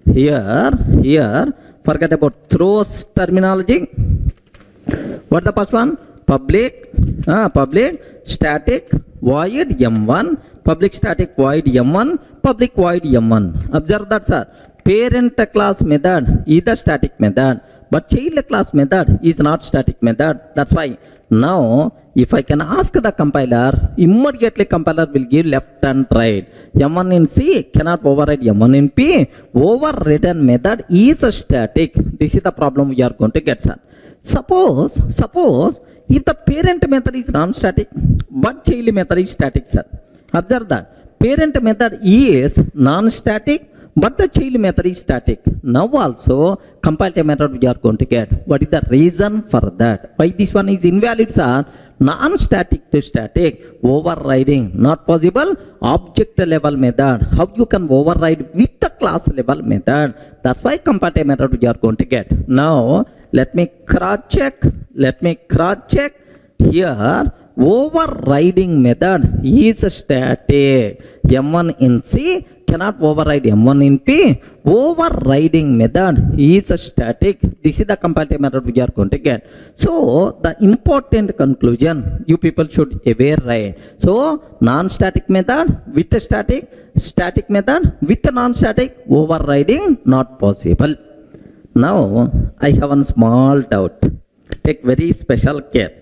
Here, forget about throws terminology. What the first one? Public static void m1, public static void m1, public void m1. Observe that, sir. Parent class method is the static method, but child class method is not static method. That's why now if I can ask the compiler, immediately compiler will give left and right. M1 in C cannot override M1 in P. Overridden method is a static. This is the problem we are going to get, sir. Suppose if the parent method is non-static but child method is static, sir. Observe that parent method is non-static but the child method is static. Now also compile method we are going to get. What is the reason for that? Why this one is invalid, sir? Non-static to static, overriding, not possible. Object level method, how you can override with the class level method? That's why compile method we are going to get. Now let me cross check. Here overriding method is static. M1 in C cannot override M1 in P. Overriding method is a static. This is the compile method we are going to get. So the important conclusion you people should aware, right? So non-static method with the static method with the non-static, overriding not possible. Now I have one small doubt. Take very special care.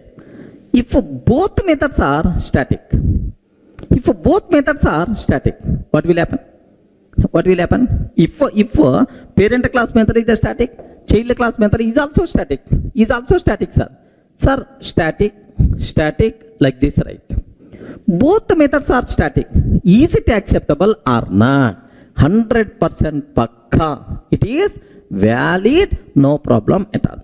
If both methods are static, what will happen? If parent class method is the static, child class method is also static, sir. Sir, static like this, right? Both methods are static. Is it acceptable or not? 100% pakka. It is valid, no problem at all.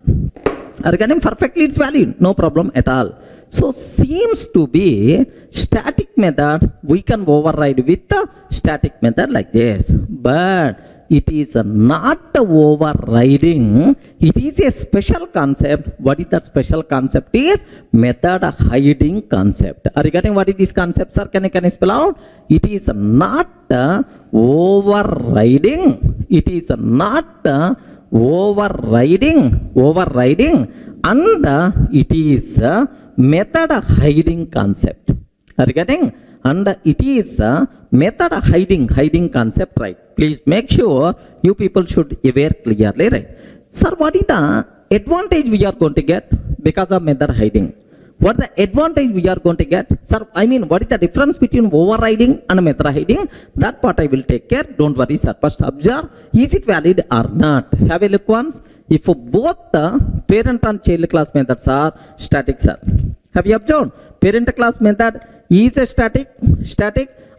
Regarding perfectly, it's valid, no problem at all. So seems to be static method we can override with the static method like this, but it is not overriding. It is a special concept. What is that special concept? Is method hiding concept. Regarding what is this concept, sir? Can you spell out? It is not overriding. It is not overriding, and it is method hiding concept. Are you getting? And it is method hiding concept, right? Please make sure you people should aware clearly, right? Sir, what is the advantage we are going to get because of method hiding? What is the advantage we are going to get? Sir, I mean, what is the difference between overriding and method hiding? That part I will take care. Don't worry, sir. First observe, is it valid or not? Have a look once. If both the parent and child class methods are static, sir. Have you observed? Parent class method is a static,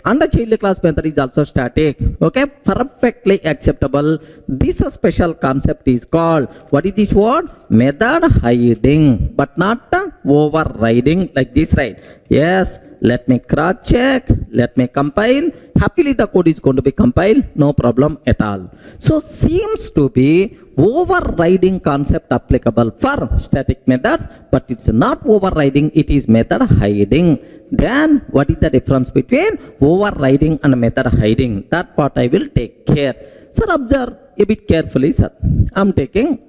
and the child class method is also static. Okay, perfectly acceptable. This special concept is called, what is this word? Method hiding, but not overriding like this, right? Yes, let me cross check, let me compile. Happily the code is going to be compiled, no problem at all. So seems to be overriding concept applicable for static methods, but it's not overriding, it is method hiding. Then what is the difference between overriding and method hiding? That part I will take care. Sir, observe a bit carefully, sir. I'm taking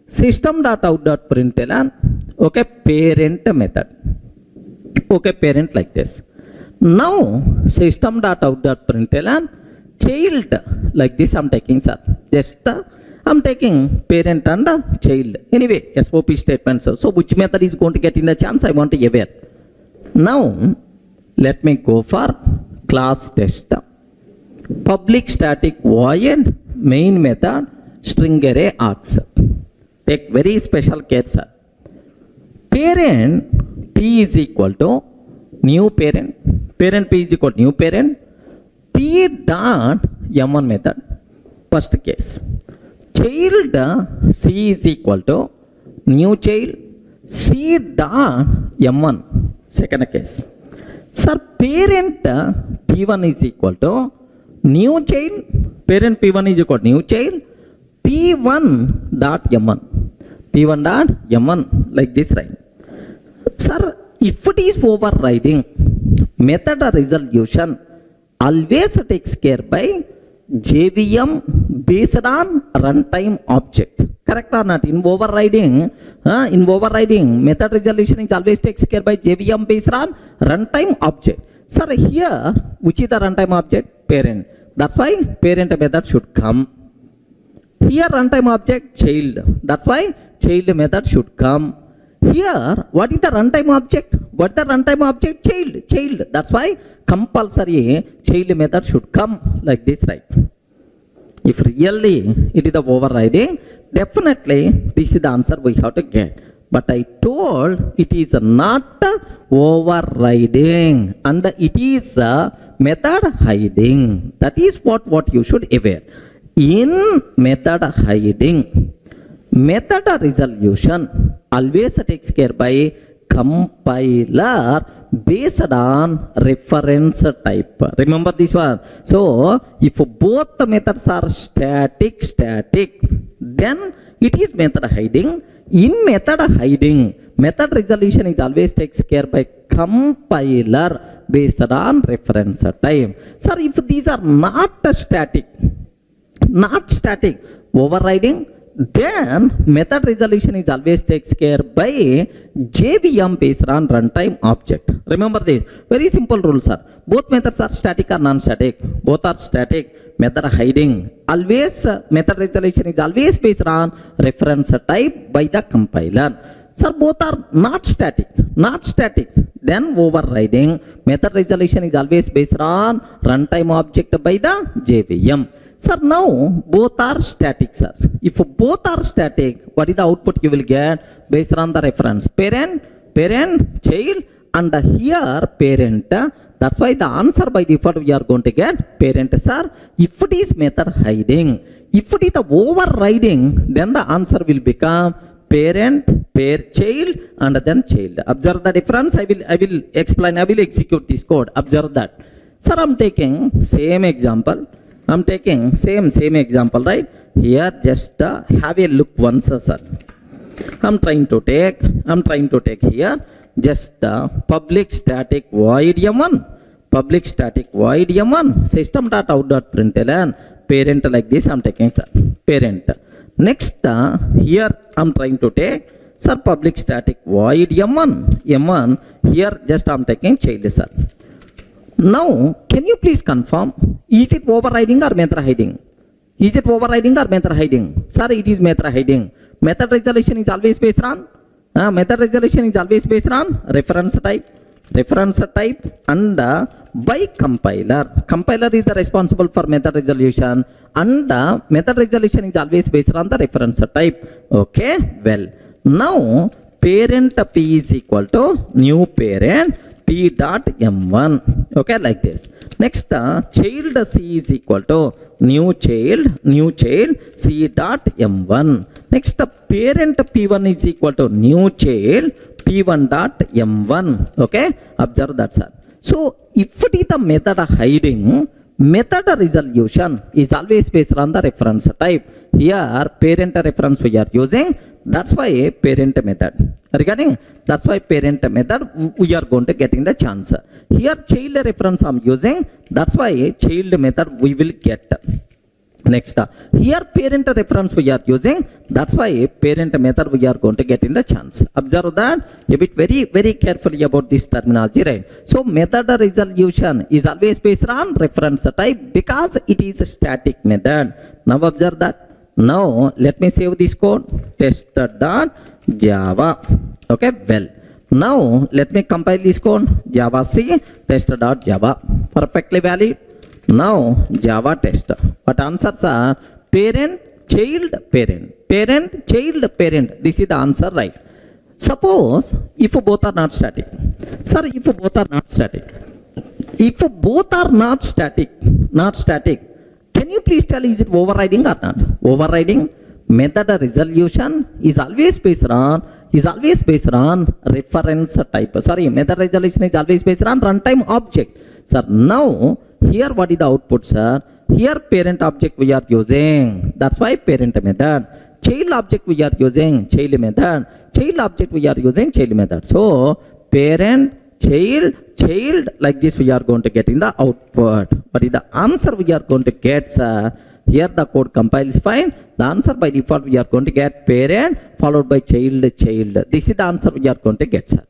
system.out.println, okay, parent method, okay, parent like this. Now system.out.println child like this I'm taking, sir, just I'm taking parent and child, anyway SOP statements. So which method is going to get in the chance, I want to aware. Now let me go for class test. Public static void main method string array args. Take very special care, sir. Parent p is equal to new parent, parent p is equal to new parent, p dot m1 method, first case. Child c is equal to new child, c dot m1, second case. Sir, parent p1 is equal to new child, parent p1 is equal to new child, p1 dot m1, p1 dot m1 like this, right? Sir, if it is overriding, method resolution always takes care by JVM based on runtime object. Correct or not? In overriding, method resolution is always takes care by JVM based on runtime object. Sir, here which is the runtime object? Parent. That's why parent method should come. Here runtime object child. That's why child method should come. Here what is the runtime object? What is the runtime object? Child. That's why compulsory child method should come like this, right? If really it is the overriding, definitely this is the answer we have to get. But I told it is not overriding and it is method hiding. That is what you should aware. In method hiding, method resolution always takes care by compiler based on reference type. Remember this one. So if both the methods are static, then it is method hiding. In method hiding, method resolution is always takes care by compiler based on reference type. Sir, if these are not static, overriding, then method resolution is always takes care by JVM based on runtime object. Remember this. Very simple rule, sir. Both methods are static or non-static. Both are static. Method hiding. Always method resolution is always based on reference type by the compiler. Sir, both are not static. Then overriding. Method resolution is always based on runtime object by the JVM. Sir, now both are static, sir. If both are static, what is the output you will get based on the reference? Parent, child, and here parent. That's why the answer by default we are going to get parent, sir. If it is method hiding, if it is the overriding, then the answer will become parent, child, and then child. Observe the difference. I will explain. I will execute this code. Observe that. Sir, I'm taking same example. I'm taking same example, right? Here just have a look once, sir. I'm trying to take here just public static void m1, system.out.println parent like this I'm taking, sir, parent. Next here I'm trying to take, sir, public static void m1 here just I'm taking child, sir. Now, can you please confirm, is it overriding or method hiding? Sir, it is method hiding. Method resolution is always based on reference type and by compiler. Compiler is the responsible for method resolution and method resolution is always based on the reference type. Okay, well, now parent p is equal to new parent p dot m1, okay, like this. Next child c is equal to new child c dot m1. Next parent p1 is equal to new child p1 dot m1, okay. Observe that, sir. So if it is the method hiding, method resolution is always based on the reference type. Here parent reference we are using, that's why parent method. Regarding that's why parent method we are going to get in the chance. Here child reference I'm using, that's why child method we will get. Next, here parent reference we are using. That's why parent method we are going to get in the chance. Observe that a bit very carefully about this terminology, right? So method resolution is always based on reference type because it is a static method. Now observe that. Now let me save this code. Test.java. Okay, well. Now let me compile this code. Java C test.java. Perfectly valid. Now Java test. What answers are parent, child, parent, parent, child, parent. This is the answer, right? Suppose if both are not static. Sir, if both are not static. If both are not static, can you please tell is it overriding or not? Overriding. Method resolution is always based on reference type. Sorry, method resolution is always based on runtime object. Sir, now here what is the output, sir? Here parent object we are using. That's why parent method. Child object we are using child method. Child object we are using child method. So parent, child, like this we are going to get in the output. But in the answer we are going to get, sir. Here the code compiles fine. The answer by default we are going to get parent followed by child. This is the answer we are going to get, sir.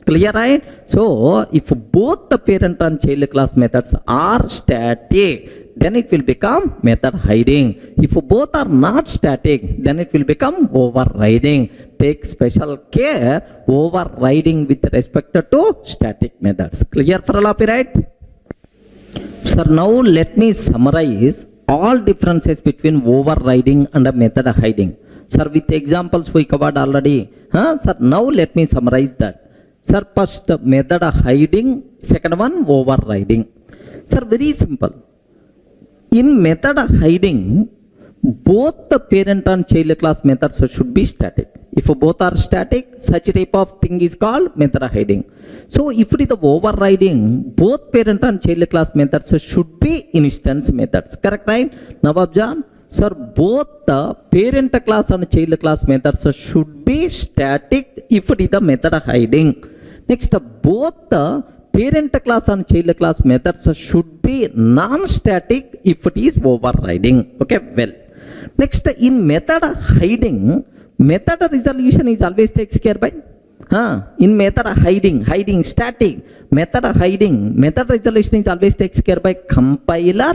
Clear, right? So if both the parent and child class methods are static, then it will become method hiding. If both are not static, then it will become overriding. Take special care overriding with respect to static methods. Clear for all of you, right? Sir, now let me summarize all differences between overriding and method hiding. Sir, with examples we covered already. Sir, now let me summarize that. Sir, first method hiding, second one overriding. Sir, very simple. In method hiding, both the parent and child class methods should be static. If both are static, such type of thing is called method hiding. So if it is the overriding, both parent and child class methods should be instance methods. Correct, right? Now observe. Sir, both the parent class and child class methods should be static if it is the method hiding. Next, both the parent class and child class methods should be non-static if it is overriding. Okay, well. Next, in method hiding, method resolution is always takes care by. In method hiding static. Method hiding, method resolution is always takes care by compiler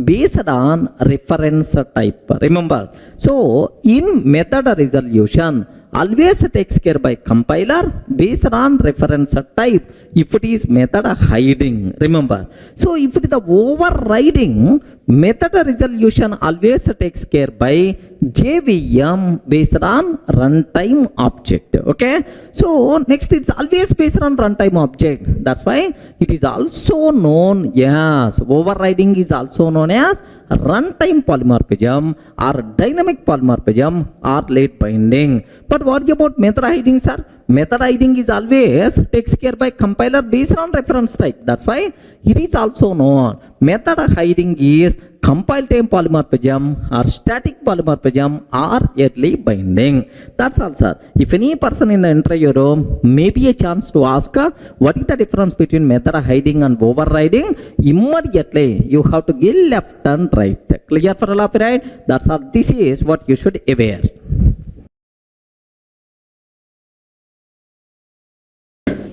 based on reference type. Remember, so in method resolution always takes care by compiler based on reference type if it is method hiding. Remember, so if it is the overriding, method resolution always takes care by JVM based on runtime object. Okay, so next it's always based on runtime object. That's why it is also known as overriding is also known as runtime polymorphism or dynamic polymorphism or late binding. But what about method hiding, sir? Method hiding is always takes care by compiler based on reference type. That's why it is also known method hiding is compile time polymorphism or static polymorphism or early binding. That's all, sir. If any person in the interview room may be a chance to ask what is the difference between method hiding and overriding, immediately you have to give left and right. Clear for all of you, right? That's all. This is what you should aware.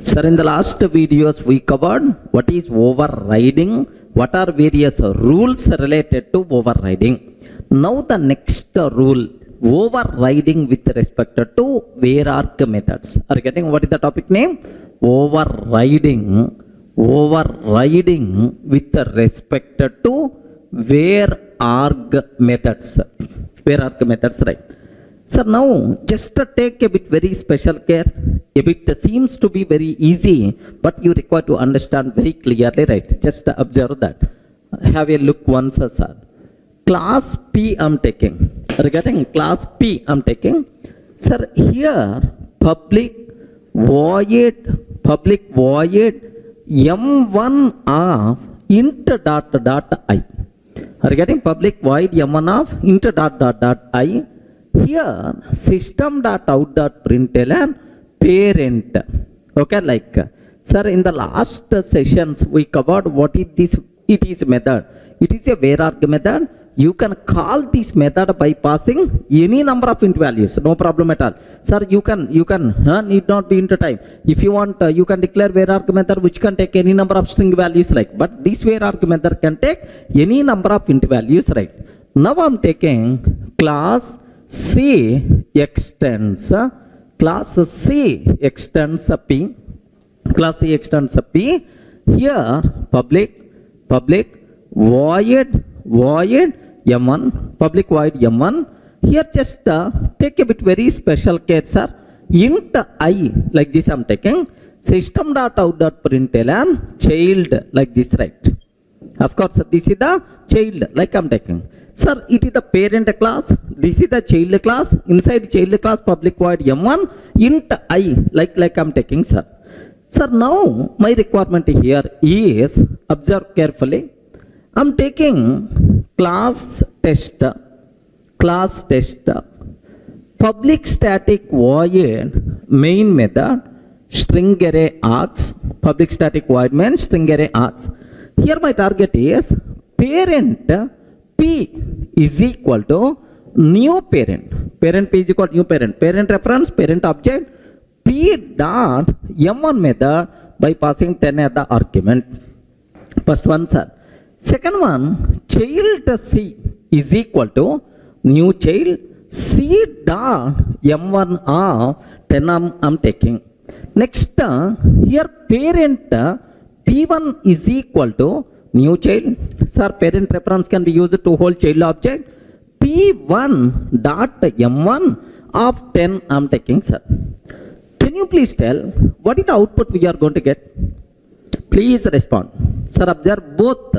Sir, in the last videos we covered what is overriding, what are various rules related to overriding. Now the next rule, overriding with respect to Var-arg methods. Are you getting what is the topic name? Overriding with respect to Var-arg methods. Var-arg methods, right? So now just take a bit very special care. A bit seems to be very easy, but you require to understand very clearly, right? Just observe that. Have a look once, sir. Class P I'm taking. Regarding class P I'm taking. Sir, here public void m1 of int dot I. Regarding public void m1 of int dot I. Here system.out.println parent. Okay, like sir, in the last sessions we covered what is this. It is method. It is a Var-arg method. you can call this method by passing any number of int values, no problem at all. Sir, you can need not be into time. If you want, you can declare var-arg method which can take any number of string values, right? But this var-arg method can take any number of int values, right? Now I'm taking class C extends P, class C extends P. Here public void m1, public void m1. Here just take a bit very special care, sir. Int I, like this I'm taking. System.out.println child, like this, right? Of course, this is the child, like I'm taking. Sir, it is the parent class. This is the child class. Inside child class, public void m1, int I, like I'm taking, sir. Sir, now my requirement here is, observe carefully, I'm taking class test, public static void main method, string array args, public static void main string array args. Here my target is parent P is equal to new parent. Parent P is equal to new parent. Parent reference, parent object, P dot m1 method by passing 10 as the argument. First one, sir. Second one, child C is equal to new child C dot m1 of 10 I'm taking. Next, here parent P1 is equal to new child. Sir, parent reference can be used to hold child object. P1 dot m1 of 10 I'm taking, sir. Can you please tell what is the output we are going to get? Please respond. Sir, observe both,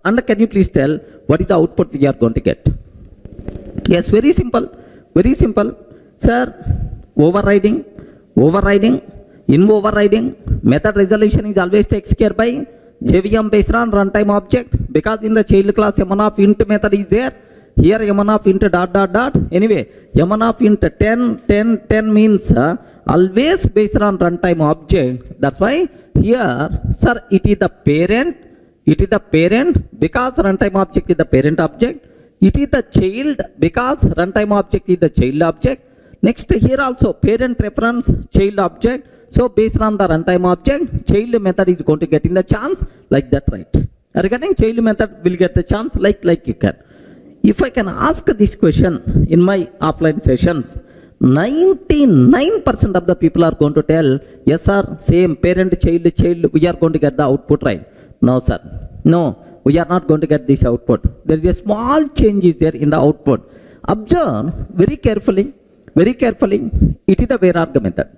and can you please tell what is the output we are going to get? Yes, very simple. Sir, overriding, in overriding, method resolution is always takes care by JVM based on runtime object, because in the child class m1 of int method is there. Here m1 of int dot. Anyway, m1 of int 10 means always based on runtime object. That's why here, sir, it is the parent because runtime object is the parent object. It is the child because runtime object is the child object. Next, here also parent reference child object. So based on the runtime object, child method is going to get in the chance, like that, right? Regarding child method will get the chance, like you can. If I can ask this question in my offline sessions, 99% of the people are going to tell, yes sir, same parent, child, we are going to get the output, right? No sir, no, we are not going to get this output. There is a small change is there in the output. Observe very carefully, it is the var-arg method.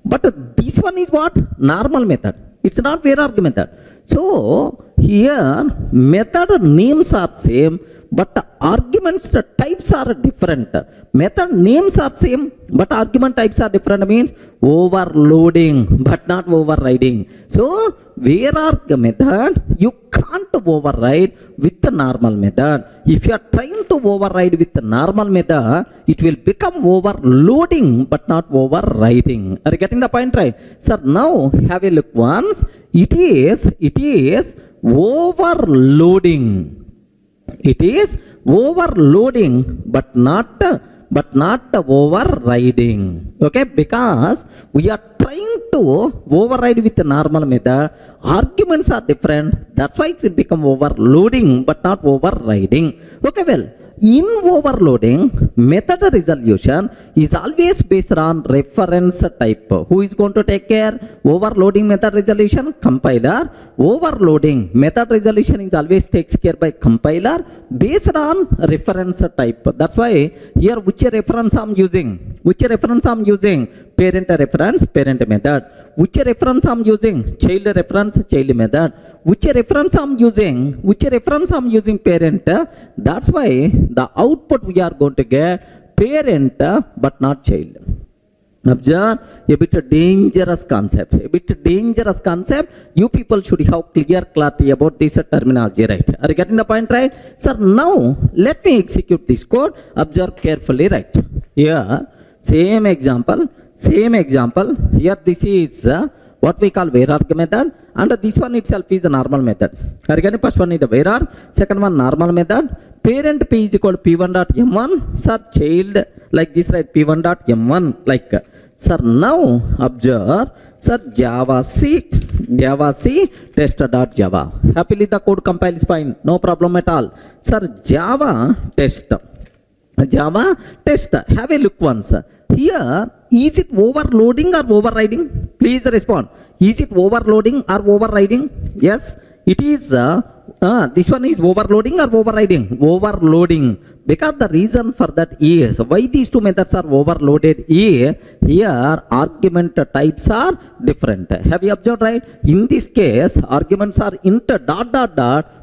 But this one is what? Normal method. It's not var-arg method. So here method names are same, but the arguments, the types are different. Method names are same, but argument types are different, means overloading but not overriding. So var-arg method you can't override with the normal method. If you are trying to override with the normal method, it will become overloading but not overriding. Are you getting the point, right? Sir, now have a look once. It is overloading. It is overloading but not overriding. Okay, because we are trying to override with the normal method, arguments are different, that's why it will become overloading but not overriding. Okay, well, in overloading, method resolution is always based on reference type. Who is going to take care? Overloading method resolution? Compiler. Overloading method resolution is always takes care by compiler based on reference type. That's why here which reference I'm using? Parent reference, parent method. Which reference I'm using? Child reference, child method. Which reference I'm using? Parent. That's why the output we are going to get parent but not child. Observe, a bit dangerous concept. You people should have clear clarity about this terminology, right? Are you getting the point, right? Sir, now let me execute this code. Observe carefully, right? Here, same example. Here this is what we call Var-arg method, and this one itself is a normal method. Again, first one is the Var-arg, second one normal method. Parent P is equal to P1 dot M1, sir, child like this, right? P1 dot M1 like. Sir, now observe, sir, Java C test.java. Happily the code compiles fine, no problem at all. Sir, Java test. Have a look once. Here, is it overloading or overriding? Please respond. Is it overloading or overriding? Yes, it is. This one is overloading or overriding? Overloading. Because the reason for that is, why these two methods are overloaded is, here argument types are different. Have you observed, right? In this case, arguments are int ...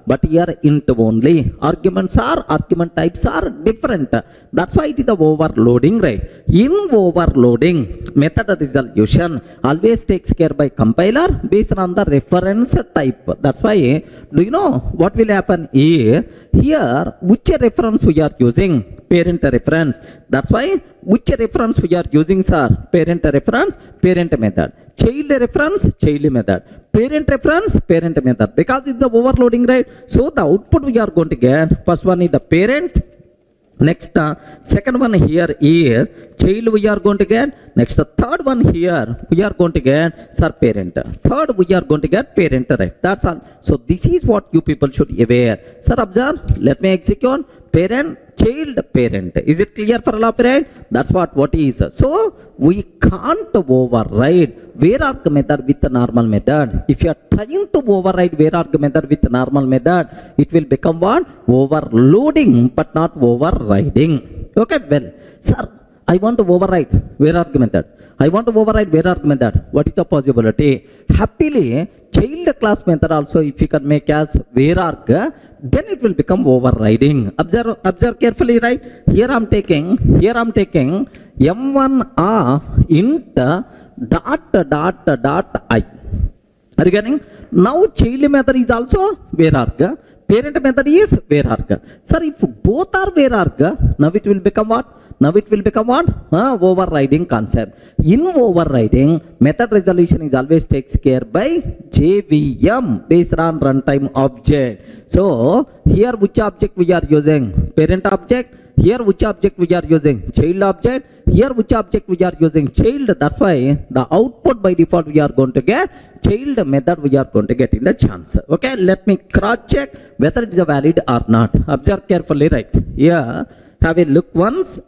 but here int only. Argument types are different. That's why it is the overloading, right? In overloading, method resolution always takes care by compiler based on the reference type. That's why, do you know what will happen is, here which reference we are using? Parent reference. That's why which reference we are using, sir? Parent reference, parent method. Child reference, child method. Parent reference, parent method. Because it's the overloading, right? So the output we are going to get, first one is the parent. Next, second one here is child we are going to get. Next, third one here we are going to get, sir, parent. Third we are going to get parent, right? That's all. So this is what you people should be aware. Sir, observe. Let me execute. Parent, child, parent. Is it clear for all of you, right? That's what is. So we can't override Var-arg method with the normal method. If you are trying to override Var-arg method with the normal method, it will become what? Overloading, but not overriding. Okay, well, sir, I want to override Var-arg method. I want to override Var-arg method. What is the possibility? Happily, child class method also, if you can make as Var-arg, then it will become overriding. Observe carefully, right? Here I am taking M1 of int dot I. Are you getting? Now child method is also Var-arg. Parent method is Var-arg. Sir, if both are Var-arg, now it will become what? Overriding concept. In overriding, method resolution is always takes care by JVM, based on runtime object. So here which object we are using? Parent object. Here which object we are using? Child object. Here which object we are using? Child. That's why the output by default we are going to get child method we are going to get in the chance. Okay, let me cross check whether it is a valid or not. Observe carefully, right? Here, have a look once.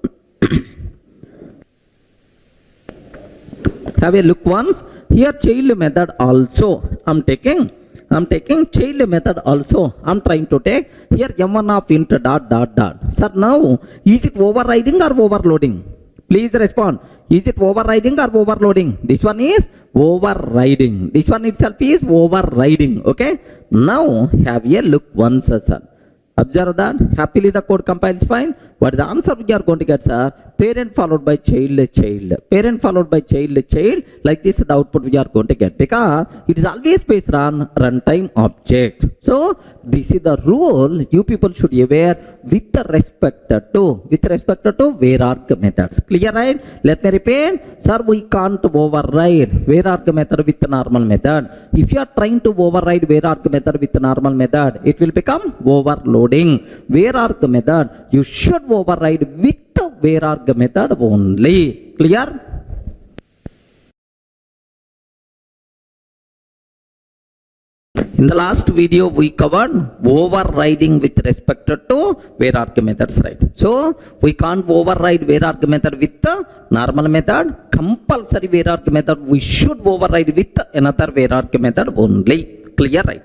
Have a look once. Here child method also I'm taking child method also I'm trying to take. Here M1 of int dot. Sir, now is it overriding or overloading? Please respond. Is it overriding or overloading? This one is overriding. This one itself is overriding. Okay, now have a look once, sir. Observe that. Happily the code compiles fine. What is the answer we are going to get, sir? Parent followed by child. Parent followed by child. Like this the output we are going to get, because it is always based on runtime object. So this is the rule you people should be aware with respect to Var-arg methods. Clear, right? Let me repeat. Sir, we can't override Var-arg method with the normal method. If you are trying to override Var-arg method with the normal method, it will become overloading. Var-arg method you should override with the Var-arg method only. Clear? In the last video we covered overriding with respect to Var-arg methods, right? So we can't override Var-arg method with the normal method. Compulsory Var-arg method we should override with another Var-arg method only. Clear, right?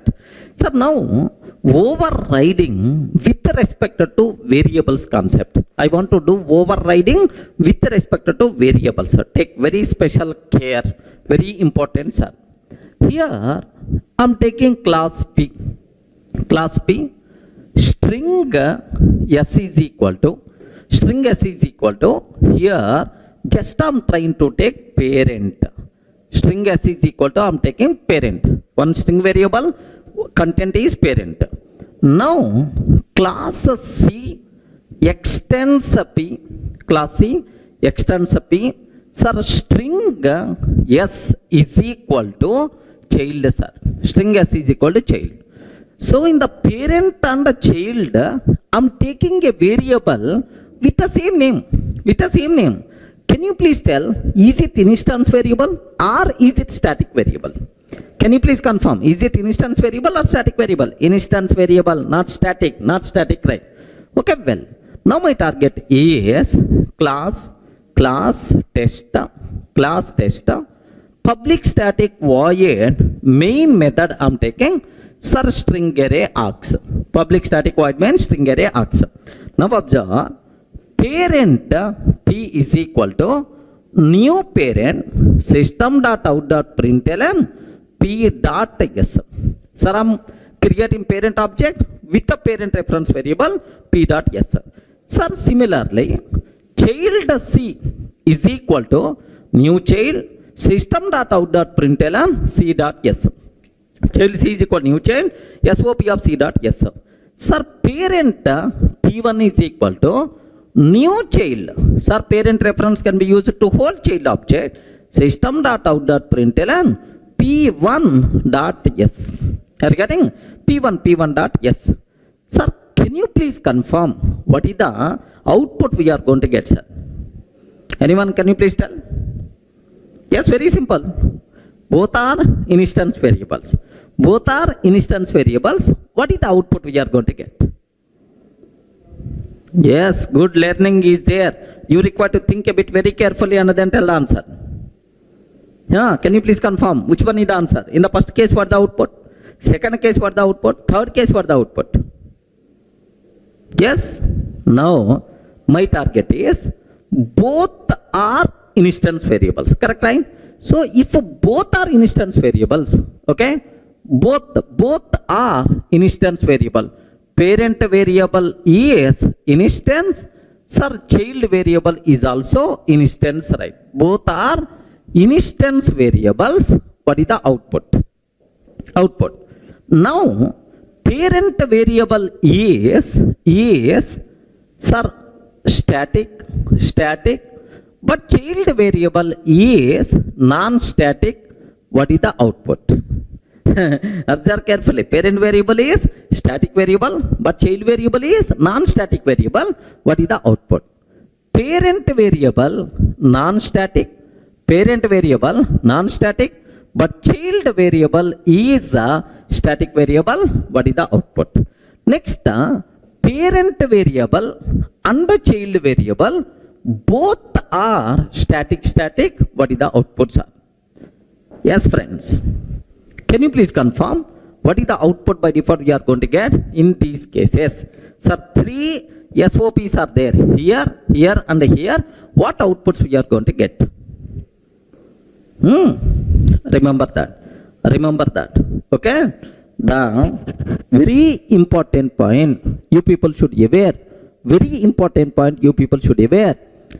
So now overriding with respect to variables concept. I want to do overriding with respect to variables. Take very special care, very important, sir. Here I am taking class P, string s is equal to, here just I am trying to take parent. String s is equal to, I am taking parent. One string variable, content is parent. Now class C extends P, Sir, string s is equal to child, sir. String s is equal to child. So in the parent and the child, I'm taking a variable with the same name. With the same name. Can you please tell, is it instance variable or is it static variable? Can you please confirm, is it instance variable or static variable? Instance variable, not static, right? Okay, well, now my target is class test, public static void main method I'm taking, sir, string array args. Public static void main string array args. Now observe, parent p is equal to new parent system.out.println p dot s. Sir, I'm creating parent object with a parent reference variable p dot s. Sir, similarly, child c is equal to new child system.out.println c dot s. Child c is equal to new child sop of c dot s. Sir, parent p1 is equal to new child. Sir, parent reference can be used to whole child object system.out.println p1 dot s. Are you getting? p1 dot s. Sir, can you please confirm what is the output we are going to get, sir? Anyone, can you please tell? Yes, very simple. Both are instance variables. Both are instance variables. What is the output we are going to get? Yes, good learning is there. You require to think a bit very carefully and then tell the answer. Yeah, can you please confirm which one is the answer? In the first case, what the output? Second case, what the output? Third case, what the output? Yes? Now, my target is both are instance variables. Correct, right? So, if both are instance variables, okay? Both are instance variable. Parent variable is instance. Sir, child variable is also instance, right? Both are instance variables. What is the output? Now, parent variable is sir, static, but child variable is non-static. What is the output? Observe carefully. Parent variable is static variable, but child variable is non-static variable. What is the output? Parent variable non-static, but child variable is a static variable. What is the output? Next, parent variable and the child variable both are static. What is the output, sir? Yes, friends. Can you please confirm what is the output by default we are going to get in these cases? Sir, 3 SOPs are there, here and here. What outputs we are going to get? Remember that. Okay? The very important point you people should aware.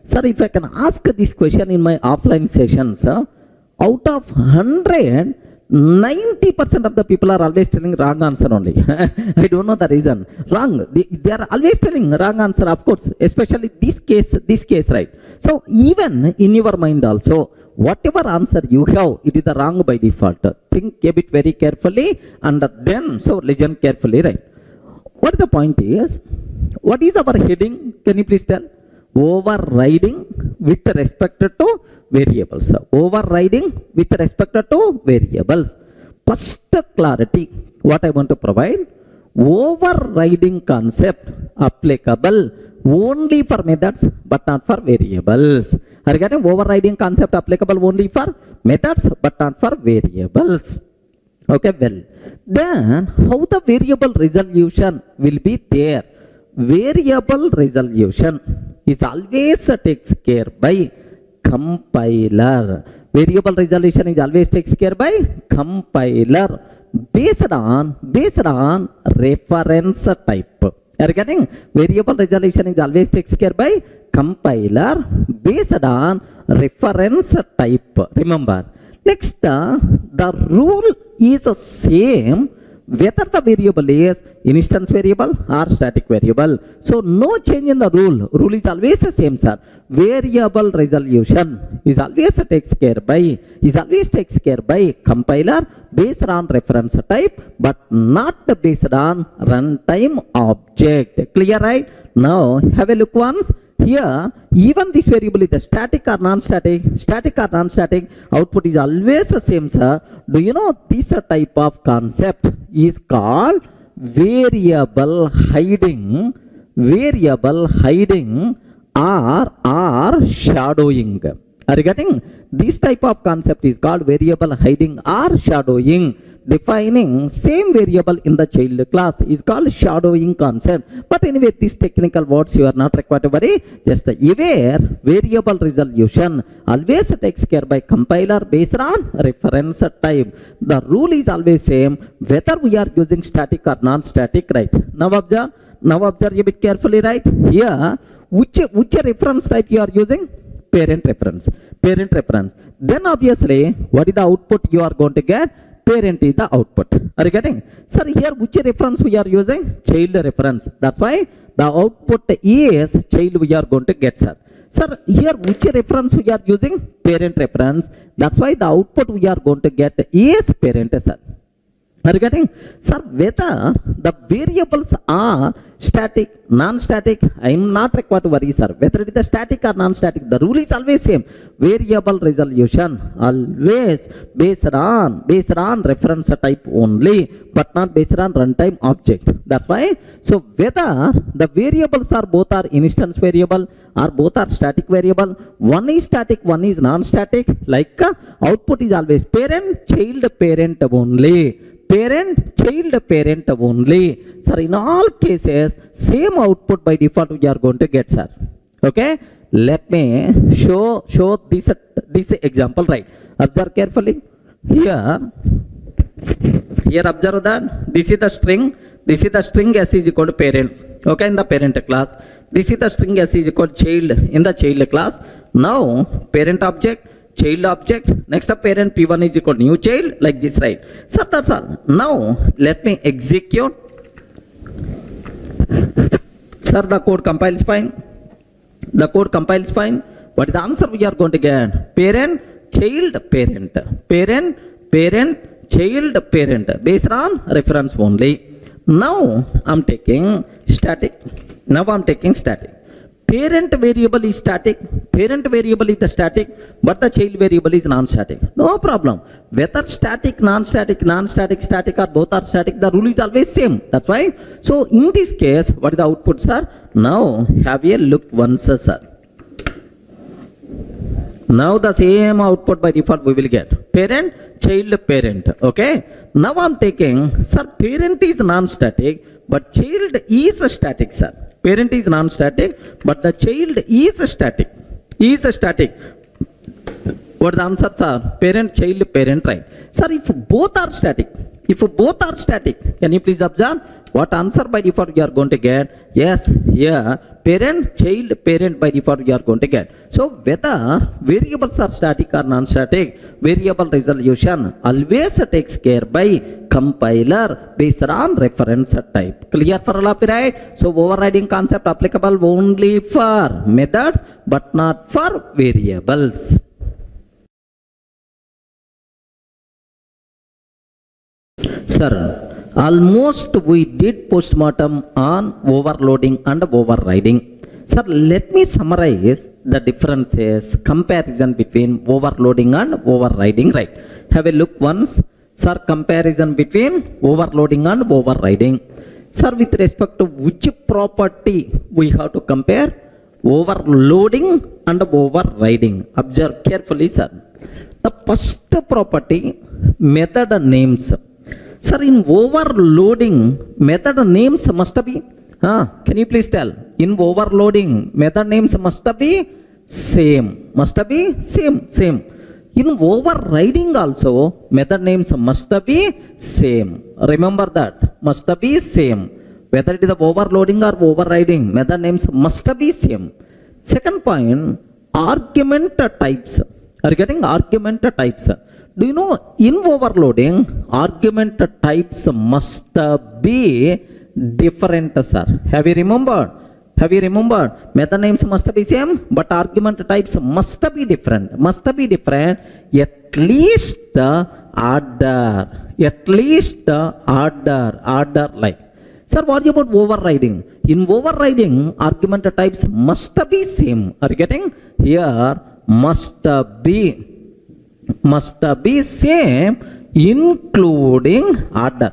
Sir, if I can ask this question in my offline sessions, out of 100, 90% of the people are always telling wrong answer only. I don't know the reason. Wrong. They are always telling wrong answer, of course, especially this case, right? So even in your mind also, whatever answer you have, it is the wrong by default. Think a bit very carefully and then so listen carefully, right? What the point is? What is our heading? Can you please tell? Overriding with respect to variables. First clarity, what I want to provide, overriding concept applicable only for methods but not for variables. Are you getting? Overriding concept applicable only for methods but not for variables. Okay, well, then how the variable resolution will be there? Variable resolution is always takes care by compiler. Variable resolution is always takes care by compiler based on reference type. Are you getting? Variable resolution is always takes care by compiler based on reference type. Remember. Next, the rule is the same whether the variable is instance variable or static variable. So no change in the rule. Rule is always the same, sir. Variable resolution is always takes care by compiler based on reference type, but not based on runtime object. Clear, right? Now have a look once. Here, even this variable is the static or non-static, output is always the same, sir. Do you know this type of concept is called variable hiding or shadowing. Are you getting? This type of concept is called variable hiding or shadowing. Defining same variable in the child class is called shadowing concept. But anyway, these technical words you are not required to worry. Just aware variable resolution always takes care by compiler based on reference type. The rule is always same whether we are using static or non-static, right? Now observe a bit carefully, right? Here, which reference type you are using? Parent reference. Then obviously, what is the output you are going to get? Parent is the output. Are you getting? Sir, here which reference we are using? Child reference. That's why the output is child we are going to get, sir. Sir, here which reference we are using? Parent reference. That's why the output we are going to get is parent, sir. Are you getting? Sir, whether the variables are static, non-static, I am not required to worry, sir. Whether it is static or non-static, the rule is always same. Variable resolution always based on reference type only, but not based on runtime object. That's why. So whether the variables are both are instance variable or both are static variable, one is static, one is non-static. Like output is always parent, child, parent only. Parent, child, parent only. Sir, in all cases, same output by default we are going to get, sir. Okay? Let me show this example, right? Observe carefully. Here observe that. This is the string. This is the string S is equal to parent. Okay, in the parent class. This is the string S is equal to child in the child class. Now, parent object, child object, next up parent P1 is equal to new child, like this, right? So that's all. Now let me execute. Sir, the code compiles fine. What is the answer we are going to get? Parent, child, parent. Parent, child, parent. Based on reference only. Now I'm taking static. Parent variable is static, but the child variable is non-static. No problem. Whether static, non-static, static or both are static, the rule is always same. That's why. So in this case, what is the output, sir? Now have a look once, sir. Now the same output by default we will get. Parent, child, parent. Okay. Now I'm taking, sir, parent is non-static, but child is static, sir. Parent is non-static, but the child is static. What the answers are? Parent, child, parent, right? Sir, if both are static, can you please observe what answer by default you are going to get? Yes, here, parent, child, parent by default you are going to get. So whether variables are static or non-static, variable resolution always takes care by compiler based on reference type. Clear for all of you, right? So overriding concept applicable only for methods but not for variables. Sir, almost we did postmortem on overloading and overriding. Sir, let me summarize the differences, comparison between overloading and overriding, right? Have a look once. Sir, comparison between overloading and overriding. Sir, with respect to which property we have to compare? Overloading and overriding. Observe carefully, sir. The first property, method names. Sir, in overloading, method names must be, can you please tell? In overloading, method names must be same. Same. In overriding also, method names must be same. Remember that, must be same. Whether it is overloading or overriding, method names must be same. Second point, argument types. Are you getting argument types? Do you know in overloading, argument types must be different, sir? Have you remembered? Have you remembered? Method names must be same, but argument types must be different. Must be different. At least the order. At least the order. Order like. Sir, what about overriding? In overriding, argument types must be same. Are you getting? Here must be same, including order.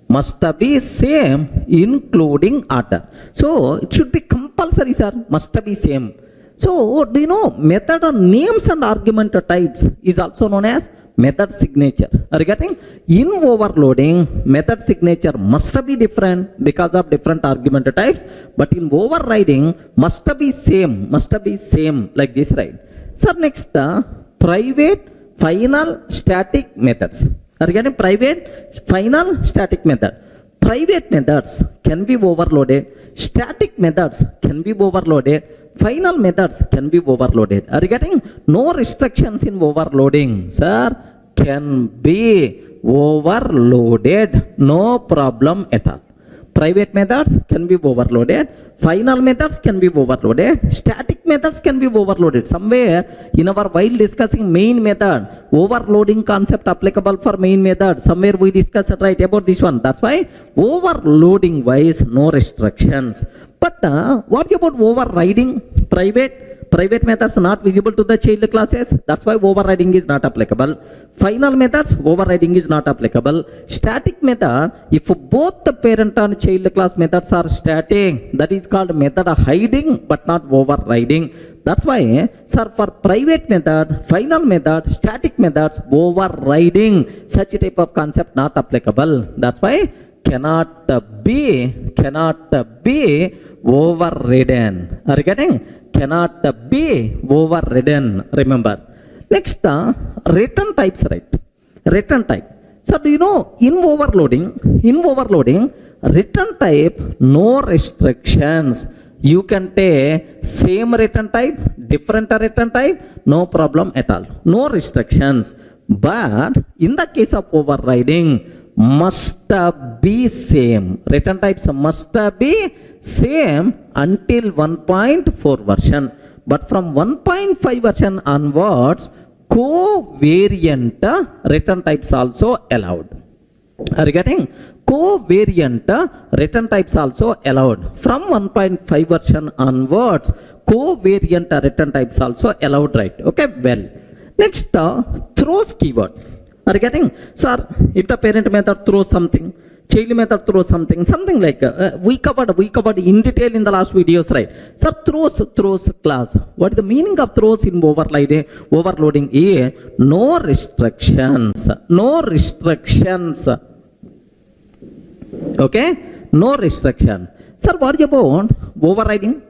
Must be same, including order. So it should be compulsory, sir. Must be same. So do you know method names and argument types is also known as method signature? Are you getting? In overloading, method signature must be different because of different argument types, but in overriding must be same like this, right? Sir, next private final static methods. Are you getting? Private final static method. Private methods can be overloaded, static methods can be overloaded, final methods can be overloaded. Are you getting? No restrictions in overloading, sir. Can be overloaded, no problem at all. Private methods can be overloaded, final methods can be overloaded, static methods can be overloaded. Somewhere in our while discussing main method, overloading concept applicable for main method, somewhere we discussed right about this one. That's why overloading wise no restrictions. But what about overriding? Private methods not visible to the child classes. That's why overriding is not applicable. Final methods, overriding is not applicable. Static method, if both the parent and child class methods are static, that is called method hiding but not overriding. That's why, sir, for private method, final method, static methods, overriding, such type of concept not applicable. That's why cannot be overridden. Are you getting? Cannot be overridden. Remember. Next, return types, right? Return type. So do you know in overloading, return type no restrictions. You can take same return type, different return type, no problem at all. No restrictions. But in the case of overriding, must be same. Return types must be same until 1.4 version. But from 1.5 version onwards, covariant return types also allowed. Are you getting? Covariant return types also allowed. From 1.5 version onwards, covariant return types also allowed, right? Okay, well. Next, throws keyword. Are you getting? Sir, if the parent method throws something, child method throws something like we covered in detail in the last videos, right? Sir, throws class. What is the meaning of throws in overloading? No restrictions. Okay, no restriction. Sir, what about overriding?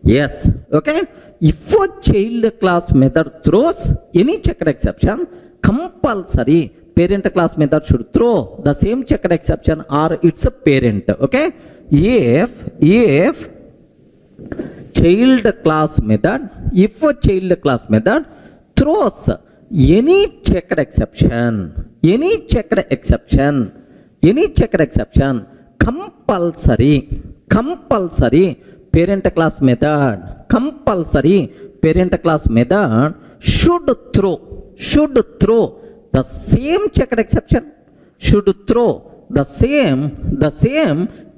Yes. Okay, if a child class method throws any checked exception, compulsory parent class method should throw the same checked exception or its a parent. Okay, if child class method throws any checked exception, compulsory parent class method should throw the same checked exception, should throw the same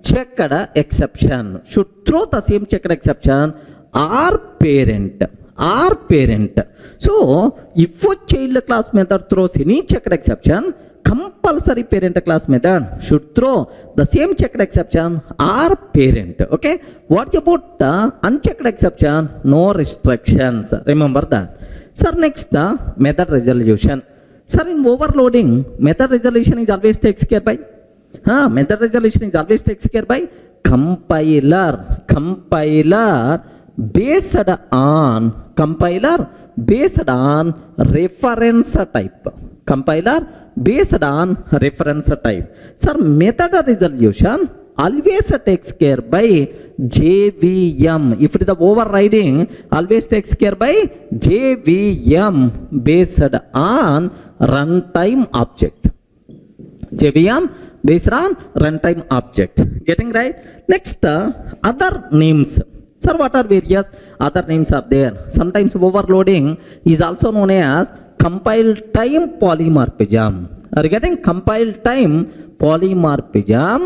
checked exception, should throw the same checked exception or parent. So if a child class method throws any checked exception, compulsory parent class method should throw the same checked exception or parent. Okay, what about unchecked exception? No restrictions. Remember that. Sir, next method resolution. Sir, in overloading, method resolution is always takes care by compiler based on reference type. Compiler based on reference type. Sir, method resolution always takes care by JVM. If it is the overriding, always takes care by JVM based on runtime object. JVM based on runtime object. Getting right? Next, other names. Sir, what are various other names are there? Sometimes overloading is also known as compile time polymorphism. Are you getting compile time polymorphism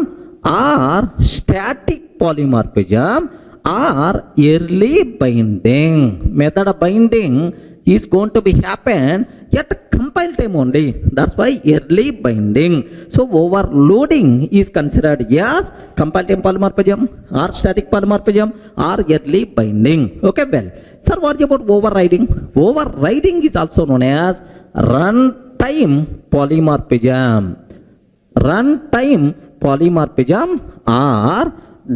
or static polymorphism or early binding? Method of binding is going to be happen at compile time only. That's why early binding. So overloading is considered as compile time polymorphism or static polymorphism or early binding. Okay, well, sir, what about overriding? Overriding is also known as runtime polymorphism. Runtime polymorphism or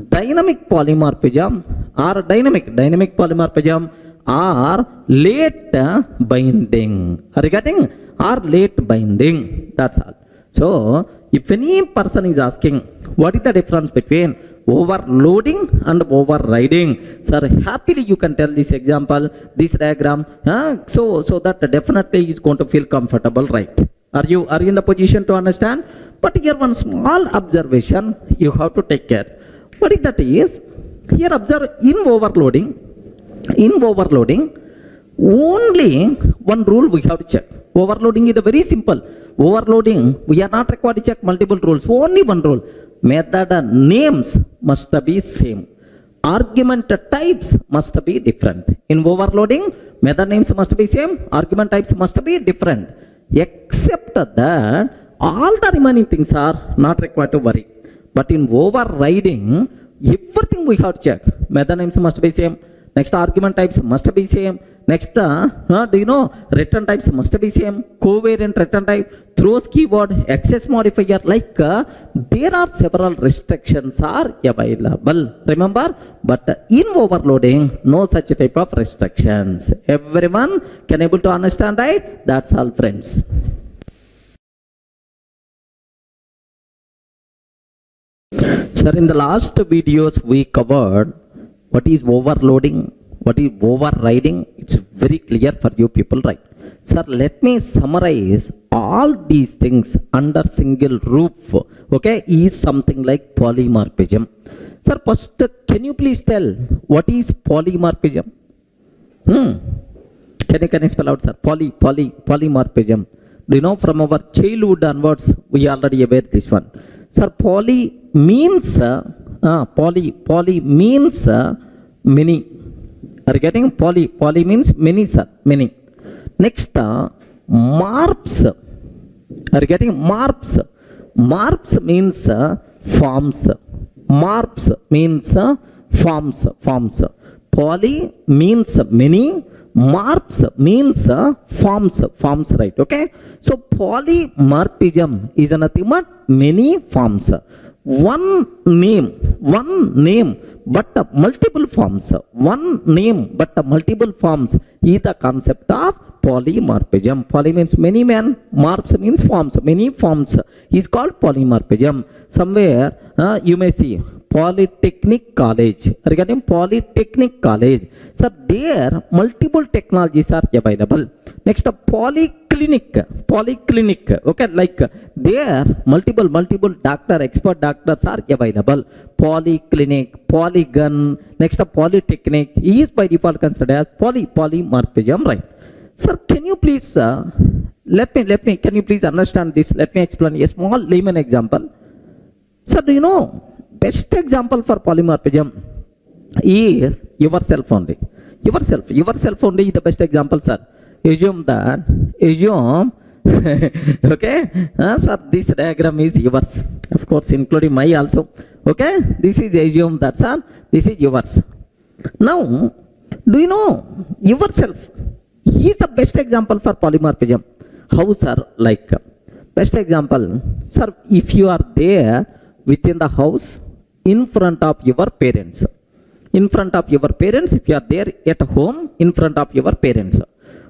dynamic polymorphism or dynamic polymorphism or late binding. Are you getting? Or late binding. That's all. So if any person is asking what is the difference between overloading and overriding, sir, happily you can tell this example, this diagram, so that definitely is going to feel comfortable, right? Are you in the position to understand? But here one small observation you have to take care. What is that is, here observe, in overloading, only one rule we have to check. Overloading is very simple. Overloading, we are not required to check multiple rules. Only one rule. Method names must be same. Argument types must be different. In overloading, method names must be same. Argument types must be different. Except that, all the remaining things are not required to worry. But in overriding, everything we have to check. Method names must be same. Next, argument types must be same. Next, return types must be same. Covariant return type, throws keyword, access modifier, like there are several restrictions are available. Remember, but in overloading, no such type of restrictions. Everyone can able to understand, right? That's all, friends. Sir, in the last videos we covered what is overloading, what is overriding. It's very clear for you people, right? Sir, let me summarize all these things under single roof. Okay, is something like polymorphism. Sir, first, can you please tell what is polymorphism? Can you spell out, sir? Polymorphism. Do you know, from our childhood onwards, we already aware this one. Sir, poly means many. Are you getting? Poly means many, sir. Many. Next, marps. Are you getting? Marps. Marps means forms. Marps means forms. Poly means many. Marps means forms, right? Okay. So polymorphism is nothing but many forms. One name, but multiple forms. One name, but multiple forms is the concept of polymorphism. Poly means many, man. Morphs means forms. Many forms is called polymorphism. Somewhere you may see Polytechnic College. Regarding Polytechnic College, so there multiple technologies are available. Next, polyclinic. Okay, like there multiple expert doctors are available. Polyclinic, polygon. Next, polytechnic is by default considered as polymorphism, right? Sir, can you please can you please understand this? Let me explain a small layman example. Sir, do you know best example for polymorphism is yourself only. Yourself only is the best example, sir. Assume okay, sir, this diagram is yours, of course, including my also. Okay, this is assume that, sir, this is yours. Now, do you know yourself? He is the best example for polymorphism. How, sir? Like best example, sir, if you are there within the house, in front of your parents. If you are there at home, in front of your parents.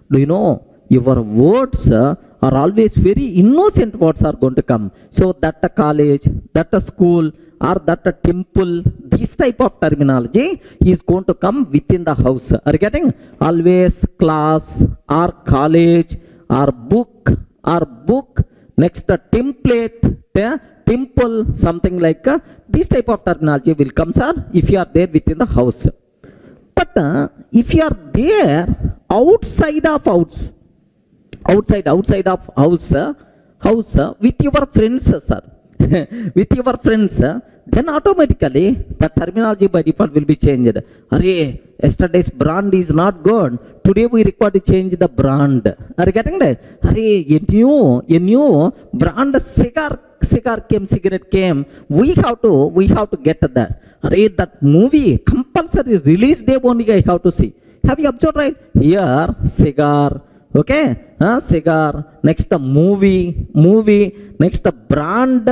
Do you know your words are always very innocent words are going to come. So that a college, that a school, or that a temple, this type of terminology is going to come within the house. Are you getting? Always class or college or book or book. Next a template, temple, something like this type of terminology will come, sir, if you are there within the house. But if you are there outside of house, outside of house with your friends, sir, with your friends, then automatically the terminology by default will be changed. Arey, yesterday's brand is not good. Today we require to change the brand. Are you getting that? Arey, a new brand cigar came, cigarette came. We have to get that. Arey, that movie compulsory release day only I have to see. Have you observed, right? Here cigar. Okay, cigar, next the movie, next the brand.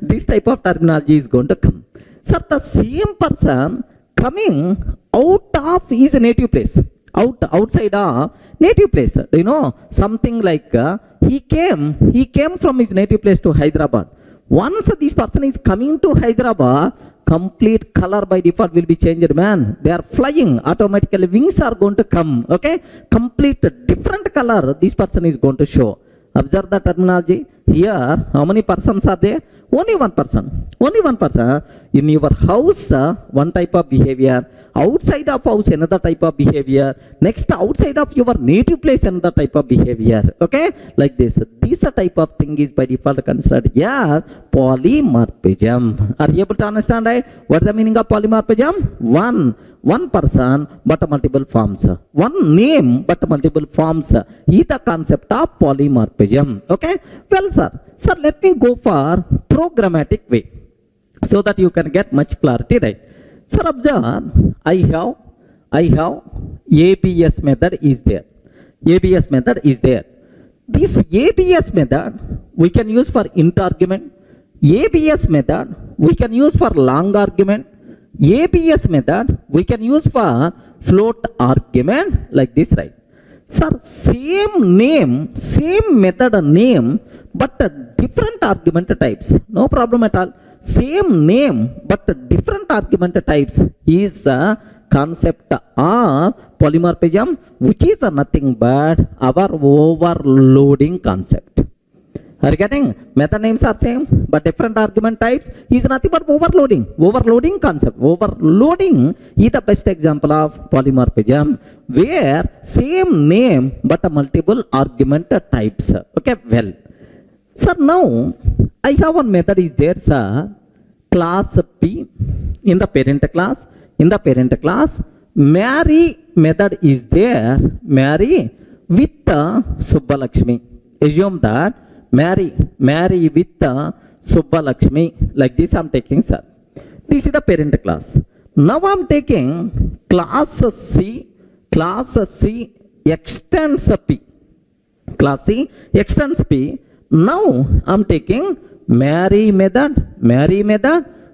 This type of terminology is going to come. Sir, the same person coming out of his native place, outside of native place. Do you know something like he came from his native place to Hyderabad. Once this person is coming to Hyderabad, complete color by default will be changed, man. They are flying automatically, wings are going to come. Okay, complete different color this person is going to show. Observe the terminology. Here how many persons are there? Only one person. In your house one type of behavior, outside of house another type of behavior, next outside of your native place another type of behavior. Okay, like this type of thing is by default considered as polymorphism. Are you able to understand, right? What is the meaning of polymorphism? One person but multiple forms, one name but multiple forms is the concept of polymorphism. Okay, well, sir, let me go for programmatic way so that you can get much clarity, right? Sir, observe, I have ABS method is there. This ABS method we can use for int argument. ABS method we can use for long argument. ABS method we can use for float argument, like this, right? Sir, same name, same method name, but different argument types. No problem at all. Same name but different argument types is a concept of polymorphism, which is nothing but our overloading concept. Are you getting? Method names are same but different argument types is nothing but overloading concept. Overloading is the best example of polymorphism, where same name but multiple argument types. Okay, well, sir, now I have one method is there, sir, class P in the parent class. In the parent class, marry method is there, marry with Subbalakshmi. Assume that marry with Subbalakshmi, like this I'm taking, sir. This is the parent class. Now I'm taking class C extends P. Class C extends P. Now I'm taking marry method.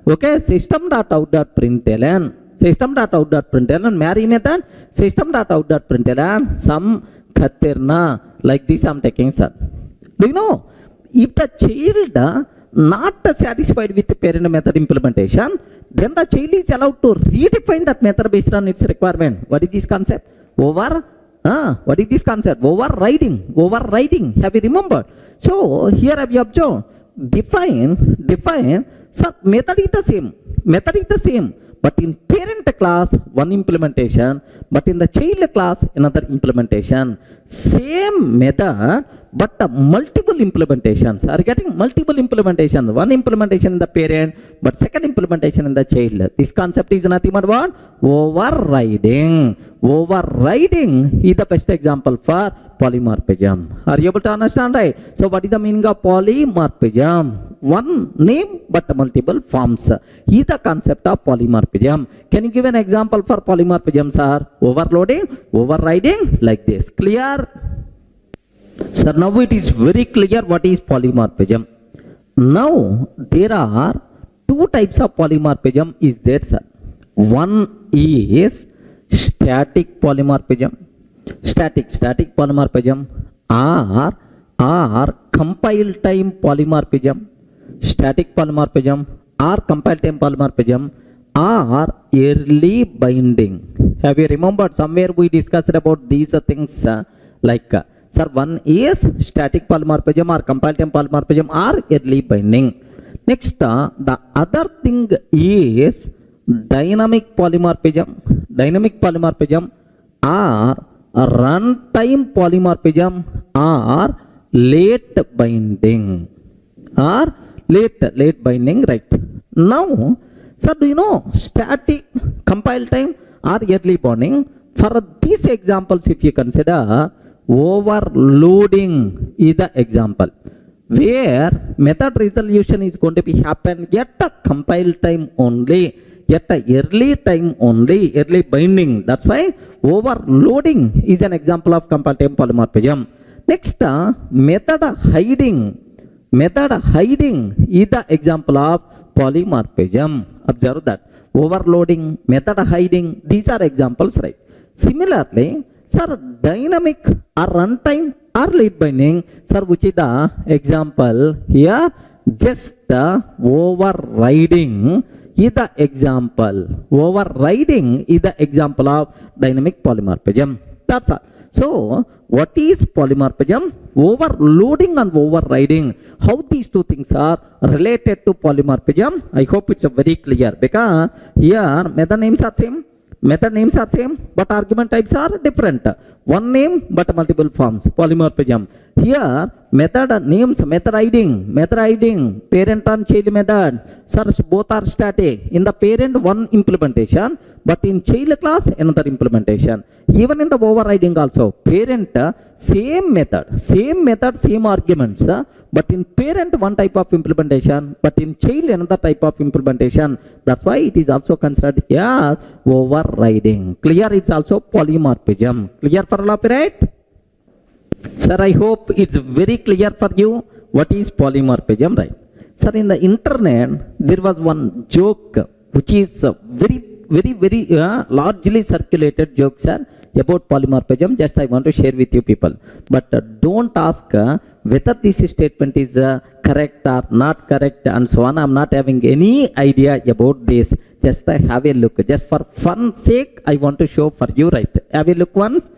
Okay, system.out.println, marry method, system.out.println, some khatirna, like this I'm taking, sir. Do you know, if the child not satisfied with the parent method implementation, then the child is allowed to redefine that method based on its requirement. What is this concept? What is this concept? Overriding. Have you remembered? So here have you observed? Define. So method is the same. But in parent class, one implementation, but in the child class, another implementation. Same method, but multiple implementations. Are you getting? Multiple implementations. One implementation in the parent, but second implementation in the child. This concept is nothing but what? Overriding is the best example for polymorphism. Are you able to understand, right? So what is the meaning of polymorphism? One name but multiple forms is the concept of polymorphism. Can you give an example for polymorphism, sir? Overriding, like this. Clear? Sir, now it is very clear what is polymorphism. Now there are two types of polymorphism is there, sir. One is static polymorphism. Static polymorphism, or compile time polymorphism. Static polymorphism or compile time polymorphism or early binding. Have you remembered somewhere we discussed about these things sir, one is static polymorphism or compile time polymorphism or early binding. Next, the other thing is dynamic polymorphism or runtime polymorphism or late binding right. Now, sir, do you know static, compile time or early binding? For these examples, if you consider, overloading is the example where method resolution is going to be happen at a compile time only, at a early time only, early binding. That's why overloading is an example of compile time polymorphism. Next, method hiding is the example of polymorphism. Observe that. Overloading, method hiding, these are examples, right? Similarly, sir, dynamic or runtime or late binding, sir, which is the example here? Just overriding is the example. Overriding is the example of dynamic polymorphism. That's all. So, what is polymorphism? Overloading and overriding. How these two things are related to polymorphism? I hope it's very clear, because here method names are same. But argument types are different. One name but multiple forms. Polymorphism. Here method names, method hiding, parent and child method. Sir, both are static. In the parent, one implementation, but in child class, another implementation. Even in the overriding also, parent, same method, same arguments, but in parent one type of implementation, but in child another type of implementation. That's why it is also considered as overriding. Clear? It's also polymorphism. Clear for all of you, right? Sir, I hope it's very clear for you what is polymorphism, right? Sir, in the internet there was one joke which is very largely circulated joke, sir, about polymorphism. Just I want to share with you people. But don't ask whether this statement is correct or not correct and so on. I'm not having any idea about this. Just have a look. Just for fun sake, I want to show for you, right? Have a look once.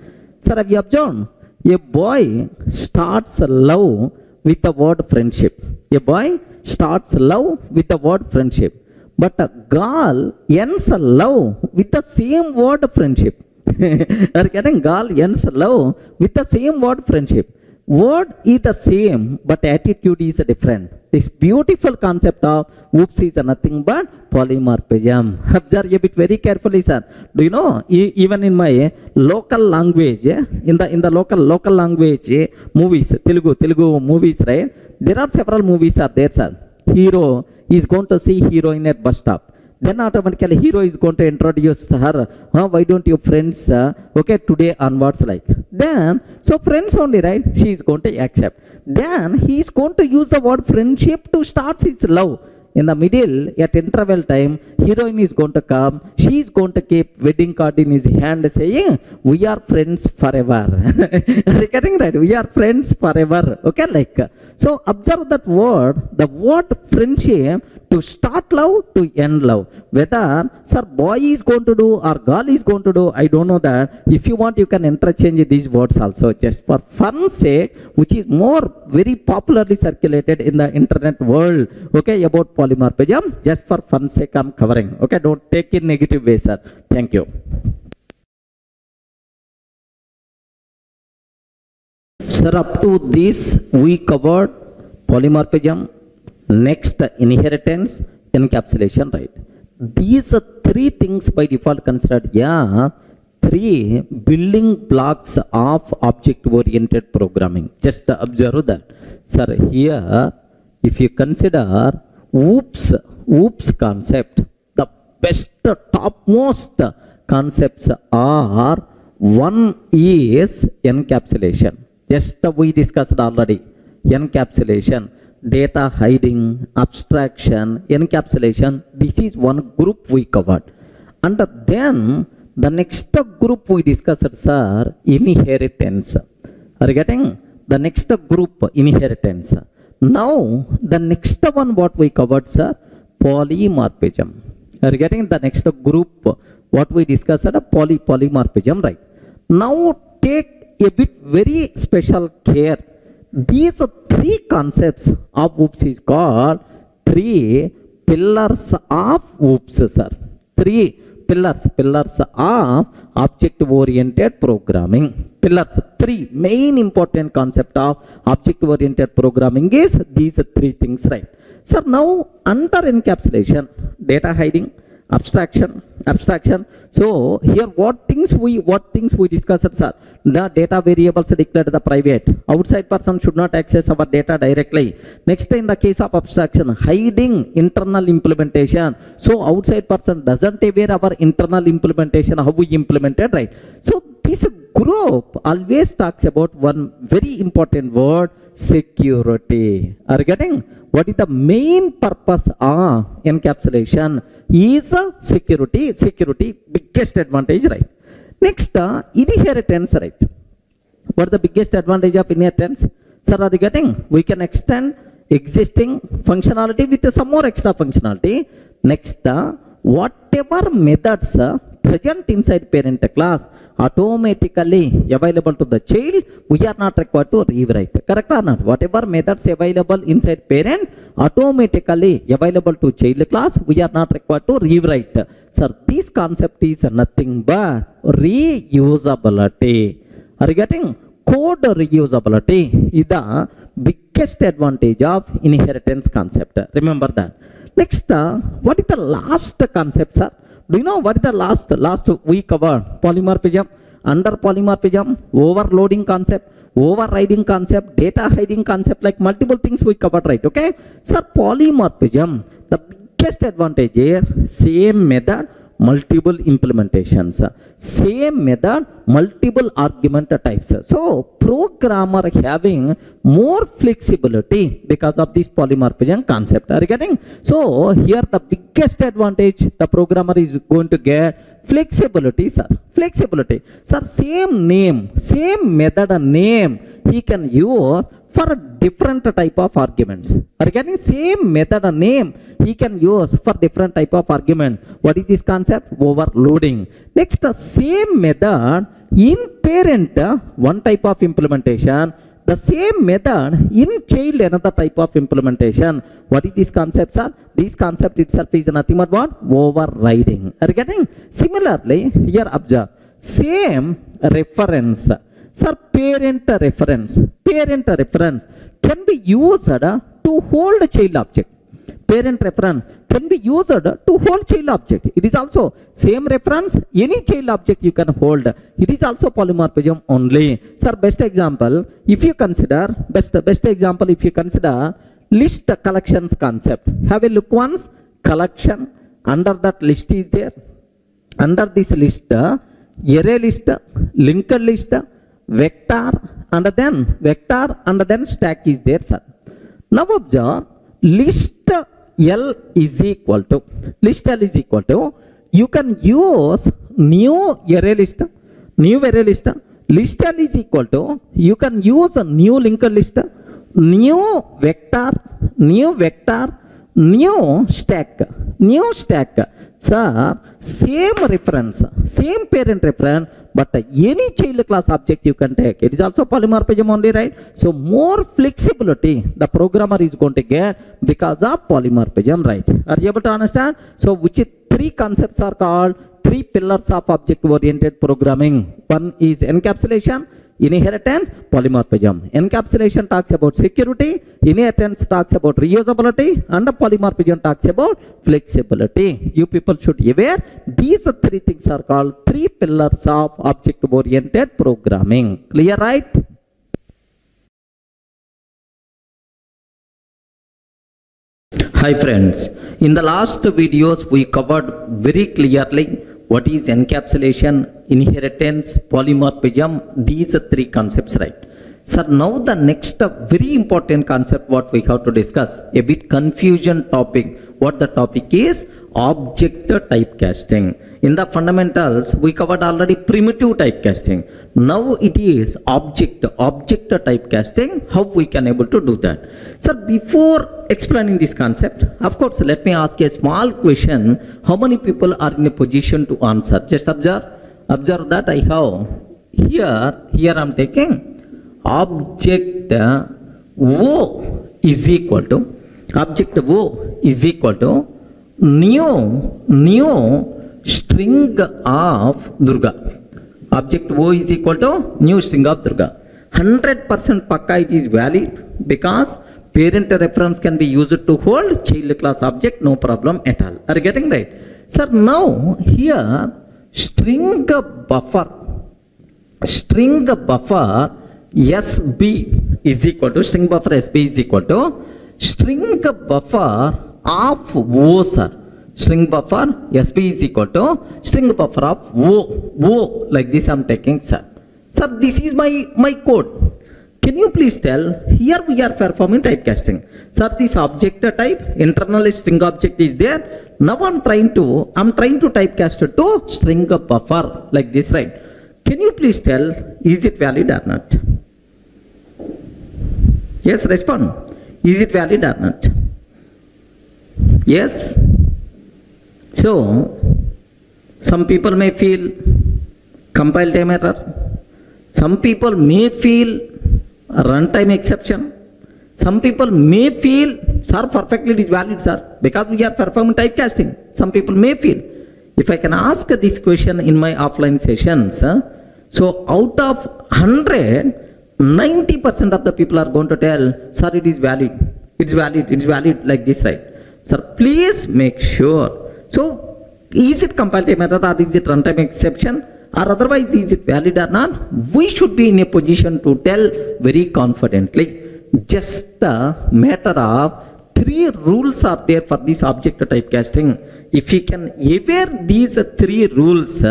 Sir, have you observed? A boy starts love with the word friendship. A boy starts love with the word friendship. But a girl ends love with the same word friendship. Are you getting? Girl ends love with the same word friendship. Word is the same, but attitude is different. This beautiful concept of oops is nothing but polymorphism. Observe a bit very carefully, sir. Do you know, even in my local language, in the local language movies, Telugu movies, right? There are several movies are there, sir. Hero is going to see heroine at bus stop. Then automatically hero is going to introduce her. Why don't you friends, okay, today onwards, like. Then, so friends only, right? She is going to accept. Then he is going to use the word friendship to start his love. In the middle, at interval time, heroine is going to come. She is going to keep wedding card in his hand saying, we are friends forever. Are you getting right? We are friends forever. Okay, like. So observe that word, the word friendship, to start love, to end love. Whether, sir, boy is going to do or girl is going to do, I don't know that. If you want, you can interchange these words also, just for fun's sake, which is more very popularly circulated in the internet world, okay, about polymorphism. Just for fun's sake, I'm covering. Okay, don't take it negative way, sir. Thank you. Sir, up to this, we covered polymorphism. Next, inheritance, encapsulation, right? These are three things by default considered, three building blocks of object-oriented programming. Just observe that. Sir, here, if you consider oops concept, the best, topmost concepts are, one is encapsulation. Just we discussed already. Encapsulation, data hiding, abstraction, encapsulation, this is one group we covered. And then The next group we discussed, sir, inheritance. Are you getting? The next group, inheritance. Now, the next one what we covered, sir, polymorphism. Are you getting? The next group what we discussed, polymorphism, right? Now, take a bit very special care. These three concepts of OOPS is called three pillars of OOPS, sir. Three pillars of object-oriented programming. Pillars, three main important concept of object-oriented programming is these three things, right? So now under encapsulation, data hiding, abstraction. So here what things we discussed, sir? The data variables declared the private. Outside person should not access our data directly. Next, in the case of abstraction, hiding internal implementation. So outside person doesn't aware our internal implementation, how we implemented, right? So this group always talks about one very important word, security. Are you getting? What is the main purpose of encapsulation? Is security biggest advantage, right? Next, inheritance, right? What is the biggest advantage of inheritance? Sir, are you getting? We can extend existing functionality with some more extra functionality. Next, whatever methods present inside parent class automatically available to the child, we are not required to rewrite. Correct or not? Whatever methods available inside parent automatically available to child class, we are not required to rewrite. Sir, this concept is nothing but reusability. Are you getting? Code reusability is the biggest advantage of inheritance concept. Remember that. Next, what is the last concept, sir? Do you know what is the last we covered? Polymorphism. Under polymorphism, overloading concept, overriding concept, data hiding concept, like multiple things we covered, right? Okay. Sir, polymorphism, the biggest advantage is same method, multiple implementations. Same method, multiple argument types. So programmer having more flexibility because of this polymorphism concept. Are you getting? So here the biggest advantage the programmer is going to get flexibility, sir. Flexibility. Sir, same name, same method name he can use for a different type of arguments. Are you getting? Same method and name he can use for different type of argument. What is this concept? Overloading. Next, same method in parent, one type of implementation. The same method in child, another type of implementation. What is this concept, sir? This concept itself is nothing but what? Overriding. Are you getting? Similarly, here observe. Same reference. Sir, parent reference can be used to hold child object. Parent reference can be used to hold child object. It is also same reference, any child object you can hold. It is also polymorphism only. Sir, best example, if you consider, best example, if you consider list collections concept. Have a look once, collection, under that list is there. Under this list, array list, linked list, vector and then stack is there, sir. Now observe, list L is equal to you can use new array list, list L is equal to you can use a new linked list, new vector, new stack. Sir, same reference, same parent reference, but any child class object you can take. It is also polymorphism only, right? So more flexibility the programmer is going to get because of polymorphism, right? Are you able to understand? So which three concepts are called three pillars of object oriented programming? One is encapsulation, inheritance, polymorphism. Encapsulation talks about security, inheritance talks about reusability, and polymorphism talks about flexibility. You people should be aware these three things are called three pillars of object oriented programming. Clear, right? Hi friends, in the last videos we covered very clearly what is encapsulation, inheritance, polymorphism, these three concepts, right? Sir, now the next very important concept what we have to discuss, a bit confusion topic. What the topic is? Object typecasting. In the fundamentals, we covered already primitive typecasting. Now it is object typecasting. How we can able to do that? Sir, before explaining this concept, of course, let me ask a small question. How many people are in a position to answer? Just observe that I have here I'm taking object O is equal to new string of Durga. Object O is equal to new string of Durga. 100% pakka it is valid because parent reference can be used to hold child class object, no problem at all. Are you getting right? Sir, now here string buffer SB is equal to string buffer SB is equal to string buffer of O, sir. String buffer SB is equal to string buffer of O. Like this I'm taking, sir. Sir, this is my code. Can you please tell, here we are performing typecasting. Sir, this object type, internal string object is there. Now I'm trying to typecast to string buffer like this, right? Can you please tell, is it valid or not? Yes, respond. Is it valid or not? Yes. So, some people may feel compile time error. Some people may feel runtime exception. Some people may feel, sir, perfectly it is valid, sir, because we are performing typecasting. Some people may feel. If I can ask this question in my offline sessions, so out of 100, 90% of the people are going to tell, sir, it is valid. It's valid like this, right? Sir, please make sure. So, is it compile time error or is it runtime exception? Or otherwise, is it valid or not? We should be in a position to tell very confidently. Just a matter of 3 rules are there for this object typecasting. If you can aware these 3 rules,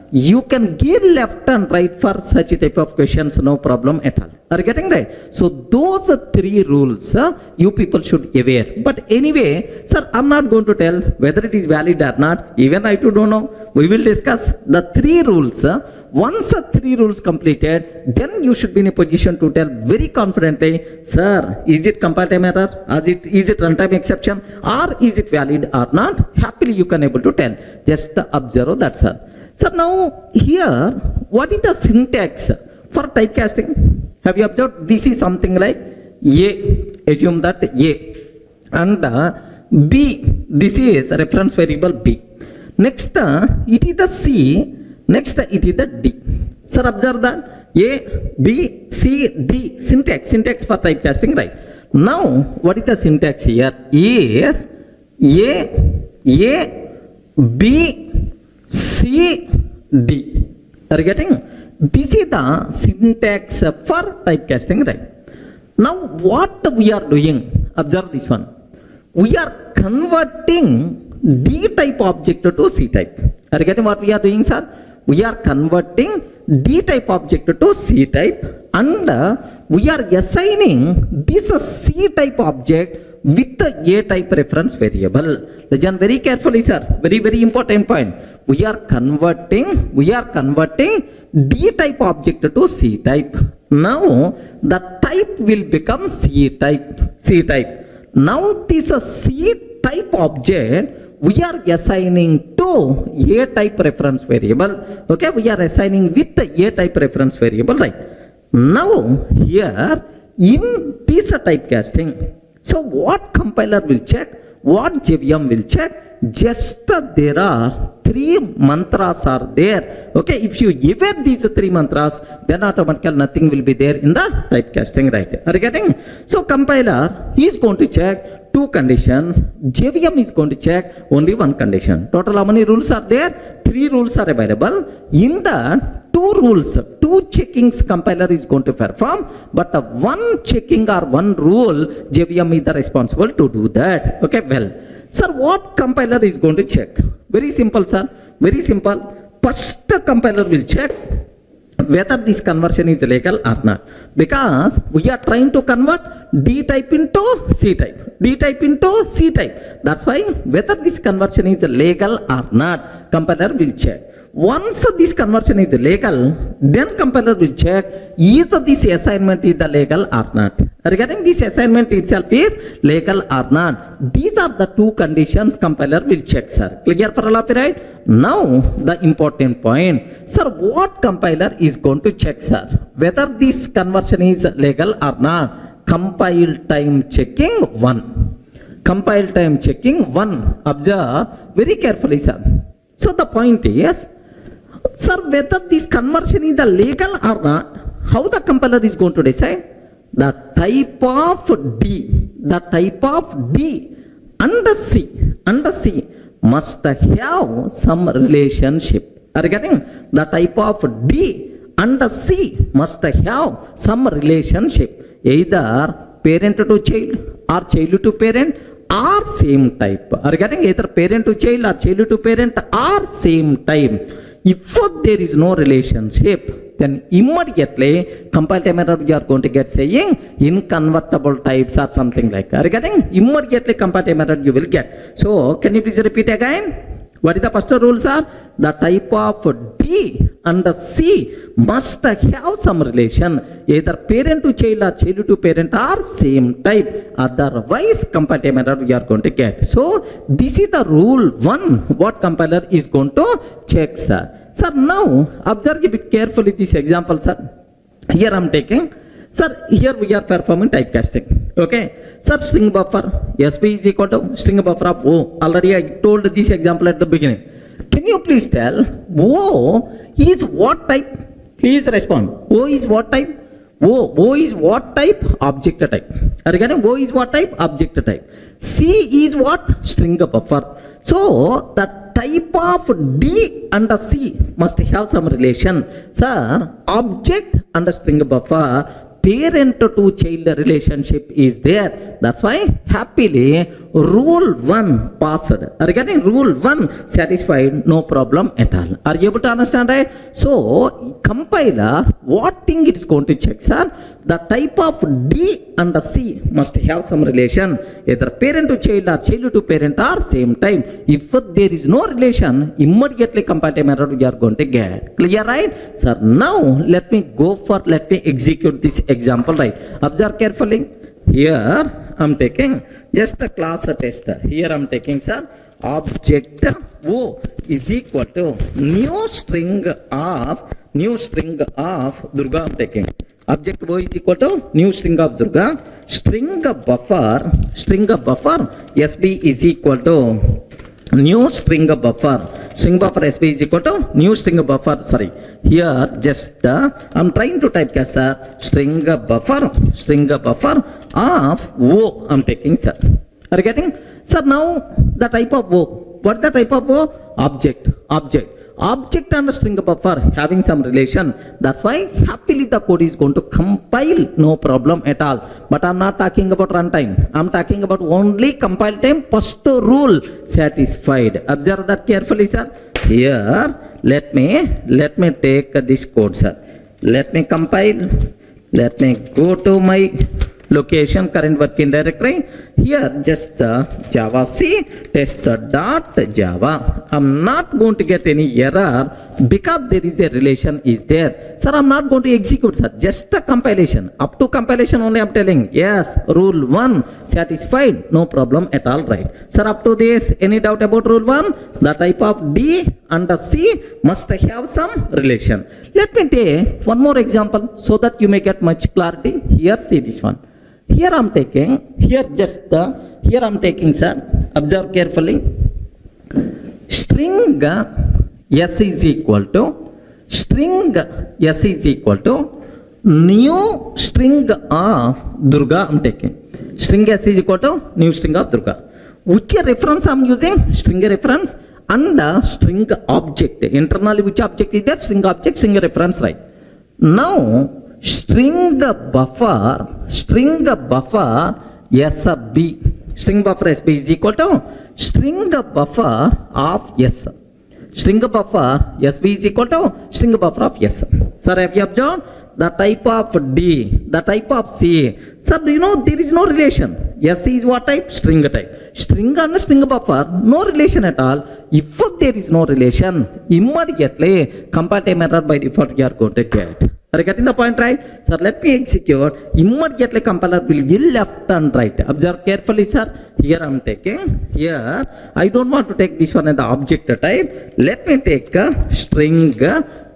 you can give left and right for such type of questions, no problem at all. Are you getting right? So those 3 rules you people should aware. But anyway, sir, I'm not going to tell whether it is valid or not. Even I too don't know. We will discuss the 3 rules. Once 3 rules completed, then you should be in a position to tell very confidently, sir, is it compile time error? Is it runtime exception? Or is it valid or not? Happily you can able to tell. Just observe that, sir. So now here, what is the syntax for typecasting? Have you observed? This is something like A. Assume that A. And B. This is a reference variable B. Next, it is the C. Next, it is the D. Sir, observe that A, B, C, D. Syntax for typecasting, right? Now, what is the syntax here? Is A, B, C, D. Are you getting? This is the syntax for typecasting, right? Now, what we are doing? Observe this one. We are converting D type object to C type. Are you getting what we are doing, sir? We are converting D type object to C type, and we are assigning this C type object with the A type reference variable. Listen very carefully, sir. Very important point. We are converting D type object to C type. Now the type will become C type. Now this C type object we are assigning to A type reference variable. Okay, we are assigning with the A type reference variable, right? Now here in this typecasting, so what compiler will check, what JVM will check, just there are 3 mantras are there. Okay, if you aware these 3 mantras, then automatically nothing will be there in the typecasting, right? Are you getting? So compiler is going to check 2 conditions. JVM is going to check only 1 condition. Total how many rules are there? 3 rules are available. In the 2 rules, 2 checkings compiler is going to perform, but 1 checking or 1 rule, JVM is the responsible to do that. Okay, well, sir, what compiler is going to check? Very simple, sir. Very simple. First compiler will check whether this conversion is legal or not, because we are trying to convert D type into C type, D type into C type. That's why whether this conversion is legal or not, compiler will check. Once this conversion is legal, then compiler will check is this assignment is the legal or not. Regarding this assignment itself is legal or not. These are the two conditions compiler will check, sir. Clear for all of you, right? Now the important point, sir, what compiler is going to check, sir? Whether this conversion is legal or not. Compile time checking 1. Compile time checking 1. Observe very carefully, sir. So the point is, sir, whether this conversion is the legal or not, how the compiler is going to decide? The type of D and C must have some relationship. Are you getting? The type of D and C must have some relationship. Either parent to child or child to parent or same type. Are you getting? Either parent to child or child to parent or same type. If there is no relationship, then immediately compile time error you are going to get saying inconvertible types or something like that. Are you getting? Immediately compile time error you will get. So can you please repeat again? What is the first rules are? The type of D and the C must have some relation, either parent to child or child to parent or same type. Otherwise, compile time error we are going to get. So this is the rule 1. What compiler is going to check, sir? Sir, now observe a bit carefully this example, sir. Here I am taking. Sir, here we are performing typecasting. Okay. Sir, string buffer SB is equal to string buffer of O. Already I told this example at the beginning. Can you please tell O is what type? Please respond. O is what type? O is what type? Object type. Are you getting? O is what type? Object type. C is what? String buffer. So the type of D and C must have some relation. Sir, object and string buffer, parent to child relationship is there. That's why happily rule 1 passed. Are you getting? Rule 1 satisfied, no problem at all. Are you able to understand, right? So compiler, what thing it is going to check, sir? The type of D and C must have some relation, either parent to child or child to parent or same time. If there is no relation, immediately compile time error we are going to get. Clear, right? Sir, now let me execute this example, right? Observe carefully. Here I am taking just a class test. Here I am taking, sir, object O is equal to new string of Durga. I am taking object O is equal to new string of Durga. String buffer SB is equal to new string buffer. String buffer SB is equal to new string buffer. Sorry, here just I'm trying to type as string buffer of O. I'm taking, sir. Are you getting? Sir, now the type of O. What is the type of O? Object and string buffer having some relation. That's why happily the code is going to compile, no problem at all. But I'm not talking about runtime. I'm talking about only compile time. First rule satisfied. Observe that carefully, sir. Here let me take this code, sir. Let me compile. Let me go to my location, current working directory. Here just Java C test.java. I'm not going to get any error because there is a relation is there. Sir, I'm not going to execute, sir. Just a compilation. Up to compilation only I'm telling. Yes, rule 1 satisfied. No problem at all, right? Sir, up to this, any doubt about rule 1? The type of D and the C must have some relation. Let me take one more example so that you may get much clarity. Here, see this one. Here I'm taking, here I'm taking, sir, observe carefully, string S is equal to new string of Durga. I'm taking string S is equal to new string of Durga. Which reference I'm using? String reference and string object. Internally which object is there? String object, string reference, right? Now string buffer SB. String buffer SB is equal to string buffer of S. string buffer SB is equal to string buffer of S. Sir, have you observed? The type of D, the type of C. Sir, do you know there is no relation? S is what type? String type. String and string buffer, no relation at all. If there is no relation, immediately compile error by default we are going to get. Are you getting the point, right? Sir, let me execute. Immediately compiler will give left and right. Observe carefully, sir. Here I am taking. Here I don't want to take this one as the object type. Let me take a string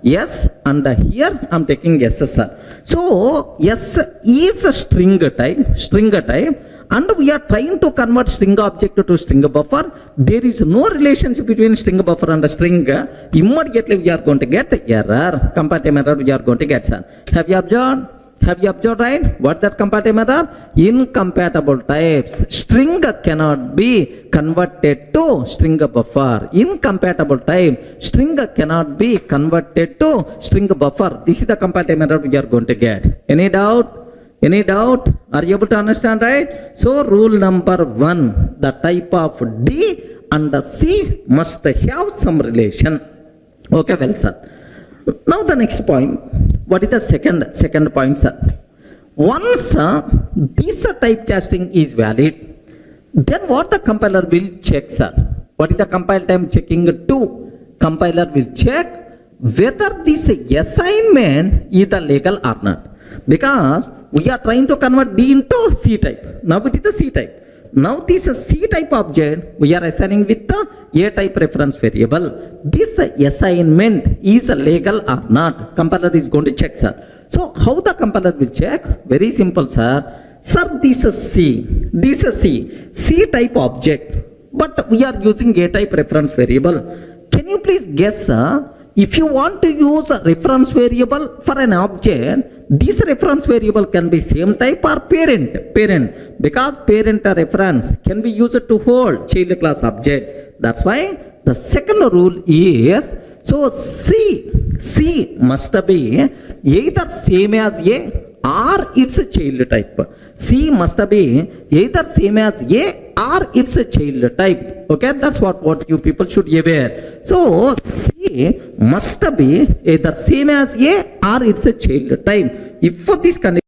S, and here I am taking S, sir. So S is a string type, and we are trying to convert string object to string buffer. There is no relationship between string buffer and string. Immediately we are going to get error. Compile error we are going to get, sir. Have you observed? Have you observed, right? What that compile error? Incompatible types. String cannot be converted to string buffer. Incompatible type. String cannot be converted to string buffer. This is the compile error we are going to get. Any doubt? Any doubt? Are you able to understand, right? So rule number 1, the type of D and the C must have some relation. Okay, well, sir. Now the next point. What is the second point, sir? Once this typecasting is valid, then what the compiler will check, sir? What is the compile time checking to? Compiler will check whether this assignment is the legal or not. Because we are trying to convert D into C type. Now it is the C type. Now this C type object we are assigning with the A type reference variable. This assignment is legal or not. Compiler is going to check, sir. So how the compiler will check? Very simple, sir. Sir, this is C type object, but we are using A type reference variable. Can you please guess, sir? If you want to use a reference variable for an object, this reference variable can be same type or parent, because parent reference can be used to hold child class object. That's why the second rule is, so C must be either same as A or it's a child type. C must be either same as A or it's a child type. Okay, that's what you people should be aware. So C must be either same as A or it's a child type. If for this condition